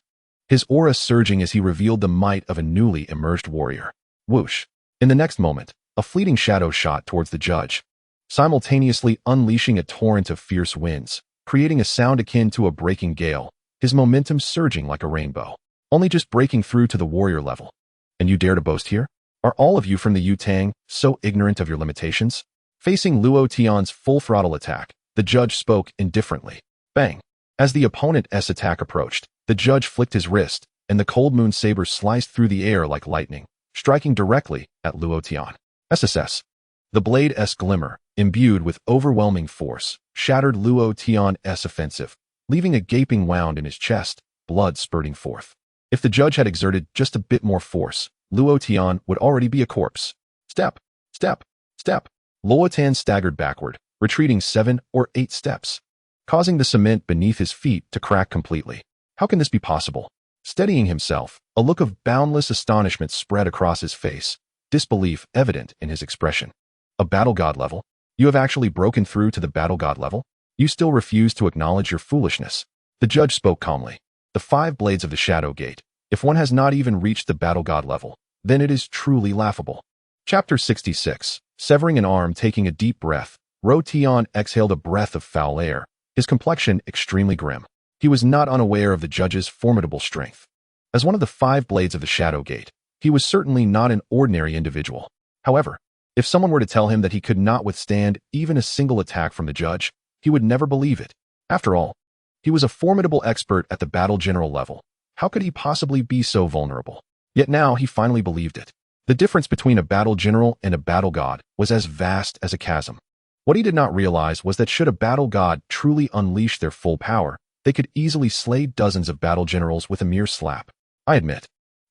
his aura surging as he revealed the might of a newly emerged warrior. Whoosh. In the next moment, a fleeting shadow shot towards the judge, simultaneously unleashing a torrent of fierce winds, creating a sound akin to a breaking gale, his momentum surging like a rainbow, only just breaking through to the warrior level. And you dare to boast here? Are all of you from the Yutang so ignorant of your limitations? Facing Luo Tian's full throttle attack, the judge spoke indifferently. Bang! As the opponent's attack approached, the judge flicked his wrist, and the cold moon saber sliced through the air like lightning, striking directly at Luo Tian. SSS. The blade's glimmer, imbued with overwhelming force, shattered Luo Tian's offensive, leaving a gaping wound in his chest, blood spurting forth. If the judge had exerted just a bit more force, Luo Tian would already be a corpse. Step, step, step. Luo Tian staggered backward, retreating 7 or 8 steps, causing the cement beneath his feet to crack completely. How can this be possible? Steadying himself, a look of boundless astonishment spread across his face, disbelief evident in his expression. A battle god level? You have actually broken through to the battle god level? You still refuse to acknowledge your foolishness. The judge spoke calmly. The 5 blades of the Shadow Gate. If one has not even reached the battle god level, then it is truly laughable. Chapter 66. Severing an arm. Taking a deep breath, Ro Tian exhaled a breath of foul air, his complexion extremely grim. He was not unaware of the judge's formidable strength. As one of the 5 blades of the Shadow Gate, he was certainly not an ordinary individual. However, if someone were to tell him that he could not withstand even a single attack from the judge, he would never believe it. After all, he was a formidable expert at the battle general level. How could he possibly be so vulnerable? Yet now he finally believed it. The difference between a battle general and a battle god was as vast as a chasm. What he did not realize was that should a battle god truly unleash their full power, they could easily slay dozens of battle generals with a mere slap. I admit,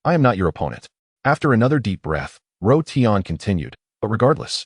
I am not your opponent. After another deep breath, Ro Tian continued, but regardless,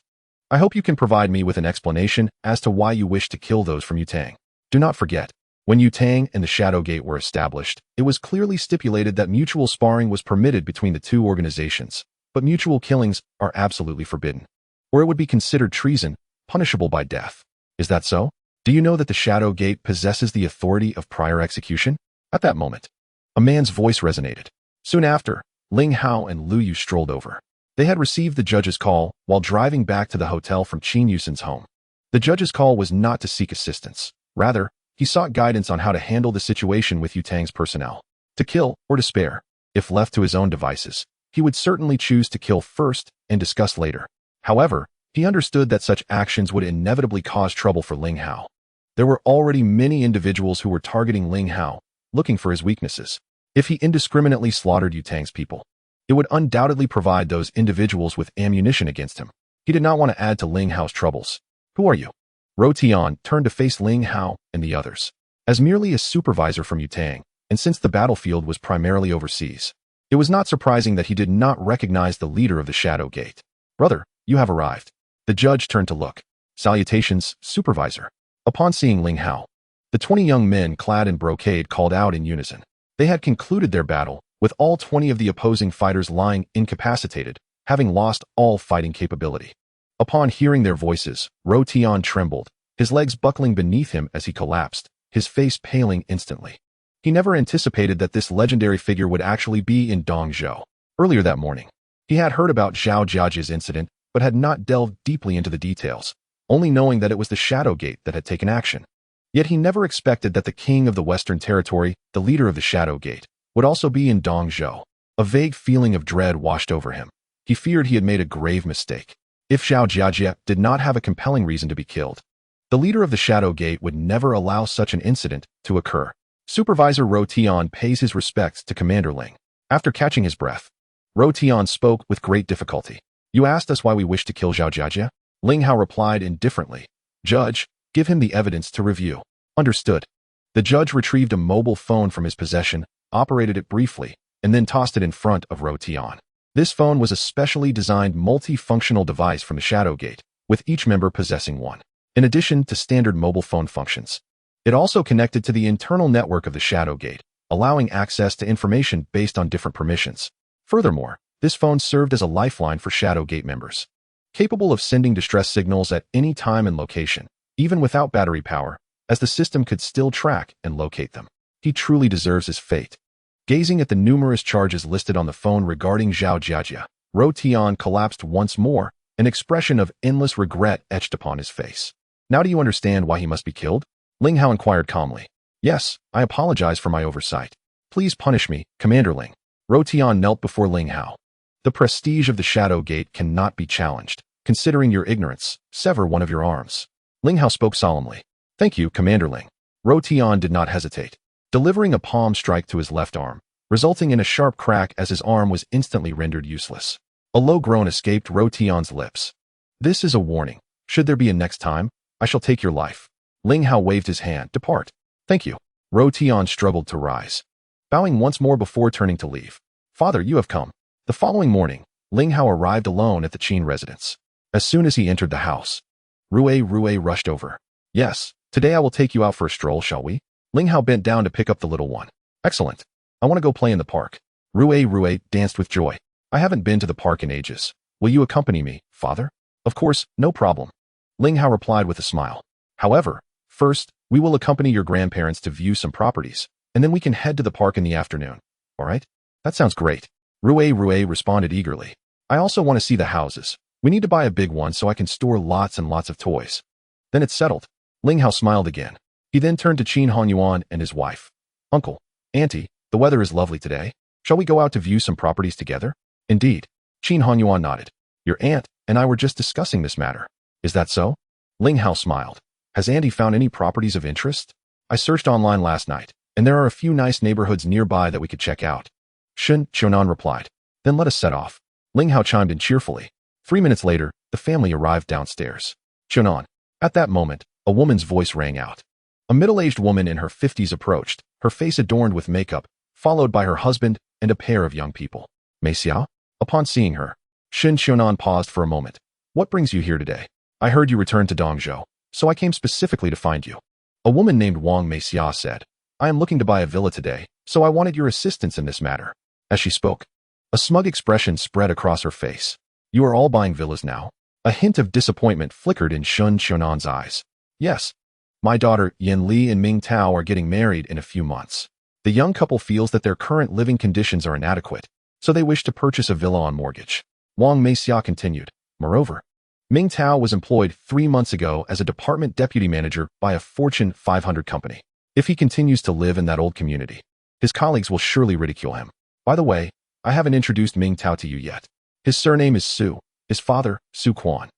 I hope you can provide me with an explanation as to why you wish to kill those from Yutang. Do not forget, when Yutang and the Shadow Gate were established, it was clearly stipulated that mutual sparring was permitted between the 2 organizations, but mutual killings are absolutely forbidden, or it would be considered treason, punishable by death. Is that so? Do you know that the Shadow Gate possesses the authority of prior execution? At that moment, a man's voice resonated. Soon after, Ling Hao and Lu Yu strolled over. They had received the judge's call while driving back to the hotel from Qin Yuxin's home. The judge's call was not to seek assistance. Rather, he sought guidance on how to handle the situation with Yutang's personnel. To kill or to spare. If left to his own devices, he would certainly choose to kill first and discuss later. However, he understood that such actions would inevitably cause trouble for Ling Hao. There were already many individuals who were targeting Ling Hao, looking for his weaknesses. If he indiscriminately slaughtered Yutang's people, it would undoubtedly provide those individuals with ammunition against him. He did not want to add to Ling Hao's troubles. Who are you? Tian turned to face Ling Hao and the others. As merely a supervisor from Yutang, and since the battlefield was primarily overseas, it was not surprising that he did not recognize the leader of the Shadow Gate. Brother, you have arrived. The judge turned to look. Salutations, supervisor. Upon seeing Ling Hao, the 20 young men clad in brocade called out in unison. They had concluded their battle, with all 20 of the opposing fighters lying incapacitated, having lost all fighting capability. Upon hearing their voices, Tian trembled, his legs buckling beneath him as he collapsed, his face paling instantly. He never anticipated that this legendary figure would actually be in Dongzhou. Earlier that morning, he had heard about Zhao Jiajia's incident, but had not delved deeply into the details, only knowing that it was the Shadow Gate that had taken action. Yet he never expected that the king of the Western Territory, the leader of the Shadow Gate, would also be in Dongzhou. A vague feeling of dread washed over him. He feared he had made a grave mistake. If Zhao Jiajia did not have a compelling reason to be killed, the leader of the Shadow Gate would never allow such an incident to occur. Supervisor Tian pays his respects to Commander Ling. After catching his breath, Tian spoke with great difficulty. You asked us why we wished to kill Zhao Jiajia? Ling Hao replied indifferently. Judge, give him the evidence to review. Understood. The judge retrieved a mobile phone from his possession, operated it briefly, and then tossed it in front of Tian. This phone was a specially designed multifunctional device from the Shadow Gate, with each member possessing one. In addition to standard mobile phone functions, it also connected to the internal network of the Shadow Gate, allowing access to information based on different permissions. Furthermore, this phone served as a lifeline for Shadow Gate members, capable of sending distress signals at any time and location, even without battery power, as the system could still track and locate them. He truly deserves his fate. Gazing at the numerous charges listed on the phone regarding Zhao Jiajia, Tian collapsed once more, an expression of endless regret etched upon his face. Now do you understand why he must be killed? Ling Hao inquired calmly. Yes, I apologize for my oversight. Please punish me, Commander Ling. Tian knelt before Ling Hao. The prestige of the Shadow Gate cannot be challenged. Considering your ignorance, sever one of your arms. Ling Hao spoke solemnly. Thank you, Commander Ling. Tian did not hesitate, delivering a palm strike to his left arm, resulting in a sharp crack as his arm was instantly rendered useless. A low groan escaped Tian's lips. This is a warning. Should there be a next time, I shall take your life. Ling Hao waved his hand. Depart. Thank you. Tian struggled to rise, bowing once more before turning to leave. Father, you have come. The following morning, Ling Hao arrived alone at the Qin residence. As soon as he entered the house, Rui rushed over. Yes, today I will take you out for a stroll, shall we? Ling Hao bent down to pick up the little one. Excellent. I want to go play in the park. Rui danced with joy. I haven't been to the park in ages. Will you accompany me, father? Of course, no problem. Ling Hao replied with a smile. However, first, we will accompany your grandparents to view some properties, and then we can head to the park in the afternoon. All right? That sounds great. Rui responded eagerly. I also want to see the houses. We need to buy a big one so I can store lots and lots of toys. Then it's settled. Ling Hao smiled again. He then turned to Qin Hanyuan and his wife. Uncle, Auntie, the weather is lovely today. Shall we go out to view some properties together? Indeed. Qin Hanyuan nodded. Your aunt and I were just discussing this matter. Is that so? Ling Hao smiled. Has Auntie found any properties of interest? I searched online last night, and there are a few nice neighborhoods nearby that we could check out. Xiaonan replied. Then let us set off. Ling Hao chimed in cheerfully. 3 minutes later, the family arrived downstairs. Xiaonan. At that moment, a woman's voice rang out. A middle-aged woman in her 50s approached, her face adorned with makeup, followed by her husband and a pair of young people. Mei Xia? Upon seeing her, Xiaonan paused for a moment. What brings you here today? I heard you returned to Dongzhou, so I came specifically to find you. A woman named Wang Mei Xia said. I am looking to buy a villa today, so I wanted your assistance in this matter. As she spoke, a smug expression spread across her face. You are all buying villas now? A hint of disappointment flickered in Xiaonan's eyes. Yes. My daughter, Yan Li and Ming Tao are getting married in a few months. The young couple feels that their current living conditions are inadequate, so they wish to purchase a villa on mortgage. Wang Meixia continued. Moreover, Ming Tao was employed 3 months ago as a department deputy manager by a Fortune 500 company. If he continues to live in that old community, his colleagues will surely ridicule him. By the way, I haven't introduced Ming Tao to you yet. His surname is Su. His father, Su Quan,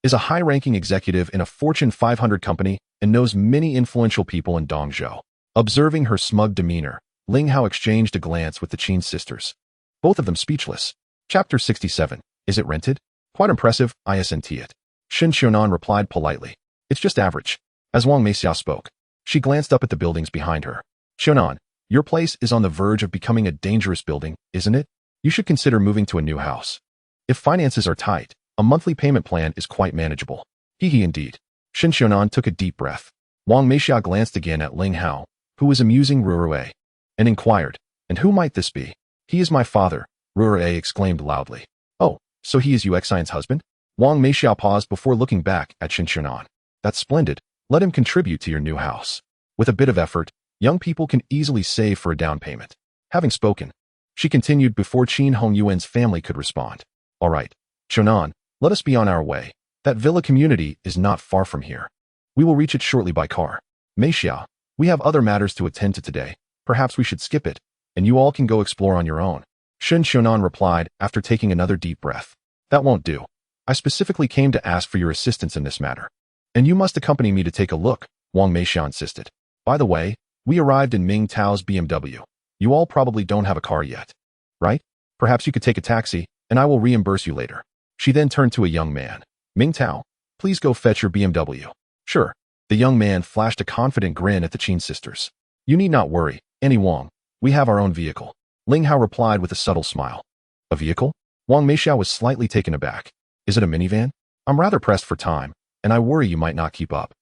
is a high-ranking executive in a Fortune 500 company and knows many influential people in Dongzhou. Observing her smug demeanor, Ling Hao exchanged a glance with the Qin sisters, both of them speechless. Chapter 67. Is it rented? Quite impressive, isn't it? Xiaonan replied politely. It's just average. As Wang Meixiao spoke, she glanced up at the buildings behind her. Xiaonan, your place is on the verge of becoming a dangerous building, isn't it? You should consider moving to a new house. If finances are tight, a monthly payment plan is quite manageable. Hee indeed. Shen Xiaonan took a deep breath. Wang Meixiao glanced again at Ling Hao, who was amusing Rurue, and inquired, and who might this be? He is my father, Rurue exclaimed loudly. Oh, so he is Yuxian's husband? Wang Meixiao paused before looking back at Shen Xiaonan. That's splendid. Let him contribute to your new house. With a bit of effort, young people can easily save for a down payment. Having spoken, she continued before Qin Hongyuan's family could respond. All right, Xiaonan, let us be on our way. That villa community is not far from here. We will reach it shortly by car. Meixiao, we have other matters to attend to today. Perhaps we should skip it, and you all can go explore on your own. Shen Xiaonan replied after taking another deep breath. That won't do. I specifically came to ask for your assistance in this matter. And you must accompany me to take a look, Wang Meixiao insisted. By the way, we arrived in Ming Tao's BMW. You all probably don't have a car yet, right? Perhaps you could take a taxi, and I will reimburse you later. She then turned to a young man. Ming Tao, please go fetch your BMW. Sure. The young man flashed a confident grin at the Qin sisters. You need not worry, Annie Wang. We have our own vehicle. Ling Hao replied with a subtle smile. A vehicle? Wang Meixiao was slightly taken aback. Is it a minivan? I'm rather pressed for time, and I worry you might not keep up.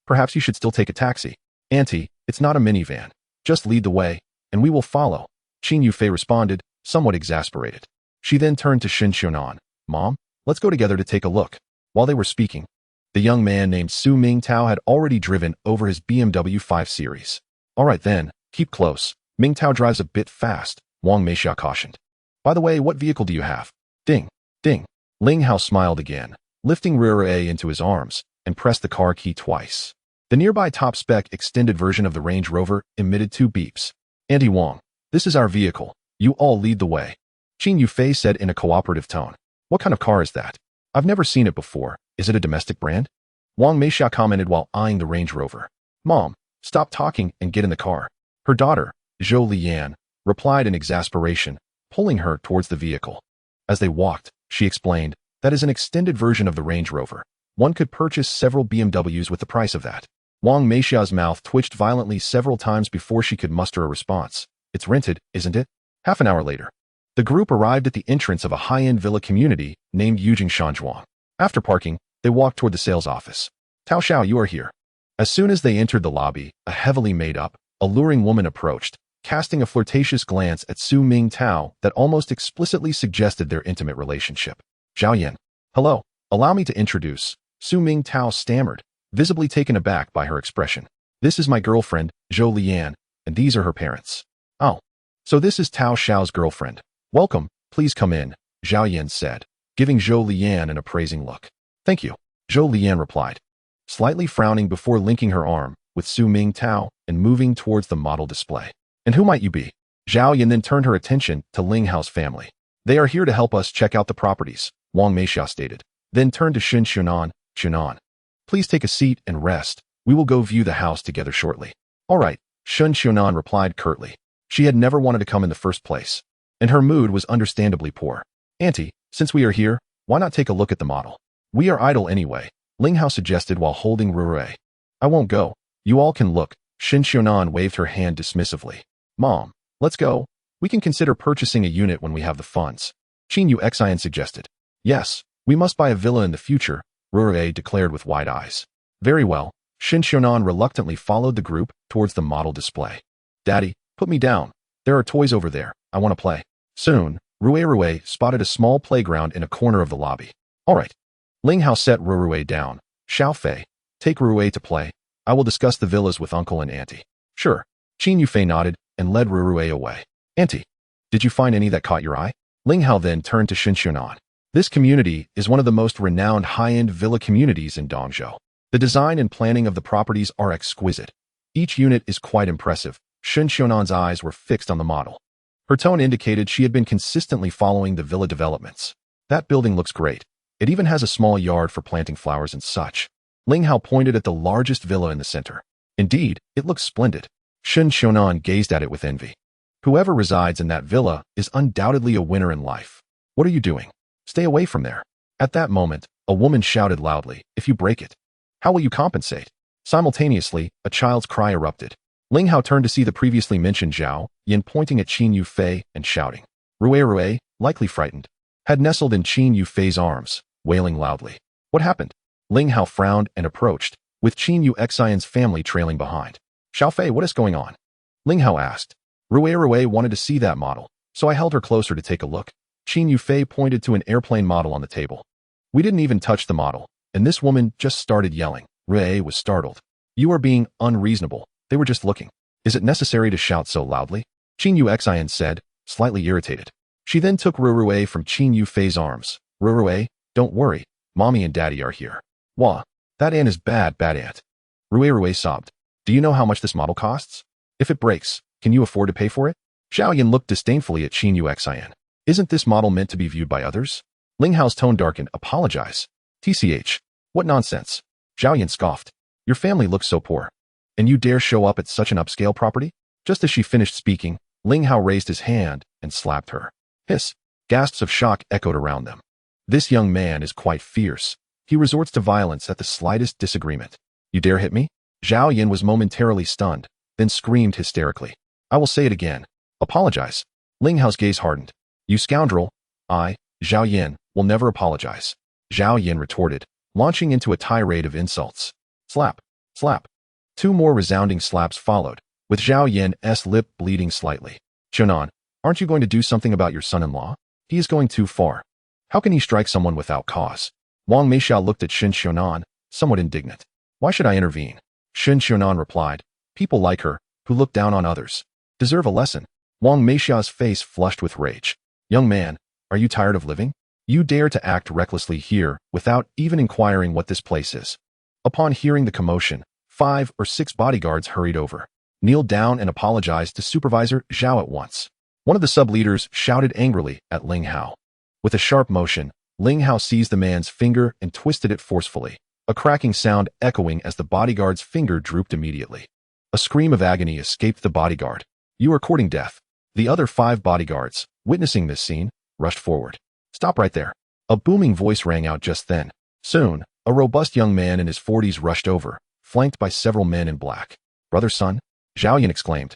Perhaps you should still take a taxi. Auntie, it's not a minivan. Just lead the way, and we will follow. Qin Yufei responded, somewhat exasperated. She then turned to Shen Xiaonan. Mom, let's go together to take a look. While they were speaking, the young man named Su Ming Tao had already driven over his BMW 5 Series. All right then, keep close. Ming Tao drives a bit fast, Wang Meixiao cautioned. By the way, what vehicle do you have? Ding, ding. Ling Hao smiled again, lifting Rurue into his arms, and pressed the car key twice. The nearby top-spec extended version of the Range Rover emitted 2 beeps. Auntie Wang, this is our vehicle. You all lead the way. Qin Yufei said in a cooperative tone. What kind of car is that? I've never seen it before. Is it a domestic brand? Wang Meixiao commented while eyeing the Range Rover. Mom, stop talking and get in the car. Her daughter, Zhou Lian, replied in exasperation, pulling her towards the vehicle. As they walked, she explained, that is an extended version of the Range Rover. One could purchase several BMWs with the price of that. Wang Meixiao's mouth twitched violently several times before she could muster a response. It's rented, isn't it? Half an hour later, the group arrived at the entrance of a high-end villa community named Yujing Shanzhuang. After parking, they walked toward the sales office. Tao Xiao, you are here. As soon as they entered the lobby, a heavily made-up, alluring woman approached, casting a flirtatious glance at Su Ming Tao that almost explicitly suggested their intimate relationship. Zhao Yan. Hello. Allow me to introduce. Su Ming Tao stammered, visibly taken aback by her expression. This is my girlfriend, Zhou Lian, and these are her parents. Oh. So this is Tao Xiao's girlfriend. Welcome, please come in, Zhao Yan said, giving Zhou Lian an appraising look. Thank you, Zhou Lian replied, slightly frowning before linking her arm with Su Ming Tao and moving towards the model display. And who might you be? Zhao Yan then turned her attention to Ling Hao's family. They are here to help us check out the properties, Wang Meixiao stated, then turned to Shen Xiaonan. Xiaonan, please take a seat and rest. We will go view the house together shortly. All right, Shen Xiaonan replied curtly. She had never wanted to come in the first place, and her mood was understandably poor. Auntie, since we are here, why not take a look at the model? We are idle anyway, Ling Hao suggested while holding Rurue. I won't go. You all can look. Shen Xiaonan waved her hand dismissively. Mom, let's go. We can consider purchasing a unit when we have the funds. Qin Yuxin suggested. Yes, we must buy a villa in the future, Rurue declared with wide eyes. Very well. Shen Xiaonan reluctantly followed the group towards the model display. Daddy, put me down. There are toys over there. I want to play. Soon, Rurue spotted a small playground in a corner of the lobby. All right. Ling Hao set Rurue down. Xiao Fei, take Rurue to play. I will discuss the villas with uncle and auntie. Sure. Qin Yufei nodded and led Rurue away. Auntie, did you find any that caught your eye? Ling Hao then turned to Shen Xiaonan. This community is one of the most renowned high-end villa communities in Dongzhou. The design and planning of the properties are exquisite. Each unit is quite impressive. Shen Xiaonan's eyes were fixed on the model. Her tone indicated she had been consistently following the villa developments. That building looks great. It even has a small yard for planting flowers and such. Ling Hao pointed at the largest villa in the center. Indeed, it looks splendid. Shen Xiaonan gazed at it with envy. Whoever resides in that villa is undoubtedly a winner in life. What are you doing? Stay away from there. At that moment, a woman shouted loudly, if you break it. How will you compensate? Simultaneously, a child's cry erupted. Ling Hao turned to see the previously mentioned Zhao Yin pointing at Qin Yufei and shouting. Rue, likely frightened, had nestled in Qin Yufei's arms, wailing loudly. What happened? Ling Hao frowned and approached, with Qin Yuxin's family trailing behind. Xiaofei, what is going on? Ling Hao asked. Rue wanted to see that model, so I held her closer to take a look. Qin Yufei pointed to an airplane model on the table. We didn't even touch the model, and this woman just started yelling. Rue was startled. You are being unreasonable. They were just looking. Is it necessary to shout so loudly? Qin Yuxin said, slightly irritated. She then took Rue from Qin Yufei's arms. Rue, don't worry. Mommy and Daddy are here. Wah. That aunt is bad aunt. Rue sobbed. Do you know how much this model costs? If it breaks, can you afford to pay for it? Zhao Yin looked disdainfully at Qin Yuxin. Isn't this model meant to be viewed by others? Ling Hao's tone darkened. Apologize. TCH. What nonsense. Zhao Yin scoffed. Your family looks so poor. And you dare show up at such an upscale property? Just as she finished speaking, Ling Hao raised his hand and slapped her. Hiss. Gasps of shock echoed around them. This young man is quite fierce. He resorts to violence at the slightest disagreement. You dare hit me? Zhao Yin was momentarily stunned, then screamed hysterically. I will say it again. Apologize. Ling Hao's gaze hardened. You scoundrel. I, Zhao Yin, will never apologize. Zhao Yin retorted, launching into a tirade of insults. Slap. Slap. Two more resounding slaps followed, with Zhao Yin's lip bleeding slightly. Xiaonan, aren't you going to do something about your son-in-law? He is going too far. How can he strike someone without cause? Wang Meixiao looked at Shen Xiaonan, somewhat indignant. Why should I intervene? Shen Xiaonan replied. People like her, who look down on others, deserve a lesson. Wang Meixiao's face flushed with rage. Young man, are you tired of living? You dare to act recklessly here without even inquiring what this place is. Upon hearing the commotion, 5 or 6 bodyguards hurried over, kneeled down and apologized to Supervisor Zhao at once. One of the sub-leaders shouted angrily at Ling Hao. With a sharp motion, Ling Hao seized the man's finger and twisted it forcefully, a cracking sound echoing as the bodyguard's finger drooped immediately. A scream of agony escaped the bodyguard. You are courting death. The other 5 bodyguards, witnessing this scene, rushed forward. Stop right there. A booming voice rang out just then. Soon, a robust young man in his 40s rushed over, flanked by several men in black. Brother son? Zhao Yin exclaimed,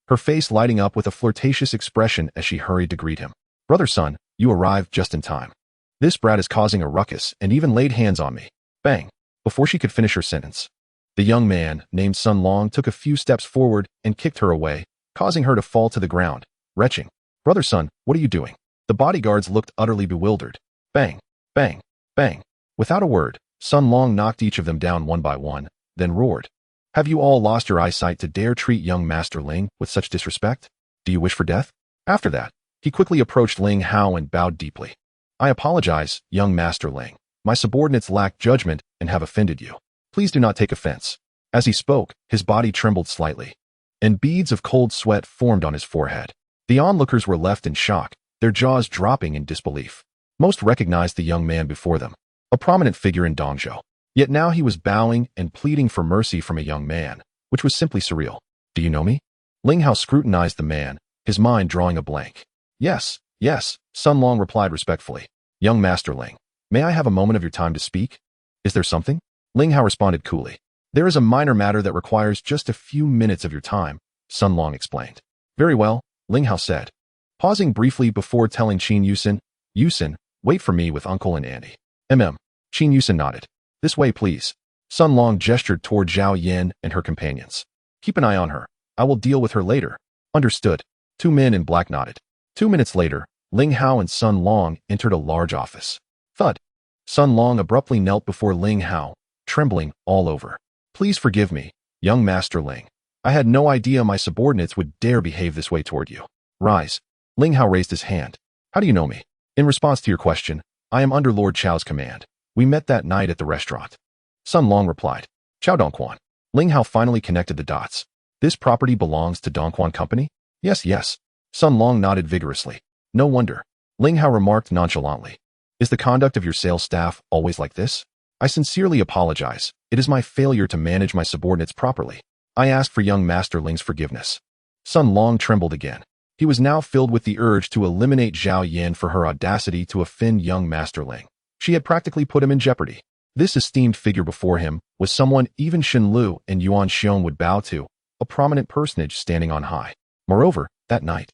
her face lighting up with a flirtatious expression as she hurried to greet him. Brother son, you arrived just in time. This brat is causing a ruckus and even laid hands on me. Bang. Before she could finish her sentence, the young man, named Sun Long, took a few steps forward and kicked her away, causing her to fall to the ground, retching. Brother son, what are you doing? The bodyguards looked utterly bewildered. Bang, bang, bang. Without a word, Sun Long knocked each of them down one by one, then roared. Have you all lost your eyesight to dare treat young Master Ling with such disrespect? Do you wish for death? After that, he quickly approached Ling Hao and bowed deeply. I apologize, young Master Ling. My subordinates lack judgment and have offended you. Please do not take offense. As he spoke, his body trembled slightly, and beads of cold sweat formed on his forehead. The onlookers were left in shock, their jaws dropping in disbelief. Most recognized the young man before them, a prominent figure in Dongzhou. Yet now he was bowing and pleading for mercy from a young man, which was simply surreal. Do you know me? Ling Hao scrutinized the man, his mind drawing a blank. Yes, yes, Sun Long replied respectfully. Young Master Ling, may I have a moment of your time to speak? Is there something? Ling Hao responded coolly. There is a minor matter that requires just a few minutes of your time, Sun Long explained. Very well, Ling Hao said, pausing briefly before telling Qin Yuxin, Yuxin, wait for me with Uncle and Auntie. Qin Yuxin nodded. This way, please. Sun Long gestured toward Zhao Yin and her companions. Keep an eye on her. I will deal with her later. Understood. 2 men in black nodded. 2 minutes later, Ling Hao and Sun Long entered a large office. Thud. Sun Long abruptly knelt before Ling Hao, trembling all over. Please forgive me, young Master Ling. I had no idea my subordinates would dare behave this way toward you. Rise. Ling Hao raised his hand. How do you know me? In response to your question, I am under Lord Chao's command. We met that night at the restaurant. Sun Long replied. Chao Dongquan. Ling Hao finally connected the dots. This property belongs to Dongquan Company? Yes, yes. Sun Long nodded vigorously. No wonder. Ling Hao remarked nonchalantly. Is the conduct of your sales staff always like this? I sincerely apologize. It is my failure to manage my subordinates properly. I ask for young Master Ling's forgiveness. Sun Long trembled again. He was now filled with the urge to eliminate Zhao Yin for her audacity to offend young Master Ling. She had practically put him in jeopardy. This esteemed figure before him was someone even Shen Lu and Yuan Xiong would bow to, a prominent personage standing on high. Moreover, that night,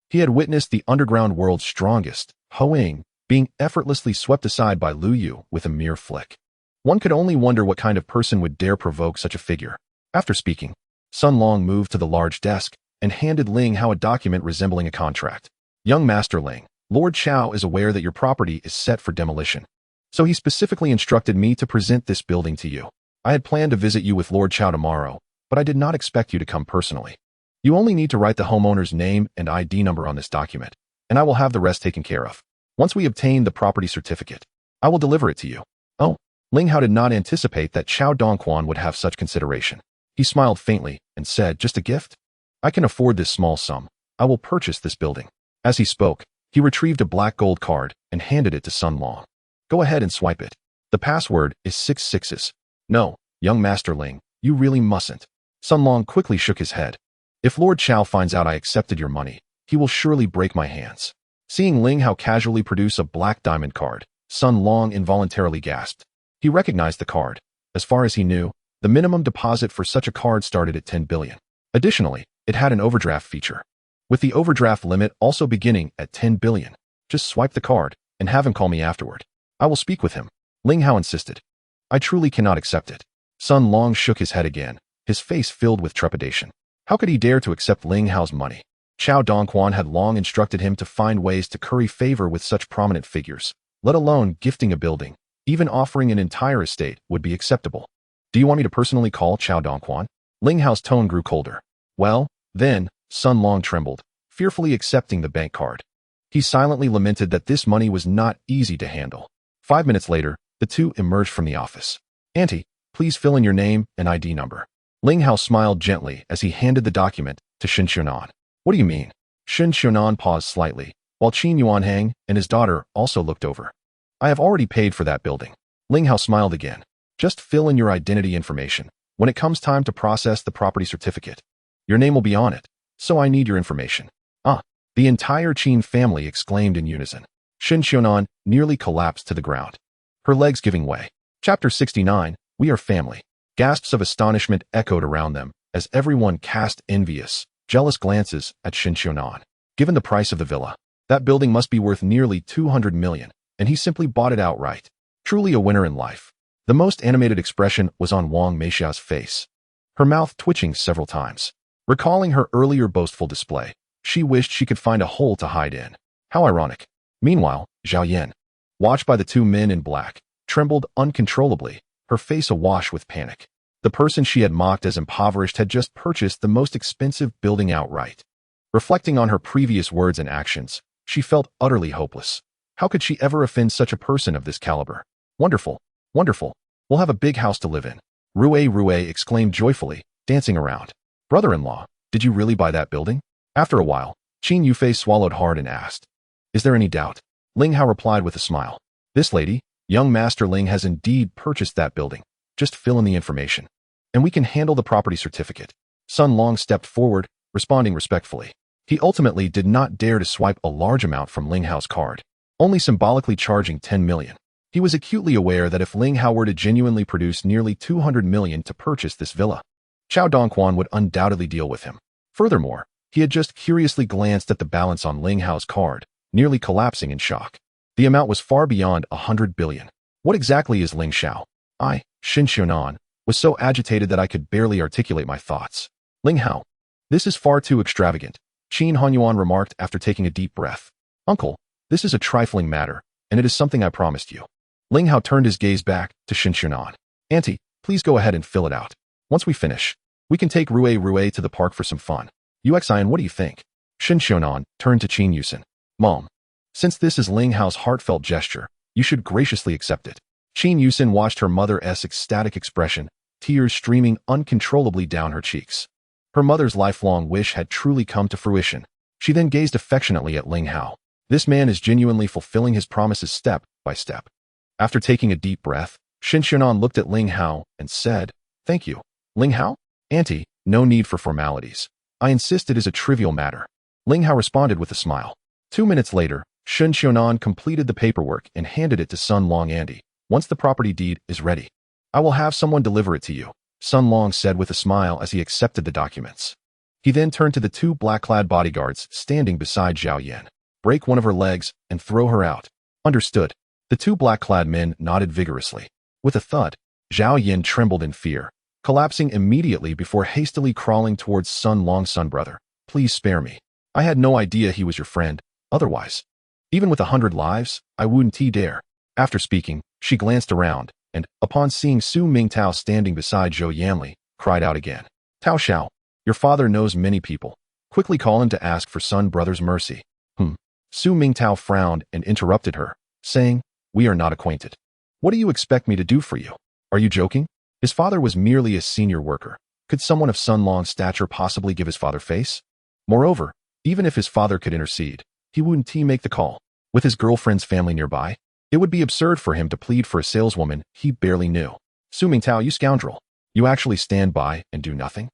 he had witnessed the underground world's strongest, Ho Ying, being effortlessly swept aside by Lu Yu with a mere flick. One could only wonder what kind of person would dare provoke such a figure. After speaking, Sun Long moved to the large desk and handed Ling Hao a document resembling a contract. Young Master Ling, Lord Chao is aware that your property is set for demolition. So he specifically instructed me to present this building to you. I had planned to visit you with Lord Chao tomorrow, but I did not expect you to come personally. You only need to write the homeowner's name and ID number on this document, and I will have the rest taken care of. Once we obtain the property certificate, I will deliver it to you. Oh, Ling Hao did not anticipate that Chao Dongquan would have such consideration. He smiled faintly and said, just a gift? I can afford this small sum. I will purchase this building. As he spoke, he retrieved a black gold card and handed it to Sun Long. Go ahead and swipe it. The password is 6 sixes. No, young Master Ling, you really mustn't. Sun Long quickly shook his head. If Lord Chao finds out I accepted your money, he will surely break my hands. Seeing Ling Hao casually produce a black diamond card, Sun Long involuntarily gasped. He recognized the card. As far as he knew, the minimum deposit for such a card started at 10 billion. Additionally, it had an overdraft feature, with the overdraft limit also beginning at 10 billion. Just swipe the card and have him call me afterward. I will speak with him. Ling Hao insisted. I truly cannot accept it. Sun Long shook his head again, his face filled with trepidation. How could he dare to accept Ling Hao's money? Chao Dongquan had long instructed him to find ways to curry favor with such prominent figures, let alone gifting a building. Even offering an entire estate would be acceptable. Do you want me to personally call Chao Dongquan? Ling Hao's tone grew colder. Well, then, Sun Long trembled, fearfully accepting the bank card. He silently lamented that this money was not easy to handle. 5 minutes later, the two emerged from the office. Auntie, please fill in your name and ID number. Ling Hao smiled gently as he handed the document to Shen Xunan. What do you mean? Shen Xunan paused slightly, while Qin Yuanhang and his daughter also looked over. I have already paid for that building. Ling Hao smiled again. Just fill in your identity information. When it comes time to process the property certificate, your name will be on it, so I need your information. Ah, the entire Qin family exclaimed in unison. Shen Xunan nearly collapsed to the ground, her legs giving way. Chapter 69, We Are Family. Gasps of astonishment echoed around them as everyone cast envious, jealous glances at Shen Xunan. Given the price of the villa, that building must be worth nearly 200 million, and he simply bought it outright. Truly a winner in life. The most animated expression was on Wang Meixia's face, her mouth twitching several times. Recalling her earlier boastful display, she wished she could find a hole to hide in. How ironic. Meanwhile, Zhao Yan, watched by the two men in black, trembled uncontrollably, her face awash with panic. The person she had mocked as impoverished had just purchased the most expensive building outright. Reflecting on her previous words and actions, she felt utterly hopeless. How could she ever offend such a person of this caliber? Wonderful, wonderful. We'll have a big house to live in. Rue exclaimed joyfully, dancing around. Brother-in-law, did you really buy that building? After a while, Qin Yuxin swallowed hard and asked, is there any doubt? Ling Hao replied with a smile. This lady, young Master Ling, has indeed purchased that building. Just fill in the information, and we can handle the property certificate. Sun Long stepped forward, responding respectfully. He ultimately did not dare to swipe a large amount from Ling Hao's card, only symbolically charging 10 million. He was acutely aware that if Ling Hao were to genuinely produce nearly 200 million to purchase this villa, Chao Dongquan would undoubtedly deal with him. Furthermore, he had just curiously glanced at the balance on Ling Hao's card, nearly collapsing in shock. The amount was far beyond 100 billion. What exactly is Ling Shao? I, Shen Xunan, was so agitated that I could barely articulate my thoughts. Ling Hao, this is far too extravagant, Qin Hanyuan remarked after taking a deep breath. Uncle, this is a trifling matter, and it is something I promised you. Ling Hao turned his gaze back to Shen Xunan. Auntie, please go ahead and fill it out. Once we finish, we can take Rue to the park for some fun. Yuxian, what do you think? Shen Xunan turned to Qin Yuxin. Mom, since this is Ling Hao's heartfelt gesture, you should graciously accept it. Qin Yuxin watched her mother's ecstatic expression, tears streaming uncontrollably down her cheeks. Her mother's lifelong wish had truly come to fruition. She then gazed affectionately at Ling Hao. This man is genuinely fulfilling his promises step by step. After taking a deep breath, Shen Xunan looked at Ling Hao and said, Thank you. Ling Hao? Auntie, no need for formalities. I insist it is a trivial matter. Ling Hao responded with a smile. 2 minutes later, Shen Xunan completed the paperwork and handed it to Sun Long. Auntie, Once the property deed is ready, I will have someone deliver it to you, Sun Long said with a smile as he accepted the documents. He then turned to the two black-clad bodyguards standing beside Zhao Yan. Break one of her legs and throw her out. Understood. The two black-clad men nodded vigorously. With a thud, Zhao Yan trembled in fear, collapsing immediately before hastily crawling towards Sun Long's son brother. Please spare me. I had no idea he was your friend, otherwise. Even with 100 lives, I wouldn't dare. After speaking, she glanced around, and, upon seeing Su Mingtao standing beside Zhou Yanli, cried out again. Tao Xiao, your father knows many people. Quickly call him to ask for son brother's mercy. Su Mingtao frowned and interrupted her, saying, we are not acquainted. What do you expect me to do for you? Are you joking? His father was merely a senior worker. Could someone of Sun Long's stature possibly give his father face? Moreover, even if his father could intercede, he wouldn't make the call. With his girlfriend's family nearby, it would be absurd for him to plead for a saleswoman he barely knew. Su Mingtao, you scoundrel. You actually stand by and do nothing?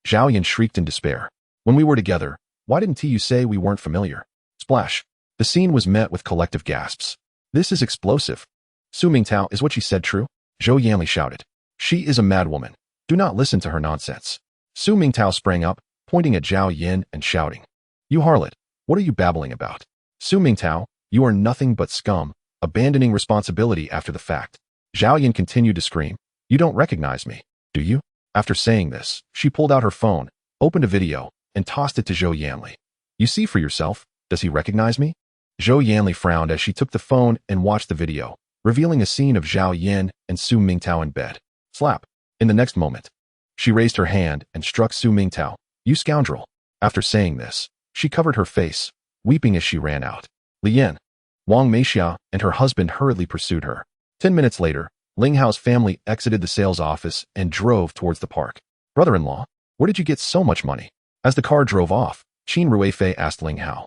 Zhao Yan shrieked in despair. When we were together, why didn't you say we weren't familiar? Splash. The scene was met with collective gasps. This is explosive. Su Mingtao, is what she said true? Zhou Yanli shouted. She is a madwoman. Do not listen to her nonsense. Su Mingtao sprang up, pointing at Zhao Yan and shouting. You harlot, what are you babbling about? Su Mingtao, you are nothing but scum, abandoning responsibility after the fact. Zhao Yan continued to scream. You don't recognize me, do you? After saying this, she pulled out her phone, opened a video, and tossed it to Zhou Yanli. You see for yourself, does he recognize me? Zhou Yanli frowned as she took the phone and watched the video, revealing a scene of Zhao Yan and Su Mingtao in bed. Slap. In the next moment, she raised her hand and struck Su Mingtao. You scoundrel. After saying this, she covered her face, weeping as she ran out. Li Yan, Wang Meixia, and her husband hurriedly pursued her. 10 minutes later, Ling Hao's family exited the sales office and drove towards the park. Brother-in-law, where did you get so much money? As the car drove off, Qin Ruifei asked Ling Hao.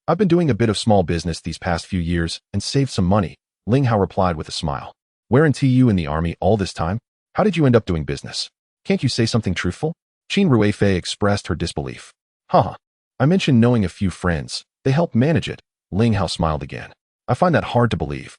I've been doing a bit of small business these past few years and saved some money, Ling Hao replied with a smile. Weren't you in the army all this time? How did you end up doing business? Can't you say something truthful? Qin Ruifei expressed her disbelief. I mentioned knowing a few friends. They helped manage it. Ling Hao smiled again. I find that hard to believe.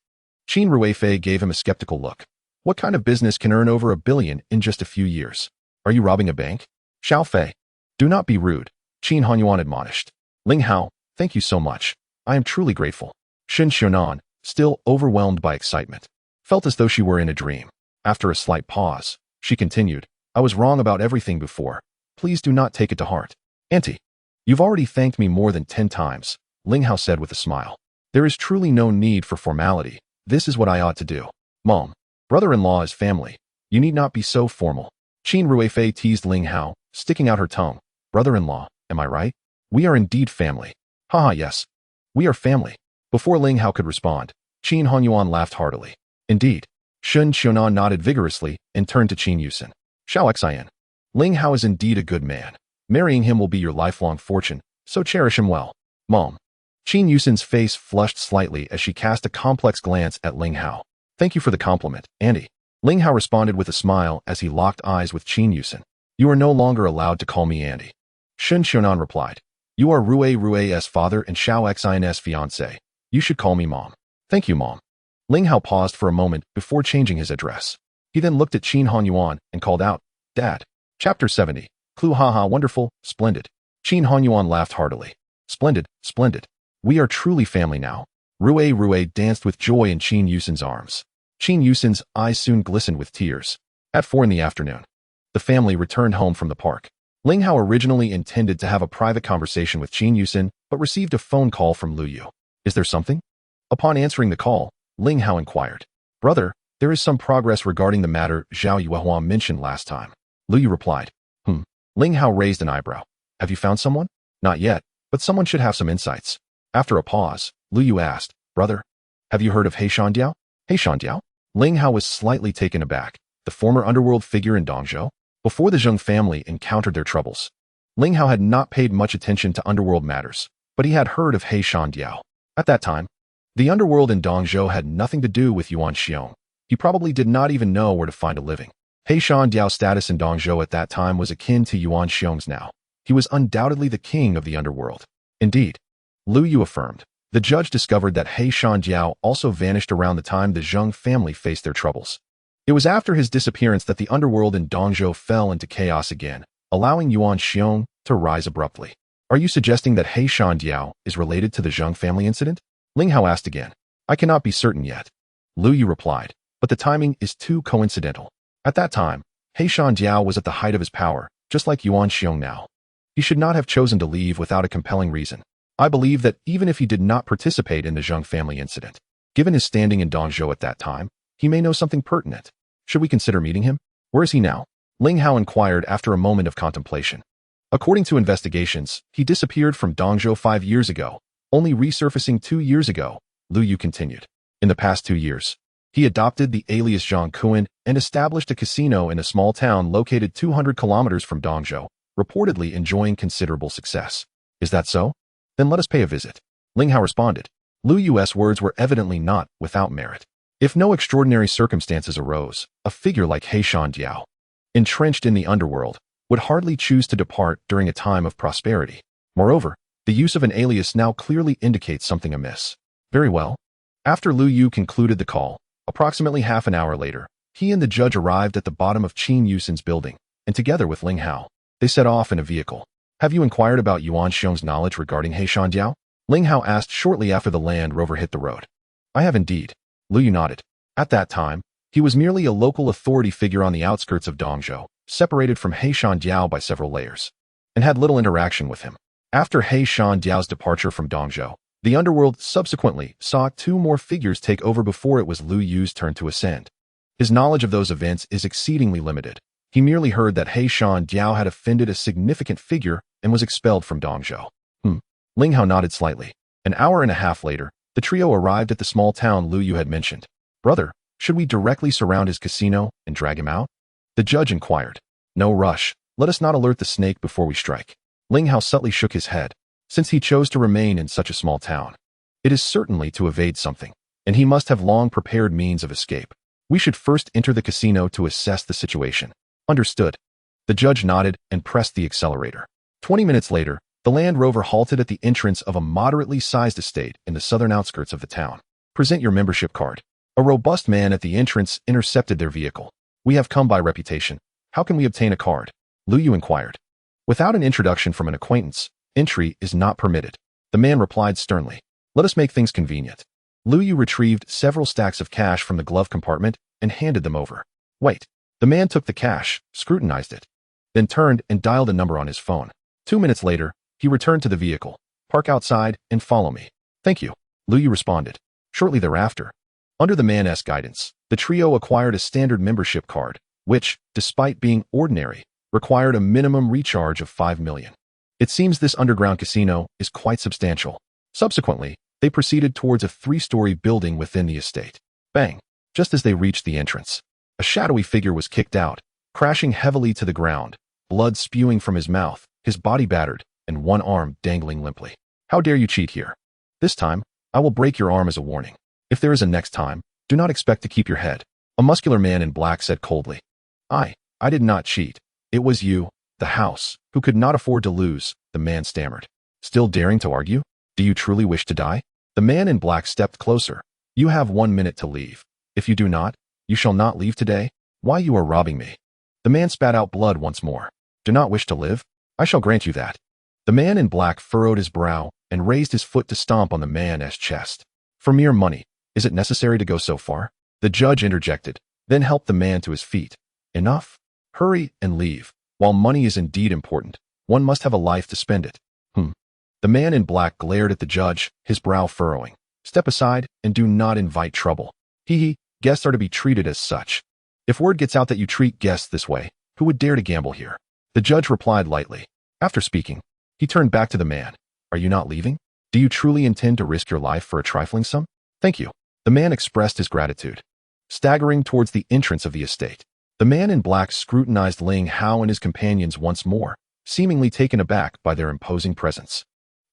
Qin Ruifei gave him a skeptical look. What kind of business can earn over $1 billion in just a few years? Are you robbing a bank? Xiao Fei. Do not be rude, Qin Hanyuan admonished. Ling Hao, thank you so much. I am truly grateful. Shen Xiaonan, still overwhelmed by excitement, felt as though she were in a dream. After a slight pause, she continued, I was wrong about everything before. Please do not take it to heart. Auntie, you've already thanked me more than 10 times, Ling Hao said with a smile. There is truly no need for formality. This is what I ought to do. Mom, brother-in-law is family. You need not be so formal. Qin Ruifei teased Ling Hao, sticking out her tongue. Brother-in-law, am I right? We are indeed family. Yes. We are family. Before Ling Hao could respond, Qin Hanyuan laughed heartily. Indeed. Shen Xiaonan nodded vigorously and turned to Qin Yuxin. Xiao Xian. Ling Hao is indeed a good man. Marrying him will be your lifelong fortune, so cherish him well. Mom. Qin Yuxin's face flushed slightly as she cast a complex glance at Ling Hao. Thank you for the compliment, Auntie. Ling Hao responded with a smile as he locked eyes with Qin Yuxin. You are no longer allowed to call me Auntie. Shen Xiaonan replied. You are Rui's father and Xiao Xin's fiancé. You should call me Mom. Thank you, Mom. Ling Hao paused for a moment before changing his address. He then looked at Qin Hanyuan and called out, Dad. Chapter 70. Clue haha wonderful, splendid. Qin Hanyuan laughed heartily. Splendid, splendid. We are truly family now. Rui danced with joy in Qin Yuxin's arms. Qin Yuxin's eyes soon glistened with tears. At 4 in the afternoon, the family returned home from the park. Ling Hao originally intended to have a private conversation with Qin Yuxin, but received a phone call from Lu Yu. Is there something? Upon answering the call, Ling Hao inquired. Brother, there is some progress regarding the matter Zhao Yuehua mentioned last time. Lu Yu replied. Ling Hao raised an eyebrow. Have you found someone? Not yet, but someone should have some insights. After a pause, Lu Yu asked, Brother, have you heard of He Shandiao? He Shandiao? Ling Hao was slightly taken aback. The former underworld figure in Dongzhou? Before the Zheng family encountered their troubles, Ling Hao had not paid much attention to underworld matters, but he had heard of He Shandiao. At that time, the underworld in Dongzhou had nothing to do with Yuan Xiong. He probably did not even know where to find a living. He Shandiao's status in Dongzhou at that time was akin to Yuan Xiong's now. He was undoubtedly the king of the underworld. Indeed, Lu Yu affirmed, The judge discovered that He Shanjiao also vanished around the time the Zheng family faced their troubles. It was after his disappearance that the underworld in Dongzhou fell into chaos again, allowing Yuan Xiong to rise abruptly. Are you suggesting that He Shanjiao is related to the Zheng family incident? Ling Hao asked again. I cannot be certain yet. Lu Yu replied, but the timing is too coincidental. At that time, He Shanjiao was at the height of his power, just like Yuan Xiong now. He should not have chosen to leave without a compelling reason. I believe that even if he did not participate in the Zheng family incident, given his standing in Dongzhou at that time, he may know something pertinent. Should we consider meeting him? Where is he now? Ling Hao inquired after a moment of contemplation. According to investigations, he disappeared from Dongzhou 5 years ago, only resurfacing 2 years ago, Lu Yu continued. In the past 2 years, he adopted the alias Zhang Kuan and established a casino in a small town located 200 kilometers from Dongzhou, reportedly enjoying considerable success. Is that so? Then let us pay a visit. Ling Hao responded. Lu Yu's words were evidently not without merit. If no extraordinary circumstances arose, a figure like He Shanjiao, entrenched in the underworld, would hardly choose to depart during a time of prosperity. Moreover, the use of an alias now clearly indicates something amiss. Very well. After Lu Yu concluded the call, approximately half an hour later, he and the judge arrived at the bottom of Qin Yuxin's building, and together with Ling Hao, they set off in a vehicle. Have you inquired about Yuan Xiong's knowledge regarding He Shanjiao? Ling Hao asked shortly after the Land Rover hit the road. I have indeed. Lu Yu nodded. At that time, he was merely a local authority figure on the outskirts of Dongzhou, separated from He Shanjiao by several layers, and had little interaction with him. After He Shanjiao's departure from Dongzhou, the underworld subsequently saw 2 more figures take over before it was Lu Yu's turn to ascend. His knowledge of those events is exceedingly limited. He merely heard that He Shanjiao had offended a significant figure and was expelled from Dongzhou. Ling Hao nodded slightly. An hour and a half later, the trio arrived at the small town Lu Yu had mentioned. Brother, should we directly surround his casino and drag him out? The judge inquired. No rush. Let us not alert the snake before we strike. Ling Hao subtly shook his head. Since he chose to remain in such a small town, it is certainly to evade something, and he must have long prepared means of escape. We should first enter the casino to assess the situation. Understood. The judge nodded and pressed the accelerator. 20 minutes later, the Land Rover halted at the entrance of a moderately sized estate in the southern outskirts of the town. Present your membership card. A robust man at the entrance intercepted their vehicle. We have come by reputation. How can we obtain a card? Lu Yu inquired. Without an introduction from an acquaintance, entry is not permitted. The man replied sternly. Let us make things convenient. Lu Yu retrieved several stacks of cash from the glove compartment and handed them over. Wait. The man took the cash, scrutinized it, then turned and dialed a number on his phone. 2 minutes later, he returned to the vehicle. Park outside and follow me. Thank you, Lu Yu responded. Shortly thereafter, under the man's guidance, the trio acquired a standard membership card, which, despite being ordinary, required a minimum recharge of 5 million. It seems this underground casino is quite substantial. Subsequently, they proceeded towards a 3-story building within the estate. Bang! Just as they reached the entrance, a shadowy figure was kicked out, crashing heavily to the ground, blood spewing from his mouth, his body battered, and one arm dangling limply. How dare you cheat here? This time, I will break your arm as a warning. If there is a next time, do not expect to keep your head. A muscular man in black said coldly. I did not cheat. It was you, the house, who could not afford to lose, the man stammered. Still daring to argue? Do you truly wish to die? The man in black stepped closer. You have 1 minute to leave. If you do not, you shall not leave today. Why you are robbing me? The man spat out blood once more. Do not wish to live? I shall grant you that. The man in black furrowed his brow and raised his foot to stomp on the man's chest. For mere money, is it necessary to go so far? The judge interjected, then helped the man to his feet. Enough. Hurry and leave. While money is indeed important, one must have a life to spend it. The man in black glared at the judge, his brow furrowing. Step aside and do not invite trouble. Guests are to be treated as such. If word gets out that you treat guests this way, who would dare to gamble here? The judge replied lightly. After speaking, he turned back to the man. Are you not leaving? Do you truly intend to risk your life for a trifling sum? Thank you. The man expressed his gratitude. Staggering towards the entrance of the estate, the man in black scrutinized Ling Hao and his companions once more, seemingly taken aback by their imposing presence.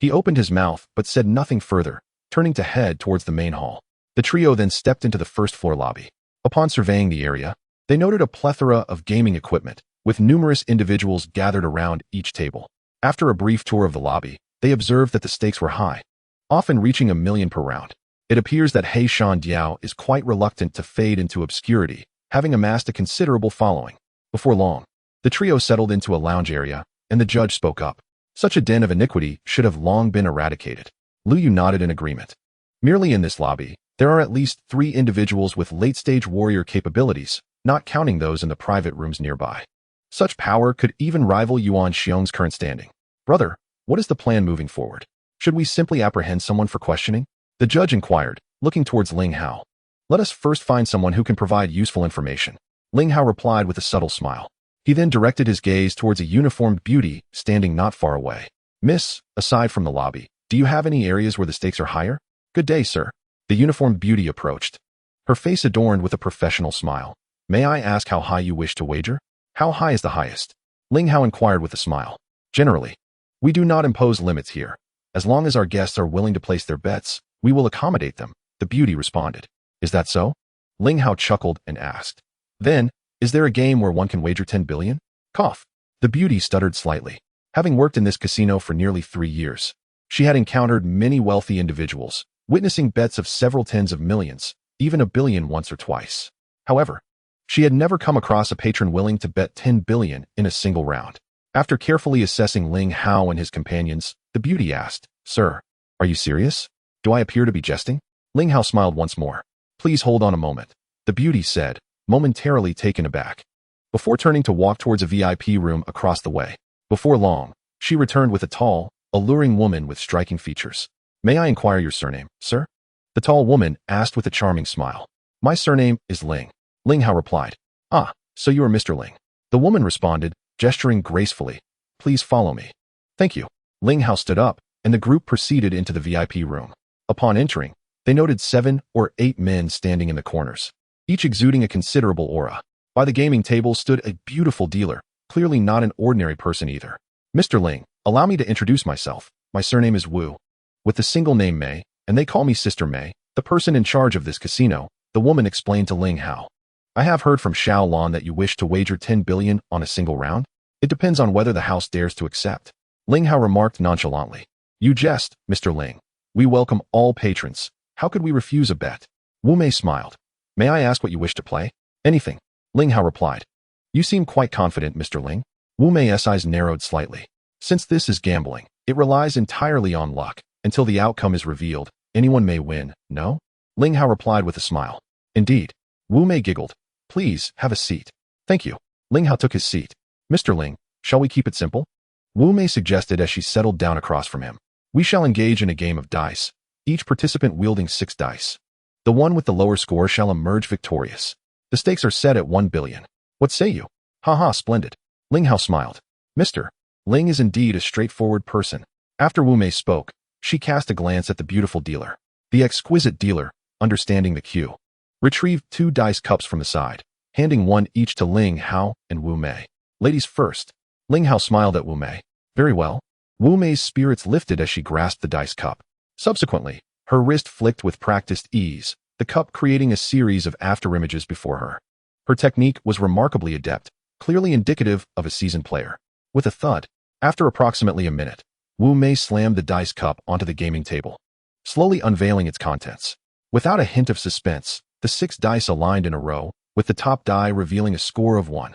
He opened his mouth but said nothing further, turning to head towards the main hall. The trio then stepped into the first-floor lobby. Upon surveying the area, they noted a plethora of gaming equipment, with numerous individuals gathered around each table. After a brief tour of the lobby, they observed that the stakes were high. often reaching 1 million per round. It appears that He Shan Diao is quite reluctant to fade into obscurity, having amassed a considerable following. Before long, the trio settled into a lounge area, and the judge spoke up. Such a den of iniquity should have long been eradicated. Lu Yu nodded in agreement. Merely in this lobby, there are at least 3 individuals with late-stage warrior capabilities, not counting those in the private rooms nearby. Such power could even rival Yuan Xiong's current standing. Brother, what is the plan moving forward? Should we simply apprehend someone for questioning? The judge inquired, looking towards Ling Hao. Let us first find someone who can provide useful information. Ling Hao replied with a subtle smile. He then directed his gaze towards a uniformed beauty standing not far away. Miss, aside from the lobby, do you have any areas where the stakes are higher? Good day, sir. The uniformed beauty approached, her face adorned with a professional smile. May I ask how high you wish to wager? How high is the highest? Ling Hao inquired with a smile. Generally, we do not impose limits here. As long as our guests are willing to place their bets, we will accommodate them, the beauty responded. Is that so? Ling Hao chuckled and asked. Then, is there a game where one can wager 10 billion? Cough. The beauty stuttered slightly. Having worked in this casino for nearly 3 years, she had encountered many wealthy individuals, witnessing bets of several tens of millions, even 1 billion once or twice. However, she had never come across a patron willing to bet 10 billion in a single round. After carefully assessing Ling Hao and his companions, the beauty asked, Sir, are you serious? Do I appear to be jesting? Ling Hao smiled once more. Please hold on a moment, the beauty said, momentarily taken aback. Before turning to walk towards a VIP room across the way. Before long, she returned with a tall, alluring woman with striking features. May I inquire your surname, sir? The tall woman asked with a charming smile. My surname is Ling. Ling Hao replied. Ah, so you are Mr. Ling. The woman responded, gesturing gracefully. Please follow me. Thank you. Ling Hao stood up, and the group proceeded into the VIP room. Upon entering, they noted 7 or 8 men standing in the corners, each exuding a considerable aura. By the gaming table stood a beautiful dealer, clearly not an ordinary person either. Mr. Ling, allow me to introduce myself. My surname is Wu, with the single name Mei, and they call me Sister Mei, the person in charge of this casino, the woman explained to Ling Hao. I have heard from Xiao Lan that you wish to wager 10 billion on a single round. It depends on whether the house dares to accept. Ling Hao remarked nonchalantly. You jest, Mr. Ling. We welcome all patrons. How could we refuse a bet? Wu Mei smiled. May I ask what you wish to play? Anything. Ling Hao replied. You seem quite confident, Mr. Ling. Wu Mei's eyes narrowed slightly. Since this is gambling, it relies entirely on luck. Until the outcome is revealed, anyone may win, no? Ling Hao replied with a smile. Indeed. Wu Mei giggled. Please, have a seat. Thank you. Ling Hao took his seat. Mr. Ling, shall we keep it simple? Wu Mei suggested as she settled down across from him. We shall engage in a game of dice, each participant wielding 6 dice. The one with the lower score shall emerge victorious. The stakes are set at 1 billion. What say you? Ha, splendid. Ling Hao smiled. Mr. Ling is indeed a straightforward person. After Wu Mei spoke, she cast a glance at the beautiful dealer. The exquisite dealer, understanding the cue, retrieved 2 dice cups from the side, handing one each to Ling Hao and Wu Mei. Ladies first. Ling Hao smiled at Wu Mei. Very well. Wu Mei's spirits lifted as she grasped the dice cup. Subsequently, her wrist flicked with practiced ease, the cup creating a series of afterimages before her. Her technique was remarkably adept, clearly indicative of a seasoned player. With a thud, after approximately a minute, Wu Mei slammed the dice cup onto the gaming table, slowly unveiling its contents. Without a hint of suspense, the 6 dice aligned in a row, with the top die revealing a score of 1.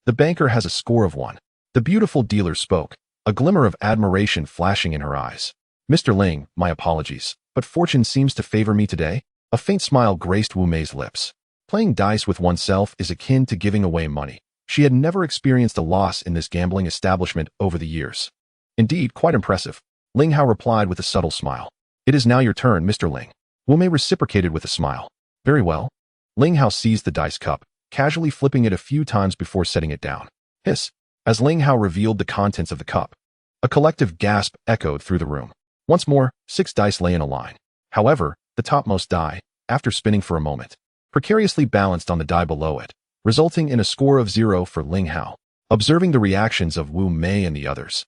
The banker has a score of 1. The beautiful dealer spoke, a glimmer of admiration flashing in her eyes. Mr. Ling, my apologies, but fortune seems to favor me today. A faint smile graced Wu Mei's lips. Playing dice with oneself is akin to giving away money. She had never experienced a loss in this gambling establishment over the years. Indeed, quite impressive. Ling Hao replied with a subtle smile. It is now your turn, Mr. Ling. Wu Mei reciprocated with a smile. Very well. Ling Hao seized the dice cup, casually flipping it a few times before setting it down. Hiss. As Ling Hao revealed the contents of the cup, a collective gasp echoed through the room. Once more, 6 dice lay in a line. However, the topmost die, after spinning for a moment, precariously balanced on the die below it, resulting in a score of 0 for Ling Hao. Observing the reactions of Wu Mei and the others,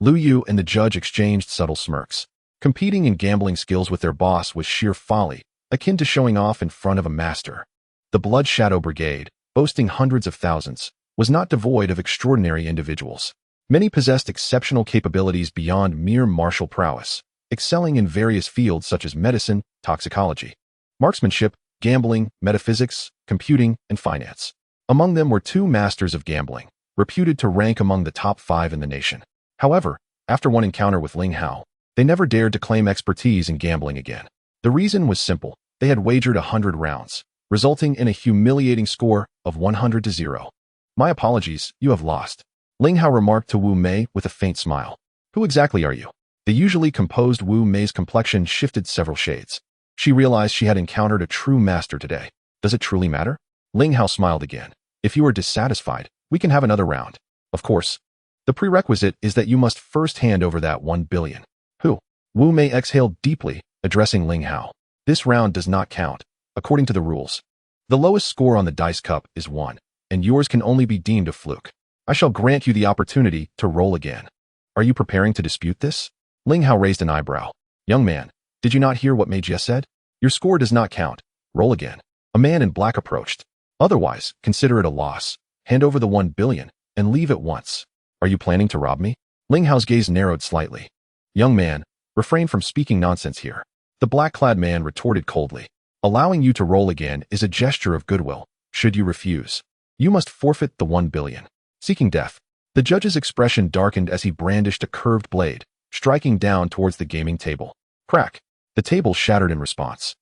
Lu Yu and the judge exchanged subtle smirks. Competing in gambling skills with their boss was sheer folly, akin to showing off in front of a master. The Blood Shadow Brigade, boasting hundreds of thousands, was not devoid of extraordinary individuals. Many possessed exceptional capabilities beyond mere martial prowess, excelling in various fields such as medicine, toxicology, marksmanship, gambling, metaphysics, computing, and finance. Among them were 2 masters of gambling, reputed to rank among the top 5 in the nation. However, after one encounter with Ling Hao, they never dared to claim expertise in gambling again. The reason was simple. They had wagered 100 rounds, resulting in a humiliating score of 100-0. My apologies, you have lost. Ling Hao remarked to Wu Mei with a faint smile. Who exactly are you? The usually composed Wu Mei's complexion shifted several shades. She realized she had encountered a true master today. Does it truly matter? Ling Hao smiled again. If you are dissatisfied, we can have another round. Of course. The prerequisite is that you must first hand over that 1 billion. Who? Wu Mei exhaled deeply, addressing Ling Hao. This round does not count, according to the rules. The lowest score on the dice cup is 1, and yours can only be deemed a fluke. I shall grant you the opportunity to roll again. Are you preparing to dispute this? Ling Hao raised an eyebrow. Young man, did you not hear what Mei Jie said? Your score does not count. Roll again. A man in black approached. Otherwise, consider it a loss. Hand over the 1 billion, and leave at once. Are you planning to rob me? Ling Hao's gaze narrowed slightly. Young man, refrain from speaking nonsense here. The black-clad man retorted coldly. Allowing you to roll again is a gesture of goodwill. Should you refuse, you must forfeit the 1 billion. Seeking death. The judge's expression darkened as he brandished a curved blade, striking down towards the gaming table. Crack. The table shattered in response,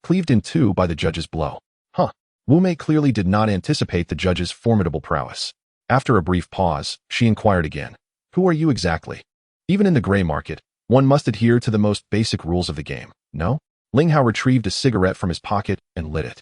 cleaved in 2 by the judge's blow. Huh. Wu Mei clearly did not anticipate the judge's formidable prowess. After a brief pause, she inquired again. Who are you exactly? Even in the gray market, one must adhere to the most basic rules of the game, no? Ling Hao retrieved a cigarette from his pocket and lit it.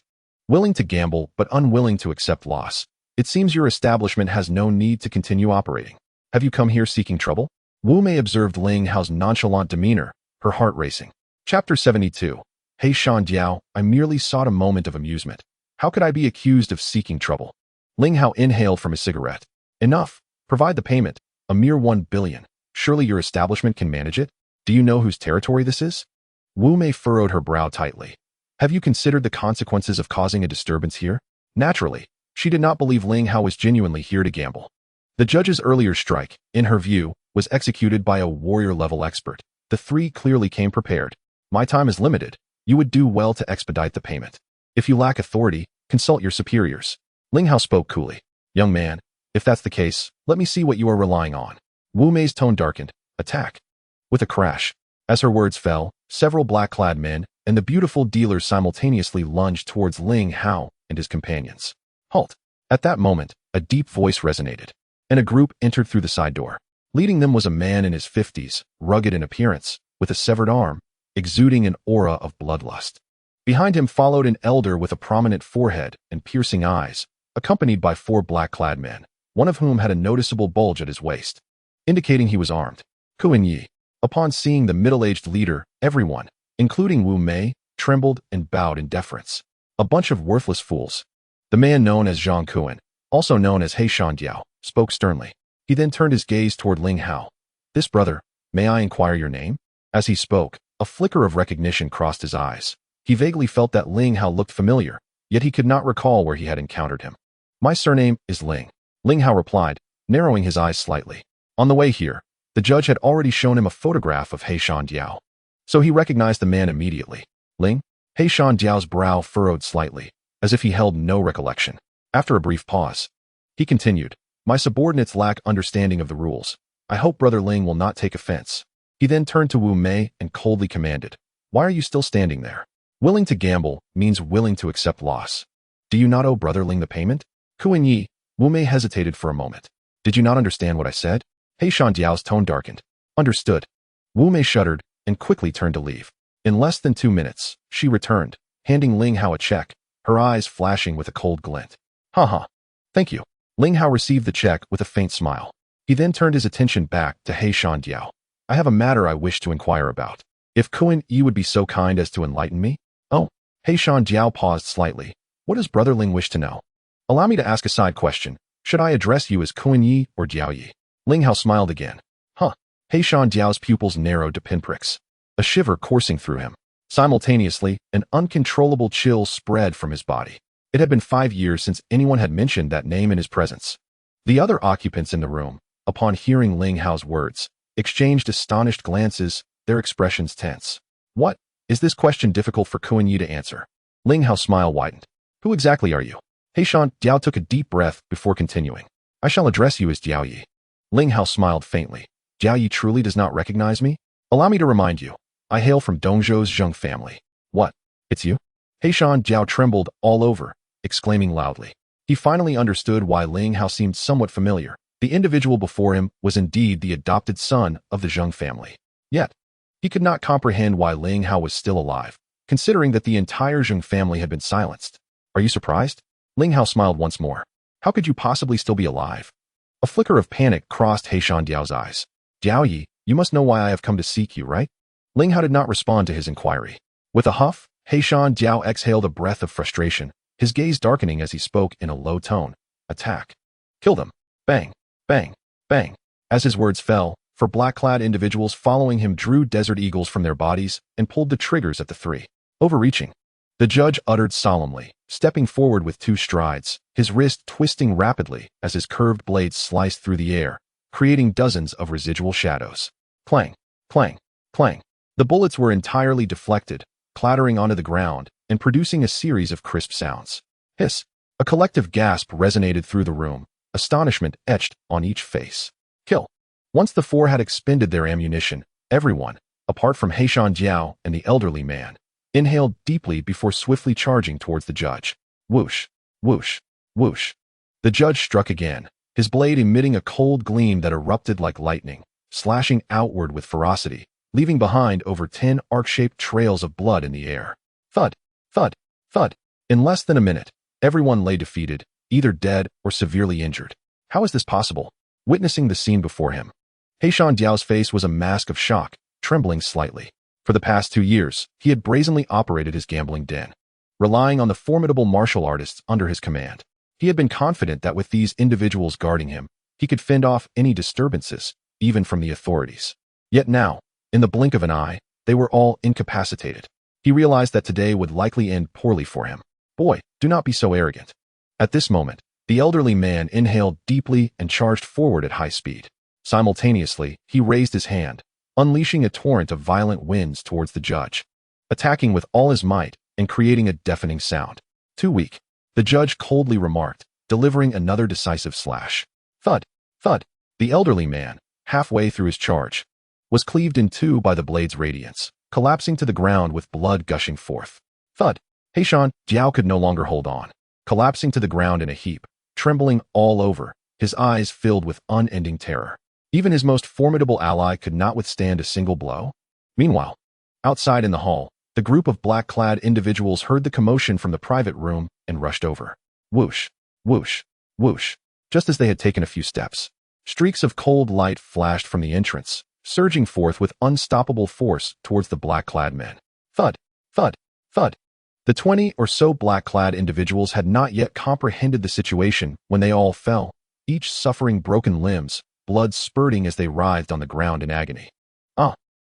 Willing to gamble, but unwilling to accept loss. It seems your establishment has no need to continue operating. Have you come here seeking trouble? Wu Mei observed Ling Hao's nonchalant demeanor, her heart racing. Chapter 72. Hey Shan Diao, I merely sought a moment of amusement. How could I be accused of seeking trouble? Ling Hao inhaled from his cigarette. Enough. Provide the payment. A mere 1 billion. Surely your establishment can manage it? Do you know whose territory this is? Wu Mei furrowed her brow tightly. Have you considered the consequences of causing a disturbance here? Naturally, she did not believe Ling Hao was genuinely here to gamble. The judge's earlier strike, in her view, was executed by a warrior-level expert. The 3 clearly came prepared. My time is limited. You would do well to expedite the payment. If you lack authority, consult your superiors. Ling Hao spoke coolly. Young man, if that's the case, let me see what you are relying on. Wu Mei's tone darkened. Attack. With a crash. As her words fell, several black-clad men and the beautiful dealer simultaneously lunged towards Ling Hao and his companions. Halt. At that moment, a deep voice resonated, and a group entered through the side door. Leading them was a man in his 50s, rugged in appearance, with a severed arm, exuding an aura of bloodlust. Behind him followed an elder with a prominent forehead and piercing eyes, accompanied by 4 black-clad men, one of whom had a noticeable bulge at his waist, indicating he was armed. Qin Yuxin. Upon seeing the middle-aged leader, everyone, including Wu Mei, trembled and bowed in deference. A bunch of worthless fools. The man known as Zhang Qin, also known as He Shan Diao, spoke sternly. He then turned his gaze toward Ling Hao. This brother, may I inquire your name? As he spoke, a flicker of recognition crossed his eyes. He vaguely felt that Ling Hao looked familiar, yet he could not recall where he had encountered him. My surname is Ling. Ling Hao replied, narrowing his eyes slightly. On the way here, the judge had already shown him a photograph of He Shan Diao, so he recognized the man immediately. Ling? He Shan Diao's brow furrowed slightly, as if he held no recollection. After a brief pause, he continued, my subordinates lack understanding of the rules. I hope Brother Ling will not take offense. He then turned to Wu Mei and coldly commanded, why are you still standing there? Willing to gamble means willing to accept loss. Do you not owe Brother Ling the payment? Qin Yuxin. Wu Mei hesitated for a moment. Did you not understand what I said? He Shan Diao's tone darkened. Understood. Wu Mei shuddered and quickly turned to leave. In less than 2 minutes, she returned, handing Ling Hao a check, her eyes flashing with a cold glint. Ha. Thank you. Ling Hao received the check with a faint smile. He then turned his attention back to He Shan Diao. I have a matter I wish to inquire about. If Qin Yuxin would be so kind as to enlighten me? Oh. He Shan Diao paused slightly. What does Brother Ling wish to know? Allow me to ask a side question. Should I address you as Qin Yuxin or Diao Yi? Ling Hao smiled again. He Shan Diao's pupils narrowed to pinpricks. A shiver coursing through him. Simultaneously, an uncontrollable chill spread from his body. It had been 5 years since anyone had mentioned that name in his presence. The other occupants in the room, upon hearing Ling Hao's words, exchanged astonished glances their expressions tense. What? Is this question difficult for Qin Yuxin to answer? Ling Hao's smile widened. Who exactly are you? Heishan Jiao took a deep breath before continuing. I shall address you as Jiao Yi. Ling Hao smiled faintly. Jiao Yi truly does not recognize me? Allow me to remind you. I hail from Dongzhou's Zheng family. What? It's you? Heishan Jiao trembled all over, exclaiming loudly. He finally understood why Ling Hao seemed somewhat familiar. The individual before him was indeed the adopted son of the Zheng family. Yet, he could not comprehend why Ling Hao was still alive, considering that the entire Zheng family had been silenced. Are you surprised? Ling Hao smiled once more. How could you possibly still be alive? A flicker of panic crossed Heishan Jiao's eyes. Jiao Yi, you must know why I have come to seek you, right? Ling Hao did not respond to his inquiry. With a huff, Heishan Jiao exhaled a breath of frustration, his gaze darkening as he spoke in a low tone. Attack. Kill them. Bang, bang, bang. As his words fell, four black-clad individuals following him drew desert eagles from their bodies and pulled the triggers at the three. Overreaching. The judge uttered solemnly, stepping forward with 2 strides, his wrist twisting rapidly as his curved blades sliced through the air, creating dozens of residual shadows. Clang, clang, clang. The bullets were entirely deflected, clattering onto the ground and producing a series of crisp sounds. Hiss. A collective gasp resonated through the room, astonishment etched on each face. Kill. Once the 4 had expended their ammunition, everyone, apart from Heishan Jiao and the elderly man, inhaled deeply before swiftly charging towards the judge. Whoosh, whoosh, whoosh. The judge struck again, his blade emitting a cold gleam that erupted like lightning, slashing outward with ferocity, leaving behind over 10 arc-shaped trails of blood in the air. Thud, thud, thud. In less than a minute, everyone lay defeated, either dead or severely injured. How is this possible? Witnessing the scene before him, Heishan Jiao's face was a mask of shock, trembling slightly. For the past 2 years, he had brazenly operated his gambling den, relying on the formidable martial artists under his command. He had been confident that with these individuals guarding him, he could fend off any disturbances, even from the authorities. Yet now, in the blink of an eye, they were all incapacitated. He realized that today would likely end poorly for him. Boy, do not be so arrogant. At this moment, the elderly man inhaled deeply and charged forward at high speed. Simultaneously, he raised his hand, unleashing a torrent of violent winds towards the judge, attacking with all his might and creating a deafening sound. Too weak, the judge coldly remarked, delivering another decisive slash. Thud, thud. The elderly man, halfway through his charge, was cleaved in 2 by the blade's radiance, collapsing to the ground with blood gushing forth. Thud. Heishan Jiao could no longer hold on, collapsing to the ground in a heap, trembling all over, his eyes filled with unending terror. Even his most formidable ally could not withstand a single blow. Meanwhile, outside in the hall, the group of black-clad individuals heard the commotion from the private room and rushed over. Whoosh, whoosh, whoosh. Just as they had taken a few steps, streaks of cold light flashed from the entrance, surging forth with unstoppable force towards the black-clad men. Thud, thud, thud. The 20 or so black-clad individuals had not yet comprehended the situation when they all fell, each suffering broken limbs, blood spurting as they writhed on the ground in agony.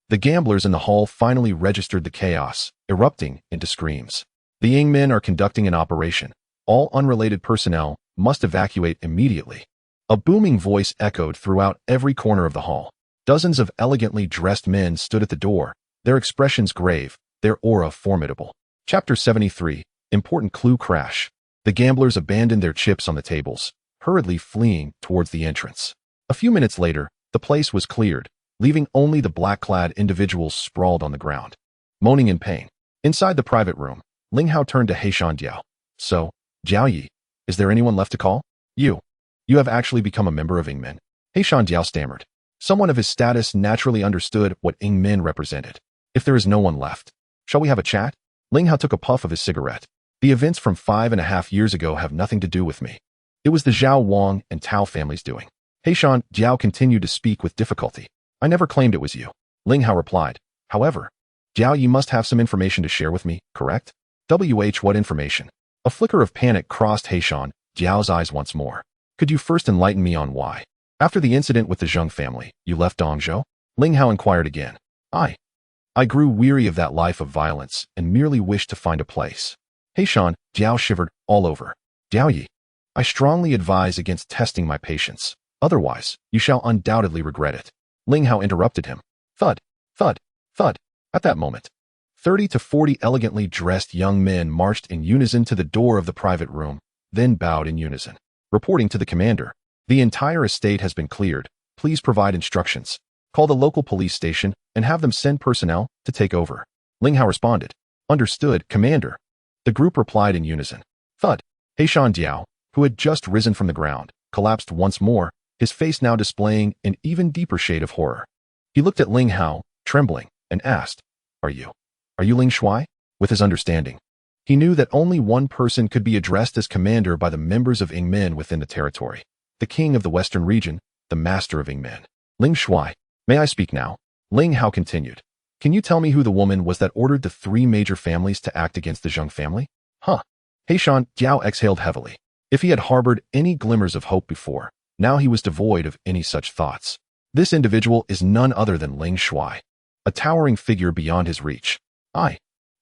The gamblers in the hall finally registered the chaos, erupting into screams. The Ying men are conducting an operation. All unrelated personnel must evacuate immediately. A booming voice echoed throughout every corner of the hall. Dozens of elegantly dressed men stood at the door, their expressions grave, their aura formidable. Chapter 73, Important Clue Crash. The gamblers abandoned their chips on the tables, hurriedly fleeing towards the entrance. A few minutes later, the place was cleared, leaving only the black-clad individuals sprawled on the ground, moaning in pain. Inside the private room, Ling Hao turned to Heishan Jiao. So, Jiao Yi, is there anyone left to call? You have actually become a member of Ying Men. Heishan Jiao stammered. Someone of his status naturally understood what Ying Men represented. If there is no one left, shall we have a chat? Ling Hao took a puff of his cigarette. The events from 5.5 years ago have nothing to do with me. It was the Zhao Wang and Tao families' doing. Heishan Jiao continued to speak with difficulty. I never claimed it was you. Ling Hao replied. However, Jiao, you must have some information to share with me, correct? What information? A flicker of panic crossed Heishan Jiao's eyes once more. Could you first enlighten me on why? After the incident with the Zheng family, you left Dongzhou? Ling Hao inquired again. I grew weary of that life of violence and merely wished to find a place. Heishan Jiao shivered all over. Jiao Yi, I strongly advise against testing my patience. Otherwise, you shall undoubtedly regret it. Ling Hao interrupted him. Thud, thud. Thud. At that moment, 30 to 40 elegantly dressed young men marched in unison to the door of the private room, then bowed in unison, reporting to the commander. The entire estate has been cleared. Please provide instructions. Call the local police station and have them send personnel to take over. Ling Hao responded. Understood, Commander. The group replied in unison. Thud. Heishan Diao, who had just risen from the ground, collapsed once more, his face now displaying an even deeper shade of horror. He looked at Ling Hao, trembling, and asked, Are you Ling Shuai? With his understanding, he knew that only one person could be addressed as commander by the members of Yingmen within the territory. The king of the western region, the master of Yingmen. Ling Shuai, may I speak now? Ling Hao continued. Can you tell me who the woman was that ordered the 3 major families to act against the Zheng family? Huh. Heishan Diao exhaled heavily. If he had harbored any glimmers of hope before, now he was devoid of any such thoughts. This individual is none other than Ling Shuai, a towering figure beyond his reach. I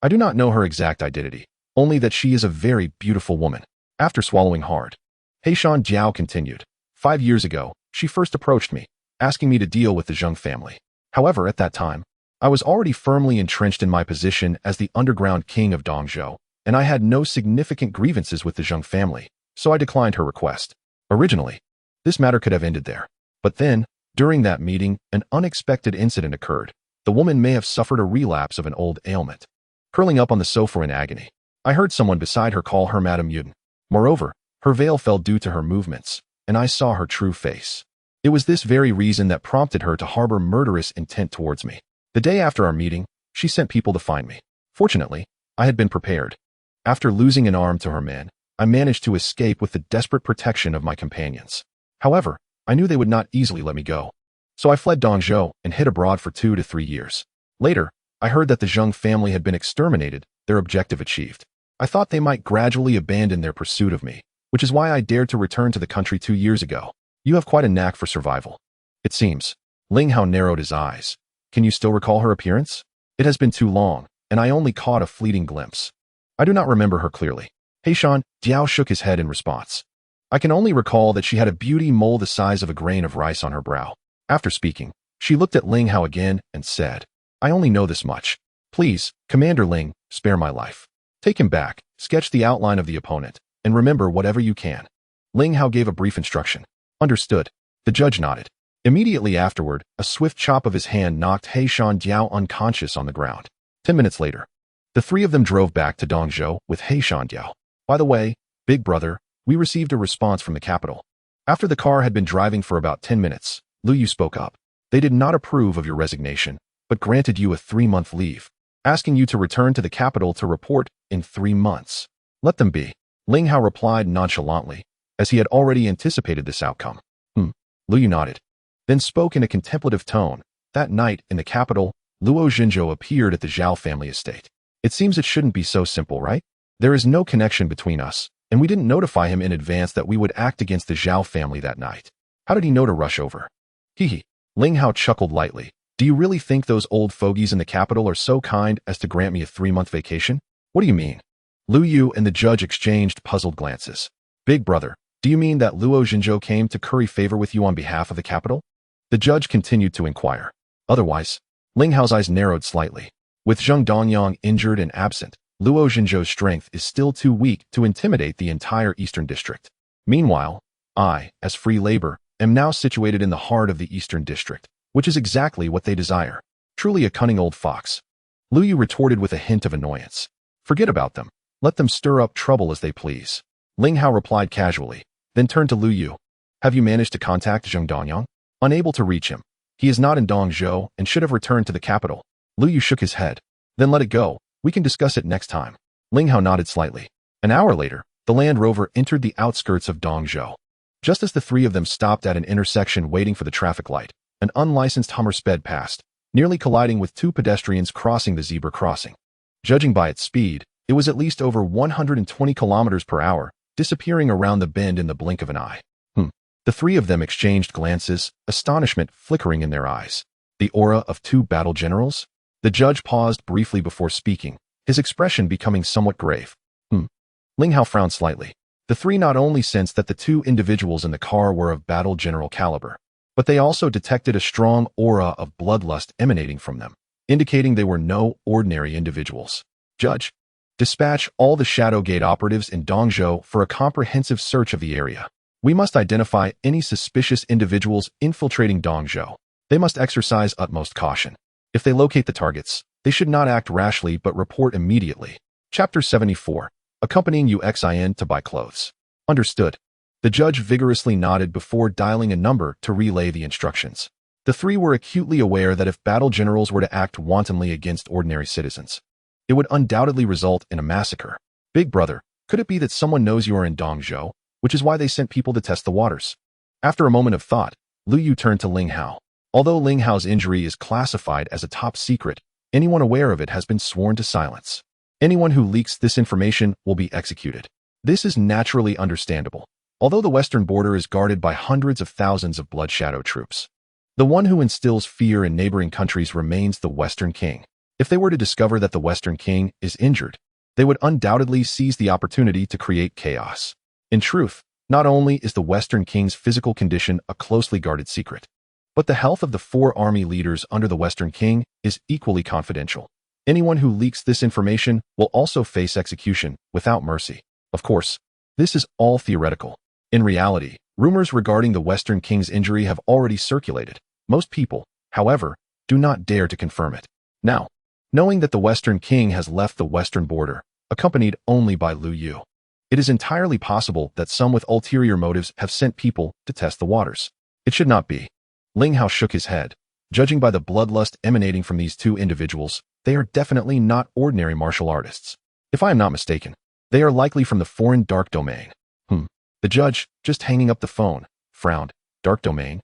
do not know her exact identity, only that she is a very beautiful woman. After swallowing hard, Heishan Diao continued. 5 years ago, she first approached me, asking me to deal with the Zheng family. However, at that time, I was already firmly entrenched in my position as the underground king of Dongzhou, and I had no significant grievances with the Zheng family, so I declined her request. Originally, this matter could have ended there. But then, during that meeting, an unexpected incident occurred. The woman may have suffered a relapse of an old ailment. Curling up on the sofa in agony, I heard someone beside her call her Madame Yuden. Moreover, her veil fell due to her movements, and I saw her true face. It was this very reason that prompted her to harbor murderous intent towards me. The day after our meeting, she sent people to find me. Fortunately, I had been prepared. After losing an arm to her men, I managed to escape with the desperate protection of my companions. However, I knew they would not easily let me go. So I fled Dongzhou and hid abroad for 2 to 3 years. Later, I heard that the Zheng family had been exterminated, their objective achieved. I thought they might gradually abandon their pursuit of me, which is why I dared to return to the country 2 years ago. You have quite a knack for survival. It seems. Ling Hao narrowed his eyes. Can you still recall her appearance? It has been too long, and I only caught a fleeting glimpse. I do not remember her clearly. Heishan Diao shook his head in response. I can only recall that she had a beauty mole the size of a grain of rice on her brow. After speaking, she looked at Ling Hao again and said, I only know this much. Please, Commander Ling, spare my life. Take him back, sketch the outline of the opponent, and remember whatever you can. Ling Hao gave a brief instruction. Understood. The judge nodded. Immediately afterward, a swift chop of his hand knocked Heishan Diao unconscious on the ground. 10 minutes later, the 3 of them drove back to Dongzhou with Heishan Diao. By the way, big brother, we received a response from the capital. After the car had been driving for about 10 minutes, Lu Yu spoke up. They did not approve of your resignation, but granted you a 3-month leave, asking you to return to the capital to report in 3 months. Let them be. Ling Hao replied nonchalantly, as he had already anticipated this outcome. Lu Yu nodded, then spoke in a contemplative tone. That night, in the capital, Luo Xinzhou appeared at the Zhao family estate. It seems it shouldn't be so simple, right? There is no connection between us, and we didn't notify him in advance that we would act against the Zhao family that night. How did he know to rush over? Hee. Ling Hao chuckled lightly. Do you really think those old fogies in the capital are so kind as to grant me a 3-month vacation? What do you mean? Lu Yu and the judge exchanged puzzled glances. Big brother, do you mean that Luo Xinzhou came to curry favor with you on behalf of the capital? The judge continued to inquire. Otherwise, Ling Hao's eyes narrowed slightly. With Zheng Dongyang injured and absent, Luo Xinzhou's strength is still too weak to intimidate the entire eastern district. Meanwhile, I, as free labor, am now situated in the heart of the eastern district, which is exactly what they desire. Truly a cunning old fox. Lu Yu retorted with a hint of annoyance. Forget about them. Let them stir up trouble as they please. Ling Hao replied casually, then turned to Lu Yu. Have you managed to contact Zheng Dongyang? Unable to reach him. He is not in Dongzhou and should have returned to the capital. Lu Yu shook his head. Then let it go. We can discuss it next time. Ling Hao nodded slightly. An hour later, the Land Rover entered the outskirts of Dongzhou. Just as the 3 of them stopped at an intersection waiting for the traffic light, an unlicensed Hummer sped past, nearly colliding with 2 pedestrians crossing the zebra crossing. Judging by its speed, it was at least over 120 kilometers per hour, disappearing around the bend in the blink of an eye. The 3 of them exchanged glances, astonishment flickering in their eyes. The aura of 2 battle generals? The judge paused briefly before speaking, his expression becoming somewhat grave. Ling Hao frowned slightly. The 3 not only sensed that the 2 individuals in the car were of battle general caliber, but they also detected a strong aura of bloodlust emanating from them. indicating they were no ordinary individuals. Judge, dispatch all the Shadowgate operatives in Dongzhou for a comprehensive search of the area. We must identify any suspicious individuals infiltrating Dongzhou. They must exercise utmost caution. If they locate the targets, they should not act rashly but report immediately. Chapter 74. Accompanying Yuxin to buy clothes. Understood. The judge vigorously nodded before dialing a number to relay the instructions. The three were acutely aware that if battle generals were to act wantonly against ordinary citizens, it would undoubtedly result in a massacre. Big brother, could it be that someone knows you are in Dongzhou, which is why they sent people to test the waters? After a moment of thought, Lu Yu turned to Ling Hao. Although Ling Hao's injury is classified as a top secret, anyone aware of it has been sworn to silence. Anyone who leaks this information will be executed. This is naturally understandable, although the western border is guarded by hundreds of thousands of Blood Shadow troops. The one who instills fear in neighboring countries remains the Western King. If they were to discover that the Western King is injured, they would undoubtedly seize the opportunity to create chaos. In truth, not only is the Western King's physical condition a closely guarded secret, but the health of the four army leaders under the Western King is equally confidential. Anyone who leaks this information will also face execution without mercy. Of course, this is all theoretical. In reality, rumors regarding the Western King's injury have already circulated. Most people, however, do not dare to confirm it. Now, knowing that the Western King has left the western border, accompanied only by Lu Yu, it is entirely possible that some with ulterior motives have sent people to test the waters. It should not be. Ling Hao shook his head. Judging by the bloodlust emanating from these two individuals, they are definitely not ordinary martial artists. If I am not mistaken, they are likely from the foreign dark domain. The judge, just hanging up the phone, frowned. Dark domain?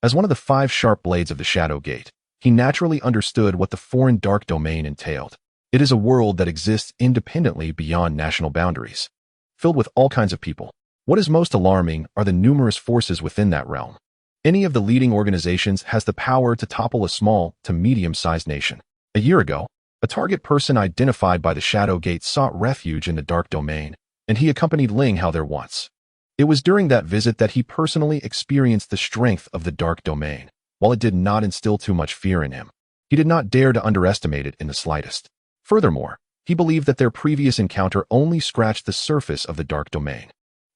As one of the 5 sharp blades of the Shadow Gate, he naturally understood what the foreign dark domain entailed. It is a world that exists independently beyond national boundaries, filled with all kinds of people. What is most alarming are the numerous forces within that realm. Any of the leading organizations has the power to topple a small to medium-sized nation. A year ago, a target person identified by the Shadow Gate sought refuge in the dark domain, and he accompanied Ling Hao there once. It was during that visit that he personally experienced the strength of the dark domain. While it did not instill too much fear in him, he did not dare to underestimate it in the slightest. Furthermore, he believed that their previous encounter only scratched the surface of the dark domain.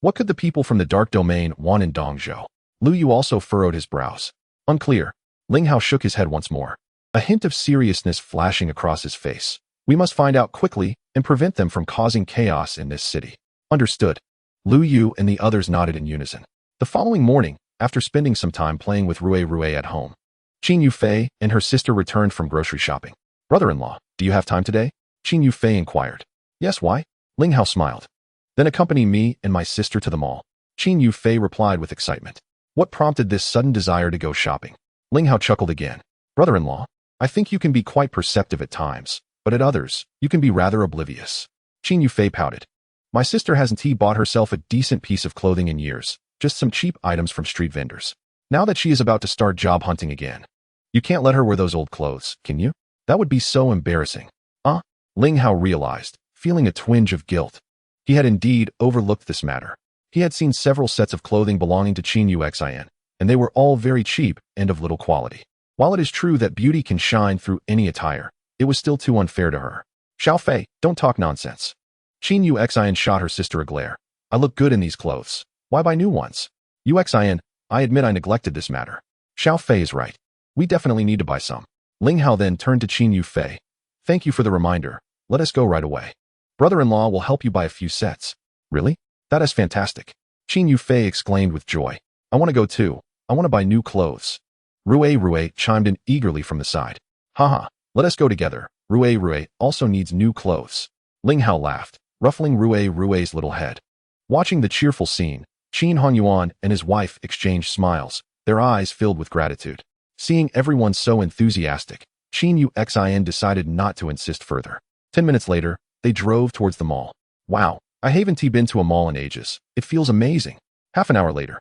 What could the people from the dark domain want in Dongzhou? Lu Yu also furrowed his brows. Unclear. Ling Hao shook his head once more, a hint of seriousness flashing across his face. We must find out quickly and prevent them from causing chaos in this city. Understood. Lu Yu and the others nodded in unison. The following morning, after spending some time playing with Rue at home, Qin Yuxin and her sister returned from grocery shopping. Brother-in-law, do you have time today? Qin Yuxin inquired. Yes, why? Ling Hao smiled. Then accompany me and my sister to the mall. Qin Yuxin replied with excitement. What prompted this sudden desire to go shopping? Ling Hao chuckled again. Brother-in-law, I think you can be quite perceptive at times, but at others, you can be rather oblivious. Qin Yuxin pouted. My sister hasn't bought herself a decent piece of clothing in years, just some cheap items from street vendors. Now that she is about to start job hunting again, you can't let her wear those old clothes, can you? That would be so embarrassing. Ling Hao realized, feeling a twinge of guilt. He had indeed overlooked this matter. He had seen several sets of clothing belonging to Qin Yuxin, and they were all very cheap and of little quality. While it is true that beauty can shine through any attire, it was still too unfair to her. Xiao Fei, don't talk nonsense. Qin Yuxin shot her sister a glare. I look good in these clothes. Why buy new ones? Yuxin, I admit I neglected this matter. Xiao Fei is right. We definitely need to buy some. Ling Hao then turned to Qin Yuxin. Thank you for the reminder. Let us go right away. Brother-in-law will help you buy a few sets. Really? That is fantastic. Qin Yuxin exclaimed with joy. I want to go too. I want to buy new clothes. Rue chimed in eagerly from the side. Haha, let us go together. Rue also needs new clothes. Ling Hao laughed, ruffling Rue's little head. Watching the cheerful scene, Qin Hongyuan and his wife exchanged smiles, their eyes filled with gratitude. Seeing everyone so enthusiastic, Qin Yuxin decided not to insist further. 10 minutes later, they drove towards the mall. Wow, I haven't been to a mall in ages. It feels amazing. Half an hour later,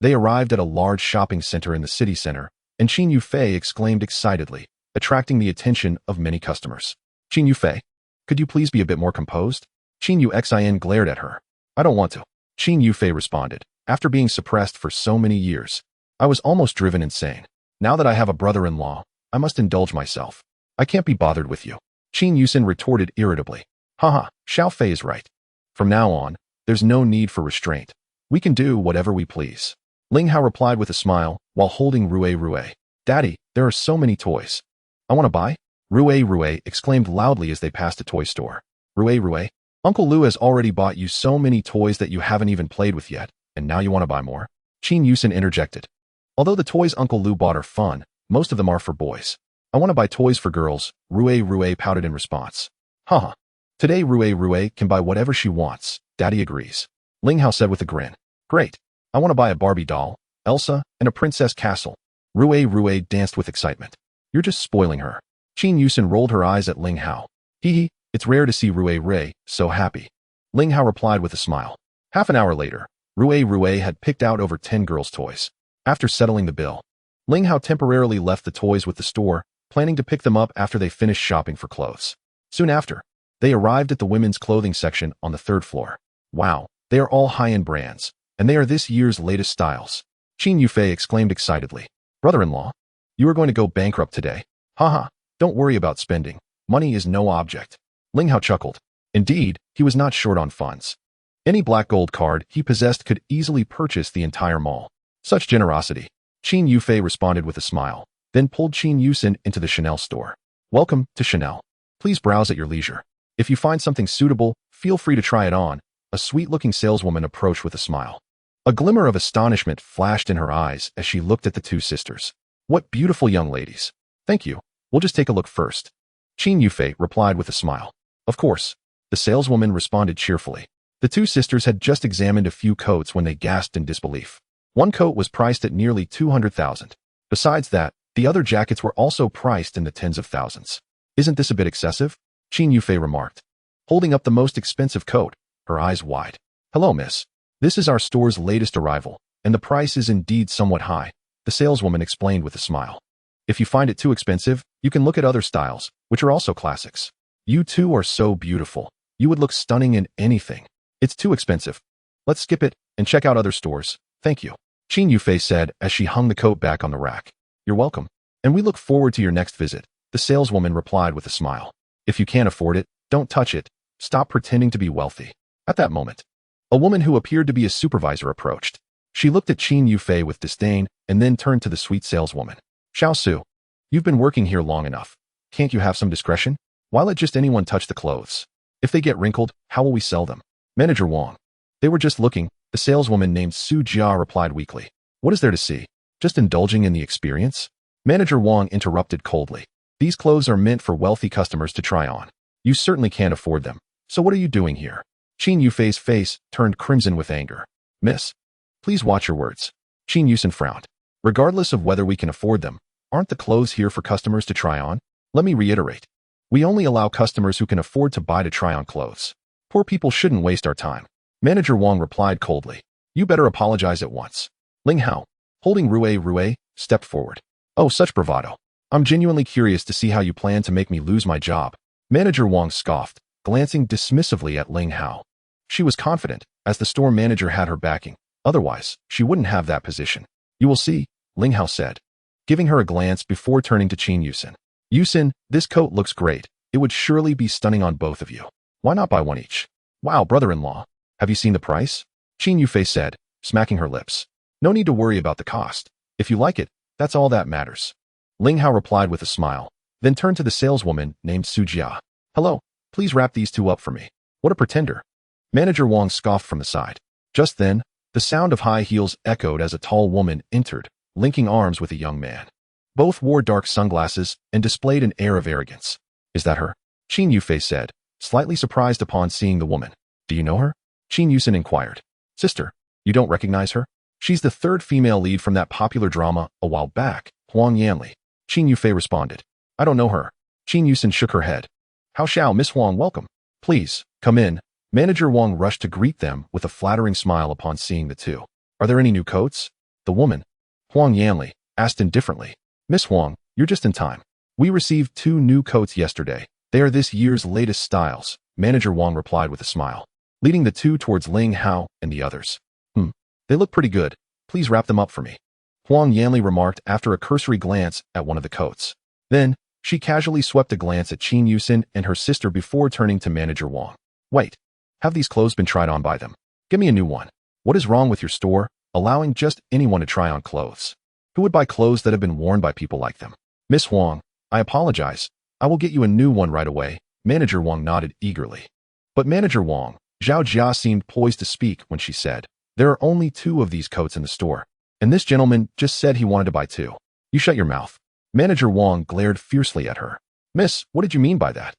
they arrived at a large shopping center in the city center, and Qin Yuxin exclaimed excitedly, attracting the attention of many customers. Qin Yuxin, could you please be a bit more composed? Qin Yuxin glared at her. I don't want to. Qin Yuxin responded. After being suppressed for so many years, I was almost driven insane. Now that I have a brother-in-law, I must indulge myself. I can't be bothered with you. Qin Yuxin retorted irritably. Haha, Xiao Fei is right. From now on, there's no need for restraint. We can do whatever we please. Ling Hao replied with a smile while holding Rue. Daddy, there are so many toys. I want to buy? Rue exclaimed loudly as they passed a toy store. Rue, Uncle Lu has already bought you so many toys that you haven't even played with yet, and now you want to buy more? Qin Yuxin interjected. Although the toys Uncle Lu bought are fun, most of them are for boys. I want to buy toys for girls, Rue pouted in response. Haha. Today Rue can buy whatever she wants, Daddy agrees. Ling Hao said with a grin. Great. I want to buy a Barbie doll, Elsa, and a princess castle. Rue danced with excitement. You're just spoiling her. Qin Yuxin rolled her eyes at Ling Hao. Hee, it's rare to see Rue so happy. Ling Hao replied with a smile. Half an hour later, Rue had picked out over 10 girls' toys. After settling the bill, Ling Hao temporarily left the toys with the store, planning to pick them up after they finished shopping for clothes. Soon after, they arrived at the women's clothing section on the 3rd floor. Wow, they are all high-end brands, and they are this year's latest styles. Qin Yufei exclaimed excitedly. Brother-in-law, you are going to go bankrupt today. Haha, don't worry about spending. Money is no object. Ling Hao chuckled. Indeed, he was not short on funds. Any black gold card he possessed could easily purchase the entire mall. Such generosity. Qin Yufei responded with a smile, then pulled Qin Yuxin into the Chanel store. Welcome to Chanel. Please browse at your leisure. If you find something suitable, feel free to try it on. A sweet-looking saleswoman approached with a smile. A glimmer of astonishment flashed in her eyes as she looked at the two sisters. What beautiful young ladies. Thank you. We'll just take a look first. Qin Yufei replied with a smile. Of course. The saleswoman responded cheerfully. The two sisters had just examined a few coats when they gasped in disbelief. One coat was priced at nearly 200,000. Besides that, the other jackets were also priced in the tens of thousands. Isn't this a bit excessive? Qin Yufei remarked. Holding up the most expensive coat, her eyes wide. Hello, miss. This is our store's latest arrival, and the price is indeed somewhat high, the saleswoman explained with a smile. If you find it too expensive, you can look at other styles, which are also classics. You two are so beautiful. You would look stunning in anything. It's too expensive. Let's skip it and check out other stores. Thank you. Qin Yufei said as she hung the coat back on the rack. You're welcome. And we look forward to your next visit, the saleswoman replied with a smile. If you can't afford it, don't touch it. Stop pretending to be wealthy. At that moment, a woman who appeared to be a supervisor approached. She looked at Qin Yufei with disdain and then turned to the sweet saleswoman. Xiao Su, you've been working here long enough. Can't you have some discretion? Why let just anyone touch the clothes? If they get wrinkled, how will we sell them? Manager Wang. They were just looking, the saleswoman named Su Jia replied weakly. What is there to see? Just indulging in the experience? Manager Wang interrupted coldly. These clothes are meant for wealthy customers to try on. You certainly can't afford them. So what are you doing here? Qin Yufei's face turned crimson with anger. Miss, please watch your words. Qin Yuxin frowned. Regardless of whether we can afford them, aren't the clothes here for customers to try on? Let me reiterate. We only allow customers who can afford to buy to try on clothes. Poor people shouldn't waste our time. Manager Wang replied coldly. You better apologize at once. Ling Hao, holding Rue, stepped forward. Oh, such bravado. I'm genuinely curious to see how you plan to make me lose my job. Manager Wang scoffed, glancing dismissively at Ling Hao. She was confident, as the store manager had her backing. Otherwise, she wouldn't have that position. You will see, Ling Hao said, giving her a glance before turning to Qin Yuxin. Yuxin, this coat looks great. It would surely be stunning on both of you. Why not buy one each? Wow, brother-in-law. Have you seen the price? Qin Yufei said, smacking her lips. No need to worry about the cost. If you like it, that's all that matters. Ling Hao replied with a smile, then turned to the saleswoman named Su Jia. Hello, please wrap these two up for me. What a pretender. Manager Wang scoffed from the side. Just then, the sound of high heels echoed as a tall woman entered, linking arms with a young man. Both wore dark sunglasses and displayed an air of arrogance. Is that her? Qin Yufei said, slightly surprised upon seeing the woman. Do you know her? Qin Yuxin inquired. Sister, you don't recognize her? She's the third female lead from that popular drama a while back, Huang Yanli. Qin Yufei responded. I don't know her. Qin Yuxin shook her head. How shall Miss Huang welcome? Please, come in. Manager Wang rushed to greet them with a flattering smile upon seeing the two. Are there any new coats? The woman, Huang Yanli, asked indifferently. Miss Huang, you're just in time. We received 2 new coats yesterday. They are this year's latest styles, Manager Wang replied with a smile, leading the two towards Ling Hao and the others. They look pretty good. Please wrap them up for me. Huang Yanli remarked after a cursory glance at one of the coats. Then, She casually swept a glance at Qin Yuxin and her sister before turning to Manager Wang. Wait, have these clothes been tried on by them? Give me a new one. What is wrong with your store, allowing just anyone to try on clothes? Who would buy clothes that have been worn by people like them? Miss Huang, I apologize. I will get you a new one right away. Manager Wang nodded eagerly. But Manager Wang, Zhao Jia seemed poised to speak when she said, there are only 2 of these coats in the store, and this gentleman just said he wanted to buy 2. You shut your mouth. Manager Wang glared fiercely at her. Miss, what did you mean by that?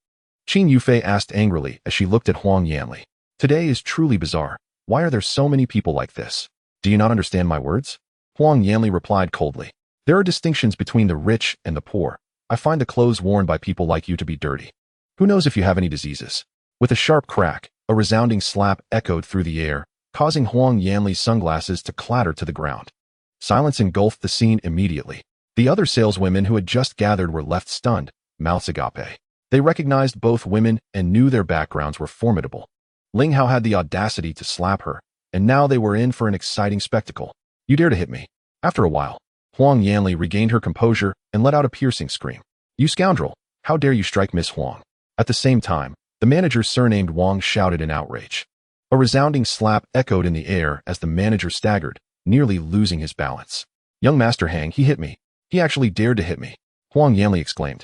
Qin Yufei asked angrily as she looked at Huang Yanli. Today is truly bizarre. Why are there so many people like this? Do you not understand my words? Huang Yanli replied coldly. There are distinctions between the rich and the poor. I find the clothes worn by people like you to be dirty. Who knows if you have any diseases? With a sharp crack, a resounding slap echoed through the air, causing Huang Yanli's sunglasses to clatter to the ground. Silence engulfed the scene immediately. The other saleswomen who had just gathered were left stunned, mouths agape. They recognized both women and knew their backgrounds were formidable. Ling Hao had the audacity to slap her, and now they were in for an exciting spectacle. You dare to hit me. After a while, Huang Yanli regained her composure and let out a piercing scream. You scoundrel! How dare you strike Miss Huang? At the same time, the manager surnamed Wang shouted in outrage. A resounding slap echoed in the air as the manager staggered, nearly losing his balance. Young Master Hang, he hit me. He actually dared to hit me, Huang Yanli exclaimed,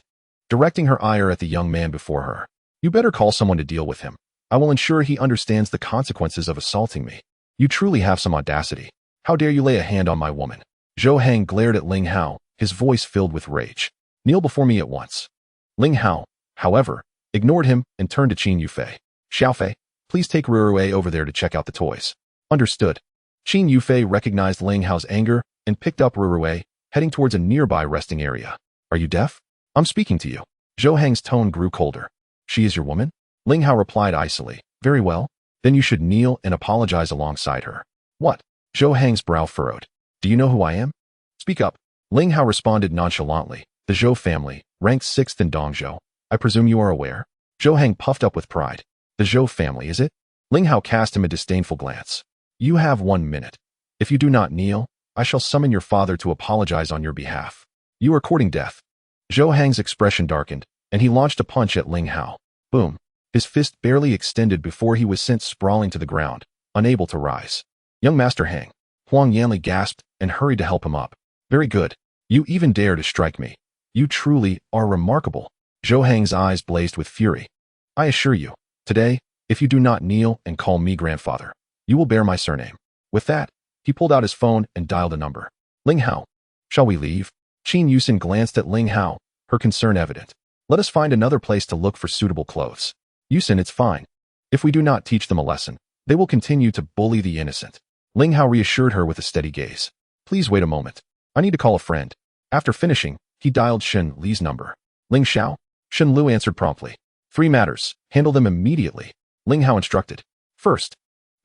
directing her ire at the young man before her. You better call someone to deal with him. I will ensure he understands the consequences of assaulting me. You truly have some audacity. How dare you lay a hand on my woman? Zhou Hang glared at Ling Hao, his voice filled with rage. Kneel before me at once. Ling Hao, however, ignored him and turned to Qin Yufei. Xiaofei, please take Rurue over there to check out the toys. Understood. Qin Yufei recognized Ling Hao's anger and picked up Rurue, heading towards a nearby resting area. Are you deaf? I'm speaking to you. Zhou Hang's tone grew colder. She is your woman? Ling Hao replied icily. Very well. Then you should kneel and apologize alongside her. What? Zhou Hang's brow furrowed. Do you know who I am? Speak up. Ling Hao responded nonchalantly. The Zhou family, ranked 6th in Dongzhou. I presume you are aware? Zhou Hang puffed up with pride. The Zhou family, is it? Ling Hao cast him a disdainful glance. You have 1 minute. If you do not kneel, I shall summon your father to apologize on your behalf. You are courting death. Zhou Hang's expression darkened, and he launched a punch at Ling Hao. Boom. His fist barely extended before he was sent sprawling to the ground, unable to rise. Young Master Hang. Huang Yanli gasped and hurried to help him up. Very good. You even dare to strike me. You truly are remarkable. Zhou Hang's eyes blazed with fury. I assure you, today, if you do not kneel and call me grandfather, you will bear my surname. With that, he pulled out his phone and dialed a number. Ling Hao. Shall we leave? Qin Yuxin glanced at Ling Hao, her concern evident. Let us find another place to look for suitable clothes. Yuxin, it's fine. If we do not teach them a lesson, they will continue to bully the innocent. Ling Hao reassured her with a steady gaze. Please wait a moment. I need to call a friend. After finishing, he dialed Shen Li's number. Ling Xiao? Shen Lu answered promptly. 3 matters. Handle them immediately. Ling Hao instructed. First,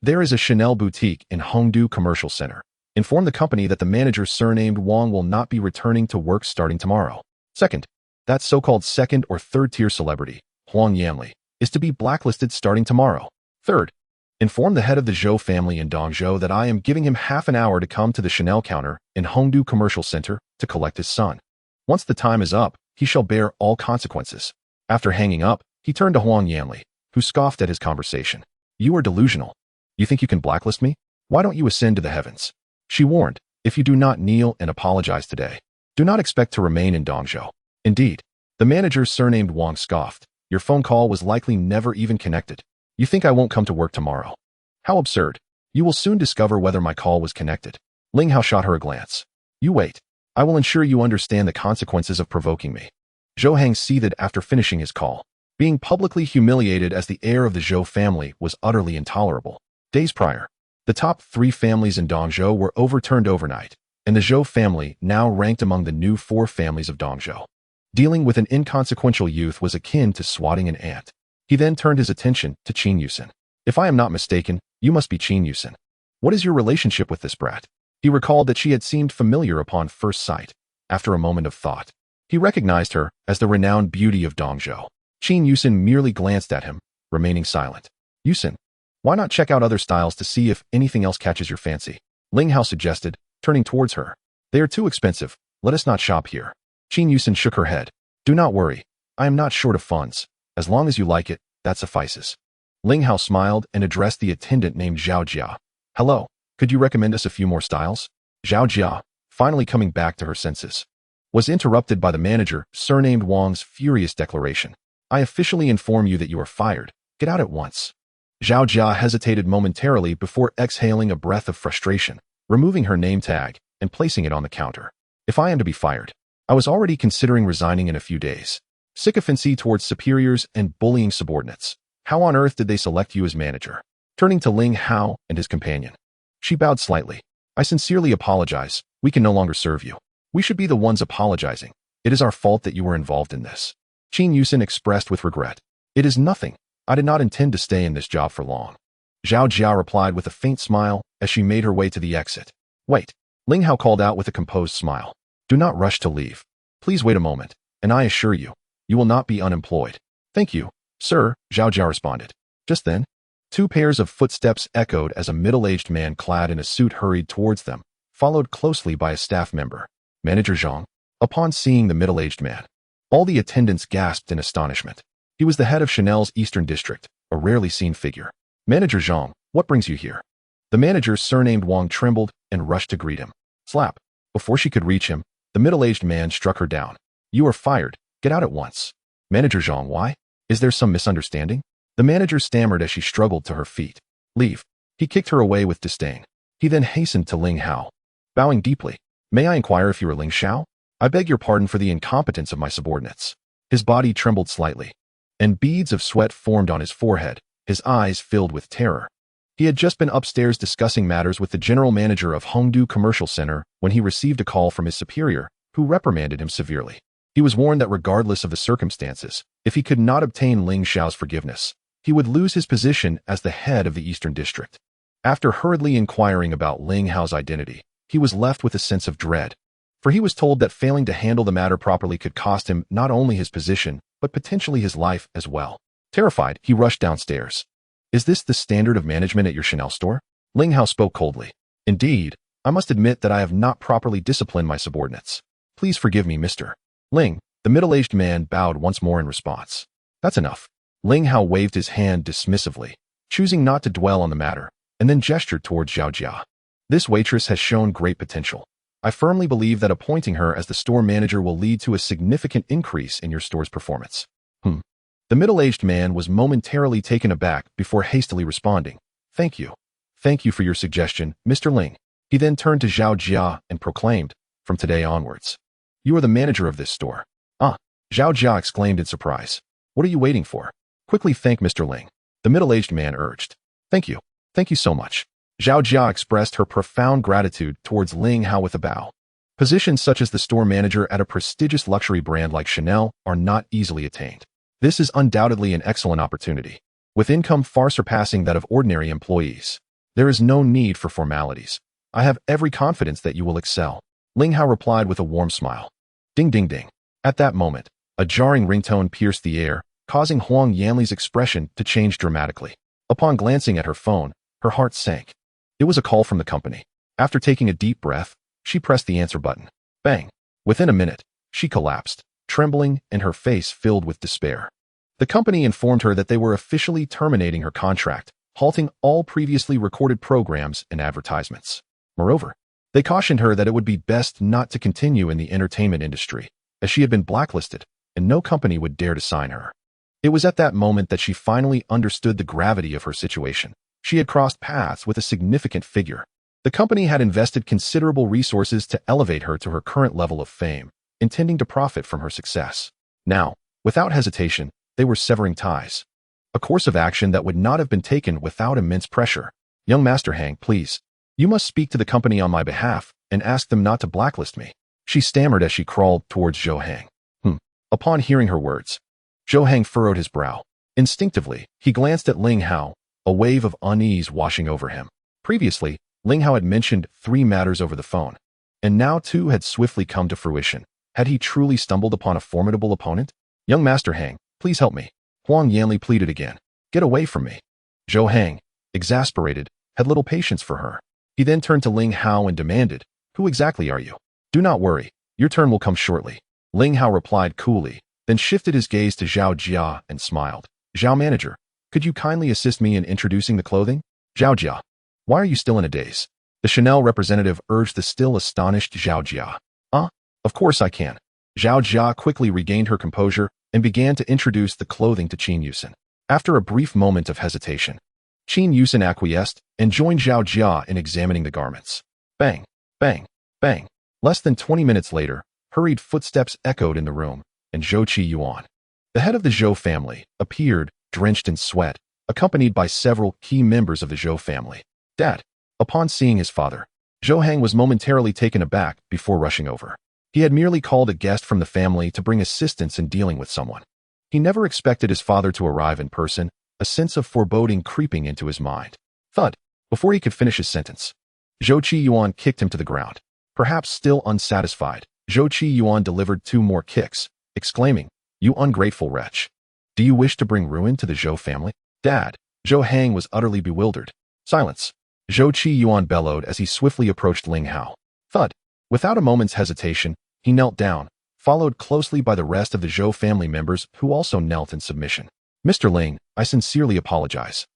there is a Chanel boutique in Hongdu Commercial Center. Inform the company that the manager surnamed Wang will not be returning to work starting tomorrow. Second, that so-called 2nd or 3rd-tier celebrity, Huang Yanli, is to be blacklisted starting tomorrow. Third, inform the head of the Zhou family in Dongzhou that I am giving him half an hour to come to the Chanel counter in Hongdu Commercial Center to collect his son. Once the time is up, he shall bear all consequences. After hanging up, he turned to Huang Yanli, who scoffed at his conversation. You are delusional. You think you can blacklist me? Why don't you ascend to the heavens? She warned, if you do not kneel and apologize today, do not expect to remain in Dongzhou. Indeed, the manager surnamed Wang scoffed. Your phone call was likely never even connected. You think I won't come to work tomorrow? How absurd. You will soon discover whether my call was connected. Ling Hao shot her a glance. You wait. I will ensure you understand the consequences of provoking me. Zhou Hang seethed after finishing his call. Being publicly humiliated as the heir of the Zhou family was utterly intolerable. Days prior, the top 3 families in Dongzhou were overturned overnight, and the Zhou family now ranked among the new 4 families of Dongzhou. Dealing with an inconsequential youth was akin to swatting an ant. He then turned his attention to Qin Yuxin. If I am not mistaken, you must be Qin Yuxin. What is your relationship with this brat? He recalled that she had seemed familiar upon first sight. After a moment of thought, he recognized her as the renowned beauty of Dongzhou. Qin Yuxin merely glanced at him, remaining silent. Yuxin, why not check out other styles to see if anything else catches your fancy? Ling Hao suggested, turning towards her. They are too expensive. Let us not shop here. Qin Yuxin shook her head. Do not worry. I am not short of funds. As long as you like it, that suffices. Ling Hao smiled and addressed the attendant named Zhao Jia. Hello, could you recommend us a few more styles? Zhao Jia, finally coming back to her senses, was interrupted by the manager, surnamed Wang's furious declaration. I officially inform you that you are fired. Get out at once. Zhao Jia hesitated momentarily before exhaling a breath of frustration, removing her name tag and placing it on the counter. If I am to be fired, I was already considering resigning in a few days. Sycophancy towards superiors and bullying subordinates. How on earth did they select you as manager? Turning to Ling Hao and his companion, she bowed slightly. I sincerely apologize. We can no longer serve you. We should be the ones apologizing. It is our fault that you were involved in this. Qin Yuxin expressed with regret. It is nothing. I did not intend to stay in this job for long. Zhao Jia replied with a faint smile as she made her way to the exit. Wait. Ling Hao called out with a composed smile. Do not rush to leave. Please wait a moment, and I assure you, you will not be unemployed. Thank you, sir, Zhao Jia responded. Just then, two pairs of footsteps echoed as a middle-aged man clad in a suit hurried towards them, followed closely by a staff member, Manager Zhang. Upon seeing the middle-aged man, all the attendants gasped in astonishment. He was the head of Chanel's Eastern District, a rarely seen figure. Manager Zhang, what brings you here? The manager, surnamed Wang, trembled and rushed to greet him. Slap. Before she could reach him, the middle-aged man struck her down. You are fired. Get out at once. Manager Zhang, why? Is there some misunderstanding? The manager stammered as she struggled to her feet. Leave. He kicked her away with disdain. He then hastened to Ling Hao. Bowing deeply. May I inquire if you are Ling Xiao? I beg your pardon for the incompetence of my subordinates. His body trembled slightly, and beads of sweat formed on his forehead, his eyes filled with terror. He had just been upstairs discussing matters with the general manager of Hongdu Commercial Center when he received a call from his superior, who reprimanded him severely. He was warned that regardless of the circumstances, if he could not obtain Ling Xiao's forgiveness, he would lose his position as the head of the Eastern District. After hurriedly inquiring about Ling Hao's identity, he was left with a sense of dread, for he was told that failing to handle the matter properly could cost him not only his position, but potentially his life as well. Terrified, he rushed downstairs. Is this the standard of management at your Chanel store? Ling Hao spoke coldly. Indeed, I must admit that I have not properly disciplined my subordinates. Please forgive me, Mr. Ling. The middle-aged man bowed once more in response. That's enough. Ling Hao waved his hand dismissively, choosing not to dwell on the matter, and then gestured towards Zhao Jia. This waitress has shown great potential. I firmly believe that appointing her as the store manager will lead to a significant increase in your store's performance. The middle-aged man was momentarily taken aback before hastily responding. Thank you. Thank you for your suggestion, Mr. Ling. He then turned to Zhao Jia and proclaimed, from today onwards, you are the manager of this store. Ah, Zhao Jia exclaimed in surprise. What are you waiting for? Quickly thank Mr. Ling. The middle-aged man urged. Thank you. Thank you so much. Zhao Jia expressed her profound gratitude towards Ling Hao with a bow. Positions such as the store manager at a prestigious luxury brand like Chanel are not easily attained. This is undoubtedly an excellent opportunity, with income far surpassing that of ordinary employees. There is no need for formalities. I have every confidence that you will excel. Ling Hao replied with a warm smile. Ding ding ding. At that moment, a jarring ringtone pierced the air, causing Huang Yanli's expression to change dramatically. Upon glancing at her phone, her heart sank. It was a call from the company. After taking a deep breath, she pressed the answer button. Bang! Within a minute, she collapsed, trembling and her face filled with despair. The company informed her that they were officially terminating her contract, halting all previously recorded programs and advertisements. Moreover, they cautioned her that it would be best not to continue in the entertainment industry, as she had been blacklisted, and no company would dare to sign her. It was at that moment that she finally understood the gravity of her situation. She had crossed paths with a significant figure. The company had invested considerable resources to elevate her to her current level of fame, intending to profit from her success. Now, without hesitation, they were severing ties. A course of action that would not have been taken without immense pressure. Young Master Hang, please. You must speak to the company on my behalf and ask them not to blacklist me. She stammered as she crawled towards Zhou Hang. Upon hearing her words, Zhou Hang furrowed his brow. Instinctively, he glanced at Ling Hao, a wave of unease washing over him. Previously, Ling Hao had mentioned 3 matters over the phone, and now 2 had swiftly come to fruition. Had he truly stumbled upon a formidable opponent? Young Master Hang, please help me. Huang Yanli pleaded again. Get away from me. Zhou Hang, exasperated, had little patience for her. He then turned to Ling Hao and demanded, Who exactly are you? Do not worry, your turn will come shortly. Ling Hao replied coolly, then shifted his gaze to Zhao Jia and smiled. Zhao manager, could you kindly assist me in introducing the clothing? Zhao Jia, why are you still in a daze? The Chanel representative urged the still astonished Zhao Jia. Of course I can. Zhao Jia quickly regained her composure and began to introduce the clothing to Qin Yuxin. After a brief moment of hesitation, Qin Yuxin acquiesced and joined Zhao Jia in examining the garments. Bang, bang, bang. Less than 20 minutes later, hurried footsteps echoed in the room, and Zhou Qi Yuan, the head of the Zhou family, appeared, drenched in sweat, accompanied by several key members of the Zhou family. Dad. Upon seeing his father, Zhou Hang was momentarily taken aback before rushing over. He had merely called a guest from the family to bring assistance in dealing with someone. He never expected his father to arrive in person, a sense of foreboding creeping into his mind. Thud. Before he could finish his sentence, Zhou Qi Yuan kicked him to the ground. Perhaps still unsatisfied, Zhou Qi Yuan delivered 2 more kicks, exclaiming, "You ungrateful wretch. Do you wish to bring ruin to the Zhou family?" Dad. Zhou Hang was utterly bewildered. Silence. Zhou Qi Yuan bellowed as he swiftly approached Ling Hao. Thud. Without a moment's hesitation, he knelt down, followed closely by the rest of the Zhou family members who also knelt in submission. Mr. Ling, I sincerely apologize.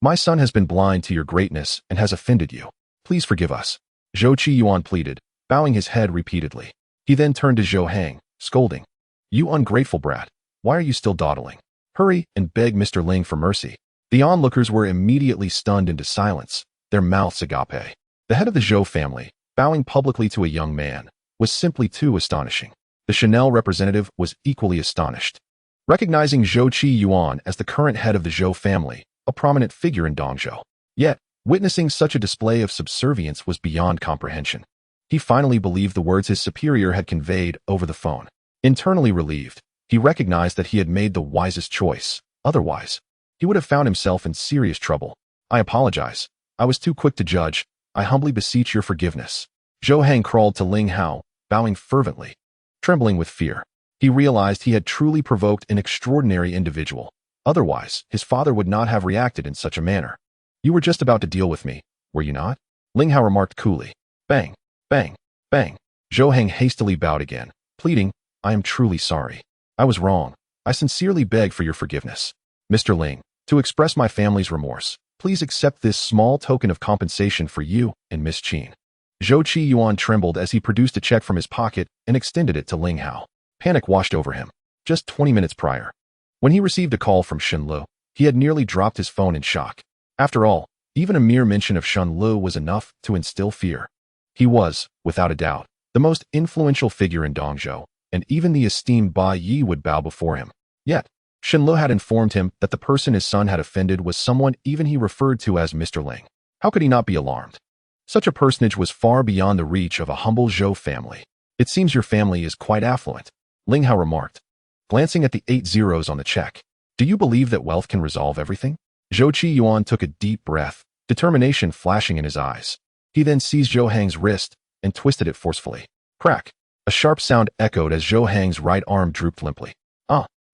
My son has been blind to your greatness and has offended you. Please forgive us. Zhou Qi Yuan pleaded, bowing his head repeatedly. He then turned to Zhou Hang, scolding. You ungrateful brat, why are you still dawdling? Hurry and beg Mr. Ling for mercy. The onlookers were immediately stunned into silence, their mouths agape. The head of the Zhou family, bowing publicly to a young man, was simply too astonishing. The Chanel representative was equally astonished. Recognizing Zhou Qi Yuan as the current head of the Zhou family, a prominent figure in Dongzhou. Yet, witnessing such a display of subservience was beyond comprehension. He finally believed the words his superior had conveyed over the phone. Internally relieved, he recognized that he had made the wisest choice. Otherwise, he would have found himself in serious trouble. I apologize. I was too quick to judge. I humbly beseech your forgiveness. Zhou Hang crawled to Ling Hao, bowing fervently. Trembling with fear, he realized he had truly provoked an extraordinary individual. Otherwise, his father would not have reacted in such a manner. You were just about to deal with me, were you not? Ling Hao remarked coolly. Bang, bang, bang. Zhou Hang hastily bowed again, pleading, I am truly sorry. I was wrong. I sincerely beg for your forgiveness. Mr. Ling, to express my family's remorse, please accept this small token of compensation for you and Miss Qin. Zhou Qi Yuan trembled as he produced a check from his pocket and extended it to Ling Hao. Panic washed over him. Just 20 minutes prior, when he received a call from Shen Lu, he had nearly dropped his phone in shock. After all, even a mere mention of Shen Lu was enough to instill fear. He was, without a doubt, the most influential figure in Dongzhou, and even the esteemed Bai Yi would bow before him. Yet, Shen Lu had informed him that the person his son had offended was someone even he referred to as Mr. Ling. How could he not be alarmed? Such a personage was far beyond the reach of a humble Zhou family. It seems your family is quite affluent, Ling Hao remarked, glancing at the 8 zeros on the check. Do you believe that wealth can resolve everything? Zhou Qi Yuan took a deep breath, determination flashing in his eyes. He then seized Zhou Hang's wrist and twisted it forcefully. Crack! A sharp sound echoed as Zhou Hang's right arm drooped limply.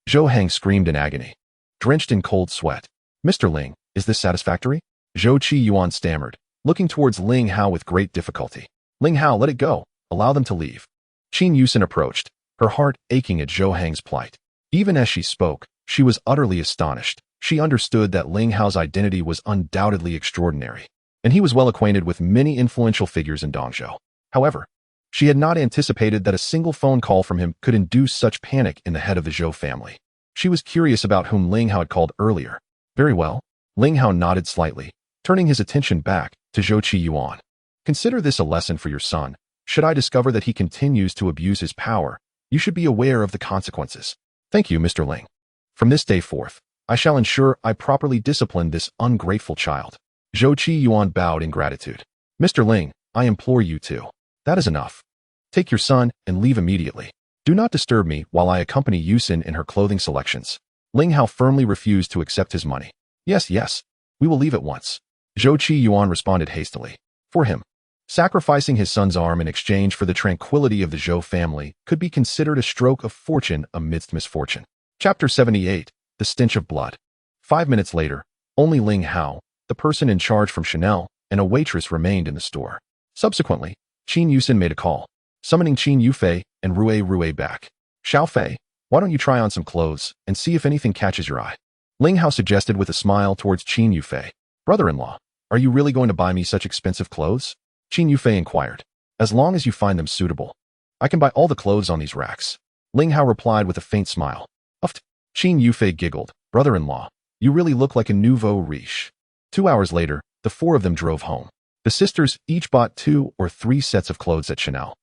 Zhou Hang screamed in agony, drenched in cold sweat. Mr. Ling, is this satisfactory? Zhou Qi Yuan stammered, looking towards Ling Hao with great difficulty. Ling Hao, let it go. Allow them to leave. Qin Yuxin approached, her heart aching at Zhou Hang's plight. Even as she spoke, she was utterly astonished. She understood that Ling Hao's identity was undoubtedly extraordinary, and he was well acquainted with many influential figures in Dongzhou. However, she had not anticipated that a single phone call from him could induce such panic in the head of the Zhou family. She was curious about whom Ling Hao had called earlier. Very well. Ling Hao nodded slightly, turning his attention back to Zhou Qi Yuan. Consider this a lesson for your son. Should I discover that he continues to abuse his power, you should be aware of the consequences. Thank you, Mr. Ling. From this day forth, I shall ensure I properly discipline this ungrateful child. Zhou Qi Yuan bowed in gratitude. Mr. Ling, I implore you to. That is enough. Take your son and leave immediately. Do not disturb me while I accompany Yuxin in her clothing selections. Ling Hao firmly refused to accept his money. Yes, we will leave at once. Zhou Qi Yuan responded hastily. For him, sacrificing his son's arm in exchange for the tranquility of the Zhou family could be considered a stroke of fortune amidst misfortune. Chapter 78, The Stench of Blood. 5 minutes later, only Ling Hao, the person in charge from Chanel, and a waitress remained in the store. Subsequently, Qin Yuxin made a call, summoning Qin Yufei and Rue back. Xiao Fei, Why don't you try on some clothes and see if anything catches your eye? Ling Hao suggested with a smile towards Qin Yuxin. Brother-in-law, are you really going to buy me such expensive clothes? Qin Yuxin inquired. As long as you find them suitable. I can buy all the clothes on these racks. Ling Hao replied with a faint smile. Uffed. Qin Yuxin giggled. Brother-in-law, you really look like a nouveau riche. 2 hours later, the four of them drove home. The sisters each bought 2 or 3 sets of clothes at Chanel,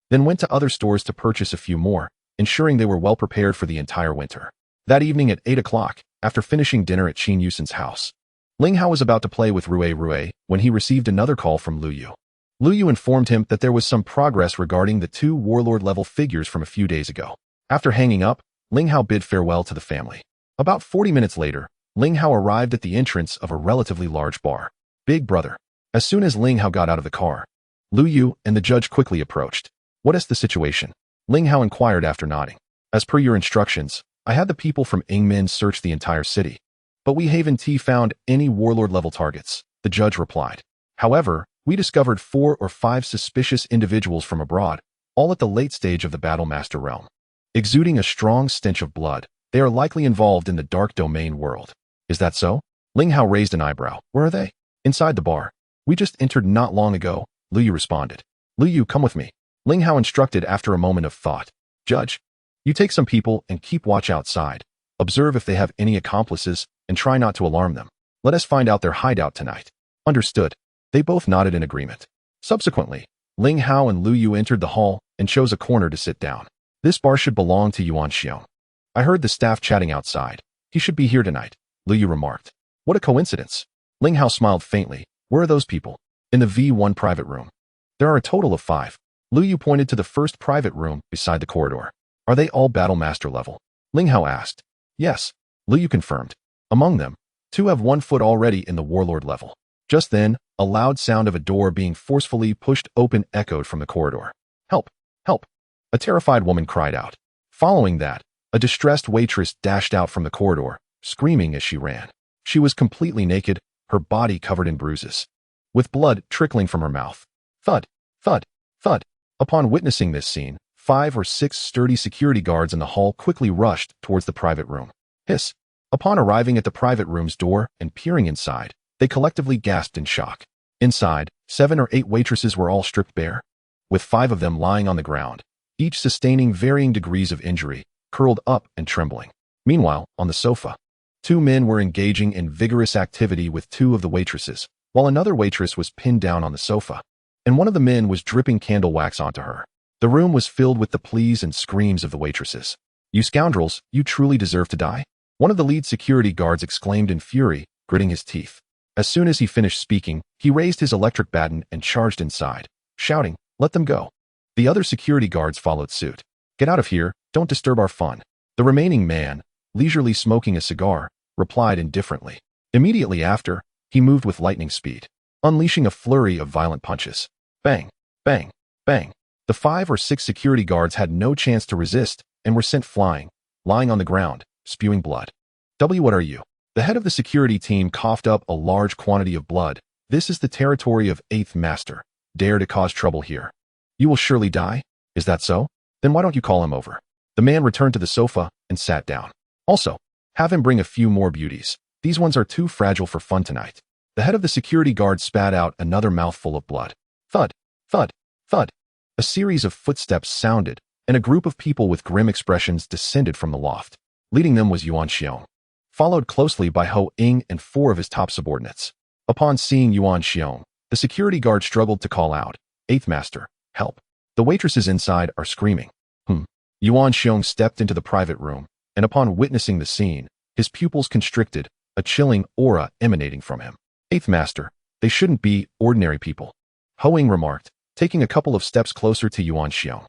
then went to other stores to purchase a few more, ensuring they were well prepared for the entire winter. That evening at 8 o'clock, after finishing dinner at Qin Yuxin's house, Ling Hao was about to play with Rui when he received another call from Lu Yu. Lu Yu informed him that there was some progress regarding the 2 warlord-level figures from a few days ago. After hanging up, Ling Hao bid farewell to the family. About 40 minutes later, Ling Hao arrived at the entrance of a relatively large bar. Big brother. As soon as Ling Hao got out of the car, Lu Yu and the judge quickly approached. What is the situation? Ling Hao inquired after nodding. As per your instructions, I had the people from Ingmen search the entire city, but we haven't found any warlord-level targets, the judge replied. However, we discovered 4 or 5 suspicious individuals from abroad, all at the late stage of the Battle Master realm. Exuding a strong stench of blood, they are likely involved in the dark domain world. Is that so? Ling Hao raised an eyebrow. Where are they? Inside the bar. We just entered not long ago, Lu Yu responded. Lu Yu, come with me. Ling Hao instructed after a moment of thought. Judge, you take some people and keep watch outside. Observe if they have any accomplices and try not to alarm them. Let us find out their hideout tonight. Understood. They both nodded in agreement. Subsequently, Ling Hao and Lu Yu entered the hall and chose a corner to sit down. This bar should belong to Yuan Xiong. I heard the staff chatting outside. He should be here tonight, Lu Yu remarked. What a coincidence. Ling Hao smiled faintly. Where are those people? In the V1 private room. There are a total of 5. Lu Yu pointed to the first private room beside the corridor. Are they all Battle Master level? Ling Hao asked. Yes, Lu Yu confirmed. Among them, 2 have 1 foot already in the warlord level. Just then, a loud sound of a door being forcefully pushed open echoed from the corridor. Help! Help! A terrified woman cried out. Following that, a distressed waitress dashed out from the corridor, screaming as she ran. She was completely naked, her body covered in bruises, with blood trickling from her mouth. Thud! Thud! Thud! Upon witnessing this scene, 5 or 6 sturdy security guards in the hall quickly rushed towards the private room. Hiss! Upon arriving at the private room's door and peering inside, they collectively gasped in shock. Inside, 7 or 8 waitresses were all stripped bare, with 5 of them lying on the ground, each sustaining varying degrees of injury, curled up and trembling. Meanwhile, on the sofa, 2 men were engaging in vigorous activity with 2 of the waitresses, while another waitress was pinned down on the sofa, and one of the men was dripping candle wax onto her. The room was filled with the pleas and screams of the waitresses. You scoundrels, you truly deserve to die? One of the lead security guards exclaimed in fury, gritting his teeth. As soon as he finished speaking, he raised his electric baton and charged inside, shouting, "Let them go." The other security guards followed suit. "Get out of here, don't disturb our fun." The remaining man, leisurely smoking a cigar, replied indifferently. Immediately after, he moved with lightning speed, unleashing a flurry of violent punches. Bang! Bang! Bang! The 5 or 6 security guards had no chance to resist and were sent flying, lying on the ground, spewing blood. What are you? The head of the security team coughed up a large quantity of blood. This is the territory of 8th Master. Dare to cause trouble here. You will surely die? Is that so? Then why don't you call him over? The man returned to the sofa and sat down. Also, have him bring a few more beauties. These ones are too fragile for fun tonight. The head of the security guard spat out another mouthful of blood. Thud, thud, thud. A series of footsteps sounded, and a group of people with grim expressions descended from the loft. Leading them was Yuan Xiong, followed closely by Ho Ying and 4 of his top subordinates. Upon seeing Yuan Xiong, the security guard struggled to call out, "8th Master, help. The waitresses inside are screaming." Yuan Xiong stepped into the private room, and upon witnessing the scene, his pupils constricted, a chilling aura emanating from him. "8th Master, they shouldn't be ordinary people," Ho Ying remarked, taking a couple of steps closer to Yuan Xiong.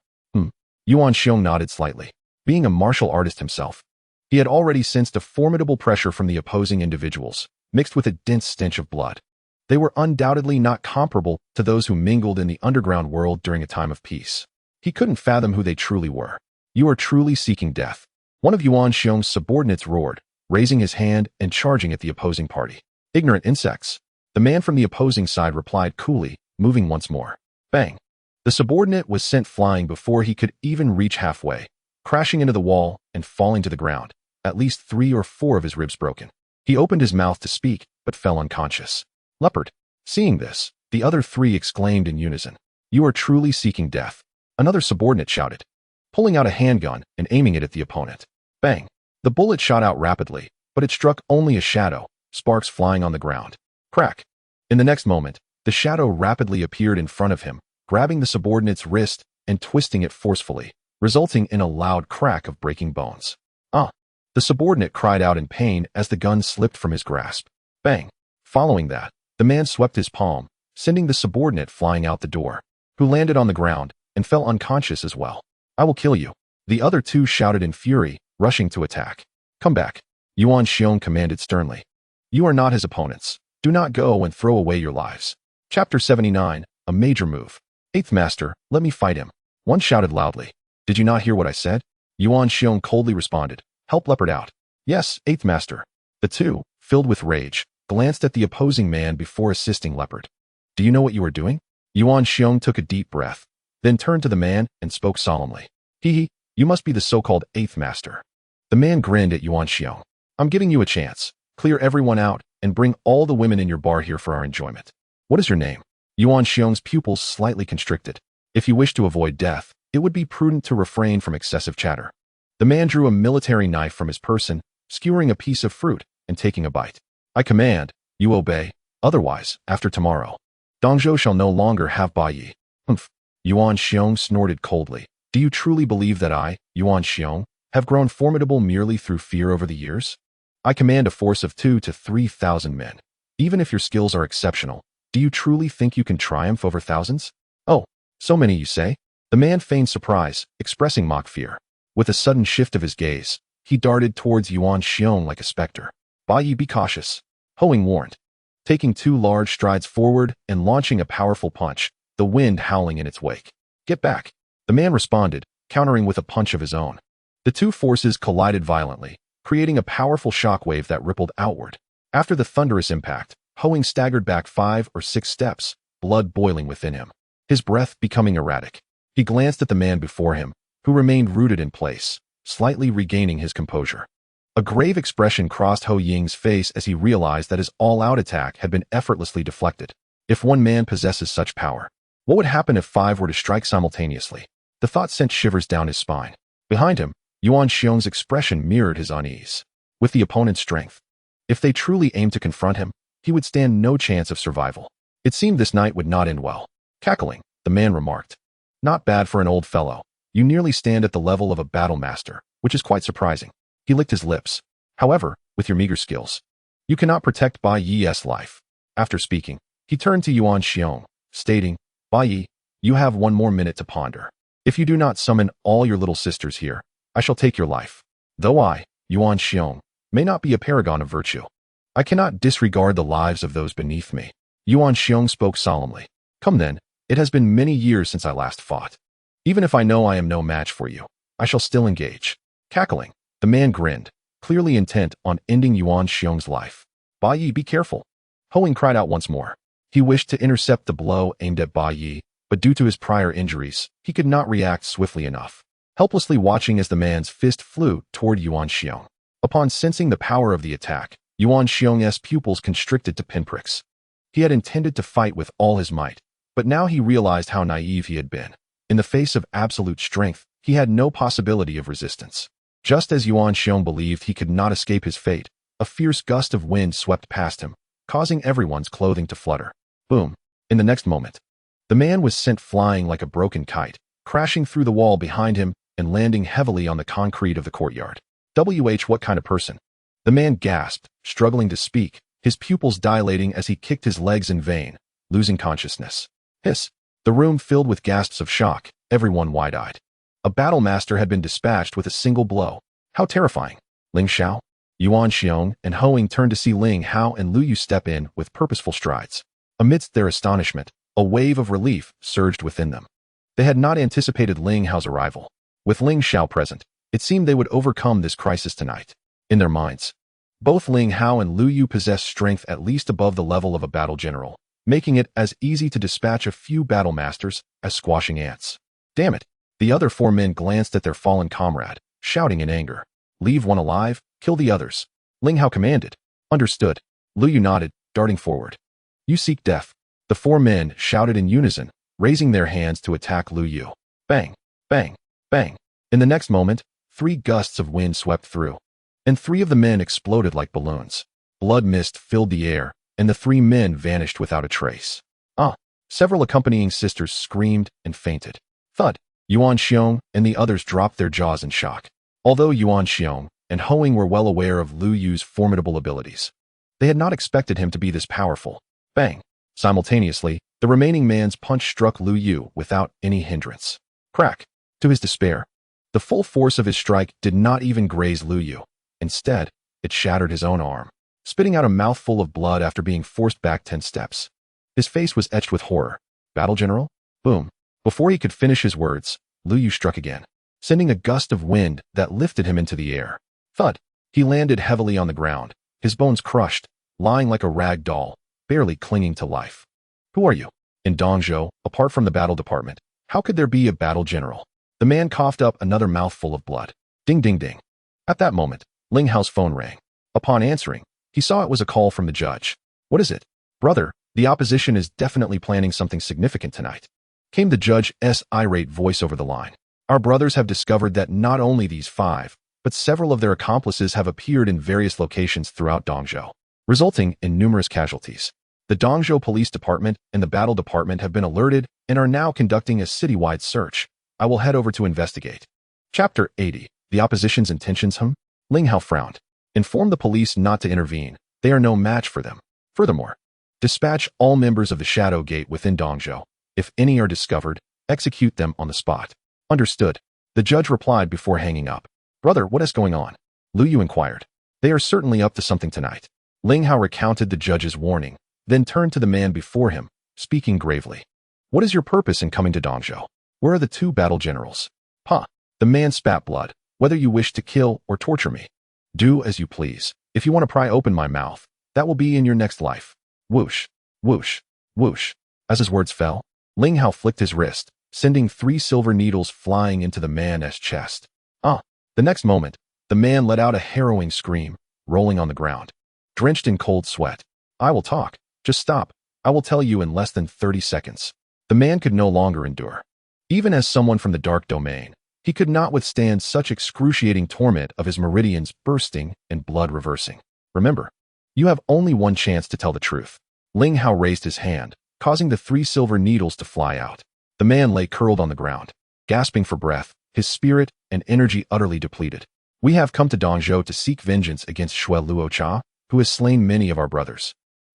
Yuan Xiong nodded slightly. Being a martial artist himself, he had already sensed a formidable pressure from the opposing individuals, mixed with a dense stench of blood. They were undoubtedly not comparable to those who mingled in the underground world during a time of peace. He couldn't fathom who they truly were. "You are truly seeking death," one of Yuan Xiong's subordinates roared, raising his hand and charging at the opposing party. "Ignorant insects," the man from the opposing side replied coolly, moving once more. Bang! The subordinate was sent flying before he could even reach halfway, crashing into the wall and falling to the ground, at least 3 or 4 of his ribs broken. He opened his mouth to speak, but fell unconscious. Leopard. Seeing this, the other 3 exclaimed in unison. You are truly seeking death. Another subordinate shouted, pulling out a handgun and aiming it at the opponent. Bang! The bullet shot out rapidly, but it struck only a shadow, sparks flying on the ground. Crack! In the next moment, the shadow rapidly appeared in front of him, grabbing the subordinate's wrist and twisting it forcefully, resulting in a loud crack of breaking bones. Ah! The subordinate cried out in pain as the gun slipped from his grasp. Bang! Following that, the man swept his palm, sending the subordinate flying out the door, who landed on the ground and fell unconscious as well. I will kill you. The other 2 shouted in fury, rushing to attack. Come back. Yuan Xiong commanded sternly. You are not his opponents. Do not go and throw away your lives. Chapter 79, a major move. 8th Master, let me fight him. One shouted loudly. Did you not hear what I said? Yuan Xiong coldly responded. Help Leopard out. Yes, 8th Master. The 2, filled with rage, glanced at the opposing man before assisting Leopard. Do you know what you are doing? Yuan Xiong took a deep breath, then turned to the man and spoke solemnly. You must be the so-called 8th Master. The man grinned at Yuan Xiong. I'm giving you a chance. Clear everyone out and bring all the women in your bar here for our enjoyment. What is your name? Yuan Xiong's pupils slightly constricted. If you wish to avoid death, it would be prudent to refrain from excessive chatter. The man drew a military knife from his person, skewering a piece of fruit and taking a bite. I command, you obey, otherwise, after tomorrow, Dongzhou shall no longer have Ba Yi. Humph. Yuan Xiong snorted coldly. Do you truly believe that I, Yuan Xiong, have grown formidable merely through fear over the years? I command a force of 2,000 to 3,000 men. Even if your skills are exceptional, do you truly think you can triumph over thousands? Oh, so many you say? The man feigned surprise, expressing mock fear. With a sudden shift of his gaze, he darted towards Yuan Xiong like a specter. Ba Yi, be cautious. Hoing warned. Taking 2 large strides forward and launching a powerful punch, the wind howling in its wake. Get back. The man responded, countering with a punch of his own. The 2 forces collided violently, creating a powerful shockwave that rippled outward. After the thunderous impact, Hoing staggered back 5 or 6 steps, blood boiling within him, his breath becoming erratic. He glanced at the man before him, who remained rooted in place, slightly regaining his composure. A grave expression crossed Ho Ying's face as he realized that his all-out attack had been effortlessly deflected. If one man possesses such power, what would happen if 5 were to strike simultaneously? The thought sent shivers down his spine. Behind him, Yuan Xiong's expression mirrored his unease. With the opponent's strength, if they truly aimed to confront him, he would stand no chance of survival. It seemed this night would not end well. Cackling, the man remarked. Not bad for an old fellow. You nearly stand at the level of a battle master, which is quite surprising. He licked his lips. However, with your meager skills, you cannot protect Ba Yi's life. After speaking, he turned to Yuan Xiong, stating, Ba Yi, you have 1 more minute to ponder. If you do not summon all your little sisters here, I shall take your life. Though I, Yuan Xiong, may not be a paragon of virtue, I cannot disregard the lives of those beneath me. Yuan Xiong spoke solemnly. Come then, it has been many years since I last fought. Even if I know I am no match for you, I shall still engage. Cackling, the man grinned, clearly intent on ending Yuan Xiong's life. Ba Yi, be careful. Hoing cried out once more. He wished to intercept the blow aimed at Ba Yi, but due to his prior injuries, he could not react swiftly enough, helplessly watching as the man's fist flew toward Yuan Xiong. Upon sensing the power of the attack, Yuan Xiong's pupils constricted to pinpricks. He had intended to fight with all his might, but now he realized how naive he had been. In the face of absolute strength, he had no possibility of resistance. Just as Yuan Xiong believed he could not escape his fate, a fierce gust of wind swept past him, causing everyone's clothing to flutter. Boom! In the next moment, the man was sent flying like a broken kite, crashing through the wall behind him and landing heavily on the concrete of the courtyard. What kind of person? The man gasped, struggling to speak, his pupils dilating as he kicked his legs in vain, losing consciousness. Hiss! The room filled with gasps of shock, everyone wide-eyed. A battle master had been dispatched with a single blow. How terrifying! Ling Hao, Yuan Xiong, and Hoing turned to see Ling Hao and Lu Yu step in with purposeful strides. Amidst their astonishment, a wave of relief surged within them. They had not anticipated Ling Hao's arrival. With Ling Hao present, it seemed they would overcome this crisis tonight. In their minds, both Ling Hao and Lu Yu possessed strength at least above the level of a battle general, making it as easy to dispatch a few battle masters as squashing ants. Damn it! The other 4 men glanced at their fallen comrade, shouting in anger. Leave one alive, kill the others. Ling Hao commanded. Understood. Lu Yu nodded, darting forward. You seek death. The 4 men shouted in unison, raising their hands to attack Lu Yu. Bang, bang, bang. In the next moment, 3 gusts of wind swept through, and 3 of the men exploded like balloons. Blood mist filled the air, and the 3 men vanished without a trace. Several accompanying sisters screamed and fainted. Thud. Yuan Xiong and the others dropped their jaws in shock. Although Yuan Xiong and Hoing were well aware of Lu Yu's formidable abilities, they had not expected him to be this powerful. Bang. Simultaneously, the remaining man's punch struck Lu Yu without any hindrance. Crack. To his despair, the full force of his strike did not even graze Lu Yu. Instead, it shattered his own arm, spitting out a mouthful of blood after being forced back 10 steps. His face was etched with horror. Battle General? Boom. Before he could finish his words, Lu Yu struck again, sending a gust of wind that lifted him into the air. Thud. He landed heavily on the ground, his bones crushed, lying like a rag doll, barely clinging to life. Who are you? In Dongzhou, apart from the battle department, how could there be a battle general? The man coughed up another mouthful of blood. Ding ding ding. At that moment, Ling Hao's phone rang. Upon answering, he saw it was a call from the judge. What is it? Brother, the opposition is definitely planning something significant tonight. Came the judge's irate voice over the line. Our brothers have discovered that not only these 5, but several of their accomplices have appeared in various locations throughout Dongzhou, resulting in numerous casualties. The Dongzhou Police Department and the Battle Department have been alerted and are now conducting a citywide search. I will head over to investigate. Chapter 80. The opposition's intentions. Ling Hao frowned. Inform the police not to intervene. They are no match for them. Furthermore, dispatch all members of the Shadow Gate within Dongzhou. If any are discovered, execute them on the spot. Understood. The judge replied before hanging up. Brother, what is going on? Lu Yu inquired. They are certainly up to something tonight. Ling Hao recounted the judge's warning, then turned to the man before him, speaking gravely. What is your purpose in coming to Dongzhou? Where are the 2 battle generals? The man spat blood. Whether you wish to kill or torture me, do as you please. If you want to pry open my mouth, that will be in your next life. Whoosh, whoosh, whoosh. As his words fell, Ling Hao flicked his wrist, sending 3 silver needles flying into the man's chest. The next moment, the man let out a harrowing scream, rolling on the ground, drenched in cold sweat. I will talk. Just stop. I will tell you in less than 30 seconds. The man could no longer endure. Even as someone from the dark domain, he could not withstand such excruciating torment of his meridians bursting and blood reversing. Remember, you have only one chance to tell the truth. Ling Hao raised his hand, causing the 3 silver needles to fly out. The man lay curled on the ground, gasping for breath, his spirit and energy utterly depleted. We have come to Dongzhou to seek vengeance against Shui Luocha, who has slain many of our brothers.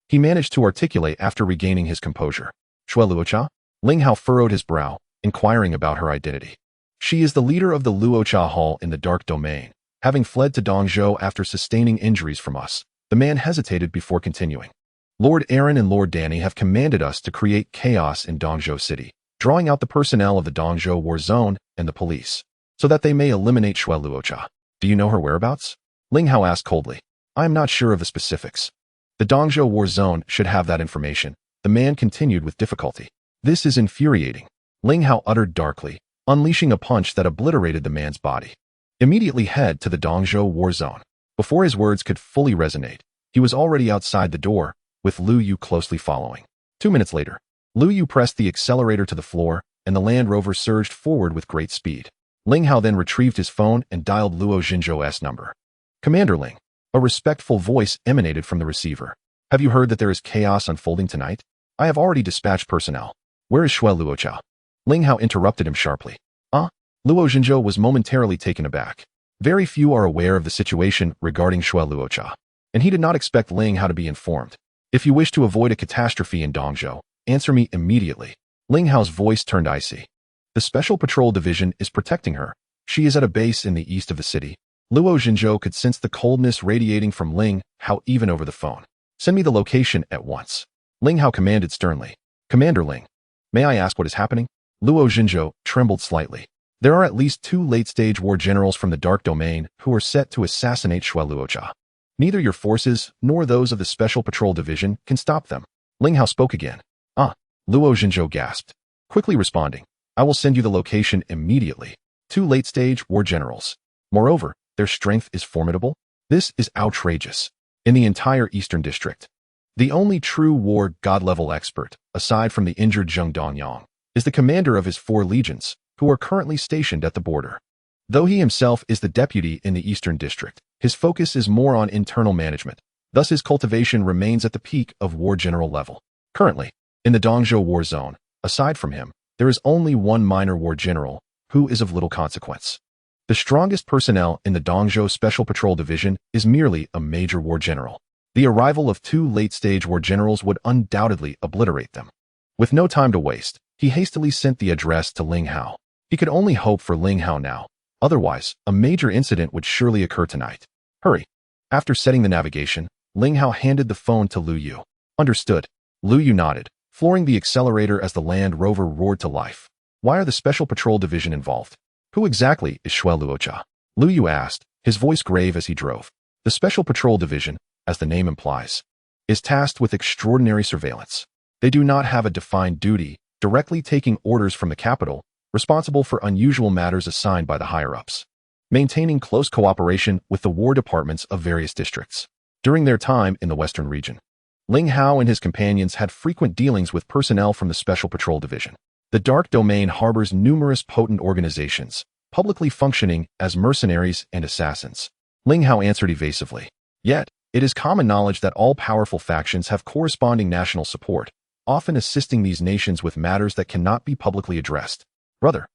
He managed to articulate after regaining his composure. Shui Luocha? Ling Hao furrowed his brow, inquiring about her identity. She is the leader of the Luocha Hall in the Dark Domain, having fled to Dongzhou after sustaining injuries from us. The man hesitated before continuing. Lord Aaron and Lord Danny have commanded us to create chaos in Dongzhou City, drawing out the personnel of the Dongzhou War Zone and the police, so that they may eliminate Shui Luocha. Do you know her whereabouts? Ling Hao asked coldly. I am not sure of the specifics. The Dongzhou War Zone should have that information. The man continued with difficulty. This is infuriating. Ling Hao uttered darkly, unleashing a punch that obliterated the man's body. Immediately head to the Dongzhou War Zone. Before his words could fully resonate, he was already outside the door, with Lu Yu closely following. 2 minutes later, Lu Yu pressed the accelerator to the floor, and the Land Rover surged forward with great speed. Ling Hao then retrieved his phone and dialed Luo Jinzhou's number. Commander Ling. A respectful voice emanated from the receiver. Have you heard that there is chaos unfolding tonight? I have already dispatched personnel. Where is Shui Luocha? Ling Hao interrupted him sharply. Luo Jinzhou was momentarily taken aback. Very few are aware of the situation regarding Shui Luocha, and he did not expect Ling Hao to be informed. If you wish to avoid a catastrophe in Dongzhou, answer me immediately. Ling Hao's voice turned icy. The Special Patrol Division is protecting her. She is at a base in the east of the city. Luo Jinzhou could sense the coldness radiating from Ling Hao even over the phone. Send me the location at once. Ling Hao commanded sternly. Commander Ling, may I ask what is happening? Luo Jinzhou trembled slightly. There are at least 2 late-stage war generals from the Dark Domain who are set to assassinate Shui Luocha. Neither your forces nor those of the Special Patrol Division can stop them. Ling Hao spoke again. Luo Jinzhou gasped, quickly responding. I will send you the location immediately. 2 late-stage war generals. Moreover, their strength is formidable. This is outrageous. In the entire Eastern District, the only true war god-level expert, aside from the injured Zheng Dongyang, is the commander of his 4 legions, who are currently stationed at the border. Though he himself is the deputy in the Eastern District, his focus is more on internal management, thus his cultivation remains at the peak of war general level. Currently, in the Dongzhou war zone, aside from him, there is only one minor war general, who is of little consequence. The strongest personnel in the Dongzhou Special Patrol Division is merely a major war general. The arrival of 2 late-stage war generals would undoubtedly obliterate them. With no time to waste, he hastily sent the address to Ling Hao. He could only hope for Ling Hao now. Otherwise, a major incident would surely occur tonight. Hurry. After setting the navigation, Ling Hao handed the phone to Lu Yu. Understood. Lu Yu nodded, flooring the accelerator as the Land Rover roared to life. Why are the Special Patrol Division involved? Who exactly is Shui Luocha? Lu Yu asked, his voice grave as he drove. The Special Patrol Division, as the name implies, is tasked with extraordinary surveillance. They do not have a defined duty, directly taking orders from the capital, responsible for unusual matters assigned by the higher-ups, maintaining close cooperation with the war departments of various districts. During their time in the Western region, Ling Hao and his companions had frequent dealings with personnel from the Special Patrol Division. The Dark Domain harbors numerous potent organizations, publicly functioning as mercenaries and assassins. Ling Hao answered evasively. Yet, it is common knowledge that all powerful factions have corresponding national support, often assisting these nations with matters that cannot be publicly addressed. Brother,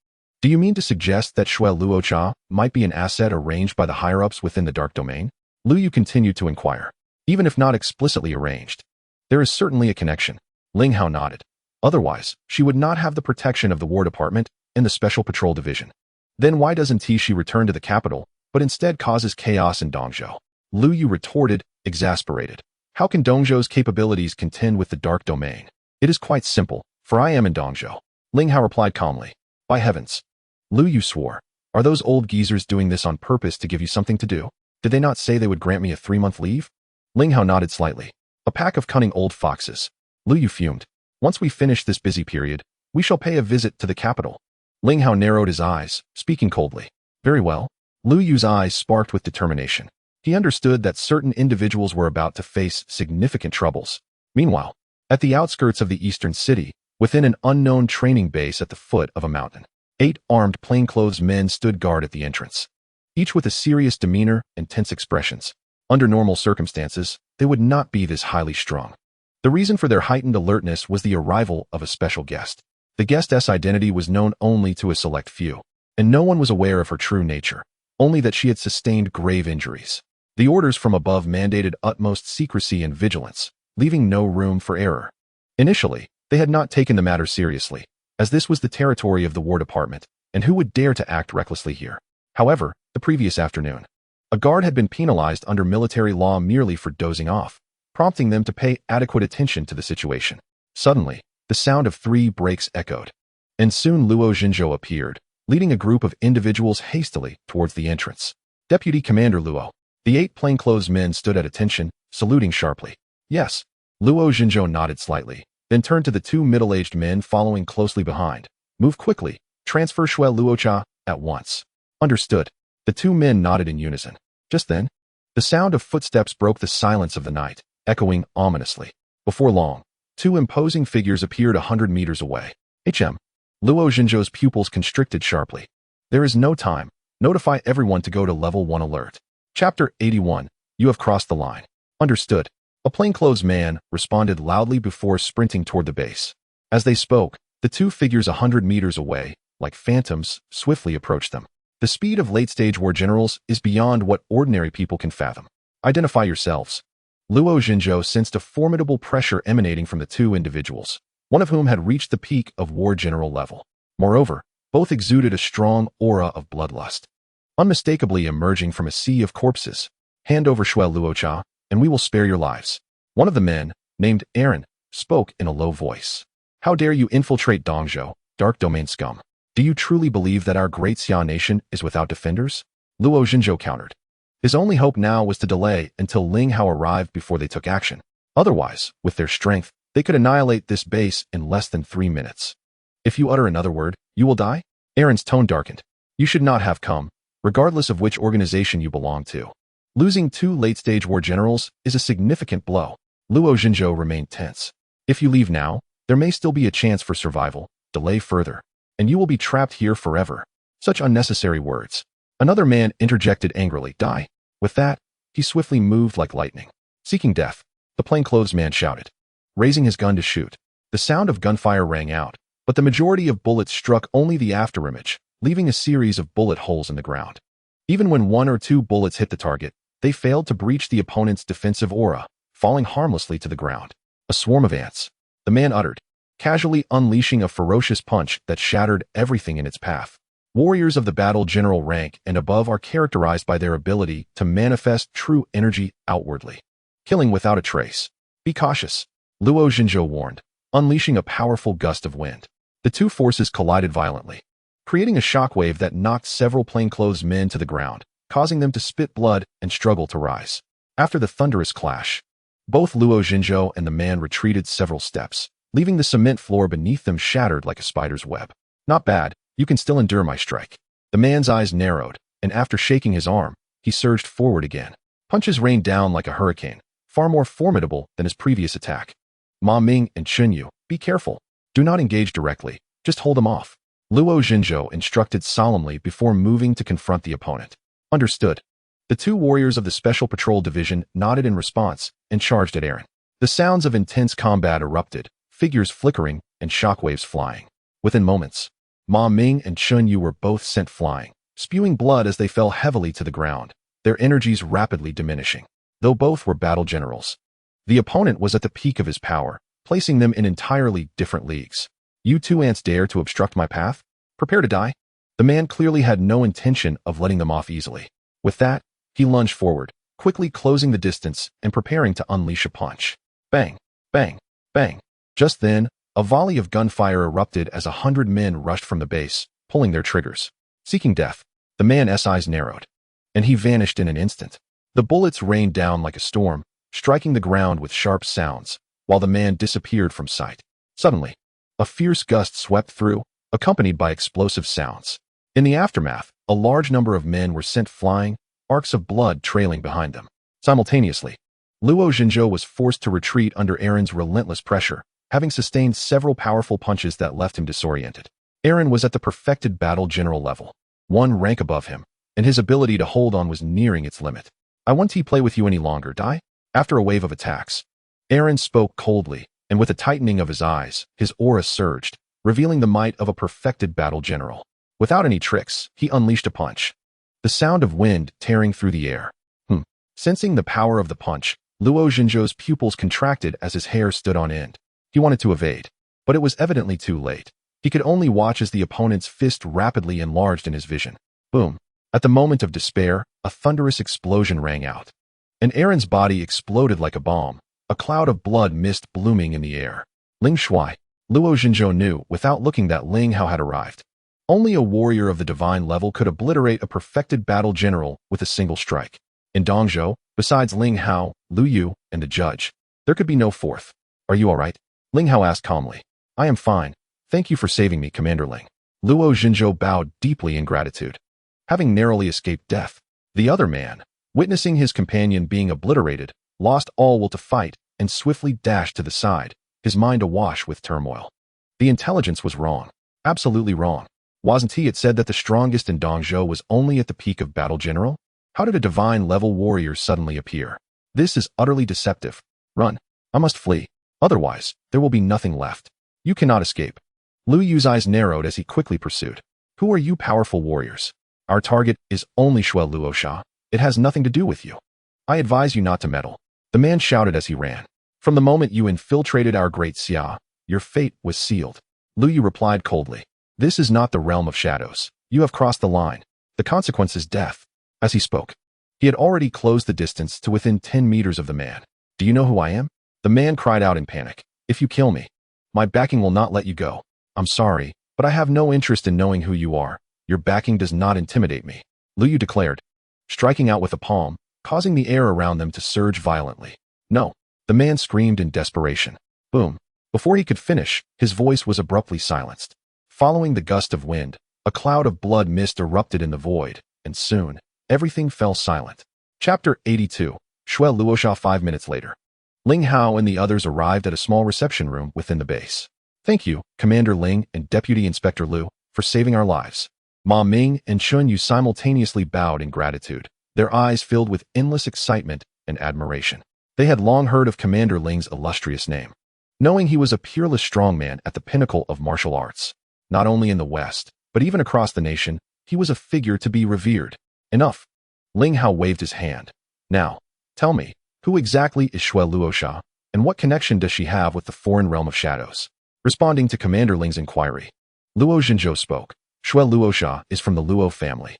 do you mean to suggest that Shui Luocha might be an asset arranged by the higher-ups within the Dark Domain? Lu Yu continued to inquire. Even if not explicitly arranged, there is certainly a connection. Ling Hao nodded. Otherwise, she would not have the protection of the War Department and the Special Patrol Division. Then why doesn't she return to the capital, but instead causes chaos in Dongzhou? Lu Yu retorted, exasperated. How can Dongzhou's capabilities contend with the Dark Domain? It is quite simple, for I am in Dongzhou. Ling Hao replied calmly. By heavens. Lu Yu swore. Are those old geezers doing this on purpose to give you something to do? Did they not say they would grant me a 3-month leave? Ling Hao nodded slightly. A pack of cunning old foxes. Lu Yu fumed. Once we finish this busy period, we shall pay a visit to the capital. Ling Hao narrowed his eyes, speaking coldly. Very well. Lu Yu's eyes sparked with determination. He understood that certain individuals were about to face significant troubles. Meanwhile, at the outskirts of the eastern city, within an unknown training base at the foot of a mountain, 8 armed plainclothes men stood guard at the entrance, each with a serious demeanor and tense expressions. Under normal circumstances, they would not be this highly strung. The reason for their heightened alertness was the arrival of a special guest. The guest's identity was known only to a select few, and no one was aware of her true nature, only that she had sustained grave injuries. The orders from above mandated utmost secrecy and vigilance, leaving no room for error. Initially, they had not taken the matter seriously, as this was the territory of the War Department, and who would dare to act recklessly here? However, the previous afternoon, a guard had been penalized under military law merely for dozing off, prompting them to pay adequate attention to the situation. Suddenly, the sound of 3 brakes echoed, and soon Luo Jinzhou appeared, leading a group of individuals hastily towards the entrance. Deputy Commander Luo. The 8 plainclothes men stood at attention, saluting sharply. Yes. Luo Jinzhou nodded slightly, then turned to the 2 middle-aged men following closely behind. Move quickly. Transfer Shui Luocha at once. Understood. The 2 men nodded in unison. Just then, the sound of footsteps broke the silence of the night, echoing ominously. Before long, 2 imposing figures appeared 100 meters away. HM. Luo Jinzhou's pupils constricted sharply. There is no time. Notify everyone to go to level 1 alert. Chapter 81. You have crossed the line. Understood. A plainclothes man responded loudly before sprinting toward the base. As they spoke, the 2 figures 100 meters away, like phantoms, swiftly approached them. The speed of late-stage war generals is beyond what ordinary people can fathom. Identify yourselves. Luo Jinzhou sensed a formidable pressure emanating from the 2 individuals, one of whom had reached the peak of war general level. Moreover, both exuded a strong aura of bloodlust, unmistakably emerging from a sea of corpses. Hand over Shui Luocha, and we will spare your lives. One of the men, named Aaron, spoke in a low voice. How dare you infiltrate Dongzhou, Dark Domain scum? Do you truly believe that our great Xia nation is without defenders? Luo Jinzhou countered. His only hope now was to delay until Ling Hao arrived before they took action. Otherwise, with their strength, they could annihilate this base in less than 3 minutes. If you utter another word, you will die? Aaron's tone darkened. You should not have come, regardless of which organization you belong to. Losing 2 late-stage war generals is a significant blow. Luo Xinzhou remained tense. If you leave now, there may still be a chance for survival. Delay further, and you will be trapped here forever. Such unnecessary words. Another man interjected angrily, Die. With that, he swiftly moved like lightning. Seeking death, the plainclothes man shouted, raising his gun to shoot. The sound of gunfire rang out, but the majority of bullets struck only the afterimage, leaving a series of bullet holes in the ground. Even when 1 or 2 bullets hit the target, they failed to breach the opponent's defensive aura, falling harmlessly to the ground. A swarm of ants, the man uttered, casually unleashing a ferocious punch that shattered everything in its path. Warriors of the battle general rank and above are characterized by their ability to manifest true energy outwardly, killing without a trace. Be cautious, Luo Xinzhou warned, unleashing a powerful gust of wind. The 2 forces collided violently, creating a shockwave that knocked several plainclothes men to the ground, causing them to spit blood and struggle to rise. After the thunderous clash, both Luo Xinzhou and the man retreated several steps, leaving the cement floor beneath them shattered like a spider's web. Not bad, you can still endure my strike. The man's eyes narrowed, and after shaking his arm, he surged forward again. Punches rained down like a hurricane, far more formidable than his previous attack. Ma Ming and Qin Yuxin, be careful. Do not engage directly, just hold them off. Luo Xinzhou instructed solemnly before moving to confront the opponent. Understood. The 2 warriors of the Special Patrol Division nodded in response and charged at Aaron. The sounds of intense combat erupted, figures flickering and shockwaves flying. Within moments, Ma Ming and Qin Yuxin were both sent flying, spewing blood as they fell heavily to the ground, their energies rapidly diminishing. Though both were battle generals, the opponent was at the peak of his power, placing them in entirely different leagues. You 2 ants dare to obstruct my path? Prepare to die. The man clearly had no intention of letting them off easily. With that, he lunged forward, quickly closing the distance and preparing to unleash a punch. Bang, bang, bang. Just then, a volley of gunfire erupted as 100 men rushed from the base, pulling their triggers. Seeking death, the man's eyes narrowed, and he vanished in an instant. The bullets rained down like a storm, striking the ground with sharp sounds, while the man disappeared from sight. Suddenly, a fierce gust swept through, accompanied by explosive sounds. In the aftermath, a large number of men were sent flying, arcs of blood trailing behind them. Simultaneously, Luo Xinzhou was forced to retreat under Aaron's relentless pressure, having sustained several powerful punches that left him disoriented. Aaron was at the perfected battle general level, 1 rank above him, and his ability to hold on was nearing its limit. I won't play with you any longer, Die? After a wave of attacks, Aaron spoke coldly, and with a tightening of his eyes, his aura surged, revealing the might of a perfected battle general. Without any tricks, he unleashed a punch. The sound of wind tearing through the air. Sensing the power of the punch, Luo Xinzhou's pupils contracted as his hair stood on end. He wanted to evade, but it was evidently too late. He could only watch as the opponent's fist rapidly enlarged in his vision. Boom. At the moment of despair, a thunderous explosion rang out, and Aaron's body exploded like a bomb, a cloud of blood mist blooming in the air. Ling Shui, Luo Xinzhou knew without looking that Ling Hao had arrived. Only a warrior of the divine level could obliterate a perfected battle general with a single strike. In Dongzhou, besides Ling Hao, Lu Yu, and the judge, there could be no fourth. Are you all right? Ling Hao asked calmly. I am fine. Thank you for saving me, Commander Ling. Luo Xinzhou bowed deeply in gratitude. Having narrowly escaped death, the other man, witnessing his companion being obliterated, lost all will to fight and swiftly dashed to the side, his mind awash with turmoil. The intelligence was wrong. Absolutely wrong. Wasn't he? It said that the strongest in Dongzhou was only at the peak of battle general? How did a divine-level warrior suddenly appear? This is utterly deceptive. Run. I must flee. Otherwise, there will be nothing left. You cannot escape. Lu Yu's eyes narrowed as he quickly pursued. Who are you powerful warriors? Our target is only Shui Luosha. It has nothing to do with you. I advise you not to meddle. The man shouted as he ran. From the moment you infiltrated our great Xia, your fate was sealed. Lu Yu replied coldly. This is not the realm of shadows. You have crossed the line. The consequence is death. As he spoke, he had already closed the distance to within 10 meters of the man. Do you know who I am? The man cried out in panic. If you kill me, my backing will not let you go. I'm sorry, but I have no interest in knowing who you are. Your backing does not intimidate me, Lu Yu declared, striking out with a palm, causing the air around them to surge violently. No, the man screamed in desperation. Boom. Before he could finish, his voice was abruptly silenced. Following the gust of wind, a cloud of blood mist erupted in the void, and soon, everything fell silent. Chapter 82. Shui Luosha 5 minutes later. Ling Hao and the others arrived at a small reception room within the base. Thank you, Commander Ling and Deputy Inspector Liu, for saving our lives. Ma Ming and Qin Yuxin simultaneously bowed in gratitude, their eyes filled with endless excitement and admiration. They had long heard of Commander Ling's illustrious name, knowing he was a peerless strongman at the pinnacle of martial arts. Not only in the West, but even across the nation, he was a figure to be revered. Enough. Ling Hao waved his hand. Now, tell me, who exactly is Shui Luosha, and what connection does she have with the foreign realm of shadows? Responding to Commander Ling's inquiry, Luo Jinzhou spoke. Shui Luosha is from the Luo family.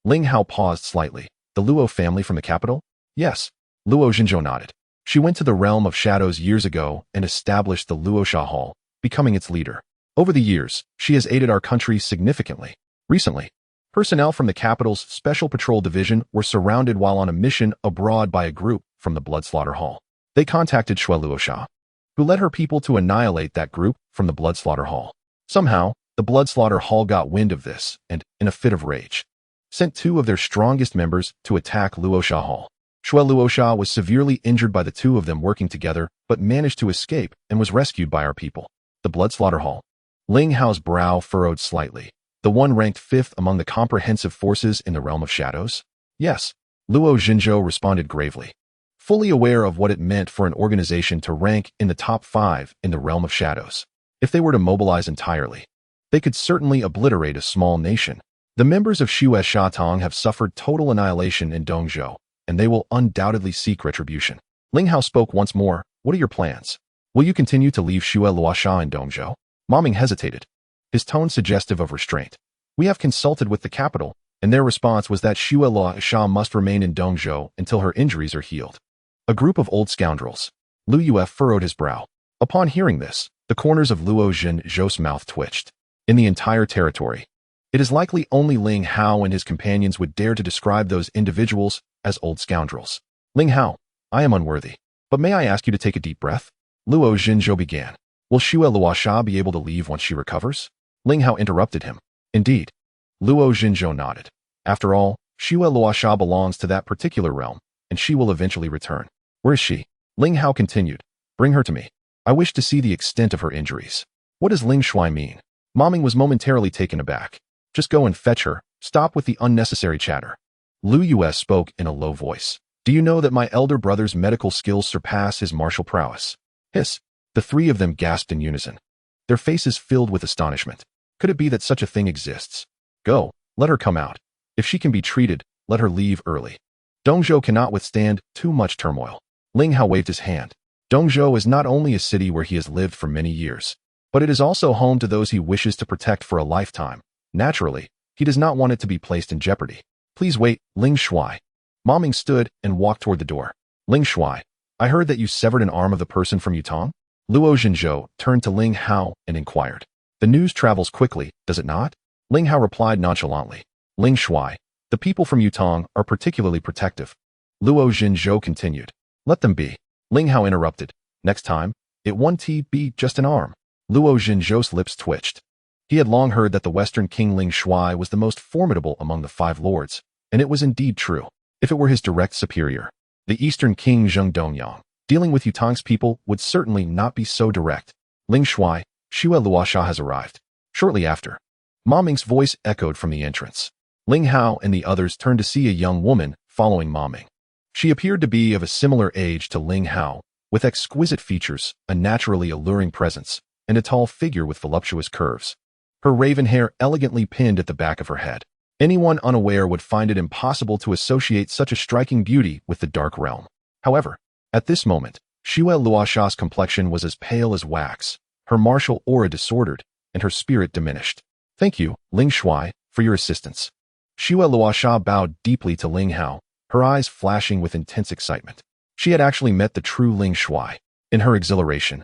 Ling Hao paused slightly. The Luo family from the capital? Yes. Luo Jinzhou nodded. She went to the realm of shadows years ago and established the Luosha Hall, becoming its leader. Over the years, she has aided our country significantly. Recently, personnel from the capital's Special Patrol Division were surrounded while on a mission abroad by a group from the Blood Slaughter Hall. They contacted Shui Luosha, who led her people to annihilate that group from the Blood Slaughter Hall. Somehow, the Blood Slaughter Hall got wind of this and, in a fit of rage, sent 2 of their strongest members to attack Luosha Hall. Shui Luosha was severely injured by the 2 of them working together, but managed to escape and was rescued by our people. The Blood Slaughter Hall. Ling Hao's brow furrowed slightly. The one ranked 5th among the comprehensive forces in the realm of shadows? Yes. Luo Jinzhou responded gravely, fully aware of what it meant for an organization to rank in the top 5 in the realm of shadows. If they were to mobilize entirely, they could certainly obliterate a small nation. The members of Xue Shatong have suffered total annihilation in Dongzhou, and they will undoubtedly seek retribution. Ling Hao spoke once more. What are your plans? Will you continue to leave Shui Luosha in Dongzhou? Ma Ming hesitated, his tone suggestive of restraint. We have consulted with the capital, and their response was that Shui Luosha must remain in Dongzhou until her injuries are healed. A group of old scoundrels. Lu Yue furrowed his brow. Upon hearing this, the corners of Luo Jinzhou's mouth twitched. In the entire territory, it is likely only Ling Hao and his companions would dare to describe those individuals as old scoundrels. Ling Hao, I am unworthy, but may I ask you to take a deep breath? Luo Jinzhou began. Will Shui Luosha be able to leave once she recovers? Ling Hao interrupted him. Indeed. Luo Jinzhou nodded. After all, Shui Luosha belongs to that particular realm, and she will eventually return. Where is she? Ling Hao continued. Bring her to me. I wish to see the extent of her injuries. What does Ling Shui mean? Ma Ming was momentarily taken aback. Just go and fetch her. Stop with the unnecessary chatter. Lu Yue spoke in a low voice. Do you know that my elder brother's medical skills surpass his martial prowess? Hiss. The 3 of them gasped in unison, their faces filled with astonishment. Could it be that such a thing exists? Go, let her come out. If she can be treated, let her leave early. Dongzhou cannot withstand too much turmoil. Ling Hao waved his hand. Dongzhou is not only a city where he has lived for many years, but it is also home to those he wishes to protect for a lifetime. Naturally, he does not want it to be placed in jeopardy. Please wait, Ling Shui. Ma Ming stood and walked toward the door. Ling Shui, I heard that you severed an arm of the person from Yutong? Luo Jinzhou turned to Ling Hao and inquired. The news travels quickly, does it not? Ling Hao replied nonchalantly. Ling Shui, the people from Yutong are particularly protective. Luo Jinzhou continued. Let them be. Ling Hao interrupted. Next time, it won't be just an arm. Luo Jinzhou's lips twitched. He had long heard that the Western King Ling Shui was the most formidable among the 5 lords, and it was indeed true. If it were his direct superior, the Eastern King Zheng Dongyang, dealing with Yutong's people would certainly not be so direct. Ling Shui, Shui Luosha has arrived. Shortly after, Ma Ming's voice echoed from the entrance. Ling Hao and the others turned to see a young woman following Ma Ming. She appeared to be of a similar age to Ling Hao, with exquisite features, a naturally alluring presence, and a tall figure with voluptuous curves. Her raven hair elegantly pinned at the back of her head. Anyone unaware would find it impossible to associate such a striking beauty with the dark realm. However, at this moment, Shui Luosha's complexion was as pale as wax, her martial aura disordered, and her spirit diminished. Thank you, Ling Shui, for your assistance. Shui Luosha bowed deeply to Ling Hao, her eyes flashing with intense excitement. She had actually met the true Ling Shui. In her exhilaration,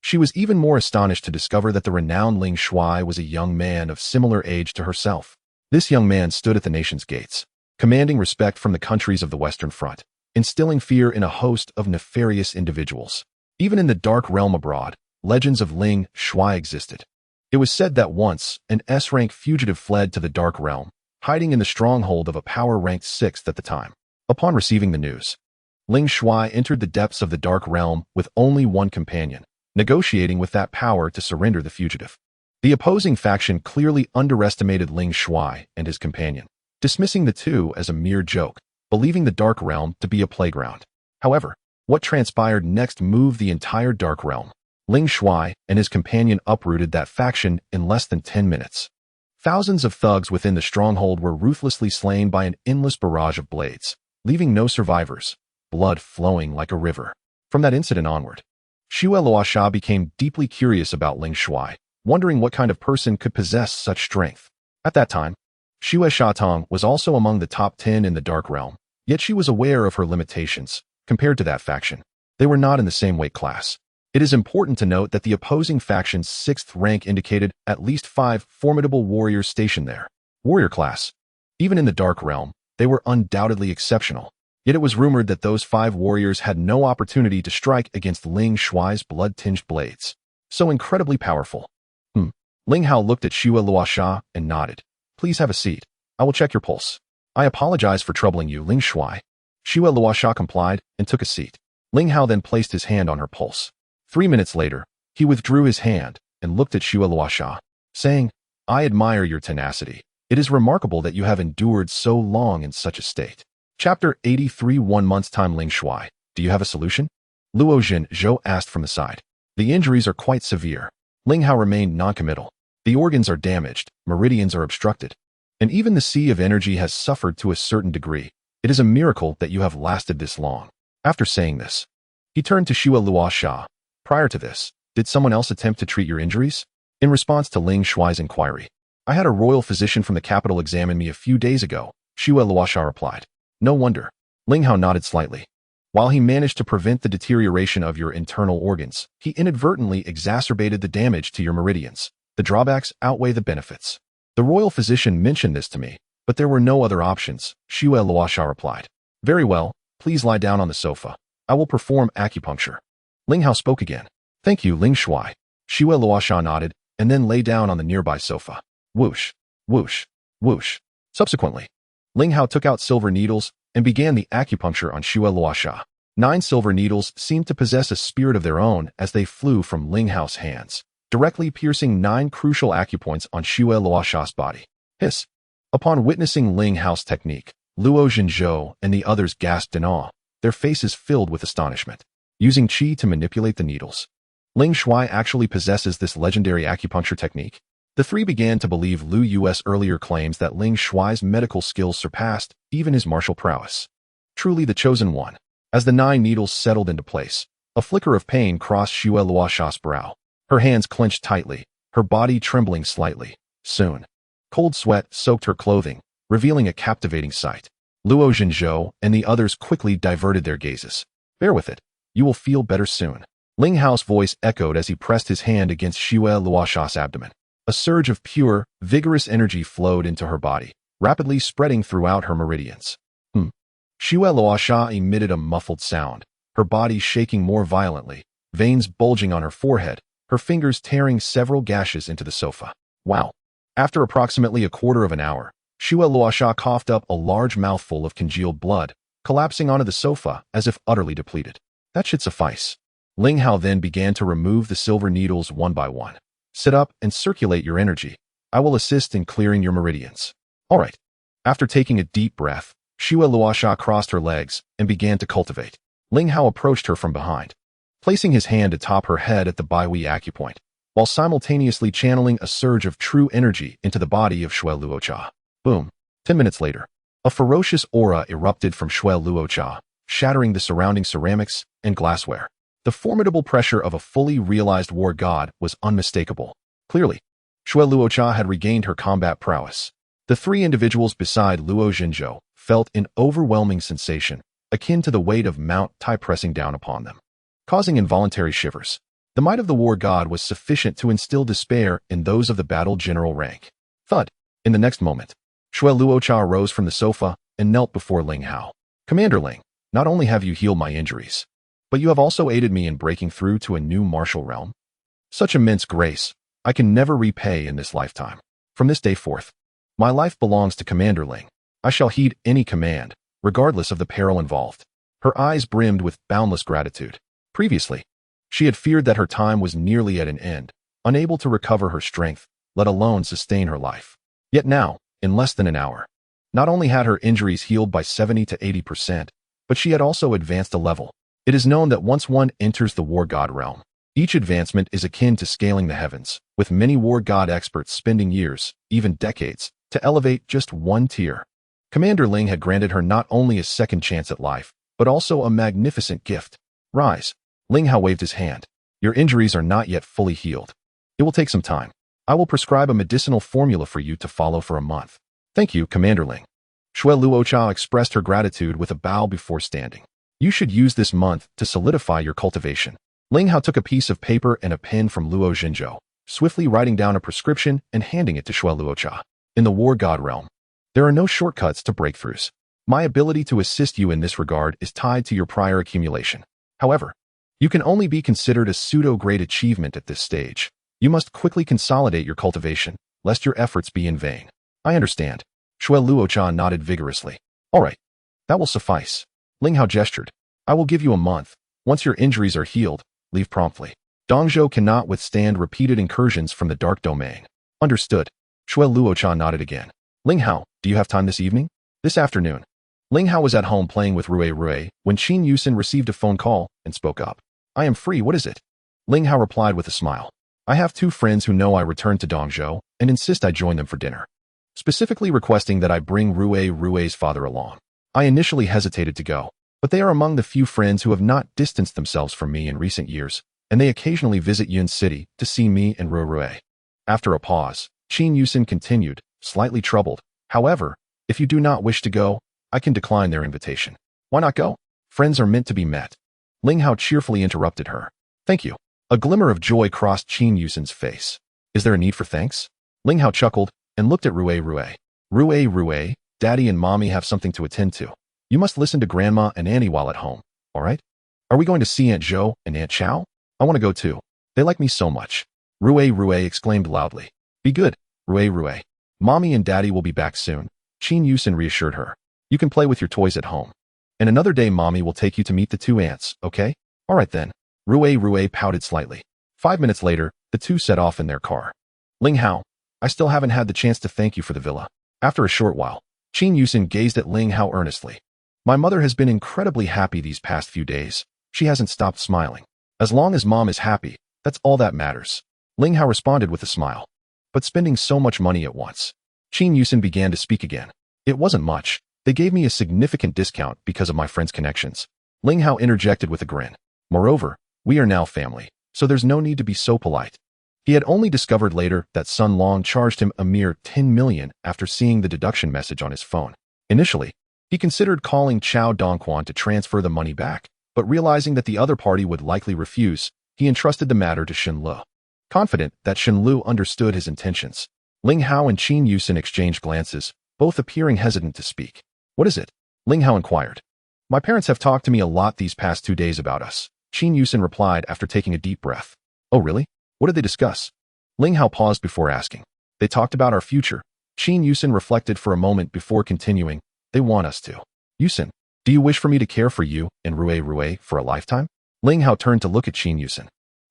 she was even more astonished to discover that the renowned Ling Shui was a young man of similar age to herself. This young man stood at the nation's gates, commanding respect from the countries of the Western Front, instilling fear in a host of nefarious individuals. Even in the dark realm abroad, legends of Ling Shui existed. It was said that once, an S-rank fugitive fled to the Dark Realm, hiding in the stronghold of a power-ranked 6th at the time. Upon receiving the news, Ling Shuai entered the depths of the Dark Realm with only one companion, negotiating with that power to surrender the fugitive. The opposing faction clearly underestimated Ling Shuai and his companion, dismissing the two as a mere joke, believing the Dark Realm to be a playground. However, what transpired next moved the entire Dark Realm. Ling Shuai and his companion uprooted that faction in less than 10 minutes. Thousands of thugs within the stronghold were ruthlessly slain by an endless barrage of blades, leaving no survivors, blood flowing like a river. From that incident onward, Xue Luosha became deeply curious about Ling Shuai, wondering what kind of person could possess such strength. At that time, Xue Shatong was also among the top 10 in the Dark Realm, yet she was aware of her limitations. Compared to that faction, they were not in the same weight class. It is important to note that the opposing faction's 6th rank indicated at least 5 formidable warriors stationed there. Warrior class. Even in the Dark Realm, they were undoubtedly exceptional. Yet it was rumored that those 5 warriors had no opportunity to strike against Ling Shuai's blood-tinged blades. So incredibly powerful. Ling Hao looked at Xue Luosha and nodded. Please have a seat. I will check your pulse. I apologize for troubling you, Ling Shuai. Xue Luosha complied and took a seat. Ling Hao then placed his hand on her pulse. 3 minutes later, he withdrew his hand and looked at Xue Luosha, saying, I admire your tenacity. It is remarkable that you have endured so long in such a state. Chapter 83. 1 month's time. Ling Shuai, do you have a solution? Luo Zhou asked from the side. The injuries are quite severe. Ling Hao remained noncommittal. The organs are damaged, meridians are obstructed, and even the sea of energy has suffered to a certain degree. It is a miracle that you have lasted this long. After saying this, he turned to Xue Luosha. Prior to this, did someone else attempt to treat your injuries? In response to Ling Shuai's inquiry, I had a royal physician from the capital examine me a few days ago, Xue Luosha replied. No wonder. Ling Hao nodded slightly. While he managed to prevent the deterioration of your internal organs, he inadvertently exacerbated the damage to your meridians. The drawbacks outweigh the benefits. The royal physician mentioned this to me, but there were no other options, Xue Luosha replied. Very well, please lie down on the sofa. I will perform acupuncture. Ling Hao spoke again. Thank you, Ling Shuai. Xue Luosha nodded, and then lay down on the nearby sofa. Whoosh, whoosh, whoosh. Subsequently, Ling Hao took out silver needles and began the acupuncture on Xue Luosha. 9 silver needles seemed to possess a spirit of their own as they flew from Ling Hao's hands, directly piercing 9 crucial acupoints on Xue Luosha's body. Hiss. Upon witnessing Ling Hao's technique, Luo Zhou and the others gasped in awe, their faces filled with astonishment. Using qi to manipulate the needles, Ling Shuai actually possesses this legendary acupuncture technique. The three began to believe Lu Yu's earlier claims that Ling Shuai's medical skills surpassed even his martial prowess. Truly the chosen one. As the 9 needles settled into place, a flicker of pain crossed Xue Luosha's brow. Her hands clenched tightly, her body trembling slightly. Soon, cold sweat soaked her clothing, revealing a captivating sight. Luo Zhou and the others quickly diverted their gazes. Bear with it. You will feel better soon. Ling Hao's voice echoed as he pressed his hand against Xue Luosha's abdomen. A surge of pure, vigorous energy flowed into her body, rapidly spreading throughout her meridians. Xue Luosha emitted a muffled sound, her body shaking more violently, veins bulging on her forehead, her fingers tearing several gashes into the sofa. Wow. After approximately a quarter of an hour, Xue Luosha coughed up a large mouthful of congealed blood, collapsing onto the sofa as if utterly depleted. That should suffice. Ling Hao then began to remove the silver needles one by one. Sit up and circulate your energy. I will assist in clearing your meridians. All right. After taking a deep breath, Xue Luosha crossed her legs and began to cultivate. Ling Hao approached her from behind, placing his hand atop her head at the Baihui acupoint, while simultaneously channeling a surge of true energy into the body of Xue Luosha. Boom. 10 minutes later, a ferocious aura erupted from Xue Luosha, shattering the surrounding ceramics and glassware. The formidable pressure of a fully realized war god was unmistakable. Clearly, Xue Luosha had regained her combat prowess. The 3 individuals beside Luo Zhou felt an overwhelming sensation, akin to the weight of Mount Tai pressing down upon them, causing involuntary shivers. The might of the war god was sufficient to instill despair in those of the battle general rank. Thud. In the next moment, Xue Luosha rose from the sofa and knelt before Ling Hao. Commander Ling, not only have you healed my injuries, but you have also aided me in breaking through to a new martial realm. Such immense grace. I can never repay in this lifetime. From this day forth, my life belongs to Commander Ling. I shall heed any command, regardless of the peril involved. Her eyes brimmed with boundless gratitude. Previously, she had feared that her time was nearly at an end, unable to recover her strength, let alone sustain her life. Yet now, in less than an hour, not only had her injuries healed by 70 to 80%, but she had also advanced a level. It is known that once one enters the war god realm, each advancement is akin to scaling the heavens, with many war god experts spending years, even decades, to elevate just one tier. Commander Ling had granted her not only a second chance at life, but also a magnificent gift. Rise. Ling Hao waved his hand. Your injuries are not yet fully healed. It will take some time. I will prescribe a medicinal formula for you to follow for a month. Thank you, Commander Ling. Shui Luocha expressed her gratitude with a bow before standing. You should use this month to solidify your cultivation. Ling Hao took a piece of paper and a pen from Luo Jinzhou, swiftly writing down a prescription and handing it to Shui Luocha. In the war god realm, there are no shortcuts to breakthroughs. My ability to assist you in this regard is tied to your prior accumulation. However, you can only be considered a pseudo-great achievement at this stage. You must quickly consolidate your cultivation, lest your efforts be in vain. I understand. Shui Luocha nodded vigorously. All right. That will suffice. Ling Hao gestured. I will give you a month. Once your injuries are healed, leave promptly. Dongzhou cannot withstand repeated incursions from the dark domain. Understood. Shui Luocha nodded again. Ling Hao, do you have time this evening? This afternoon. Ling Hao was at home playing with Rui when Qin Yuxin received a phone call and spoke up. I am free, what is it? Ling Hao replied with a smile. I have 2 friends who know I returned to Dongzhou and insist I join them for dinner, specifically requesting that I bring Rui's father along. I initially hesitated to go, but they are among the few friends who have not distanced themselves from me in recent years, and they occasionally visit Yun City to see me and Rui. After a pause, Qin Yuxin continued, slightly troubled. However, if you do not wish to go, I can decline their invitation. Why not go? Friends are meant to be met. Ling Hao cheerfully interrupted her. Thank you. A glimmer of joy crossed Qin Yuxin's face. Is there a need for thanks? Ling Hao chuckled and looked at Rui. Rui, Daddy and Mommy have something to attend to. You must listen to Grandma and Annie while at home, all right? Are we going to see Aunt Zhou and Aunt Chow? I want to go too. They like me so much. Rui exclaimed loudly. Be good, Rui. Mommy and Daddy will be back soon. Qin Yuxin reassured her. You can play with your toys at home. And another day Mommy will take you to meet the 2 aunts, okay? All right then. Rui pouted slightly. 5 minutes later, the 2 set off in their car. Ling Hao, I still haven't had the chance to thank you for the villa. After a short while, Qin Yuxin gazed at Ling Hao earnestly. My mother has been incredibly happy these past few days. She hasn't stopped smiling. As long as Mom is happy, that's all that matters. Ling Hao responded with a smile. But spending so much money at once. Qin Yuxin began to speak again. It wasn't much. They gave me a significant discount because of my friend's connections. Ling Hao interjected with a grin. Moreover, we are now family, so there's no need to be so polite. He had only discovered later that Sun Long charged him a mere 10 million after seeing the deduction message on his phone. Initially, he considered calling Chao Dongquan to transfer the money back, but realizing that the other party would likely refuse, he entrusted the matter to Shen Lu. Confident that Shen Lu understood his intentions, Ling Hao and Qin Yuxin exchanged glances, both appearing hesitant to speak. What is it? Ling Hao inquired. My parents have talked to me a lot these past 2 days about us, Qin Yuxin replied after taking a deep breath. Oh really? What did they discuss? Ling Hao paused before asking. They talked about our future. Qin Yuxin reflected for a moment before continuing. They want us to. Yuxin, do you wish for me to care for you and Rui for a lifetime? Ling Hao turned to look at Qin Yuxin.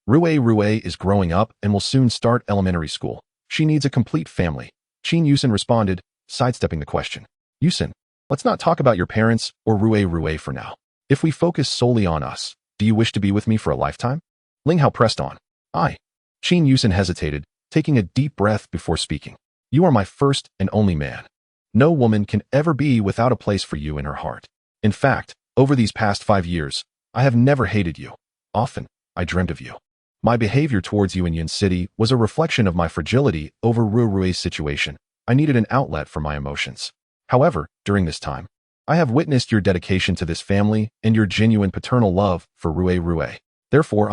Rui is growing up and will soon start elementary school. She needs a complete family. Qin Yuxin responded, sidestepping the question. Yuxin, let's not talk about your parents or Rui for now. If we focus solely on us, do you wish to be with me for a lifetime? Ling Hao pressed on. I. Qin Yuxin hesitated, taking a deep breath before speaking. You are my first and only man. No woman can ever be without a place for you in her heart. In fact, over these past 5 years, I have never hated you. Often, I dreamed of you. My behavior towards you in Yun City was a reflection of my fragility over Rui's situation. I needed an outlet for my emotions. However, during this time, I have witnessed your dedication to this family and your genuine paternal love for Rui. Therefore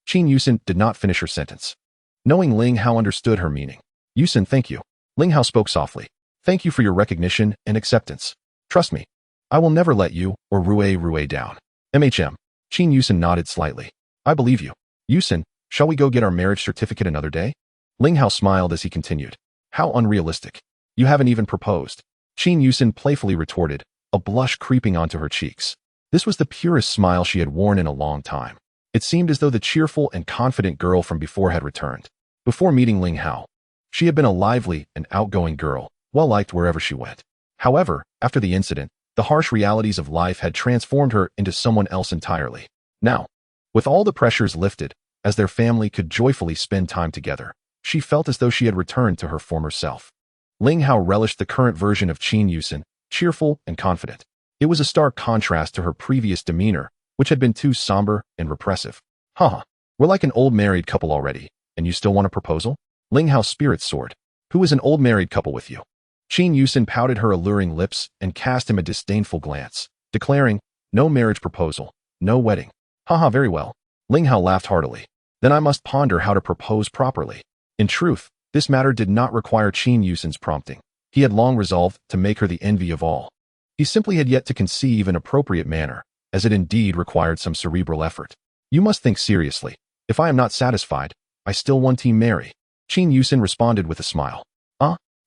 Qin Yuxin did not finish her sentence. Knowing Ling Hao understood her meaning. Yuxin, thank you. Ling Hao spoke softly. Thank you for your recognition and acceptance. Trust me, I will never let you or Rui down. Qin Yuxin nodded slightly. I believe you. Yuxin, shall we go get our marriage certificate another day? Ling Hao smiled as he continued. How unrealistic. You haven't even proposed. Qin Yuxin playfully retorted, a blush creeping onto her cheeks. This was the purest smile she had worn in a long time. It seemed as though the cheerful and confident girl from before had returned. Before meeting Ling Hao, she had been a lively and outgoing girl, well-liked wherever she went. However, after the incident, the harsh realities of life had transformed her into someone else entirely. Now, with all the pressures lifted, as their family could joyfully spend time together, she felt as though she had returned to her former self. Ling Hao relished the current version of Qin Yuxin, cheerful and confident. It was a stark contrast to her previous demeanor, which had been too somber and repressive. Haha, we're like an old married couple already, and you still want a proposal? Ling Hao's spirits soared. Who is an old married couple with you? Qin Yuxin pouted her alluring lips and cast him a disdainful glance, declaring, no marriage proposal, no wedding. Haha, very well. Ling Hao laughed heartily. Then I must ponder how to propose properly. In truth, this matter did not require Qin Yuxin's prompting. He had long resolved to make her the envy of all. He simply had yet to conceive an appropriate manner, as it indeed required some cerebral effort. You must think seriously. If I am not satisfied, I still want Team Mary. Qin Yuxin responded with a smile.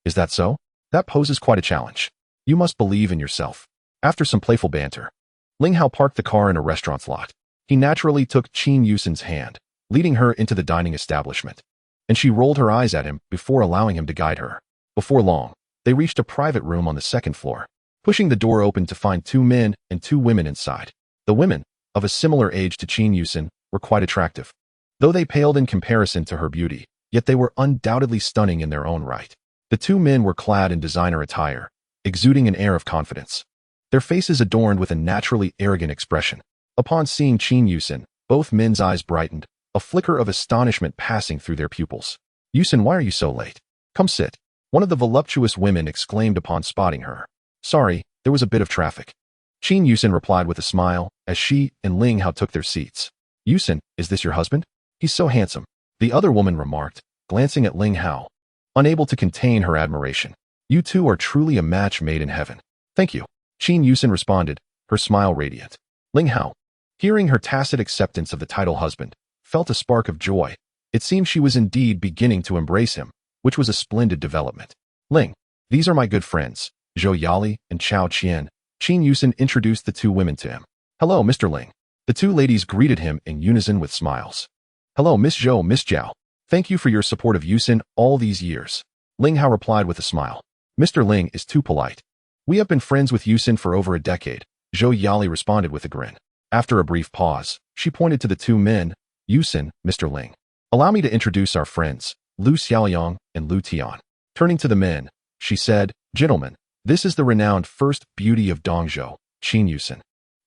Is that so? That poses quite a challenge. You must believe in yourself. After some playful banter, Ling Hao parked the car in a restaurant's lot. He naturally took Qin Yuxin's hand, leading her into the dining establishment. And she rolled her eyes at him before allowing him to guide her. Before long, they reached a private room on the second floor, pushing the door open to find 2 men and 2 women inside. The women, of a similar age to Qin Yuxin, were quite attractive. Though they paled in comparison to her beauty, yet they were undoubtedly stunning in their own right. The 2 men were clad in designer attire, exuding an air of confidence. Their faces adorned with a naturally arrogant expression. Upon seeing Qin Yuxin, both men's eyes brightened, a flicker of astonishment passing through their pupils. Yuxin, why are you so late? Come sit. One of the voluptuous women exclaimed upon spotting her. Sorry, there was a bit of traffic. Qin Yuxin replied with a smile, as she and Ling Hao took their seats. Yuxin, is this your husband? He's so handsome. The other woman remarked, glancing at Ling Hao, unable to contain her admiration. You two are truly a match made in heaven. Thank you. Qin Yuxin responded, her smile radiant. Ling Hao, hearing her tacit acceptance of the title husband, felt a spark of joy. It seemed she was indeed beginning to embrace him, which was a splendid development. Ling, these are my good friends, Zhou Yali and Chao Qian. Qin Yuxin introduced the 2 women to him. Hello, Mr. Ling. The 2 ladies greeted him in unison with smiles. Hello, Miss Zhou, Miss Zhao. Thank you for your support of Yuxin all these years. Ling Hao replied with a smile. Mr. Ling is too polite. We have been friends with Yuxin for over a decade, Zhou Yali responded with a grin. After a brief pause, she pointed to the 2 men, Yuxin, Mr. Ling. Allow me to introduce our friends, Lu Xiaoyang and Lu Tian. Turning to the men, she said, Gentlemen, this is the renowned first beauty of Dongzhou, Qin Yuxin.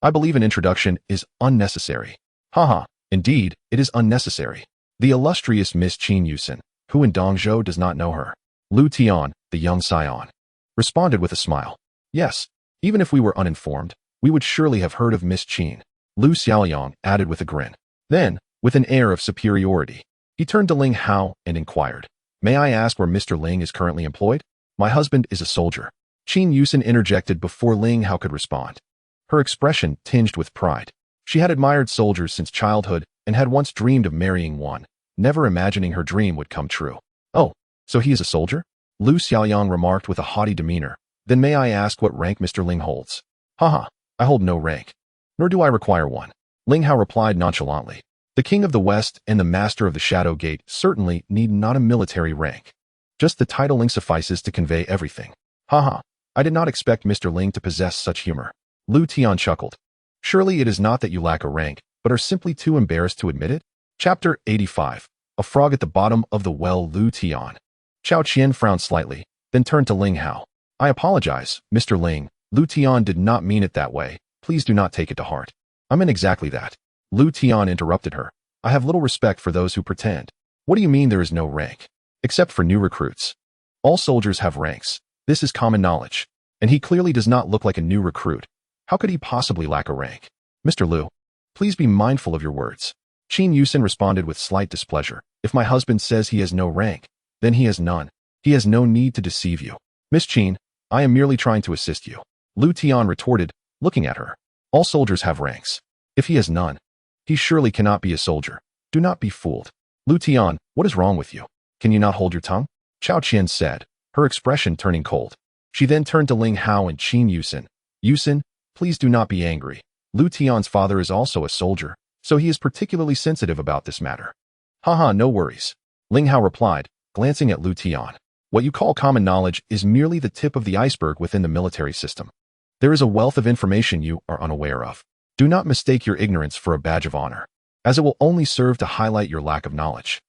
I believe an introduction is unnecessary. Haha, indeed, it is unnecessary. The illustrious Miss Qin Yuxin, who in Dongzhou does not know her? Lu Tian, the young scion, responded with a smile. Yes, even if we were uninformed, we would surely have heard of Miss Qin. Lu Xiaoyang added with a grin. Then, with an air of superiority, he turned to Ling Hao and inquired, May I ask where Mr. Ling is currently employed? My husband is a soldier. Qin Yuxin interjected before Ling Hao could respond. Her expression tinged with pride. She had admired soldiers since childhood and had once dreamed of marrying one, never imagining her dream would come true. Oh, so he is a soldier? Lu Xiaoyang remarked with a haughty demeanor. Then may I ask what rank Mr. Ling holds? Haha, I hold no rank. Nor do I require one. Ling Hao replied nonchalantly. The King of the West and the Master of the Shadow Gate certainly need not a military rank. Just the title Ling suffices to convey everything. Haha, I did not expect Mr. Ling to possess such humor. Lu Tian chuckled. Surely it is not that you lack a rank, but are simply too embarrassed to admit it? Chapter 85. A frog at the bottom of the well. Lu Tian. Chao Qian frowned slightly, then turned to Ling Hao. I apologize, Mr. Ling. Lu Tian did not mean it that way. Please do not take it to heart. I meant exactly that. Lu Tian interrupted her. I have little respect for those who pretend. What do you mean there is no rank? Except for new recruits. All soldiers have ranks. This is common knowledge. And he clearly does not look like a new recruit. How could he possibly lack a rank? Mr. Lu, please be mindful of your words. Qin Yuxin responded with slight displeasure. If my husband says he has no rank, then he has none. He has no need to deceive you. Miss Qin, I am merely trying to assist you. Lu Tian retorted, looking at her. All soldiers have ranks. If he has none, he surely cannot be a soldier. Do not be fooled. Lu Tian, what is wrong with you? Can you not hold your tongue? Chao Qian said, her expression turning cold. She then turned to Ling Hao and Qin Yuxin. Yuxin, please do not be angry. Lu Tian's father is also a soldier, so he is particularly sensitive about this matter. Haha, no worries. Ling Hao replied, glancing at Lu Tian. What you call common knowledge is merely the tip of the iceberg within the military system. There is a wealth of information you are unaware of. Do not mistake your ignorance for a badge of honor, as it will only serve to highlight your lack of knowledge.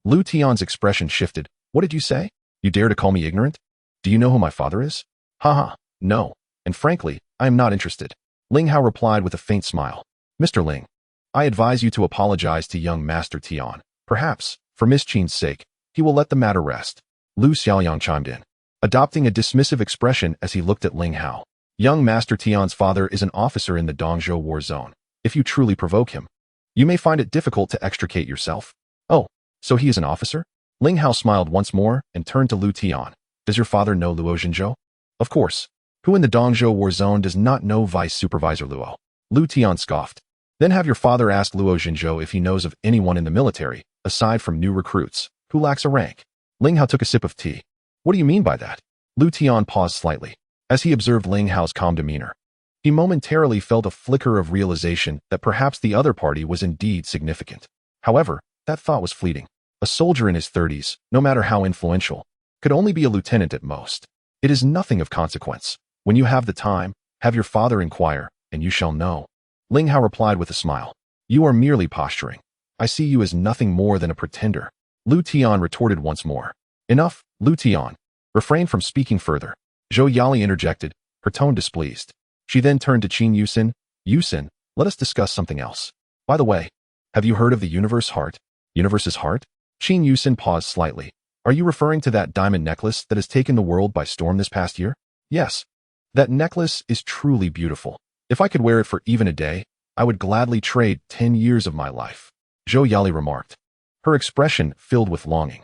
Lu Tian's expression shifted. What did you say? You dare to call me ignorant? Do you know who my father is? Haha, no. And frankly, I am not interested. Ling Hao replied with a faint smile. Mr. Ling, I advise you to apologize to young Master Tian. Perhaps, for Miss Qin's sake, he will let the matter rest. Lu Xiaoyang chimed in, adopting a dismissive expression as he looked at Ling Hao. Young Master Tian's father is an officer in the Dongzhou war zone. If you truly provoke him, you may find it difficult to extricate yourself. Oh, so he is an officer? Ling Hao smiled once more and turned to Lu Tian. Does your father know Luo Xinzhou? Of course. Who in the Dongzhou war zone does not know Vice Supervisor Luo? Lu Tian scoffed. Then have your father ask Luo Xinzhou if he knows of anyone in the military, aside from new recruits, who lacks a rank. Ling Hao took a sip of tea. What do you mean by that? Lu Tian paused slightly, as he observed Ling Hao's calm demeanor. He momentarily felt a flicker of realization that perhaps the other party was indeed significant. However, that thought was fleeting. A soldier in his 30s, no matter how influential, could only be a lieutenant at most. It is nothing of consequence. When you have the time, have your father inquire, and you shall know. Ling Hao replied with a smile. You are merely posturing. I see you as nothing more than a pretender. Lu Tian retorted once more. Enough, Lu Tian. Refrain from speaking further. Zhou Yali interjected, her tone displeased. She then turned to Qin Yuxin. Yuxin, let us discuss something else. By the way, have you heard of the universe heart? Universe's heart? Qin Yuxin paused slightly. Are you referring to that diamond necklace that has taken the world by storm this past year? Yes. That necklace is truly beautiful. If I could wear it for even a day, I would gladly trade 10 years of my life. Zhou Yali remarked, her expression filled with longing.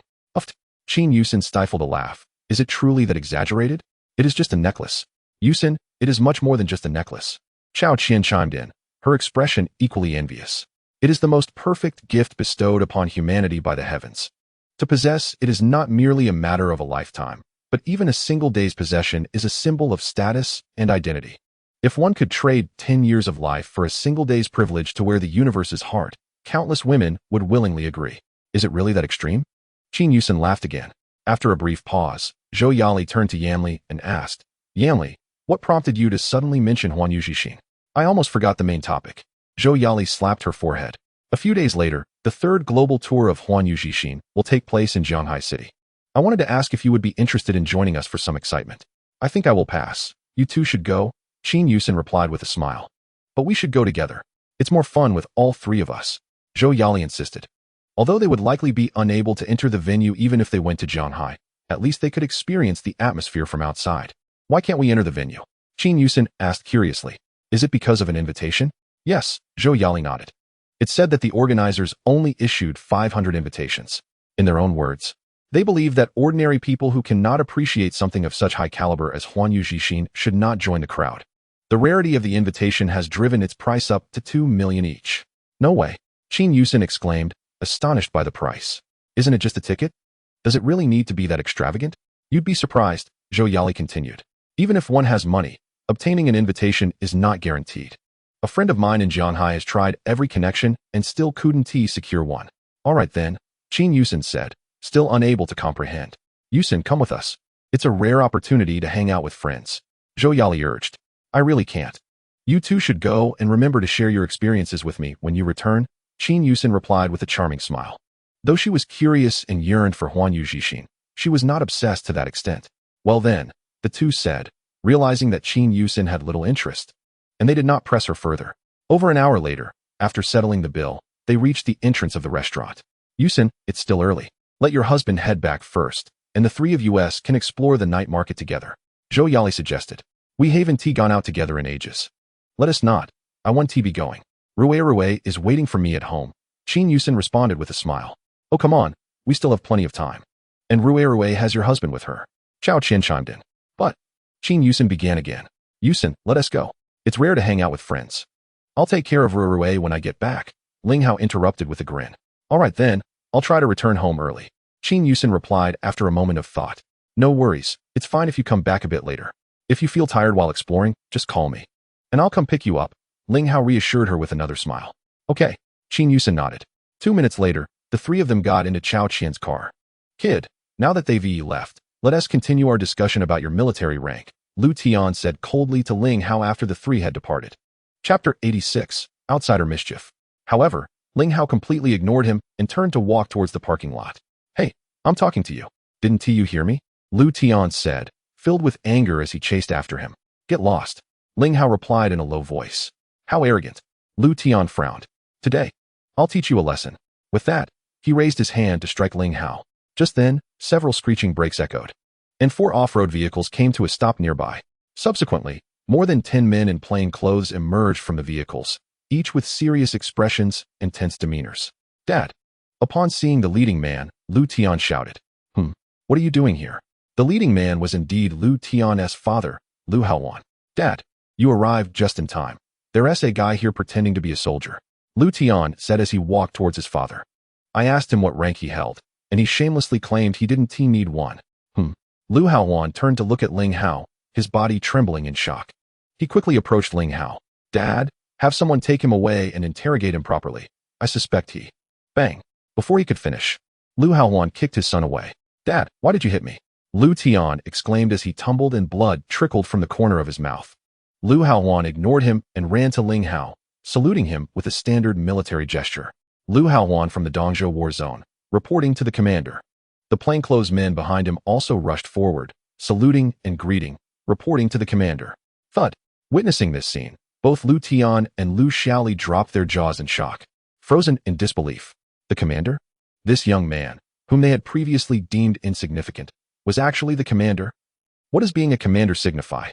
Qin Yuxin stifled a laugh. Is it truly that exaggerated? It is just a necklace. Yuxin, it is much more than just a necklace. Chao Qian chimed in, her expression equally envious. It is the most perfect gift bestowed upon humanity by the heavens. To possess, it is not merely a matter of a lifetime, but even a single day's possession is a symbol of status and identity. If one could trade 10 years of life for a single day's privilege to wear the universe's heart, countless women would willingly agree. Is it really that extreme? Qin Yuxin laughed again. After a brief pause, Zhou Yali turned to Yanli and asked, Yanli, what prompted you to suddenly mention Huan Yuxin? I almost forgot the main topic. Zhou Yali slapped her forehead. A few days later, the third global tour of Huan Yuxin will take place in Jianghai City. I wanted to ask if you would be interested in joining us for some excitement. I think I will pass. You two should go, Qin Yuxin replied with a smile. But we should go together. It's more fun with all three of us. Zhou Yali insisted. Although they would likely be unable to enter the venue even if they went to Jianghai, at least they could experience the atmosphere from outside. Why can't we enter the venue? Qin Yuxin asked curiously. Is it because of an invitation? Yes, Zhou Yali nodded. It said that the organizers only issued 500 invitations. In their own words, they believe that ordinary people who cannot appreciate something of such high caliber as Huan Yuxin should not join the crowd. The rarity of the invitation has driven its price up to 2 million each. No way, Qin Yuxin exclaimed, astonished by the price. Isn't it just a ticket? Does it really need to be that extravagant? You'd be surprised, Zhou Yali continued. Even if one has money, obtaining an invitation is not guaranteed. A friend of mine in Jianghai has tried every connection and still couldn't secure one. All right then, Qin Yuxin said, still unable to comprehend. Yuxin, come with us. It's a rare opportunity to hang out with friends. Zhou Yali urged. I really can't. You two should go and remember to share your experiences with me when you return, Qin Yuxin replied with a charming smile. Though she was curious and yearned for Huan Yuxin, she was not obsessed to that extent. Well then, the two said, realizing that Qin Yuxin had little interest. And they did not press her further. Over an hour later, after settling the bill, they reached the entrance of the restaurant. Yuxin, it's still early. Let your husband head back first, and the three of us can explore the night market together. Zhou Yali suggested. We haven't gone out together in ages. Let us not. I want to be going. Rue is waiting for me at home. Qin Yuxin responded with a smile. Oh come on, we still have plenty of time. And Rue has your husband with her. Chao Qian chimed in. But, Qin Yuxin began again. Yuxin, let us go. It's rare to hang out with friends. I'll take care of Rue when I get back. Ling Hao interrupted with a grin. All right then, I'll try to return home early. Qin Yuxin replied after a moment of thought. No worries, it's fine if you come back a bit later. If you feel tired while exploring, just call me. And I'll come pick you up, Ling Hao reassured her with another smile. Okay, Qin Yuxin nodded. 2 minutes later, the three of them got into Chao Qian's car. Kid, now that they've left, let us continue our discussion about your military rank, Lu Tian said coldly to Ling Hao after the three had departed. Chapter 86, Outsider Mischief. However, Ling Hao completely ignored him and turned to walk towards the parking lot. Hey, I'm talking to you. Didn't you hear me? Lu Tian said, filled with anger as he chased after him. Get lost. Ling Hao replied in a low voice. How arrogant. Lu Tian frowned. Today, I'll teach you a lesson. With that, he raised his hand to strike Ling Hao. Just then, several screeching brakes echoed, and 4 off-road vehicles came to a stop nearby. Subsequently, more than 10 men in plain clothes emerged from the vehicles, each with serious expressions and tense demeanors. Dad. Upon seeing the leading man, Lu Tian shouted. What are you doing here? The leading man was indeed Lu Tian's father, Lu Haowan. Dad. You arrived just in time. There's a guy here pretending to be a soldier, Lu Tian said as he walked towards his father. I asked him what rank he held, and he shamelessly claimed he didn't need one. Lu Haowan turned to look at Ling Hao, his body trembling in shock. He quickly approached Ling Hao. Dad, have someone take him away and interrogate him properly. I suspect he. Bang. Before he could finish, Lu Haowan kicked his son away. Dad, why did you hit me? Lu Tian exclaimed as he tumbled and blood trickled from the corner of his mouth. Lu Haowan ignored him and ran to Ling Hao, saluting him with a standard military gesture. Lu Haowan from the Dongzhou war zone, reporting to the commander. The plainclothes men behind him also rushed forward, saluting and greeting, reporting to the commander. Thud. Witnessing this scene, both Lu Tian and Lu Xiaoli dropped their jaws in shock, frozen in disbelief. The commander? This young man, whom they had previously deemed insignificant, was actually the commander? What does being a commander signify?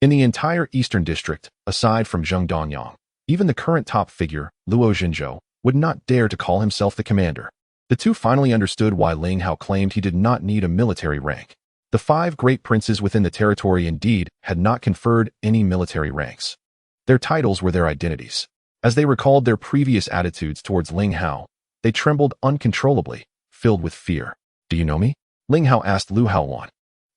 In the entire Eastern District, aside from Zheng Donyang, even the current top figure, Luo Jinzhou, would not dare to call himself the commander. The two finally understood why Ling Hao claimed he did not need a military rank. The 5 great princes within the territory indeed had not conferred any military ranks. Their titles were their identities. As they recalled their previous attitudes towards Ling Hao, they trembled uncontrollably, filled with fear. Do you know me? Ling Hao asked Lu Haowan.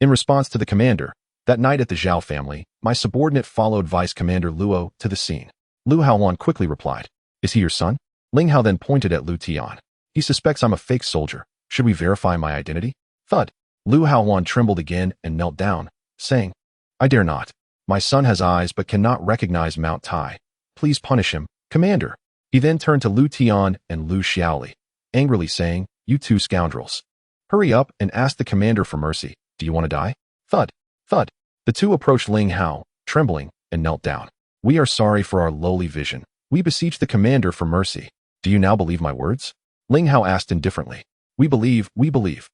In response to the commander, that night at the Zhao family, my subordinate followed Vice Commander Luo to the scene. Lu Haowan quickly replied. Is he your son? Ling Hao then pointed at Lu Tian. He suspects I'm a fake soldier. Should we verify my identity? Thud. Lu Haowan trembled again and knelt down, saying, I dare not. My son has eyes but cannot recognize Mount Tai. Please punish him, Commander. He then turned to Lu Tian and Lu Xiaoli, angrily saying, You 2 scoundrels. Hurry up and ask the commander for mercy. Do you want to die? Thud. Thud. The 2 approached Ling Hao, trembling, and knelt down. We are sorry for our lowly vision. We beseech the commander for mercy. Do you now believe my words? Ling Hao asked indifferently. We believe, we believe.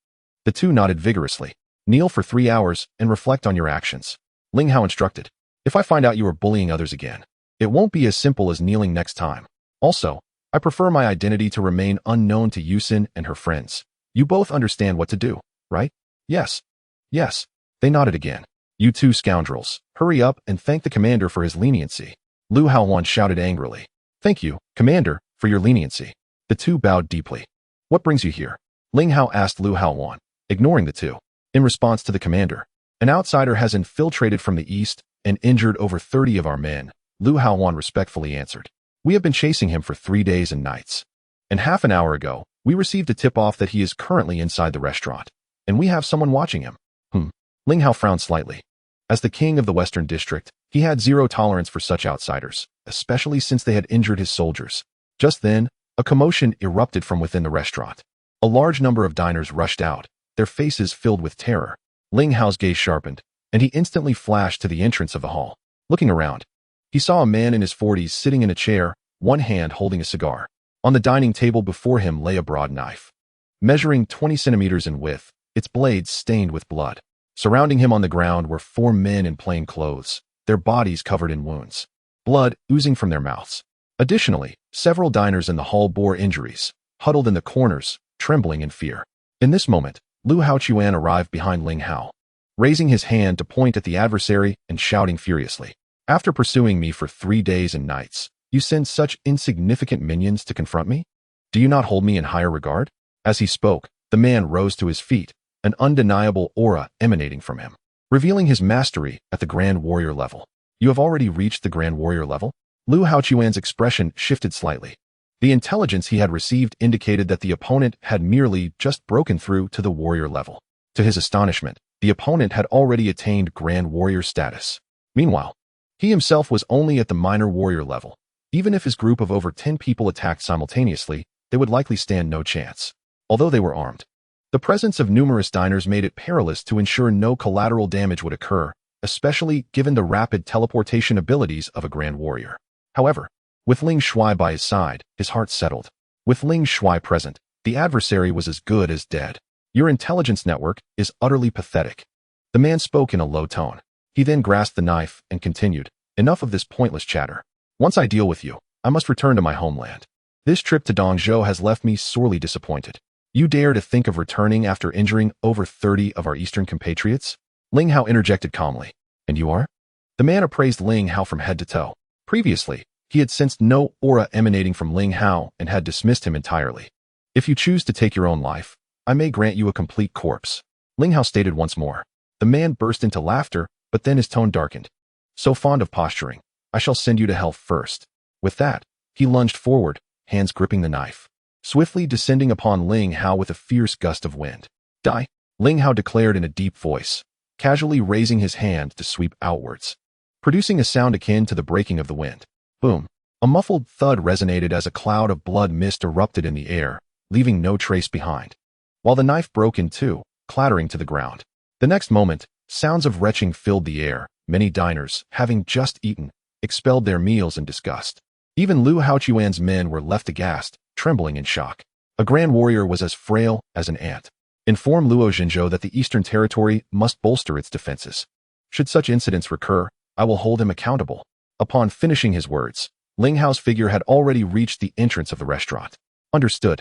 The 2 nodded vigorously. Kneel for 3 hours and reflect on your actions. Ling Hao instructed. If I find out you are bullying others again, it won't be as simple as kneeling next time. Also, I prefer my identity to remain unknown to Yuxin and her friends. You both understand what to do, right? Yes. Yes. They nodded again. You 2 scoundrels, hurry up and thank the commander for his leniency. Lu Haowan shouted angrily. Thank you, Commander, for your leniency. The 2 bowed deeply. What brings you here? Ling Hao asked Lu Haowan, ignoring the 2. In response to the commander, an outsider has infiltrated from the east and injured over 30 of our men, Lu Haowan respectfully answered. We have been chasing him for 3 days and nights. And half an hour ago, we received a tip-off that he is currently inside the restaurant, and we have someone watching him. Ling Hao frowned slightly. As the king of the Western District, he had zero tolerance for such outsiders, especially since they had injured his soldiers. Just then, a commotion erupted from within the restaurant. A large number of diners rushed out, their faces filled with terror. Ling Hao's gaze sharpened, and he instantly flashed to the entrance of the hall. Looking around, he saw a man in his 40s sitting in a chair, one hand holding a cigar. On the dining table before him lay a broad knife. Measuring 20 centimeters in width, its blades stained with blood. Surrounding him on the ground were 4 men in plain clothes, their bodies covered in wounds, blood oozing from their mouths. Additionally, several diners in the hall bore injuries, huddled in the corners, trembling in fear. In this moment, Lu Haochuan arrived behind Ling Hao, raising his hand to point at the adversary and shouting furiously. After pursuing me for 3 days and nights, you send such insignificant minions to confront me? Do you not hold me in higher regard? As he spoke, The man rose to his feet, an undeniable aura emanating from him, revealing his mastery at the Grand Warrior level. You have already reached the Grand Warrior level? Lu Haochuan's expression shifted slightly. The intelligence he had received indicated that the opponent had merely just broken through to the warrior level. To his astonishment, the opponent had already attained Grand Warrior status. Meanwhile, he himself was only at the minor warrior level. Even if his group of over 10 people attacked simultaneously, they would likely stand no chance. Although they were armed, the presence of numerous diners made it perilous to ensure no collateral damage would occur, especially given the rapid teleportation abilities of a Grand Warrior. However, with Ling Shui by his side, his heart settled. With Ling Shui present, the adversary was as good as dead. Your intelligence network is utterly pathetic. The man spoke in a low tone. He then grasped the knife and continued, enough of this pointless chatter. Once I deal with you, I must return to my homeland. This trip to Dongzhou has left me sorely disappointed. You dare to think of returning after injuring over 30 of our eastern compatriots? Ling Hao interjected calmly. And you are? The man appraised Ling Hao from head to toe. Previously, he had sensed no aura emanating from Ling Hao and had dismissed him entirely. If you choose to take your own life, I may grant you a complete corpse. Ling Hao stated once more. The man burst into laughter, but then his tone darkened. So fond of posturing, I shall send you to hell first. With that, he lunged forward, hands gripping the knife, swiftly descending upon Ling Hao with a fierce gust of wind. Die, Ling Hao declared in a deep voice, casually raising his hand to sweep outwards, producing a sound akin to the breaking of the wind. Boom. A muffled thud resonated as a cloud of blood mist erupted in the air, leaving no trace behind, while the knife broke in two, clattering to the ground. The next moment, sounds of retching filled the air. Many diners, having just eaten, expelled their meals in disgust. Even Lu Haochuan's men were left aghast, trembling in shock. A Grand Warrior was as frail as an ant. Inform Luo Zhenzhou that the Eastern Territory must bolster its defenses. Should such incidents recur, I will hold him accountable. Upon finishing his words, Ling Hao's figure had already reached the entrance of the restaurant. Understood.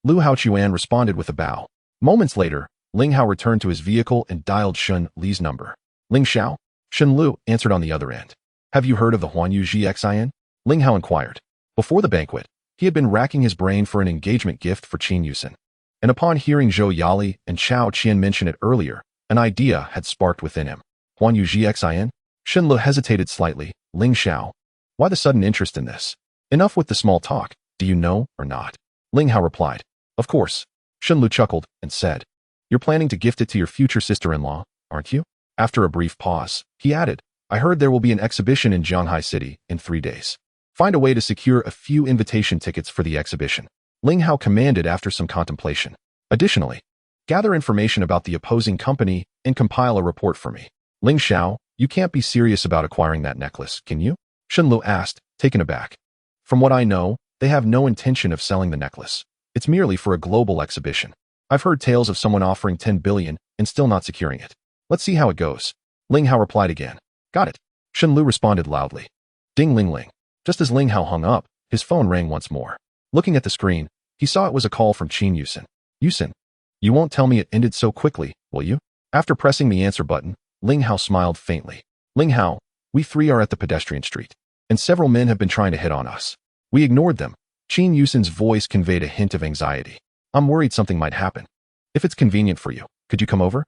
Lu Haochuan responded with a bow. Moments later, Ling Hao returned to his vehicle and dialed Shun Li's number. Ling Xiao? Shun Lu answered on the other end. Have you heard of the Huanyu Xin? Ling Hao inquired. Before the banquet, he had been racking his brain for an engagement gift for Qin Yuxin. And upon hearing Zhou Yali and Chao Qian mention it earlier, an idea had sparked within him. Huanyu Xin? Shun Lu hesitated slightly. Ling Xiao, why the sudden interest in this? Enough with the small talk. Do you know or not? Ling Hao replied. Of course. Shun Lu chuckled and said, you're planning to gift it to your future sister-in-law, aren't you? After a brief pause, he added, I heard there will be an exhibition in Zhanghai City in 3 days. Find a way to secure a few invitation tickets for the exhibition. Ling Hao commanded after some contemplation. Additionally, gather information about the opposing company and compile a report for me. Ling Xiao, you can't be serious about acquiring that necklace, can you? Shun Lu asked, taken aback. From what I know, they have no intention of selling the necklace. It's merely for a global exhibition. I've heard tales of someone offering 10 billion and still not securing it. Let's see how it goes. Ling Hao replied again. Got it. Shun Lu responded loudly. Ding ling ling. Just as Ling Hao hung up, his phone rang once more. Looking at the screen, he saw it was a call from Qin Yuxin. Yuxin, you won't tell me it ended so quickly, will you? After pressing the answer button, Ling Hao smiled faintly. Ling Hao, we 3 are at the pedestrian street, and several men have been trying to hit on us. We ignored them. Qin Yuxin's voice conveyed a hint of anxiety. I'm worried something might happen. If it's convenient for you, could you come over?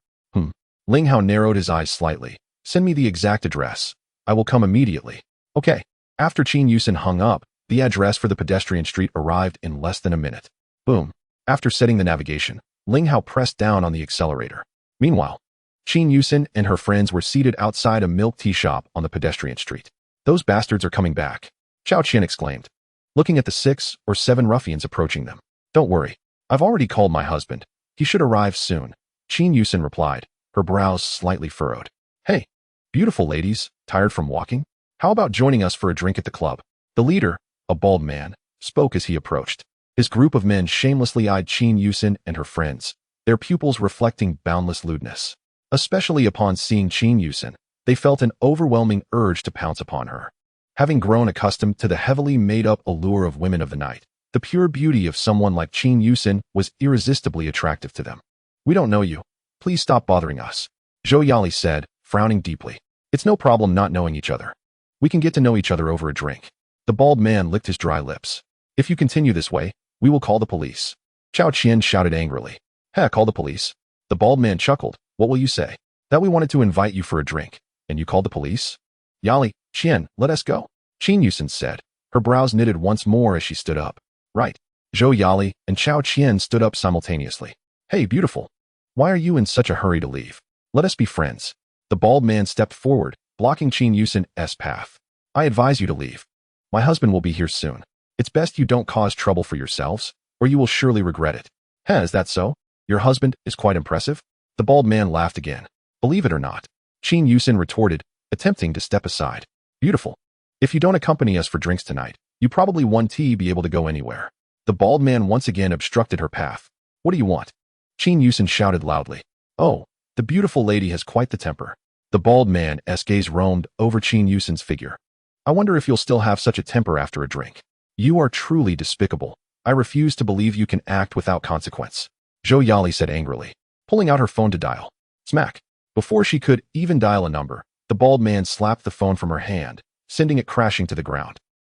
Ling Hao narrowed his eyes slightly. Send me the exact address. I will come immediately. Okay. After Qin Yuxin hung up, the address for the pedestrian street arrived in less than a minute. Boom. After setting the navigation, Ling Hao pressed down on the accelerator. Meanwhile, Qin Yuxin and her friends were seated outside a milk tea shop on the pedestrian street. Those bastards are coming back, Chao Qian exclaimed, looking at the 6 or 7 ruffians approaching them. Don't worry. I've already called my husband. He should arrive soon. Qin Yuxin replied, her brows slightly furrowed. Hey, beautiful ladies, tired from walking? How about joining us for a drink at the club? The leader, a bald man, spoke as he approached. His group of men shamelessly eyed Qin Yuxin and her friends, their pupils reflecting boundless lewdness. Especially upon seeing Qin Yuxin, they felt an overwhelming urge to pounce upon her. Having grown accustomed to the heavily made-up allure of women of the night, the pure beauty of someone like Qin Yuxin was irresistibly attractive to them. We don't know you. Please stop bothering us, Zhou Yali said, frowning deeply. It's no problem not knowing each other. We can get to know each other over a drink. The bald man licked his dry lips. If you continue this way, we will call the police. Chao Qian shouted angrily. Heck, call the police. The bald man chuckled. What will you say? That we wanted to invite you for a drink, and you called the police? Yali, Qian, let us go. Qin Yuxin said. Her brows knitted once more as she stood up. Right. Zhou Yali and Chao Qian stood up simultaneously. Hey, beautiful. Why are you in such a hurry to leave? Let us be friends. The bald man stepped forward, blocking Qin Yuxin's path. I advise you to leave. My husband will be here soon. It's best you don't cause trouble for yourselves, or you will surely regret it. Is that so? Your husband is quite impressive? The bald man laughed again. Believe it or not. Qin Yuxin retorted, attempting to step aside. Beautiful. If you don't accompany us for drinks tonight, you probably won't be able to go anywhere. The bald man once again obstructed her path. What do you want? Qin Yuxin shouted loudly. Oh, the beautiful lady has quite the temper. The bald man's gaze roamed over Qin Yuxin's figure. I wonder if you'll still have such a temper after a drink. You are truly despicable. I refuse to believe you can act without consequence. Zhou Yali said angrily, pulling out her phone to dial. Smack. Before she could even dial a number, the bald man slapped the phone from her hand, sending it crashing to the ground.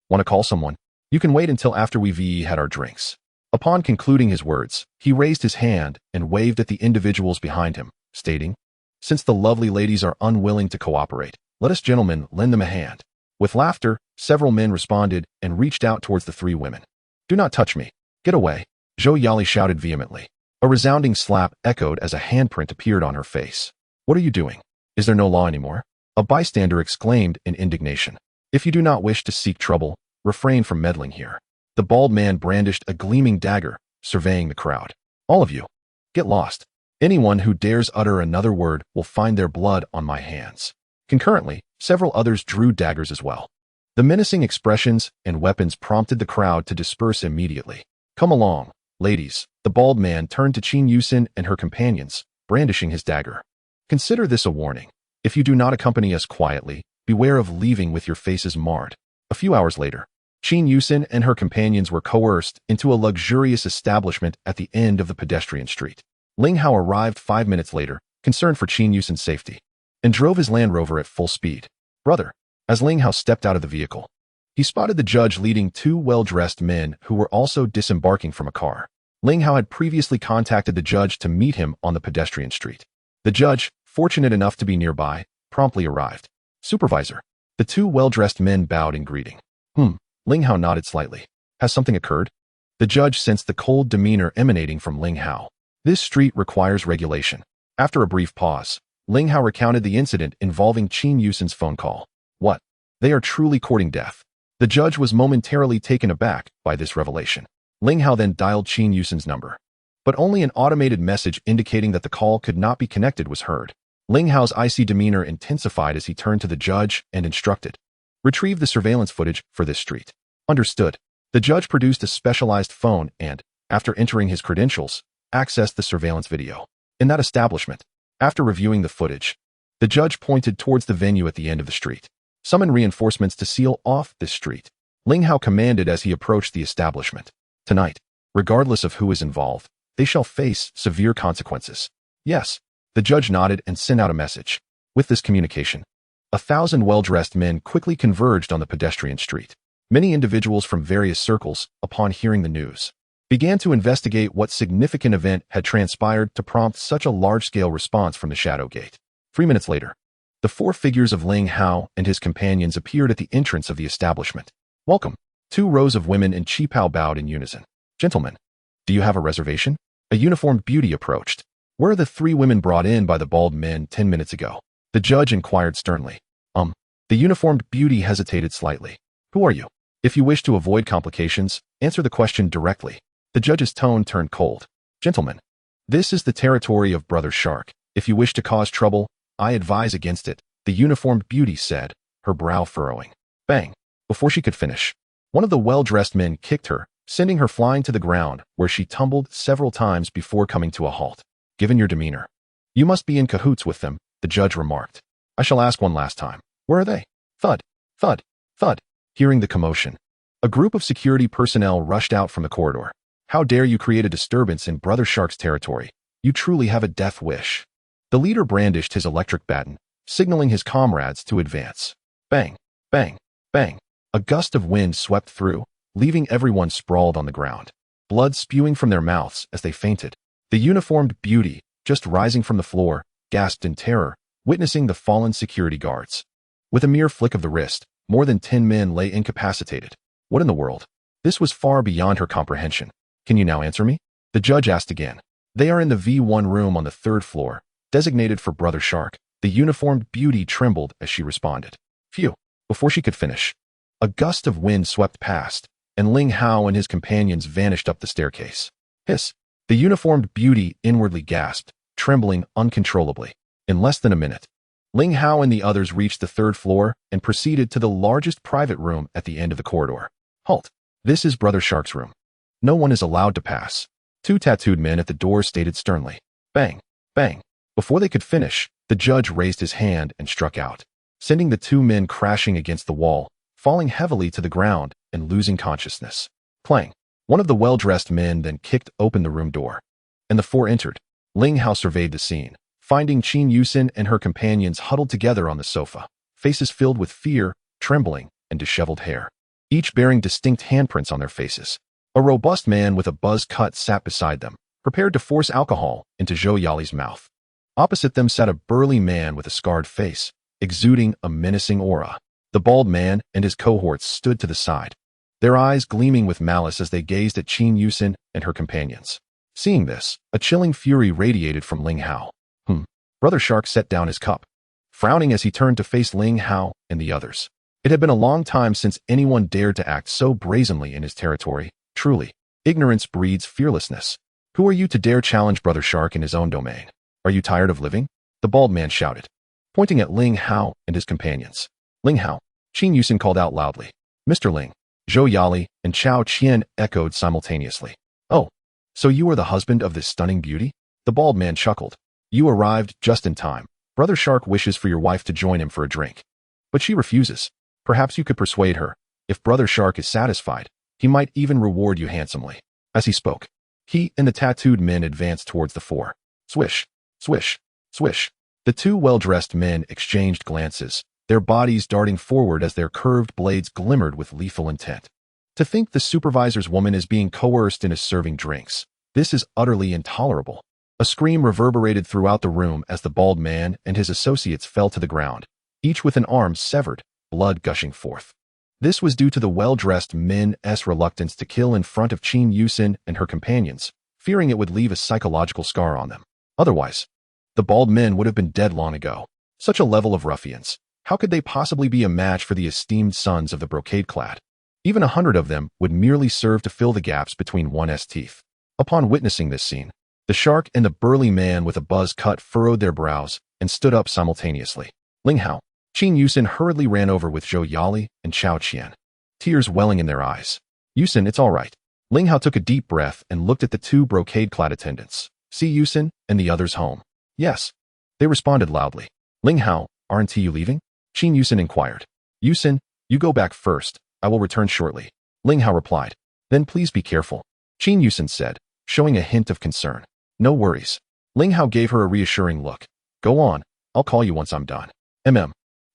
Want to call someone? You can wait until after we've had our drinks. Upon concluding his words, he raised his hand and waved at the individuals behind him, stating, Since the lovely ladies are unwilling to cooperate, let us gentlemen lend them a hand. With laughter, several men responded and reached out towards the three women. Do not touch me. Get away. Zhou Yali shouted vehemently. A resounding slap echoed as a handprint appeared on her face. What are you doing? Is there no law anymore? A bystander exclaimed in indignation. If you do not wish to seek trouble, refrain from meddling here. The bald man brandished a gleaming dagger, surveying the crowd. All of you, get lost. Anyone who dares utter another word will find their blood on my hands. Concurrently, several others drew daggers as well. The menacing expressions and weapons prompted the crowd to disperse immediately. Come along, ladies. The bald man turned to Qin Yuxin and her companions, brandishing his dagger. Consider this a warning. If you do not accompany us quietly, beware of leaving with your faces marred. A few hours later, Qin Yuxin and her companions were coerced into a luxurious establishment at the end of the pedestrian street. Ling Hao arrived 5 minutes later, concerned for Qin Yuxin's safety, and drove his Land Rover at full speed. Brother, as Ling Hao stepped out of the vehicle, he spotted the judge leading two well-dressed men who were also disembarking from a car. Ling Hao had previously contacted the judge to meet him on the pedestrian street. The judge, fortunate enough to be nearby, promptly arrived. Supervisor. The two well-dressed men bowed in greeting. Ling Hao nodded slightly. Has something occurred? The judge sensed the cold demeanor emanating from Ling Hao. This street requires regulation. After a brief pause, Ling Hao recounted the incident involving Qin Yuxin's phone call. What? They are truly courting death. The judge was momentarily taken aback by this revelation. Ling Hao then dialed Qin Yuxin's number. But only an automated message indicating that the call could not be connected was heard. Ling Hao's icy demeanor intensified as he turned to the judge and instructed. Retrieve the surveillance footage for this street. Understood. The judge produced a specialized phone and, after entering his credentials, accessed the surveillance video. In that establishment, after reviewing the footage, the judge pointed towards the venue at the end of the street. Summon reinforcements to seal off this street. Ling Hao commanded as he approached the establishment. Tonight, regardless of who is involved, they shall face severe consequences. Yes. The judge nodded and sent out a message. With this communication, 1,000 well-dressed men quickly converged on the pedestrian street. Many individuals from various circles, upon hearing the news, began to investigate what significant event had transpired to prompt such a large-scale response from the Shadow Gate. 3 minutes later, the four figures of Ling Hao and his companions appeared at the entrance of the establishment. Welcome. 2 rows of women in Qipao bowed in unison. Gentlemen, do you have a reservation? A uniformed beauty approached. Where are the 3 women brought in by the bald men 10 minutes ago? The judge inquired sternly. The uniformed beauty hesitated slightly. Who are you? If you wish to avoid complications, answer the question directly. The judge's tone turned cold. Gentlemen, this is the territory of Brother Shark. If you wish to cause trouble, I advise against it, the uniformed beauty said, her brow furrowing. Bang! Before she could finish, one of the well-dressed men kicked her, sending her flying to the ground, where she tumbled several times before coming to a halt. Given your demeanor, you must be in cahoots with them, the judge remarked. I shall ask one last time. Where are they? Thud, thud, thud. Hearing the commotion, a group of security personnel rushed out from the corridor. How dare you create a disturbance in Brother Shark's territory? You truly have a death wish. The leader brandished his electric baton, signaling his comrades to advance. Bang, bang, bang. A gust of wind swept through, leaving everyone sprawled on the ground, blood spewing from their mouths as they fainted. The uniformed beauty, just rising from the floor, gasped in terror, witnessing the fallen security guards. With a mere flick of the wrist, more than 10 men lay incapacitated. What in the world? This was far beyond her comprehension. Can you now answer me? The judge asked again. They are in the V1 room on the 3rd floor, designated for Brother Shark. The uniformed beauty trembled as she responded. Phew. Before she could finish, a gust of wind swept past, and Ling Hao and his companions vanished up the staircase. Hiss. The uniformed beauty inwardly gasped, trembling uncontrollably. In less than a minute, Ling Hao and the others reached the 3rd floor and proceeded to the largest private room at the end of the corridor. Halt. This is Brother Shark's room. No one is allowed to pass. 2 tattooed men at the door stated sternly. Bang, bang. Before they could finish, the judge raised his hand and struck out, sending the 2 men crashing against the wall, falling heavily to the ground and losing consciousness. Clang. One of the well-dressed men then kicked open the room door, and the 4 entered. Ling Hao surveyed the scene, finding Qin Yuxin and her companions huddled together on the sofa, faces filled with fear, trembling, and disheveled hair, each bearing distinct handprints on their faces. A robust man with a buzz cut sat beside them, prepared to force alcohol into Zhou Yali's mouth. Opposite them sat a burly man with a scarred face, exuding a menacing aura. The bald man and his cohorts stood to the side, their eyes gleaming with malice as they gazed at Qin Yuxin and her companions. Seeing this, a chilling fury radiated from Ling Hao. Brother Shark set down his cup, frowning as he turned to face Ling Hao and the others. It had been a long time since anyone dared to act so brazenly in his territory. Truly, ignorance breeds fearlessness. Who are you to dare challenge Brother Shark in his own domain? Are you tired of living? The bald man shouted, pointing at Ling Hao and his companions. Ling Hao, Qin Yuxin called out loudly. Mr. Ling, Zhou Yali, and Chao Qian echoed simultaneously. Oh, so you are the husband of this stunning beauty? The bald man chuckled. You arrived just in time. Brother Shark wishes for your wife to join him for a drink, but she refuses. Perhaps you could persuade her. If Brother Shark is satisfied, he might even reward you handsomely. As he spoke, he and the tattooed men advanced towards the 4. Swish, swish, swish. The 2 well-dressed men exchanged glances, their bodies darting forward as their curved blades glimmered with lethal intent. To think the supervisor's woman is being coerced into serving drinks. This is utterly intolerable. A scream reverberated throughout the room as the bald man and his associates fell to the ground, each with an arm severed, blood gushing forth. This was due to the well-dressed men's reluctance to kill in front of Qin Yuxin and her companions, fearing it would leave a psychological scar on them. Otherwise, the bald men would have been dead long ago. Such a level of ruffians. How could they possibly be a match for the esteemed sons of the brocade-clad? Even 100 of them would merely serve to fill the gaps between one's teeth. Upon witnessing this scene, the shark and the burly man with a buzz cut furrowed their brows and stood up simultaneously. Ling Hao, Qin Yuxin hurriedly ran over with Zhou Yali and Chao Qian, tears welling in their eyes. Yuxin, it's all right. Ling Hao took a deep breath and looked at the 2 brocade-clad attendants. See Yuxin and the others home? Yes. They responded loudly. Ling Hao, aren't you leaving? Qin Yuxin inquired. Yuxin, you go back first. I will return shortly. Ling Hao replied. Then please be careful. Qin Yuxin said, showing a hint of concern. No worries. Ling Hao gave her a reassuring look. Go on. I'll call you once I'm done.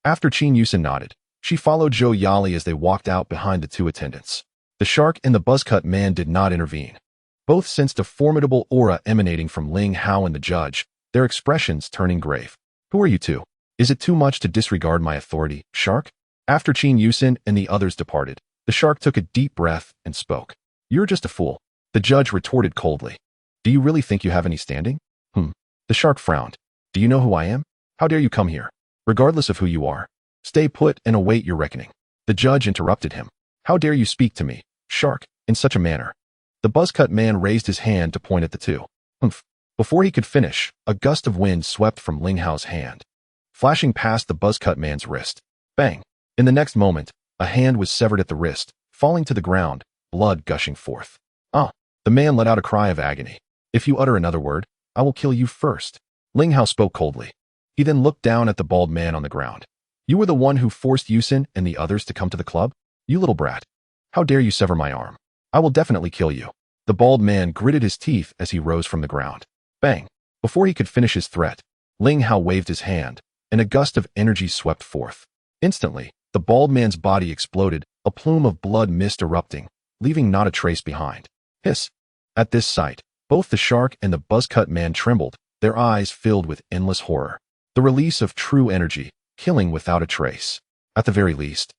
After Qin Yuxin nodded, she followed Zhou Yali as they walked out behind the 2 attendants. The shark and the buzzcut man did not intervene. Both sensed a formidable aura emanating from Ling Hao and the judge, their expressions turning grave. Who are you 2? Is it too much to disregard my authority, Shark? After Qin Yuxin and the others departed, the shark took a deep breath and spoke. You're just a fool. The judge retorted coldly. Do you really think you have any standing? The shark frowned. Do you know who I am? How dare you come here? Regardless of who you are, stay put and await your reckoning. The judge interrupted him. How dare you speak to me, Shark, in such a manner? The buzzcut man raised his hand to point at the 2. Before he could finish, a gust of wind swept from Ling Hao's hand, flashing past the buzzcut man's wrist. Bang! In the next moment, a hand was severed at the wrist, falling to the ground, blood gushing forth. The man let out a cry of agony. If you utter another word, I will kill you first. Ling Hao spoke coldly. He then looked down at the bald man on the ground. You were the one who forced Yuxin and the others to come to the club? You little brat. How dare you sever my arm? I will definitely kill you. The bald man gritted his teeth as he rose from the ground. Bang! Before he could finish his threat, Ling Hao waved his hand, and a gust of energy swept forth. Instantly, the bald man's body exploded, a plume of blood mist erupting, leaving not a trace behind. Hiss! At this sight, Both the shark and the buzz-cut man trembled, their eyes filled with endless horror. The release of true energy, killing without a trace. At the very least,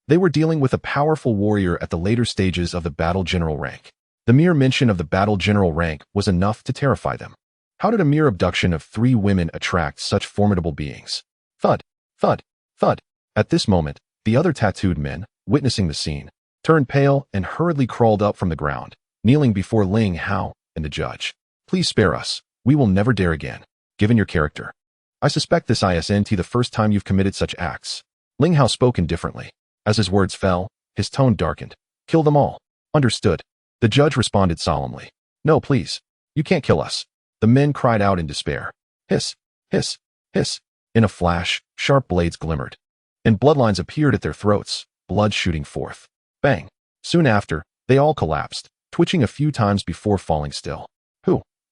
they were dealing with a powerful warrior at the later stages of the battle general rank. The mere mention of the battle general rank was enough to terrify them. How did a mere abduction of 3 women attract such formidable beings? Thud, thud, thud. At this moment, the other tattooed men, witnessing the scene, turned pale and hurriedly crawled up from the ground, kneeling before Ling Hao and the judge. Please spare us. We will never dare again. Given your character, I suspect this isn't the first time you've committed such acts. Ling Hao spoke indifferently. As his words fell, his tone darkened. Kill them all. Understood. The judge responded solemnly. No, please. You can't kill us. The men cried out in despair. Hiss, hiss, hiss. In a flash, sharp blades glimmered, and bloodlines appeared at their throats, blood shooting forth. Bang. Soon after, they all collapsed, twitching a few times before falling still.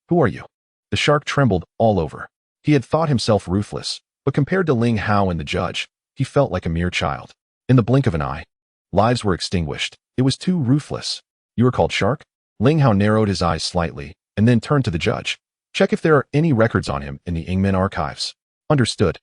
Who are you? The shark trembled all over. He had thought himself ruthless, but compared to Ling Hao and the judge, he felt like a mere child. In the blink of an eye, lives were extinguished. It was too ruthless. You are called Shark? Ling Hao narrowed his eyes slightly, and then turned to the judge. Check if there are any records on him in the Ingmen archives. Understood.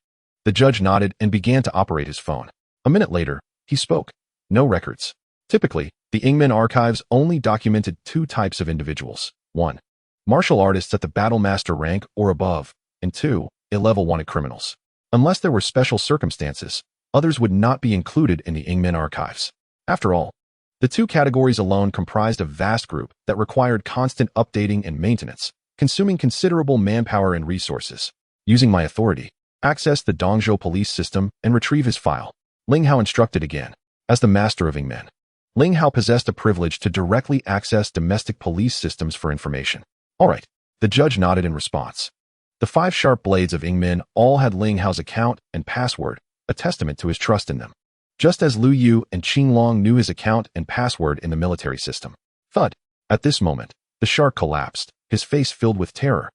The judge nodded and began to operate his phone. A minute later, he spoke. No records. Typically, the Ingmen archives only documented 2 types of individuals. 1. Martial artists at the battle master rank or above, and 2. Level 1 criminals. Unless there were special circumstances, others would not be included in the Ingmen archives. After all, the 2 categories alone comprised a vast group that required constant updating and maintenance, consuming considerable manpower and resources. Using my authority, access the Dongzhou police system and retrieve his file. Ling Hao instructed again. As the master of Ingmen, Ling Hao possessed a privilege to directly access domestic police systems for information. All right. The judge nodded in response. The 5 sharp blades of Ingmen all had Ling Hao's account and password, a testament to his trust in them. Just as Lu Yu and Qing Long knew his account and password in the military system. Thud. At this moment, the shark collapsed, his face filled with terror,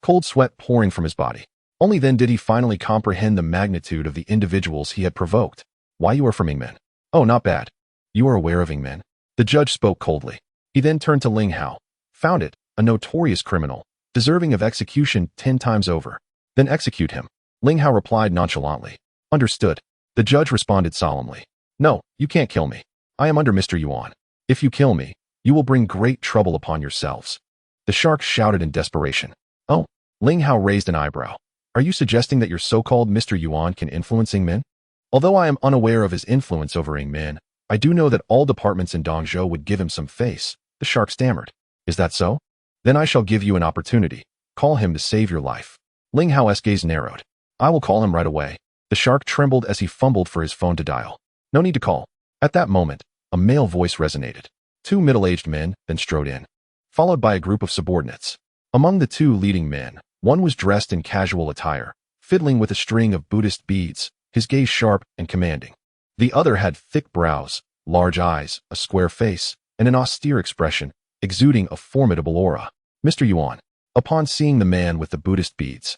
cold sweat pouring from his body. Only then did he finally comprehend the magnitude of the individuals he had provoked. Why you are from Ingmen? Oh, not bad. You are aware of Ingmen? The judge spoke coldly. He then turned to Ling Hao. Found it, a notorious criminal, deserving of execution 10 times over. Then execute him. Ling Hao replied nonchalantly. Understood. The judge responded solemnly. No, you can't kill me. I am under Mr. Yuan. If you kill me, you will bring great trouble upon yourselves. The shark shouted in desperation. Oh, Ling Hao raised an eyebrow. Are you suggesting that your so-called Mr. Yuan can influence Ingmen? Although I am unaware of his influence over Ingmen, I do know that all departments in Dongzhou would give him some face. The shark stammered. Is that so? Then I shall give you an opportunity. Call him to save your life. Ling Hao's gaze narrowed. I will call him right away. The shark trembled as he fumbled for his phone to dial. No need to call. At that moment, a male voice resonated. 2 middle-aged men then strode in, followed by a group of subordinates. Among the 2 leading men, one was dressed in casual attire, fiddling with a string of Buddhist beads, his gaze sharp and commanding. The other had thick brows, large eyes, a square face, and an austere expression, exuding a formidable aura. Mr. Yuan. Upon seeing the man with the Buddhist beads,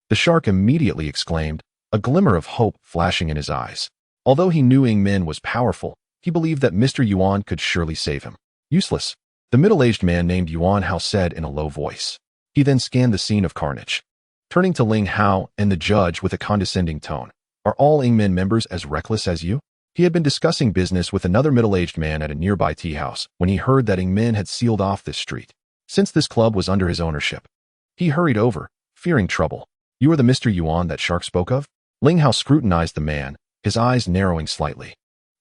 the shark immediately exclaimed, a glimmer of hope flashing in his eyes. Although he knew Ingmen was powerful, he believed that Mr. Yuan could surely save him. Useless. The middle-aged man named Yuan Hao said in a low voice. He then scanned the scene of carnage. Turning to Ling Hao and the judge with a condescending tone. Are all Ingmen members as reckless as you? He had been discussing business with another middle-aged man at a nearby tea house when he heard that Ingmen had sealed off this street. Since this club was under his ownership, he hurried over, fearing trouble. You are the Mr. Yuan that shark spoke of? Ling Hao scrutinized the man, his eyes narrowing slightly.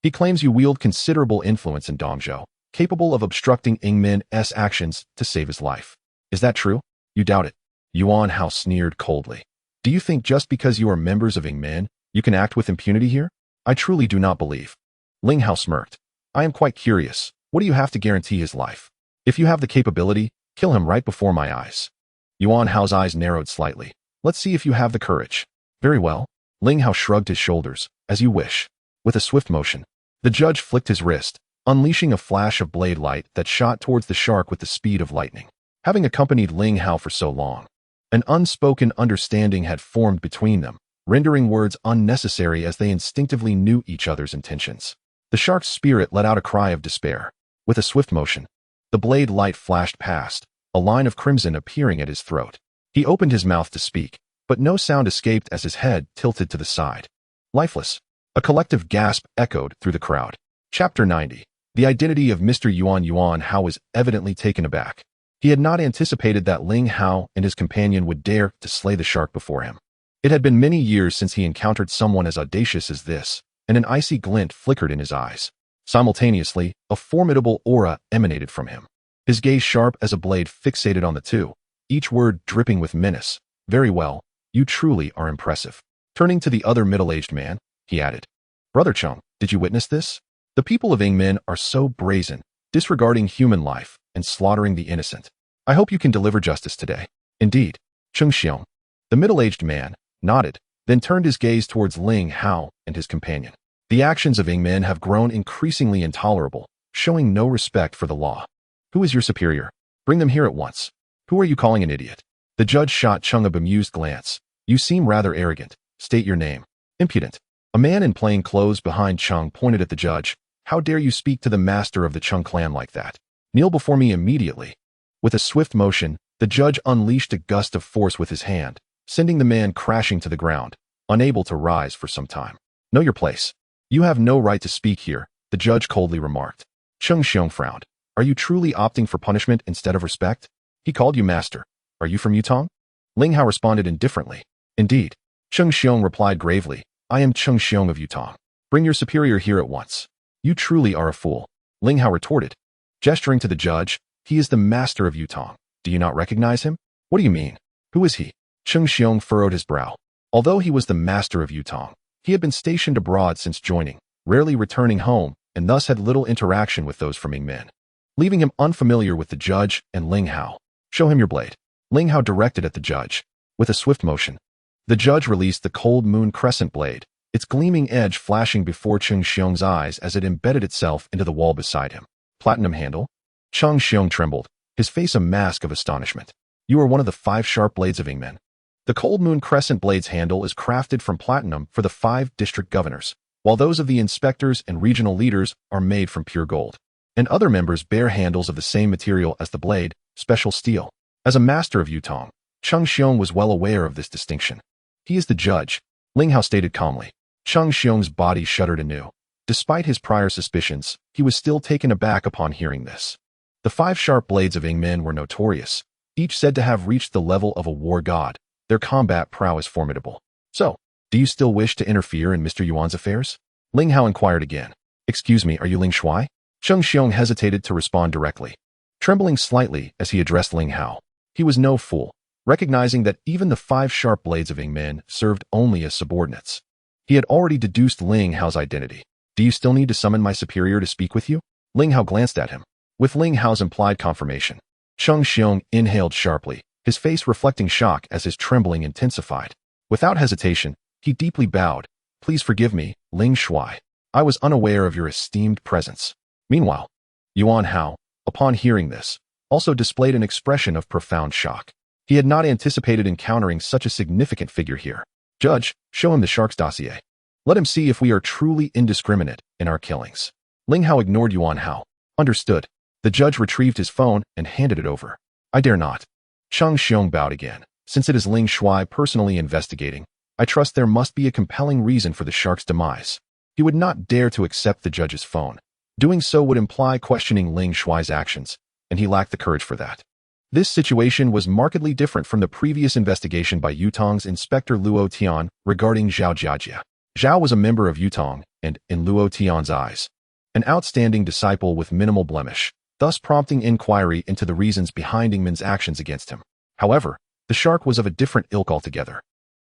He claims you wield considerable influence in Dongzhou, capable of obstructing Ingmen's actions to save his life. Is that true? You doubt it. Yuan Hao sneered coldly. Do you think just because you are members of Ingmen, you can act with impunity here? I truly do not believe. Ling Hao smirked. I am quite curious. What do you have to guarantee his life? If you have the capability, kill him right before my eyes. Yuan Hao's eyes narrowed slightly. Let's see if you have the courage. Very well. Ling Hao shrugged his shoulders. As you wish. With a swift motion, the judge flicked his wrist, unleashing a flash of blade light that shot towards the shark with the speed of lightning. Having accompanied Ling Hao for so long, an unspoken understanding had formed between them, rendering words unnecessary as they instinctively knew each other's intentions. The shark's spirit let out a cry of despair. With a swift motion, the blade light flashed past, a line of crimson appearing at his throat. He opened his mouth to speak, but no sound escaped as his head tilted to the side. Lifeless. A collective gasp echoed through the crowd. Chapter 90. The identity of Mr. Yuan Hao was evidently taken aback. He had not anticipated that Ling Hao and his companion would dare to slay the shark before him. It had been many years since he encountered someone as audacious as this, and an icy glint flickered in his eyes. Simultaneously, a formidable aura emanated from him. His gaze sharp as a blade fixated on the two, each word dripping with menace. Very well, you truly are impressive. Turning to the other middle-aged man, he added, Brother Chung, did you witness this? The people of Yingmen are so brazen, disregarding human life and slaughtering the innocent. I hope you can deliver justice today. Indeed. Chung Xiong, the middle-aged man, nodded, then turned his gaze towards Ling Hao and his companion. The actions of Yingmen have grown increasingly intolerable, showing no respect for the law. Who is your superior? Bring them here at once. Who are you calling an idiot? The judge shot Chung a bemused glance. You seem rather arrogant. State your name. Impudent. A man in plain clothes behind Chung pointed at the judge. How dare you speak to the master of the Chung clan like that? Kneel before me immediately. With a swift motion, the judge unleashed a gust of force with his hand, sending the man crashing to the ground, unable to rise for some time. Know your place. You have no right to speak here, the judge coldly remarked. Chung Xiong frowned. Are you truly opting for punishment instead of respect? He called you master. Are you from Yutong? Ling Hao responded indifferently. Indeed. Chung Xiong replied gravely. I am Chung Xiong of Yutong. Bring your superior here at once. You truly are a fool. Ling Hao retorted. Gesturing to the judge, he is the master of Yutong. Do you not recognize him? What do you mean? Who is he? Chung Xiong furrowed his brow. Although he was the master of Yutong, he had been stationed abroad since joining, rarely returning home, and thus had little interaction with those from Yingmen, leaving him unfamiliar with the judge and Ling Hao. Show him your blade. Ling Hao directed at the judge. With a swift motion, the judge released the cold moon crescent blade, its gleaming edge flashing before Chung Xiong's eyes as it embedded itself into the wall beside him. Platinum handle? Chung Xiong trembled, his face a mask of astonishment. You are one of the 5 sharp blades of Yingmen. The cold moon crescent blade's handle is crafted from platinum for the 5 district governors, while those of the inspectors and regional leaders are made from pure gold. And other members bear handles of the same material as the blade, special steel. As a master of Yutong, Chung Xiong was well aware of this distinction. He is the judge, Ling Hao stated calmly. Chung Xiong's body shuddered anew. Despite his prior suspicions, he was still taken aback upon hearing this. The 5 sharp blades of Yingmen were notorious, each said to have reached the level of a war god. Their combat prowess formidable. So, do you still wish to interfere in Mr. Yuan's affairs? Ling Hao inquired again. Excuse me, are you Ling Shuai? Chung Xiong hesitated to respond directly, trembling slightly as he addressed Ling Hao. He was no fool, recognizing that even the 5 sharp blades of Yingmen served only as subordinates. He had already deduced Ling Hao's identity. Do you still need to summon my superior to speak with you? Ling Hao glanced at him. With Ling Hao's implied confirmation, Chung Xiong inhaled sharply, his face reflecting shock as his trembling intensified. Without hesitation, he deeply bowed. Please forgive me, Ling Shuai. I was unaware of your esteemed presence. Meanwhile, Yuan Hao, upon hearing this, also displayed an expression of profound shock. He had not anticipated encountering such a significant figure here. Judge, show him the shark's dossier. Let him see if we are truly indiscriminate in our killings. Ling Hao ignored Yuan Hao. Understood. The judge retrieved his phone and handed it over. I dare not. Chung Xiong bowed again. Since it is Ling Shuai personally investigating, I trust there must be a compelling reason for the shark's demise. He would not dare to accept the judge's phone. Doing so would imply questioning Ling Shuai's actions, and he lacked the courage for that. This situation was markedly different from the previous investigation by Yutong's Inspector Luo Tian regarding Zhao Jiajia. Zhao was a member of Yutong and, in Luo Tian's eyes, an outstanding disciple with minimal blemish, thus prompting inquiry into the reasons behind Yingmen's actions against him. However, the shark was of a different ilk altogether.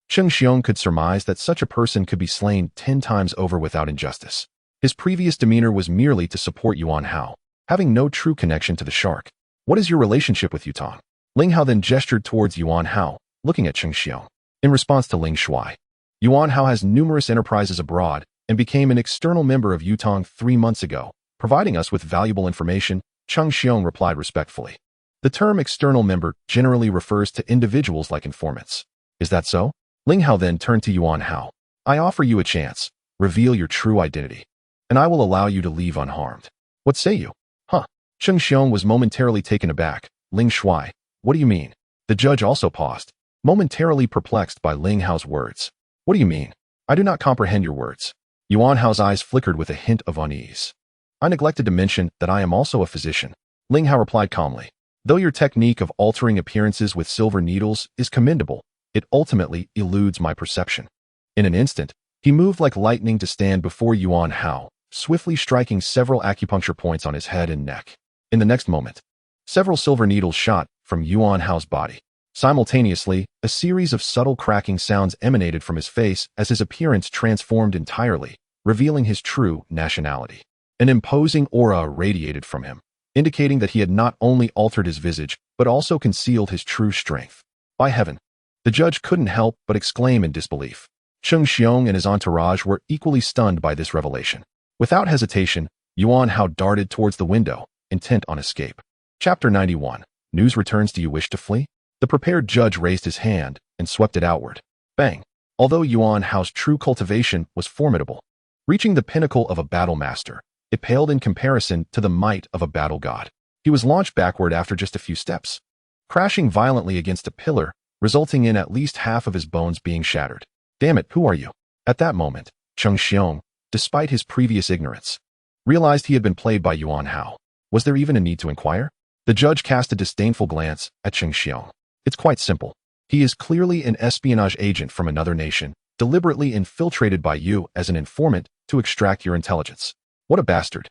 Chung Xiong could surmise that such a person could be slain 10 times over without injustice. His previous demeanor was merely to support Yuan Hao, having no true connection to the shark. What is your relationship with Yutong? Ling Hao then gestured towards Yuan Hao, looking at Chung Xiong. In response to Ling Shuai, Yuan Hao has numerous enterprises abroad and became an external member of Yutong 3 months ago, providing us with valuable information. Chung Xiong replied respectfully. The term external member generally refers to individuals like informants. Is that so? Ling Hao then turned to Yuan Hao. I offer you a chance. Reveal your true identity, and I will allow you to leave unharmed. What say you? Huh? Chung Xiong was momentarily taken aback. Ling Shuai, What do you mean? The judge also paused, momentarily perplexed by Ling Hao's words. What do you mean? I do not comprehend your words. Yuan Hao's eyes flickered with a hint of unease. I neglected to mention that I am also a physician. Ling Hao replied calmly. Though your technique of altering appearances with silver needles is commendable, it ultimately eludes my perception. In an instant, he moved like lightning to stand before Yuan Hao, swiftly striking several acupuncture points on his head and neck. In the next moment, several silver needles shot from Yuan Hao's body. Simultaneously, a series of subtle cracking sounds emanated from his face as his appearance transformed entirely, revealing his true nationality. An imposing aura radiated from him, indicating that he had not only altered his visage, but also concealed his true strength. By heaven! The judge couldn't help but exclaim in disbelief. Qin Yuxin and his entourage were equally stunned by this revelation. Without hesitation, Yuan Hao darted towards the window, intent on escape. Chapter 91. News returns. Do you wish to flee? The prepared judge raised his hand and swept it outward. Bang! Although Yuan Hao's true cultivation was formidable, reaching the pinnacle of a battle master, it paled in comparison to the might of a battle god. He was launched backward after just a few steps, crashing violently against a pillar, resulting in at least half of his bones being shattered. Damn it, who are you? At that moment, Qin Yuxin, despite his previous ignorance, realized he had been played by Yuan Hao. Was there even a need to inquire? The judge cast a disdainful glance at Qin Yuxin. It's quite simple. He is clearly an espionage agent from another nation, deliberately infiltrated by you as an informant to extract your intelligence. What a bastard.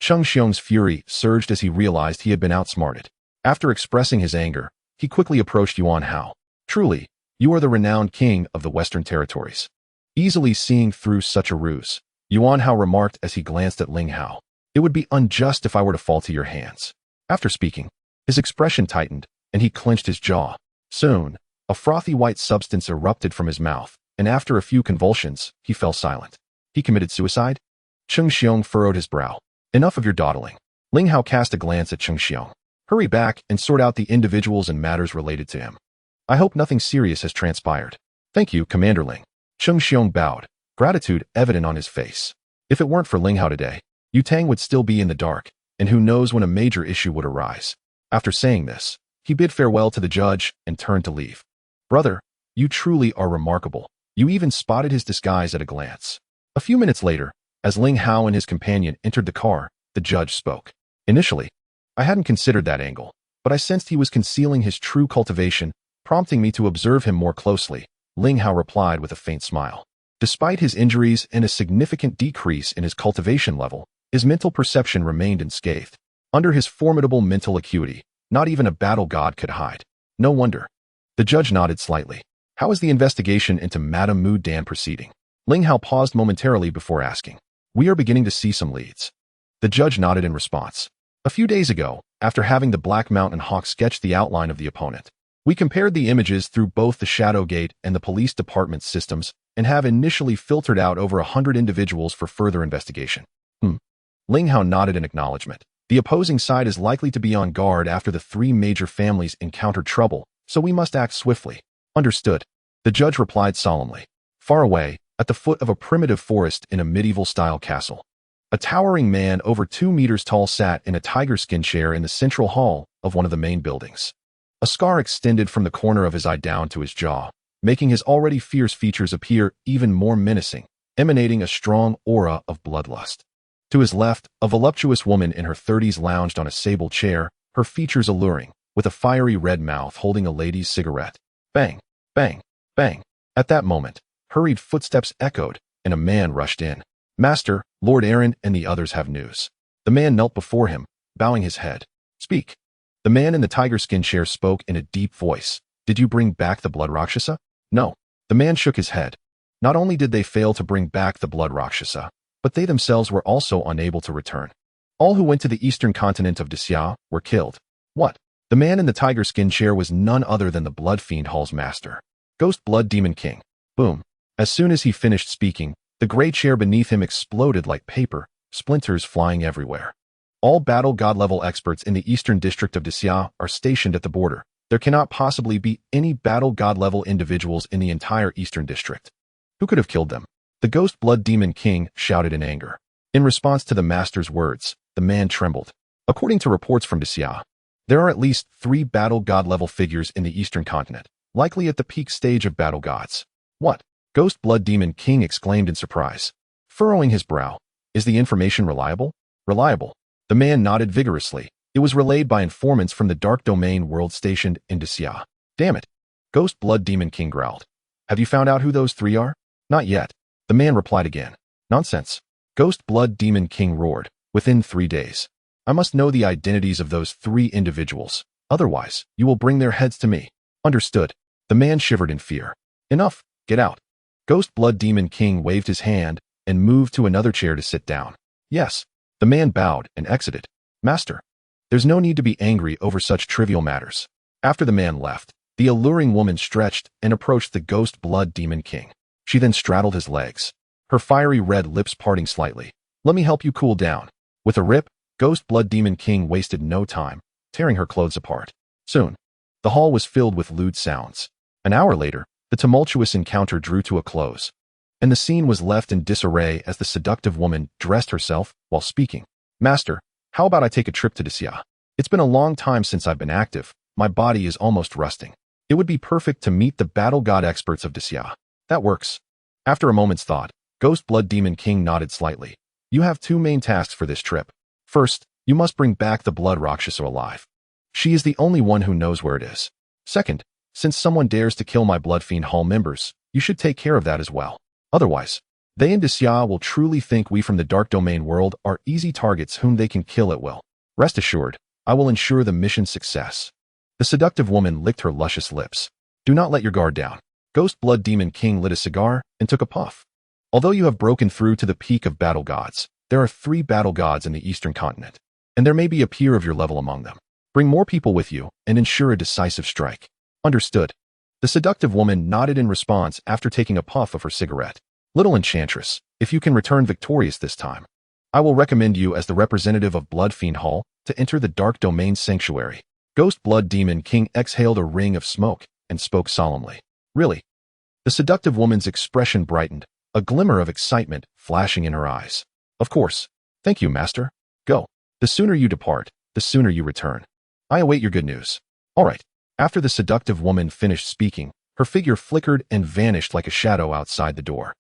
Qin Yuxin's fury surged as he realized he had been outsmarted. After expressing his anger, he quickly approached Yuan Hao. Truly, you are the renowned king of the Western territories. Easily seeing through such a ruse, Yuan Hao remarked as he glanced at Ling Hao. It would be unjust if I were to fall to your hands. After speaking, his expression tightened, and he clenched his jaw. Soon, a frothy white substance erupted from his mouth, and after a few convulsions, he fell silent. He committed suicide? Qin Yuxin furrowed his brow. Enough of your dawdling. Ling Hao cast a glance at Qin Yuxin. Hurry back and sort out the individuals and matters related to him. I hope nothing serious has transpired. Thank you, Commander Ling. Qin Yuxin bowed, gratitude evident on his face. If it weren't for Ling Hao today, Yu Tang would still be in the dark, and who knows when a major issue would arise. After saying this, he bid farewell to the judge and turned to leave. Brother, you truly are remarkable. You even spotted his disguise at a glance. A few minutes later, as Ling Hao and his companion entered the car, the judge spoke. Initially, I hadn't considered that angle, but I sensed he was concealing his true cultivation, prompting me to observe him more closely. Ling Hao replied with a faint smile. Despite his injuries and a significant decrease in his cultivation level, his mental perception remained unscathed. Under his formidable mental acuity, not even a battle god could hide. No wonder. The judge nodded slightly. How is the investigation into Madame Mu Dan proceeding? Ling Hao paused momentarily before asking. We are beginning to see some leads. The judge nodded in response. A few days ago, after having the Black Mountain Hawk sketch the outline of the opponent, we compared the images through both the Shadow Gate and the police department's systems and have initially filtered out over 100 individuals for further investigation. Ling Hao nodded in acknowledgement. The opposing side is likely to be on guard after the three major families encountered trouble, so we must act swiftly. Understood. The judge replied solemnly. Far away, at the foot of a primitive forest in a medieval-style castle, a towering man over 2 meters tall sat in a tiger skin chair in the central hall of one of the main buildings. A scar extended from the corner of his eye down to his jaw, making his already fierce features appear even more menacing, emanating a strong aura of bloodlust. To his left, a voluptuous woman in her 30s lounged on a sable chair, her features alluring, with a fiery red mouth holding a lady's cigarette. Bang, bang, bang. At that moment, hurried footsteps echoed, and a man rushed in. Master, Lord Aaron and the others have news. The man knelt before him, bowing his head. Speak. The man in the tiger skin chair spoke in a deep voice. Did you bring back the blood Rakshasa? No. The man shook his head. Not only did they fail to bring back the blood Rakshasa, but they themselves were also unable to return. All who went to the eastern continent of Xia were killed. What? The man in the tiger skin chair was none other than the Blood Fiend Hall's master, Ghost Blood Demon King. Boom. As soon as he finished speaking, the gray chair beneath him exploded like paper, splinters flying everywhere. All battle god level experts in the eastern district of Xia are stationed at the border. There cannot possibly be any battle god level individuals in the entire eastern district. Who could have killed them? The Ghost Blood Demon King shouted in anger. In response to the master's words, the man trembled. According to reports from Xia, There are at least 3 battle god-level figures in the eastern continent, likely at the peak stage of battle gods. What? Ghost Blood Demon King exclaimed in surprise, furrowing his brow. Is the information reliable? Reliable. The man nodded vigorously. It was relayed by informants from the Dark Domain world stationed in Xia. Damn it. Ghost Blood Demon King growled. Have you found out who those 3 are? Not yet. The man replied again. Nonsense. Ghost Blood Demon King roared. Within 3 days. I must know the identities of those 3 individuals. Otherwise, you will bring their heads to me. Understood. The man shivered in fear. Enough. Get out. Ghost Blood Demon King waved his hand and moved to another chair to sit down. Yes. The man bowed and exited. Master. There's no need to be angry over such trivial matters. After the man left, the alluring woman stretched and approached the Ghost Blood Demon King. She then straddled his legs, her fiery red lips parting slightly. Let me help you cool down. With a rip, Ghost Blood Demon King wasted no time, tearing her clothes apart. Soon, the hall was filled with lewd sounds. An hour later, the tumultuous encounter drew to a close, and the scene was left in disarray as the seductive woman dressed herself while speaking. Master, how about I take a trip to Xia? It's been a long time since I've been active. My body is almost rusting. It would be perfect to meet the battle god experts of Xia. That works. After a moment's thought, Ghost Blood Demon King nodded slightly. You have 2 main tasks for this trip. First, you must bring back the Blood Rakshasa alive. She is the only one who knows where it is. Second, since someone dares to kill my Blood Fiend Hall members, you should take care of that as well. Otherwise, they in Xia will truly think we from the Dark Domain world are easy targets whom they can kill at will. Rest assured, I will ensure the mission's success. The seductive woman licked her luscious lips. Do not let your guard down. Ghost Blood Demon King lit a cigar and took a puff. Although you have broken through to the peak of battle gods, there are 3 battle gods in the eastern continent, and there may be a peer of your level among them. Bring more people with you and ensure a decisive strike. Understood. The seductive woman nodded in response after taking a puff of her cigarette. Little enchantress, if you can return victorious this time, I will recommend you as the representative of Blood Fiend Hall to enter the Dark Domain Sanctuary. Ghost Blood Demon King exhaled a ring of smoke and spoke solemnly. Really? The seductive woman's expression brightened, a glimmer of excitement flashing in her eyes. Of course. Thank you, Master. Go. The sooner you depart, the sooner you return. I await your good news. All right. After the seductive woman finished speaking, her figure flickered and vanished like a shadow outside the door.